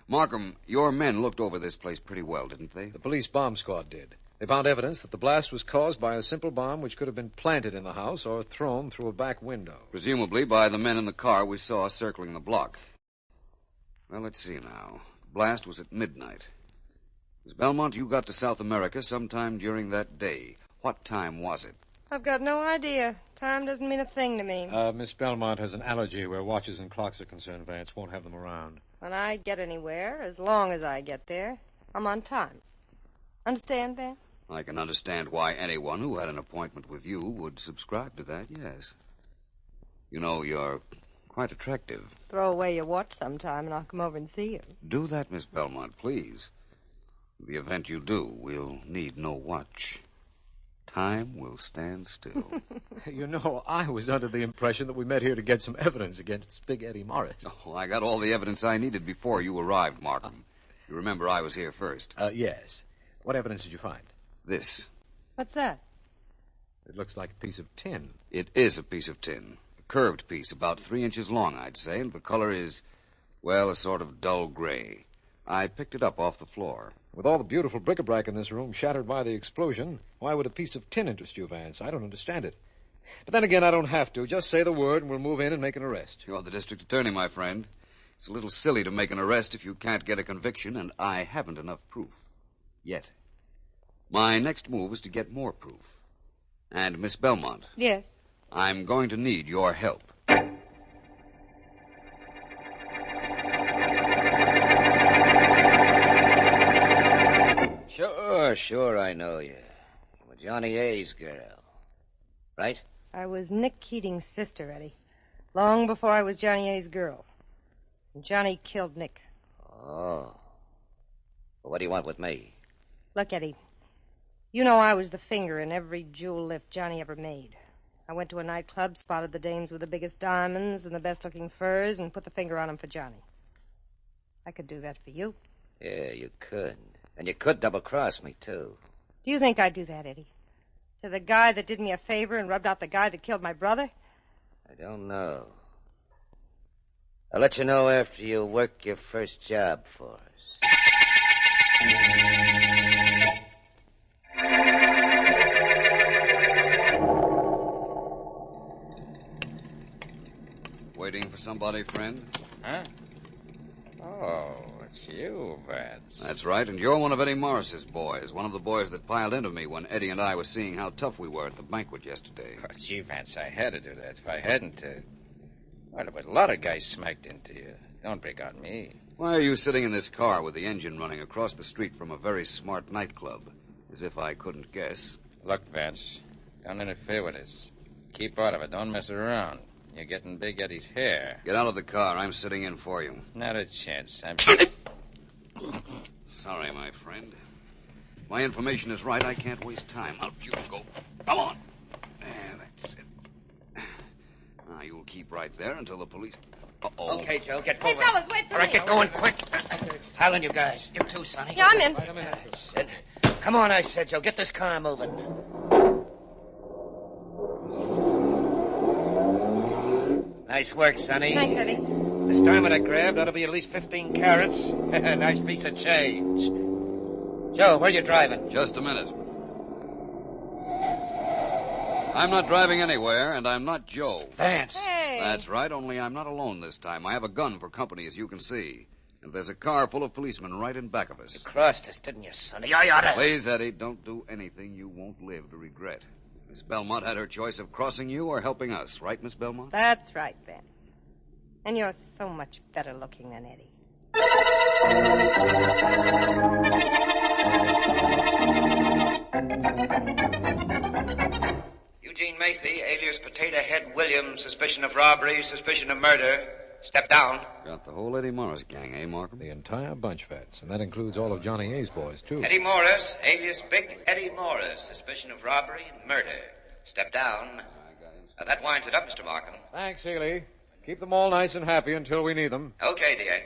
Markham, your men looked over this place pretty well, didn't they? The police bomb squad did. They found evidence that the blast was caused by a simple bomb which could have been planted in the house or thrown through a back window. Presumably by the men in the car we saw circling the block. Well, let's see now. The blast was at midnight. Miss Belmont, you got to South America sometime during that day. What time was it? I've got no idea. Time doesn't mean a thing to me. Miss Belmont has an allergy where watches and clocks are concerned, Vance. Won't have them around. When I get anywhere, as long as I get there, I'm on time. Understand, Vance? I can understand why anyone who had an appointment with you would subscribe to that, yes. You know, you're quite attractive. Throw away your watch sometime and I'll come over and see you. Do that, Miss Belmont, please. In the event you do, we'll need no watch. Time will stand still. You know, I was under the impression that we met here to get some evidence against Big Eddie Morris. Oh, I got all the evidence I needed before you arrived, Markham. You remember I was here first. Yes. What evidence did you find? This. What's that? It looks like a piece of tin. It is a piece of tin. A curved piece, about 3 inches long, I'd say, and the color is, well, a sort of dull gray. I picked it up off the floor. With all the beautiful bric-a-brac in this room shattered by the explosion, why would a piece of tin interest you, Vance? I don't understand it. But then again, I don't have to. Just say the word and we'll move in and make an arrest. You're the district attorney, my friend. It's a little silly to make an arrest if you can't get a conviction, and I haven't enough proof. Yet. My next move is to get more proof. And, Miss Belmont. Yes? I'm going to need your help. Sure, I know you. You're Johnny A's girl. Right? I was Nick Keating's sister, Eddie. Long before I was Johnny A's girl. And Johnny killed Nick. Oh. Well, what do you want with me? Look, Eddie. You know I was the finger in every jewel lift Johnny ever made. I went to a nightclub, spotted the dames with the biggest diamonds and the best-looking furs, and put the finger on them for Johnny. I could do that for you. Yeah, you could. And you could double-cross me, too. Do you think I'd do that, Eddie? To the guy that did me a favor and rubbed out the guy that killed my brother? I don't know. I'll let you know after you work your first job for us. Waiting for somebody, friend? Huh? Oh, it's you, Vance. That's right, and you're one of Eddie Morris's boys. One of the boys that piled into me when Eddie and I were seeing how tough we were at the banquet yesterday. Oh, gee, Vance, I had to do that. If I hadn't, well, there was a lot of guys smacked into you. Don't pick on me. Why are you sitting in this car with the engine running across the street from a very smart nightclub? As if I couldn't guess. Look, Vance, don't interfere with this. Keep out of it. Don't mess around. You're getting Big Eddie's hair. Get out of the car. I'm sitting in for you. Not a chance. I'm... Sorry, my friend. If my information is right, I can't waste time. Out you go. Come on. There, that's it. Now, you'll keep right there until the police... Uh-oh. Okay, Joe, get Hey, moving. fellas, wait for All right, me. get going quick. Helen, you guys. You too, Sonny. Yeah, I'm in. That's it. Come on, I said, Joe. Get this car moving. Nice work, Sonny. Thanks, Eddie. This diamond I grabbed ought to be at least 15 carats. Nice piece of change. Joe, where you driving? Just a minute. I'm not driving anywhere, and I'm not Joe. Vance. Hey. That's right, only I'm not alone this time. I have a gun for company, as you can see. And there's a car full of policemen right in back of us. You crossed us, didn't you, Sonny? I oughta... Please, Eddie, don't do anything you won't live to regret. Miss Belmont had her choice of crossing you or helping us, right, Miss Belmont? That's right, Vance. And you're so much better looking than Eddie. Eugene Macy, alias Potato Head Williams, suspicion of robbery, suspicion of murder. Step down. Got the whole Eddie Morris gang, eh, Markham? The entire bunch, Vance, and that includes all of Johnny A's boys, too. Eddie Morris, alias Big Eddie Morris, suspicion of robbery and murder. Step down. That winds it up, Mr. Markham. Thanks, Healy. Keep them all nice and happy until we need them. Okay, dear.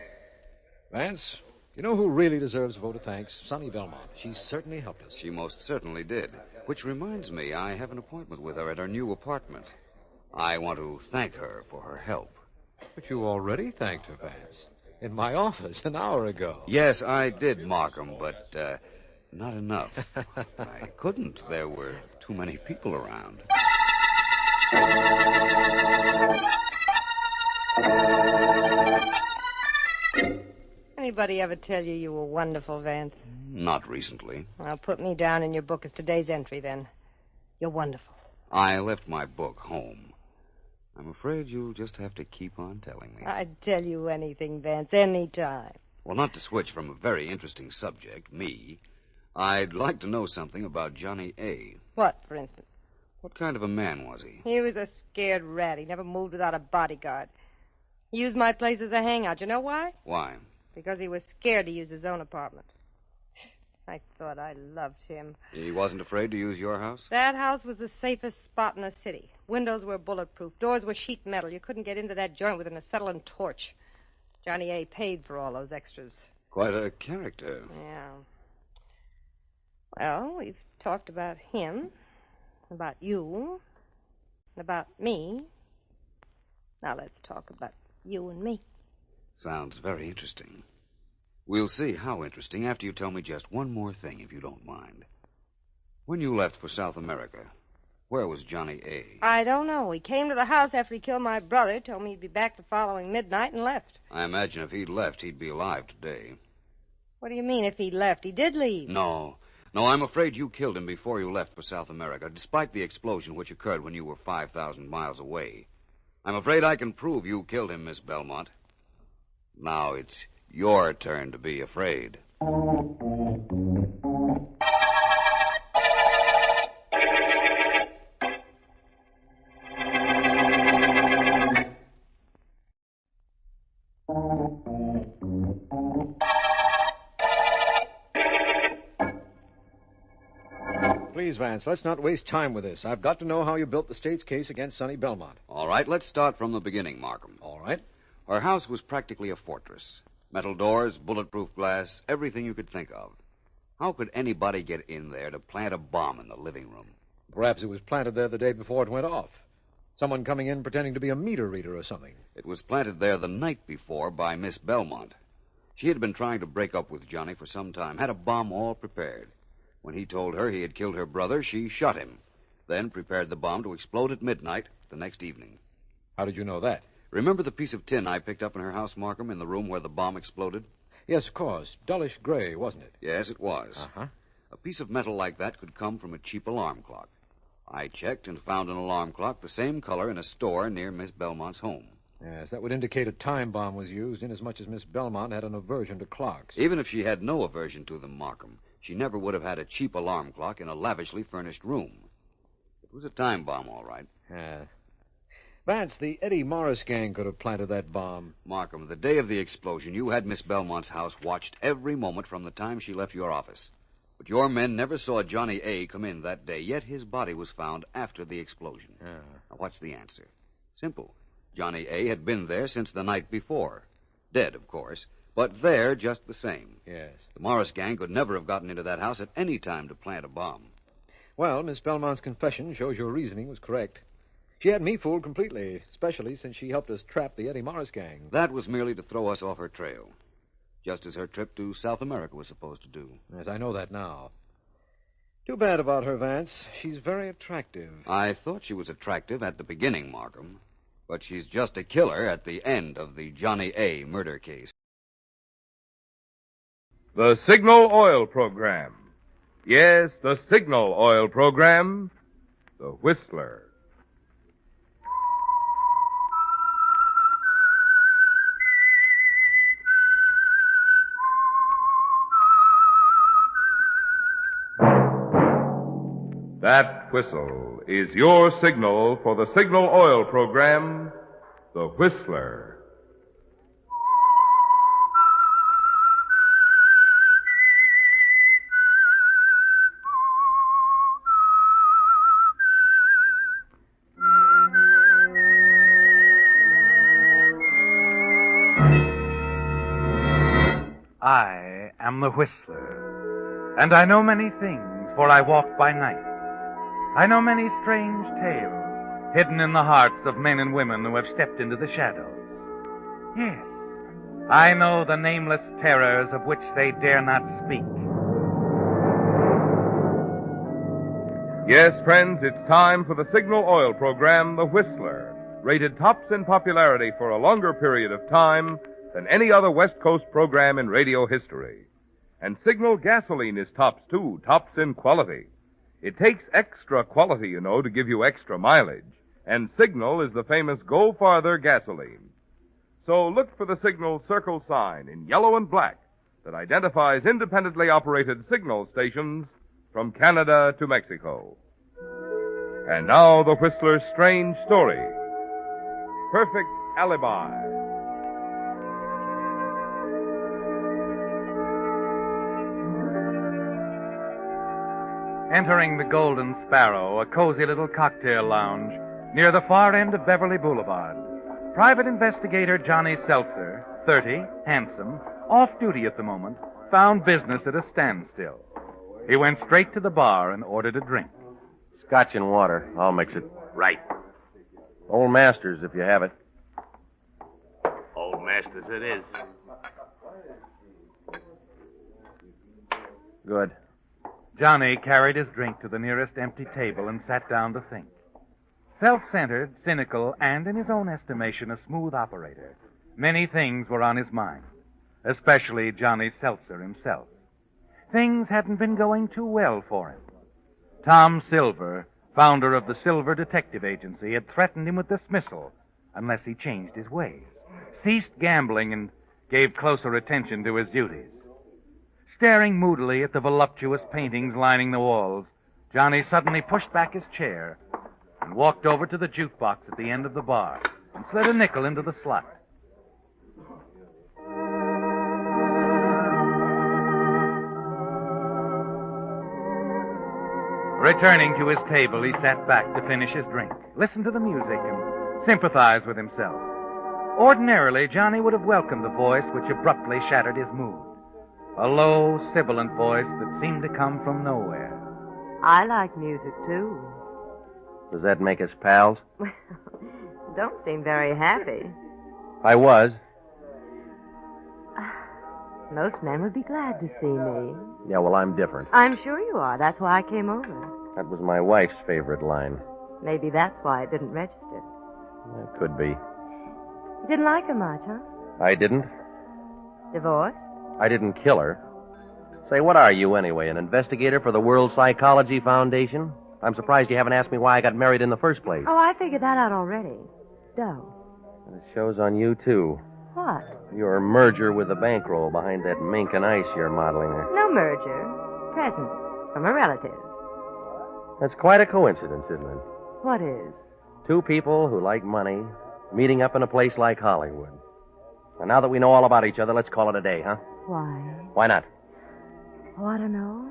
Vance, you know who really deserves a vote of thanks? Sonny Belmont. She certainly helped us. She most certainly did. Which reminds me, I have an appointment with her at her new apartment. I want to thank her for her help. But you already thanked her, Vance. In my office an hour ago. Yes, I did mark 'em, but not enough. I couldn't. There were too many people around. Anybody ever tell you you were wonderful, Vance? Not recently. Well, put me down in your book as today's entry, then. You're wonderful. I left my book home. I'm afraid you'll just have to keep on telling me. I'd tell you anything, Vance, any time. Well, not to switch from a very interesting subject, me, I'd like to know something about Johnny A. What, for instance? What kind of a man was he? He was a scared rat. He never moved without a bodyguard. He used my place as a hangout. You know why? Why? Because he was scared to use his own apartment. I thought I loved him. He wasn't afraid to use your house? That house was the safest spot in the city. Windows were bulletproof. Doors were sheet metal. You couldn't get into that joint with an acetylene torch. Johnny A. paid for all those extras. Quite a character. Yeah. Well, we've talked about him, about you, and about me. Now let's talk about you and me. Sounds very interesting. We'll see how interesting after you tell me just one more thing, if you don't mind. When you left for South America, where was Johnny A? I don't know. He came to the house after he killed my brother, told me he'd be back the following midnight, and left. I imagine if he'd left, he'd be alive today. What do you mean, if he left? He did leave. No, I'm afraid you killed him before you left for South America, despite the explosion which occurred when you were 5,000 miles away. I'm afraid I can prove you killed him, Miss Belmont. Now it's your turn to be afraid. Please, Vance, let's not waste time with this. I've got to know how you built the state's case against Sonny Belmont. All right, let's start from the beginning, Markham. All right. Her house was practically a fortress. Metal doors, bulletproof glass, everything you could think of. How could anybody get in there to plant a bomb in the living room? Perhaps it was planted there the day before it went off. Someone coming in pretending to be a meter reader or something. It was planted there the night before by Miss Belmont. She had been trying to break up with Johnny for some time, had a bomb all prepared. When he told her he had killed her brother, she shot him, then prepared the bomb to explode at midnight the next evening. How did you know that? Remember the piece of tin I picked up in her house, Markham, in the room where the bomb exploded? Yes, of course. Dullish gray, wasn't it? Yes, it was. Uh-huh. A piece of metal like that could come from a cheap alarm clock. I checked and found an alarm clock the same color in a store near Miss Belmont's home. Yes, that would indicate a time bomb was used, inasmuch as Miss Belmont had an aversion to clocks. Even if she had no aversion to them, Markham, she never would have had a cheap alarm clock in a lavishly furnished room. It was a time bomb, all right. Vance, the Eddie Morris gang could have planted that bomb. Markham, the day of the explosion, you had Miss Belmont's house watched every moment from the time she left your office. But your men never saw Johnny A. come in that day, yet his body was found after the explosion. Now, what's the answer? Simple. Johnny A. had been there since the night before. Dead, of course, but there just the same. Yes. The Morris gang could never have gotten into that house at any time to plant a bomb. Well, Miss Belmont's confession shows your reasoning was correct. She had me fooled completely, especially since she helped us trap the Eddie Morris gang. That was merely to throw us off her trail, just as her trip to South America was supposed to do. Yes, I know that now. Too bad about her, Vance. She's very attractive. I thought she was attractive at the beginning, Markham, but she's just a killer at the end of the Johnny A. murder case. The Signal Oil Program. Yes, the Signal Oil Program. The Whistler. That whistle is your signal for the Signal Oil Program, The Whistler. I am the Whistler, and I know many things, for I walk by night. I know many strange tales hidden in the hearts of men and women who have stepped into the shadows. Yes, I know the nameless terrors of which they dare not speak. Yes, friends, it's time for the Signal Oil program, The Whistler, rated tops in popularity for a longer period of time than any other West Coast program in radio history. And Signal gasoline is tops, too, tops in quality. It takes extra quality, you know, to give you extra mileage. And Signal is the famous Go Farther gasoline. So look for the Signal circle sign in yellow and black that identifies independently operated signal stations from Canada to Mexico. And now the Whistler's strange story. Perfect Alibi. Entering the Golden Sparrow, a cozy little cocktail lounge near the far end of Beverly Boulevard, Private Investigator Johnny Seltzer, 30, handsome, off duty at the moment, found business at a standstill. He went straight to the bar and ordered a drink. Scotch and water. I'll mix it. Right. Old Masters, if you have it. Old Masters it is. Good. Johnny carried his drink to the nearest empty table and sat down to think. Self-centered, cynical, and, in his own estimation, a smooth operator, many things were on his mind, especially Johnny Seltzer himself. Things hadn't been going too well for him. Tom Silver, founder of the Silver Detective Agency, had threatened him with dismissal unless he changed his ways, ceased gambling, and gave closer attention to his duties. Staring moodily at the voluptuous paintings lining the walls, Johnny suddenly pushed back his chair and walked over to the jukebox at the end of the bar and slid a nickel into the slot. Returning to his table, he sat back to finish his drink, listen to the music, and sympathize with himself. Ordinarily, Johnny would have welcomed the voice which abruptly shattered his mood. A low, sibilant voice that seemed to come from nowhere. I like music, too. Does that make us pals? Don't seem very happy. I was. Most men would be glad to see me. Yeah, well, I'm different. I'm sure you are. That's why I came over. That was my wife's favorite line. Maybe that's why it didn't register. It could be. You didn't like her much, huh? I didn't. Divorced? I didn't kill her. Say, what are you anyway, an investigator for the World Psychology Foundation? I'm surprised you haven't asked me why I got married in the first place. Oh, I figured that out already. Doe. It shows on you, too. What? Your merger with the bankroll behind that mink and ice you're modeling there. No merger. Present. From a relative. That's quite a coincidence, isn't it? What is? Two people who like money meeting up in a place like Hollywood. And now that we know all about each other, let's call it a day, huh? Why? Why not? Oh, I don't know.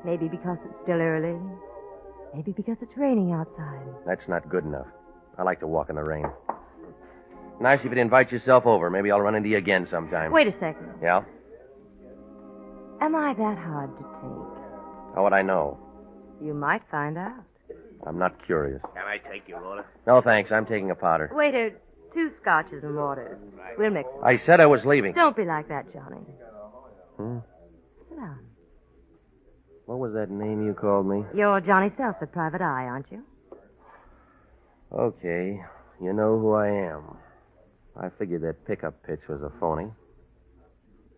Maybe because it's still early. Maybe because it's raining outside. That's not good enough. I like to walk in the rain. Nice if you'd invite yourself over. Maybe I'll run into you again sometime. Wait a second. Yeah? Am I that hard to take? How would I know? You might find out. I'm not curious. Can I take your order? No, thanks. I'm taking a powder. Waiter, 2 scotches and waters. We'll mix it. I said I was leaving. Don't be like that, Johnny. Sit down. What was that name you called me? You're Johnny Seltzer, Private Eye, aren't you? Okay. You know who I am. I figured that pickup pitch was a phony.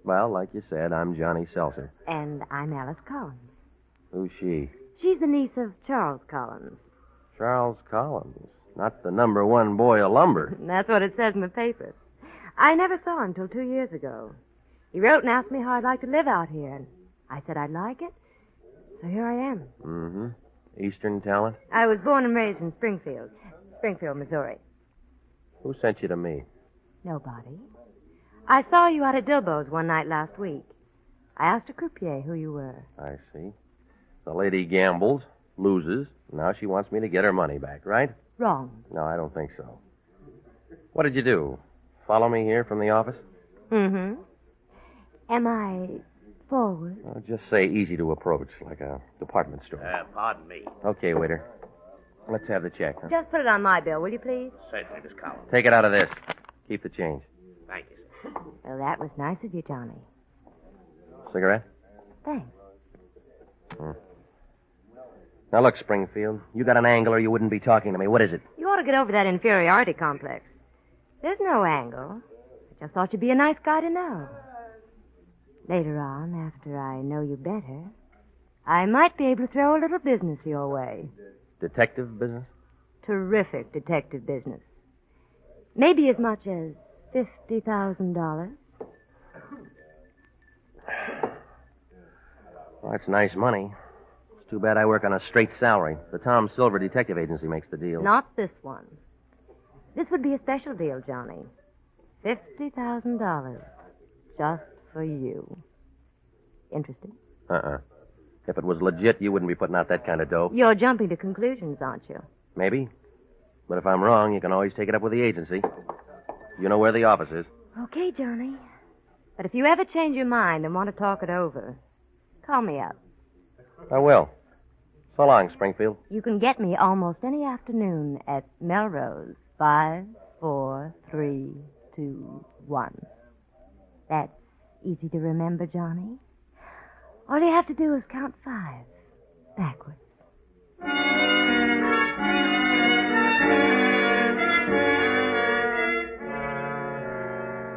Well, like you said, I'm Johnny Seltzer. And I'm Alice Collins. Who's she? She's the niece of Charles Collins. Charles Collins. Not the #1 boy of lumber. That's what it says in the papers. I never saw him till 2 years ago. He wrote and asked me how I'd like to live out here, and I said I'd like it. So here I am. Mm-hmm. Eastern talent? I was born and raised in Springfield, Missouri. Who sent you to me? Nobody. I saw you out at Dilbo's one night last week. I asked a croupier who you were. I see. The lady gambles, loses. Now she wants me to get her money back, right? Wrong. No, I don't think so. What did you do? Follow me here from the office? Mm-hmm. Am I forward? Oh, just say easy to approach, like a department store. Pardon me. Okay, waiter. Let's have the check, huh? Just put it on my bill, will you please? Certainly, Miss Collins. Take it out of this. Keep the change. Thank you, sir. Well, that was nice of you, Johnny. Cigarette? Thanks. Now, look, Springfield. You got an angle or you wouldn't be talking to me. What is it? You ought to get over that inferiority complex. There's no angle. I just thought you'd be a nice guy to know. Later on, after I know you better, I might be able to throw a little business your way. Detective business? Terrific detective business. Maybe as much as $50,000. Well, that's nice money. It's too bad I work on a straight salary. The Tom Silver Detective Agency makes the deal. Not this one. This would be a special deal, Johnny. $50,000. Just for you. Interested? If it was legit, you wouldn't be putting out that kind of dope. You're jumping to conclusions, aren't you? Maybe. But if I'm wrong, you can always take it up with the agency. You know where the office is. Okay, Johnny. But if you ever change your mind and want to talk it over, call me up. I will. So long, Springfield. You can get me almost any afternoon at Melrose. 5, 4, 3, 2, 1. That's easy to remember, Johnny. All you have to do is count 5 backwards.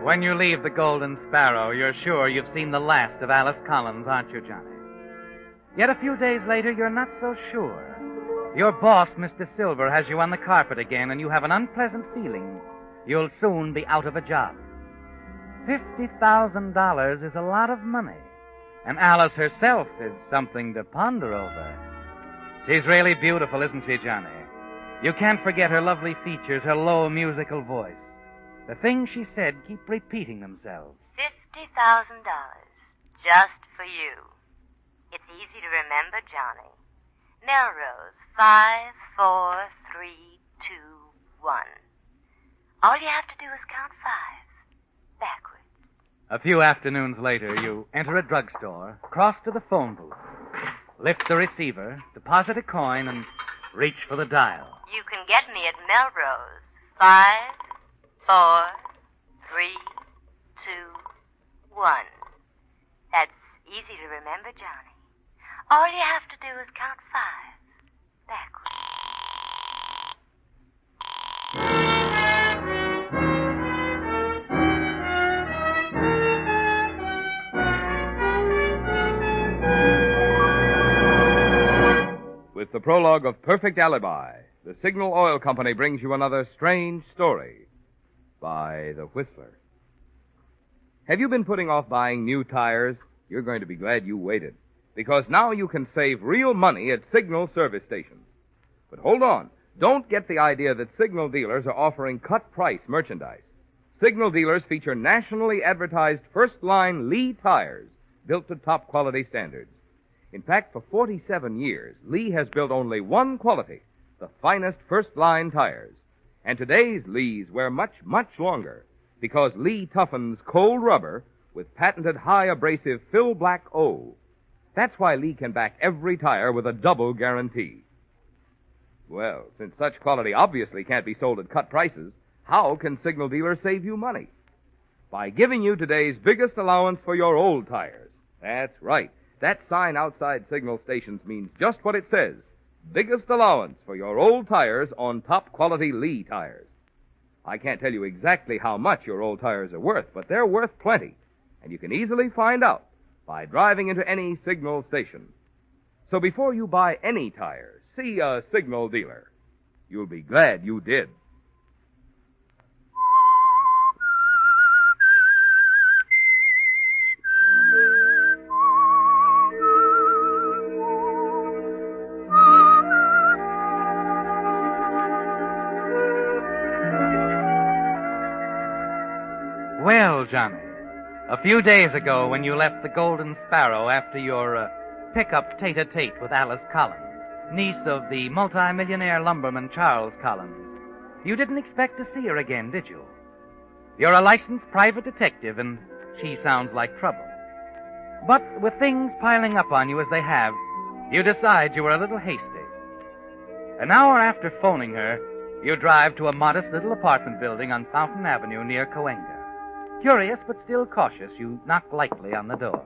When you leave the Golden Sparrow, you're sure you've seen the last of Alice Collins, aren't you, Johnny? Yet a few days later, you're not so sure. Your boss, Mr. Silver, has you on the carpet again, and you have an unpleasant feeling you'll soon be out of a job. $50,000 is a lot of money, and Alice herself is something to ponder over. She's really beautiful, isn't she, Johnny? You can't forget her lovely features, her low musical voice. The things she said keep repeating themselves. $50,000. Just for you. It's easy to remember, Johnny. Melrose, 5, 4, 3, 2, 1. All you have to do is count 5 backwards. A few afternoons later, you enter a drugstore, cross to the phone booth, lift the receiver, deposit a coin, and reach for the dial. You can get me at Melrose, 5, 4, 3, 2, 1. That's easy to remember, Johnny. All you have to do is count 5 backwards. With the prologue of Perfect Alibi, the Signal Oil Company brings you another strange story by The Whistler. Have you been putting off buying new tires? You're going to be glad you waited, because now you can save real money at Signal service stations. But hold on. Don't get the idea that Signal dealers are offering cut-price merchandise. Signal dealers feature nationally advertised first-line Lee tires built to top-quality standards. In fact, for 47 years, Lee has built only one quality, the finest first-line tires. And today's Lees wear much, much longer, because Lee toughens cold rubber with patented high abrasive Phil Black O. That's why Lee can back every tire with a double guarantee. Well, since such quality obviously can't be sold at cut prices, how can Signal dealers save you money? By giving you today's biggest allowance for your old tires. That's right. That sign outside Signal stations means just what it says. Biggest allowance for your old tires on top quality Lee tires. I can't tell you exactly how much your old tires are worth, but they're worth plenty. And you can easily find out by driving into any Signal station. So before you buy any tires, see a Signal dealer. You'll be glad you did. Well, Johnny, a few days ago when you left the Golden Sparrow after your pickup tete-a-tete with Alice Collins, niece of the multimillionaire lumberman Charles Collins, you didn't expect to see her again, did you? You're a licensed private detective, and she sounds like trouble. But with things piling up on you as they have, you decide you were a little hasty. An hour after phoning her, you drive to a modest little apartment building on Fountain Avenue near Cahuenga. Curious but still cautious, you knock lightly on the door.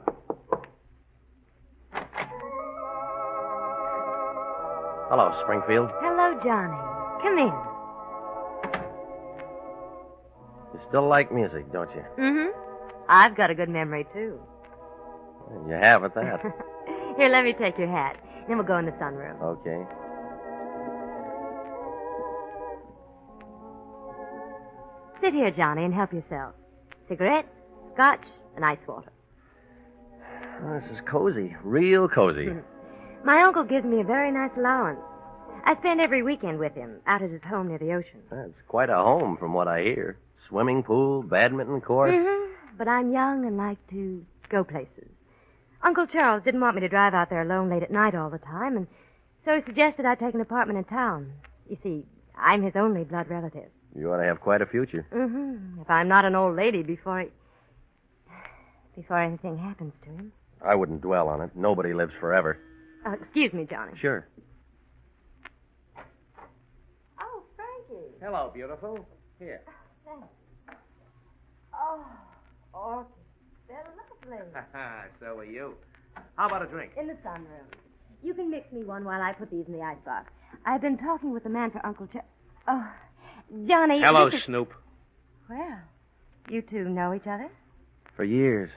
Hello, Springfield. Hello, Johnny. Come in. You still like music, don't you? Mm-hmm. I've got a good memory, too. You have at that. Here, let me take your hat. Then we'll go in the sunroom. Okay. Sit here, Johnny, and help yourself. Cigarettes, scotch, and ice water. Oh, this is cozy. Real cozy. My uncle gives me a very nice allowance. I spend every weekend with him, out at his home near the ocean. That's quite a home, from what I hear. Swimming pool, badminton court. Mm-hmm. But I'm young and like to go places. Uncle Charles didn't want me to drive out there alone late at night all the time, and so he suggested I take an apartment in town. You see, I'm his only blood relative. You ought to have quite a future. Mm-hmm. If I'm not an old lady before anything happens to him. I wouldn't dwell on it. Nobody lives forever. Excuse me, Johnny. Sure. Oh, Frankie. Hello, beautiful. Here. Thanks. Oh, orchids. They're lovely. So are you. How about a drink? In the sunroom. You can mix me one while I put these in the icebox. I've been talking with the man for Uncle Oh, Johnny. Hello, Snoop. Well, you two know each other? For years.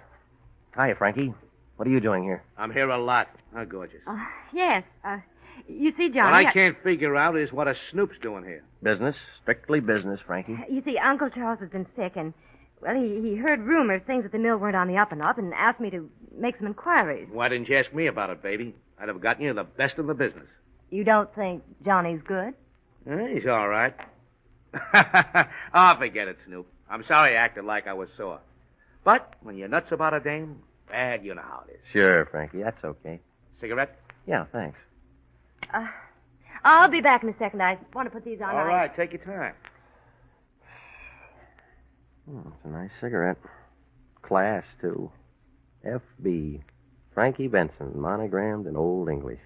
Hiya, Frankie. What are you doing here? I'm here a lot. How gorgeous. Yes. You see, Johnny... What I can't figure out is what a Snoop's doing here. Business. Strictly business, Frankie. You see, Uncle Charles has been sick, and, well, he heard rumors, things at the mill weren't on the up and up, and asked me to make some inquiries. Why didn't you ask me about it, baby? I'd have gotten you the best in the business. You don't think Johnny's good? He's all right. Oh, forget it, Snoop. I'm sorry I acted like I was sore. But when you're nuts about a dame, bad, you know how it is. Sure, Frankie. That's okay. Cigarette? Yeah, thanks. I'll be back in a second. I want to put these on. All right, take your time. It's a nice cigarette. Class, too. F.B. Frankie Benson, monogrammed in Old English.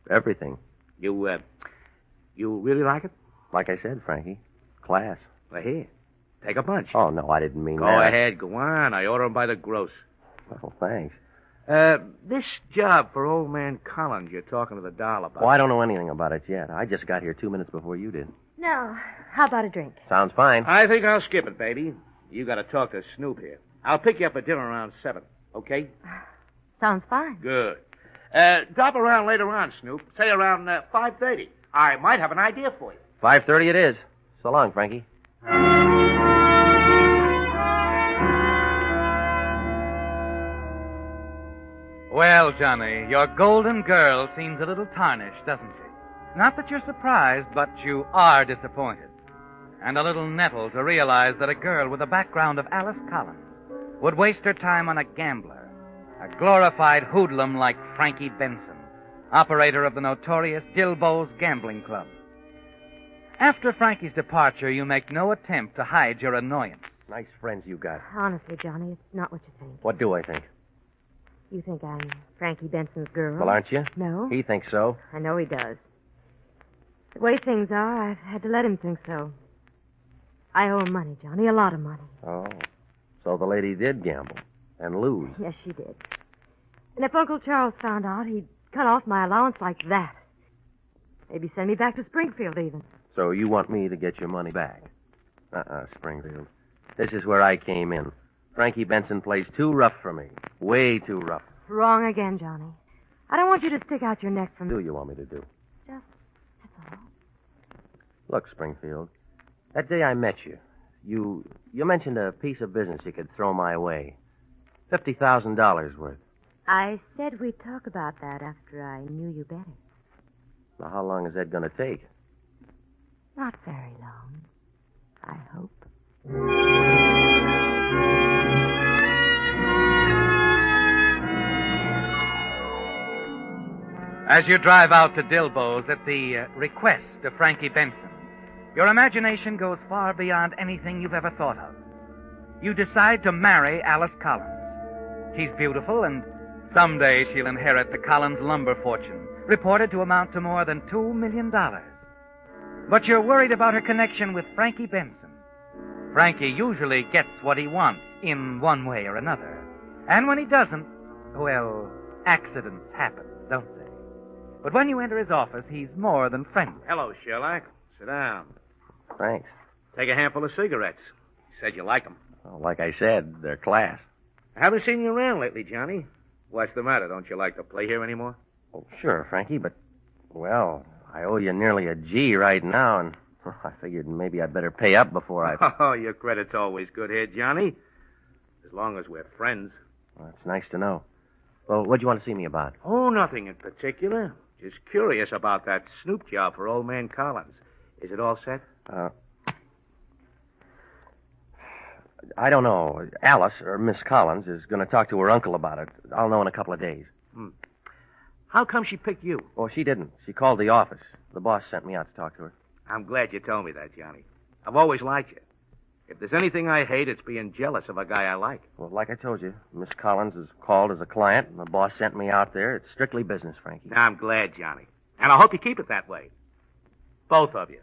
Everything. You really like it? Like I said, Frankie. Class. Well, here. Take a bunch. Oh, no, I didn't mean that. Go ahead, go on. I order them by the gross. Well, thanks. This job for old man Collins you're talking to the doll about. Oh, I don't know anything about it yet. I just got here 2 minutes before you did. No. How about a drink? Sounds fine. I think I'll skip it, baby. You got to talk to Snoop here. I'll pick you up at dinner around 7, okay? Sounds fine. Good. Drop around later on, Snoop. Say around 5:30. I might have an idea for you. 5:30 it is. So long, Frankie. Well, Johnny, your golden girl seems a little tarnished, doesn't she? Not that you're surprised, but you are disappointed. And a little nettled to realize that a girl with the background of Alice Collins would waste her time on a gambler, a glorified hoodlum like Frankie Benson, operator of the notorious Dilbo's Gambling Club. After Frankie's departure, you make no attempt to hide your annoyance. Nice friends you got. Honestly, Johnny, it's not what you think. What do I think? You think I'm Frankie Benson's girl? Well, aren't you? No. He thinks so. I know he does. The way things are, I've had to let him think so. I owe him money, Johnny, a lot of money. Oh. So the lady did gamble and lose. Yes, she did. And if Uncle Charles found out, he'd cut off my allowance like that. Maybe send me back to Springfield, even. So you want me to get your money back? Springfield. This is where I came in. Frankie Benson plays too rough for me. Way too rough. Wrong again, Johnny. I don't want you to stick out your neck for me. What do you want me to do? That's all. Look, Springfield, that day I met you, you mentioned a piece of business you could throw my way. $50,000 worth. I said we'd talk about that after I knew you better. Now, how long is that going to take? Not very long, I hope. As you drive out to Dilbo's at the request of Frankie Benson, your imagination goes far beyond anything you've ever thought of. You decide to marry Alice Collins. She's beautiful, and someday she'll inherit the Collins lumber fortune, reported to amount to more than $2 million. But you're worried about her connection with Frankie Benson. Frankie usually gets what he wants, in one way or another. And when he doesn't, well, accidents happen, don't they? But when you enter his office, he's more than friendly. Hello, Sherlock. Sit down. Thanks. Take a handful of cigarettes. You said you like them. Well, like I said, they're class. I haven't seen you around lately, Johnny. What's the matter? Don't you like to play here anymore? Oh, sure, Frankie, but, well, I owe you nearly a G right now, and I figured maybe I'd better pay up before I... Oh, your credit's always good here, Johnny. As long as we're friends. Well, that's nice to know. Well, what do you want to see me about? Oh, nothing in particular. Just curious about that snoop job for old man Collins. Is it all set? I don't know. Alice, or Miss Collins, is going to talk to her uncle about it. I'll know in a couple of days. How come she picked you? Oh, she didn't. She called the office. The boss sent me out to talk to her. I'm glad you told me that, Johnny. I've always liked you. If there's anything I hate, it's being jealous of a guy I like. Well, like I told you, Miss Collins is called as a client, and the boss sent me out there. It's strictly business, Frankie. I'm glad, Johnny. And I hope you keep it that way. Both of you.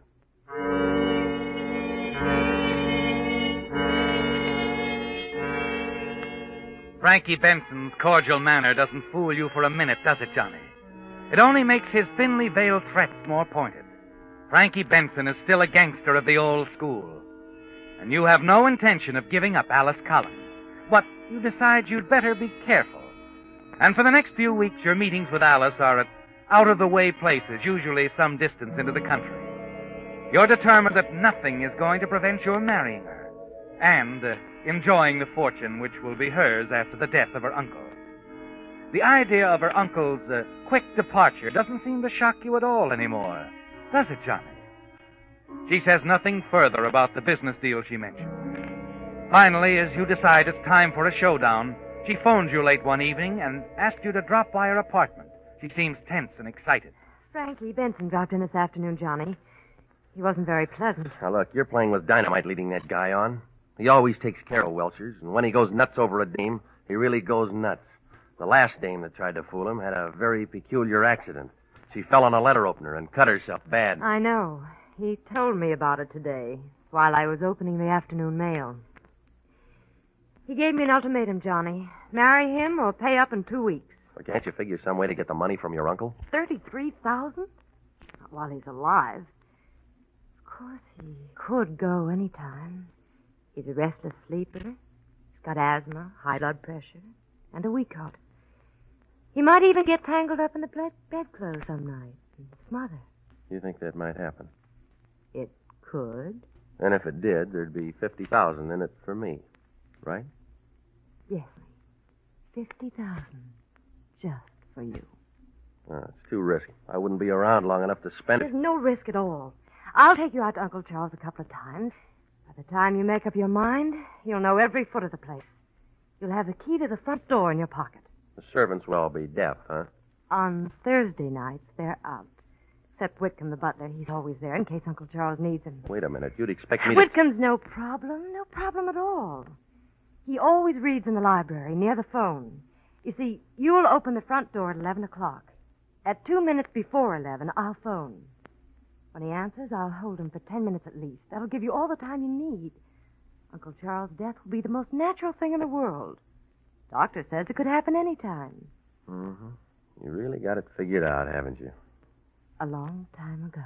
Frankie Benson's cordial manner doesn't fool you for a minute, does it, Johnny? It only makes his thinly veiled threats more pointed. Frankie Benson is still a gangster of the old school. And you have no intention of giving up Alice Collins. But you decide you'd better be careful. And for the next few weeks, your meetings with Alice are at out-of-the-way places, usually some distance into the country. You're determined that nothing is going to prevent your marrying her and enjoying the fortune which will be hers after the death of her uncle. The idea of her uncle's quick departure doesn't seem to shock you at all anymore, does it, Johnny? She says nothing further about the business deal she mentioned. Finally, as you decide it's time for a showdown, she phones you late one evening and asks you to drop by her apartment. She seems tense and excited. Frankie Benson dropped in this afternoon, Johnny. He wasn't very pleasant. Now, look, you're playing with dynamite leading that guy on. He always takes care of Welchers, and when he goes nuts over a dame, he really goes nuts. The last dame that tried to fool him had a very peculiar accident. She fell on a letter opener and cut herself bad. I know. He told me about it today, while I was opening the afternoon mail. He gave me an ultimatum, Johnny. Marry him or pay up in 2 weeks. Well, can't you figure some way to get the money from your uncle? $33,000? Not while he's alive. Of course, he could go any time. He's a restless sleeper. He's got asthma, high blood pressure, and a weak heart. He might even get tangled up in the bedclothes some night and smother. You think that might happen? It could. And if it did, there'd be $50,000 in it for me, right? Yes. $50,000. Just for you. It's too risky. I wouldn't be around long enough to spend it. There's no risk at all. I'll take you out to Uncle Charles a couple of times. By the time you make up your mind, you'll know every foot of the place. You'll have the key to the front door in your pocket. The servants will all be deaf, huh? On Thursday nights, they're out. Except Whitcomb, the butler. He's always there in case Uncle Charles needs him. Wait a minute. You'd expect me to... Whitcomb's no problem. No problem at all. He always reads in the library, near the phone. You see, you'll open the front door at 11 o'clock. At 2 minutes before 11, I'll phone. When he answers, I'll hold him for 10 minutes at least. That'll give you all the time you need. Uncle Charles' death will be the most natural thing in the world. Doctor says it could happen any time. Mm-hmm. You really got it figured out, haven't you? A long time ago.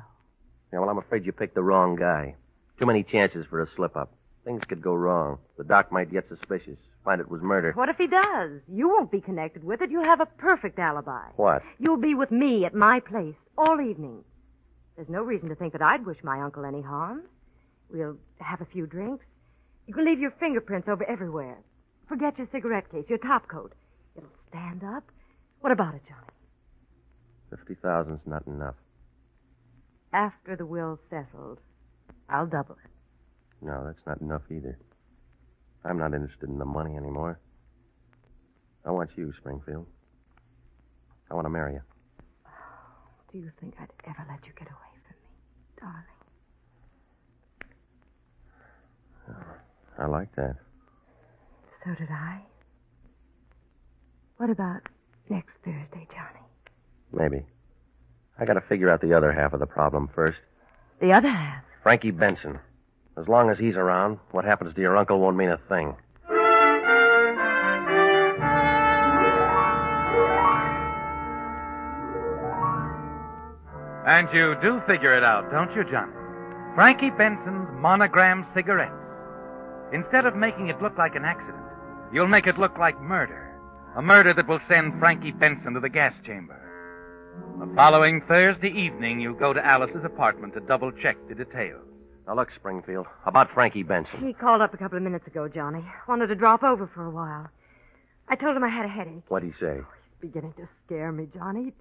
Yeah, well, I'm afraid you picked the wrong guy. Too many chances for a slip-up. Things could go wrong. The doc might get suspicious, find it was murder. What if he does? You won't be connected with it. You'll have a perfect alibi. What? You'll be with me at my place all evening. There's no reason to think that I'd wish my uncle any harm. We'll have a few drinks. You can leave your fingerprints over everywhere. Forget your cigarette case, your top coat. It'll stand up. What about it, Johnny? $50,000's not enough. After the will's settled, I'll double it. No, that's not enough either. I'm not interested in the money anymore. I want you, Springfield. I want to marry you. Do you think I'd ever let you get away from me, darling? I like that. So did I. What about next Thursday, Johnny? Maybe. I got to figure out the other half of the problem first. The other half? Frankie Benson. As long as he's around, what happens to your uncle won't mean a thing. And you do figure it out, don't you, Johnny? Frankie Benson's monogram cigarettes. Instead of making it look like an accident, you'll make it look like murder. A murder that will send Frankie Benson to the gas chamber. The following Thursday evening, you go to Alice's apartment to double-check the details. Now, look, Springfield, about Frankie Benson. He called up a couple of minutes ago, Johnny. Wanted to drop over for a while. I told him I had a headache. What'd he say? He's beginning to scare me, Johnny.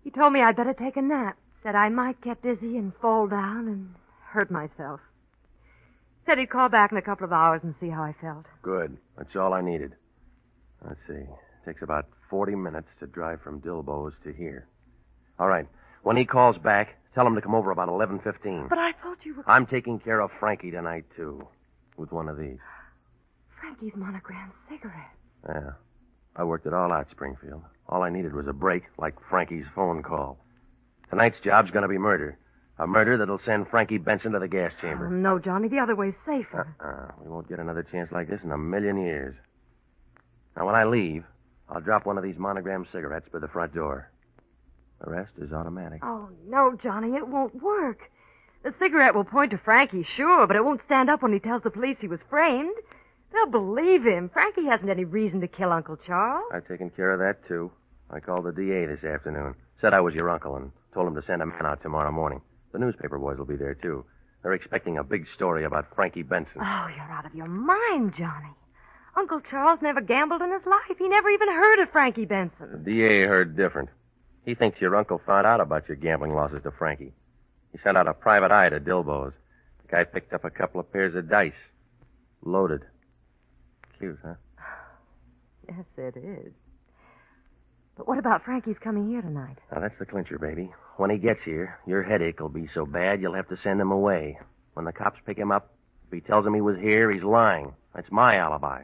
He told me I'd better take a nap. Said I might get dizzy and fall down and hurt myself. Said he'd call back in a couple of hours and see how I felt. Good. That's all I needed. Let's see. It takes about 40 minutes to drive from Dilbo's to here. All right. When he calls back, tell him to come over about 11:15. But I thought you were... I'm taking care of Frankie tonight, too, with one of these. Frankie's monogram cigarette. Yeah. I worked it all out, Springfield. All I needed was a break, like Frankie's phone call. Tonight's job's going to be murder. A murder that'll send Frankie Benson to the gas chamber. Oh, no, Johnny. The other way's safer. We won't get another chance like this in a million years. Now, when I leave, I'll drop one of these monogram cigarettes by the front door. The rest is automatic. Oh, no, Johnny. It won't work. The cigarette will point to Frankie, sure, but it won't stand up when he tells the police he was framed. They'll believe him. Frankie hasn't any reason to kill Uncle Charles. I've taken care of that, too. I called the DA this afternoon. Said I was your uncle and told him to send a man out tomorrow morning. The newspaper boys will be there, too. They're expecting a big story about Frankie Benson. Oh, you're out of your mind, Johnny. Uncle Charles never gambled in his life. He never even heard of Frankie Benson. The DA heard different. He thinks your uncle found out about your gambling losses to Frankie. He sent out a private eye to Dilbo's. The guy picked up a couple of pairs of dice. Loaded. Cute, huh? Yes, it is. But what about Frankie's coming here tonight? Now, that's the clincher, baby. When he gets here, your headache will be so bad you'll have to send him away. When the cops pick him up, if he tells them he was here, he's lying. That's my alibi.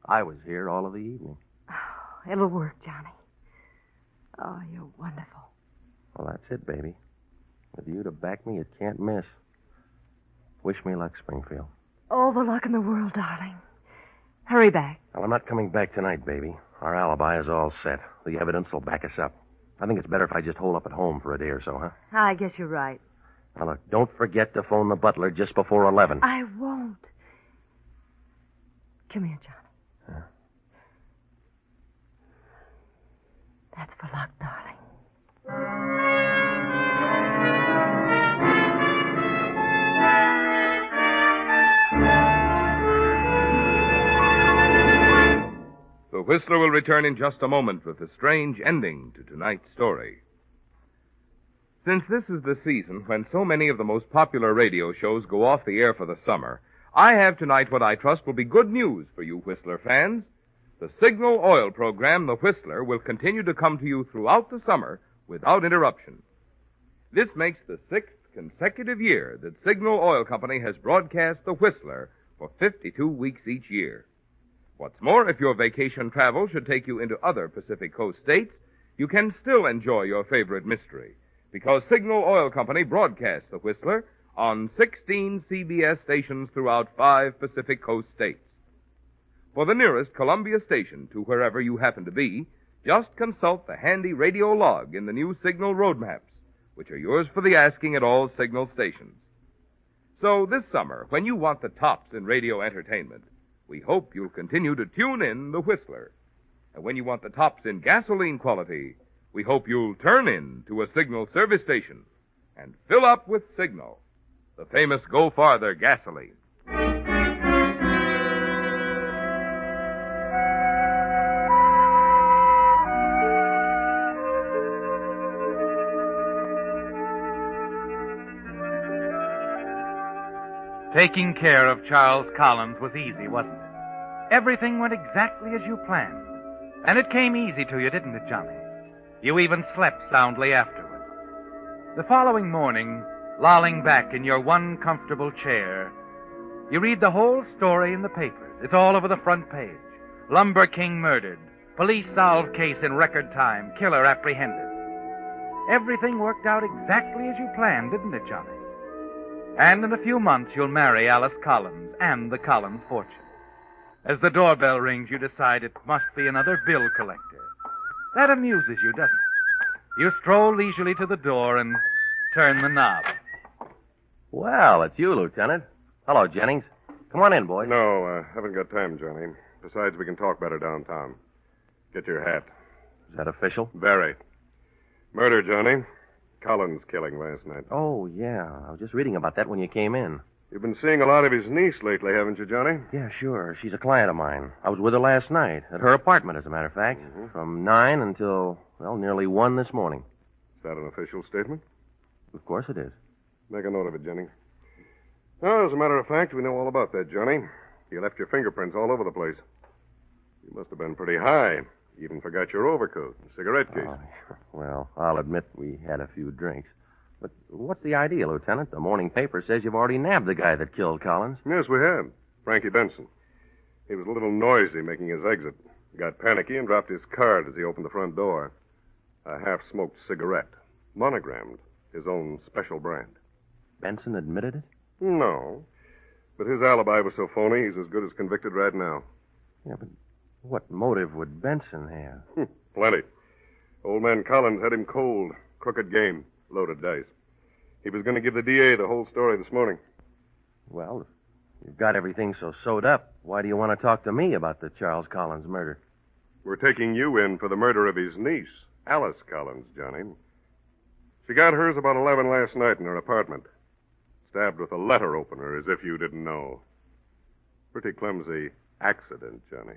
I was here all of the evening. Oh, it'll work, Johnny. Oh, you're wonderful. Well, that's it, baby. With you to back me, it can't miss. Wish me luck, Springfield. All the luck in the world, darling. Hurry back. Well, I'm not coming back tonight, baby. Our alibi is all set. The evidence will back us up. I think it's better if I just hole up at home for a day or so, huh? I guess you're right. Now, look, don't forget to phone the butler just before 11. I won't. Come here, Johnny. Huh? That's for luck, darling. The Whistler will return in just a moment with a strange ending to tonight's story. Since this is the season when so many of the most popular radio shows go off the air for the summer, I have tonight what I trust will be good news for you Whistler fans. The Signal Oil program, The Whistler, will continue to come to you throughout the summer without interruption. This makes the 6th consecutive year that Signal Oil Company has broadcast The Whistler for 52 weeks each year. What's more, if your vacation travel should take you into other Pacific Coast states, you can still enjoy your favorite mystery, because Signal Oil Company broadcasts The Whistler on 16 CBS stations throughout 5 Pacific Coast states. For the nearest Columbia station to wherever you happen to be, just consult the handy radio log in the new Signal road maps, which are yours for the asking at all Signal stations. So this summer, when you want the tops in radio entertainment, we hope you'll continue to tune in The Whistler. And when you want the tops in gasoline quality, we hope you'll turn in to a Signal service station and fill up with Signal, the famous Go Farther gasoline. Taking care of Charles Collins was easy, wasn't it? Everything went exactly as you planned. And it came easy to you, didn't it, Johnny? You even slept soundly afterward. The following morning, lolling back in your one comfortable chair, you read the whole story in the papers. It's all over the front page. Lumber King murdered. Police solved case in record time. Killer apprehended. Everything worked out exactly as you planned, didn't it, Johnny? And in a few months, you'll marry Alice Collins and the Collins fortune. As the doorbell rings, you decide it must be another bill collector. That amuses you, doesn't it? You stroll leisurely to the door and turn the knob. Well, it's you, Lieutenant. Hello, Jennings. Come on in, boys. No, haven't got time, Johnny. Besides, we can talk better downtown. Get your hat. Is that official? Very. Murder, Johnny. Collins killing last night. Oh, yeah. I was just reading about that when you came in. You've been seeing a lot of his niece lately, haven't you, Johnny? Yeah, sure. She's a client of mine. I was with her last night, at her apartment, as a matter of fact, from 9 until, well, nearly 1 this morning. Is that an official statement? Of course it is. Make a note of it, Jennings. Oh, as a matter of fact, we know all about that, Johnny. You left your fingerprints all over the place. You must have been pretty high. You even forgot your overcoat and cigarette case. Well, I'll admit we had a few drinks. But what's the idea, Lieutenant? The morning paper says you've already nabbed the guy that killed Collins. Yes, we have. Frankie Benson. He was a little noisy making his exit. Got panicky and dropped his card as he opened the front door. A half-smoked cigarette. Monogrammed. His own special brand. Benson admitted it? No. But his alibi was so phony, he's as good as convicted right now. Yeah, but what motive would Benson have? Plenty. Old man Collins had him cold. Crooked game. Loaded dice. He was going to give the DA the whole story this morning. Well, if you've got everything so sewed up, why do you want to talk to me about the Charles Collins murder? We're taking you in for the murder of his niece, Alice Collins, Johnny. She got hers about 11 last night in her apartment. Stabbed with a letter opener, as if you didn't know. Pretty clumsy accident, Johnny.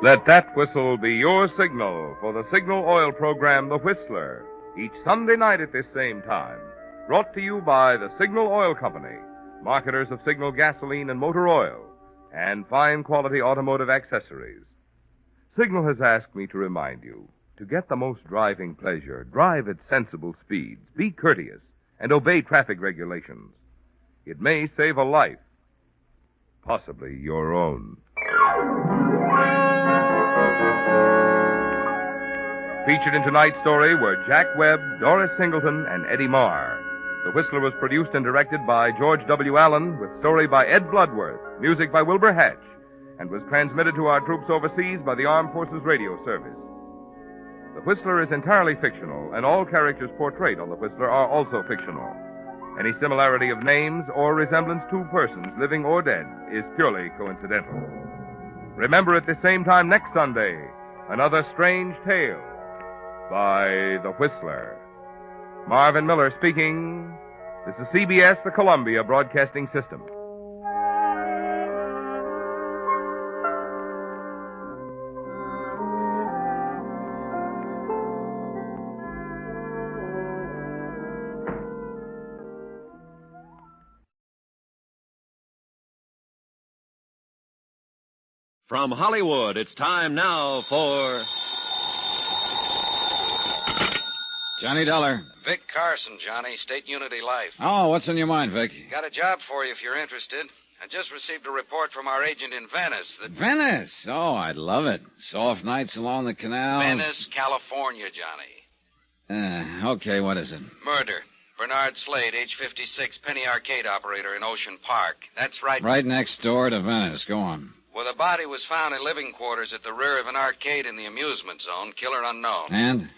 Let that whistle be your signal for the Signal Oil program, The Whistler, each Sunday night at this same time. Brought to you by the Signal Oil Company, marketers of Signal gasoline and motor oil, and fine quality automotive accessories. Signal has asked me to remind you, to get the most driving pleasure, drive at sensible speeds, be courteous, and obey traffic regulations. It may save a life, possibly your own. Featured in tonight's story were Jack Webb, Doris Singleton, and Eddie Marr. The Whistler was produced and directed by George W. Allen, with story by Ed Bloodworth, music by Wilbur Hatch, and was transmitted to our troops overseas by the Armed Forces Radio Service. The Whistler is entirely fictional, and all characters portrayed on The Whistler are also fictional. Any similarity of names or resemblance to persons, living or dead, is purely coincidental. Remember at the same time next Sunday, another strange tale by The Whistler. Marvin Miller speaking. This is CBS, the Columbia Broadcasting System. From Hollywood, it's time now for... Johnny Dollar. Vic Carson, Johnny, State Unity Life. Oh, what's on your mind, Vic? Got a job for you if you're interested. I just received a report from our agent in Venice that... Venice? Oh, I'd love it. Soft nights along the canals. Venice, California, Johnny. Okay, what is it? Murder. Bernard Slade, age 56, penny arcade operator in Ocean Park. That's right. Right next door to Venice. Go on. Well, the body was found in living quarters at the rear of an arcade in the amusement zone. Killer unknown. And?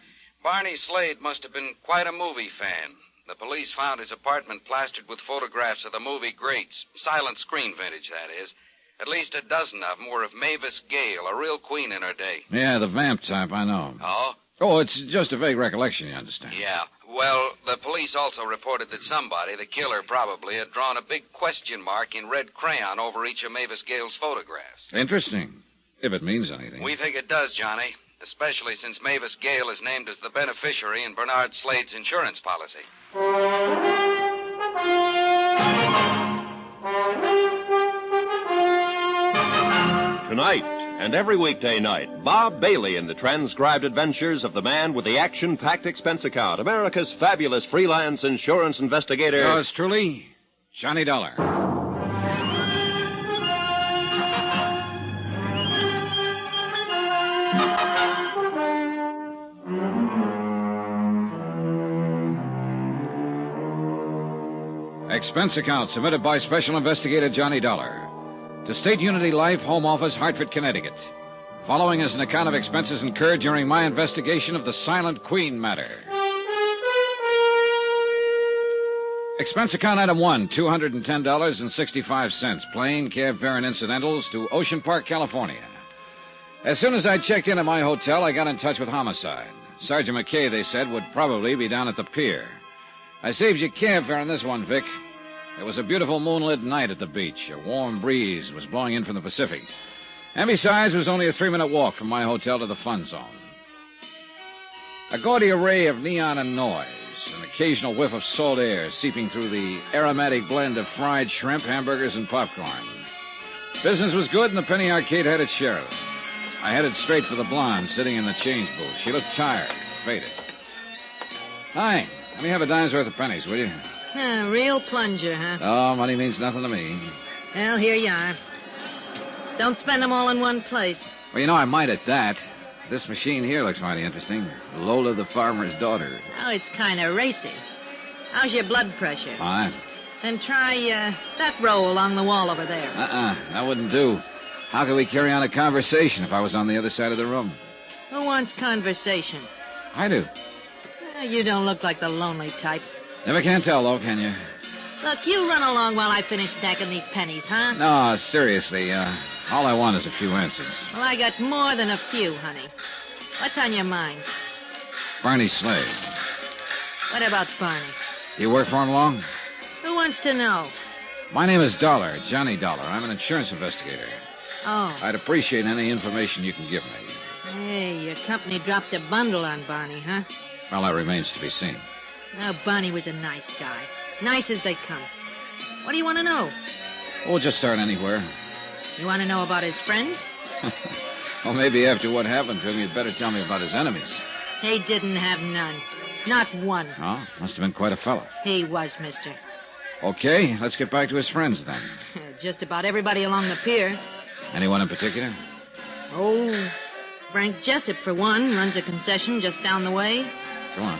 Barney Slade must have been quite a movie fan. The police found his apartment plastered with photographs of the movie greats. Silent screen vintage, that is. At least a dozen of them were of Mavis Gale, a real queen in her day. Yeah, the vamp type, I know. Oh? Oh, it's just a vague recollection, you understand. Yeah. Well, the police also reported that somebody, the killer probably, had drawn a big question mark in red crayon over each of Mavis Gale's photographs. Interesting. If it means anything. We think it does, Johnny. Especially since Mavis Gale is named as the beneficiary in Bernard Slade's insurance policy. Tonight and every weekday night, Bob Bailey in the transcribed adventures of the man with the action-packed expense account, America's fabulous freelance insurance investigator. Yours truly, Johnny Dollar. Expense account submitted by Special Investigator Johnny Dollar to State Unity Life, Home Office, Hartford, Connecticut. Following is an account of expenses incurred during my investigation of the Silent Queen matter. Expense account item 1, $210.65, plane, cab fare, and incidentals to Ocean Park, California. As soon as I checked in at my hotel, I got in touch with Homicide. Sergeant McKay, they said, would probably be down at the pier. I saved you cab fare on this one, Vic. It was a beautiful moonlit night at the beach. A warm breeze was blowing in from the Pacific. And besides, it was only a 3-minute walk from my hotel to the fun zone. A gaudy array of neon and noise, an occasional whiff of salt air seeping through the aromatic blend of fried shrimp, hamburgers, and popcorn. Business was good, and the penny arcade had its share of it. I headed straight for the blonde sitting in the change booth. She looked tired, faded. Hi, let me have a dime's worth of pennies, will you? Real plunger, huh? Oh, money means nothing to me. Well, here you are. Don't spend them all in one place. Well, you know, I might at that. This machine here looks mighty interesting. Lola the farmer's daughter. Oh, it's kind of racy. How's your blood pressure? Fine. Then try that row along the wall over there. That wouldn't do. How could we carry on a conversation if I was on the other side of the room? Who wants conversation? I do. You don't look like the lonely type. Never can tell, though, can you? Look, you run along while I finish stacking these pennies, huh? No, seriously. All I want is a few answers. Well, I got more than a few, honey. What's on your mind? Barney Slade. What about Barney? You work for him long? Who wants to know? My name is Dollar, Johnny Dollar. I'm an insurance investigator. Oh. I'd appreciate any information you can give me. Hey, your company dropped a bundle on Barney, huh? Well, that remains to be seen. Now, Barney was a nice guy. Nice as they come. What do you want to know? We'll just start anywhere. You want to know about his friends? Well, maybe after what happened to him, you'd better tell me about his enemies. He didn't have none. Not one. Oh, must have been quite a fellow. He was, mister. Okay, let's get back to his friends then. Just about everybody along the pier. Anyone in particular? Oh, Frank Jessup, for one, runs a concession just down the way. Go on.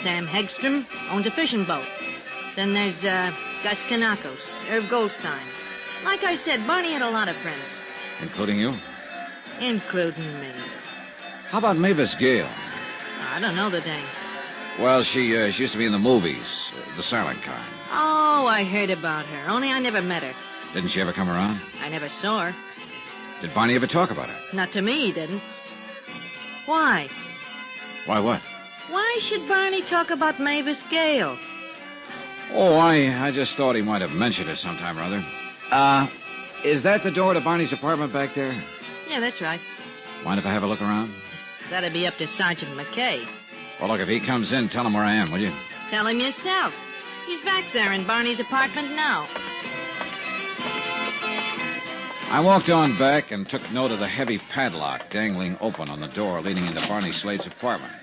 Sam Hegstrom owns a fishing boat. Then there's, Gus Kanakos, Irv Goldstein. Like I said, Barney had a lot of friends. Including you? Including me. How about Mavis Gale? I don't know the dame. Well, she used to be in the movies, the silent kind. Oh, I heard about her, only I never met her. Didn't she ever come around? I never saw her. Did Barney ever talk about her? Not to me, he didn't. Why? Why what? Why should Barney talk about Mavis Gale? Oh, I just thought he might have mentioned it sometime or other. Is that the door to Barney's apartment back there? Yeah, that's right. Mind if I have a look around? That'd be up to Sergeant McKay. Well, look, if he comes in, tell him where I am, will you? Tell him yourself. He's back there in Barney's apartment now. I walked on back and took note of the heavy padlock dangling open on the door leading into Barney Slade's apartment.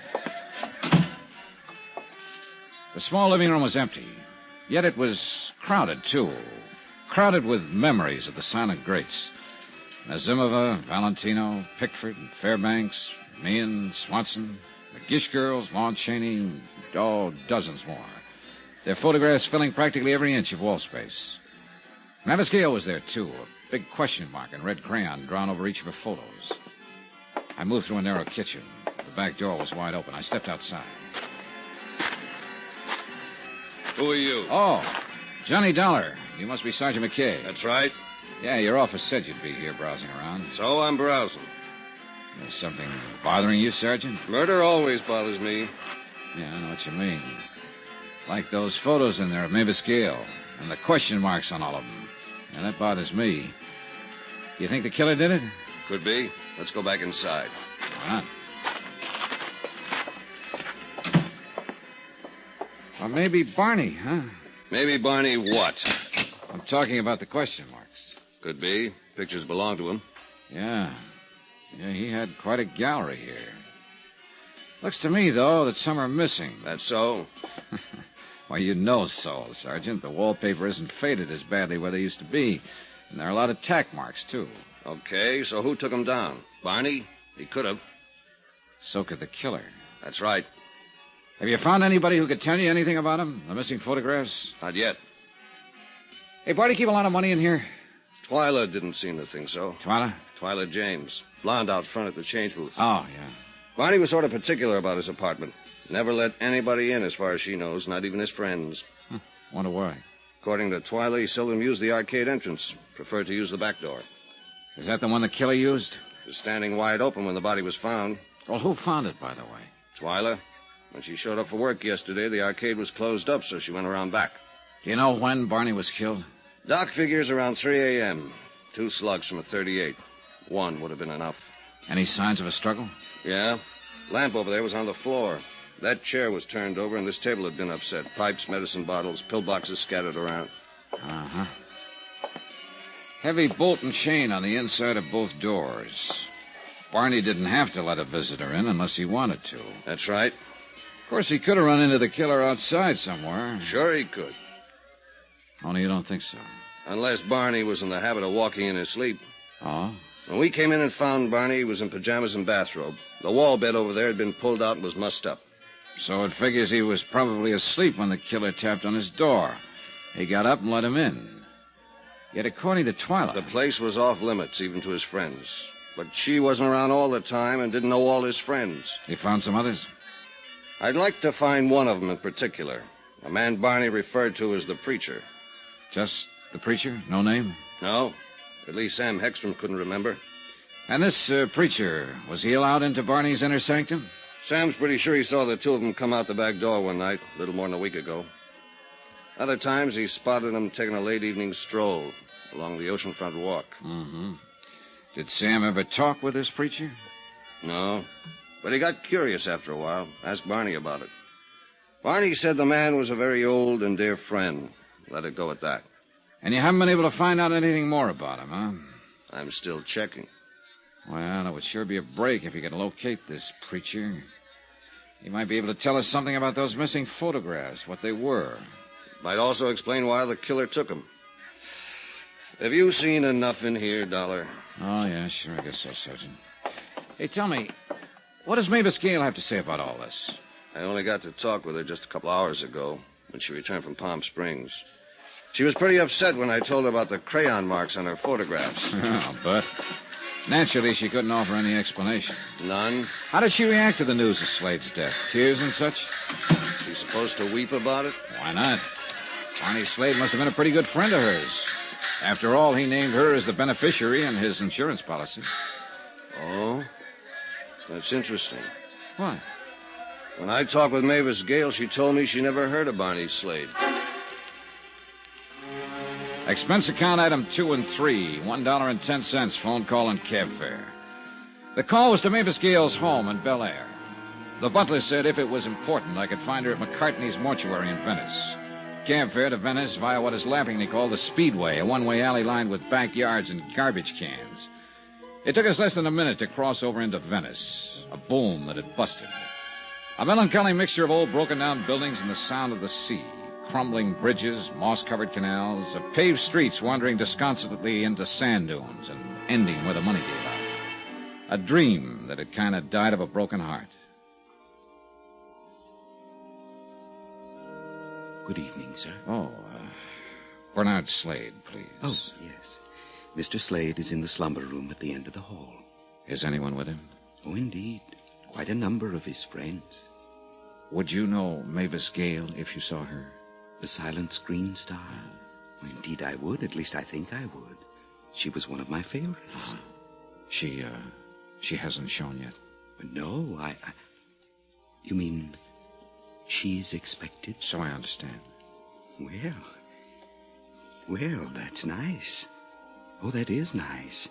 The small living room was empty, yet it was crowded, too. Crowded with memories of the silent greats. Nazimova, Valentino, Pickford, and Fairbanks, Meehan, Swanson, the Gish girls, Lon Chaney, dozens more. Their photographs filling practically every inch of wall space. Mavis Gale was there, too, a big question mark in red crayon drawn over each of her photos. I moved through a narrow kitchen. The back door was wide open. I stepped outside. Who are you? Oh, Johnny Dollar. You must be Sergeant McKay. That's right. Yeah, your office said you'd be here browsing around. So I'm browsing. There's something bothering you, Sergeant? Murder always bothers me. Yeah, I know what you mean. Like those photos in there of Mavis Gale and the question marks on all of them. Yeah, that bothers me. You think the killer did it? Could be. Let's go back inside. Why not? Or maybe Barney, huh? Maybe Barney what? I'm talking about the question marks. Could be. Pictures belong to him. Yeah. Yeah, he had quite a gallery here. Looks to me, though, that some are missing. That's so? Well, you know so, Sergeant. The wallpaper isn't faded as badly where they used to be. And there are a lot of tack marks, too. Okay, so who took him down? Barney? He could have. So could the killer. That's right. Have you found anybody who could tell you anything about him? The missing photographs? Not yet. Hey, Barney, keep a lot of money in here? Twyla didn't seem to think so. Twyla? Twyla James. Blonde out front at the change booth. Oh, yeah. Barney was sort of particular about his apartment. Never let anybody in as far as she knows, not even his friends. Wonder why. According to Twyla, he seldom used the arcade entrance. Preferred to use the back door. Is that the one the killer used? It was standing wide open when the body was found. Well, who found it, by the way? Twyla. When she showed up for work yesterday, the arcade was closed up, so she went around back. Do you know when Barney was killed? Doc figures around 3 a.m. 2 slugs from a .38. One would have been enough. Any signs of a struggle? Yeah. Lamp over there was on the floor. That chair was turned over, and this table had been upset. Pipes, medicine bottles, pill boxes scattered around. Uh-huh. Heavy bolt and chain on the inside of both doors. Barney didn't have to let a visitor in unless he wanted to. That's right. Of course, he could have run into the killer outside somewhere. Sure he could. Only you don't think so. Unless Barney was in the habit of walking in his sleep. Oh? When we came in and found Barney, he was in pajamas and bathrobe. The wall bed over there had been pulled out and was mussed up. So it figures he was probably asleep when the killer tapped on his door. He got up and let him in. Yet according to Twyla... The place was off limits, even to his friends. But she wasn't around all the time and didn't know all his friends. He found some others? I'd like to find one of them in particular. A man Barney referred to as the preacher. Just the preacher? No name? No. At least Sam Hegstrom couldn't remember. And this preacher, was he allowed into Barney's inner sanctum? Sam's pretty sure he saw the two of them come out the back door one night, a little more than a week ago. Other times he spotted them taking a late evening stroll along the oceanfront walk. Mm-hmm. Did Sam ever talk with this preacher? No. But he got curious after a while, asked Barney about it. Barney said the man was a very old and dear friend. Let it go at that. And you haven't been able to find out anything more about him, huh? I'm still checking. Well, it would sure be a break if you could locate this preacher. He might be able to tell us something about those missing photographs, what they were. Might also explain why the killer took them. Have you seen enough in here, Dollar? Oh, yeah, sure, I guess so, Sergeant. Hey, tell me, what does Mavis Gale have to say about all this? I only got to talk with her just a couple hours ago when she returned from Palm Springs. She was pretty upset when I told her about the crayon marks on her photographs. Oh, but naturally she couldn't offer any explanation. None? How did she react to the news of Slade's death? Tears and such? She's supposed to weep about it? Why not? Barney Slade must have been a pretty good friend of hers. After all, he named her as the beneficiary in his insurance policy. Oh? That's interesting. What? When I talked with Mavis Gale, she told me she never heard of Barney Slade. Expense account item 2 and 3, $1.10, phone call and cab fare. The call was to Mavis Gale's home in Bel Air. The butler said if it was important, I could find her at McCartney's mortuary in Venice. Cab fare to Venice via what is laughingly called the Speedway, a one-way alley lined with backyards and garbage cans. It took us less than a minute to cross over into Venice, a boom that had busted. A melancholy mixture of old broken-down buildings and the sound of the sea. Crumbling bridges, moss-covered canals, of paved streets wandering disconsolately into sand dunes and ending where the money gave out. A dream that had kind of died of a broken heart. Good evening, sir. Oh, Bernard Slade, please. Oh, yes. Mr. Slade is in the slumber room at the end of the hall. Is anyone with him? Oh, indeed. Quite a number of his friends. Would you know Mavis Gale if you saw her? The silent screen star? Well, indeed I would. At least I think I would. She was one of my favorites. She hasn't shown yet? No, You mean she's expected? So I understand. Well, that's nice. Oh, that is nice.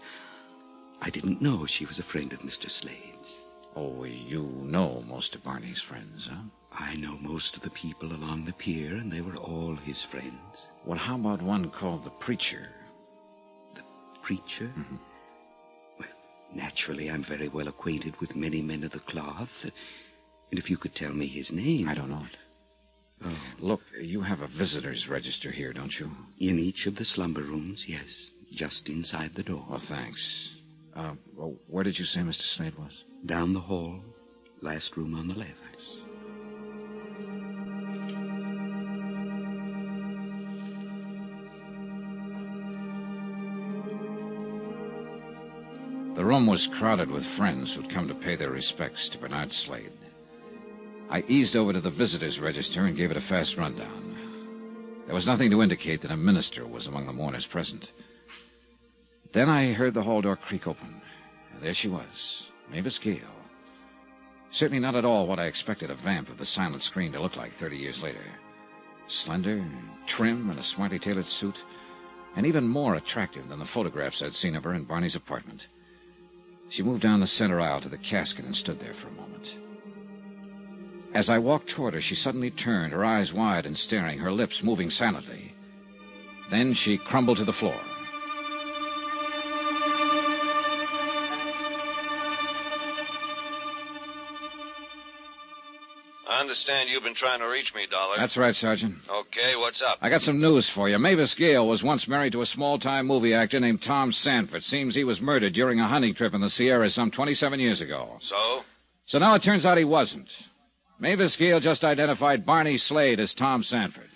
I didn't know she was a friend of Mr. Slade's. Oh, you know most of Barney's friends, huh? I know most of the people along the pier, and they were all his friends. Well, how about one called the Preacher? The Preacher? Mm-hmm. Well, naturally, I'm very well acquainted with many men of the cloth. And if you could tell me his name... I don't know it. Oh. Look, you have a visitor's register here, don't you? In each of the slumber rooms, yes. Just inside the door. Well, thanks. Where did you say Mr. Slade was? Down the hall. Last room on the left. The room was crowded with friends who'd come to pay their respects to Bernard Slade. I eased over to the visitors' register and gave it a fast rundown. There was nothing to indicate that a minister was among the mourners present. Then I heard the hall door creak open. And there she was, Mavis Gale. Certainly not at all what I expected a vamp of the silent screen to look like 30 years later. Slender, trim, in a smartly tailored suit, and even more attractive than the photographs I'd seen of her in Barney's apartment. She moved down the center aisle to the casket and stood there for a moment. As I walked toward her, she suddenly turned, her eyes wide and staring, her lips moving silently. Then she crumbled to the floor. I understand you've been trying to reach me, Dollar. That's right, Sergeant. Okay, what's up? I got some news for you. Mavis Gale was once married to a small-time movie actor named Tom Sanford. Seems he was murdered during a hunting trip in the Sierras some 27 years ago. So? So now it turns out he wasn't. Mavis Gale just identified Barney Slade as Tom Sanford.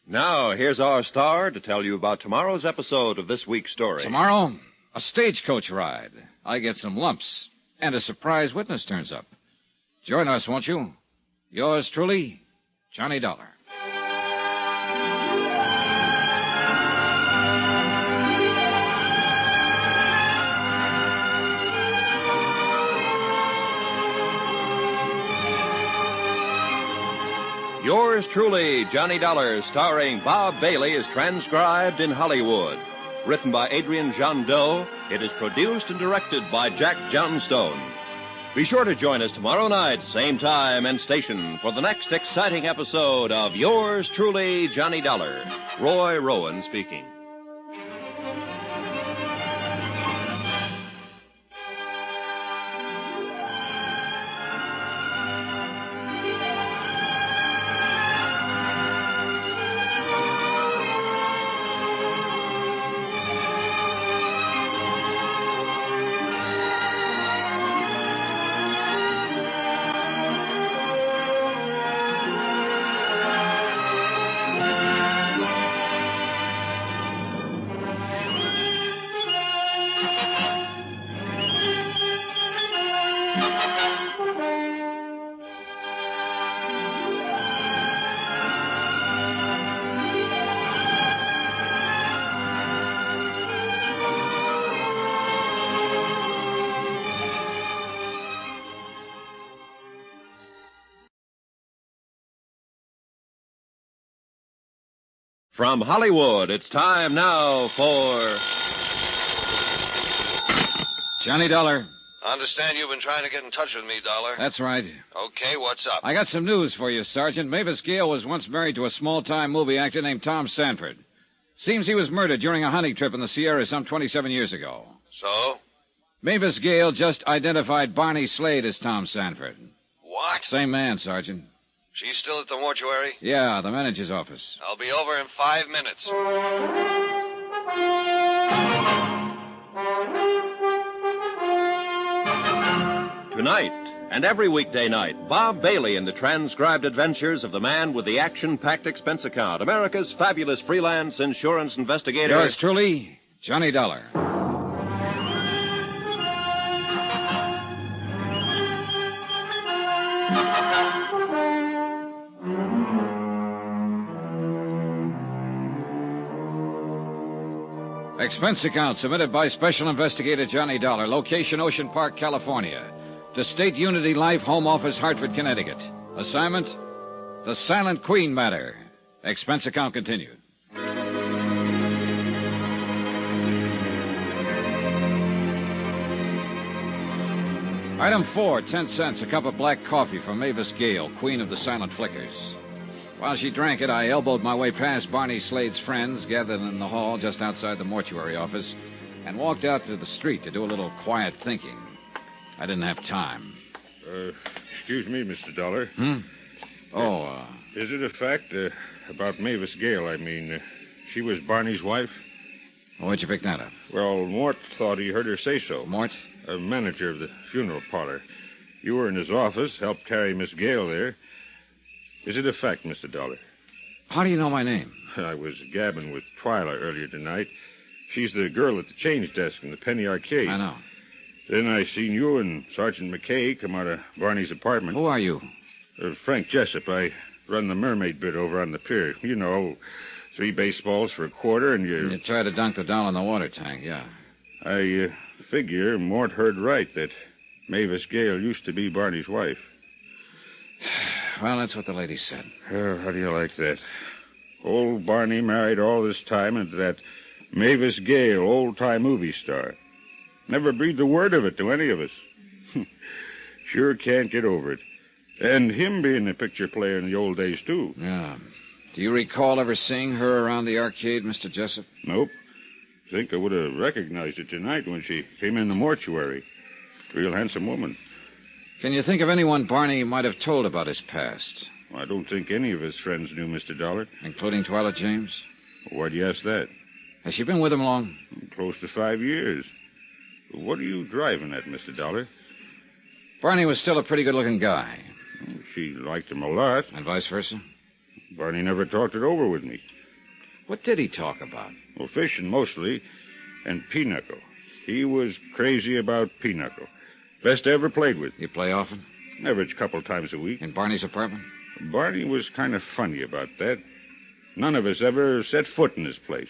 Now, here's our star to tell you about tomorrow's episode of this week's story. Tomorrow, a stagecoach ride. I get some lumps, and a surprise witness turns up. Join us, won't you? Yours truly, Johnny Dollar. Yours truly, Johnny Dollar, starring Bob Bailey, is transcribed in Hollywood. Written by Adrian Jandot, it is produced and directed by Jack Johnstone. Be sure to join us tomorrow night, same time and station, for the next exciting episode of Yours truly, Johnny Dollar. Roy Rowan speaking. From Hollywood, it's time now for... Johnny Dollar. I understand you've been trying to get in touch with me, Dollar. That's right. Okay, what's up? I got some news for you, Sergeant. Mavis Gale was once married to a small-time movie actor named Tom Sanford. Seems he was murdered during a hunting trip in the Sierras some 27 years ago. So? Mavis Gale just identified Barney Slade as Tom Sanford. What? Same man, Sergeant. She's still at the mortuary? Yeah, the manager's office. I'll be over in 5 minutes. Tonight, and every weekday night, Bob Bailey in the transcribed adventures of the man with the action-packed expense account, America's fabulous freelance insurance investigator. Yours truly, Johnny Dollar. Expense account submitted by Special Investigator Johnny Dollar. Location, Ocean Park, California. To State Unity Life, Home Office, Hartford, Connecticut. Assignment, the Silent Queen matter. Expense account continued. Item 4, 10 cents, a cup of black coffee for Mavis Gale, Queen of the Silent Flickers. While she drank it, I elbowed my way past Barney Slade's friends gathered in the hall just outside the mortuary office and walked out to the street to do a little quiet thinking. I didn't have time. Excuse me, Mr. Dollar. Is it a fact about Mavis Gale? I mean, she was Barney's wife? Where'd you pick that up? Well, Mort thought he heard her say so. Mort? A manager of the funeral parlor. You were in his office, helped carry Miss Gale there. Is it a fact, Mr. Dollar? How do you know my name? I was gabbing with Twyla earlier tonight. She's the girl at the change desk in the Penny Arcade. I know. Then I seen you and Sergeant McKay come out of Barney's apartment. Who are you? Frank Jessup. I run the mermaid bit over on the pier. You know, 3 baseballs for a quarter and you... You tried to dunk the doll in the water tank, yeah. I figure Mort heard right that Mavis Gale used to be Barney's wife. Well, that's what the lady said. Oh, how do you like that? Old Barney married all this time into that Mavis Gale, old-time movie star. Never breathed a word of it to any of us. Sure can't get over it. And him being a picture player in the old days, too. Yeah. Do you recall ever seeing her around the arcade, Mr. Jessup? Nope. Think I would have recognized her tonight when she came in the mortuary. Real handsome woman. Can you think of anyone Barney might have told about his past? I don't think any of his friends knew Mr. Dollar. Including Twyla James? Why'd you ask that? Has she been with him long? Close to 5 years. What are you driving at, Mr. Dollar? Barney was still a pretty good-looking guy. She liked him a lot. And vice versa? Barney never talked it over with me. What did he talk about? Well, fishing mostly, and pinochle. He was crazy about pinochle. Best I ever played with. You play often? Average couple times a week. In Barney's apartment? Barney was kind of funny about that. None of us ever set foot in his place.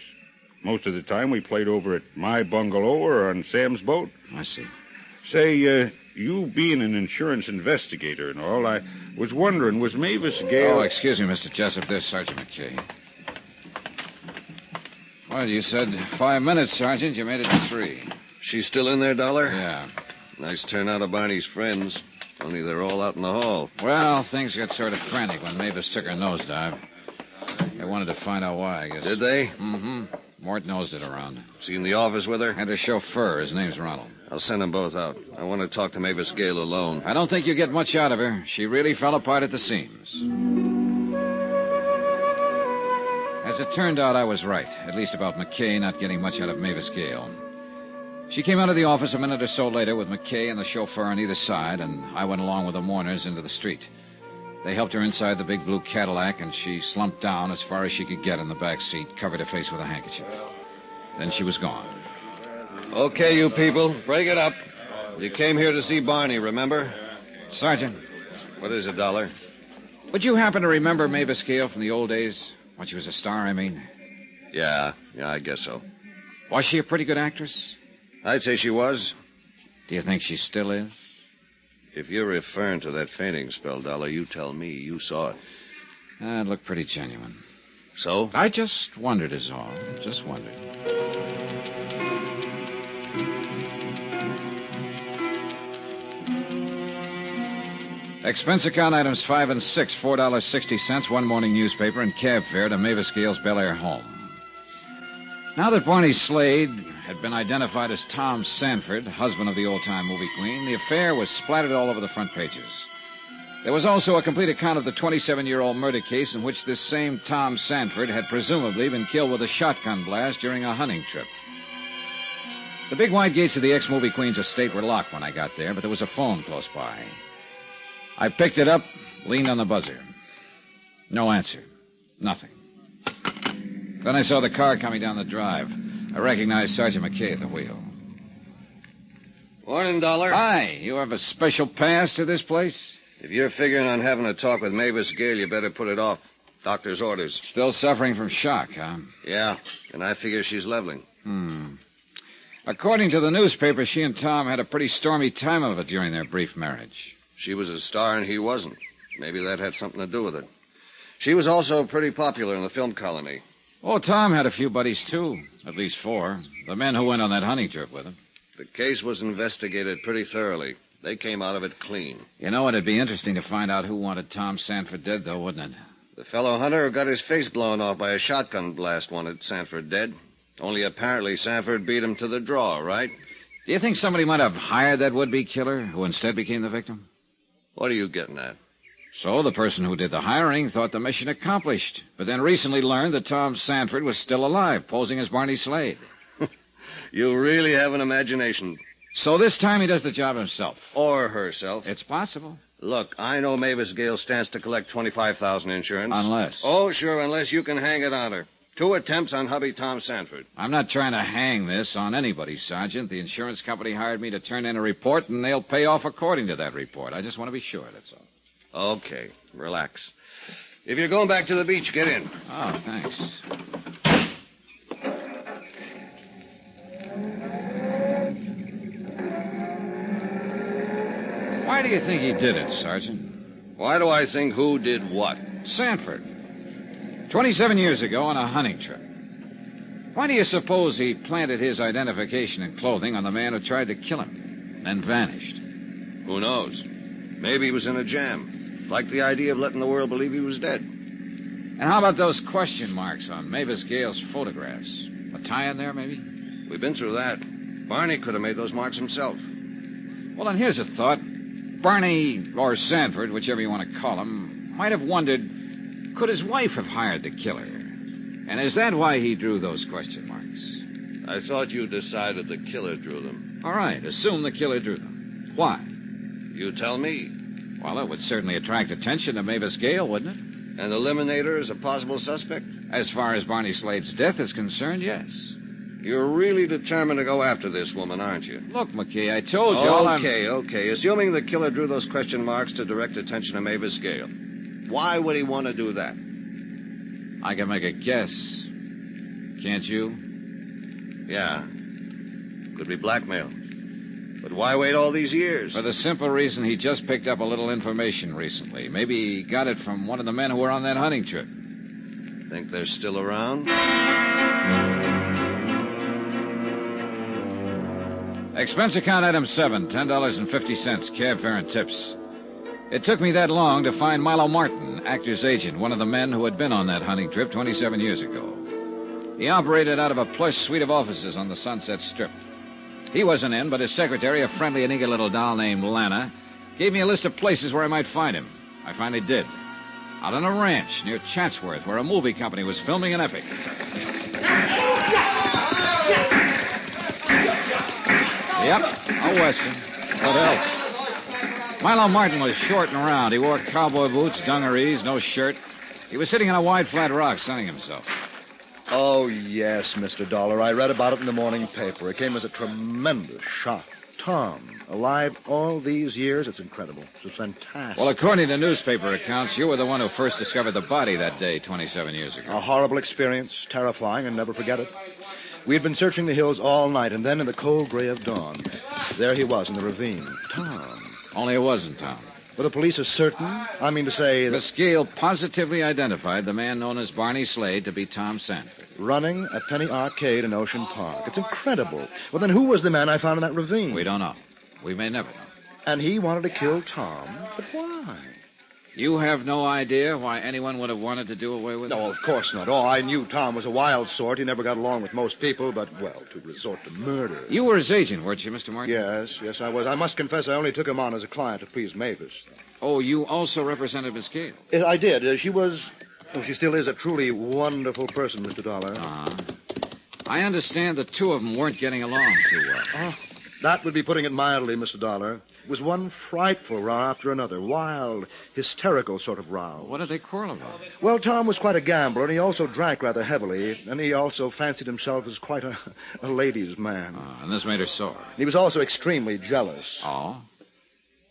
Most of the time we played over at my bungalow or on Sam's boat. I see. Say, you being an insurance investigator and all, I was wondering, was Mavis Gale... Oh, excuse me, Mr. Jessup. There's Sergeant McKay. Well, you said 5 minutes, Sergeant. You made it to 3. She's still in there, Dollar? Yeah. Nice turnout of Barney's friends. Only they're all out in the hall. Well, things got sort of frantic when Mavis took her nosedive. They wanted to find out why, I guess. Did they? Mm-hmm. Mort nosed it around. Was he in the office with her? And her chauffeur. His name's Ronald. I'll send them both out. I want to talk to Mavis Gale alone. I don't think you get much out of her. She really fell apart at the seams. As it turned out, I was right. At least about McKay not getting much out of Mavis Gale. She came out of the office a minute or so later with McKay and the chauffeur on either side, and I went along with the mourners into the street. They helped her inside the big blue Cadillac, and she slumped down as far as she could get in the back seat, covered her face with a handkerchief. Then she was gone. Okay, you people, break it up. You came here to see Barney, remember? Sergeant. What is it, Dollar? Would you happen to remember Mavis Gale from the old days? When she was a star, I mean? Yeah, I guess so. Was she a pretty good actress? I'd say she was. Do you think she still is? If you're referring to that fainting spell, Dollar, you tell me. You saw it. It looked pretty genuine. So? I just wondered is all. Just wondered. Expense account items 5 and 6, $4.60, one morning newspaper, and cab fare to Mavis Gale's Bel Air home. Now that Barney Slade had been identified as Tom Sanford, husband of the old-time movie queen, the affair was splattered all over the front pages. There was also a complete account of the 27-year-old murder case in which this same Tom Sanford had presumably been killed with a shotgun blast during a hunting trip. The big wide gates of the ex-movie queen's estate were locked when I got there, but there was a phone close by. I picked it up, leaned on the buzzer. No answer. Nothing. Then I saw the car coming down the drive. I recognized Sergeant McKay at the wheel. Morning, Dollar. Hi. You have a special pass to this place? If you're figuring on having a talk with Mavis Gale, you better put it off. Doctor's orders. Still suffering from shock, huh? Yeah, and I figure she's leveling. According to the newspaper, she and Tom had a pretty stormy time of it during their brief marriage. She was a star and he wasn't. Maybe that had something to do with it. She was also pretty popular in the film colony. Oh, Tom had a few buddies, too. At least 4. The men who went on that hunting trip with him. The case was investigated pretty thoroughly. They came out of it clean. You know, it'd be interesting to find out who wanted Tom Sanford dead, though, wouldn't it? The fellow hunter who got his face blown off by a shotgun blast wanted Sanford dead. Only apparently Sanford beat him to the draw, right? Do you think somebody might have hired that would-be killer who instead became the victim? What are you getting at? So the person who did the hiring thought the mission accomplished, but then recently learned that Tom Sanford was still alive, posing as Barney Slade. You really have an imagination. So this time he does the job himself. Or herself. It's possible. Look, I know Mavis Gale stands to collect $25,000 insurance. Unless. Oh, sure, unless you can hang it on her. 2 attempts on hubby Tom Sanford. I'm not trying to hang this on anybody, Sergeant. The insurance company hired me to turn in a report, and they'll pay off according to that report. I just want to be sure, that's all. Okay, relax. If you're going back to the beach, get in. Oh, thanks. Why do you think he did it, Sergeant? Why do I think who did what? Sanford. 27 years ago on a hunting trip. Why do you suppose he planted his identification and clothing on the man who tried to kill him, then vanished? Who knows? Maybe he was in a jam. Liked the idea of letting the world believe he was dead. And how about those question marks on Mavis Gale's photographs? A tie in there, maybe? We've been through that. Barney could have made those marks himself. Well, then here's a thought. Barney, or Sanford, whichever you want to call him, might have wondered, could his wife have hired the killer? And is that why he drew those question marks? I thought you decided the killer drew them. All right, assume the killer drew them. Why? You tell me. Well, it would certainly attract attention to Mavis Gale, wouldn't it? And eliminate her as a possible suspect? As far as Barney Slade's death is concerned, yes. You're really determined to go after this woman, aren't you? Look, McKay, I told you all Okay. Assuming the killer drew those question marks to direct attention to Mavis Gale. Why would he want to do that? I can make a guess. Can't you? Yeah. Could be blackmail. But why wait all these years? For the simple reason he just picked up a little information recently. Maybe he got it from one of the men who were on that hunting trip. Think they're still around? Expense account item 7, $10.50, cab fare and tips. It took me that long to find Milo Martin, actor's agent, one of the men who had been on that hunting trip 27 years ago. He operated out of a plush suite of offices on the Sunset Strip. He wasn't in, but his secretary, a friendly and eager little doll named Lana, gave me a list of places where I might find him. I finally did. Out on a ranch near Chatsworth, where a movie company was filming an epic. Yep, a Western. What else? Milo Martin was short and round. He wore cowboy boots, dungarees, no shirt. He was sitting on a wide, flat rock, sunning himself. Oh, yes, Mr. Dollar. I read about it in the morning paper. It came as a tremendous shock. Tom, alive all these years? It's incredible. It's fantastic. Well, according to newspaper accounts, you were the one who first discovered the body that day 27 years ago. A horrible experience, terrifying, and never forget it. We had been searching the hills all night, and then in the cold gray of dawn, there he was in the ravine. Tom. Only it wasn't Tom. Well, the police are certain? I mean to say that... Miss Gale positively identified the man known as Barney Slade to be Tom Sanford. Running a penny arcade in Ocean Park. It's incredible. Well, then who was the man I found in that ravine? We don't know. We may never know. And he wanted to kill Tom? But why? You have no idea why anyone would have wanted to do away with him? No, of course not. Oh, I knew Tom was a wild sort. He never got along with most people, but, well, to resort to murder. You were his agent, weren't you, Mr. Martin? Yes, I was. I must confess I only took him on as a client to please Mavis. Oh, you also represented Miss Gale? I did. She was... Oh, she still is a truly wonderful person, Mr. Dollar. Uh-huh. I understand the two of them weren't getting along too well. Oh, that would be putting it mildly, Mr. Dollar. It was one frightful row after another. Wild, hysterical sort of row. What did they quarrel about? Well, Tom was quite a gambler, and he also drank rather heavily, and he also fancied himself as quite a ladies' man. And this made her sore. He was also extremely jealous. Oh?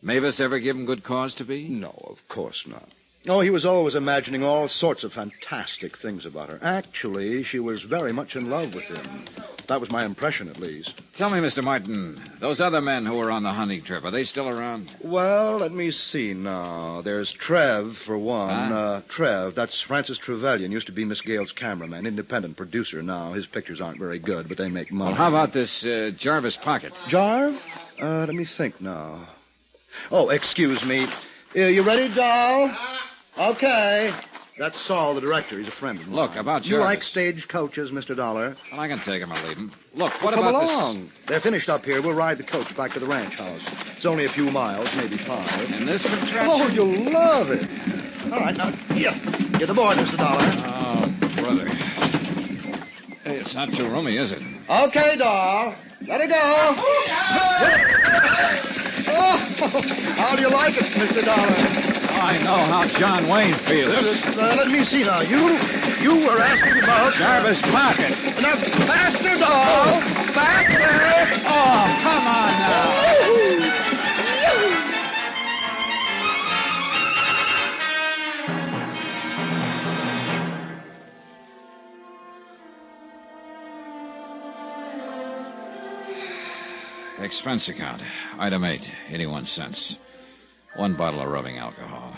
Mavis ever give him good cause to be? No, of course not. Oh, he was always imagining all sorts of fantastic things about her. Actually, she was very much in love with him. That was my impression, at least. Tell me, Mr. Martin, those other men who were on the hunting trip, are they still around? Well, let me see now. There's Trev, for one. Huh? Trev, that's Francis Trevelyan, used to be Miss Gale's cameraman, independent producer now. His pictures aren't very good, but they make money. Well, how about this Jarvis Pocket? Jarv? Let me think now. Oh, excuse me. You ready, doll? Okay. That's Saul, the director. He's a friend of mine. Look, about You Jarvis. like stage coaches, Mr. Dollar? Well, I can take him or leave him. Look, what Come about along. They're finished up here. We'll ride the coach back to the ranch house. It's only a few miles, maybe 5. In this contraption? Oh, you'll love it. All right, now, here. Get aboard, Mr. Dollar. Oh, brother. Hey, it's not too roomy, is it? Okay, doll. Let her go. Oh, how do you like it, Mr. Dollar? I know how John Wayne feels. Let me see now. You were asking about... Jarvis Pocket. Now, faster, doll. Faster. Oh, come on now. Expense account. Item 8, 81 cents. 1 bottle of rubbing alcohol.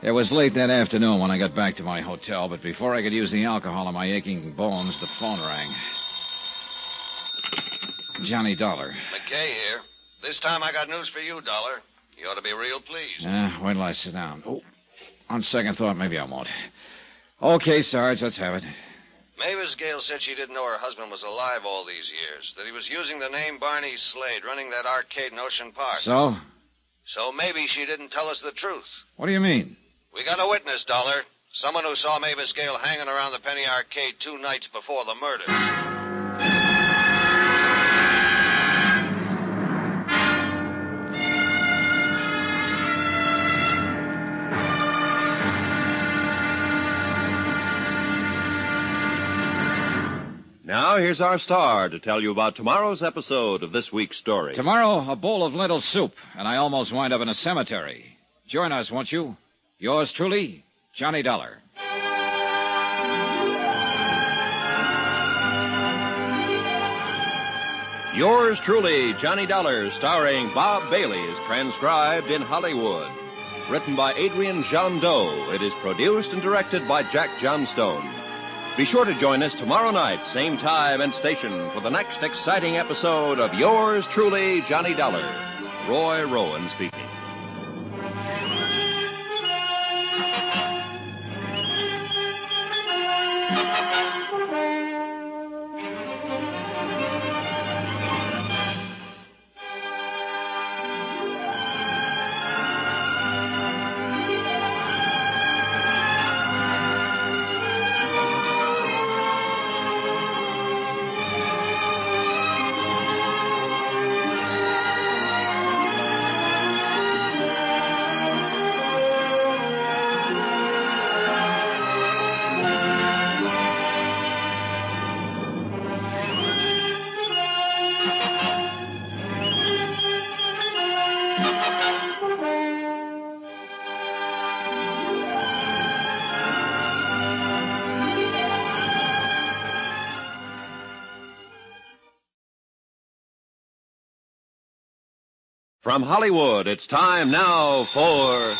It was late that afternoon when I got back to my hotel, but before I could use the alcohol on my aching bones, the phone rang. Johnny Dollar. McKay here. This time I got news for you, Dollar. You ought to be real pleased. Wait till I sit down. Oh, on second thought, maybe I won't. Okay, Sarge, let's have it. Mavis Gale said she didn't know her husband was alive all these years, that he was using the name Barney Slade, running that arcade in Ocean Park. So? So maybe she didn't tell us the truth. What do you mean? We got a witness, Dollar. Someone who saw Mavis Gale hanging around the Penny Arcade 2 nights before the murder. Now, here's our star to tell you about tomorrow's episode of this week's story. Tomorrow, a bowl of lentil soup, and I almost wind up in a cemetery. Join us, won't you? Yours truly, Johnny Dollar. Yours truly, Johnny Dollar, starring Bob Bailey, is transcribed in Hollywood. Written by Adrian Jandot, it is produced and directed by Jack Johnstone. Be sure to join us tomorrow night, same time and station, for the next exciting episode of Yours truly, Johnny Dollar. Roy Rowan speaking. From Hollywood, it's time now for...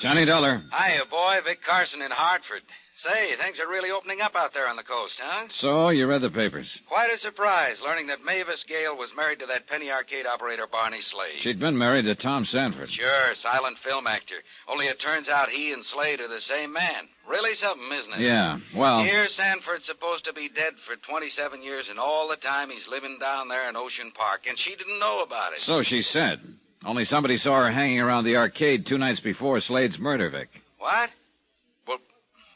Johnny Dollar. Hiya, boy. Vic Carson in Hartford. Say, things are really opening up out there on the coast, huh? So, you read the papers. Quite a surprise, learning that Mavis Gale was married to that penny arcade operator Barney Slade. She'd been married to Tom Sanford. Sure, silent film actor. Only it turns out he and Slade are the same man. Really something, isn't it? Yeah, well... Here, Sanford's supposed to be dead for 27 years, and all the time he's living down there in Ocean Park, and she didn't know about it. So she said. Only somebody saw her hanging around the arcade 2 nights before Slade's murder, Vic. What? Well,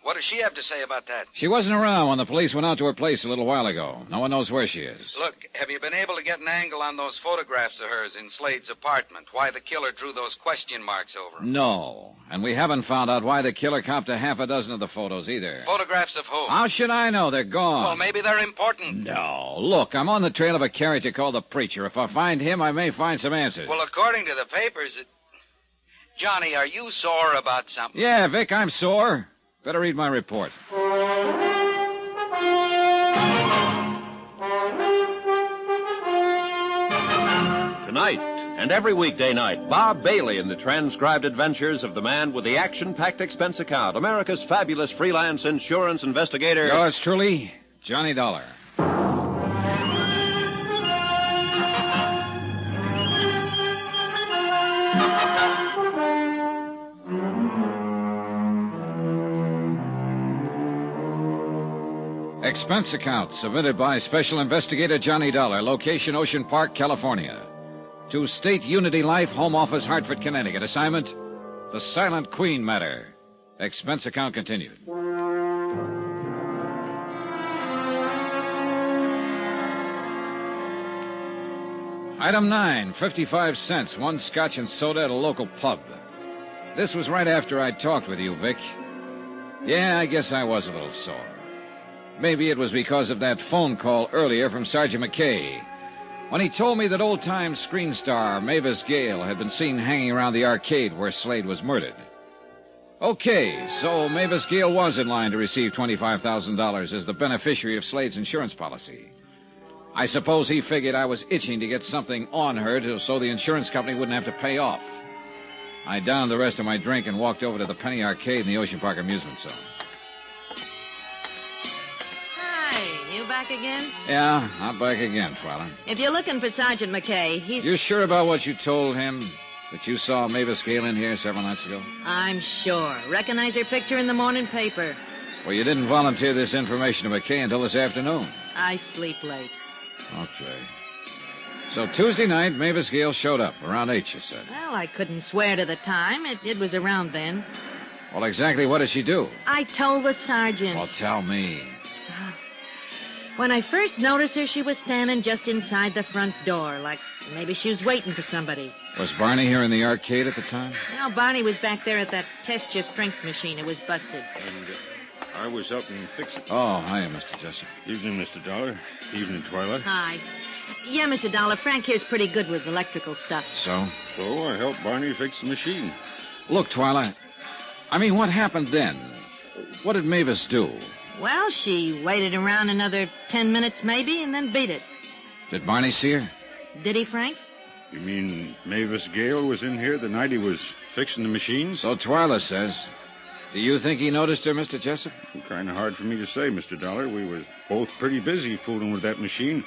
what does she have to say about that? She wasn't around when the police went out to her place a little while ago. No one knows where she is. Look, have you been able to get an angle on those photographs of hers in Slade's apartment? Why the killer drew those question marks over them? No. And we haven't found out why the killer copped a half a dozen of the photos either. Photographs of whom? How should I know? They're gone. Well, maybe they're important. No. Look, I'm on the trail of a character called the Preacher. If I find him, I may find some answers. Well, according to the papers, Johnny, are you sore about something? Yeah, Vic, I'm sore. Better read my report. Tonight, and every weekday night, Bob Bailey in the transcribed adventures of the man with the action-packed expense account, America's fabulous freelance insurance investigator. Yours truly, Johnny Dollar. Expense account submitted by Special Investigator Johnny Dollar, location Ocean Park, California. To State Unity Life, Home Office, Hartford, Connecticut. Assignment, The Silent Queen Matter. Expense account continued. Item 9, 55 cents, one scotch and soda at a local pub. This was right after I talked with you, Vic. Yeah, I guess I was a little sore. Maybe it was because of that phone call earlier from Sergeant McKay, when he told me that old-time screen star Mavis Gale had been seen hanging around the arcade where Slade was murdered. Okay, so Mavis Gale was in line to receive $25,000 as the beneficiary of Slade's insurance policy. I suppose he figured I was itching to get something on her so the insurance company wouldn't have to pay off. I downed the rest of my drink and walked over to the Penny Arcade in the Ocean Park Amusement Zone. Hi, you back again? Yeah, I'm back again, Philo. If you're looking for Sergeant McKay, he's... You sure about what you told him? That you saw Mavis Gale in here several nights ago? I'm sure. Recognize her picture in the morning paper. Well, you didn't volunteer this information to McKay until this afternoon. I sleep late. Okay. So Tuesday night, Mavis Gale showed up. Around 8, you said. Well, I couldn't swear to the time. It was around then. Well, exactly what did she do? I told the sergeant. Well, tell me. When I first noticed her, she was standing just inside the front door, like maybe she was waiting for somebody. Was Barney here in the arcade at the time? No, Barney was back there at that test your strength machine. It was busted. And I was helping fix it. Oh, hiya, Mr. Jessup. Evening, Mr. Dollar. Evening, Twyla. Hi. Yeah, Mr. Dollar, Frank here's pretty good with electrical stuff. So? So I helped Barney fix the machine. Look, Twyla, I mean, what happened then? What did Mavis do? Well, she waited around another 10 minutes maybe and then beat it. Did Barney see her? Did he, Frank? You mean Mavis Gale was in here the night he was fixing the machine? So Twyla says. Do you think he noticed her, Mr. Jessup? Kind of hard for me to say, Mr. Dollar. We were both pretty busy fooling with that machine.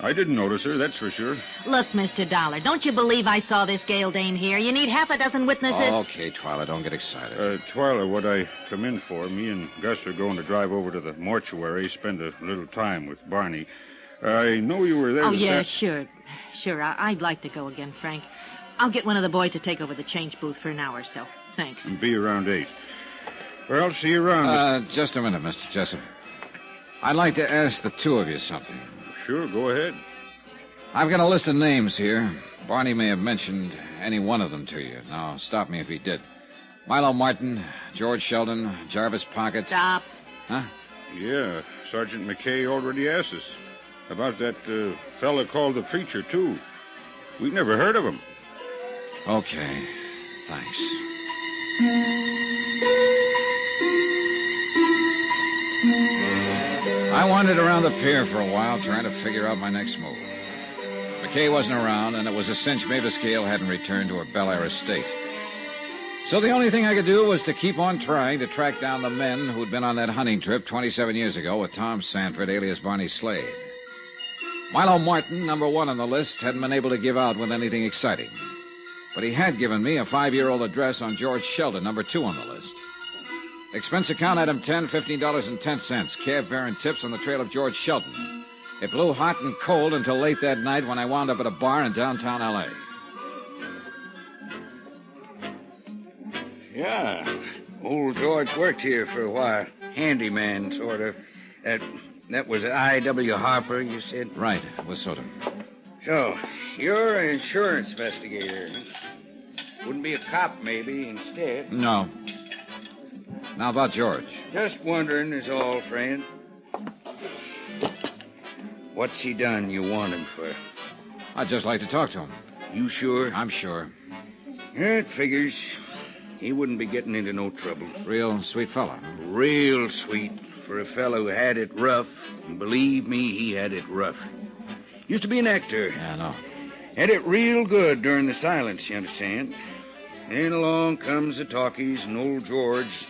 I didn't notice her, that's for sure. Look, Mr. Dollar, don't you believe I saw this Gale dame here? You need half a dozen witnesses. Oh, okay, Twyla, don't get excited. Twyla, what I come in for, me and Gus are going to drive over to the mortuary, spend a little time with Barney. I know you were there. Oh, yeah, sure. Sure, I'd like to go again, Frank. I'll get one of the boys to take over the change booth for an hour or so. Thanks. And be around 8. Well, I'll see you around. Just a minute, Mr. Jessup. I'd like to ask the two of you something. Sure, go ahead. I've got a list of names here. Barney may have mentioned any one of them to you. Now, stop me if he did. Milo Martin, George Sheldon, Jarvis Pocket. Stop. Huh? Yeah, Sergeant McKay already asked us about that fella called the Preacher, too. We'd never heard of him. Okay, thanks. I wandered around the pier for a while trying to figure out my next move. McKay wasn't around, and it was a cinch Mavis Gale hadn't returned to her Bel Air estate. So the only thing I could do was to keep on trying to track down the men who'd been on that hunting trip 27 years ago with Tom Sanford, alias Barney Slade. Milo Martin, number 1 on the list, hadn't been able to give out with anything exciting. But he had given me a 5-year-old address on George Sheldon, number 2 on the list. Expense account item 10, $15.10. Cab fare and tips on the trail of George Sheldon. It blew hot and cold until late that night when I wound up at a bar in downtown L.A. Yeah, old George worked here for a while. Handyman, sort of. That was I.W. Harper, you said? Right, with Soda. So, you're an insurance investigator. Wouldn't be a cop, maybe, instead. No. Now about George. Just wondering is all, friend. What's he done you want him for? I'd just like to talk to him. You sure? I'm sure. Yeah, it figures. He wouldn't be getting into no trouble. Real sweet fella. Real sweet for a fellow who had it rough. And believe me, he had it rough. Used to be an actor. Yeah, I know. Had it real good during the silence, you understand. Then along comes the talkies and old George.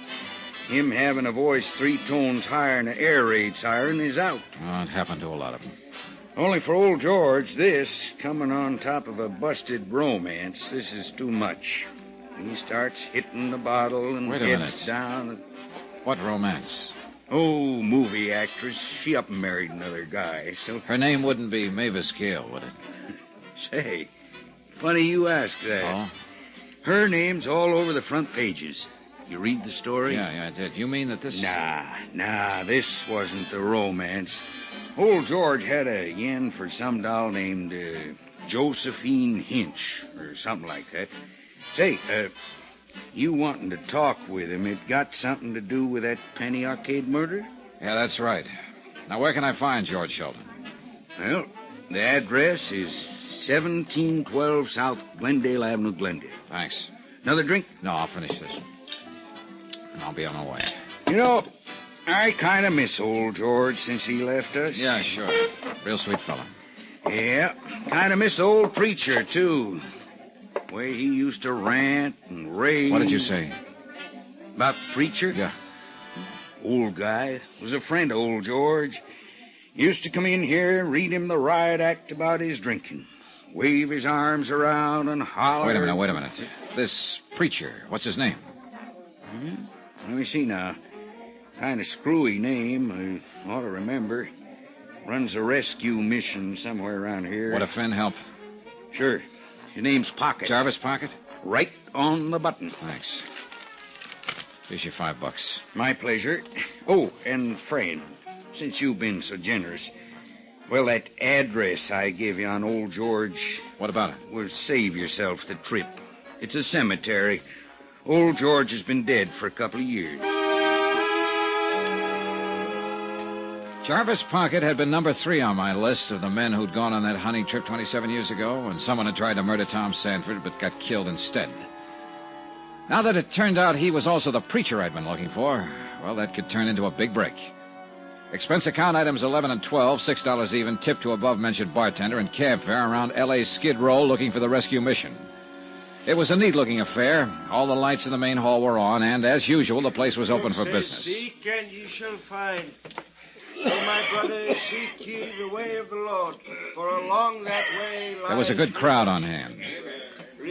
Him having a voice 3 tones higher than an air raid siren is out. Oh, it happened to a lot of them. Only for old George, this, coming on top of a busted romance, this is too much. He starts hitting the bottle and heads down. What romance? Oh, movie actress. She up and married another guy, so... Her name wouldn't be Mavis Gale, would it? Say, funny you ask that. Oh? Her name's all over the front pages. You read the story? Yeah, I did. You mean that this... Nah, this wasn't the romance. Old George had a yen for some doll named Josephine Hinch, or something like that. Say, you wanting to talk with him, it got something to do with that Penny Arcade murder? Yeah, that's right. Now, where can I find George Sheldon? Well, the address is 1712 South Glendale Avenue, Glendale. Thanks. Another drink? No, I'll finish this. And I'll be on my way. You know, I kind of miss old George since he left us. Yeah, sure. Real sweet fella. Yeah, kind of miss old Preacher, too. Way he used to rant and rave. What did you say? About Preacher? Yeah. Old guy. Was a friend of old George. Used to come in here and read him the riot act about his drinking. Wave his arms around and holler. Wait a minute. This Preacher, what's his name? Let me see now. Kind of screwy name. I ought to remember. Runs a rescue mission somewhere around here. Would a friend help? Sure. His name's Pocket. Jarvis Pocket? Right on the button. Thanks. Here's your $5. My pleasure. Oh, and friend, since you've been so generous, well, that address I gave you on old George... What about it? Will save yourself the trip. It's a cemetery. Old George has been dead for a couple of years. Jarvis Pocket had been number 3 on my list of the men who'd gone on that hunting trip 27 years ago when someone had tried to murder Tom Sanford but got killed instead. Now that it turned out he was also the preacher I'd been looking for, well, that could turn into a big break. Expense account items 11 and 12, $6 even, tip to above-mentioned bartender, and cab fare around L.A.'s Skid Row looking for the rescue mission. It was a neat-looking affair. All the lights in the main hall were on, and, as usual, the place was open for business. Seek and ye shall find. So, my brother, seek ye the way of the Lord, for along that way lies... There was a good crowd on hand.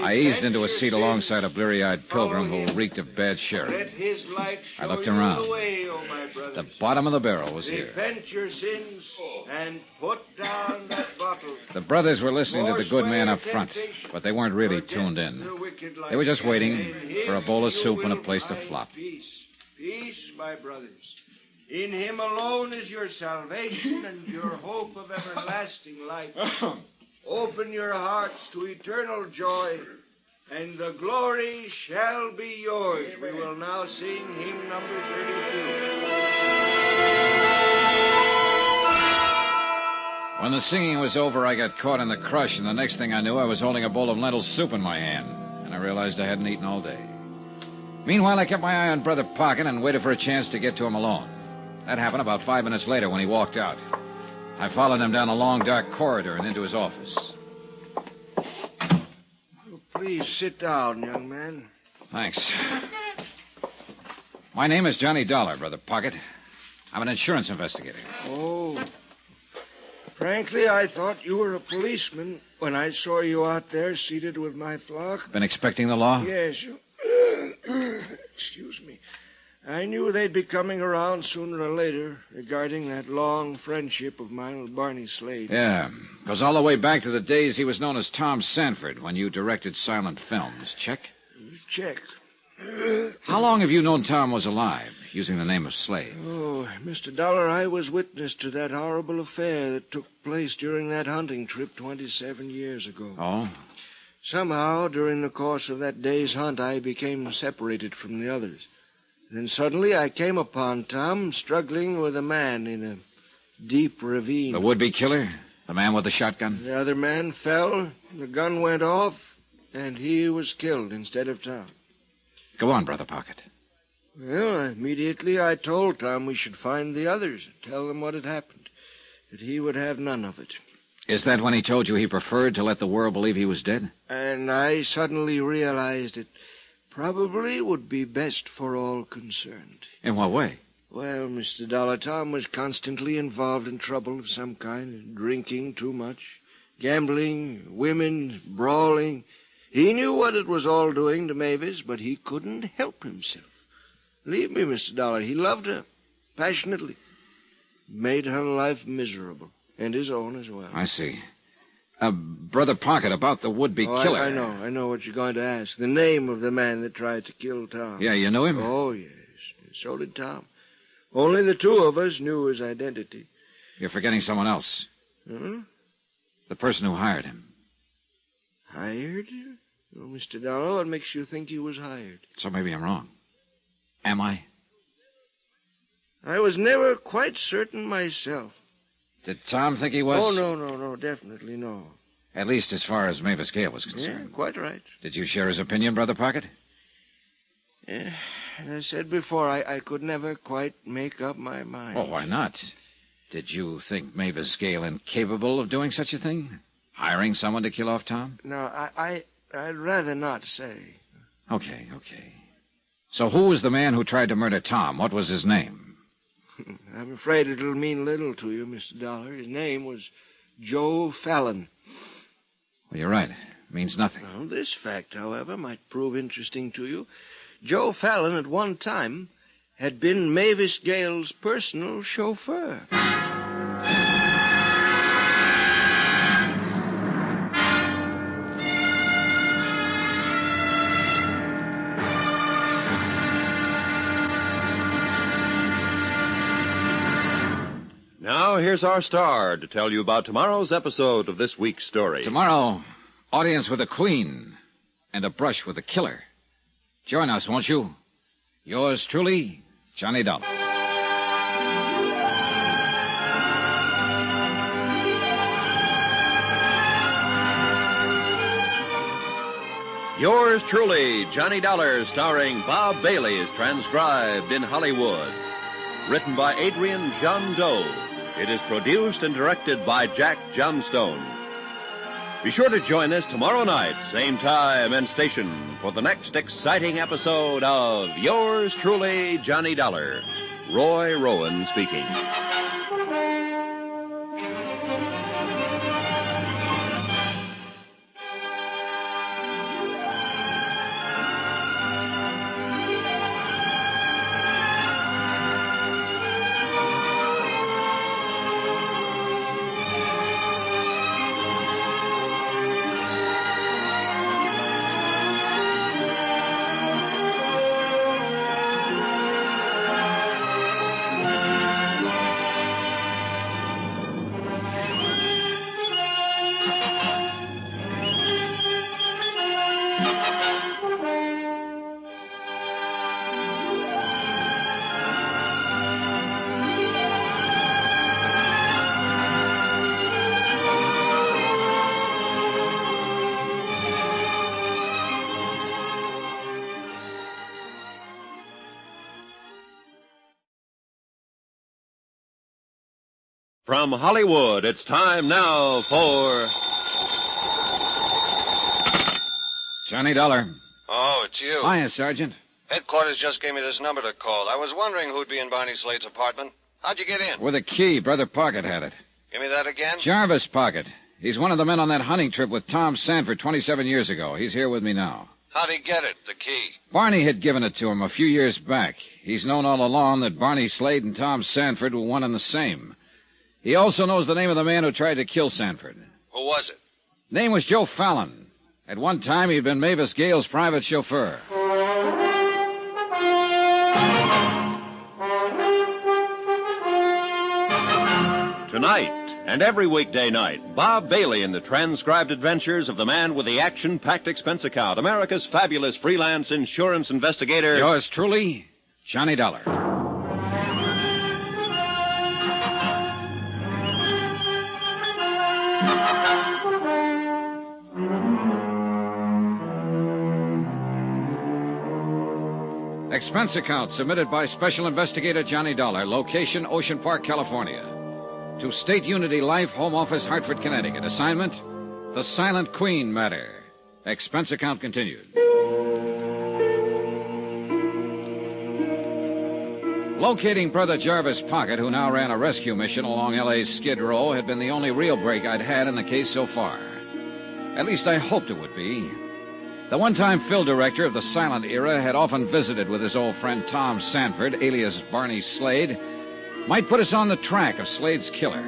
I eased into a seat alongside a bleary-eyed pilgrim who reeked of bad sherry. Let his light show I looked you around. the way, O my brothers. The bottom of the barrel was here. Repent your sins and put down that bottle. The brothers were listening to the good man up front, but they weren't really tuned in. They were just waiting for a bowl of soup and a place to flop. Peace, my brothers. In him alone is your salvation and your hope of everlasting life. Open your hearts to eternal joy, and the glory shall be yours. We will now sing hymn number 32. When the singing was over, I got caught in the crush, and the next thing I knew, I was holding a bowl of lentil soup in my hand, and I realized I hadn't eaten all day. Meanwhile, I kept my eye on Brother Pocket and waited for a chance to get to him alone. That happened about 5 minutes later when he walked out. I followed him down a long, dark corridor and into his office. Please sit down, young man. Thanks. My name is Johnny Dollar, Brother Pocket. I'm an insurance investigator. Oh. Frankly, I thought you were a policeman when I saw you out there seated with my flock. Been expecting the law? Yes. Excuse me. I knew they'd be coming around sooner or later regarding that long friendship of mine with Barney Slade. Yeah, goes all the way back to the days he was known as Tom Sanford when you directed silent films. Check? Checked. How long have you known Tom was alive, using the name of Slade? Oh, Mr. Dollar, I was witness to that horrible affair that took place during that hunting trip 27 years ago. Oh? Somehow, during the course of that day's hunt, I became separated from the others. Then suddenly I came upon Tom struggling with a man in a deep ravine. The would-be killer? The man with the shotgun? The other man fell, the gun went off, and he was killed instead of Tom. Go on, Brother Pocket. Well, immediately I told Tom we should find the others and tell them what had happened, that he would have none of it. Is that when he told you he preferred to let the world believe he was dead? And I suddenly realized it probably would be best for all concerned. In what way? Well, Mr. Dollar, Tom was constantly involved in trouble of some kind, drinking too much, gambling, women, brawling. He knew what it was all doing to Mavis, but he couldn't help himself. Believe me, Mr. Dollar, he loved her passionately. Made her life miserable, and his own as well. I see. Brother Pocket, about the would-be killer. I know. I know what you're going to ask. The name of the man that tried to kill Tom. Yeah, you knew him? Oh, yes. So did Tom. Only the two of us knew his identity. You're forgetting someone else. Hmm? The person who hired him. Hired him? Oh, Mr. Dollar, what makes you think he was hired? So maybe I'm wrong. Am I? I was never quite certain myself. Did Tom think he was? Oh, no, definitely no. At least as far as Mavis Gale was concerned. Yeah, quite right. Did you share his opinion, Brother Pocket? As I said before, I could never quite make up my mind. Oh, why not? Did you think Mavis Gale incapable of doing such a thing? Hiring someone to kill off Tom? No, I'd rather not say. Okay. So who was the man who tried to murder Tom? What was his name? I'm afraid it'll mean little to you, Mr. Dollar. His name was Joe Fallon. Well, you're right. It means nothing. Well, this fact, however, might prove interesting to you. Joe Fallon, at one time, had been Mavis Gale's personal chauffeur. Now, here's our star to tell you about tomorrow's episode of this week's story. Tomorrow, audience with the Queen and a brush with the killer. Join us, won't you? Yours truly, Johnny Dollar. Yours truly, Johnny Dollar, starring Bob Bailey, is transcribed in Hollywood. Written by Adrian John Doe. It is produced and directed by Jack Johnstone. Be sure to join us tomorrow night, same time and station, for the next exciting episode of Yours truly, Johnny Dollar. Roy Rowan speaking. From Hollywood, it's time now for... Johnny Dollar. Oh, it's you. Hiya, Sergeant. Headquarters just gave me this number to call. I was wondering who'd be in Barney Slade's apartment. How'd you get in? With a key. Brother Pocket had it. Give me that again? Jarvis Pocket. He's one of the men on that hunting trip with Tom Sanford 27 years ago. He's here with me now. How'd he get it, the key? Barney had given it to him a few years back. He's known all along that Barney Slade and Tom Sanford were one and the same. He also knows the name of the man who tried to kill Sanford. Who was it? Name was Joe Fallon. At one time, he'd been Mavis Gale's private chauffeur. Tonight and every weekday night, Bob Bailey in the transcribed adventures of the man with the action-packed expense account, America's fabulous freelance insurance investigator. Yours truly, Johnny Dollar. Expense account submitted by Special Investigator Johnny Dollar, location Ocean Park, California. To State Unity Life, Home Office, Hartford, Connecticut. Assignment, The Silent Queen Matter. Expense account continued. Locating Brother Jarvis Pocket, who now ran a rescue mission along L.A.'s Skid Row, had been the only real break I'd had in the case so far. At least I hoped it would be. The one-time Phil director of the silent era had often visited with his old friend Tom Sanford, alias Barney Slade, might put us on the track of Slade's killer.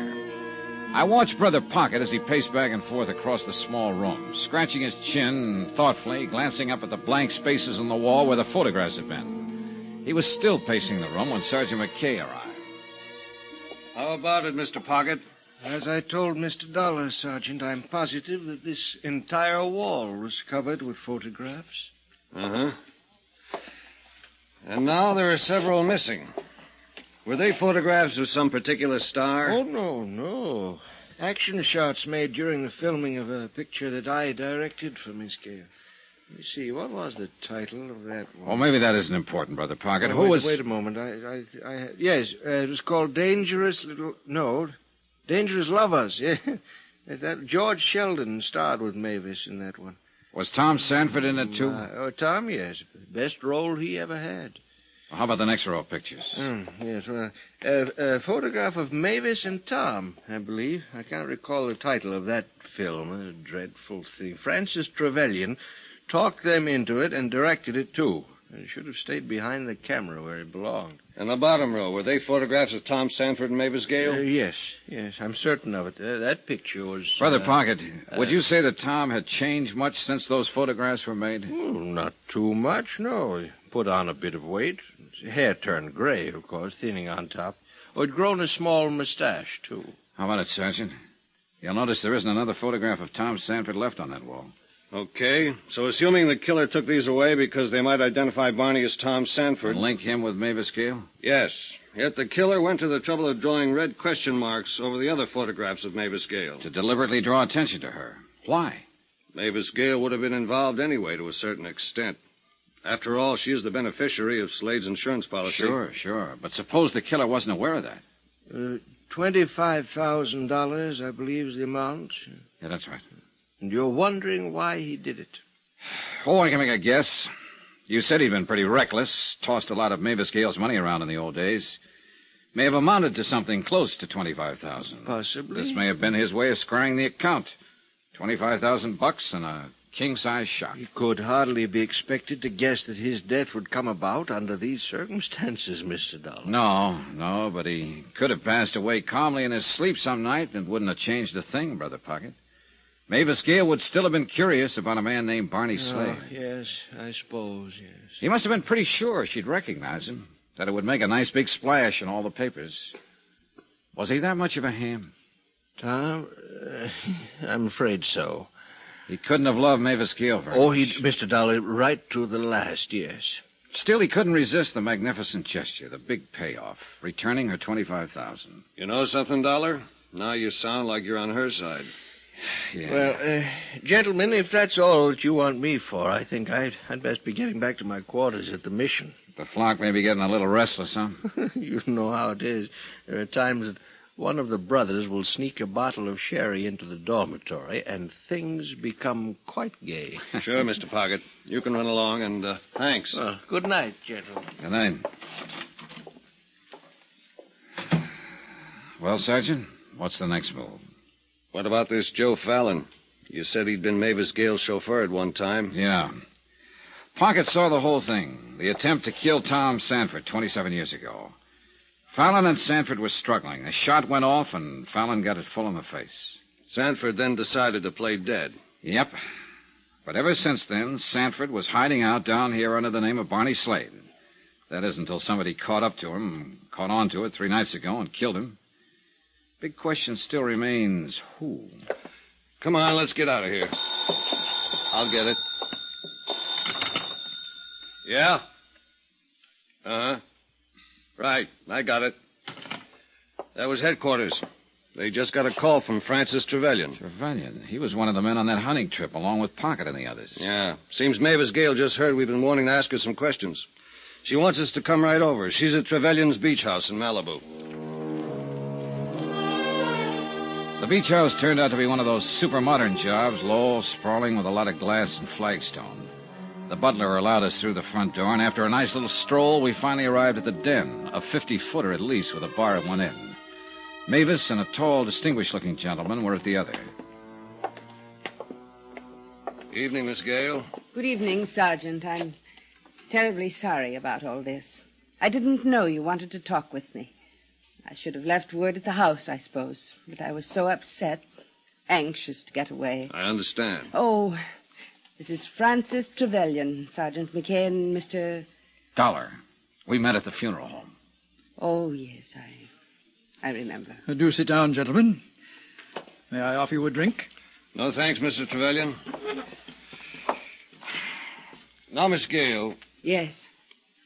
I watched Brother Pocket as he paced back and forth across the small room, scratching his chin thoughtfully, glancing up at the blank spaces on the wall where the photographs had been. He was still pacing the room when Sergeant McKay arrived. How about it, Mr. Pocket? As I told Mr. Dollar, Sergeant, I'm positive that this entire wall was covered with photographs. Uh-huh. And now there are several missing. Were they photographs of some particular star? Oh, no. Action shots made during the filming of a picture that I directed for Miss Gale. Let me see, what was the title of that one? Well, maybe that isn't important, Brother Pocket. Wait a moment. Yes, it was called Dangerous Lovers. Yeah, that George Sheldon starred with Mavis in that one. Was Tom Sanford in it, too? Tom, yes. Best role he ever had. Well, how about the next row of pictures? Yes, well, a photograph of Mavis and Tom, I believe. I can't recall the title of that film. A dreadful thing. Francis Trevelyan talked them into it and directed it, too. He should have stayed behind the camera where he belonged. And the bottom row, were they photographs of Tom Sanford and Mavis Gale? Yes, I'm certain of it. That picture was... Brother Pocket, would you say that Tom had changed much since those photographs were made? Not too much, no. He put on a bit of weight. His hair turned gray, of course, thinning on top. He'd grown a small mustache, too. How about it, Sergeant? You'll notice there isn't another photograph of Tom Sanford left on that wall. Okay, so assuming the killer took these away because they might identify Barney as Tom Sanford... And link him with Mavis Gale? Yes. Yet the killer went to the trouble of drawing red question marks over the other photographs of Mavis Gale. To deliberately draw attention to her. Why? Mavis Gale would have been involved anyway to a certain extent. After all, she is the beneficiary of Slade's insurance policy. Sure. But suppose the killer wasn't aware of that. $25,000, I believe, is the amount. Yeah, that's right. And you're wondering why he did it? Oh, I can make a guess. You said he'd been pretty reckless, tossed a lot of Mavis Gale's money around in the old days. May have amounted to something close to $25,000. Possibly. This may have been his way of squaring the account. $25,000 and a king-size shot. He could hardly be expected to guess that his death would come about under these circumstances, Mr. Dollar. No, but he could have passed away calmly in his sleep some night and wouldn't have changed a thing, Brother Pocket. Mavis Gale would still have been curious about a man named Barney Slade. Yes, I suppose, yes. He must have been pretty sure she'd recognize him, that it would make a nice big splash in all the papers. Was he that much of a ham? Tom, I'm afraid so. He couldn't have loved Mavis Gale very much. Mr. Dollar, right to the last, yes. Still, he couldn't resist the magnificent gesture, the big payoff, returning her $25,000. You know something, Dollar? Now you sound like you're on her side. Yeah. Well, gentlemen, if that's all that you want me for, I think I'd best be getting back to my quarters at the mission. The flock may be getting a little restless, huh? You know how it is. There are times that one of the brothers will sneak a bottle of sherry into the dormitory, and things become quite gay. Sure, Mr. Pocket. You can run along, and thanks. Well, good night, gentlemen. Good night. Well, Sergeant, what's the next move? What about this Joe Fallon? You said he'd been Mavis Gale's chauffeur at one time. Yeah. Pocket saw the whole thing. The attempt to kill Tom Sanford 27 years ago. Fallon and Sanford were struggling. A shot went off, and Fallon got it full in the face. Sanford then decided to play dead. Yep. But ever since then, Sanford was hiding out down here under the name of Barney Slade. That is until somebody caught up to him, caught on to it 3 nights ago, and killed him. Big question still remains, who? Come on, let's get out of here. I'll get it. Yeah? Uh-huh. Right, I got it. That was headquarters. They just got a call from Francis Trevelyan. Trevelyan? He was one of the men on that hunting trip, along with Pocket and the others. Yeah. Seems Mavis Gale just heard we've been wanting to ask her some questions. She wants us to come right over. She's at Trevelyan's beach house in Malibu. The beach house turned out to be one of those super modern jobs, low, sprawling, with a lot of glass and flagstone. The butler allowed us through the front door, and after a nice little stroll, we finally arrived at the den, a 50-footer at least, with a bar at one end. Mavis and a tall, distinguished-looking gentleman were at the other. Evening, Miss Gale. Good evening, Sergeant. I'm terribly sorry about all this. I didn't know you wanted to talk with me. I should have left word at the house, I suppose. But I was so upset, anxious to get away. I understand. Oh, this is Francis Trevelyan, Sergeant McKay and Mr. Dollar. We met at the funeral home. Oh, yes, I remember. Do sit down, gentlemen. May I offer you a drink? No, thanks, Mr. Trevelyan. Now, Miss Gale. Yes.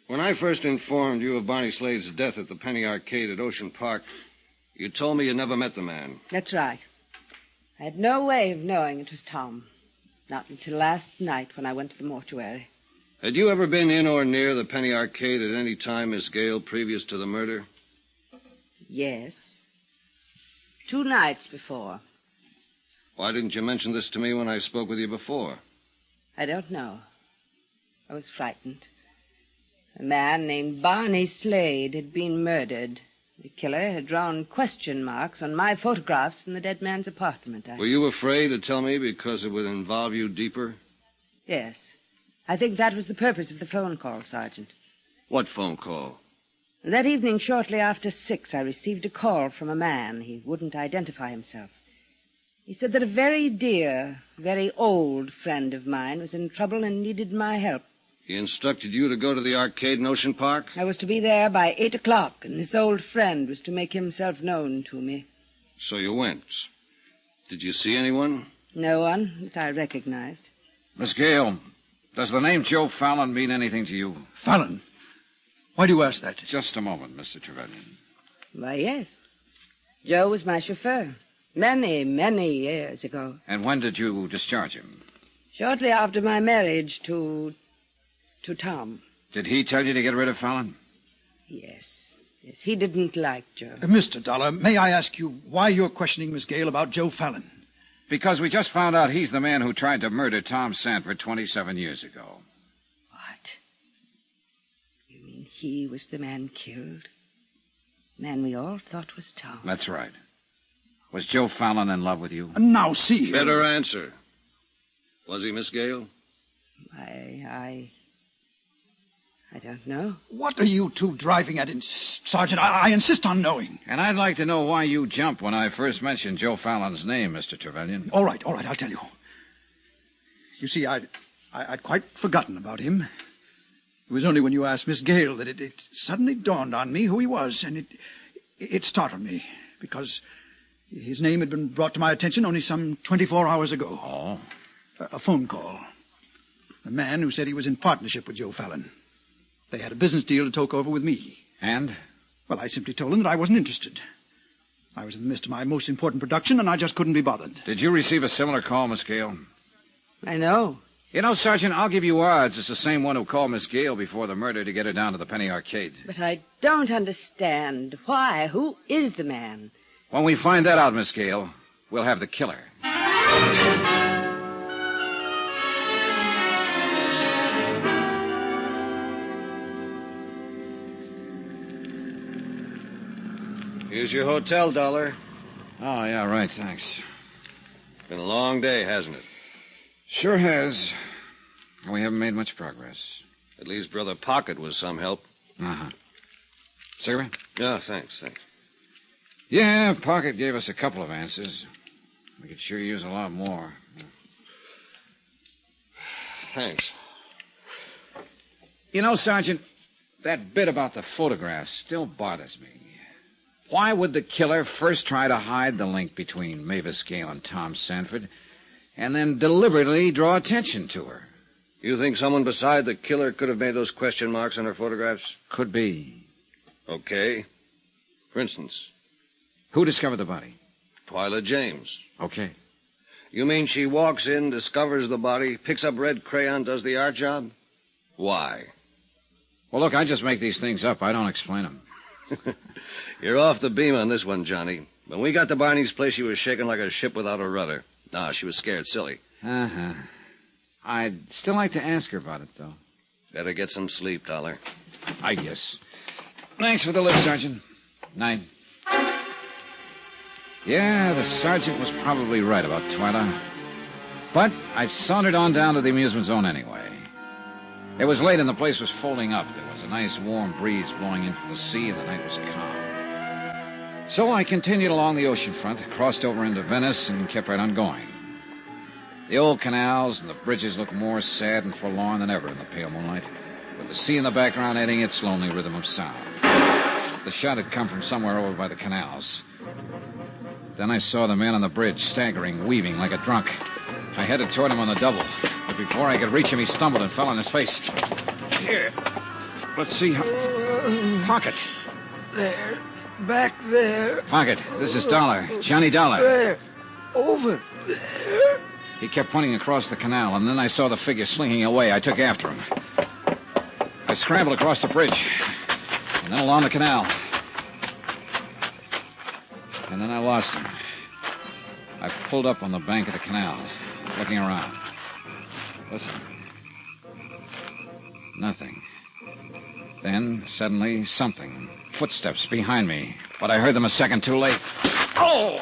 When I first informed you of Barney Slade's death at the Penny Arcade at Ocean Park, you told me you never met the man. That's right. I had no way of knowing it was Tom. Not until last night when I went to the mortuary. Had you ever been in or near the Penny Arcade at any time, Miss Gale, previous to the murder? Yes. 2 nights before. Why didn't you mention this to me when I spoke with you before? I don't know. I was frightened. A man named Barney Slade had been murdered. The killer had drawn question marks on my photographs in the dead man's apartment. Were you afraid to tell me because it would involve you deeper? Yes. I think that was the purpose of the phone call, Sergeant. What phone call? That evening, shortly after 6, I received a call from a man. He wouldn't identify himself. He said that a very dear, very old friend of mine was in trouble and needed my help. He instructed you to go to the arcade in Ocean Park? I was to be there by 8 o'clock, and this old friend was to make himself known to me. So you went. Did you see anyone? No one that I recognized. Miss Gale, does the name Joe Fallon mean anything to you? Fallon? Why do you ask that? Just a moment, Mr. Trevelyan. Why, yes. Joe was my chauffeur. Many, many years ago. And when did you discharge him? Shortly after my marriage to Tom. Did he tell you to get rid of Fallon? Yes. Yes, he didn't like Joe. Mr. Dollar, may I ask you why you're questioning Miss Gale about Joe Fallon? Because we just found out he's the man who tried to murder Tom Sanford 27 years ago. What? You mean he was the man killed? The man we all thought was Tom. That's right. Was Joe Fallon in love with you? Now, see here. Better answer. Was he, Miss Gale? I don't know. What are you two driving at, Sergeant? I insist on knowing. And I'd like to know why you jumped when I first mentioned Joe Fallon's name, Mr. Trevelyan. All right, I'll tell you. You see, I'd quite forgotten about him. It was only when you asked Miss Gale that it suddenly dawned on me who he was, and it startled me, because his name had been brought to my attention only some 24 hours ago. Oh? A phone call. A man who said he was in partnership with Joe Fallon. They had a business deal to talk over with me. And? Well, I simply told him that I wasn't interested. I was in the midst of my most important production, and I just couldn't be bothered. Did you receive a similar call, Miss Gale? I know. You know, Sergeant, I'll give you odds it's the same one who called Miss Gale before the murder to get her down to the Penny Arcade. But I don't understand. Why? Who is the man? When we find that out, Miss Gale, we'll have the killer. Here's your hotel, Dollar. Oh, yeah, right, thanks. Been a long day, hasn't it? Sure has. We haven't made much progress. At least Brother Pocket was some help. Uh-huh. Cigarette? Yeah, thanks. Yeah, Pocket gave us a couple of answers. We could sure use a lot more. Thanks. You know, Sergeant, that bit about the photographs still bothers me. Why would the killer first try to hide the link between Mavis Gale and Tom Sanford, and then deliberately draw attention to her? You think someone beside the killer could have made those question marks on her photographs? Could be. Okay. For instance? Who discovered the body? Twyla James. Okay. You mean she walks in, discovers the body, picks up red crayon, does the art job? Why? Well, look, I just make these things up. I don't explain them. You're off the beam on this one, Johnny. When we got to Barney's place, she was shaking like a ship without a rudder. Nah, she was scared silly. Uh-huh. I'd still like to ask her about it, though. Better get some sleep, Dollar. I guess. Thanks for the lift, Sergeant. Night. Yeah, the sergeant was probably right about Twyla. But I sauntered on down to the amusement zone anyway. It was late and the place was folding up. There was a nice warm breeze blowing in from the sea and the night was calm. So I continued along the ocean front, crossed over into Venice, and kept right on going. The old canals and the bridges looked more sad and forlorn than ever in the pale moonlight, with the sea in the background adding its lonely rhythm of sound. The shot had come from somewhere over by the canals. Then I saw the man on the bridge, staggering, weaving like a drunk. I headed toward him on the double, but before I could reach him, he stumbled and fell on his face. Here. Let's see. Pocket. There. Back there. Pocket. This is Dollar. Johnny Dollar. There. Over there. He kept pointing across the canal, and then I saw the figure slinking away. I took after him. I scrambled across the bridge, and then along the canal. And then I lost him. I pulled up on the bank of the canal, looking around. Listen. Nothing. Then, suddenly, something. Footsteps behind me. But I heard them a second too late. Oh!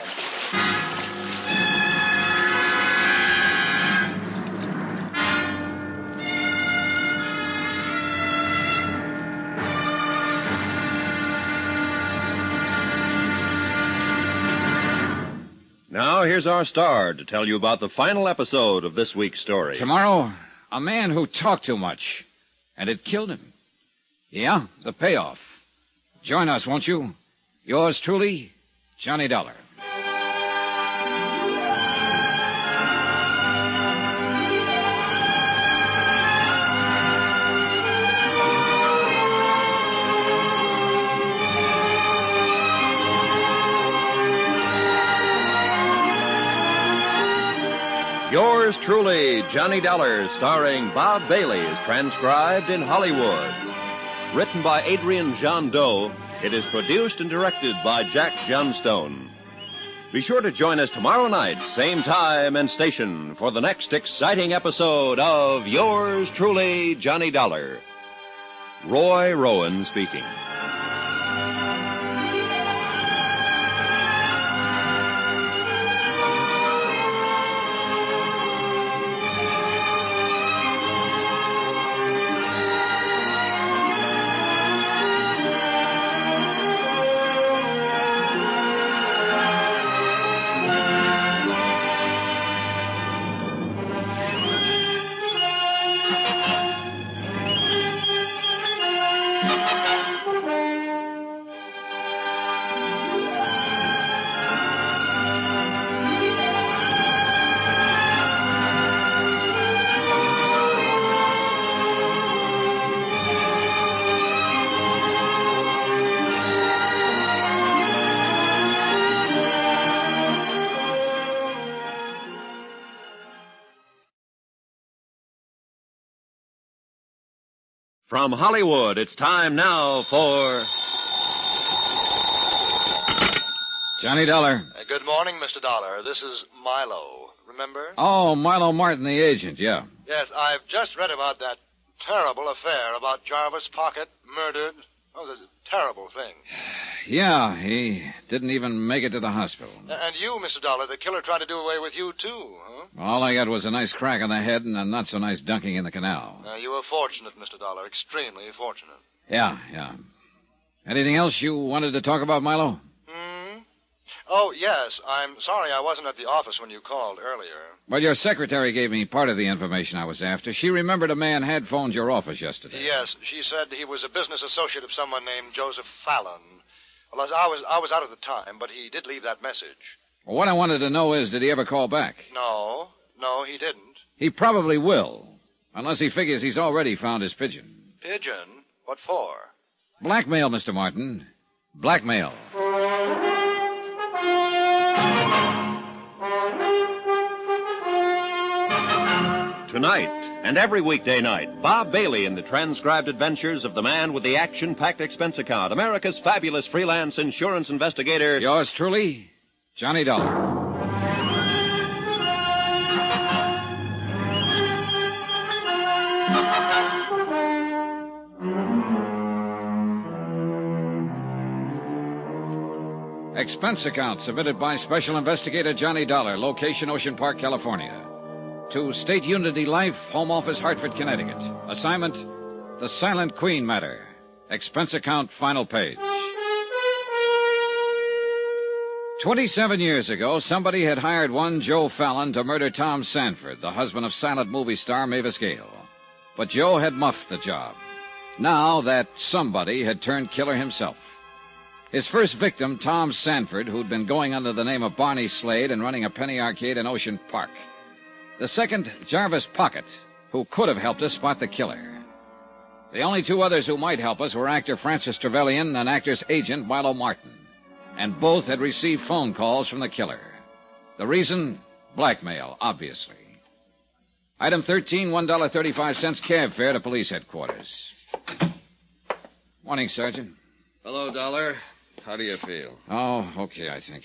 Now, here's our star to tell you about the final episode of this week's story. Tomorrow, a man who talked too much, and it killed him. Yeah, the payoff. Join us, won't you? Yours truly, Johnny Dollar. Yours truly, Johnny Dollar, starring Bob Bailey, is transcribed in Hollywood. Written by Adrian John Doe, it is produced and directed by Jack Johnstone. Be sure to join us tomorrow night, same time and station, for the next exciting episode of Yours truly, Johnny Dollar. Roy Rowan speaking. From Hollywood, it's time now for Johnny Dollar. Good morning, Mr. Dollar. This is Milo. Remember? Oh, Milo Martin, the agent, yeah. Yes, I've just read about that terrible affair about Jarvis Pocket murdered. Oh, it was a terrible thing. Yeah, he didn't even make it to the hospital. And you, Mr. Dollar, the killer tried to do away with you, too, huh? All I got was a nice crack on the head and a not-so-nice dunking in the canal. You were fortunate, Mr. Dollar, extremely fortunate. Yeah. Anything else you wanted to talk about, Milo? Oh, yes. I'm sorry I wasn't at the office when you called earlier. Well, your secretary gave me part of the information I was after. She remembered a man had phoned your office yesterday. Yes, she said he was a business associate of someone named Joseph Fallon. Well, I was out at the time, but he did leave that message. Well, what I wanted to know is, did he ever call back? No, he didn't. He probably will, unless he figures he's already found his pigeon. Pigeon? What for? Blackmail, Mr. Martin. Blackmail. Tonight, and every weekday night, Bob Bailey in the transcribed adventures of the man with the action-packed expense account, America's fabulous freelance insurance investigator. Yours truly, Johnny Dollar. Expense account submitted by Special Investigator Johnny Dollar, location Ocean Park, California. To State Unity Life, Home Office, Hartford, Connecticut. Assignment, The Silent Queen Matter. Expense account, final page. 27 years ago, somebody had hired one Joe Fallon to murder Tom Sanford, the husband of silent movie star Mavis Gale. But Joe had muffed the job. Now that somebody had turned killer himself. His first victim, Tom Sanford, who'd been going under the name of Barney Slade and running a penny arcade in Ocean Park. The second, Jarvis Pocket, who could have helped us spot the killer. The only two others who might help us were actor Francis Trevelyan and actor's agent, Milo Martin. And both had received phone calls from the killer. The reason? Blackmail, obviously. Item 13, $1.35 cab fare to police headquarters. Morning, Sergeant. Hello, Dollar. How do you feel? Oh, okay, I think.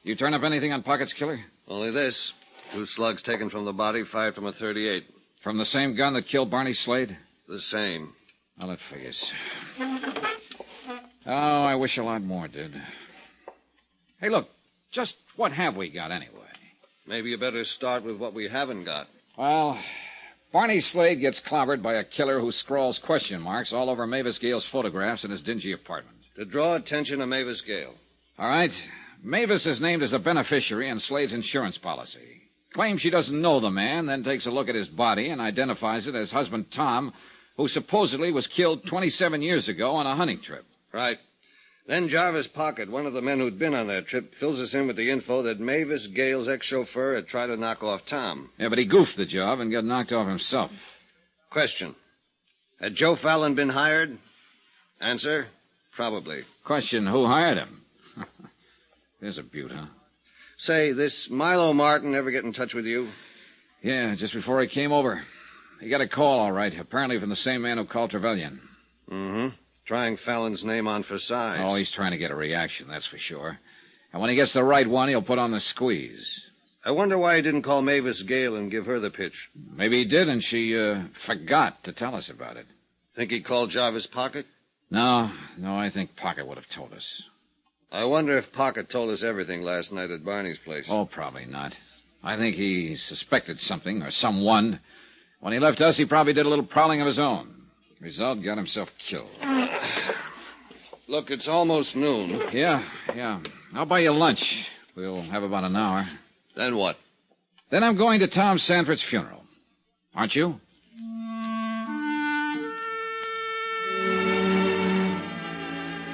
You turn up anything on Pocket's killer? Only this. 2 slugs taken from the body, fired from a .38. From the same gun that killed Barney Slade? The same. Well, it figures. Oh, I wish a lot more did. Hey, look, just what have we got anyway? Maybe you better start with what we haven't got. Well, Barney Slade gets clobbered by a killer who scrawls question marks all over Mavis Gale's photographs in his dingy apartment. To draw attention to Mavis Gale. All right. Mavis is named as a beneficiary in Slade's insurance policy. Claims she doesn't know the man, then takes a look at his body and identifies it as husband Tom, who supposedly was killed 27 years ago on a hunting trip. Right. Then Jarvis Pocket, one of the men who'd been on that trip, fills us in with the info that Mavis Gale's ex-chauffeur had tried to knock off Tom. Yeah, but he goofed the job and got knocked off himself. Question. Had Joe Fallon been hired? Answer. Probably. Question, who hired him? There's a beaut, huh? Say, this Milo Martin ever get in touch with you? Yeah, just before he came over. He got a call, all right, apparently from the same man who called Trevelyan. Mm-hmm. Trying Fallon's name on for size. Oh, he's trying to get a reaction, that's for sure. And when he gets the right one, he'll put on the squeeze. I wonder why he didn't call Mavis Gale and give her the pitch. Maybe he did, and she forgot to tell us about it. Think he called Jarvis Pocket? No, I think Pocket would have told us. I wonder if Pocket told us everything last night at Barney's place. Oh, probably not. I think he suspected something or someone. When he left us, he probably did a little prowling of his own. Result, got himself killed. Look, it's almost noon. Yeah. I'll buy you lunch. We'll have about an hour. Then what? Then I'm going to Tom Sanford's funeral. Aren't you?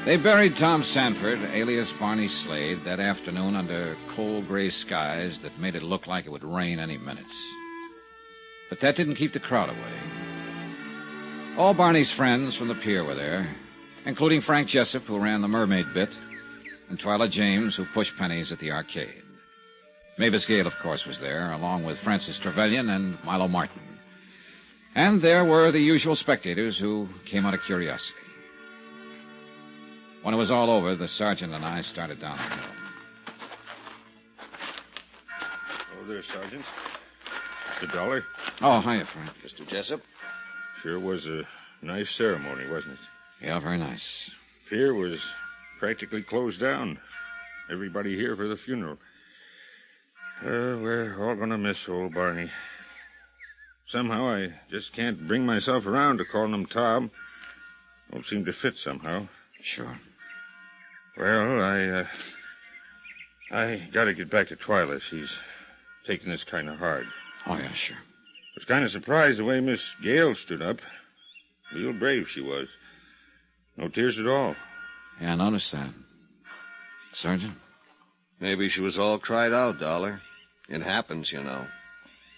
They buried Tom Sanford, alias Barney Slade, that afternoon under cold gray skies that made it look like it would rain any minute. But that didn't keep the crowd away. All Barney's friends from the pier were there, including Frank Jessup, who ran the mermaid bit, and Twyla James, who pushed pennies at the arcade. Mavis Gale, of course, was there, along with Francis Trevelyan and Milo Martin. And there were the usual spectators who came out of curiosity. When it was all over, the sergeant and I started down the hill. Oh, there, Sergeant. Mr. Dollar. Oh, hiya, Frank. Mr. Jessup. Sure was a nice ceremony, wasn't it? Yeah, very nice. Pier was practically closed down. Everybody here for the funeral. We're all going to miss old Barney. Somehow I just can't bring myself around to calling him Tom. Won't seem to fit somehow. Sure. Well, I got to get back to Twyla. She's taking this kind of hard. Oh, yeah, sure. I was kind of surprised the way Miss Gale stood up. Real brave she was. No tears at all. Yeah, I noticed that. Sergeant? Maybe she was all cried out, Dollar. It happens, you know.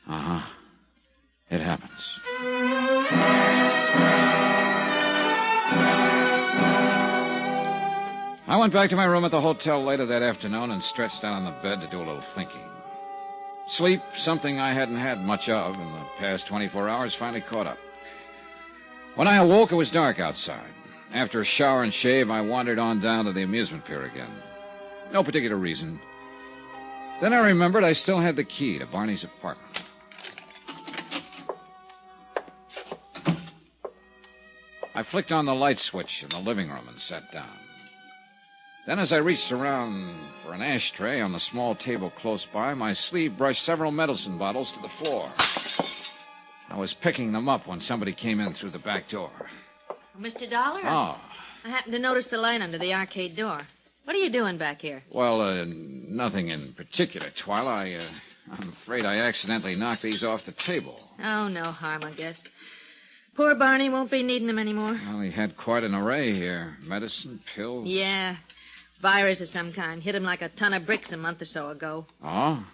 Uh-huh. It happens. I went back to my room at the hotel later that afternoon and stretched out on the bed to do a little thinking. Sleep, something I hadn't had much of in the past 24 hours, finally caught up. When I awoke, it was dark outside. After a shower and shave, I wandered on down to the amusement pier again. No particular reason. Then I remembered I still had the key to Barney's apartment. I flicked on the light switch in the living room and sat down. Then as I reached around for an ashtray on the small table close by, my sleeve brushed several medicine bottles to the floor. I was picking them up when somebody came in through the back door. Mr. Dollar? Oh. I happened to notice the light under the arcade door. What are you doing back here? Well, nothing in particular, Twyla. I'm afraid I accidentally knocked these off the table. Oh, no harm, I guess. Poor Barney won't be needing them anymore. Well, he had quite an array here. Medicine, pills. Yeah. Virus of some kind. Hit him like a ton of bricks a month or so ago. Oh?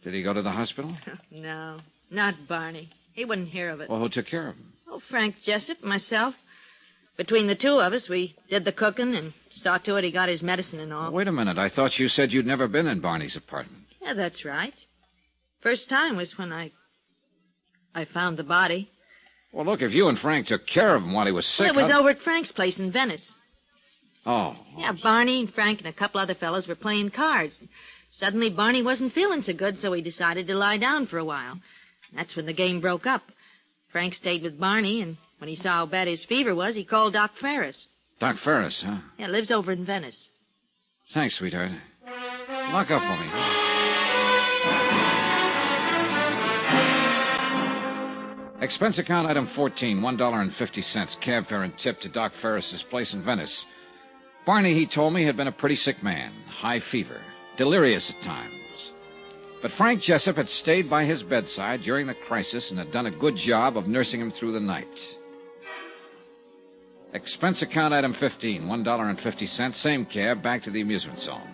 Did he go to the hospital? No, not Barney. He wouldn't hear of it. Well, who took care of him? Oh, Frank Jessup, myself. Between the two of us, we did the cooking and saw to it he got his medicine and all. Wait a minute. I thought you said you'd never been in Barney's apartment. Yeah, that's right. First time was when I found the body. Well, look, if you and Frank took care of him while he was sick... Well, it was over at Frank's place in Venice. Oh. Yeah, Barney and Frank and a couple other fellows were playing cards. Suddenly, Barney wasn't feeling so good, so he decided to lie down for a while. That's when the game broke up. Frank stayed with Barney, and when he saw how bad his fever was, he called Doc Ferris. Doc Ferris, huh? Yeah, lives over in Venice. Thanks, sweetheart. Lock up for me. Expense account item 14, $1.50, cab fare and tip to Doc Ferris's place in Venice. Barney, he told me, had been a pretty sick man, high fever, delirious at times. But Frank Jessup had stayed by his bedside during the crisis and had done a good job of nursing him through the night. Expense account item 15, $1.50, same cab, back to the amusement zone.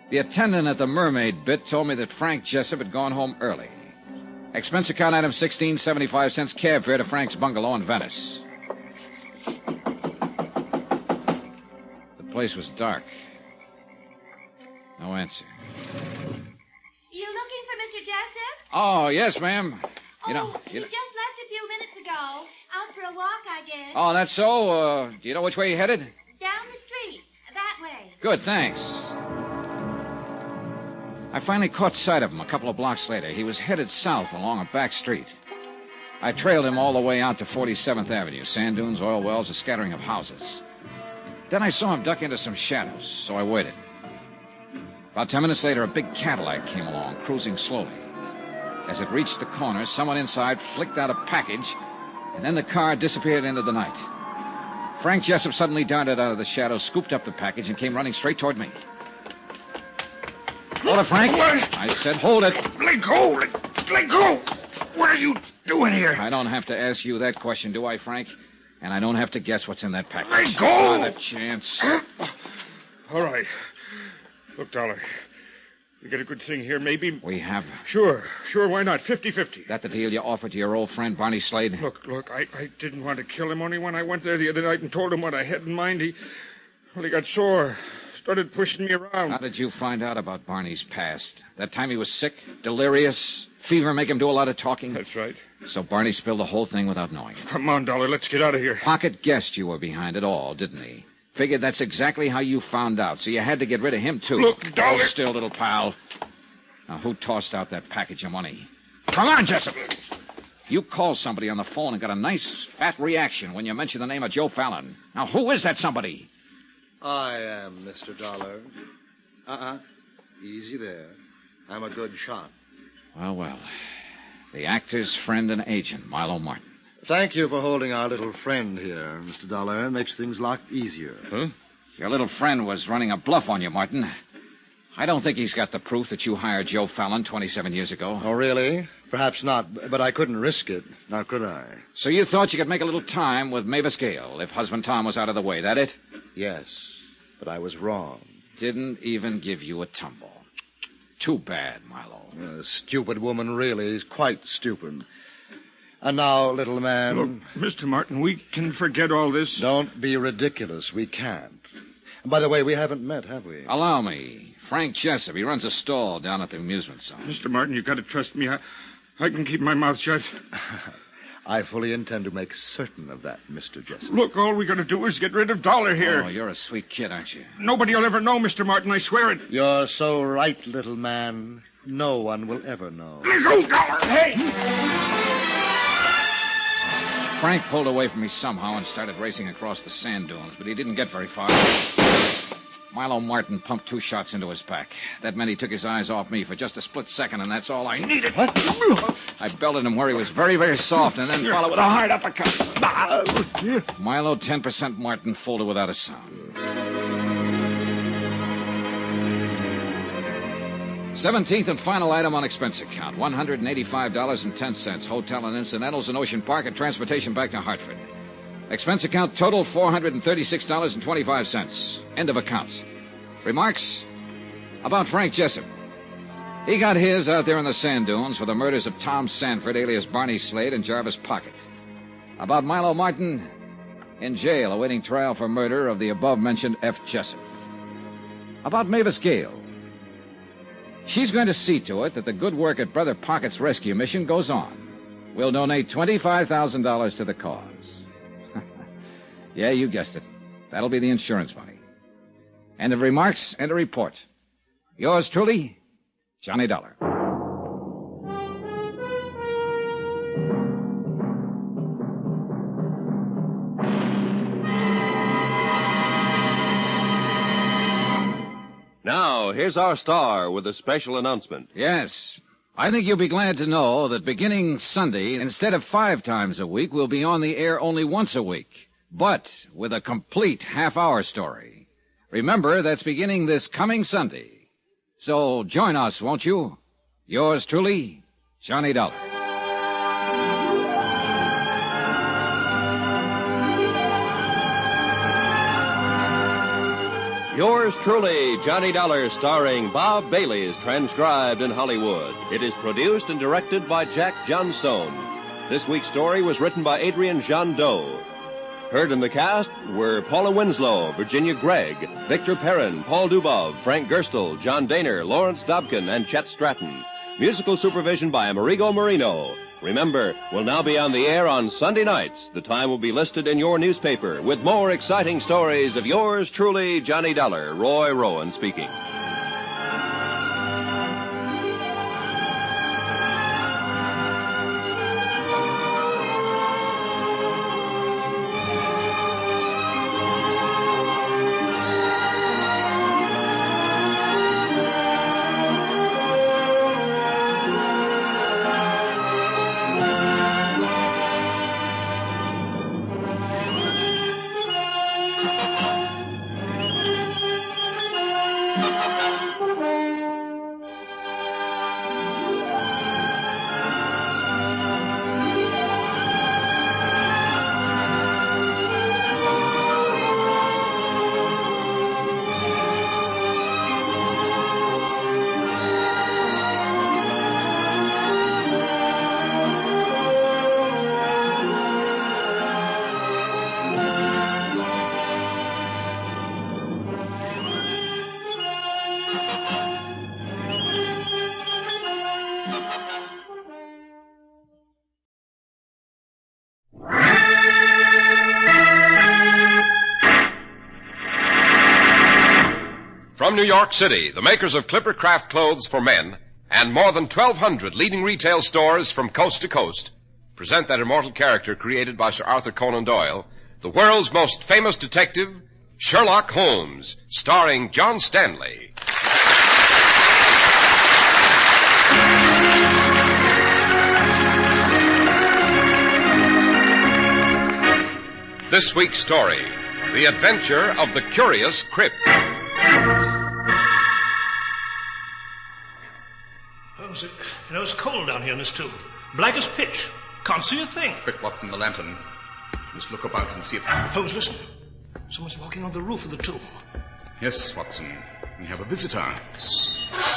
The attendant at the Mermaid bit told me that Frank Jessup had gone home early. Expense account item 16, 75 cents, cab fare to Frank's bungalow in Venice. The place was dark. No answer. You looking for Mr. Jessup? Oh, yes, ma'am. He just left a few minutes ago. Out for a walk, I guess. Oh, that's so? Do you know which way he headed? Down the street. That way. Good, thanks. I finally caught sight of him a couple of blocks later. He was headed south along a back street. I trailed him all the way out to 47th Avenue. Sand dunes, oil wells, a scattering of houses. Then I saw him duck into some shadows, so I waited. About 10 minutes later, a big Cadillac came along, cruising slowly. As it reached the corner, someone inside flicked out a package, and then the car disappeared into the night. Frank Jessup suddenly darted out of the shadows, scooped up the package, and came running straight toward me. Hold it, Frank. What? I said, hold it. Let go. Let go. What are you doing here? I don't have to ask you that question, do I, Frank? And I don't have to guess what's in that package. Let go. Not a chance. All right. Look, Dollar, we get a good thing here, maybe. We have. Sure, why not? 50-50. That the deal you offered to your old friend, Barney Slade? Look, I didn't want to kill him, only when I went there the other night and told him what I had in mind, he got sore. Started pushing me around. How did you find out about Barney's past? That time he was sick, delirious, fever make him do a lot of talking? That's right. So Barney spilled the whole thing without knowing it. Come on, Dollar, let's get out of here. Pocket guessed you were behind it all, didn't he? Figured that's exactly how you found out, so you had to get rid of him, too. Look, Dollar... Hold still, little pal. Now, who tossed out that package of money? Come on, Jessup. You called somebody on the phone and got a nice, fat reaction when you mentioned the name of Joe Fallon. Now, who is that somebody? I am, Mr. Dollar. Easy there. I'm a good shot. Well. The actor's friend and agent, Milo Martin. Thank you for holding our little friend here, Mr. Dollar. It makes things a lot easier. Huh? Your little friend was running a bluff on you, Martin. I don't think he's got the proof that you hired Joe Fallon 27 years ago. Oh, really? Perhaps not, but I couldn't risk it. Now, could I? So you thought you could make a little time with Mavis Gale if husband Tom was out of the way, that it? Yes, but I was wrong. Didn't even give you a tumble. Too bad, Milo. A stupid woman, really. Is quite stupid. And now, little man... Look, Mr. Martin, we can forget all this. Don't be ridiculous. We can't. And by the way, we haven't met, have we? Allow me. Frank Jessup. He runs a stall down at the amusement zone. Mr. Martin, you've got to trust me. I can keep my mouth shut. I fully intend to make certain of that, Mr. Jessup. Look, all we got to do is get rid of Dollar here. Oh, you're a sweet kid, aren't you? Nobody will ever know, Mr. Martin. I swear it. You're so right, little man. No one will ever know. Let go, Dollar. Hey! Frank pulled away from me somehow and started racing across the sand dunes, but he didn't get very far. Milo Martin pumped 2 shots into his back. That meant he took his eyes off me for just a split second, and that's all I needed. What? I belted him where he was very, very soft, and then followed with a hard uppercut. Milo 10% Martin folded without a sound. 17th and final item on expense account, $185.10. Hotel and incidentals in Ocean Park and transportation back to Hartford. Expense account total, $436.25. End of account. Remarks? About Frank Jessup. He got his out there in the sand dunes for the murders of Tom Sanford, alias Barney Slade, and Jarvis Pocket. About Milo Martin, in jail awaiting trial for murder of the above-mentioned F. Jessup. About Mavis Gale. She's going to see to it that the good work at Brother Pocket's rescue mission goes on. We'll donate $25,000 to the cause. Yeah, you guessed it. That'll be the insurance money. End of remarks, end of report. Yours truly, Johnny Dollar. Now, here's our star with a special announcement. Yes. I think you'll be glad to know that beginning Sunday, instead of 5 times a week, we'll be on the air only once a week, but with a complete half-hour story. Remember, that's beginning this coming Sunday. So join us, won't you? Yours truly, Johnny Dollar. Yours truly, Johnny Dollar, starring Bob Bailey, is transcribed in Hollywood. It is produced and directed by Jack Johnstone. This week's story was written by Adrian Jandot. Heard in the cast were Paula Winslow, Virginia Gregg, Victor Perrin, Paul Dubov, Frank Gerstle, John Daner, Lawrence Dobkin, and Chet Stratton. Musical supervision by Amerigo Marino. Remember, we'll now be on the air on Sunday nights. The time will be listed in your newspaper with more exciting stories of yours truly, Johnny Dollar. Roy Rowan speaking. From New York City, the makers of Clipper Craft clothes for men and more than 1,200 leading retail stores from coast to coast present that immortal character created by Sir Arthur Conan Doyle, the world's most famous detective, Sherlock Holmes, starring John Stanley. This week's story, The Adventure of the Curious Crypt. Holmes, it's cold down here in this tomb. Black as pitch. Can't see a thing. Quick, Watson, the lantern. Let's look about and see if... Holmes, listen. Someone's walking on the roof of the tomb. Yes, Watson. We have a visitor. And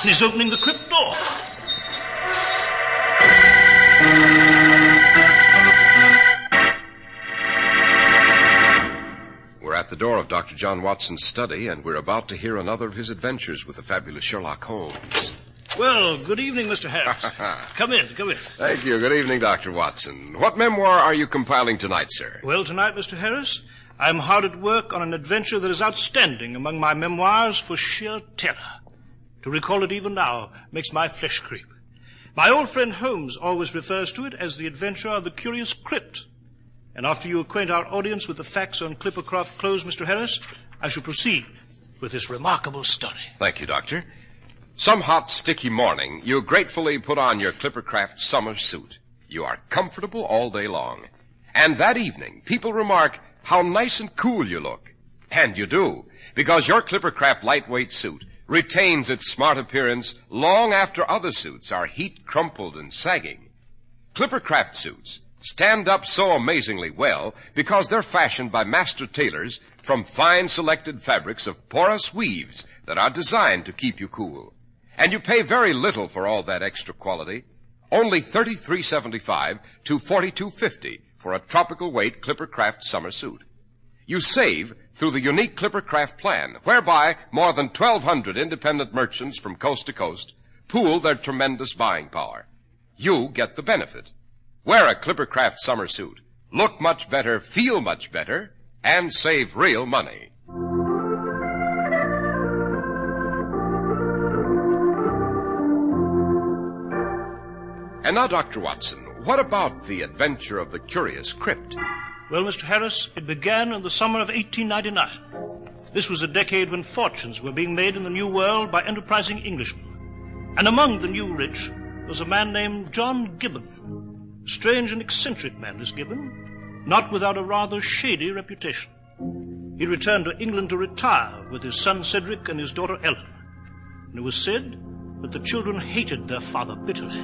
he's opening the crypt door. We're at the door of Dr. John Watson's study, and we're about to hear another of his adventures with the fabulous Sherlock Holmes. Well, good evening, Mr. Harris. Come in. Thank you. Good evening, Dr. Watson. What memoir are you compiling tonight, sir? Well, tonight, Mr. Harris, I'm hard at work on an adventure that is outstanding among my memoirs for sheer terror. To recall it even now makes my flesh creep. My old friend Holmes always refers to it as the adventure of the Curious Crypt. And after you acquaint our audience with the facts on Clippercraft clothes, Mr. Harris, I shall proceed with this remarkable story. Thank you, Doctor. Some hot, sticky morning, you gratefully put on your Clippercraft summer suit. You are comfortable all day long. And that evening, people remark how nice and cool you look. And you do, because your Clippercraft lightweight suit retains its smart appearance long after other suits are heat-crumpled and sagging. Clippercraft suits stand up so amazingly well because they're fashioned by master tailors from fine selected fabrics of porous weaves that are designed to keep you cool. And you pay very little for all that extra quality. Only $33.75 to $42.50 for a tropical weight Clippercraft summer suit. You save through the unique Clippercraft plan, whereby more than 1,200 independent merchants from coast to coast pool their tremendous buying power. You get the benefit. Wear a Clippercraft summer suit, look much better, feel much better, and save real money. And now, Dr. Watson, what about the adventure of the curious crypt? Well, Mr. Harris, it began in the summer of 1899. This was a decade when fortunes were being made in the New World by enterprising Englishmen. And among the new rich was a man named John Gibbon. Strange and eccentric man, this Gibbon, not without a rather shady reputation. He returned to England to retire with his son Cedric and his daughter Ellen. And it was said that the children hated their father bitterly.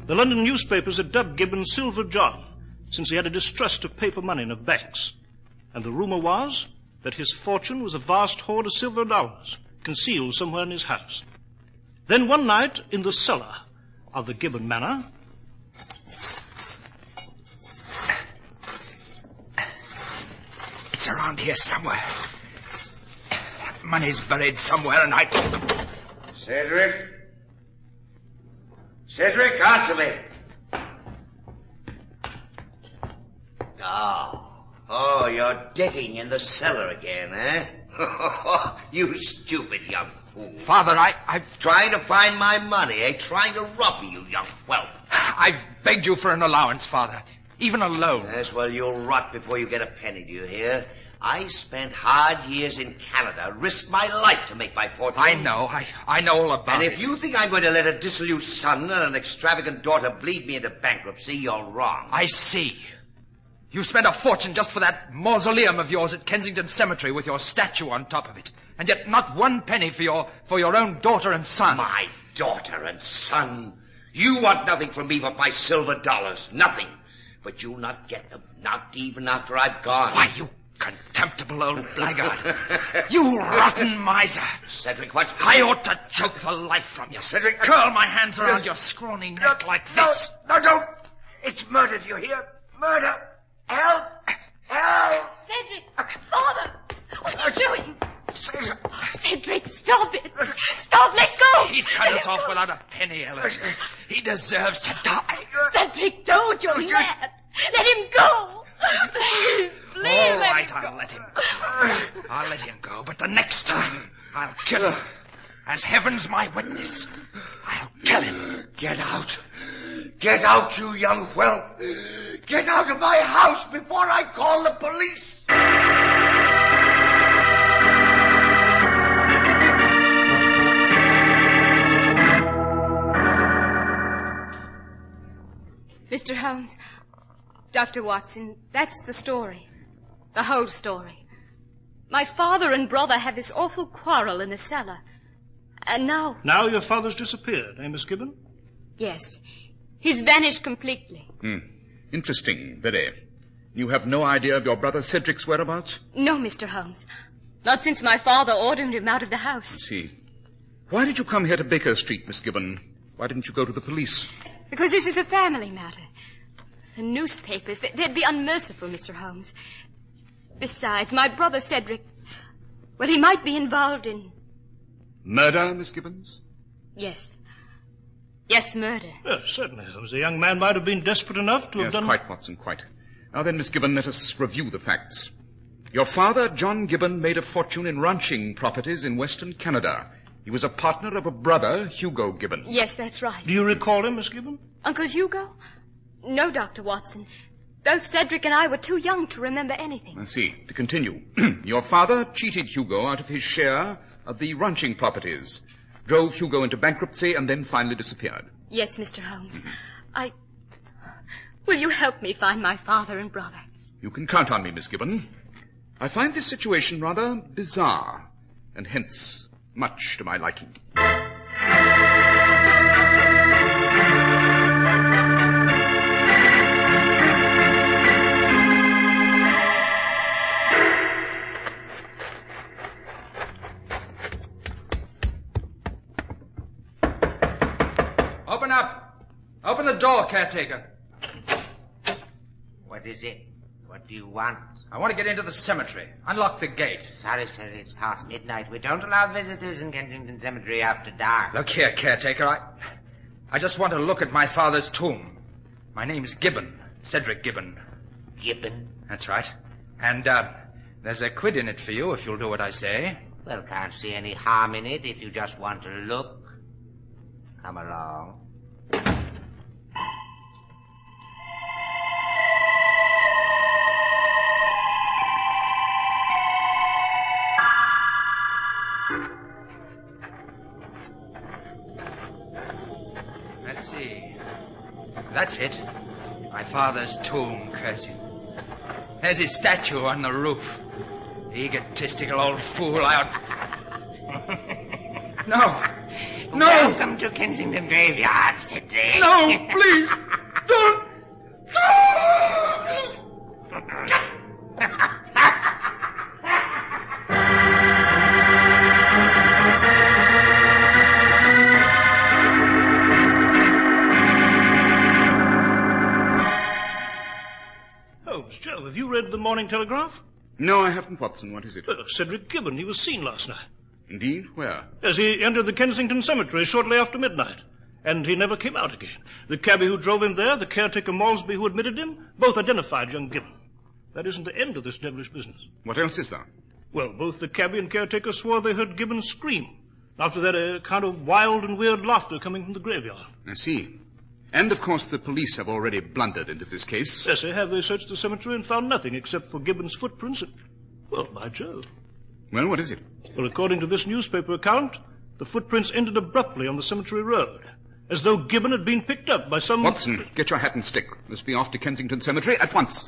The London newspapers had dubbed Gibbon Silver John, since he had a distrust of paper money and of banks. And the rumor was that his fortune was a vast hoard of silver dollars, concealed somewhere in his house. Then one night, in the cellar of the Gibbon Manor, it's around here somewhere. That money's buried somewhere, and I... Cedric? Cedric, answer me. Oh, you're digging in the cellar again, eh? You stupid young fool. Father, I'm trying to find my money, eh? Trying to rob me, you young whelp. I've begged you for an allowance, Father. Even a loan. Yes, well, you'll rot before you get a penny, do you hear? I spent hard years in Canada, risked my life to make my fortune. I know. I know all about it. And if you think I'm going to let a dissolute son and an extravagant daughter bleed me into bankruptcy, you're wrong. I see. You spent a fortune just for that mausoleum of yours at Kensington Cemetery with your statue on top of it. And yet not one penny for your own daughter and son. My daughter and son? You want nothing from me but my silver dollars. Nothing. But you'll not get them. Not even after I've gone. Why, you contemptible old blackguard. You rotten miser. Cedric, what? I ought to choke the life from you. Cedric. Curl my hands around your scrawny neck like this. No, don't. It's murder, do you hear? Murder. Help! Help! Cedric! Father! What are you doing? Cedric, stop it! Stop! Let go! He's cut us off without a penny, Ellen. He deserves to die. Cedric, don't! You're mad! Let him go! Please, All right, I'll let him go. I'll let him go, but the next time I'll kill him. As heaven's my witness, I'll kill him. Get out. Get out, you young whelp. Get out of my house before I call the police. Mr. Holmes, Dr. Watson, that's the story. The whole story. My father and brother had this awful quarrel in the cellar. And now... Now your father's disappeared, eh, Miss Gibbon? Yes. He's vanished completely. Interesting, very. You have no idea of your brother Cedric's whereabouts? No, Mr. Holmes. Not since my father ordered him out of the house. I see. Why did you come here to Baker Street, Miss Gibbon? Why didn't you go to the police? Because this is a family matter. The newspapers, they'd be unmerciful, Mr. Holmes. Besides, my brother Cedric, well, he might be involved in... Murder, Miss Gibbons? Yes. Yes, murder. Yes, certainly. The young man might have been desperate enough to have done... Quite, Watson, quite. Now then, Miss Gibbon, let us review the facts. Your father, John Gibbon, made a fortune in ranching properties in Western Canada. He was a partner of a brother, Hugo Gibbon. Yes, that's right. Do you recall him, Miss Gibbon? Uncle Hugo? No, Dr. Watson. Both Cedric and I were too young to remember anything. I see. To continue. Your father cheated Hugo out of his share of the ranching properties, drove Hugo into bankruptcy, and then finally disappeared. Yes, Mr. Holmes. Will you help me find my father and brother? You can count on me, Miss Gibbon. I find this situation rather bizarre, and hence much to my liking. Open up. Open the door, caretaker. What is it? What do you want? I want to get into the cemetery. Unlock the gate. Sorry, sir, it's past midnight. We don't allow visitors in Kensington Cemetery after dark. Look here, caretaker. I just want to look at my father's tomb. My name's Gibbon. Cedric Gibbon. Gibbon? That's right. And, there's a quid in it for you if you'll do what I say. Well, can't see any harm in it if you just want to look. Come along. Let's see. That's it. My father's tomb, curse him. There's his statue on the roof. Egotistical old fool. No. No! Welcome to Kensington Graveyard, Cedric. No, please! Don't! Holmes, Joe, have you read the Morning Telegraph? No, I haven't, Watson. What is it? Cedric Gibbon. He was seen last night. Indeed? Where? Yes, he entered the Kensington Cemetery shortly after midnight. And he never came out again. The cabby who drove him there, the caretaker Malsby who admitted him, both identified young Gibbon. That isn't the end of this devilish business. What else is there? Well, both the cabby and caretaker swore they heard Gibbon scream. After that, a kind of wild and weird laughter coming from the graveyard. I see. And, of course, the police have already blundered into this case. Yes, they have. They searched the cemetery and found nothing except for Gibbon's footprints and... Well, by Jove. Well, what is it? Well, according to this newspaper account, the footprints ended abruptly on the cemetery road, as though Gibbon had been picked up by some... Watson, get your hat and stick. Let's be off to Kensington Cemetery at once.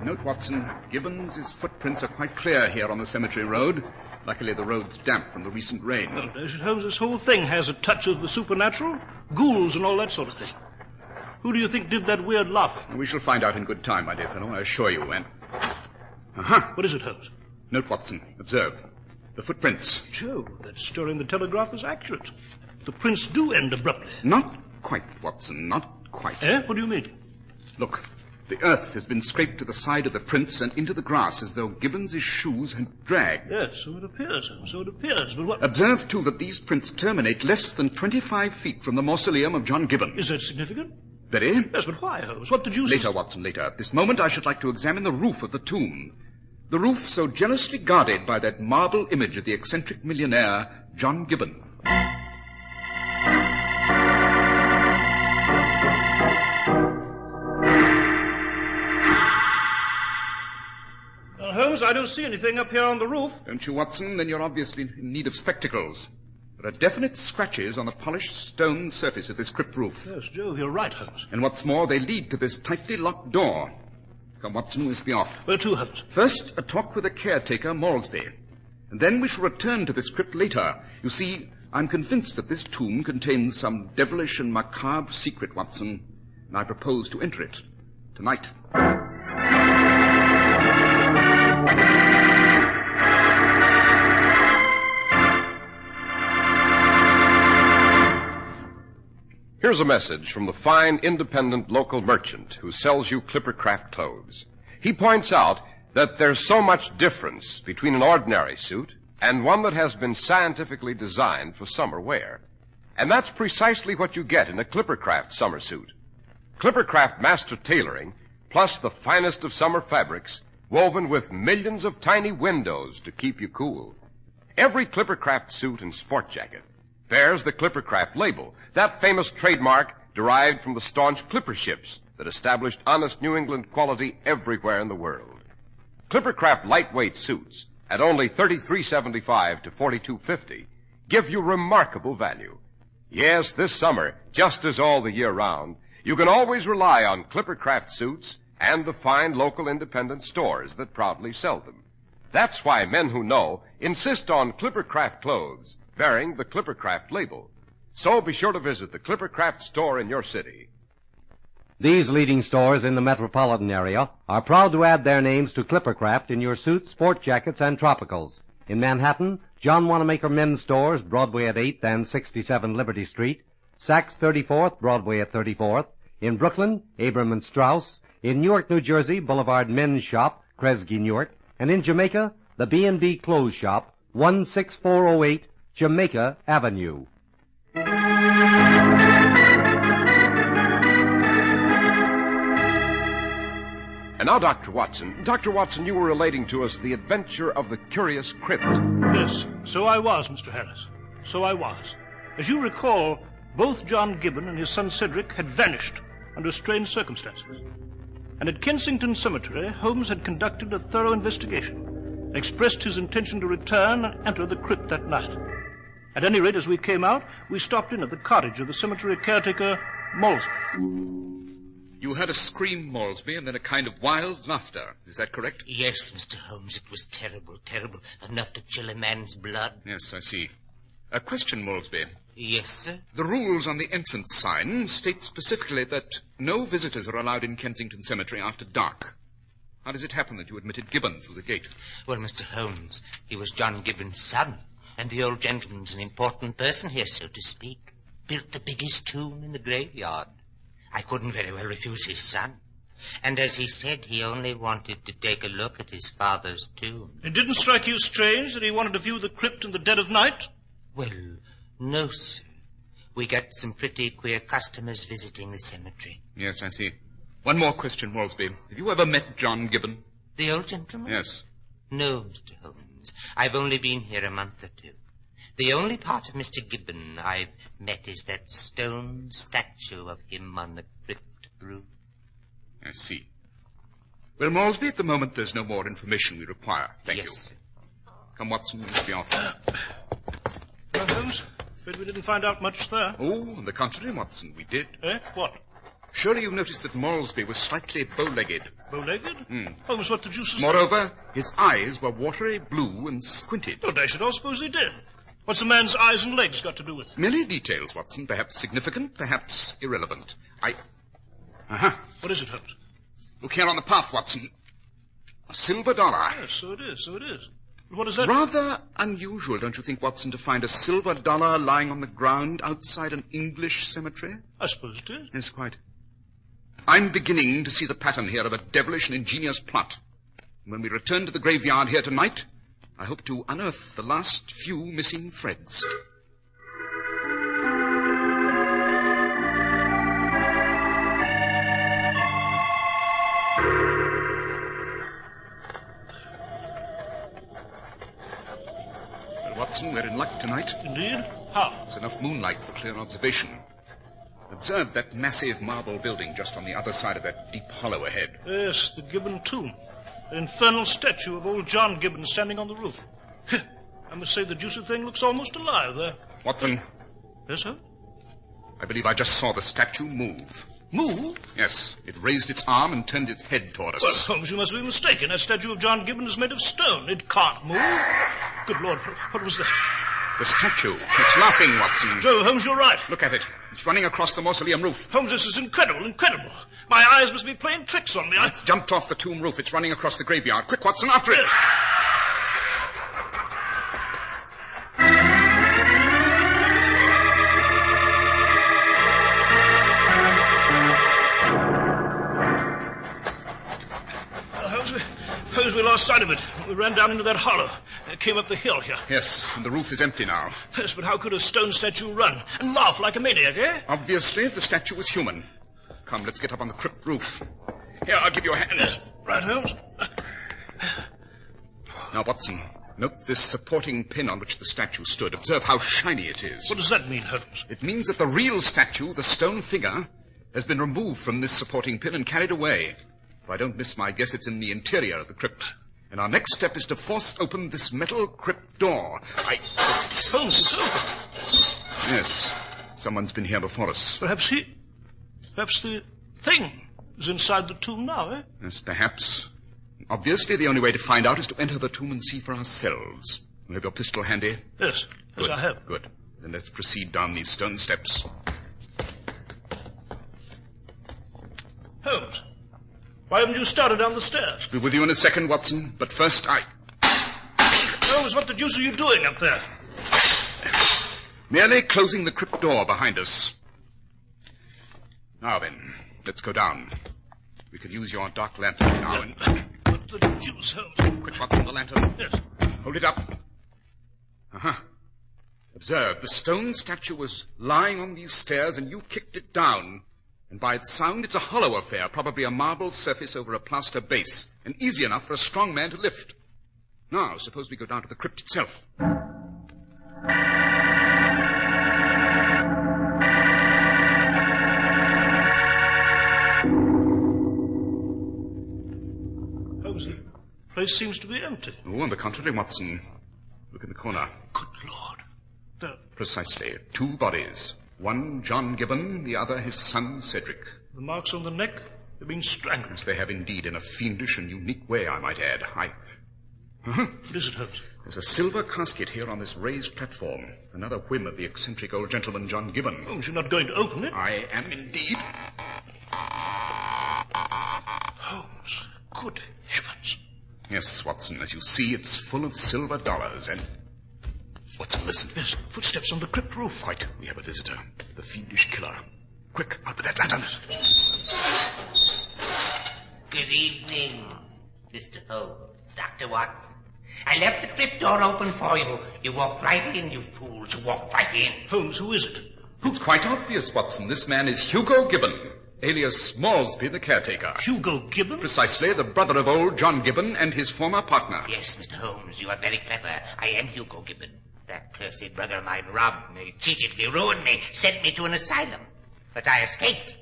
Note, Watson, Gibbons' footprints are quite clear here on the cemetery road. Luckily, the road's damp from the recent rain. Well, Holmes, this whole thing has a touch of the supernatural, ghouls and all that sort of thing. Who do you think did that weird laughing? We shall find out in good time, my dear fellow, I assure you. And... Aha! What is it, Holmes? Note, Watson. Observe. The footprints. Joe, that story in the Telegraph is accurate. The prints do end abruptly. Not quite, Watson, not quite. What do you mean? Look, the earth has been scraped to the side of the prints and into the grass as though Gibbons' shoes had dragged. Yes, so it appears, Holmes, so it appears. But what... Observe, too, that these prints terminate less than 25 feet from the mausoleum of John Gibbon. Is that significant? Very. Yes, but why, Holmes? What did you... Later, Watson, later. At this moment, I should like to examine the roof of the tomb. The roof so jealously guarded by that marble image of the eccentric millionaire, John Gibbon. Holmes, I don't see anything up here on the roof. Don't you, Watson? Then you're obviously in need of spectacles. There are definite scratches on the polished stone surface of this crypt roof. Yes, Joe, you're right, Holmes. And what's more, they lead to this tightly locked door. Come, Watson, let's be off. Where to, Holmes? First, a talk with the caretaker, Malsby. And then we shall return to this crypt later. You see, I'm convinced that this tomb contains some devilish and macabre secret, Watson. And I propose to enter it tonight. Here's a message from the fine, independent local merchant who sells you Clippercraft clothes. He points out that there's so much difference between an ordinary suit and one that has been scientifically designed for summer wear. And that's precisely what you get in a Clippercraft summer suit. Clippercraft master tailoring, plus the finest of summer fabrics, woven with millions of tiny windows to keep you cool. Every Clippercraft suit and sport jacket bears the Clippercraft label, that famous trademark derived from the staunch clipper ships that established honest New England quality everywhere in the world. Clippercraft lightweight suits at only $33.75 to $42.50 give you remarkable value. Yes, this summer, just as all the year round, you can always rely on CRYPT suits and the fine local independent stores that proudly sell them. That's why men who know insist on CRYPT clothes bearing the CRYPT label. So be sure to visit the CRYPT store in your city. These leading stores in the metropolitan area are proud to add their names to CRYPT in your suits, sport jackets, and tropicals. In Manhattan, John Wanamaker Men's Stores, Broadway at 8th and 67 Liberty Street. Saks 34th, Broadway at 34th. In Brooklyn, Abram and Strauss. In Newark, New Jersey, Boulevard Men's Shop, Kresge, Newark. And in Jamaica, the B&B Clothes Shop, 16408 Jamaica Avenue. And now, Dr. Watson. Dr. Watson, you were relating to us the adventure of the curious crypt. Yes, so I was, Mr. Harris. So I was. As you recall, both John Gibbon and his son Cedric had vanished under strange circumstances. And at Kensington Cemetery, Holmes had conducted a thorough investigation, expressed his intention to return and enter the crypt that night. At any rate, as we came out, we stopped in at the cottage of the cemetery caretaker, Malsby. You heard a scream, Malsby, and then a kind of wild laughter. Is that correct? Yes, Mr. Holmes, it was terrible, terrible. Enough to chill a man's blood. Yes, I see. A question, Malsby. Yes, sir? The rules on the entrance sign state specifically that no visitors are allowed in Kensington Cemetery after dark. How does it happen that you admitted Gibbon through the gate? Well, Mr. Holmes, he was John Gibbon's son, and the old gentleman's an important person here, so to speak. Built the biggest tomb in the graveyard. I couldn't very well refuse his son. And as he said, he only wanted to take a look at his father's tomb. It didn't strike you strange that he wanted to view the crypt in the dead of night? Well, no, sir. We get some pretty queer customers visiting the cemetery. Yes, I see. One more question, Malsby. Have you ever met John Gibbon? The old gentleman? Yes. No, Mr. Holmes. I've only been here a month or two. The only part of Mr. Gibbon I've met is that stone statue of him on the crypt roof. I see. Well, Malsby, at the moment there's no more information we require. Thank you. Sir. Come, Watson, we must be off. Well, Holmes, afraid we didn't find out much there. Oh, on the contrary, Watson, we did. Eh? What? Surely you've noticed that Malsby was slightly bow-legged. Bow-legged? Hmm. Holmes, what the deuce is Moreover, his eyes were watery blue and squinted. Oh, dash it all, suppose he did. What's a man's eyes and legs got to do with it? Merely details, Watson. Perhaps significant, perhaps irrelevant. Aha. What is it, Holmes? Look here on the path, Watson. A silver dollar. Yes, so it is, so it is. But what is that? Rather unusual, don't you think, Watson, to find a silver dollar lying on the ground outside an English cemetery? I suppose it is. Yes, quite. I'm beginning to see the pattern here of a devilish and ingenious plot. When we return to the graveyard here tonight, I hope to unearth the last few missing threads. Well, Watson, we're in luck tonight. Indeed? How? There's enough moonlight for clear observation. Observe that massive marble building just on the other side of that deep hollow ahead. Yes, the Gibbon tomb. An infernal statue of old John Gibbon standing on the roof. I must say the juicy thing looks almost alive there. Watson. Yes, sir? I believe I just saw the statue move. Move? Yes. It raised its arm and turned its head toward us. Well, Holmes, you must be mistaken. That statue of John Gibbon is made of stone. It can't move. Good Lord, what was that? The statue. It's laughing, Watson. Joe, Holmes, you're right. Look at it. It's running across the mausoleum roof. Holmes, this is incredible, incredible. My eyes must be playing tricks on me. It's jumped off the tomb roof. It's running across the graveyard. Quick, Watson, after it. Holmes, we lost sight of it. We ran down into that hollow. It came up the hill here. Yes, and the roof is empty now. Yes, but how could a stone statue run and laugh like a maniac, eh? Obviously, the statue was human. Come, let's get up on the crypt roof. Here, I'll give you a hand. Yes, right, Holmes. Now, Watson, note this supporting pin on which the statue stood. Observe how shiny it is. What does that mean, Holmes? It means that the real statue, the stone figure, has been removed from this supporting pin and carried away. If I don't miss my guess, it's in the interior of the crypt. And our next step is to force open this metal crypt door. Holmes, it's open. Yes. Someone's been here before us. Perhaps the thing is inside the tomb now, eh? Yes, perhaps. Obviously, the only way to find out is to enter the tomb and see for ourselves. You have your pistol handy? Yes, Good. I have. Good. Then let's proceed down these stone steps. Holmes, why haven't you started down the stairs? Be with you in a second, Watson. But first, Holmes, what the deuce are you doing up there? Merely closing the crypt door behind us. Now then, let's go down. We could use your dark lantern now and... What the deuce, Holmes? Quick, Watson, the lantern. Yes. Hold it up. Uh-huh. Observe, the stone statue was lying on these stairs and you kicked it down. And by its sound, it's a hollow affair, probably a marble surface over a plaster base, and easy enough for a strong man to lift. Now, suppose we go down to the crypt itself. Holmes, the place seems to be empty. Oh, on the contrary, Watson. Look in the corner. Good Lord. There. Precisely. 2 bodies. One John Gibbon, the other his son Cedric. The marks on the neck have been strangled. Yes, they have indeed, in a fiendish and unique way, I might add. Uh-huh. What is it, Holmes? There's a silver casket here on this raised platform. Another whim of the eccentric old gentleman, John Gibbon. Holmes, you're not going to open it? I am indeed. Holmes, good heavens. Yes, Watson, as you see, it's full of silver dollars and... Watson, listen. Yes, footsteps on the crypt roof. Quite. We have a visitor. The fiendish killer. Quick, out with that lantern. Good evening, Mr. Holmes, Dr. Watson. I left the crypt door open for you. You walked right in, you fools. You walked right in. Holmes, who is it? It's quite obvious, Watson. This man is Hugo Gibbon, alias Smallsby, the caretaker. Hugo Gibbon? Precisely, the brother of old John Gibbon and his former partner. Yes, Mr. Holmes, you are very clever. I am Hugo Gibbon. That cursed brother of mine robbed me, cheated me, ruined me, sent me to an asylum. But I escaped.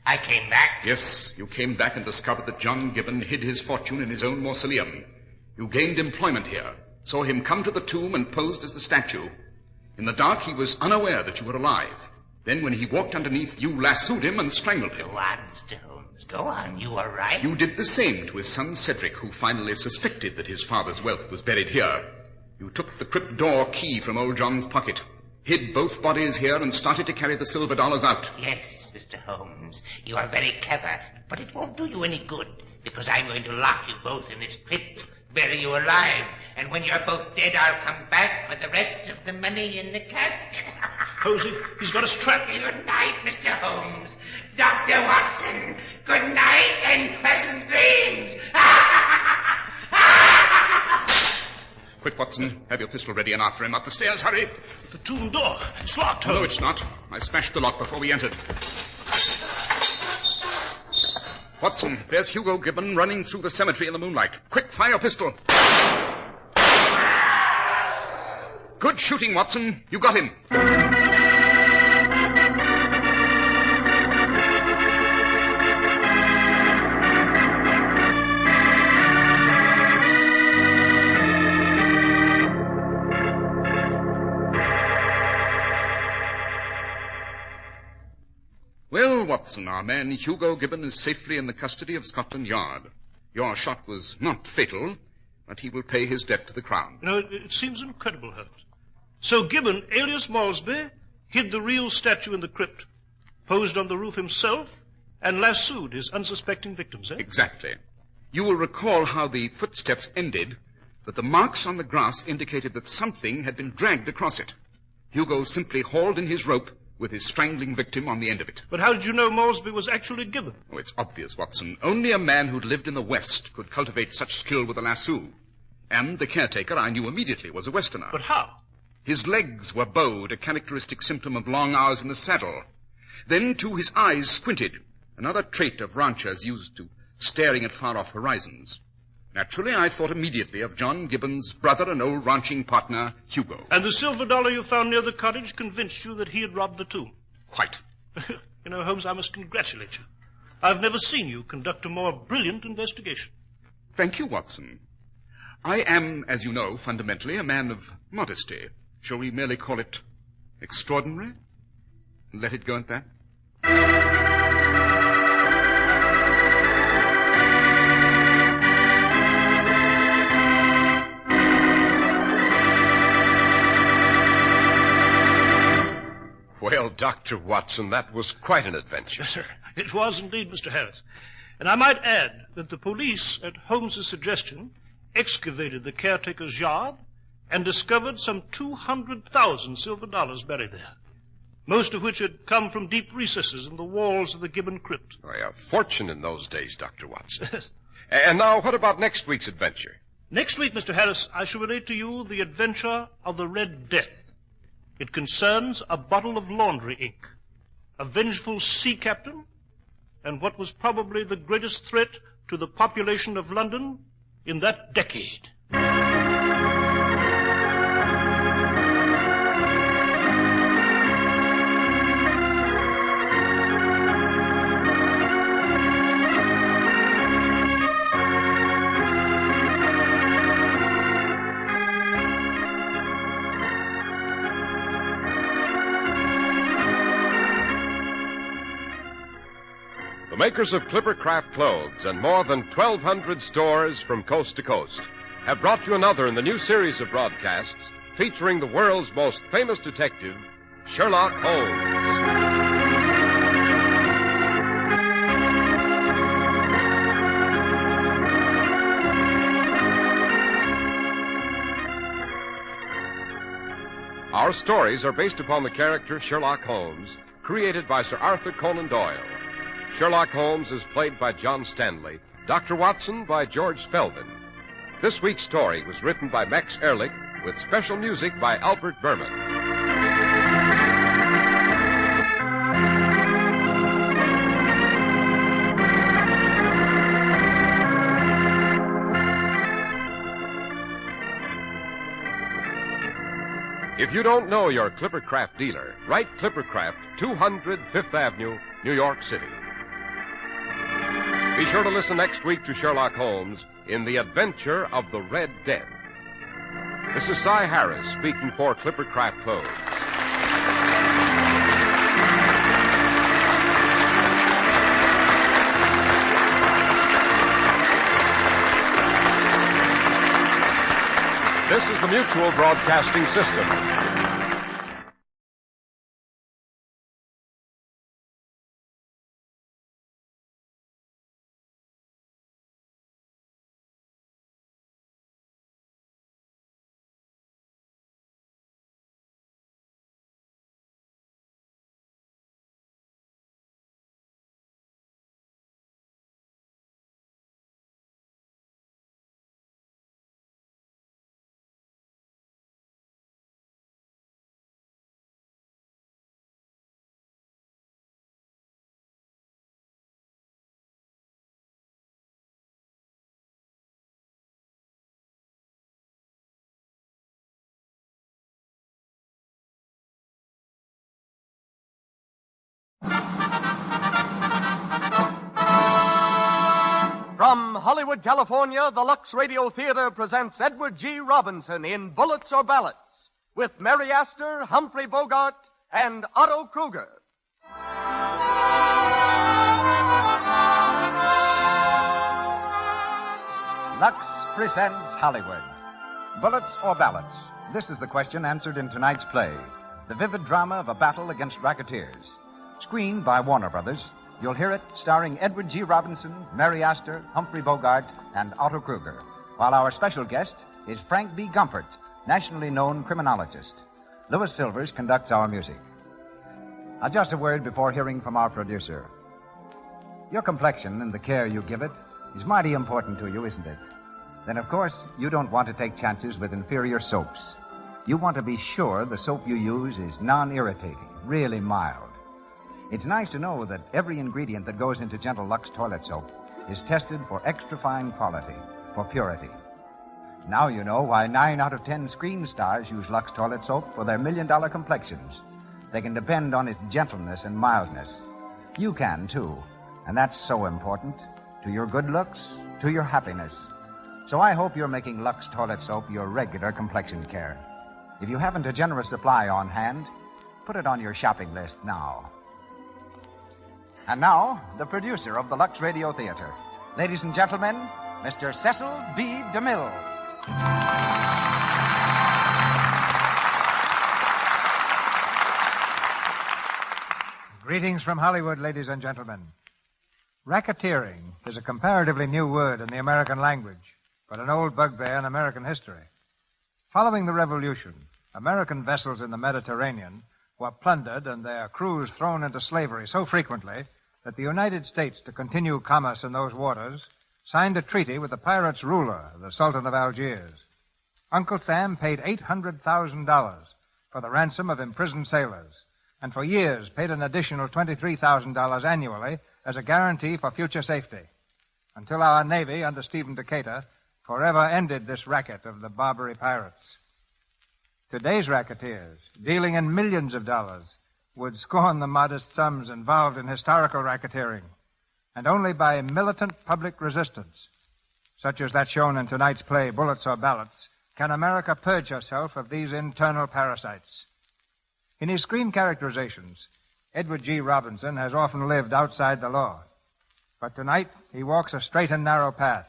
I came back. Yes, you came back and discovered that John Gibbon hid his fortune in his own mausoleum. You gained employment here, saw him come to the tomb and posed as the statue. In the dark, he was unaware that you were alive. Then when he walked underneath, you lassoed him and strangled him. Go on, Mr. Holmes. Go on. You are right. You did the same to his son Cedric, who finally suspected that his father's wealth was buried here. You took the crypt door key from old John's pocket, hid both bodies here, and started to carry the silver dollars out. Yes, Mr. Holmes. You are very clever, but it won't do you any good, because I'm going to lock you both in this crypt, bury you alive, and when you're both dead, I'll come back with the rest of the money in the casket. Holmes, he's got us trapped. Good night, Mr. Holmes. Dr. Watson, good night and pleasant dreams. Quick, Watson. Have your pistol ready and after him. Up the stairs, hurry. The tomb door. It's locked, Holmes. No, it's not. I smashed the lock before we entered. Watson, there's Hugo Gibbon running through the cemetery in the moonlight. Quick, fire your pistol. Good shooting, Watson. You got him. Well, Watson, our man Hugo Gibbon is safely in the custody of Scotland Yard. Your shot was not fatal, but he will pay his debt to the Crown. You know, it seems incredible, Holmes. So Gibbon, alias Malsby, hid the real statue in the crypt, posed on the roof himself, and lassoed his unsuspecting victims, eh? Exactly. You will recall how the footsteps ended, but the marks on the grass indicated that something had been dragged across it. Hugo simply hauled in his rope, with his strangling victim on the end of it. But how did you know Malsby was actually Gibbon? Oh, it's obvious, Watson. Only a man who'd lived in the West could cultivate such skill with a lasso. And the caretaker, I knew immediately, was a Westerner. But how? His legs were bowed, a characteristic symptom of long hours in the saddle. Then, too, his eyes squinted, another trait of ranchers used to staring at far-off horizons. Naturally, I thought immediately of John Gibbon's brother and old ranching partner, Hugo. And the silver dollar you found near the cottage convinced you that he had robbed the tomb? Quite. You know, Holmes, I must congratulate you. I've never seen you conduct a more brilliant investigation. Thank you, Watson. I am, as you know, fundamentally a man of modesty. Shall we merely call it Extraordinary? Let it go at that? Well, Dr. Watson, that was quite an adventure. Yes, sir. It was indeed, Mr. Harris. And I might add that the police, at Holmes's suggestion, excavated the caretaker's yard and discovered some 200,000 silver dollars buried there, most of which had come from deep recesses in the walls of the Gibbon crypt. Why, a fortune in those days, Dr. Watson. And now, what about next week's adventure? Next week, Mr. Harris, I shall relate to you the adventure of the Red Death. It concerns a bottle of laundry ink, a vengeful sea captain, and what was probably the greatest threat to the population of London in that decade. The makers of Clippercraft clothes and more than 1,200 stores from coast to coast have brought you another in the new series of broadcasts featuring the world's most famous detective, Sherlock Holmes. Our stories are based upon the character Sherlock Holmes, created by Sir Arthur Conan Doyle. Sherlock Holmes is played by John Stanley, Dr. Watson by George Spelvin. This week's story was written by Max Ehrlich with special music by Albert Berman. If you don't know your Clippercraft dealer, write Clippercraft, 200 Fifth Avenue, New York City. Be sure to listen next week to Sherlock Holmes in The Adventure of the Red Death. This is Cy Harris speaking for Clippercraft Clothes. This is the Mutual Broadcasting System. From Hollywood, California, the Lux Radio Theater presents Edward G. Robinson in Bullets or Ballots with Mary Astor, Humphrey Bogart, and Otto Kruger. Lux presents Hollywood. Bullets or ballots? This is the question answered in tonight's play. The vivid drama of a battle against racketeers. Screened by Warner Brothers, you'll hear it starring Edward G. Robinson, Mary Astor, Humphrey Bogart, and Otto Kruger, while our special guest is Frank B. Gumpert, nationally known criminologist. Louis Silvers conducts our music. Now, just a word before hearing from our producer. Your complexion and the care you give it is mighty important to you, isn't it? Then, of course, you don't want to take chances with inferior soaps. You want to be sure the soap you use is non-irritating, really mild. It's nice to know that every ingredient that goes into Gentle Lux toilet soap is tested for extra fine quality, for purity. Now you know why 9 out of 10 screen stars use Lux toilet soap for their $1 million complexions. They can depend on its gentleness and mildness. You can, too. And that's so important to your good looks, to your happiness. So I hope you're making Lux toilet soap your regular complexion care. If you haven't a generous supply on hand, put it on your shopping list now. And now, the producer of the Lux Radio Theater. Ladies and gentlemen, Mr. Cecil B. DeMille. Greetings from Hollywood, ladies and gentlemen. Racketeering is a comparatively new word in the American language, but an old bugbear in American history. Following the Revolution, American vessels in the Mediterranean were plundered and their crews thrown into slavery so frequently that the United States, to continue commerce in those waters, signed a treaty with the pirates' ruler, the Sultan of Algiers. Uncle Sam paid $800,000 for the ransom of imprisoned sailors, and for years paid an additional $23,000 annually as a guarantee for future safety, until our Navy, under Stephen Decatur, forever ended this racket of the Barbary pirates. Today's racketeers, dealing in millions of dollars, would scorn the modest sums involved in historical racketeering, and only by militant public resistance, such as that shown in tonight's play, Bullets or Ballots, can America purge herself of these internal parasites. In his screen characterizations, Edward G. Robinson has often lived outside the law, but tonight he walks a straight and narrow path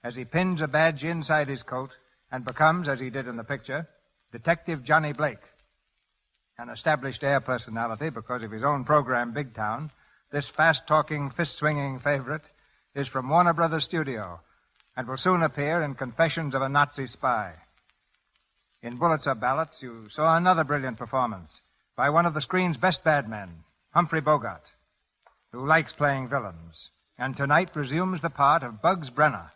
as he pins a badge inside his coat and becomes, as he did in the picture, Detective Johnny Blake. An established air personality because of his own program, Big Town, this fast-talking, fist-swinging favorite is from Warner Brothers Studio and will soon appear in Confessions of a Nazi Spy. In Bullets or Ballots, you saw another brilliant performance by one of the screen's best bad men, Humphrey Bogart, who likes playing villains, and tonight resumes the part of Bugs Brenner.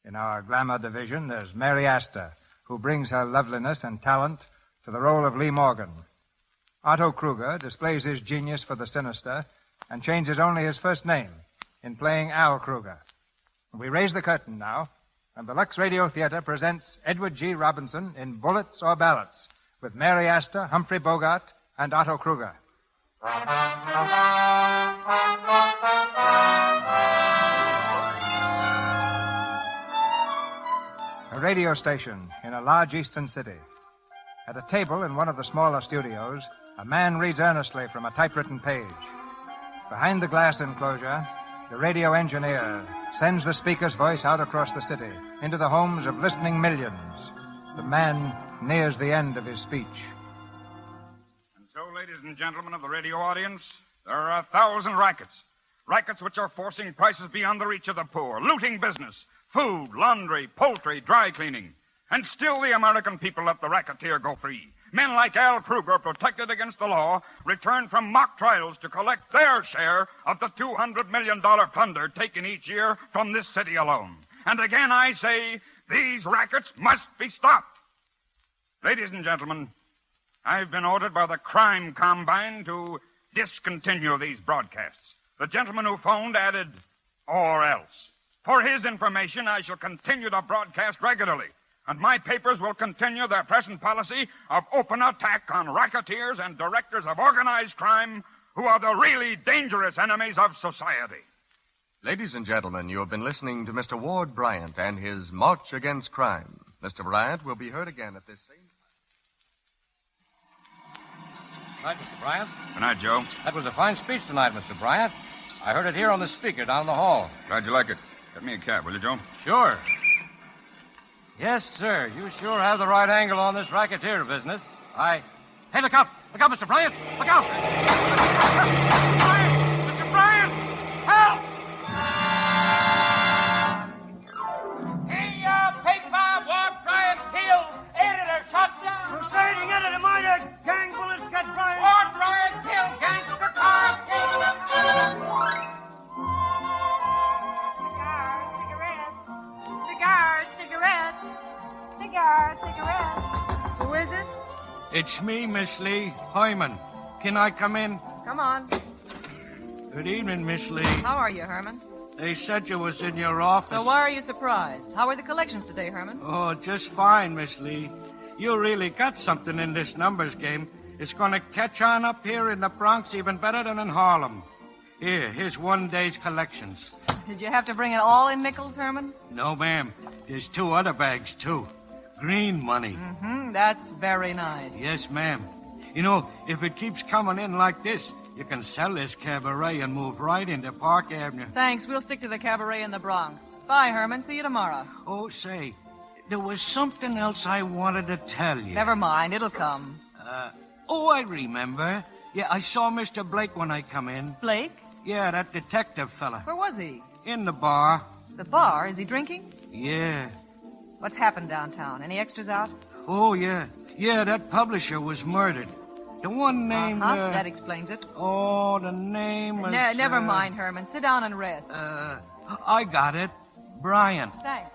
In our glamour division, there's Mary Astor, who brings her loveliness and talent to the role of Lee Morgan. Otto Kruger displays his genius for the sinister and changes only his first name in playing Al Kruger. We raise the curtain now, and the Lux Radio Theater presents Edward G. Robinson in Bullets or Ballots with Mary Astor, Humphrey Bogart, and Otto Kruger. A radio station in a large eastern city. At a table in one of the smaller studios, a man reads earnestly from a typewritten page. Behind the glass enclosure, the radio engineer sends the speaker's voice out across the city into the homes of listening millions. The man nears the end of his speech. And so, ladies and gentlemen of the radio audience, there are 1,000 rackets. Rackets which are forcing prices beyond the reach of the poor, looting business, food, laundry, poultry, dry cleaning. And still the American people let the racketeer go free. Men like Al Kruger, protected against the law, return from mock trials to collect their share of the $200 million plunder taken each year from this city alone. And again I say, these rackets must be stopped. Ladies and gentlemen, I've been ordered by the Crime Combine to discontinue these broadcasts. The gentleman who phoned added, or else. For his information, I shall continue to broadcast regularly, and my papers will continue their present policy of open attack on racketeers and directors of organized crime who are the really dangerous enemies of society. Ladies and gentlemen, you have been listening to Mr. Ward Bryant and his March Against Crime. Mr. Bryant will be heard again at this same Good night, Mr. Bryant. Good night, Joe. That was a fine speech tonight, Mr. Bryant. I heard it here on the speaker down the hall. Glad you like it. Get me a cab, will you, Joe? Sure. Yes, sir. You sure have the right angle on this racketeer business. Hey, look out! Look out, Mr. Bryant! Look out! Mr. Bryant! Help! Paper, Ward Bryant killed. Editor shot down. Proceeding editor murdered. Gang bullets got Bryant. Ward Bryant killed. Gangster car killed. Cigarette. Who is it? It's me, Miss Lee. Hyman. Can I come in? Come on. Good evening, Miss Lee. How are you, Herman? They said you was in your office. So why are you surprised? How are the collections today, Herman? Oh, just fine, Miss Lee. You really got something in this numbers game. It's going to catch on up here in the Bronx even better than in Harlem. Here's one day's collections. Did you have to bring it all in nickels, Herman? No, ma'am. There's 2 other bags, too. Green money. That's very nice. Yes, ma'am. You know, if it keeps coming in like this, you can sell this cabaret and move right into Park Avenue. Thanks. We'll stick to the cabaret in the Bronx. Bye, Herman. See you tomorrow. Oh, say, there was something else I wanted to tell you. Never mind. It'll come. I remember. Yeah, I saw Mr. Blake when I come in. Blake? Yeah, that detective fella. Where was he? In the bar. The bar? Is he drinking? Yeah. What's happened downtown? Any extras out? Oh, yeah. Yeah, that publisher was murdered. The one named... That explains it. Oh, the name was... Never mind, Herman. Sit down and rest. I got it. Brian. Thanks.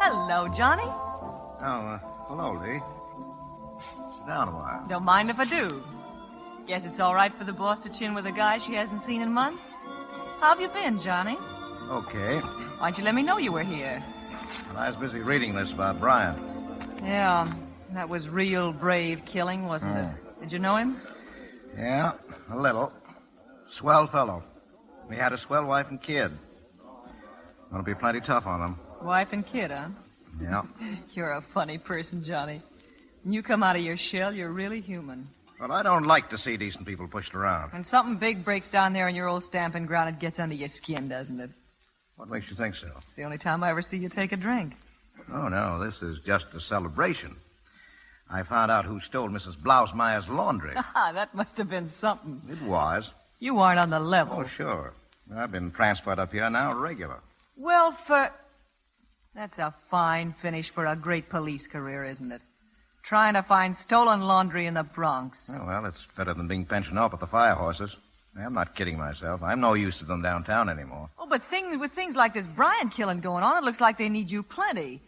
Hello, Johnny. Oh, hello, Lee. Sit down a while. Don't mind if I do. Guess it's all right for the boss to chin with a guy she hasn't seen in months? How have you been, Johnny? Okay. Why don't you let me know you were here? Well, I was busy reading this about Brian. Yeah, that was real brave killing, wasn't it? Did you know him? Yeah, a little. Swell fellow. He had a swell wife and kid. Gonna be plenty tough on them. Wife and kid, huh? Yeah. You're a funny person, Johnny. When you come out of your shell, you're really human. Well, I don't like to see decent people pushed around. When something big breaks down there in your old stamping ground, it gets under your skin, doesn't it? What makes you think so? It's the only time I ever see you take a drink. Oh, no, this is just a celebration. I found out who stole Mrs. Blausmeyer's laundry. That must have been something. It was. You aren't on the level. Oh, sure. I've been transferred up here now regular. Well, that's a fine finish for a great police career, isn't it? Trying to find stolen laundry in the Bronx. Oh, well, it's better than being pensioned up at the fire horses. I'm not kidding myself. I'm no use to them downtown anymore. Oh, but with things like this Brian killing going on, it looks like they need you plenty.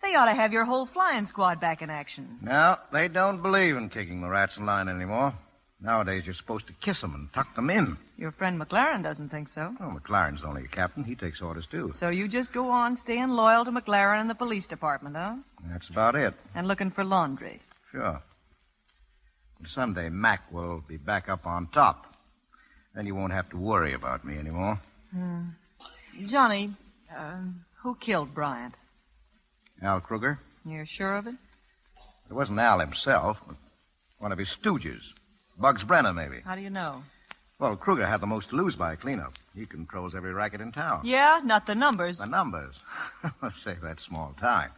They ought to have your whole flying squad back in action. No, they don't believe in kicking the rats in line anymore. Nowadays, you're supposed to kiss them and tuck them in. Your friend McLaren doesn't think so. Oh, McLaren's only a captain. He takes orders, too. So you just go on staying loyal to McLaren and the police department, huh? That's about it. And looking for laundry. Sure. And someday Mac will be back up on top. Then you won't have to worry about me anymore. Johnny, who killed Bryant? Al Kruger? You're sure of it? It wasn't Al himself, but one of his stooges. Bugs Brenner, maybe. How do you know? Well, Kruger had the most to lose by cleanup. He controls every racket in town. Yeah, not the numbers. The numbers? Say, that's small time.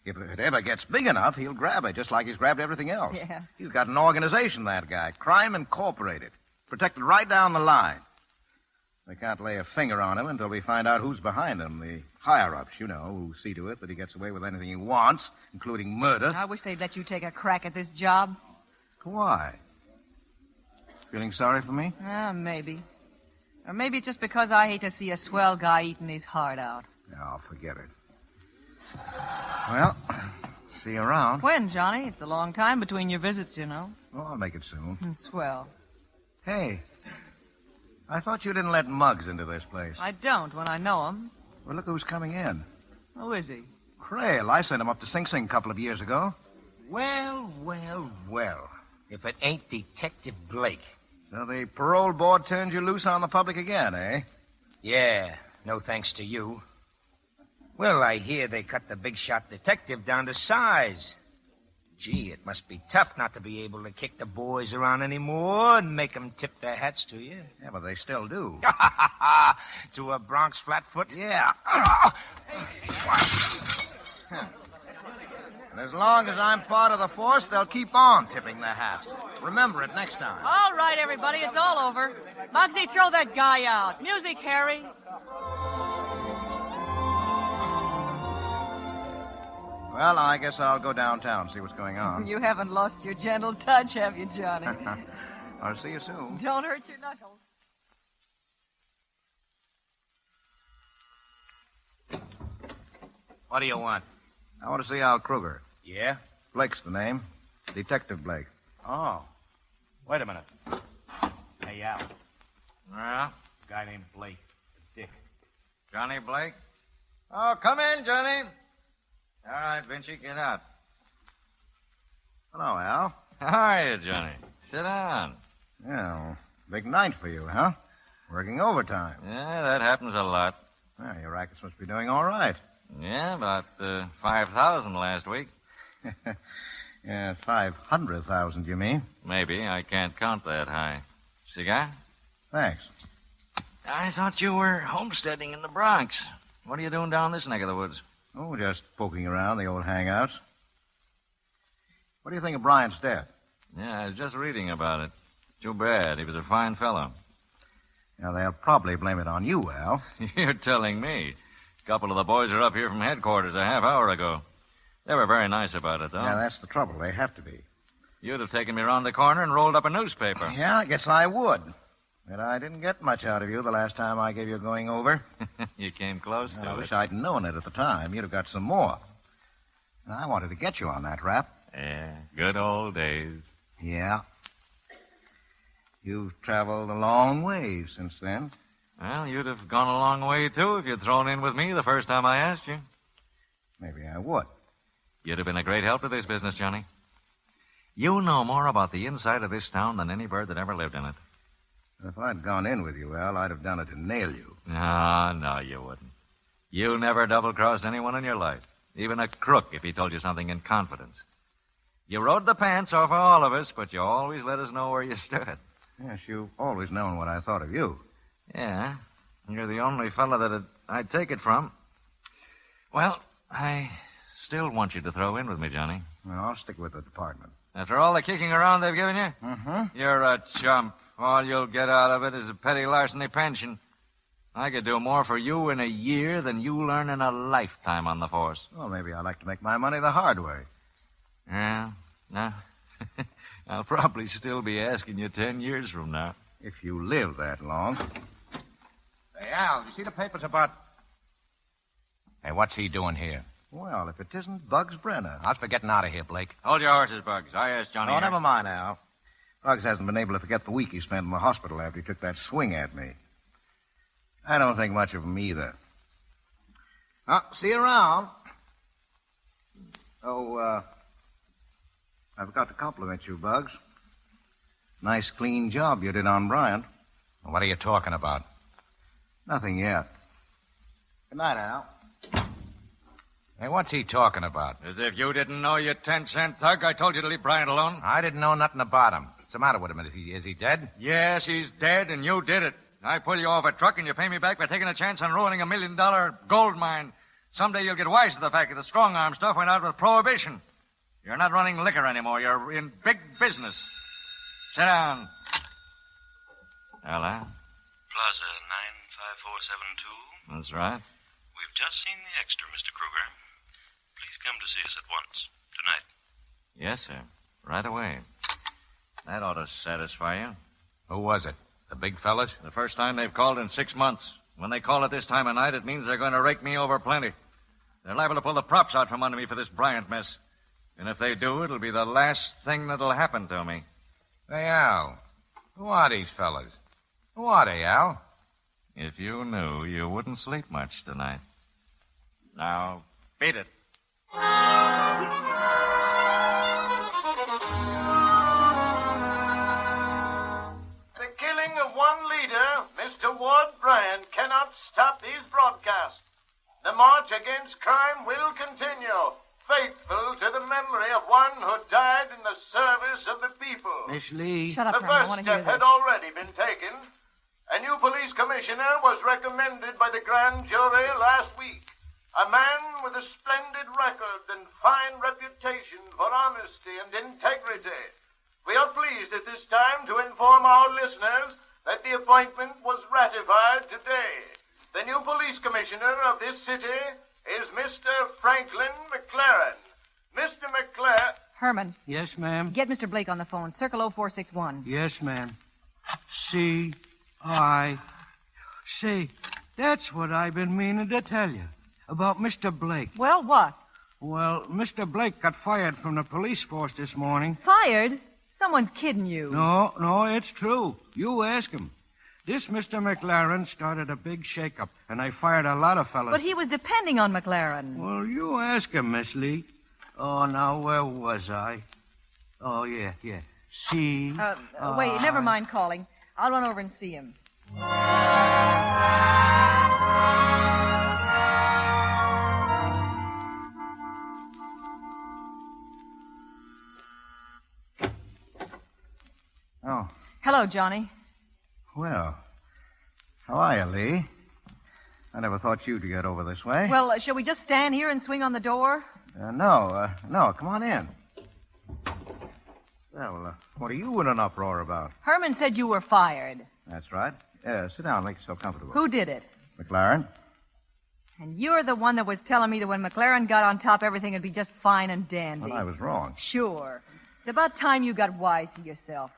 If it ever gets big enough, he'll grab it, just like he's grabbed everything else. Yeah. He's got an organization, that guy. Crime Incorporated. Protected right down the line. We can't lay a finger on him until we find out who's behind him. The higher-ups, you know, who see to it that he gets away with anything he wants, including murder. I wish they'd let you take a crack at this job. Why? Feeling sorry for me? Maybe. Or maybe it's just because I hate to see a swell guy eating his heart out. Oh, forget it. Well, see you around. When, Johnny? It's a long time between your visits, you know. Oh, I'll make it soon. Swell. Hey, I thought you didn't let Muggs into this place. I don't when I know him. Well, look who's coming in. Who is he? Crail. I sent him up to Sing Sing a couple of years ago. Well. If it ain't Detective Blake. So the parole board turned you loose on the public again, eh? Yeah, no thanks to you. Well, I hear they cut the big shot detective down to size. Gee, it must be tough not to be able to kick the boys around anymore and make them tip their hats to you. Yeah, but they still do. To a Bronx flatfoot? Yeah. And as long as I'm part of the force, they'll keep on tipping their hats. Remember it next time. All right, everybody, it's all over. Muggsy, throw that guy out. Music, Harry. Well, I guess I'll go downtown, see what's going on. You haven't lost your gentle touch, have you, Johnny? I'll see you soon. Don't hurt your knuckles. What do you want? I want to see Al Kruger. Yeah? Blake's the name. Detective Blake. Oh. Wait a minute. Hey, Al. Yeah? A guy named Blake. Dick. Johnny Blake? Oh, come in, Johnny. All right, Vincey, get out. Hello, Al. How are you, Johnny? Sit down. Yeah, well, big night for you, huh? Working overtime. Yeah, that happens a lot. Well, your rackets must be doing all right. Yeah, about 5,000 last week. Yeah, 500,000, you mean? Maybe. I can't count that high. Cigar? Thanks. I thought you were homesteading in the Bronx. What are you doing down this neck of the woods? Oh, just poking around the old hangouts. What do you think of Bryant's death? Yeah, I was just reading about it. Too bad. He was a fine fellow. Now, they'll probably blame it on you, Al. You're telling me. A couple of the boys are up here from headquarters a half hour ago. They were very nice about it, though. Yeah, that's the trouble. They have to be. You'd have taken me around the corner and rolled up a newspaper. Yeah, I guess I would. But I didn't get much out of you the last time I gave you a going over. You came close to I it. wish I'd known it at the time. You'd have got some more. I wanted to get you on that rap. Yeah, good old days. Yeah. You've traveled a long way since then. Well, you'd have gone a long way, too, if you'd thrown in with me the first time I asked you. Maybe I would. You'd have been a great help to this business, Johnny. You know more about the inside of this town than any bird that ever lived in it. If I'd gone in with you, Al, I'd have done it to nail you. No, you wouldn't. You never double-crossed anyone in your life, even a crook if he told you something in confidence. You rode the pants off of all of us, but you always let us know where you stood. Yes, you've always known what I thought of you. Yeah, you're the only fellow that I'd take it from. Well, I still want you to throw in with me, Johnny. Well, I'll stick with the department. After all the kicking around they've given you? Mm-hmm. You're a chump. All you'll get out of it is a petty larceny pension. I could do more for you in a year than you learn in a lifetime on the force. Well, maybe I'd like to make my money the hard way. Yeah, no. I'll probably still be asking you 10 years from now. If you live that long. Hey, Al, you see the papers about... Hey, what's he doing here? Well, if it isn't Bugs Brenner. How's for getting out of here, Blake? Hold your horses, Bugs. I asked Johnny... Oh, never mind, Al. Bugs hasn't been able to forget the week he spent in the hospital after he took that swing at me. I don't think much of him either. See you around. Oh, I forgot to compliment you, Bugs. Nice, clean job you did on Bryant. What are you talking about? Nothing yet. Good night, Al. Hey, what's he talking about? As if you didn't know, you 10-cent thug. I told you to leave Bryant alone. I didn't know nothing about him. What's the matter with him? Is he dead? Yes, he's dead, and you did it. I pull you off a truck, and you pay me back by taking a chance on ruining $1 million gold mine. Someday you'll get wise to the fact that the strong-arm stuff went out with Prohibition. You're not running liquor anymore. You're in big business. Sit down. Hello? Plaza 95472. That's right. We've just seen the extra, Mr. Kruger. Please come to see us at once. Tonight. Yes, sir. Right away. That ought to satisfy you. Who was it? The big fellas? The first time they've called in 6 months. When they call at this time of night, it means they're going to rake me over plenty. They're liable to pull the props out from under me for this Bryant mess. And if they do, it'll be the last thing that'll happen to me. Hey, Al. Who are these fellas? Who are they, Al? If you knew, you wouldn't sleep much tonight. Now, beat it. The killing of one leader, Mr. Ward Bryant, cannot stop these broadcasts. The march against crime will continue, faithful to the memory of one who died in the service of the people. Miss Lee. Shut up, The Herman. I first want to hear step had this. already been taken. A new police commissioner was recommended by the grand jury last week. A man with a splendid record and fine reputation for honesty and integrity. We are pleased at this time to inform our listeners that the appointment was ratified today. The new police commissioner of this city is Mr. Franklin McLaren. Mr. McLaren... Herman, Yes, ma'am. get Mr. Blake on the phone. Circle 0461. Yes, ma'am. C.I. Say, that's what I've been meaning to tell you about Mr. Blake. Well, what? Well, Mr. Blake got fired from the police force this morning. Fired? Someone's kidding you. No, it's true. You ask him. This Mr. McLaren started a big shakeup, and I fired a lot of fellas. But he was depending on McLaren. Well, you ask him, Miss Lee. Oh, now, where was I? Oh, yeah. C. Wait, never mind calling. I'll run over and see him. Oh, Hello, Johnny. well. How are you, Lee? I never thought you'd get over this way. Well, shall we just stand here and swing on the door? No. Come on in. Well, what are you in an uproar about? Herman said you were fired. That's right. Sit down. Make yourself comfortable. Who did it? McLaren? And you're the one that was telling me that when McLaren got on top, everything would be just fine and dandy. Well, I was wrong. Sure. It's about time you got wise to yourself.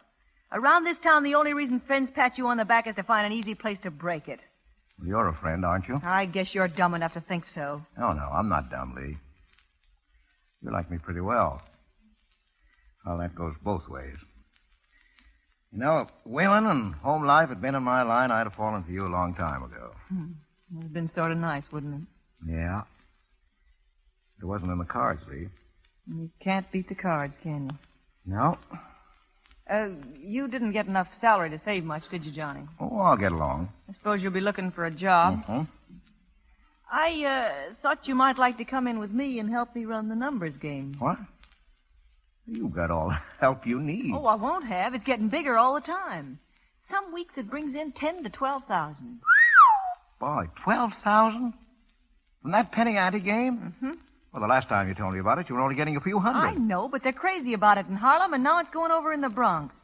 Around this town, the only reason friends pat you on the back is to find an easy place to break it. You're a friend, aren't you? I guess you're dumb enough to think so. Oh, no, I'm not dumb, Lee. You like me pretty well. Well, that goes both ways. You know, if women and home life had been in my line, I'd have fallen for you a long time ago. It would have been sort of nice, wouldn't it? Yeah. It wasn't in the cards, Lee. You can't beat the cards, can you? No. You didn't get enough salary to save much, did you, Johnny? Oh, I'll get along. I suppose you'll be looking for a job. Mm-hmm. I thought you might like to come in with me and help me run the numbers game. What? You got all the help you need. Oh, I won't have. It's getting bigger all the time. Some weeks it brings in 10 to 12,000. Boy, 12,000? From that penny ante game? Mm-hmm. Well, the last time you told me about it, you were only getting a few hundred. I know, but they're crazy about it in Harlem, and now it's going over in the Bronx.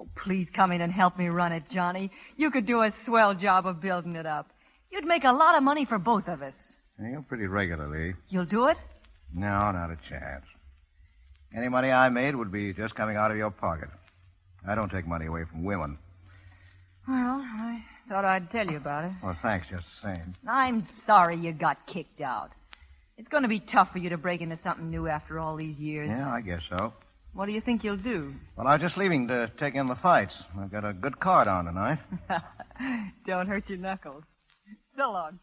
Oh, please come in and help me run it, Johnny. You could do a swell job of building it up. You'd make a lot of money for both of us. Yeah, you're pretty regular, Lee. You'll do it? No, not a chance. Any money I made would be just coming out of your pocket. I don't take money away from women. Well, I thought I'd tell you about it. Well, thanks just the same. I'm sorry you got kicked out. It's going to be tough for you to break into something new after all these years. Yeah, I guess so. What do you think you'll do? Well, I was just leaving to take in the fights. I've got a good card on tonight. Don't hurt your knuckles. So long,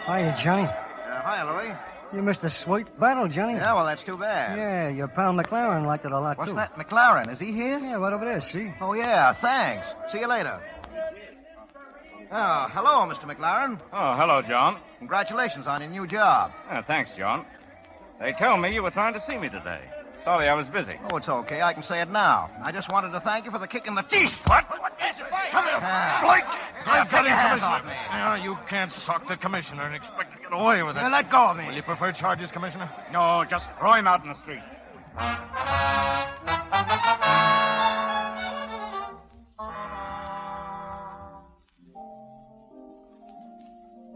Johnny. Hiya, Johnny. Hi, Louie. You missed a sweet battle, Johnny. Yeah, well, that's too bad. Yeah, your pal McLaren liked it a lot, What's too. that, McLaren? Is he here? Yeah, right over there, see? Oh, yeah, thanks. See you later. Oh, hello, Mr. McLaren. Oh, hello, John. Congratulations on your new job. Thanks, John. They told me you were trying to see me today. Sorry, I was busy. Oh, it's okay. I can say it now. I just wanted to thank you for the kick in the teeth. What? Come here. Blake! I've got your hands off me. No, you can't sock the commissioner and expect to get away with it. Now, let go of me. Will you prefer charges, Commissioner? No, just throw him out in the street.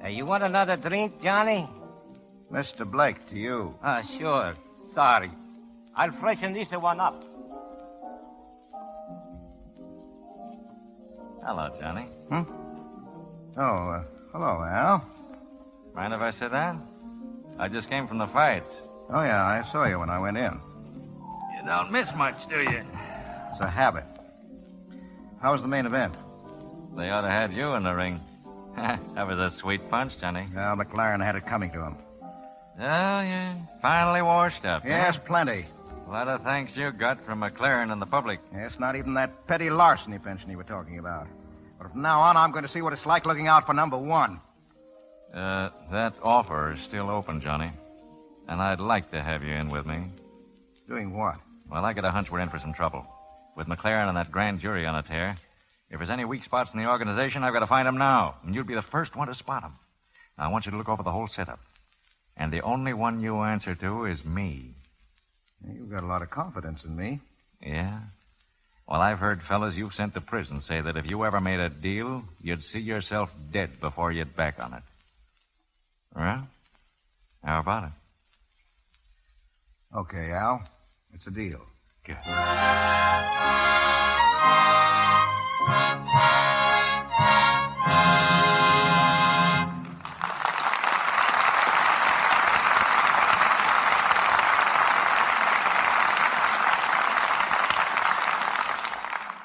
You want another drink, Johnny? Mr. Blake, to you. Sure. Sorry. I'll freshen this one up. Hello, Johnny. Oh, hello, Al. Mind if I sit down? I just came from the fights. Oh, yeah, I saw you when I went in. You don't miss much, do you? It's a habit. How was the main event? They ought to have you in the ring. That was a sweet punch, Johnny. Well, McLaren had it coming to him. Oh, you finally washed up. Yes, huh? plenty. A lot of thanks you got from McLaren and the public. Yes, not even that petty larceny pension you were talking about. But from now on, I'm going to see what it's like looking out for number one. That offer is still open, Johnny. And I'd like to have you in with me. Doing what? Well, I got a hunch we're in for some trouble. With McLaren and that grand jury on a tear, if there's any weak spots in the organization, I've got to find them now. And you'll be the first one to spot them. Now, I want you to look over the whole setup. And the only one you answer to is me. You've got a lot of confidence in me. Yeah? Well, I've heard fellas you've sent to prison say that if you ever made a deal, you'd see yourself dead before you'd back on it. Well, how about it? Okay, Al. It's a deal. Good.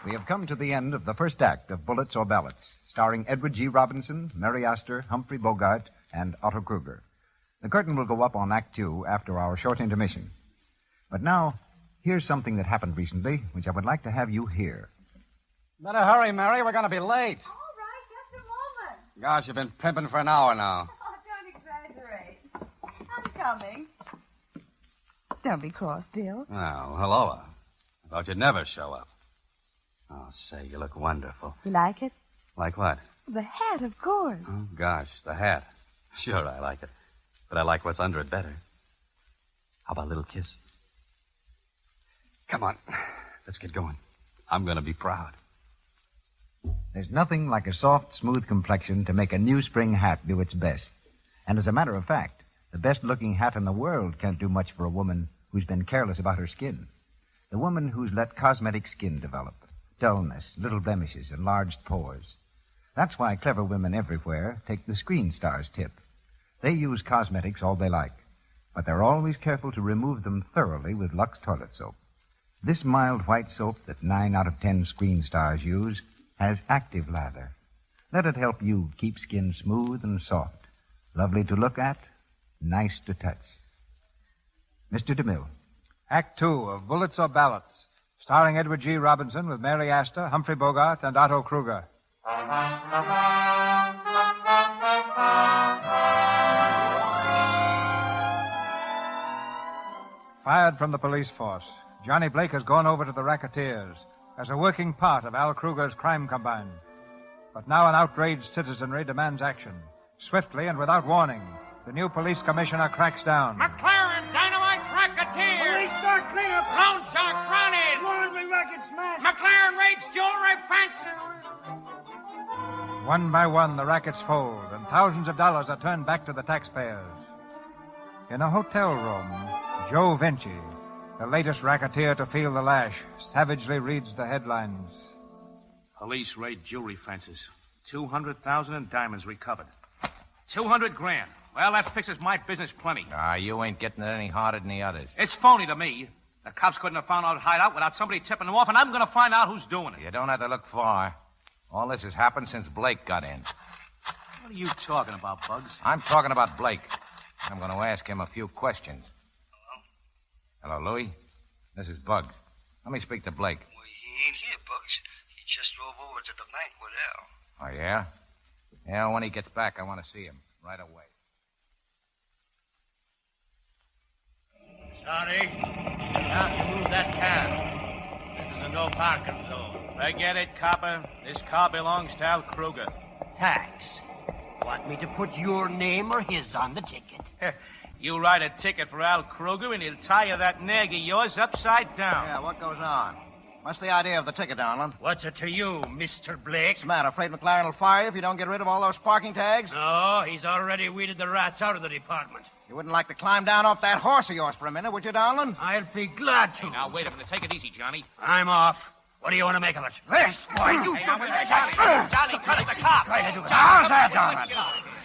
We have come to the end of the first act of Bullets or Ballots, starring Edward G. Robinson, Mary Astor, Humphrey Bogart, and Otto Kruger. The curtain will go up on Act 2 after our short intermission. But now, here's something that happened recently, which I would like to have you hear. Better hurry, Mary. We're going to be late. All right, just a moment. Gosh, you've been pimping for an hour now. Oh, don't exaggerate. I'm coming. Don't be cross, Bill. Oh, hello. I thought you'd never show up. Oh, say, you look wonderful. You like it? Like what? The hat, of course. Oh, gosh, the hat. Sure, I like it. But I like what's under it better. How about a little kiss? Come on. Let's get going. I'm going to be proud. There's nothing like a soft, smooth complexion to make a new spring hat do its best. And as a matter of fact, the best-looking hat in the world can't do much for a woman who's been careless about her skin. The woman who's let cosmetic skin develop. Dullness, little blemishes, enlarged pores. That's why clever women everywhere take the screen star's tip. They use cosmetics all they like, but they're always careful to remove them thoroughly with Lux toilet soap. This mild white soap that 9 out of 10 screen stars use has active lather. Let it help you keep skin smooth and soft, lovely to look at, nice to touch. Mr. DeMille. Act 2 of Bullets or Ballots, starring Edward G. Robinson with Mary Astor, Humphrey Bogart, and Otto Kruger. Fired from the police force, Johnny Blake has gone over to the racketeers as a working part of Al Kruger's crime combine. But now an outraged citizenry demands action. Swiftly and without warning, the new police commissioner cracks down. McLaren, dynamite racketeer. Police start clean up. Loan sharks running. Laundry racket smash. McLaren raids jewelry factory. One by one, the rackets fold, and thousands of dollars are turned back to the taxpayers. In a hotel room, Joe Vinci, the latest racketeer to feel the lash, savagely reads the headlines. Police raid jewelry fences. 200,000 in diamonds recovered. 200 grand. Well, that fixes my business plenty. You ain't getting it any harder than the others. It's phony to me. The cops couldn't have found out hideout without somebody tipping them off, and I'm going to find out who's doing it. You don't have to look far. All this has happened since Blake got in. What are you talking about, Bugs? I'm talking about Blake. I'm going to ask him a few questions. Hello, Louie. This is Bugs. Let me speak to Blake. Well, he ain't here, Bugs. He just drove over to the bank with Al. Oh, yeah? Yeah, when he gets back, I want to see him right away. Sorry. Now you move that car. This is a no parking zone. Forget it, copper. This car belongs to Al Kruger. Thanks. Want me to put your name or his on the ticket? You write a ticket for Al Kruger and he'll tie you that nag of yours upside down. Yeah, what goes on? What's the idea of the ticket, Donlin? What's it to you, Mr. Blake? What's the matter? Afraid McLaren will fire you if you don't get rid of all those parking tags? No, he's already weeded the rats out of the department. You wouldn't like to climb down off that horse of yours for a minute, would you, Donlin? I'll be glad to. Hey, now, wait a minute. Take it easy, Johnny. I'm off. What do you want to make of it? This? Why, you... Hey, now, wait a minute. Johnny, cut it, the cop. How's that, Donlin?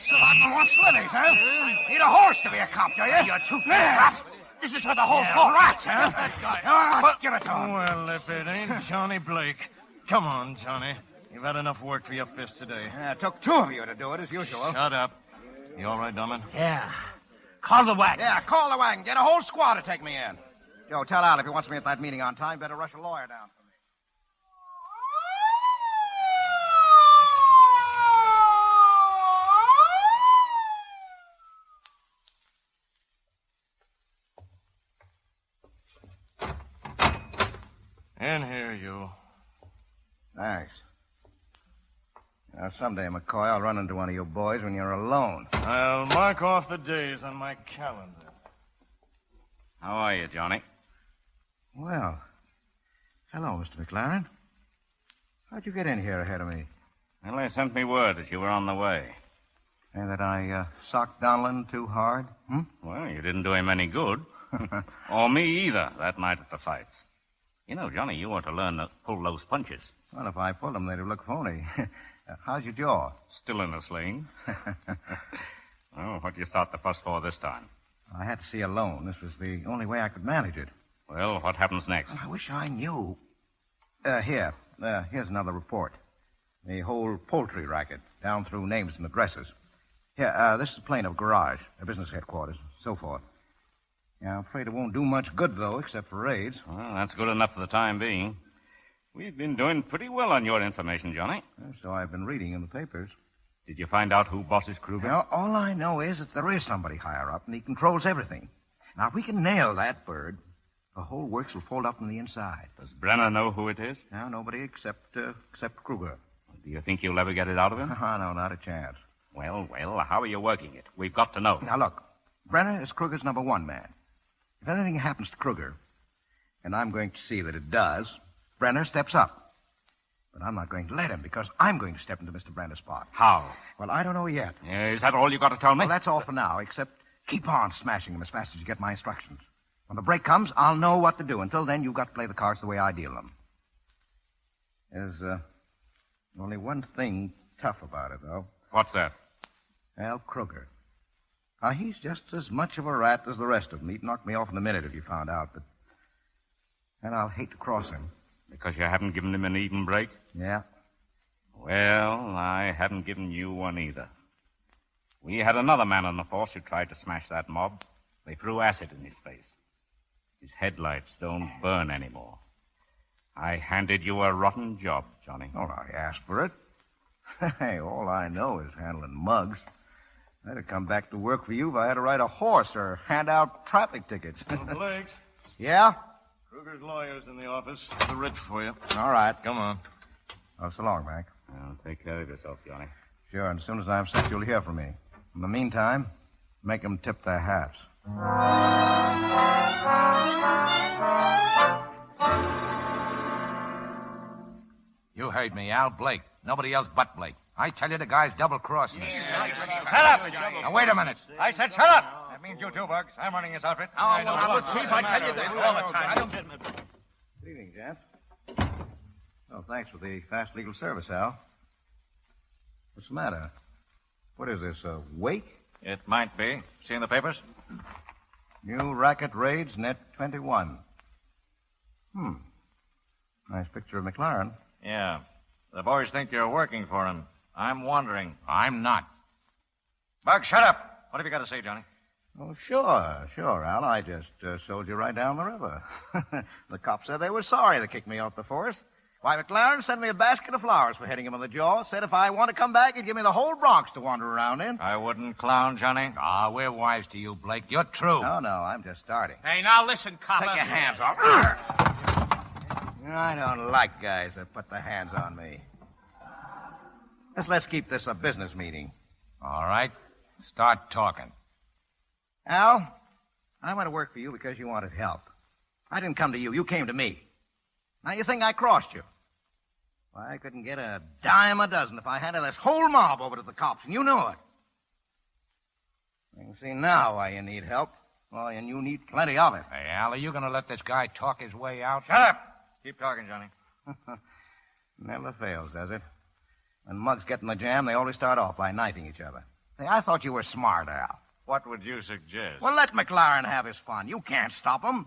Slotman wants slivies, huh? Need a horse to be a cop, do you? You're too fat. This is for the whole force. Rats, huh? Give it to him. Well, if it ain't Johnny Blake. Come on, Johnny. You've had enough work for your fist today. It took 2 of you to do it, as usual. Shut up. You all right, Donlin? Yeah. Call the wagon. Yeah, call the wagon. Get a whole squad to take me in. Joe, tell Al if he wants me at that meeting on time, better rush a lawyer down for me. In here, you. Thanks. Now, someday, McCoy, I'll run into one of you boys when you're alone. I'll mark off the days on my calendar. How are you, Johnny? Well, hello, Mr. McLaren. How'd you get in here ahead of me? Well, they sent me word that you were on the way. And that I socked Donlin too hard? Well, you didn't do him any good. Or me either, that night at the fights. You know, Johnny, you ought to learn to pull those punches. Well, if I pulled them, they'd look phony. How's your jaw? Still in a sling. Well, what do you start the fuss for this time? I had to see a loan. This was the only way I could manage it. Well, what happens next? I wish I knew. Here's another report. The whole poultry racket, down through names and addresses. Here, this is the plaintiff garage, their business headquarters, so forth. Yeah, I'm afraid it won't do much good, though, except for raids. Well, that's good enough for the time being. We've been doing pretty well on your information, Johnny. So I've been reading in the papers. Did you find out who bosses Kruger? Well, all I know is that there is somebody higher up, and he controls everything. Now, if we can nail that bird, the whole works will fold up from the inside. Does Brenner know who it is? Now, nobody except Kruger. Do you think you'll ever get it out of him? No, not a chance. Well, how are you working it? We've got to know. Now, look, Brenner is Kruger's number one man. If anything happens to Kruger, and I'm going to see that it does, Brenner steps up. But I'm not going to let him, because I'm going to step into Mr. Brenner's spot. How? Well, I don't know yet. Is that all you got to tell me? Well, that's all for now, except keep on smashing him as fast as you get my instructions. When the break comes, I'll know what to do. Until then, you've got to play the cards the way I deal them. There's only one thing tough about it, though. What's that? Al Kruger. Now, he's just as much of a rat as the rest of them. He'd knock me off in a minute if he found out, but... And I'll hate to cross him. Because you haven't given him an even break? Yeah. Well, I haven't given you one either. We had another man on the force who tried to smash that mob. They threw acid in his face. His headlights don't burn anymore. I handed you a rotten job, Johnny. Oh, I asked for it. Hey, all I know is handling mugs. I'd have come back to work for you if I had to ride a horse or hand out traffic tickets. Blakes. Yeah? Kruger's lawyer's in the office. The writ for you. All right. Come on. Oh, so long, Mac. Well, take care of yourself, Johnny. Sure, and as soon as I'm set, you'll hear from me. In the meantime, make them tip their hats. You heard me, Al. Blake. Nobody else but Blake. I tell you, the guy's double-crossing me. Shut up! Now, wait a minute. I said shut up! That means you too, Bugs. I'm running his outfit. Oh, well, now, look, Chief, I tell you that all the time. Good evening, gents. Oh, thanks for the fast legal service, Al. What's the matter? What is this, a wake? It might be. See in the papers? New racket raids, net 21. Nice picture of McLaren. Yeah. The boys think you're working for him. I'm wondering. I'm not. Bugs, shut up. What have you got to say, Johnny? Oh, sure, Al. I just sold you right down the river. The cops said they were sorry they kicked me off the force. Why, McLaren sent me a basket of flowers for hitting him on the jaw. Said if I want to come back, he'd give me the whole Bronx to wander around in. I wouldn't clown, Johnny. Ah, we're wise to you, Blake. You're true. No, I'm just starting. Hey, now listen, copper. Take your hands off. I don't like guys that put their hands on me. Let's keep this a business meeting. All right. Start talking. Al, I went to work for you because you wanted help. I didn't come to you. You came to me. Now you think I crossed you. Why, I couldn't get a dime a dozen if I handed this whole mob over to the cops, and you know it. You can see now why you need help. Oh, and you need plenty of it. Hey, Al, are you going to let this guy talk his way out? Shut up! Keep talking, Johnny. Never fails, does it? When mugs get in the jam, they always start off by knifing each other. Hey, I thought you were smart, Al. What would you suggest? Well, let McLaren have his fun. You can't stop him. As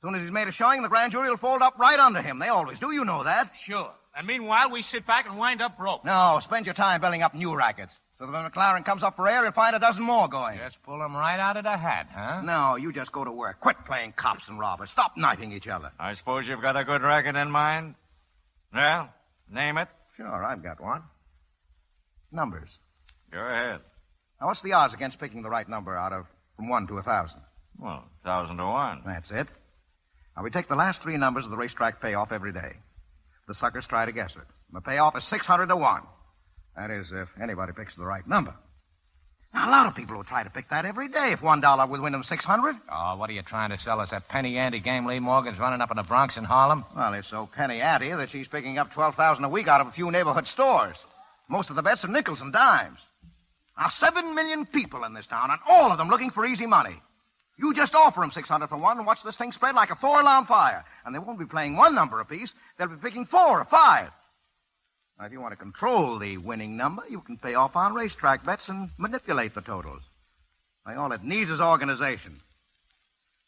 soon as he's made a showing, the grand jury will fold up right under him. They always do. You know that. Sure. And meanwhile, we sit back and wind up broke. No, spend your time building up new rackets. So that when McLaren comes up for air, he'll find a dozen more going. Just pull him right out of the hat, huh? No, you just go to work. Quit playing cops and robbers. Stop knifing each other. I suppose you've got a good racket in mind? Well, name it. Sure, I've got one. Numbers. Go ahead. Now, what's the odds against picking the right number out of from 1 to 1,000? Well, 1,000 to 1. That's it. Now, we take the last 3 numbers of the racetrack payoff every day. The suckers try to guess it. And the payoff is 600 to 1. That is, if anybody picks the right number. Now, a lot of people will try to pick that every day if $1 would win them 600. Oh, what are you trying to sell us? That penny ante game Lee Morgan's running up in the Bronx and Harlem? Well, it's so penny ante that she's picking up $12,000 a week out of a few neighborhood stores. Most of the bets are nickels and dimes. Now, 7 million people in this town, and all of them looking for easy money. You just offer them 600 for 1 and watch this thing spread like a 4-alarm fire. And they won't be playing 1 number apiece. They'll be picking 4 or 5. Now, if you want to control the winning number, you can pay off on racetrack bets and manipulate the totals. Now, all it needs is organization.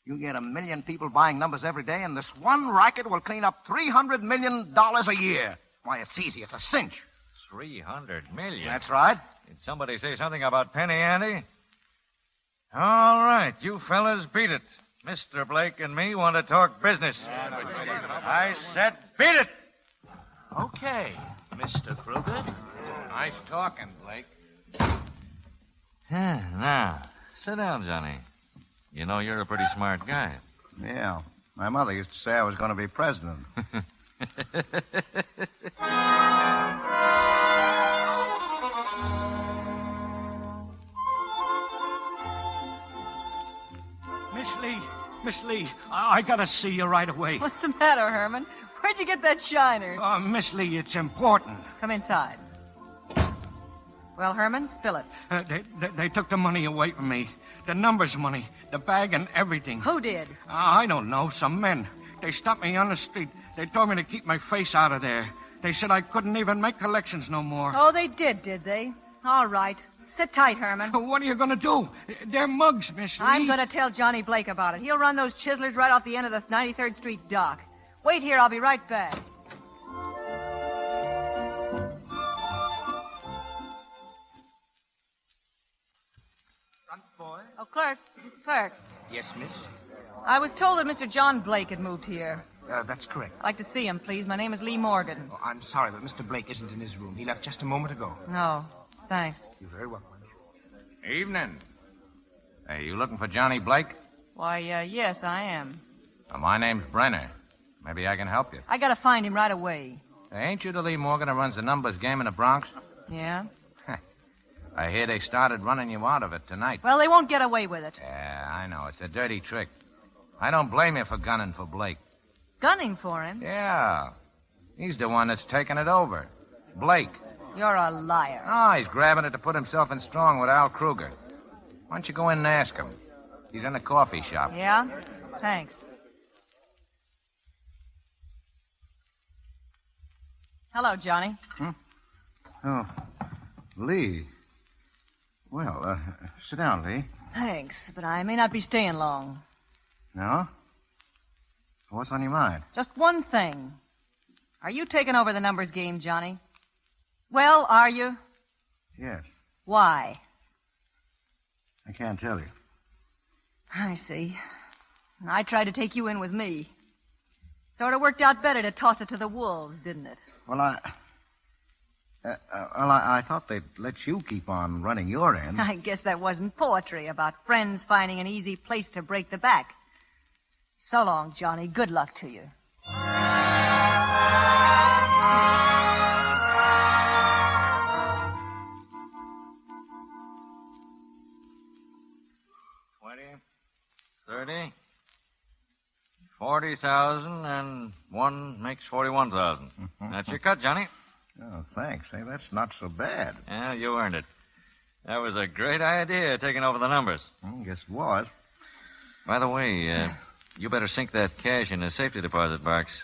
You get 1 million people buying numbers every day, and this one racket will clean up $300 million a year. Why, it's easy. It's a cinch. 300 million? That's right. Did somebody say something about penny ante? All right, you fellas beat it. Mr. Blake and me want to talk business. I said beat it! Okay, Mr. Kruger. Nice talking, Blake. Now, sit down, Johnny. You know, you're a pretty smart guy. Yeah. My mother used to say I was going to be president. Miss Lee, I gotta see you right away. What's the matter, Herman? Where'd you get that shiner? Miss Lee, it's important. Come inside. Well, Herman, spill it. They took the money away from me. The numbers money, the bag and everything. Who did? I don't know, some men. They stopped me on the street. They told me to keep my face out of there. They said I couldn't even make collections no more. Oh, they did they? All right. Sit tight, Herman. What are you going to do? They're mugs, Miss Lee. I'm going to tell Johnny Blake about it. He'll run those chiselers right off the end of the 93rd Street dock. Wait here. I'll be right back. Front boy. Oh, clerk. Yes, miss? I was told that Mr. John Blake had moved here. That's correct. I'd like to see him, please. My name is Lee Morgan. Oh, I'm sorry, but Mr. Blake isn't in his room. He left just a moment ago. No, thanks. You're very welcome. Evening. Hey, you looking for Johnny Blake? Why, yes, I am. My name's Brenner. Maybe I can help you. I gotta find him right away. Hey, ain't you the Lee Morgan who runs the numbers game in the Bronx? Yeah? I hear they started running you out of it tonight. Well, they won't get away with it. Yeah, I know. It's a dirty trick. I don't blame you for gunning for Blake. Gunning for him? Yeah. He's the one that's taking it over. Blake. You're a liar. Oh, he's grabbing it to put himself in strong with Al Kruger. Why don't you go in and ask him? He's in the coffee shop. Yeah? Thanks. Hello, Johnny. Oh, Lee. Well, sit down, Lee. Thanks, but I may not be staying long. No? What's on your mind? Just one thing. Are you taking over the numbers game, Johnny? Well, are you? Yes. Why? I can't tell you. I see. I tried to take you in with me. Sort of worked out better to toss it to the wolves, didn't it? Well, I thought they'd let you keep on running your end. I guess that wasn't poetry about friends finding an easy place to break the back. So long, Johnny. Good luck to you. $30,000, $40,000, and one makes $41,000. That's your cut, Johnny. Oh, thanks. Hey, that's not so bad. Yeah, you earned it. That was a great idea, taking over the numbers. Guess it was. By the way, you better sink that cash in a safety deposit box.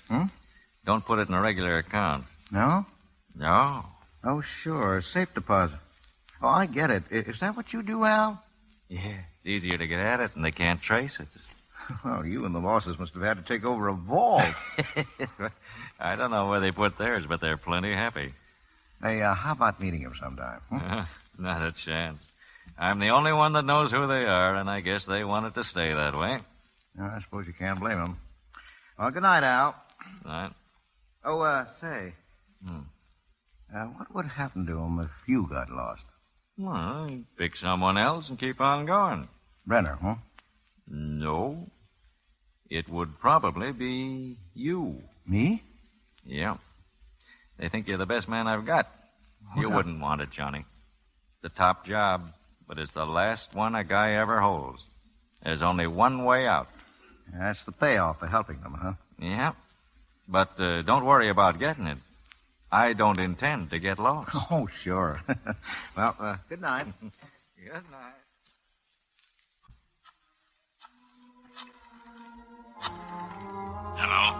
Don't put it in a regular account. No? No. Oh, sure. Safe deposit. Oh, I get it. Is that what you do, Al? Yeah. It's easier to get at it, and they can't trace it. Well, you and the bosses must have had to take over a vault. I don't know where they put theirs, but they're plenty happy. Hey, how about meeting him sometime? Not a chance. I'm the only one that knows who they are, and I guess they want it to stay that way. I suppose you can't blame him. Well, good night, Al. Right. Oh, say. What would happen to him if you got lost? Well, you pick someone else and keep on going. Brenner, huh? No. It would probably be you. Me? Yeah. They think you're the best man I've got. You wouldn't want it, Johnny. The top job, but it's the last one a guy ever holds. There's only one way out. That's the payoff for helping them, huh? Yeah. But don't worry about getting it. I don't intend to get lost. Oh, sure. Well, good night. Good night. Hello?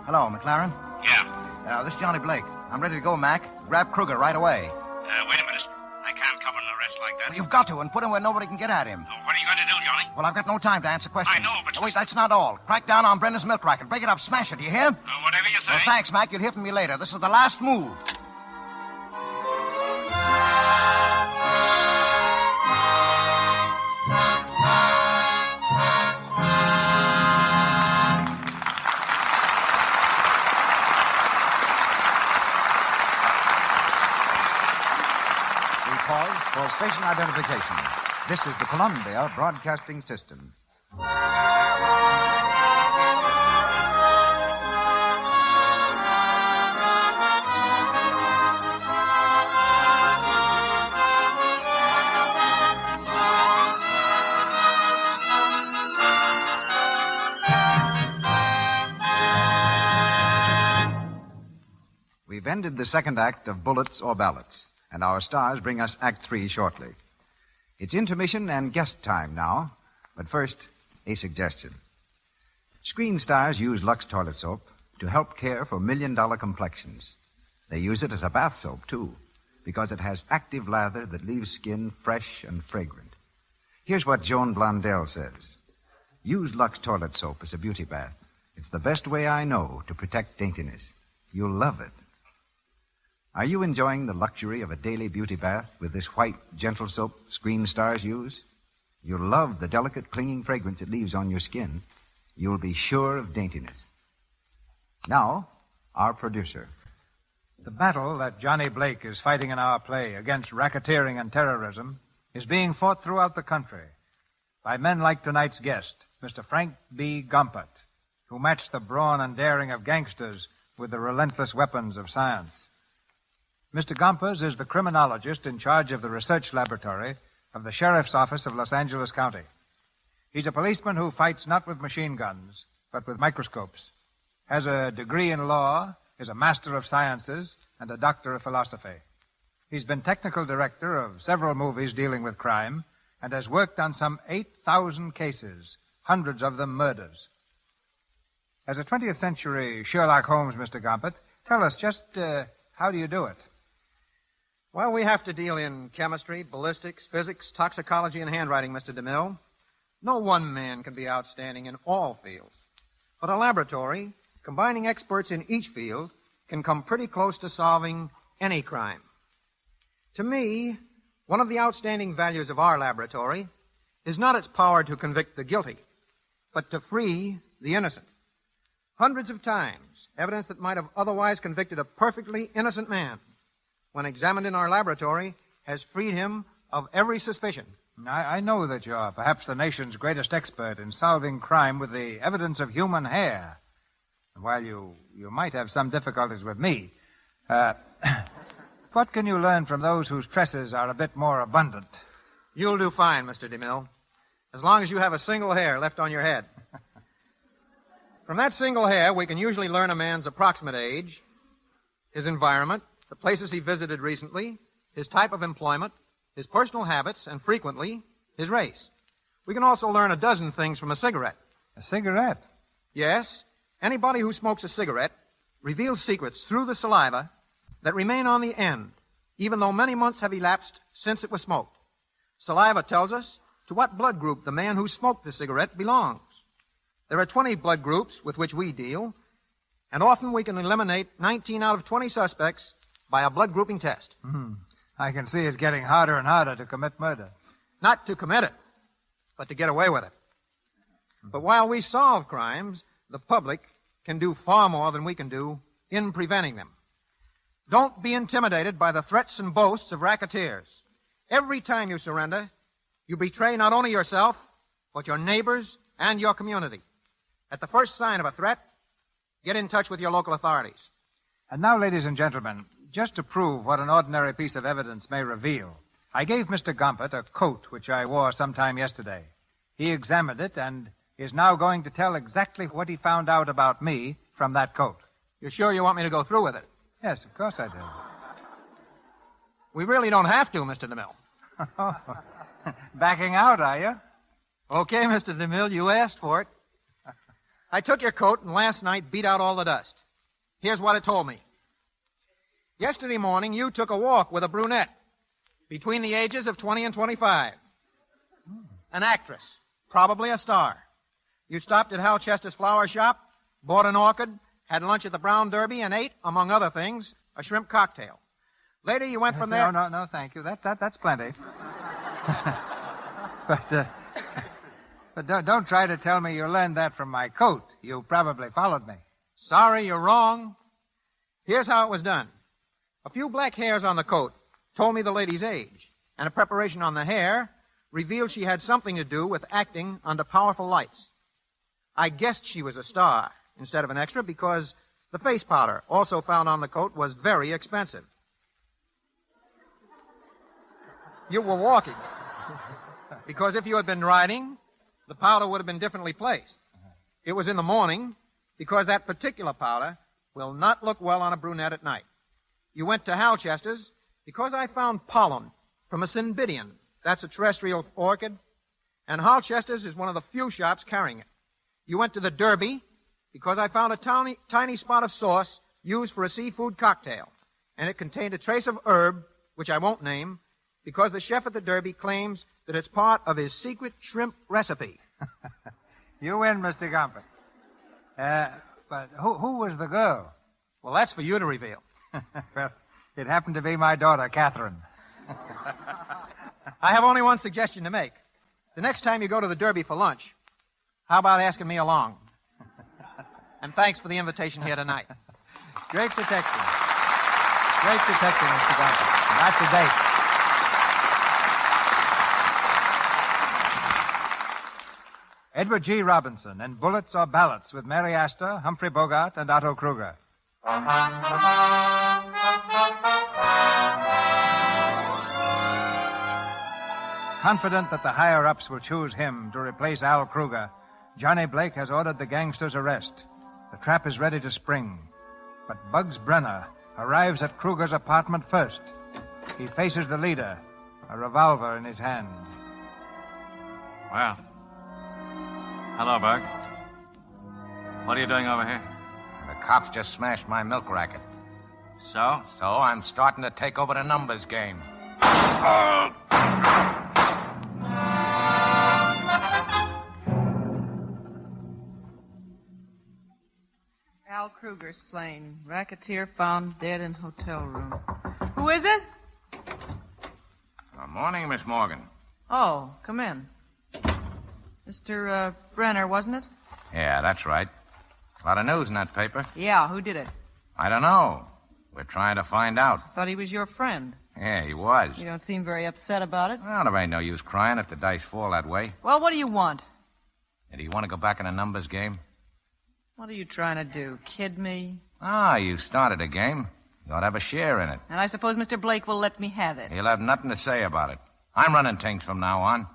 Hello, McLaren. Yeah. This is Johnny Blake. I'm ready to go, Mac. Grab Kruger right away. Wait a minute. I can't cover an arrest like that. Well, you've got to, and put him where nobody can get at him. What are you going to do, Johnny? Well, I've got no time to answer questions. I know, but... Wait, that's not all. Crack down on Brenda's milk racket. Break it up. Smash it, do you hear? Whatever you say. Well, thanks, Mac. You'll hear from me later. This is the last move. We pause for station identification. This is the Columbia Broadcasting System. We've ended the second act of Bullets or Ballots, and our stars bring us Act 3 shortly. It's intermission and guest time now, but first, a suggestion. Screen stars use Lux toilet soap to help care for million-dollar complexions. They use it as a bath soap, too, because it has active lather that leaves skin fresh and fragrant. Here's what Joan Blondell says. Use Lux toilet soap as a beauty bath. It's the best way I know to protect daintiness. You'll love it. Are you enjoying the luxury of a daily beauty bath with this white, gentle soap screen stars use? You'll love the delicate, clinging fragrance it leaves on your skin. You'll be sure of daintiness. Now, our producer. The battle that Johnny Blake is fighting in our play against racketeering and terrorism is being fought throughout the country by men like tonight's guest, Mr. Frank B. Gumpert, who matched the brawn and daring of gangsters with the relentless weapons of science. Mr. Gompers is the criminologist in charge of the research laboratory of the Sheriff's Office of Los Angeles County. He's a policeman who fights not with machine guns, but with microscopes, has a degree in law, is a master of sciences, and a doctor of philosophy. He's been technical director of several movies dealing with crime and has worked on some 8,000 cases, hundreds of them murders. As a 20th century Sherlock Holmes, Mr. Gompert, tell us just how do you do it? Well, we have to deal in chemistry, ballistics, physics, toxicology, and handwriting, Mr. DeMille. No one man can be outstanding in all fields. But a laboratory, combining experts in each field, can come pretty close to solving any crime. To me, one of the outstanding values of our laboratory is not its power to convict the guilty, but to free the innocent. Hundreds of times, evidence that might have otherwise convicted a perfectly innocent man, when examined in our laboratory, has freed him of every suspicion. I know that you're perhaps the nation's greatest expert in solving crime with the evidence of human hair. And while you might have some difficulties with me, what can you learn from those whose tresses are a bit more abundant? You'll do fine, Mr. DeMille, as long as you have a single hair left on your head. From that single hair, we can usually learn a man's approximate age, his environment, the places he visited recently, his type of employment, his personal habits, and frequently, his race. We can also learn a dozen things from a cigarette. A cigarette? Yes. Anybody who smokes a cigarette reveals secrets through the saliva that remain on the end, even though many months have elapsed since it was smoked. Saliva tells us to what blood group the man who smoked the cigarette belongs. There are 20 blood groups with which we deal, and often we can eliminate 19 out of 20 suspects by a blood grouping test. I can see it's getting harder and harder to commit murder. Not to commit it, but to get away with it. But while we solve crimes, the public can do far more than we can do in preventing them. Don't be intimidated by the threats and boasts of racketeers. Every time you surrender, you betray not only yourself, but your neighbors and your community. At the first sign of a threat, get in touch with your local authorities. And now, ladies and gentlemen, just to prove what an ordinary piece of evidence may reveal, I gave Mr. Gompert a coat which I wore sometime yesterday. He examined it and is now going to tell exactly what he found out about me from that coat. You're sure you want me to go through with it? Yes, of course I do. We really don't have to, Mr. DeMille. Backing out, are you? Okay, Mr. DeMille, you asked for it. I took your coat and last night beat out all the dust. Here's what it told me. Yesterday morning, you took a walk with a brunette between the ages of 20 and 25. An actress, probably a star. You stopped at Hal Chester's flower shop, bought an orchid, had lunch at the Brown Derby, and ate, among other things, a shrimp cocktail. Later, you went from there... No, thank you. That's plenty. But don't try to tell me you learned that from my coat. You probably followed me. Sorry, you're wrong. Here's how it was done. A few black hairs on the coat told me the lady's age, and a preparation on the hair revealed she had something to do with acting under powerful lights. I guessed she was a star instead of an extra because the face powder, also found on the coat, was very expensive. You were walking. Because if you had been riding, the powder would have been differently placed. It was in the morning because that particular powder will not look well on a brunette at night. You went to Hal Chester's because I found pollen from a cymbidium. That's a terrestrial orchid. And Hal Chester's is one of the few shops carrying it. You went to the Derby because I found a tiny spot of sauce used for a seafood cocktail. And it contained a trace of herb, which I won't name, because the chef at the Derby claims that it's part of his secret shrimp recipe. You win, Mr. Gumpert. But who was the girl? Well, that's for you to reveal. Well, it happened to be my daughter, Catherine. I have only one suggestion to make. The next time you go to the Derby for lunch, how about asking me along? And thanks for the invitation here tonight. Great detective. Great detective, Mr. Gumpert. That's the date. Edward G. Robinson in Bullets or Ballots with Mary Astor, Humphrey Bogart, and Otto Kruger. Confident that the higher-ups will choose him to replace Al Kruger, Johnny Blake has ordered the gangster's arrest. The trap is ready to spring. But Bugs Brenner arrives at Kruger's apartment first. He faces the leader, a revolver in his hand. Well, hello, Bug. What are you doing over here? The cops just smashed my milk racket. So? So I'm starting to take over the numbers game. Al Kruger slain. Racketeer found dead in hotel room. Who is it? Good morning, Miss Morgan. Oh, come in. Mr. Brenner, wasn't it? Yeah, that's right. A lot of news in that paper. Yeah, who did it? I don't know. We're trying to find out. Thought he was your friend. Yeah, he was. You don't seem very upset about it. Well, there ain't no use crying if the dice fall that way. Well, what do you want? And do you want to go back in the numbers game? What are you trying to do? Kid me? Ah, you started a game. You ought to have a share in it. And I suppose Mr. Blake will let me have it. He'll have nothing to say about it. I'm running things from now on.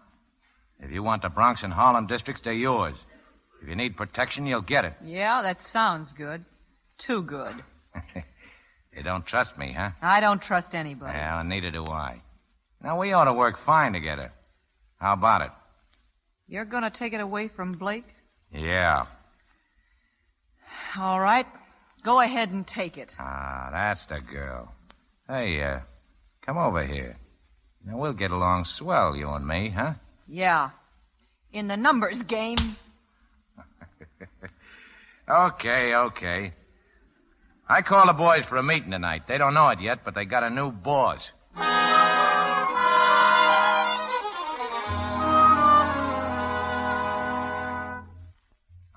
If you want the Bronx and Harlem districts, they're yours. If you need protection, you'll get it. Yeah, that sounds good. Too good. You don't trust me, huh? I don't trust anybody. Well, neither do I. Now, we ought to work fine together. How about it? You're going to take it away from Blake? Yeah. All right. Go ahead and take it. Ah, that's the girl. Hey, come over here. Now, we'll get along swell, you and me, huh? Yeah. In the numbers game. Okay. I called the boys for a meeting tonight. They don't know it yet, but they got a new boss. Now,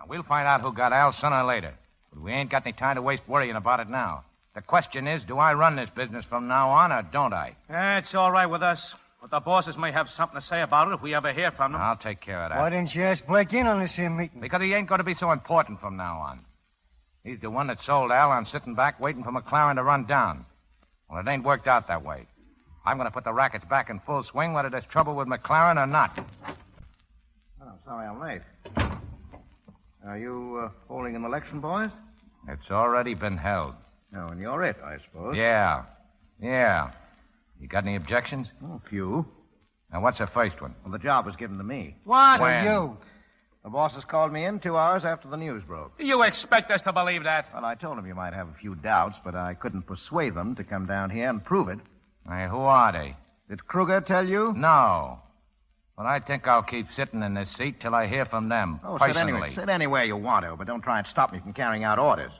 we'll find out who got Al sooner or later. But we ain't got any time to waste worrying about it now. The question is, do I run this business from now on, or don't I? It's all right with us. But the bosses may have something to say about it if we ever hear from them. I'll take care of that. Why didn't you ask Blake in on this here meeting? Because he ain't going to be so important from now on. He's the one that sold Al on sitting back waiting for McLaren to run down. Well, it ain't worked out that way. I'm going to put the rackets back in full swing whether there's trouble with McLaren or not. Oh, sorry I'm late. Are you holding an election, boys? It's already been held. No, and you're it, I suppose. Yeah. You got any objections? Oh, a few. Now, what's the first one? Well, the job was given to me. What? When? You? The bosses called me in 2 hours after the news broke. You expect us to believe that? Well, I told them you might have a few doubts, but I couldn't persuade them to come down here and prove it. Hey, who are they? Did Kruger tell you? No. But I think I'll keep sitting in this seat till I hear from them, personally. Sit anywhere you want to, but don't try and stop me from carrying out orders.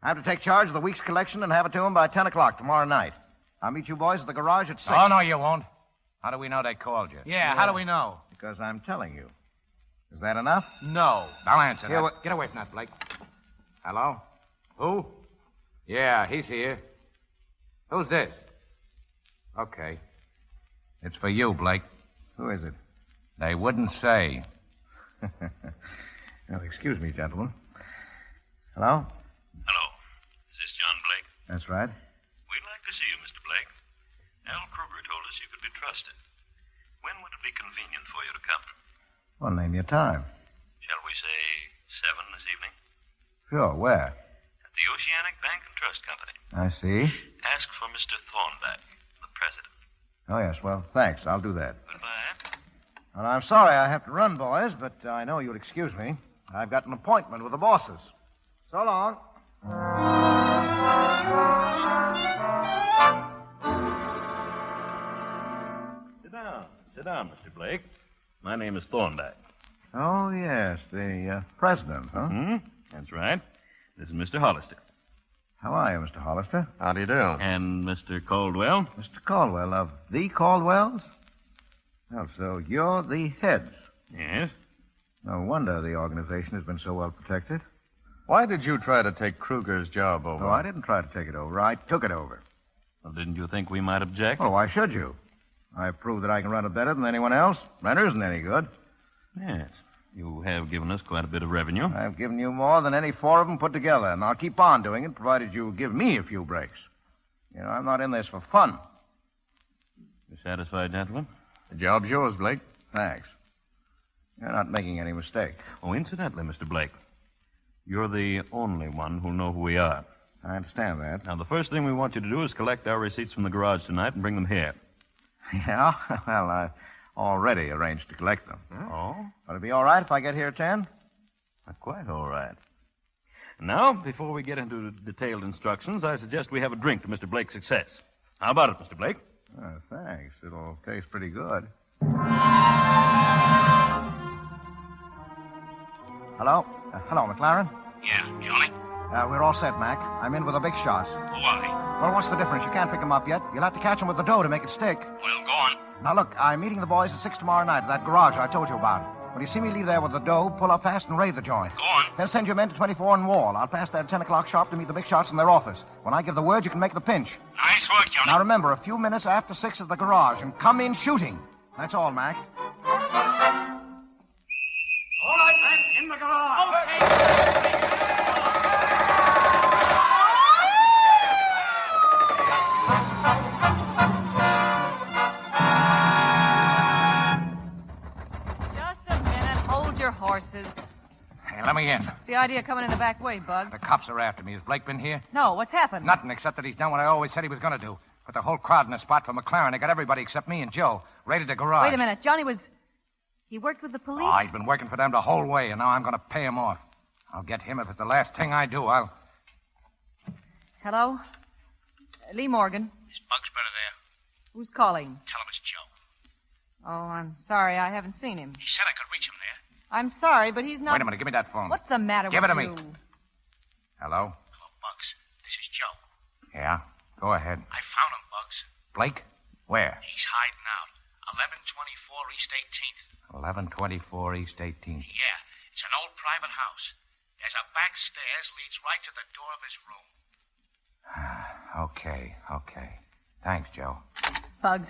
I have to take charge of the week's collection and have it to them by 10 o'clock tomorrow night. I'll meet you boys at the garage at 6. Oh, no, you won't. How do we know they called you? Yeah, how do we know? Because I'm telling you. Is that enough? No. I'll answer Here, that. Get away from that, Blake. Hello? Who? Yeah, he's here. Who's this? Okay. It's for you, Blake. Who is it? They wouldn't say. Well, excuse me, gentlemen. Hello? Hello. Is this John Blake? That's right. We'd like to see you, Mr. Blake. Al Kruger told us you could be trusted. When would it be convenient for you to come? Well, name your time. Shall we say 7 this evening? Sure, where? At the Oceanic Bank and Trust Company. I see. Ask for Mr. Thornback, the president. Oh, yes, well, thanks. I'll do that. Goodbye. Well, I'm sorry I have to run, boys, but I know you'll excuse me. I've got an appointment with the bosses. So long. Sit down, Mr. Blake. My name is Thornback. Oh, yes, the president, huh? That's right. This is Mr. Hollister. How are you, Mr. Hollister? How do you do? And Mr. Caldwell. Mr. Caldwell of the Caldwells? Well, so you're the heads. Yes. No wonder the organization has been so well protected. Why did you try to take Kruger's job over? Oh, I didn't try to take it over. I took it over. Well, didn't you think we might object? Oh, why should you? I've proved that I can run it better than anyone else. Renter isn't any good. Yes. You have given us quite a bit of revenue. I've given you more than any four of them put together, and I'll keep on doing it, provided you give me a few breaks. You know, I'm not in this for fun. You satisfied, gentlemen? The job's yours, Blake. Thanks. You're not making any mistake. Oh, incidentally, Mr. Blake, you're the only one who'll know who we are. I understand that. Now, the first thing we want you to do is collect our receipts from the garage tonight and bring them here. Yeah? Well, I've already arranged to collect them. Oh? Will it be all right if I get here at 10? Quite all right. Now, before we get into detailed instructions, I suggest we have a drink to Mr. Blake's success. How about it, Mr. Blake? Oh, thanks. It'll taste pretty good. Hello? Hello, McLaren? Yeah, Johnny? We're all set, Mac. I'm in with the big shots. Why? Well, what's the difference? You can't pick them up yet. You'll have to catch them with the dough to make it stick. Well, go on. Now, look, I'm meeting the boys at 6 tomorrow night at that garage I told you about. When you see me leave there with the dough, pull up fast and raid the joint. Go on. They'll send your men to 24 and Wall. I'll pass that 10 o'clock sharp to meet the big shots in their office. When I give the word, you can make the pinch. Nice work, Johnny. Now, remember, a few minutes after 6 at the garage, and come in shooting. That's all, Mac. All right, then, in the garage. Okay. Horses. Hey, let me in. What's the idea of coming in the back way, Bugs? The cops are after me. Has Blake been here? No, what's happened? Nothing, except that he's done what I always said he was going to do. Put the whole crowd in a spot for McLaren. They got everybody except me and Joe. Raided the garage. Wait a minute. Johnny was... He worked with the police? Oh, he's been working for them the whole way, and now I'm going to pay him off. I'll get him if it's the last thing I do. Hello? Lee Morgan. Is Bugs better there? Who's calling? Tell him it's Joe. Oh, I'm sorry. I haven't seen him. He said I could reach him there. I'm sorry, but he's not... Wait a minute. Give me that phone. What's the matter Give with it to you? me. Hello? Hello, Bugs. This is Joe. Yeah? Go ahead. I found him, Bugs. Blake? Where? He's hiding out. 1124 East 18th. 1124 East 18th. Yeah, it's an old private house. There's a back stairs leads right to the door of his room. Okay. Thanks, Joe. Bugs,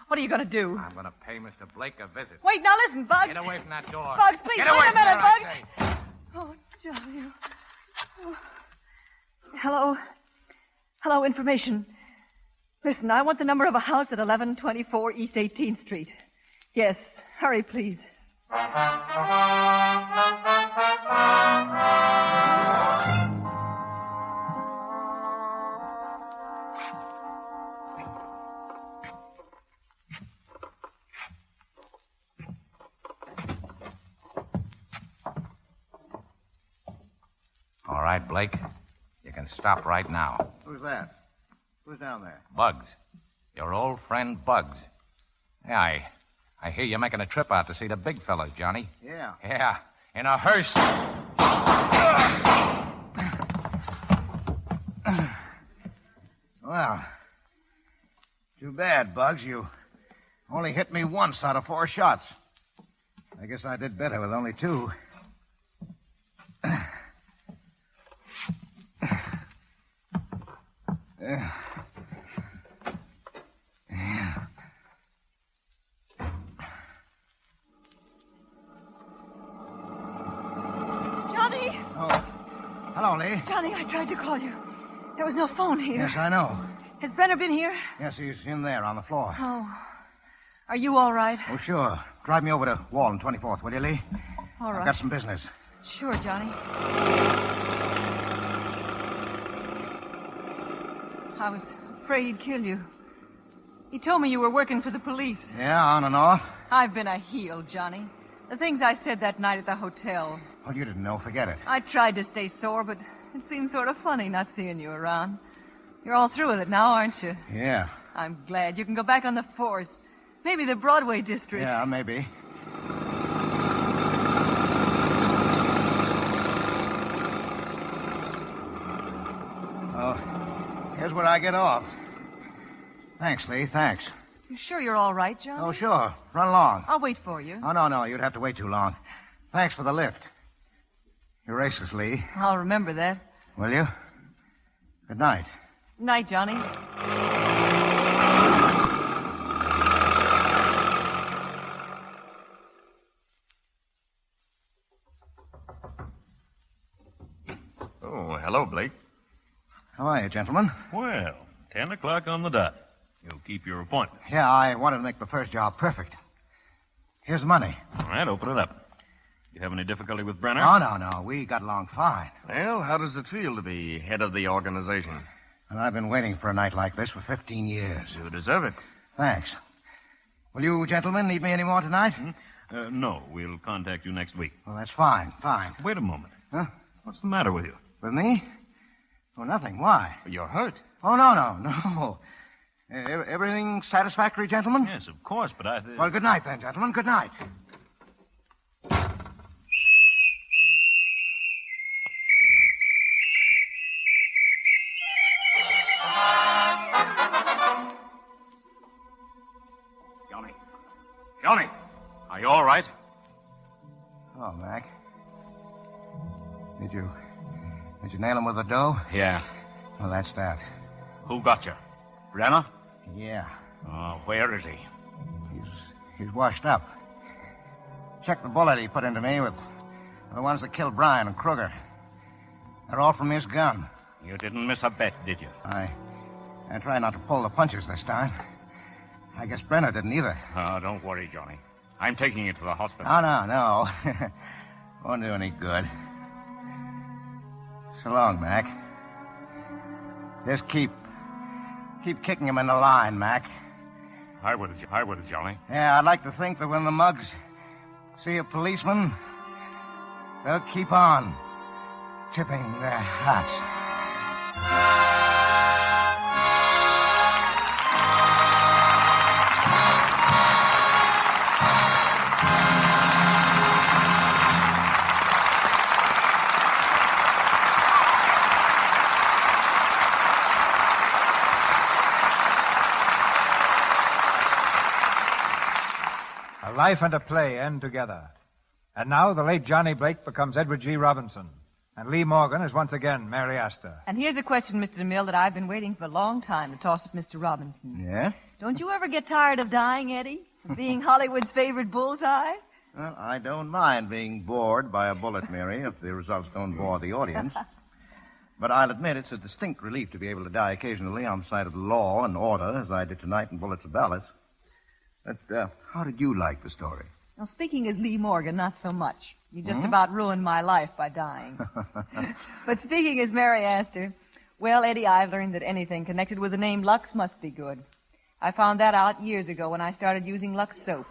what are you going to do? I'm going to pay Mr. Blake a visit. Wait, now listen, Bugs. Get away from that door. Bugs, please, Get wait away a minute, from there, Bugs. Oh, Johnny. Oh. Hello? Hello, information. Listen, I want the number of a house at 1124 East 18th Street. Yes, hurry, please. All right, Blake. You can stop right now. Who's that? Who's down there? Bugs. Your old friend Bugs. Yeah, I hear you're making a trip out to see the big fellas, Johnny. Yeah. Yeah, in a hearse. Well, too bad, Bugs. You only hit me once out of 4 shots. I guess I did better with only 2. Johnny! Oh. Hello, Lee. Johnny, I tried to call you. There was no phone here. Yes, I know. Has Brenner been here? Yes, he's in there on the floor. Oh. Are you all right? Oh, sure. Drive me over to Wall and 24th, will you, Lee? All right. I've got some business. Sure, Johnny. I was afraid he'd kill you. He told me you were working for the police. Yeah, on and off. I've been a heel, Johnny. The things I said that night at the hotel. Well, you didn't know. Forget it. I tried to stay sore, but it seemed sort of funny not seeing you around. You're all through with it now, aren't you? Yeah. I'm glad. You can go back on the force. Maybe the Broadway district. Yeah, maybe. Oh, here's where I get off. Thanks, Lee. Thanks. You sure you're all right, Johnny? Oh, sure. Run along. I'll wait for you. Oh, no. You'd have to wait too long. Thanks for the lift. You're racist, Lee. I'll remember that. Will you? Good night. Night, Johnny. Oh, hello, Blake. How are you, gentlemen? Well, 10 o'clock on the dot. You'll keep your appointment. Yeah, I wanted to make the first job perfect. Here's the money. All right, open it up. You have any difficulty with Brenner? Oh, no. We got along fine. Well, how does it feel to be head of the organization? And I've been waiting for a night like this for 15 years. You deserve it. Thanks. Will you gentlemen need me any more tonight? No, we'll contact you next week. Well, that's fine. Wait a moment. Huh? What's the matter with you? With me? Oh, nothing. Why? You're hurt. Oh, no. Everything satisfactory, gentlemen? Yes, of course, but I... Well, good night, then, gentlemen. Good night. Johnny, are you all right? Oh, Mac. Did you nail him with the dough? Yeah. Well, that's that. Who got you? Brenner? Yeah. Oh, where is he? He's washed up. Check the bullet he put into me with the ones that killed Bryan and Kruger. They're all from his gun. You didn't miss a bet, did you? I try not to pull the punches this time. I guess Brenner didn't either. Oh, don't worry, Johnny. I'm taking you to the hospital. No. Won't do any good. So long, Mac. Just keep kicking him in the line, Mac. I will, Johnny. Yeah, I'd like to think that when the mugs see a policeman, they'll keep on tipping their hats. A life and a play end together. And now the late Johnny Blake becomes Edward G. Robinson. And Lee Morgan is once again Mary Astor. And here's a question, Mr. DeMille, that I've been waiting for a long time to toss at Mr. Robinson. Yeah? Don't you ever get tired of dying, Eddie? Of being Hollywood's favorite bullseye? Well, I don't mind being bored by a bullet, Mary, if the results don't bore the audience. But I'll admit it's a distinct relief to be able to die occasionally on the side of the law and order, as I did tonight in Bullets and Ballots. But how did you like the story? Well, speaking as Lee Morgan, not so much. You just about ruined my life by dying. But speaking as Mary Astor, well, Eddie, I've learned that anything connected with the name Lux must be good. I found that out years ago when I started using Lux soap.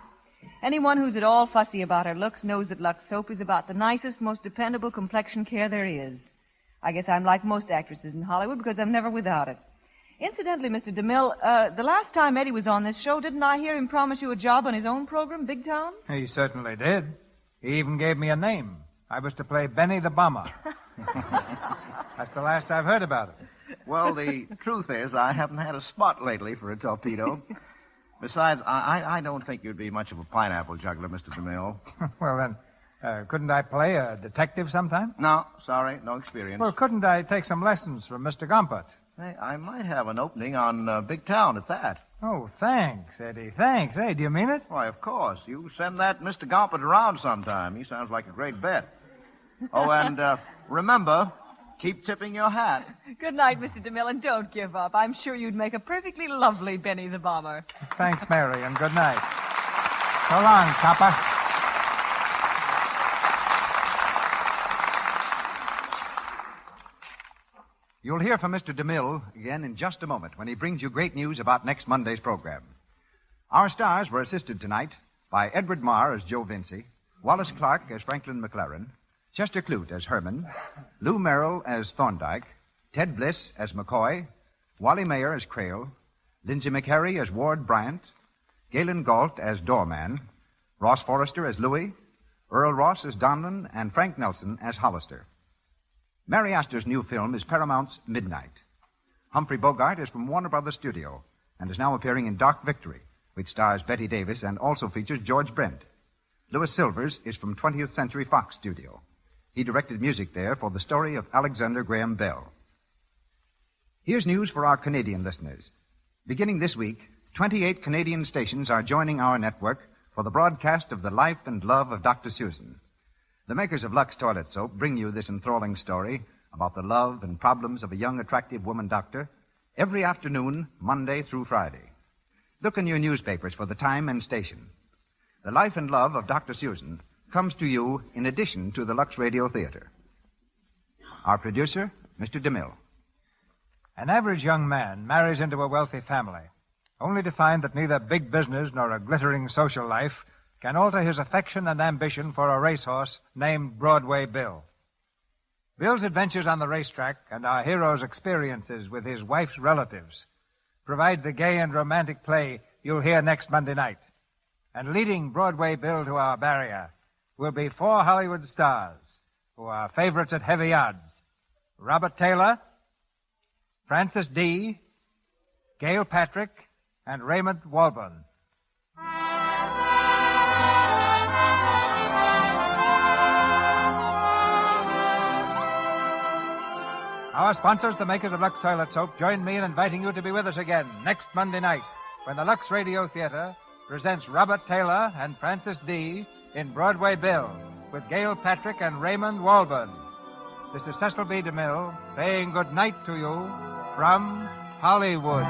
Anyone who's at all fussy about her looks knows that Lux soap is about the nicest, most dependable complexion care there is. I guess I'm like most actresses in Hollywood because I'm never without it. Incidentally, Mr. DeMille, the last time Eddie was on this show, didn't I hear him promise you a job on his own program, Big Town? He certainly did. He even gave me a name. I was to play Benny the Bomber. That's the last I've heard about it. Well, the truth is, I haven't had a spot lately for a torpedo. Besides, I don't think you'd be much of a pineapple juggler, Mr. DeMille. Well, then, couldn't I play a detective sometime? No, sorry, no experience. Well, couldn't I take some lessons from Mr. Gumpert? Say, I might have an opening on Big Town at that. Oh, thanks, Eddie. Thanks. Hey, do you mean it? Why, of course. You send that Mr. Gumpert around sometime. He sounds like a great bet. Oh, and remember, keep tipping your hat. Good night, Mr. DeMille, and don't give up. I'm sure you'd make a perfectly lovely Benny the Bomber. Thanks, Mary, and good night. So long, copper. You'll hear from Mr. DeMille again in just a moment when he brings you great news about next Monday's program. Our stars were assisted tonight by Edward Marr as Joe Vinci, Wallace Clark as Franklin McLaren, Chester Clute as Herman, Lou Merrill as Thorndyke, Ted Bliss as McCoy, Wally Mayer as Crail, Lindsay McHarry as Ward Bryant, Galen Galt as Doorman, Ross Forrester as Louis, Earl Ross as Donlin, and Frank Nelson as Hollister. Mary Astor's new film is Paramount's Midnight. Humphrey Bogart is from Warner Brothers Studio and is now appearing in Dark Victory, which stars Betty Davis and also features George Brent. Louis Silvers is from 20th Century Fox Studio. He directed music there for the story of Alexander Graham Bell. Here's news for our Canadian listeners. Beginning this week, 28 Canadian stations are joining our network for the broadcast of the life and love of Dr. Susan. The makers of Lux Toilet Soap bring you this enthralling story about the love and problems of a young, attractive woman doctor every afternoon, Monday through Friday. Look in your newspapers for the time and station. The life and love of Dr. Susan comes to you in addition to the Lux Radio Theater. Our producer, Mr. DeMille. An average young man marries into a wealthy family, only to find that neither big business nor a glittering social life can alter his affection and ambition for a racehorse named Broadway Bill. Bill's adventures on the racetrack and our hero's experiences with his wife's relatives provide the gay and romantic play you'll hear next Monday night. And leading Broadway Bill to our barrier will be 4 Hollywood stars who are favorites at heavy odds: Robert Taylor, Francis D., Gail Patrick, and Raymond Walburn. Our sponsors, the makers of Lux Toilet Soap, join me in inviting you to be with us again next Monday night when the Lux Radio Theater presents Robert Taylor and Francis D. in Broadway Bill with Gail Patrick and Raymond Walburn. This is Cecil B. DeMille saying good night to you from Hollywood.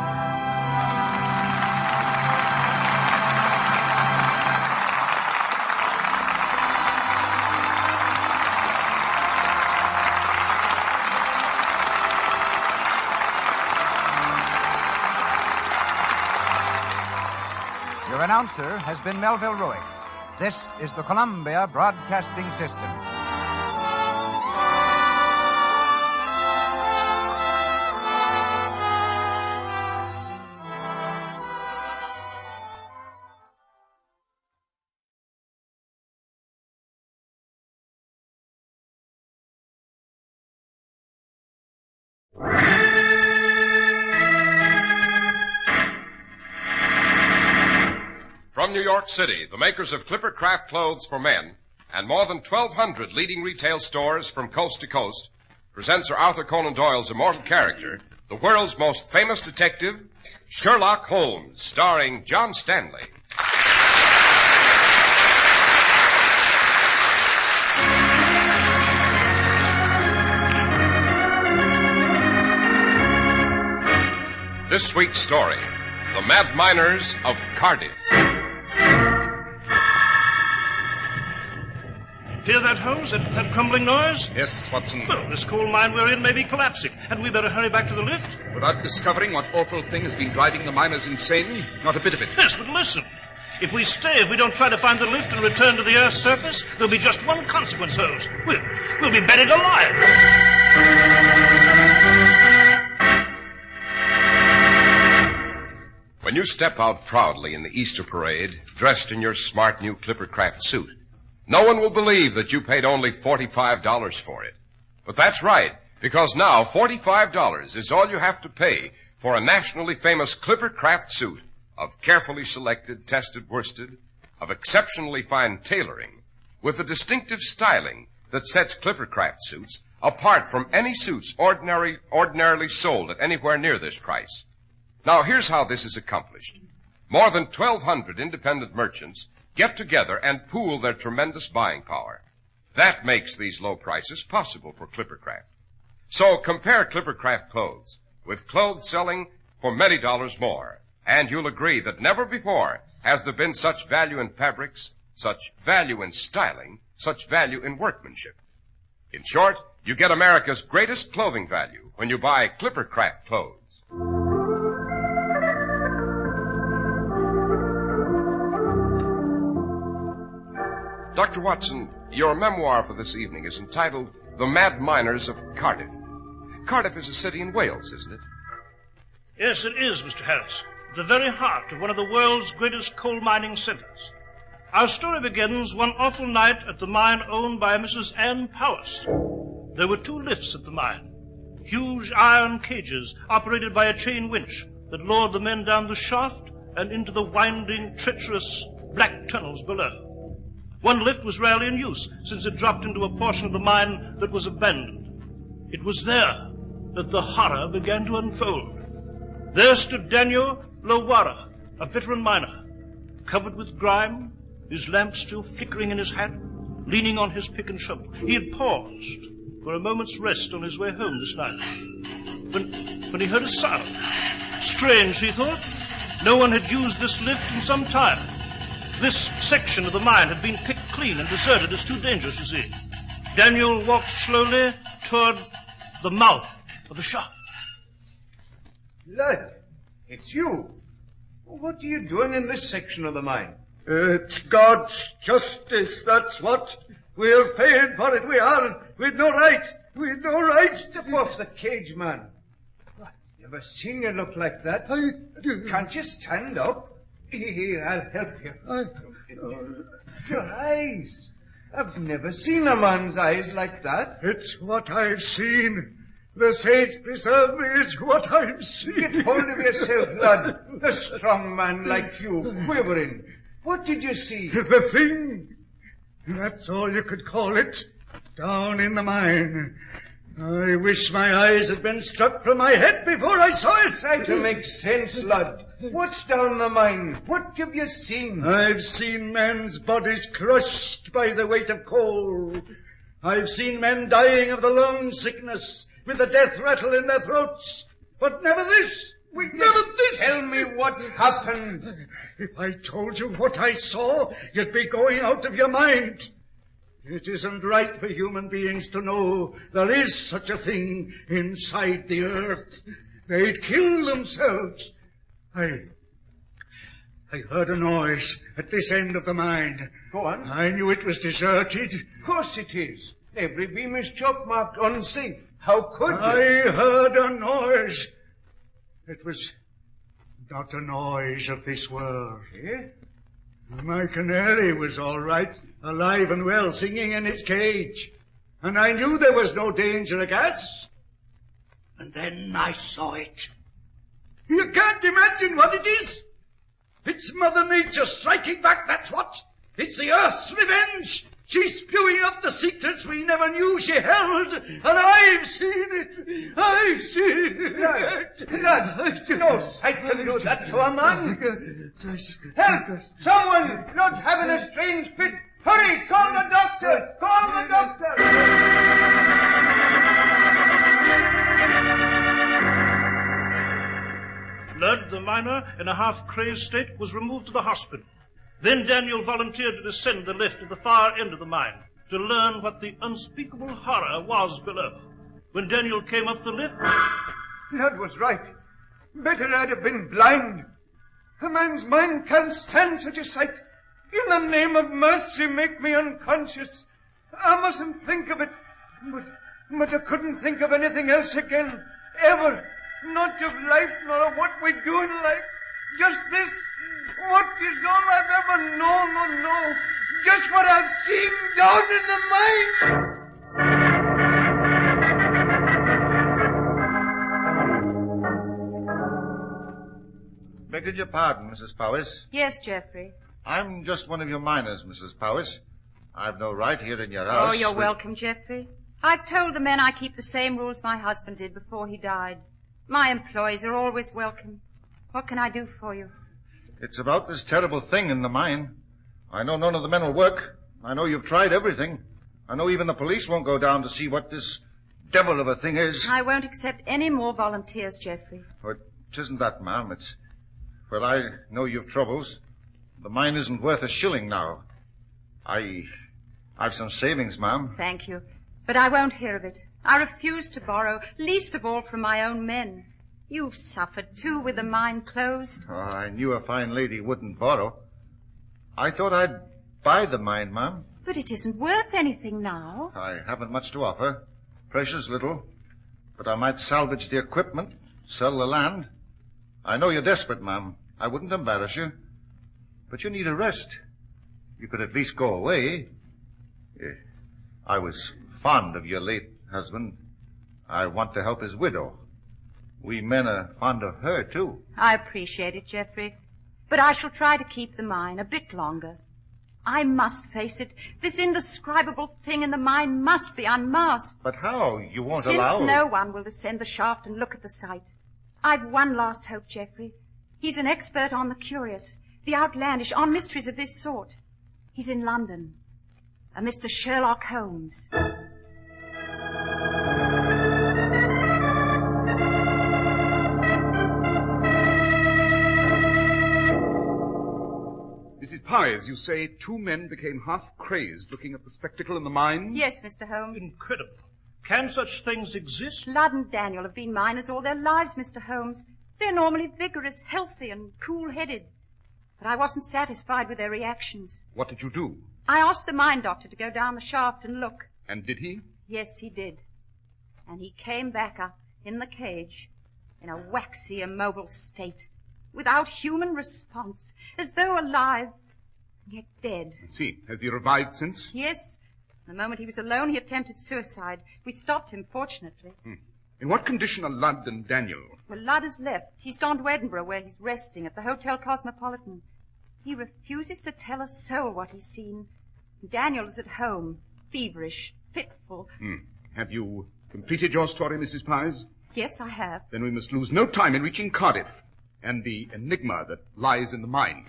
Your announcer has been Melville Ruick. This is the Columbia Broadcasting System. From New York City, the makers of Clipper Craft Clothes for Men and more than 1,200 leading retail stores from coast to coast present Sir Arthur Conan Doyle's immortal character, the world's most famous detective, Sherlock Holmes, starring John Stanley. This week's story, The Mad Miners of Cardiff. Hear that, Holmes? That crumbling noise? Yes, Watson. Well, this coal mine we're in may be collapsing. Hadn't we better hurry back to the lift? Without discovering what awful thing has been driving the miners insane? Not a bit of it. Yes, but listen. If we don't try to find the lift and return to the Earth's surface, there'll be just one consequence, Holmes. We'll be buried alive. When you step out proudly in the Easter parade, dressed in your smart new Clipper Craft suit, no one will believe that you paid only $45 for it. But that's right, because now $45 is all you have to pay for a nationally famous Clipper Craft suit of carefully selected, tested worsted, of exceptionally fine tailoring, with a distinctive styling that sets Clipper Craft suits apart from any suits ordinarily sold at anywhere near this price. Now, here's how this is accomplished. More than 1,200 independent merchants get together and pool their tremendous buying power. That makes these low prices possible for Clippercraft. So compare Clippercraft clothes with clothes selling for many dollars more, and you'll agree that never before has there been such value in fabrics, such value in styling, such value in workmanship. In short, you get America's greatest clothing value when you buy Clippercraft clothes. Dr. Watson, your memoir for this evening is entitled The Mad Miners of Cardiff. Cardiff is a city in Wales, isn't it? Yes, it is, Mr. Harris. At the very heart of one of the world's greatest coal mining centers. Our story begins one awful night at the mine owned by Mrs. Ann Powis. There were 2 lifts at the mine, huge iron cages operated by a chain winch that lowered the men down the shaft and into the winding, treacherous black tunnels below. One lift was rarely in use, since it dropped into a portion of the mine that was abandoned. It was there that the horror began to unfold. There stood Daniel Lowara, a veteran miner, covered with grime, his lamp still flickering in his hand, leaning on his pick and shovel. He had paused for a moment's rest on his way home this night, when he heard a sound. Strange, he thought. No one had used this lift in some time. This section of the mine had been picked clean and deserted as too dangerous, you see. Daniel walked slowly toward the mouth of the shaft. Lad, it's you. What are you doing in this section of the mine? It's God's justice, that's what. We're paying for it, we are. We've no right. We've no right. Step off the cage, man. I've never seen you look like that. Can't you stand up? Here, I'll help you. Your eyes. I've never seen a man's eyes like that. It's what I've seen. The saints preserve me, it's what I've seen. Get hold of yourself, lad. A strong man like you, quivering. What did you see? The thing. That's all you could call it. Down in the mine. I wish my eyes had been struck from my head before I saw it. Try to make sense, lad. What's down the mine? What have you seen? I've seen men's bodies crushed by the weight of coal. I've seen men dying of the lung sickness with the death rattle in their throats. But never this. Never this. Tell me what happened. If I told you what I saw, you'd be going out of your mind. It isn't right for human beings to know there is such a thing inside the earth. They'd kill themselves. I heard a noise at this end of the mine. Go on. I knew it was deserted. Of course it is. Every beam is chalk marked unsafe. How could you? I heard a noise. It was not a noise of this world. Eh? My canary was all right, alive and well, singing in its cage. And I knew there was no danger of gas. And then I saw it. You can't imagine what it is. It's Mother Nature striking back, that's what. It's the Earth's revenge. She's spewing out the secrets we never knew she held. And I've seen it. I've seen it. Lad, no sight can do that to a man. Help! Someone! Lord's having a strange fit. Hurry! Call the doctor! Call the doctor! Lud, the miner, in a half-crazed state, was removed to the hospital. Then Daniel volunteered to descend the lift at the far end of the mine to learn what the unspeakable horror was below. When Daniel came up the lift... Lud was right. Better I'd have been blind. A man's mind can't stand such a sight. In the name of mercy, make me unconscious. I mustn't think of it. But I couldn't think of anything else again. Ever. Not of life, nor of what we do in life. Just this. What is all I've ever known or know. Just what I've seen down in the mine. Begging your pardon, Mrs. Powis. Yes, Geoffrey. I'm just one of your miners, Mrs. Powis. I've no right here in your house. Oh, you're welcome, Geoffrey. I've told the men I keep the same rules my husband did before he died. My employees are always welcome. What can I do for you? It's about this terrible thing in the mine. I know none of the men will work. I know you've tried everything. I know even the police won't go down to see what this devil of a thing is. I won't accept any more volunteers, Geoffrey. Oh, it isn't that, ma'am. It's... Well, I know you've troubles. The mine isn't worth a shilling now. I've some savings, ma'am. Thank you. But I won't hear of it. I refuse to borrow, least of all from my own men. You've suffered, too, with the mine closed. Oh, I knew a fine lady wouldn't borrow. I thought I'd buy the mine, ma'am. But it isn't worth anything now. I haven't much to offer. Precious little. But I might salvage the equipment, sell the land. I know you're desperate, ma'am. I wouldn't embarrass you. But you need a rest. You could at least go away. I was fond of your late husband. I want to help his widow. We men are fond of her, too. I appreciate it, Geoffrey. But I shall try to keep the mine a bit longer. I must face it. This indescribable thing in the mine must be unmasked. But how? You won't Since allow... no one will descend the shaft and look at the site. I've one last hope, Geoffrey. He's an expert on the curious, the outlandish, on mysteries of this sort. He's in London. A Mr. Sherlock Holmes. Mrs. Pies, you say 2 men became half crazed looking at the spectacle in the mine? Yes, Mr. Holmes. Incredible. Can such things exist? Lud and Daniel have been miners all their lives, Mr. Holmes. They're normally vigorous, healthy, and cool-headed. But I wasn't satisfied with their reactions. What did you do? I asked the mine doctor to go down the shaft and look. And did he? Yes, he did. And he came back up in the cage in a waxy, immobile state, without human response, as though alive, yet dead. I see. Has he revived since? Yes. The moment he was alone, he attempted suicide. We stopped him, fortunately. In what condition are Ludd and Daniel? Well, Ludd has left. He's gone to Edinburgh, where he's resting at the Hotel Cosmopolitan. He refuses to tell a soul what he's seen. Daniel is at home, feverish, fitful. Have you completed your story, Mrs. Pies? Yes, I have. Then we must lose no time in reaching Cardiff and the enigma that lies in the mine.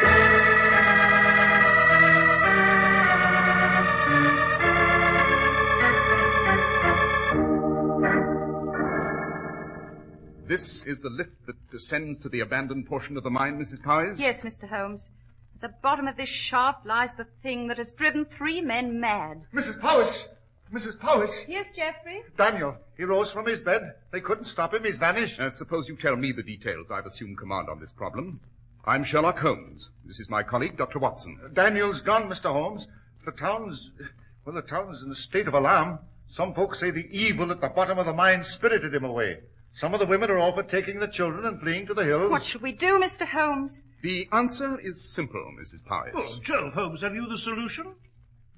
This is the lift that descends to the abandoned portion of the mine, Mrs. Pies? Yes, Mr. Holmes. At the bottom of this shaft lies the thing that has driven 3 men mad. Mrs. Powis! Mrs. Powis! Yes, Geoffrey? Daniel, he rose from his bed. They couldn't stop him. He's vanished. Suppose you tell me the details. I've assumed command on this problem. I'm Sherlock Holmes. This is my colleague, Dr. Watson. Daniel's gone, Mr. Holmes. The town's in a state of alarm. Some folks say the evil at the bottom of the mine spirited him away. Some of the women are all for taking the children and fleeing to the hills. What should we do, Mr. Holmes? The answer is simple, Mrs. Pies. Oh, Sherlock Holmes, have you the solution?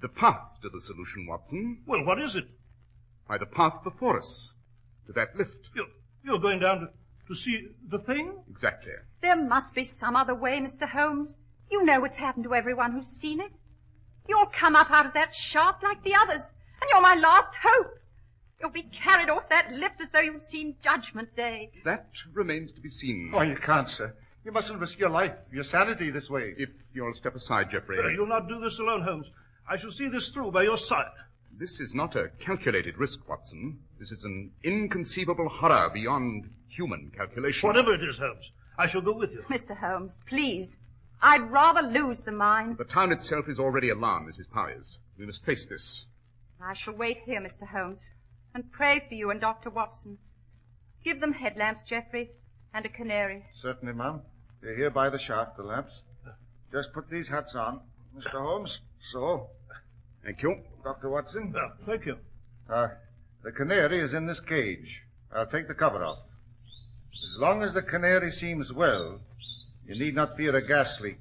The path to the solution, Watson. Well, what is it? By the path before us. To that lift. You're going down to see the thing? Exactly. There must be some other way, Mr. Holmes. You know what's happened to everyone who's seen it. You'll come up out of that shaft like the others, and you're my last hope. You'll be carried off that lift as though you'd seen Judgment Day. That remains to be seen. Oh, you can't, sir. You mustn't risk your life, your sanity this way. If you'll step aside, Geoffrey. You'll not do this alone, Holmes. I shall see this through by your side. This is not a calculated risk, Watson. This is an inconceivable horror beyond human calculation. Whatever it is, Holmes, I shall go with you. Mr. Holmes, please. I'd rather lose the mine. The town itself is already alarmed, Mrs. Pies. We must face this. I shall wait here, Mr. Holmes, and pray for you and Dr. Watson. Give them headlamps, Geoffrey, and a canary. Certainly, ma'am. They're here by the shaft, the lamps. Just put these hats on. Mr. Holmes, so. Thank you. Dr. Watson? Thank you. The canary is in this cage. I'll take the cover off. As long as the canary seems well, you need not fear a gas leak.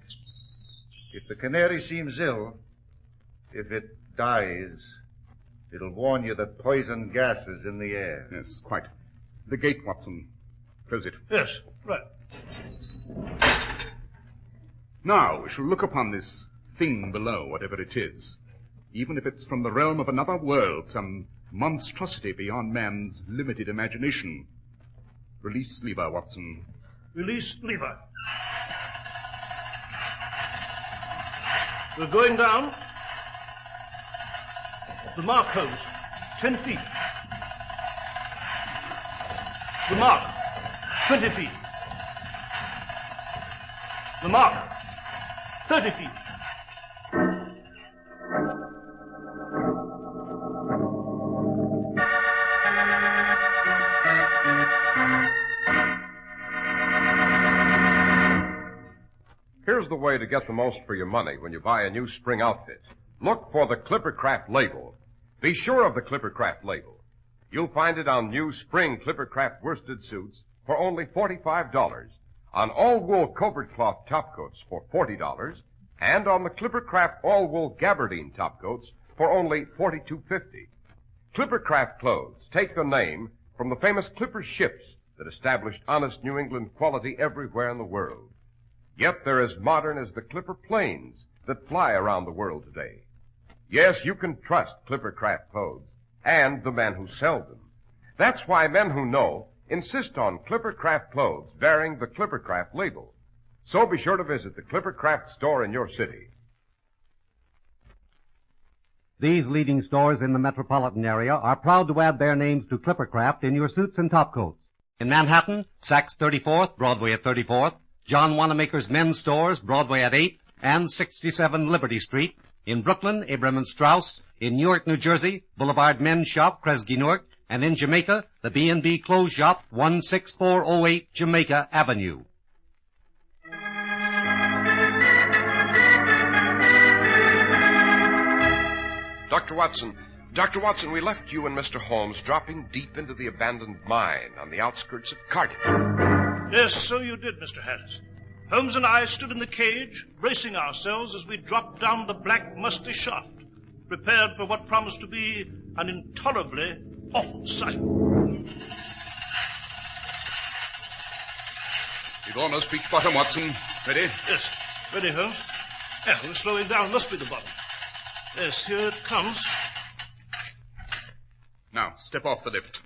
If the canary seems ill, if it dies, it'll warn you that poison gas is in the air. Yes, quite. The gate, Watson. Close it. Yes, right. Now we shall look upon this thing below, whatever it is. Even if it's from the realm of another world, some monstrosity beyond man's limited imagination. Release lever, Watson. Release lever. We're going down. The mark, Holmes. 10 feet. The mark. 20 feet. The mark. 30 feet. Here's the way to get the most for your money when you buy a new spring outfit. Look for the CRYPT label. Be sure of the CRYPT label. You'll find it on new spring CRYPT worsted suits for only $45, on all-wool covert cloth topcoats for $40, and on the CRYPT all-wool gabardine topcoats for only $42.50. CRYPT clothes take their name from the famous clipper ships that established honest New England quality everywhere in the world. Yet they're as modern as the clipper planes that fly around the world today. Yes, you can trust CRYPT clothes and the men who sell them. That's why men who know insist on CRYPT clothes bearing the CRYPT label. So be sure to visit the CRYPT store in your city. These leading stores in the metropolitan area are proud to add their names to CRYPT in your suits and topcoats. In Manhattan, Saks 34th, Broadway at 34th, John Wanamaker's men's stores, Broadway at 8th, and 67 Liberty Street. In Brooklyn, Abraham and Strauss. In Newark, New Jersey, Boulevard Men's Shop, Kresge Newark. And in Jamaica, the B&B Clothes Shop, 16408 Jamaica Avenue. Dr. Watson, we left you and Mr. Holmes dropping deep into the abandoned mine on the outskirts of Cardiff. Yes, so you did, Mr. Harris. Holmes and I stood in the cage, bracing ourselves as we dropped down the black, musty shaft, prepared for what promised to be an intolerably awful sight. We've almost reached bottom, Watson. Ready? Yes. Ready, Holmes? Yeah, we're slowing down. Must be the bottom. Yes, here it comes. Now, step off the lift.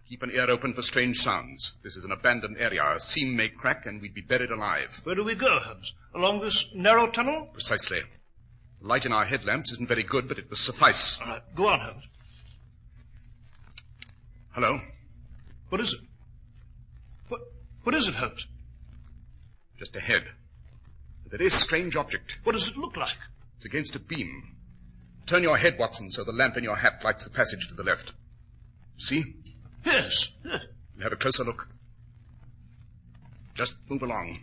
Keep an ear open for strange sounds. This is an abandoned area. A seam may crack and we'd be buried alive. Where do we go, Holmes? Along this narrow tunnel? Precisely. The light in our headlamps isn't very good, but it will suffice. All right, go on, Holmes. Hello? What is it? What is it, Holmes? Just ahead. A very strange object. What does it look like? It's against a beam. Turn your head, Watson, so the lamp in your hat lights the passage to the left. See? Yes. We'll have a closer look. Just move along.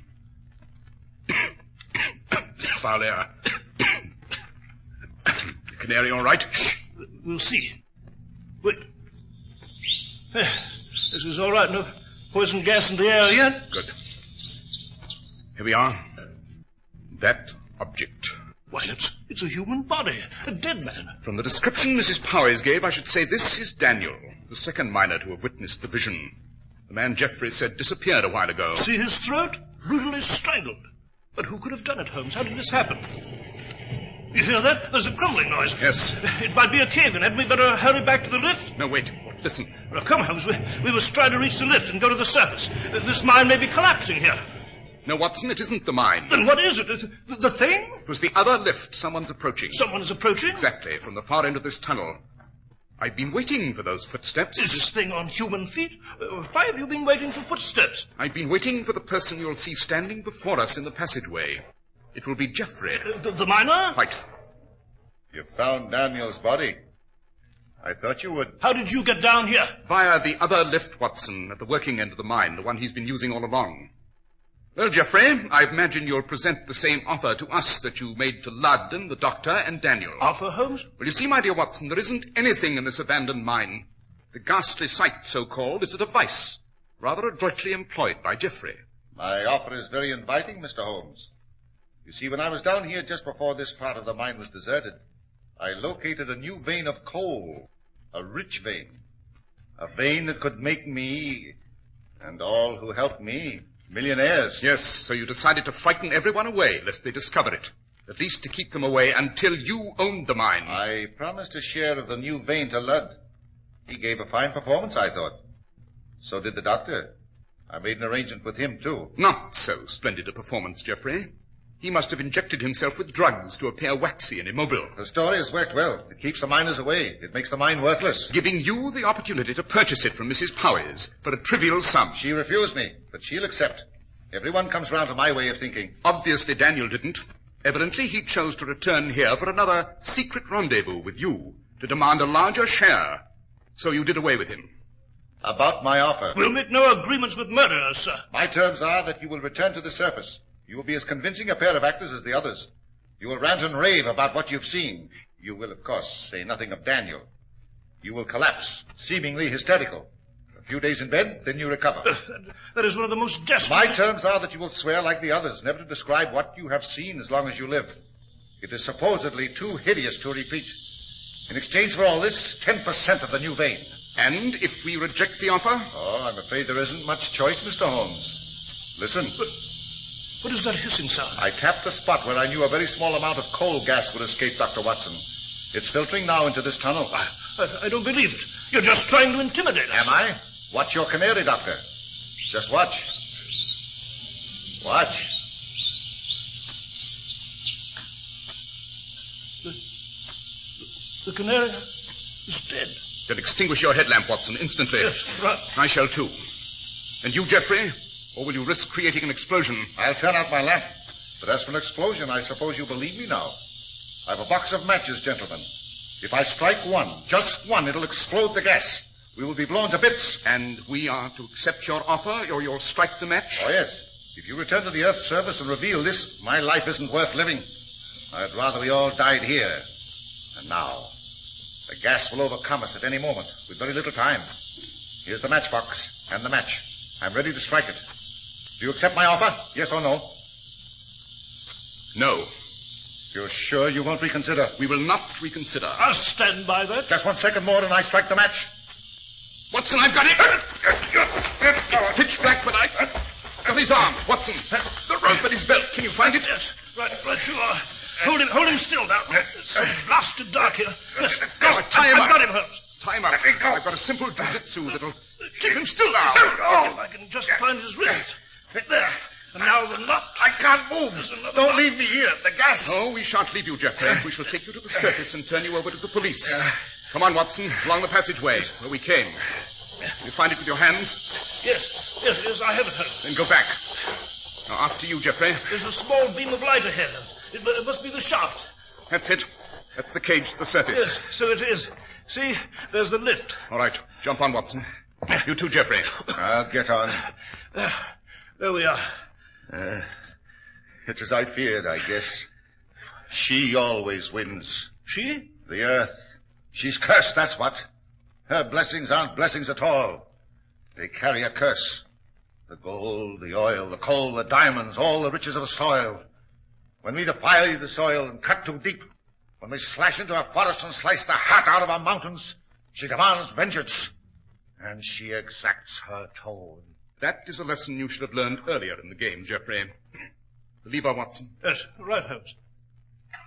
Foul air. The canary all right? Shh. We'll see. Wait. Yes, this is all right. No poison gas in the air yet. Good. Here we are. That object. Why, it's a human body. A dead man. From the description Mrs. Powers gave, I should say this is Daniel, the second miner to have witnessed the vision. The man Jeffrey said disappeared a while ago. See his throat? Brutally strangled. But who could have done it, Holmes? How did this happen? You hear that? There's a crumbling noise. Yes. It might be a cave-in. Hadn't we better hurry back to the lift? No, wait. Listen. Well, come, Holmes. We must try to reach the lift and go to the surface. This mine may be collapsing here. No, Watson, it isn't the mine. Then what is it? The thing? It was the other lift. Someone's approaching. Someone's approaching? Exactly, from the far end of this tunnel. I've been waiting for those footsteps. Is this thing on human feet? Why have you been waiting for footsteps? I've been waiting for the person you'll see standing before us in the passageway. It will be Jeffrey. The miner? Quite. You found Daniel's body. I thought you would. How did you get down here? Via the other lift, Watson, at the working end of the mine, the one he's been using all along. Well, Jeffrey, I imagine you'll present the same offer to us that you made to Ludd and the doctor and Daniel. Offer, Holmes? Well, you see, my dear Watson, there isn't anything in this abandoned mine. The ghastly sight, so-called, is a device, rather adroitly employed by Jeffrey. My offer is very inviting, Mr. Holmes. You see, when I was down here just before this part of the mine was deserted, I located a new vein of coal, a rich vein, a vein that could make me, and all who helped me, millionaires. Yes, so you decided to frighten everyone away, lest they discover it. At least to keep them away until you owned the mine. I promised a share of the new vein to Ludd. He gave a fine performance, I thought. So did the doctor. I made an arrangement with him, too. Not so splendid a performance, Jeffrey. He must have injected himself with drugs to appear waxy and immobile. The story has worked well. It keeps the miners away. It makes the mine worthless. Giving you the opportunity to purchase it from Mrs. Powers for a trivial sum. She refused me, but she'll accept. Everyone comes round to my way of thinking. Obviously, Daniel didn't. Evidently, he chose to return here for another secret rendezvous with you to demand a larger share. So you did away with him. About my offer. We'll make no agreements with murderers, sir. My terms are that you will return to the surface. You will be as convincing a pair of actors as the others. You will rant and rave about what you've seen. You will, of course, say nothing of Daniel. You will collapse, seemingly hysterical. A few days in bed, then you recover. That is one of the most desperate... My terms are that you will swear like the others, never to describe what you have seen as long as you live. It is supposedly too hideous to repeat. In exchange for all this, 10% of the new vein. And if we reject the offer? Oh, I'm afraid there isn't much choice, Mr. Holmes. Listen. But what is that hissing sound? I tapped the spot where I knew a very small amount of coal gas would escape, Dr. Watson. It's filtering now into this tunnel. I don't believe it. You're just trying to intimidate us. Am I? Watch your canary, Doctor. Just watch. Watch. The canary is dead. Then extinguish your headlamp, Watson, instantly. Yes, right. I shall too. And you, Geoffrey? Or will you risk creating an explosion? I'll turn out my lamp. But as for an explosion, I suppose you believe me now. I have a box of matches, gentlemen. If I strike one, just one, it'll explode the gas. We will be blown to bits. And we are to accept your offer, or you'll strike the match? Oh, yes. If you return to the Earth's surface and reveal this, my life isn't worth living. I'd rather we all died here. And now, the gas will overcome us at any moment, with very little time. Here's the matchbox and the match. I'm ready to strike it. Do you accept my offer? Yes or no? No. You're sure you won't reconsider? We will not reconsider. I'll stand by that. Just 1 second more and I strike the match. Watson, I've got it. It's pitch black, but I've got his arms. Watson, the rope at his belt. Can you find it? Yes, right you are. Hold him still now. It's so blasted dark here. Yes, go. Tie him up. I've got him, Holmes. Tie him up. I've got a simple jujitsu that'll keep him still now. If I can just find his wrist. There. And now the knot. I can't move. Don't leave me here. The gas. No, we shan't leave you, Geoffrey. We shall take you to the surface and turn you over to the police. Come on, Watson, along the passageway where we came. You find it with your hands? Yes, I have it, Holmes. Then go back. Now, after you, Geoffrey. There's a small beam of light ahead. It must be the shaft. That's it. That's the cage to the surface. Yes, so it is. See, there's the lift. All right, jump on, Watson. You too, Geoffrey. I'll get on. There we are. It's as I feared, I guess. She always wins. She? The Earth. She's cursed, that's what. Her blessings aren't blessings at all. They carry a curse. The gold, the oil, the coal, the diamonds, all the riches of the soil. When we defy the soil and cut too deep, when we slash into our forests and slice the heart out of our mountains, she demands vengeance. And she exacts her toll. That is a lesson you should have learned earlier in the game, Geoffrey. The lever, Watson. Yes, right, Holmes.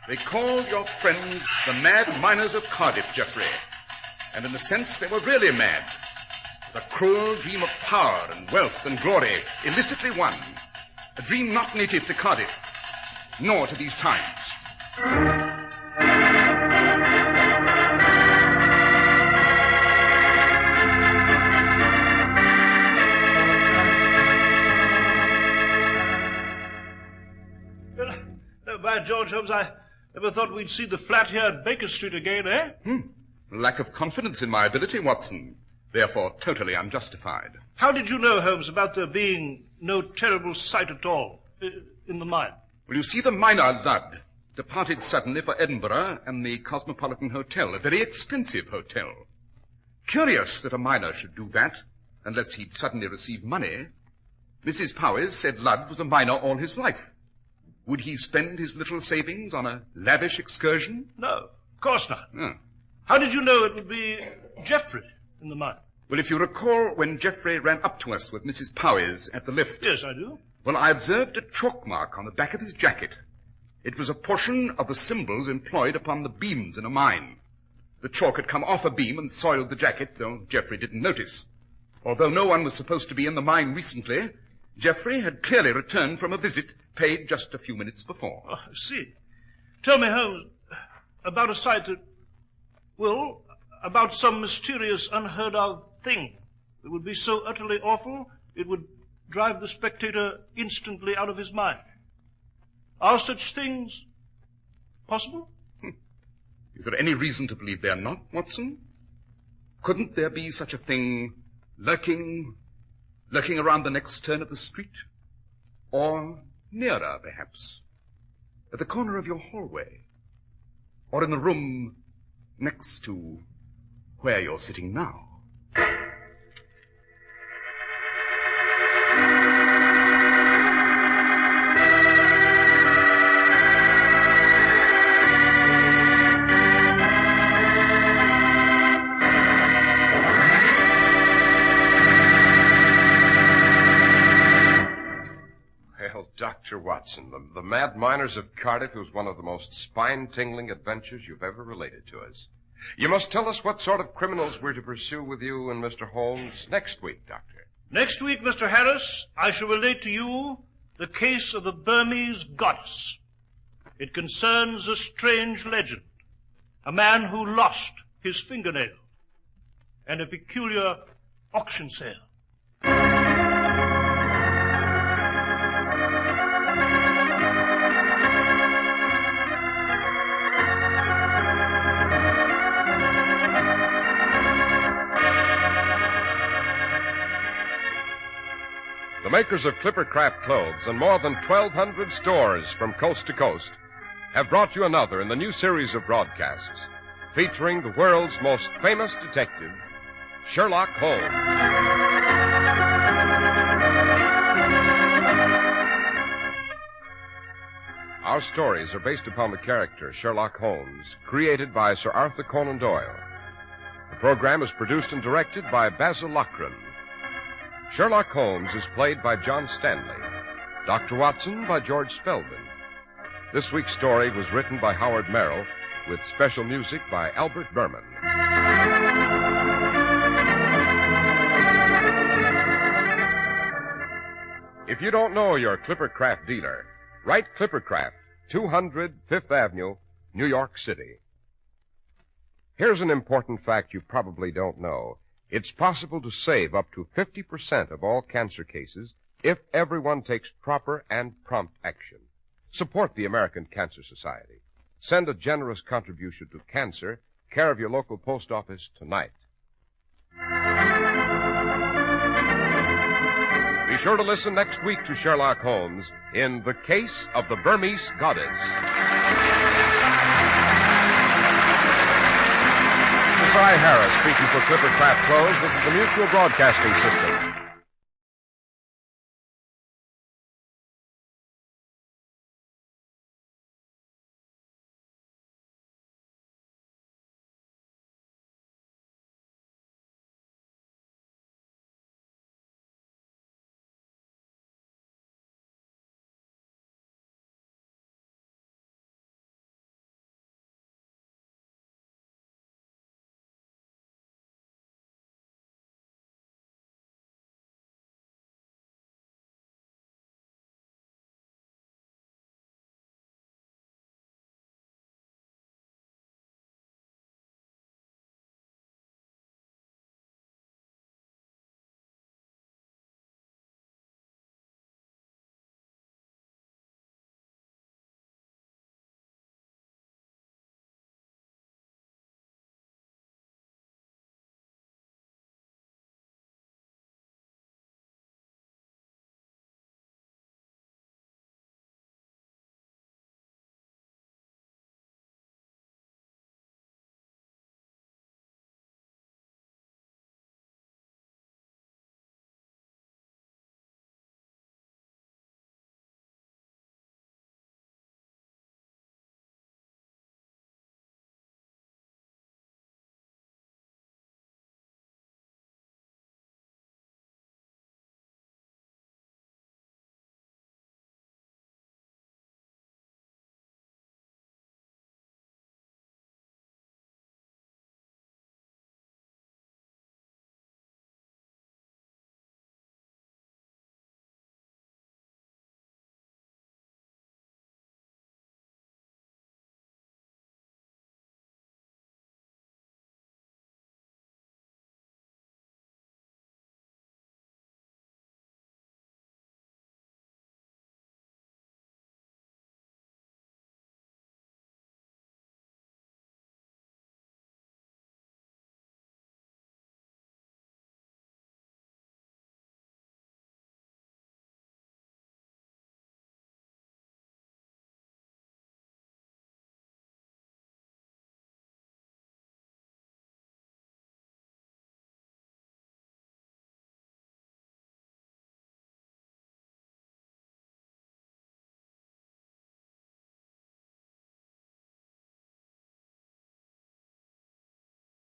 They called your friends the mad miners of Cardiff, Geoffrey. And in a sense, they were really mad. The cruel dream of power and wealth and glory, illicitly won. A dream not native to Cardiff, nor to these times. By George, Holmes, I never thought we'd see the flat here at Baker Street again, eh? Lack of confidence in my ability, Watson. Therefore, totally unjustified. How did you know, Holmes, about there being no terrible sight at all in the mine? Well, you see, the miner, Ludd, departed suddenly for Edinburgh and the Cosmopolitan Hotel, a very expensive hotel. Curious that a miner should do that, unless he'd suddenly received money. Mrs. Powers said Ludd was a miner all his life. Would he spend his little savings on a lavish excursion? No, of course not. Oh. How did you know it would be Geoffrey in the mine? Well, if you recall when Geoffrey ran up to us with Mrs. Powers at the lift. Yes, I do. Well, I observed a chalk mark on the back of his jacket. It was a portion of the symbols employed upon the beams in a mine. The chalk had come off a beam and soiled the jacket, though Geoffrey didn't notice. Although no one was supposed to be in the mine recently, Geoffrey had clearly returned from a visit paid just a few minutes before. Oh, I see. Tell me, Holmes, about a sight that... Well, about some mysterious, unheard-of thing that would be so utterly awful it would drive the spectator instantly out of his mind. Are such things possible? Is there any reason to believe they're not, Watson? Couldn't there be such a thing lurking around the next turn of the street? Or nearer, perhaps, at the corner of your hallway? Or in the room next to where you're sitting now? Dr. Watson, the Mad Miners of Cardiff was one of the most spine-tingling adventures you've ever related to us. You must tell us what sort of criminals we're to pursue with you and Mr. Holmes next week, Doctor. Next week, Mr. Harris, I shall relate to you the case of the Burmese goddess. It concerns a strange legend, a man who lost his fingernail, and a peculiar auction sale. The makers of CRYPT clothes and more than 1,200 stores from coast to coast have brought you another in the new series of broadcasts featuring the world's most famous detective, Sherlock Holmes. Our stories are based upon the character Sherlock Holmes, created by Sir Arthur Conan Doyle. The program is produced and directed by Basil Lochran. Sherlock Holmes is played by John Stanley. Dr. Watson by George Spelman. This week's story was written by Howard Merrill with special music by Albert Berman. If you don't know your CRYPT dealer, write CRYPT, 200 Fifth Avenue, New York City. Here's an important fact you probably don't know. It's possible to save up to 50% of all cancer cases if everyone takes proper and prompt action. Support the American Cancer Society. Send a generous contribution to cancer, care of your local post office tonight. Be sure to listen next week to Sherlock Holmes in The Case of the Burmese Goddess. This is I, Harris, speaking for CRYPT Clothes. This is the Mutual Broadcasting System.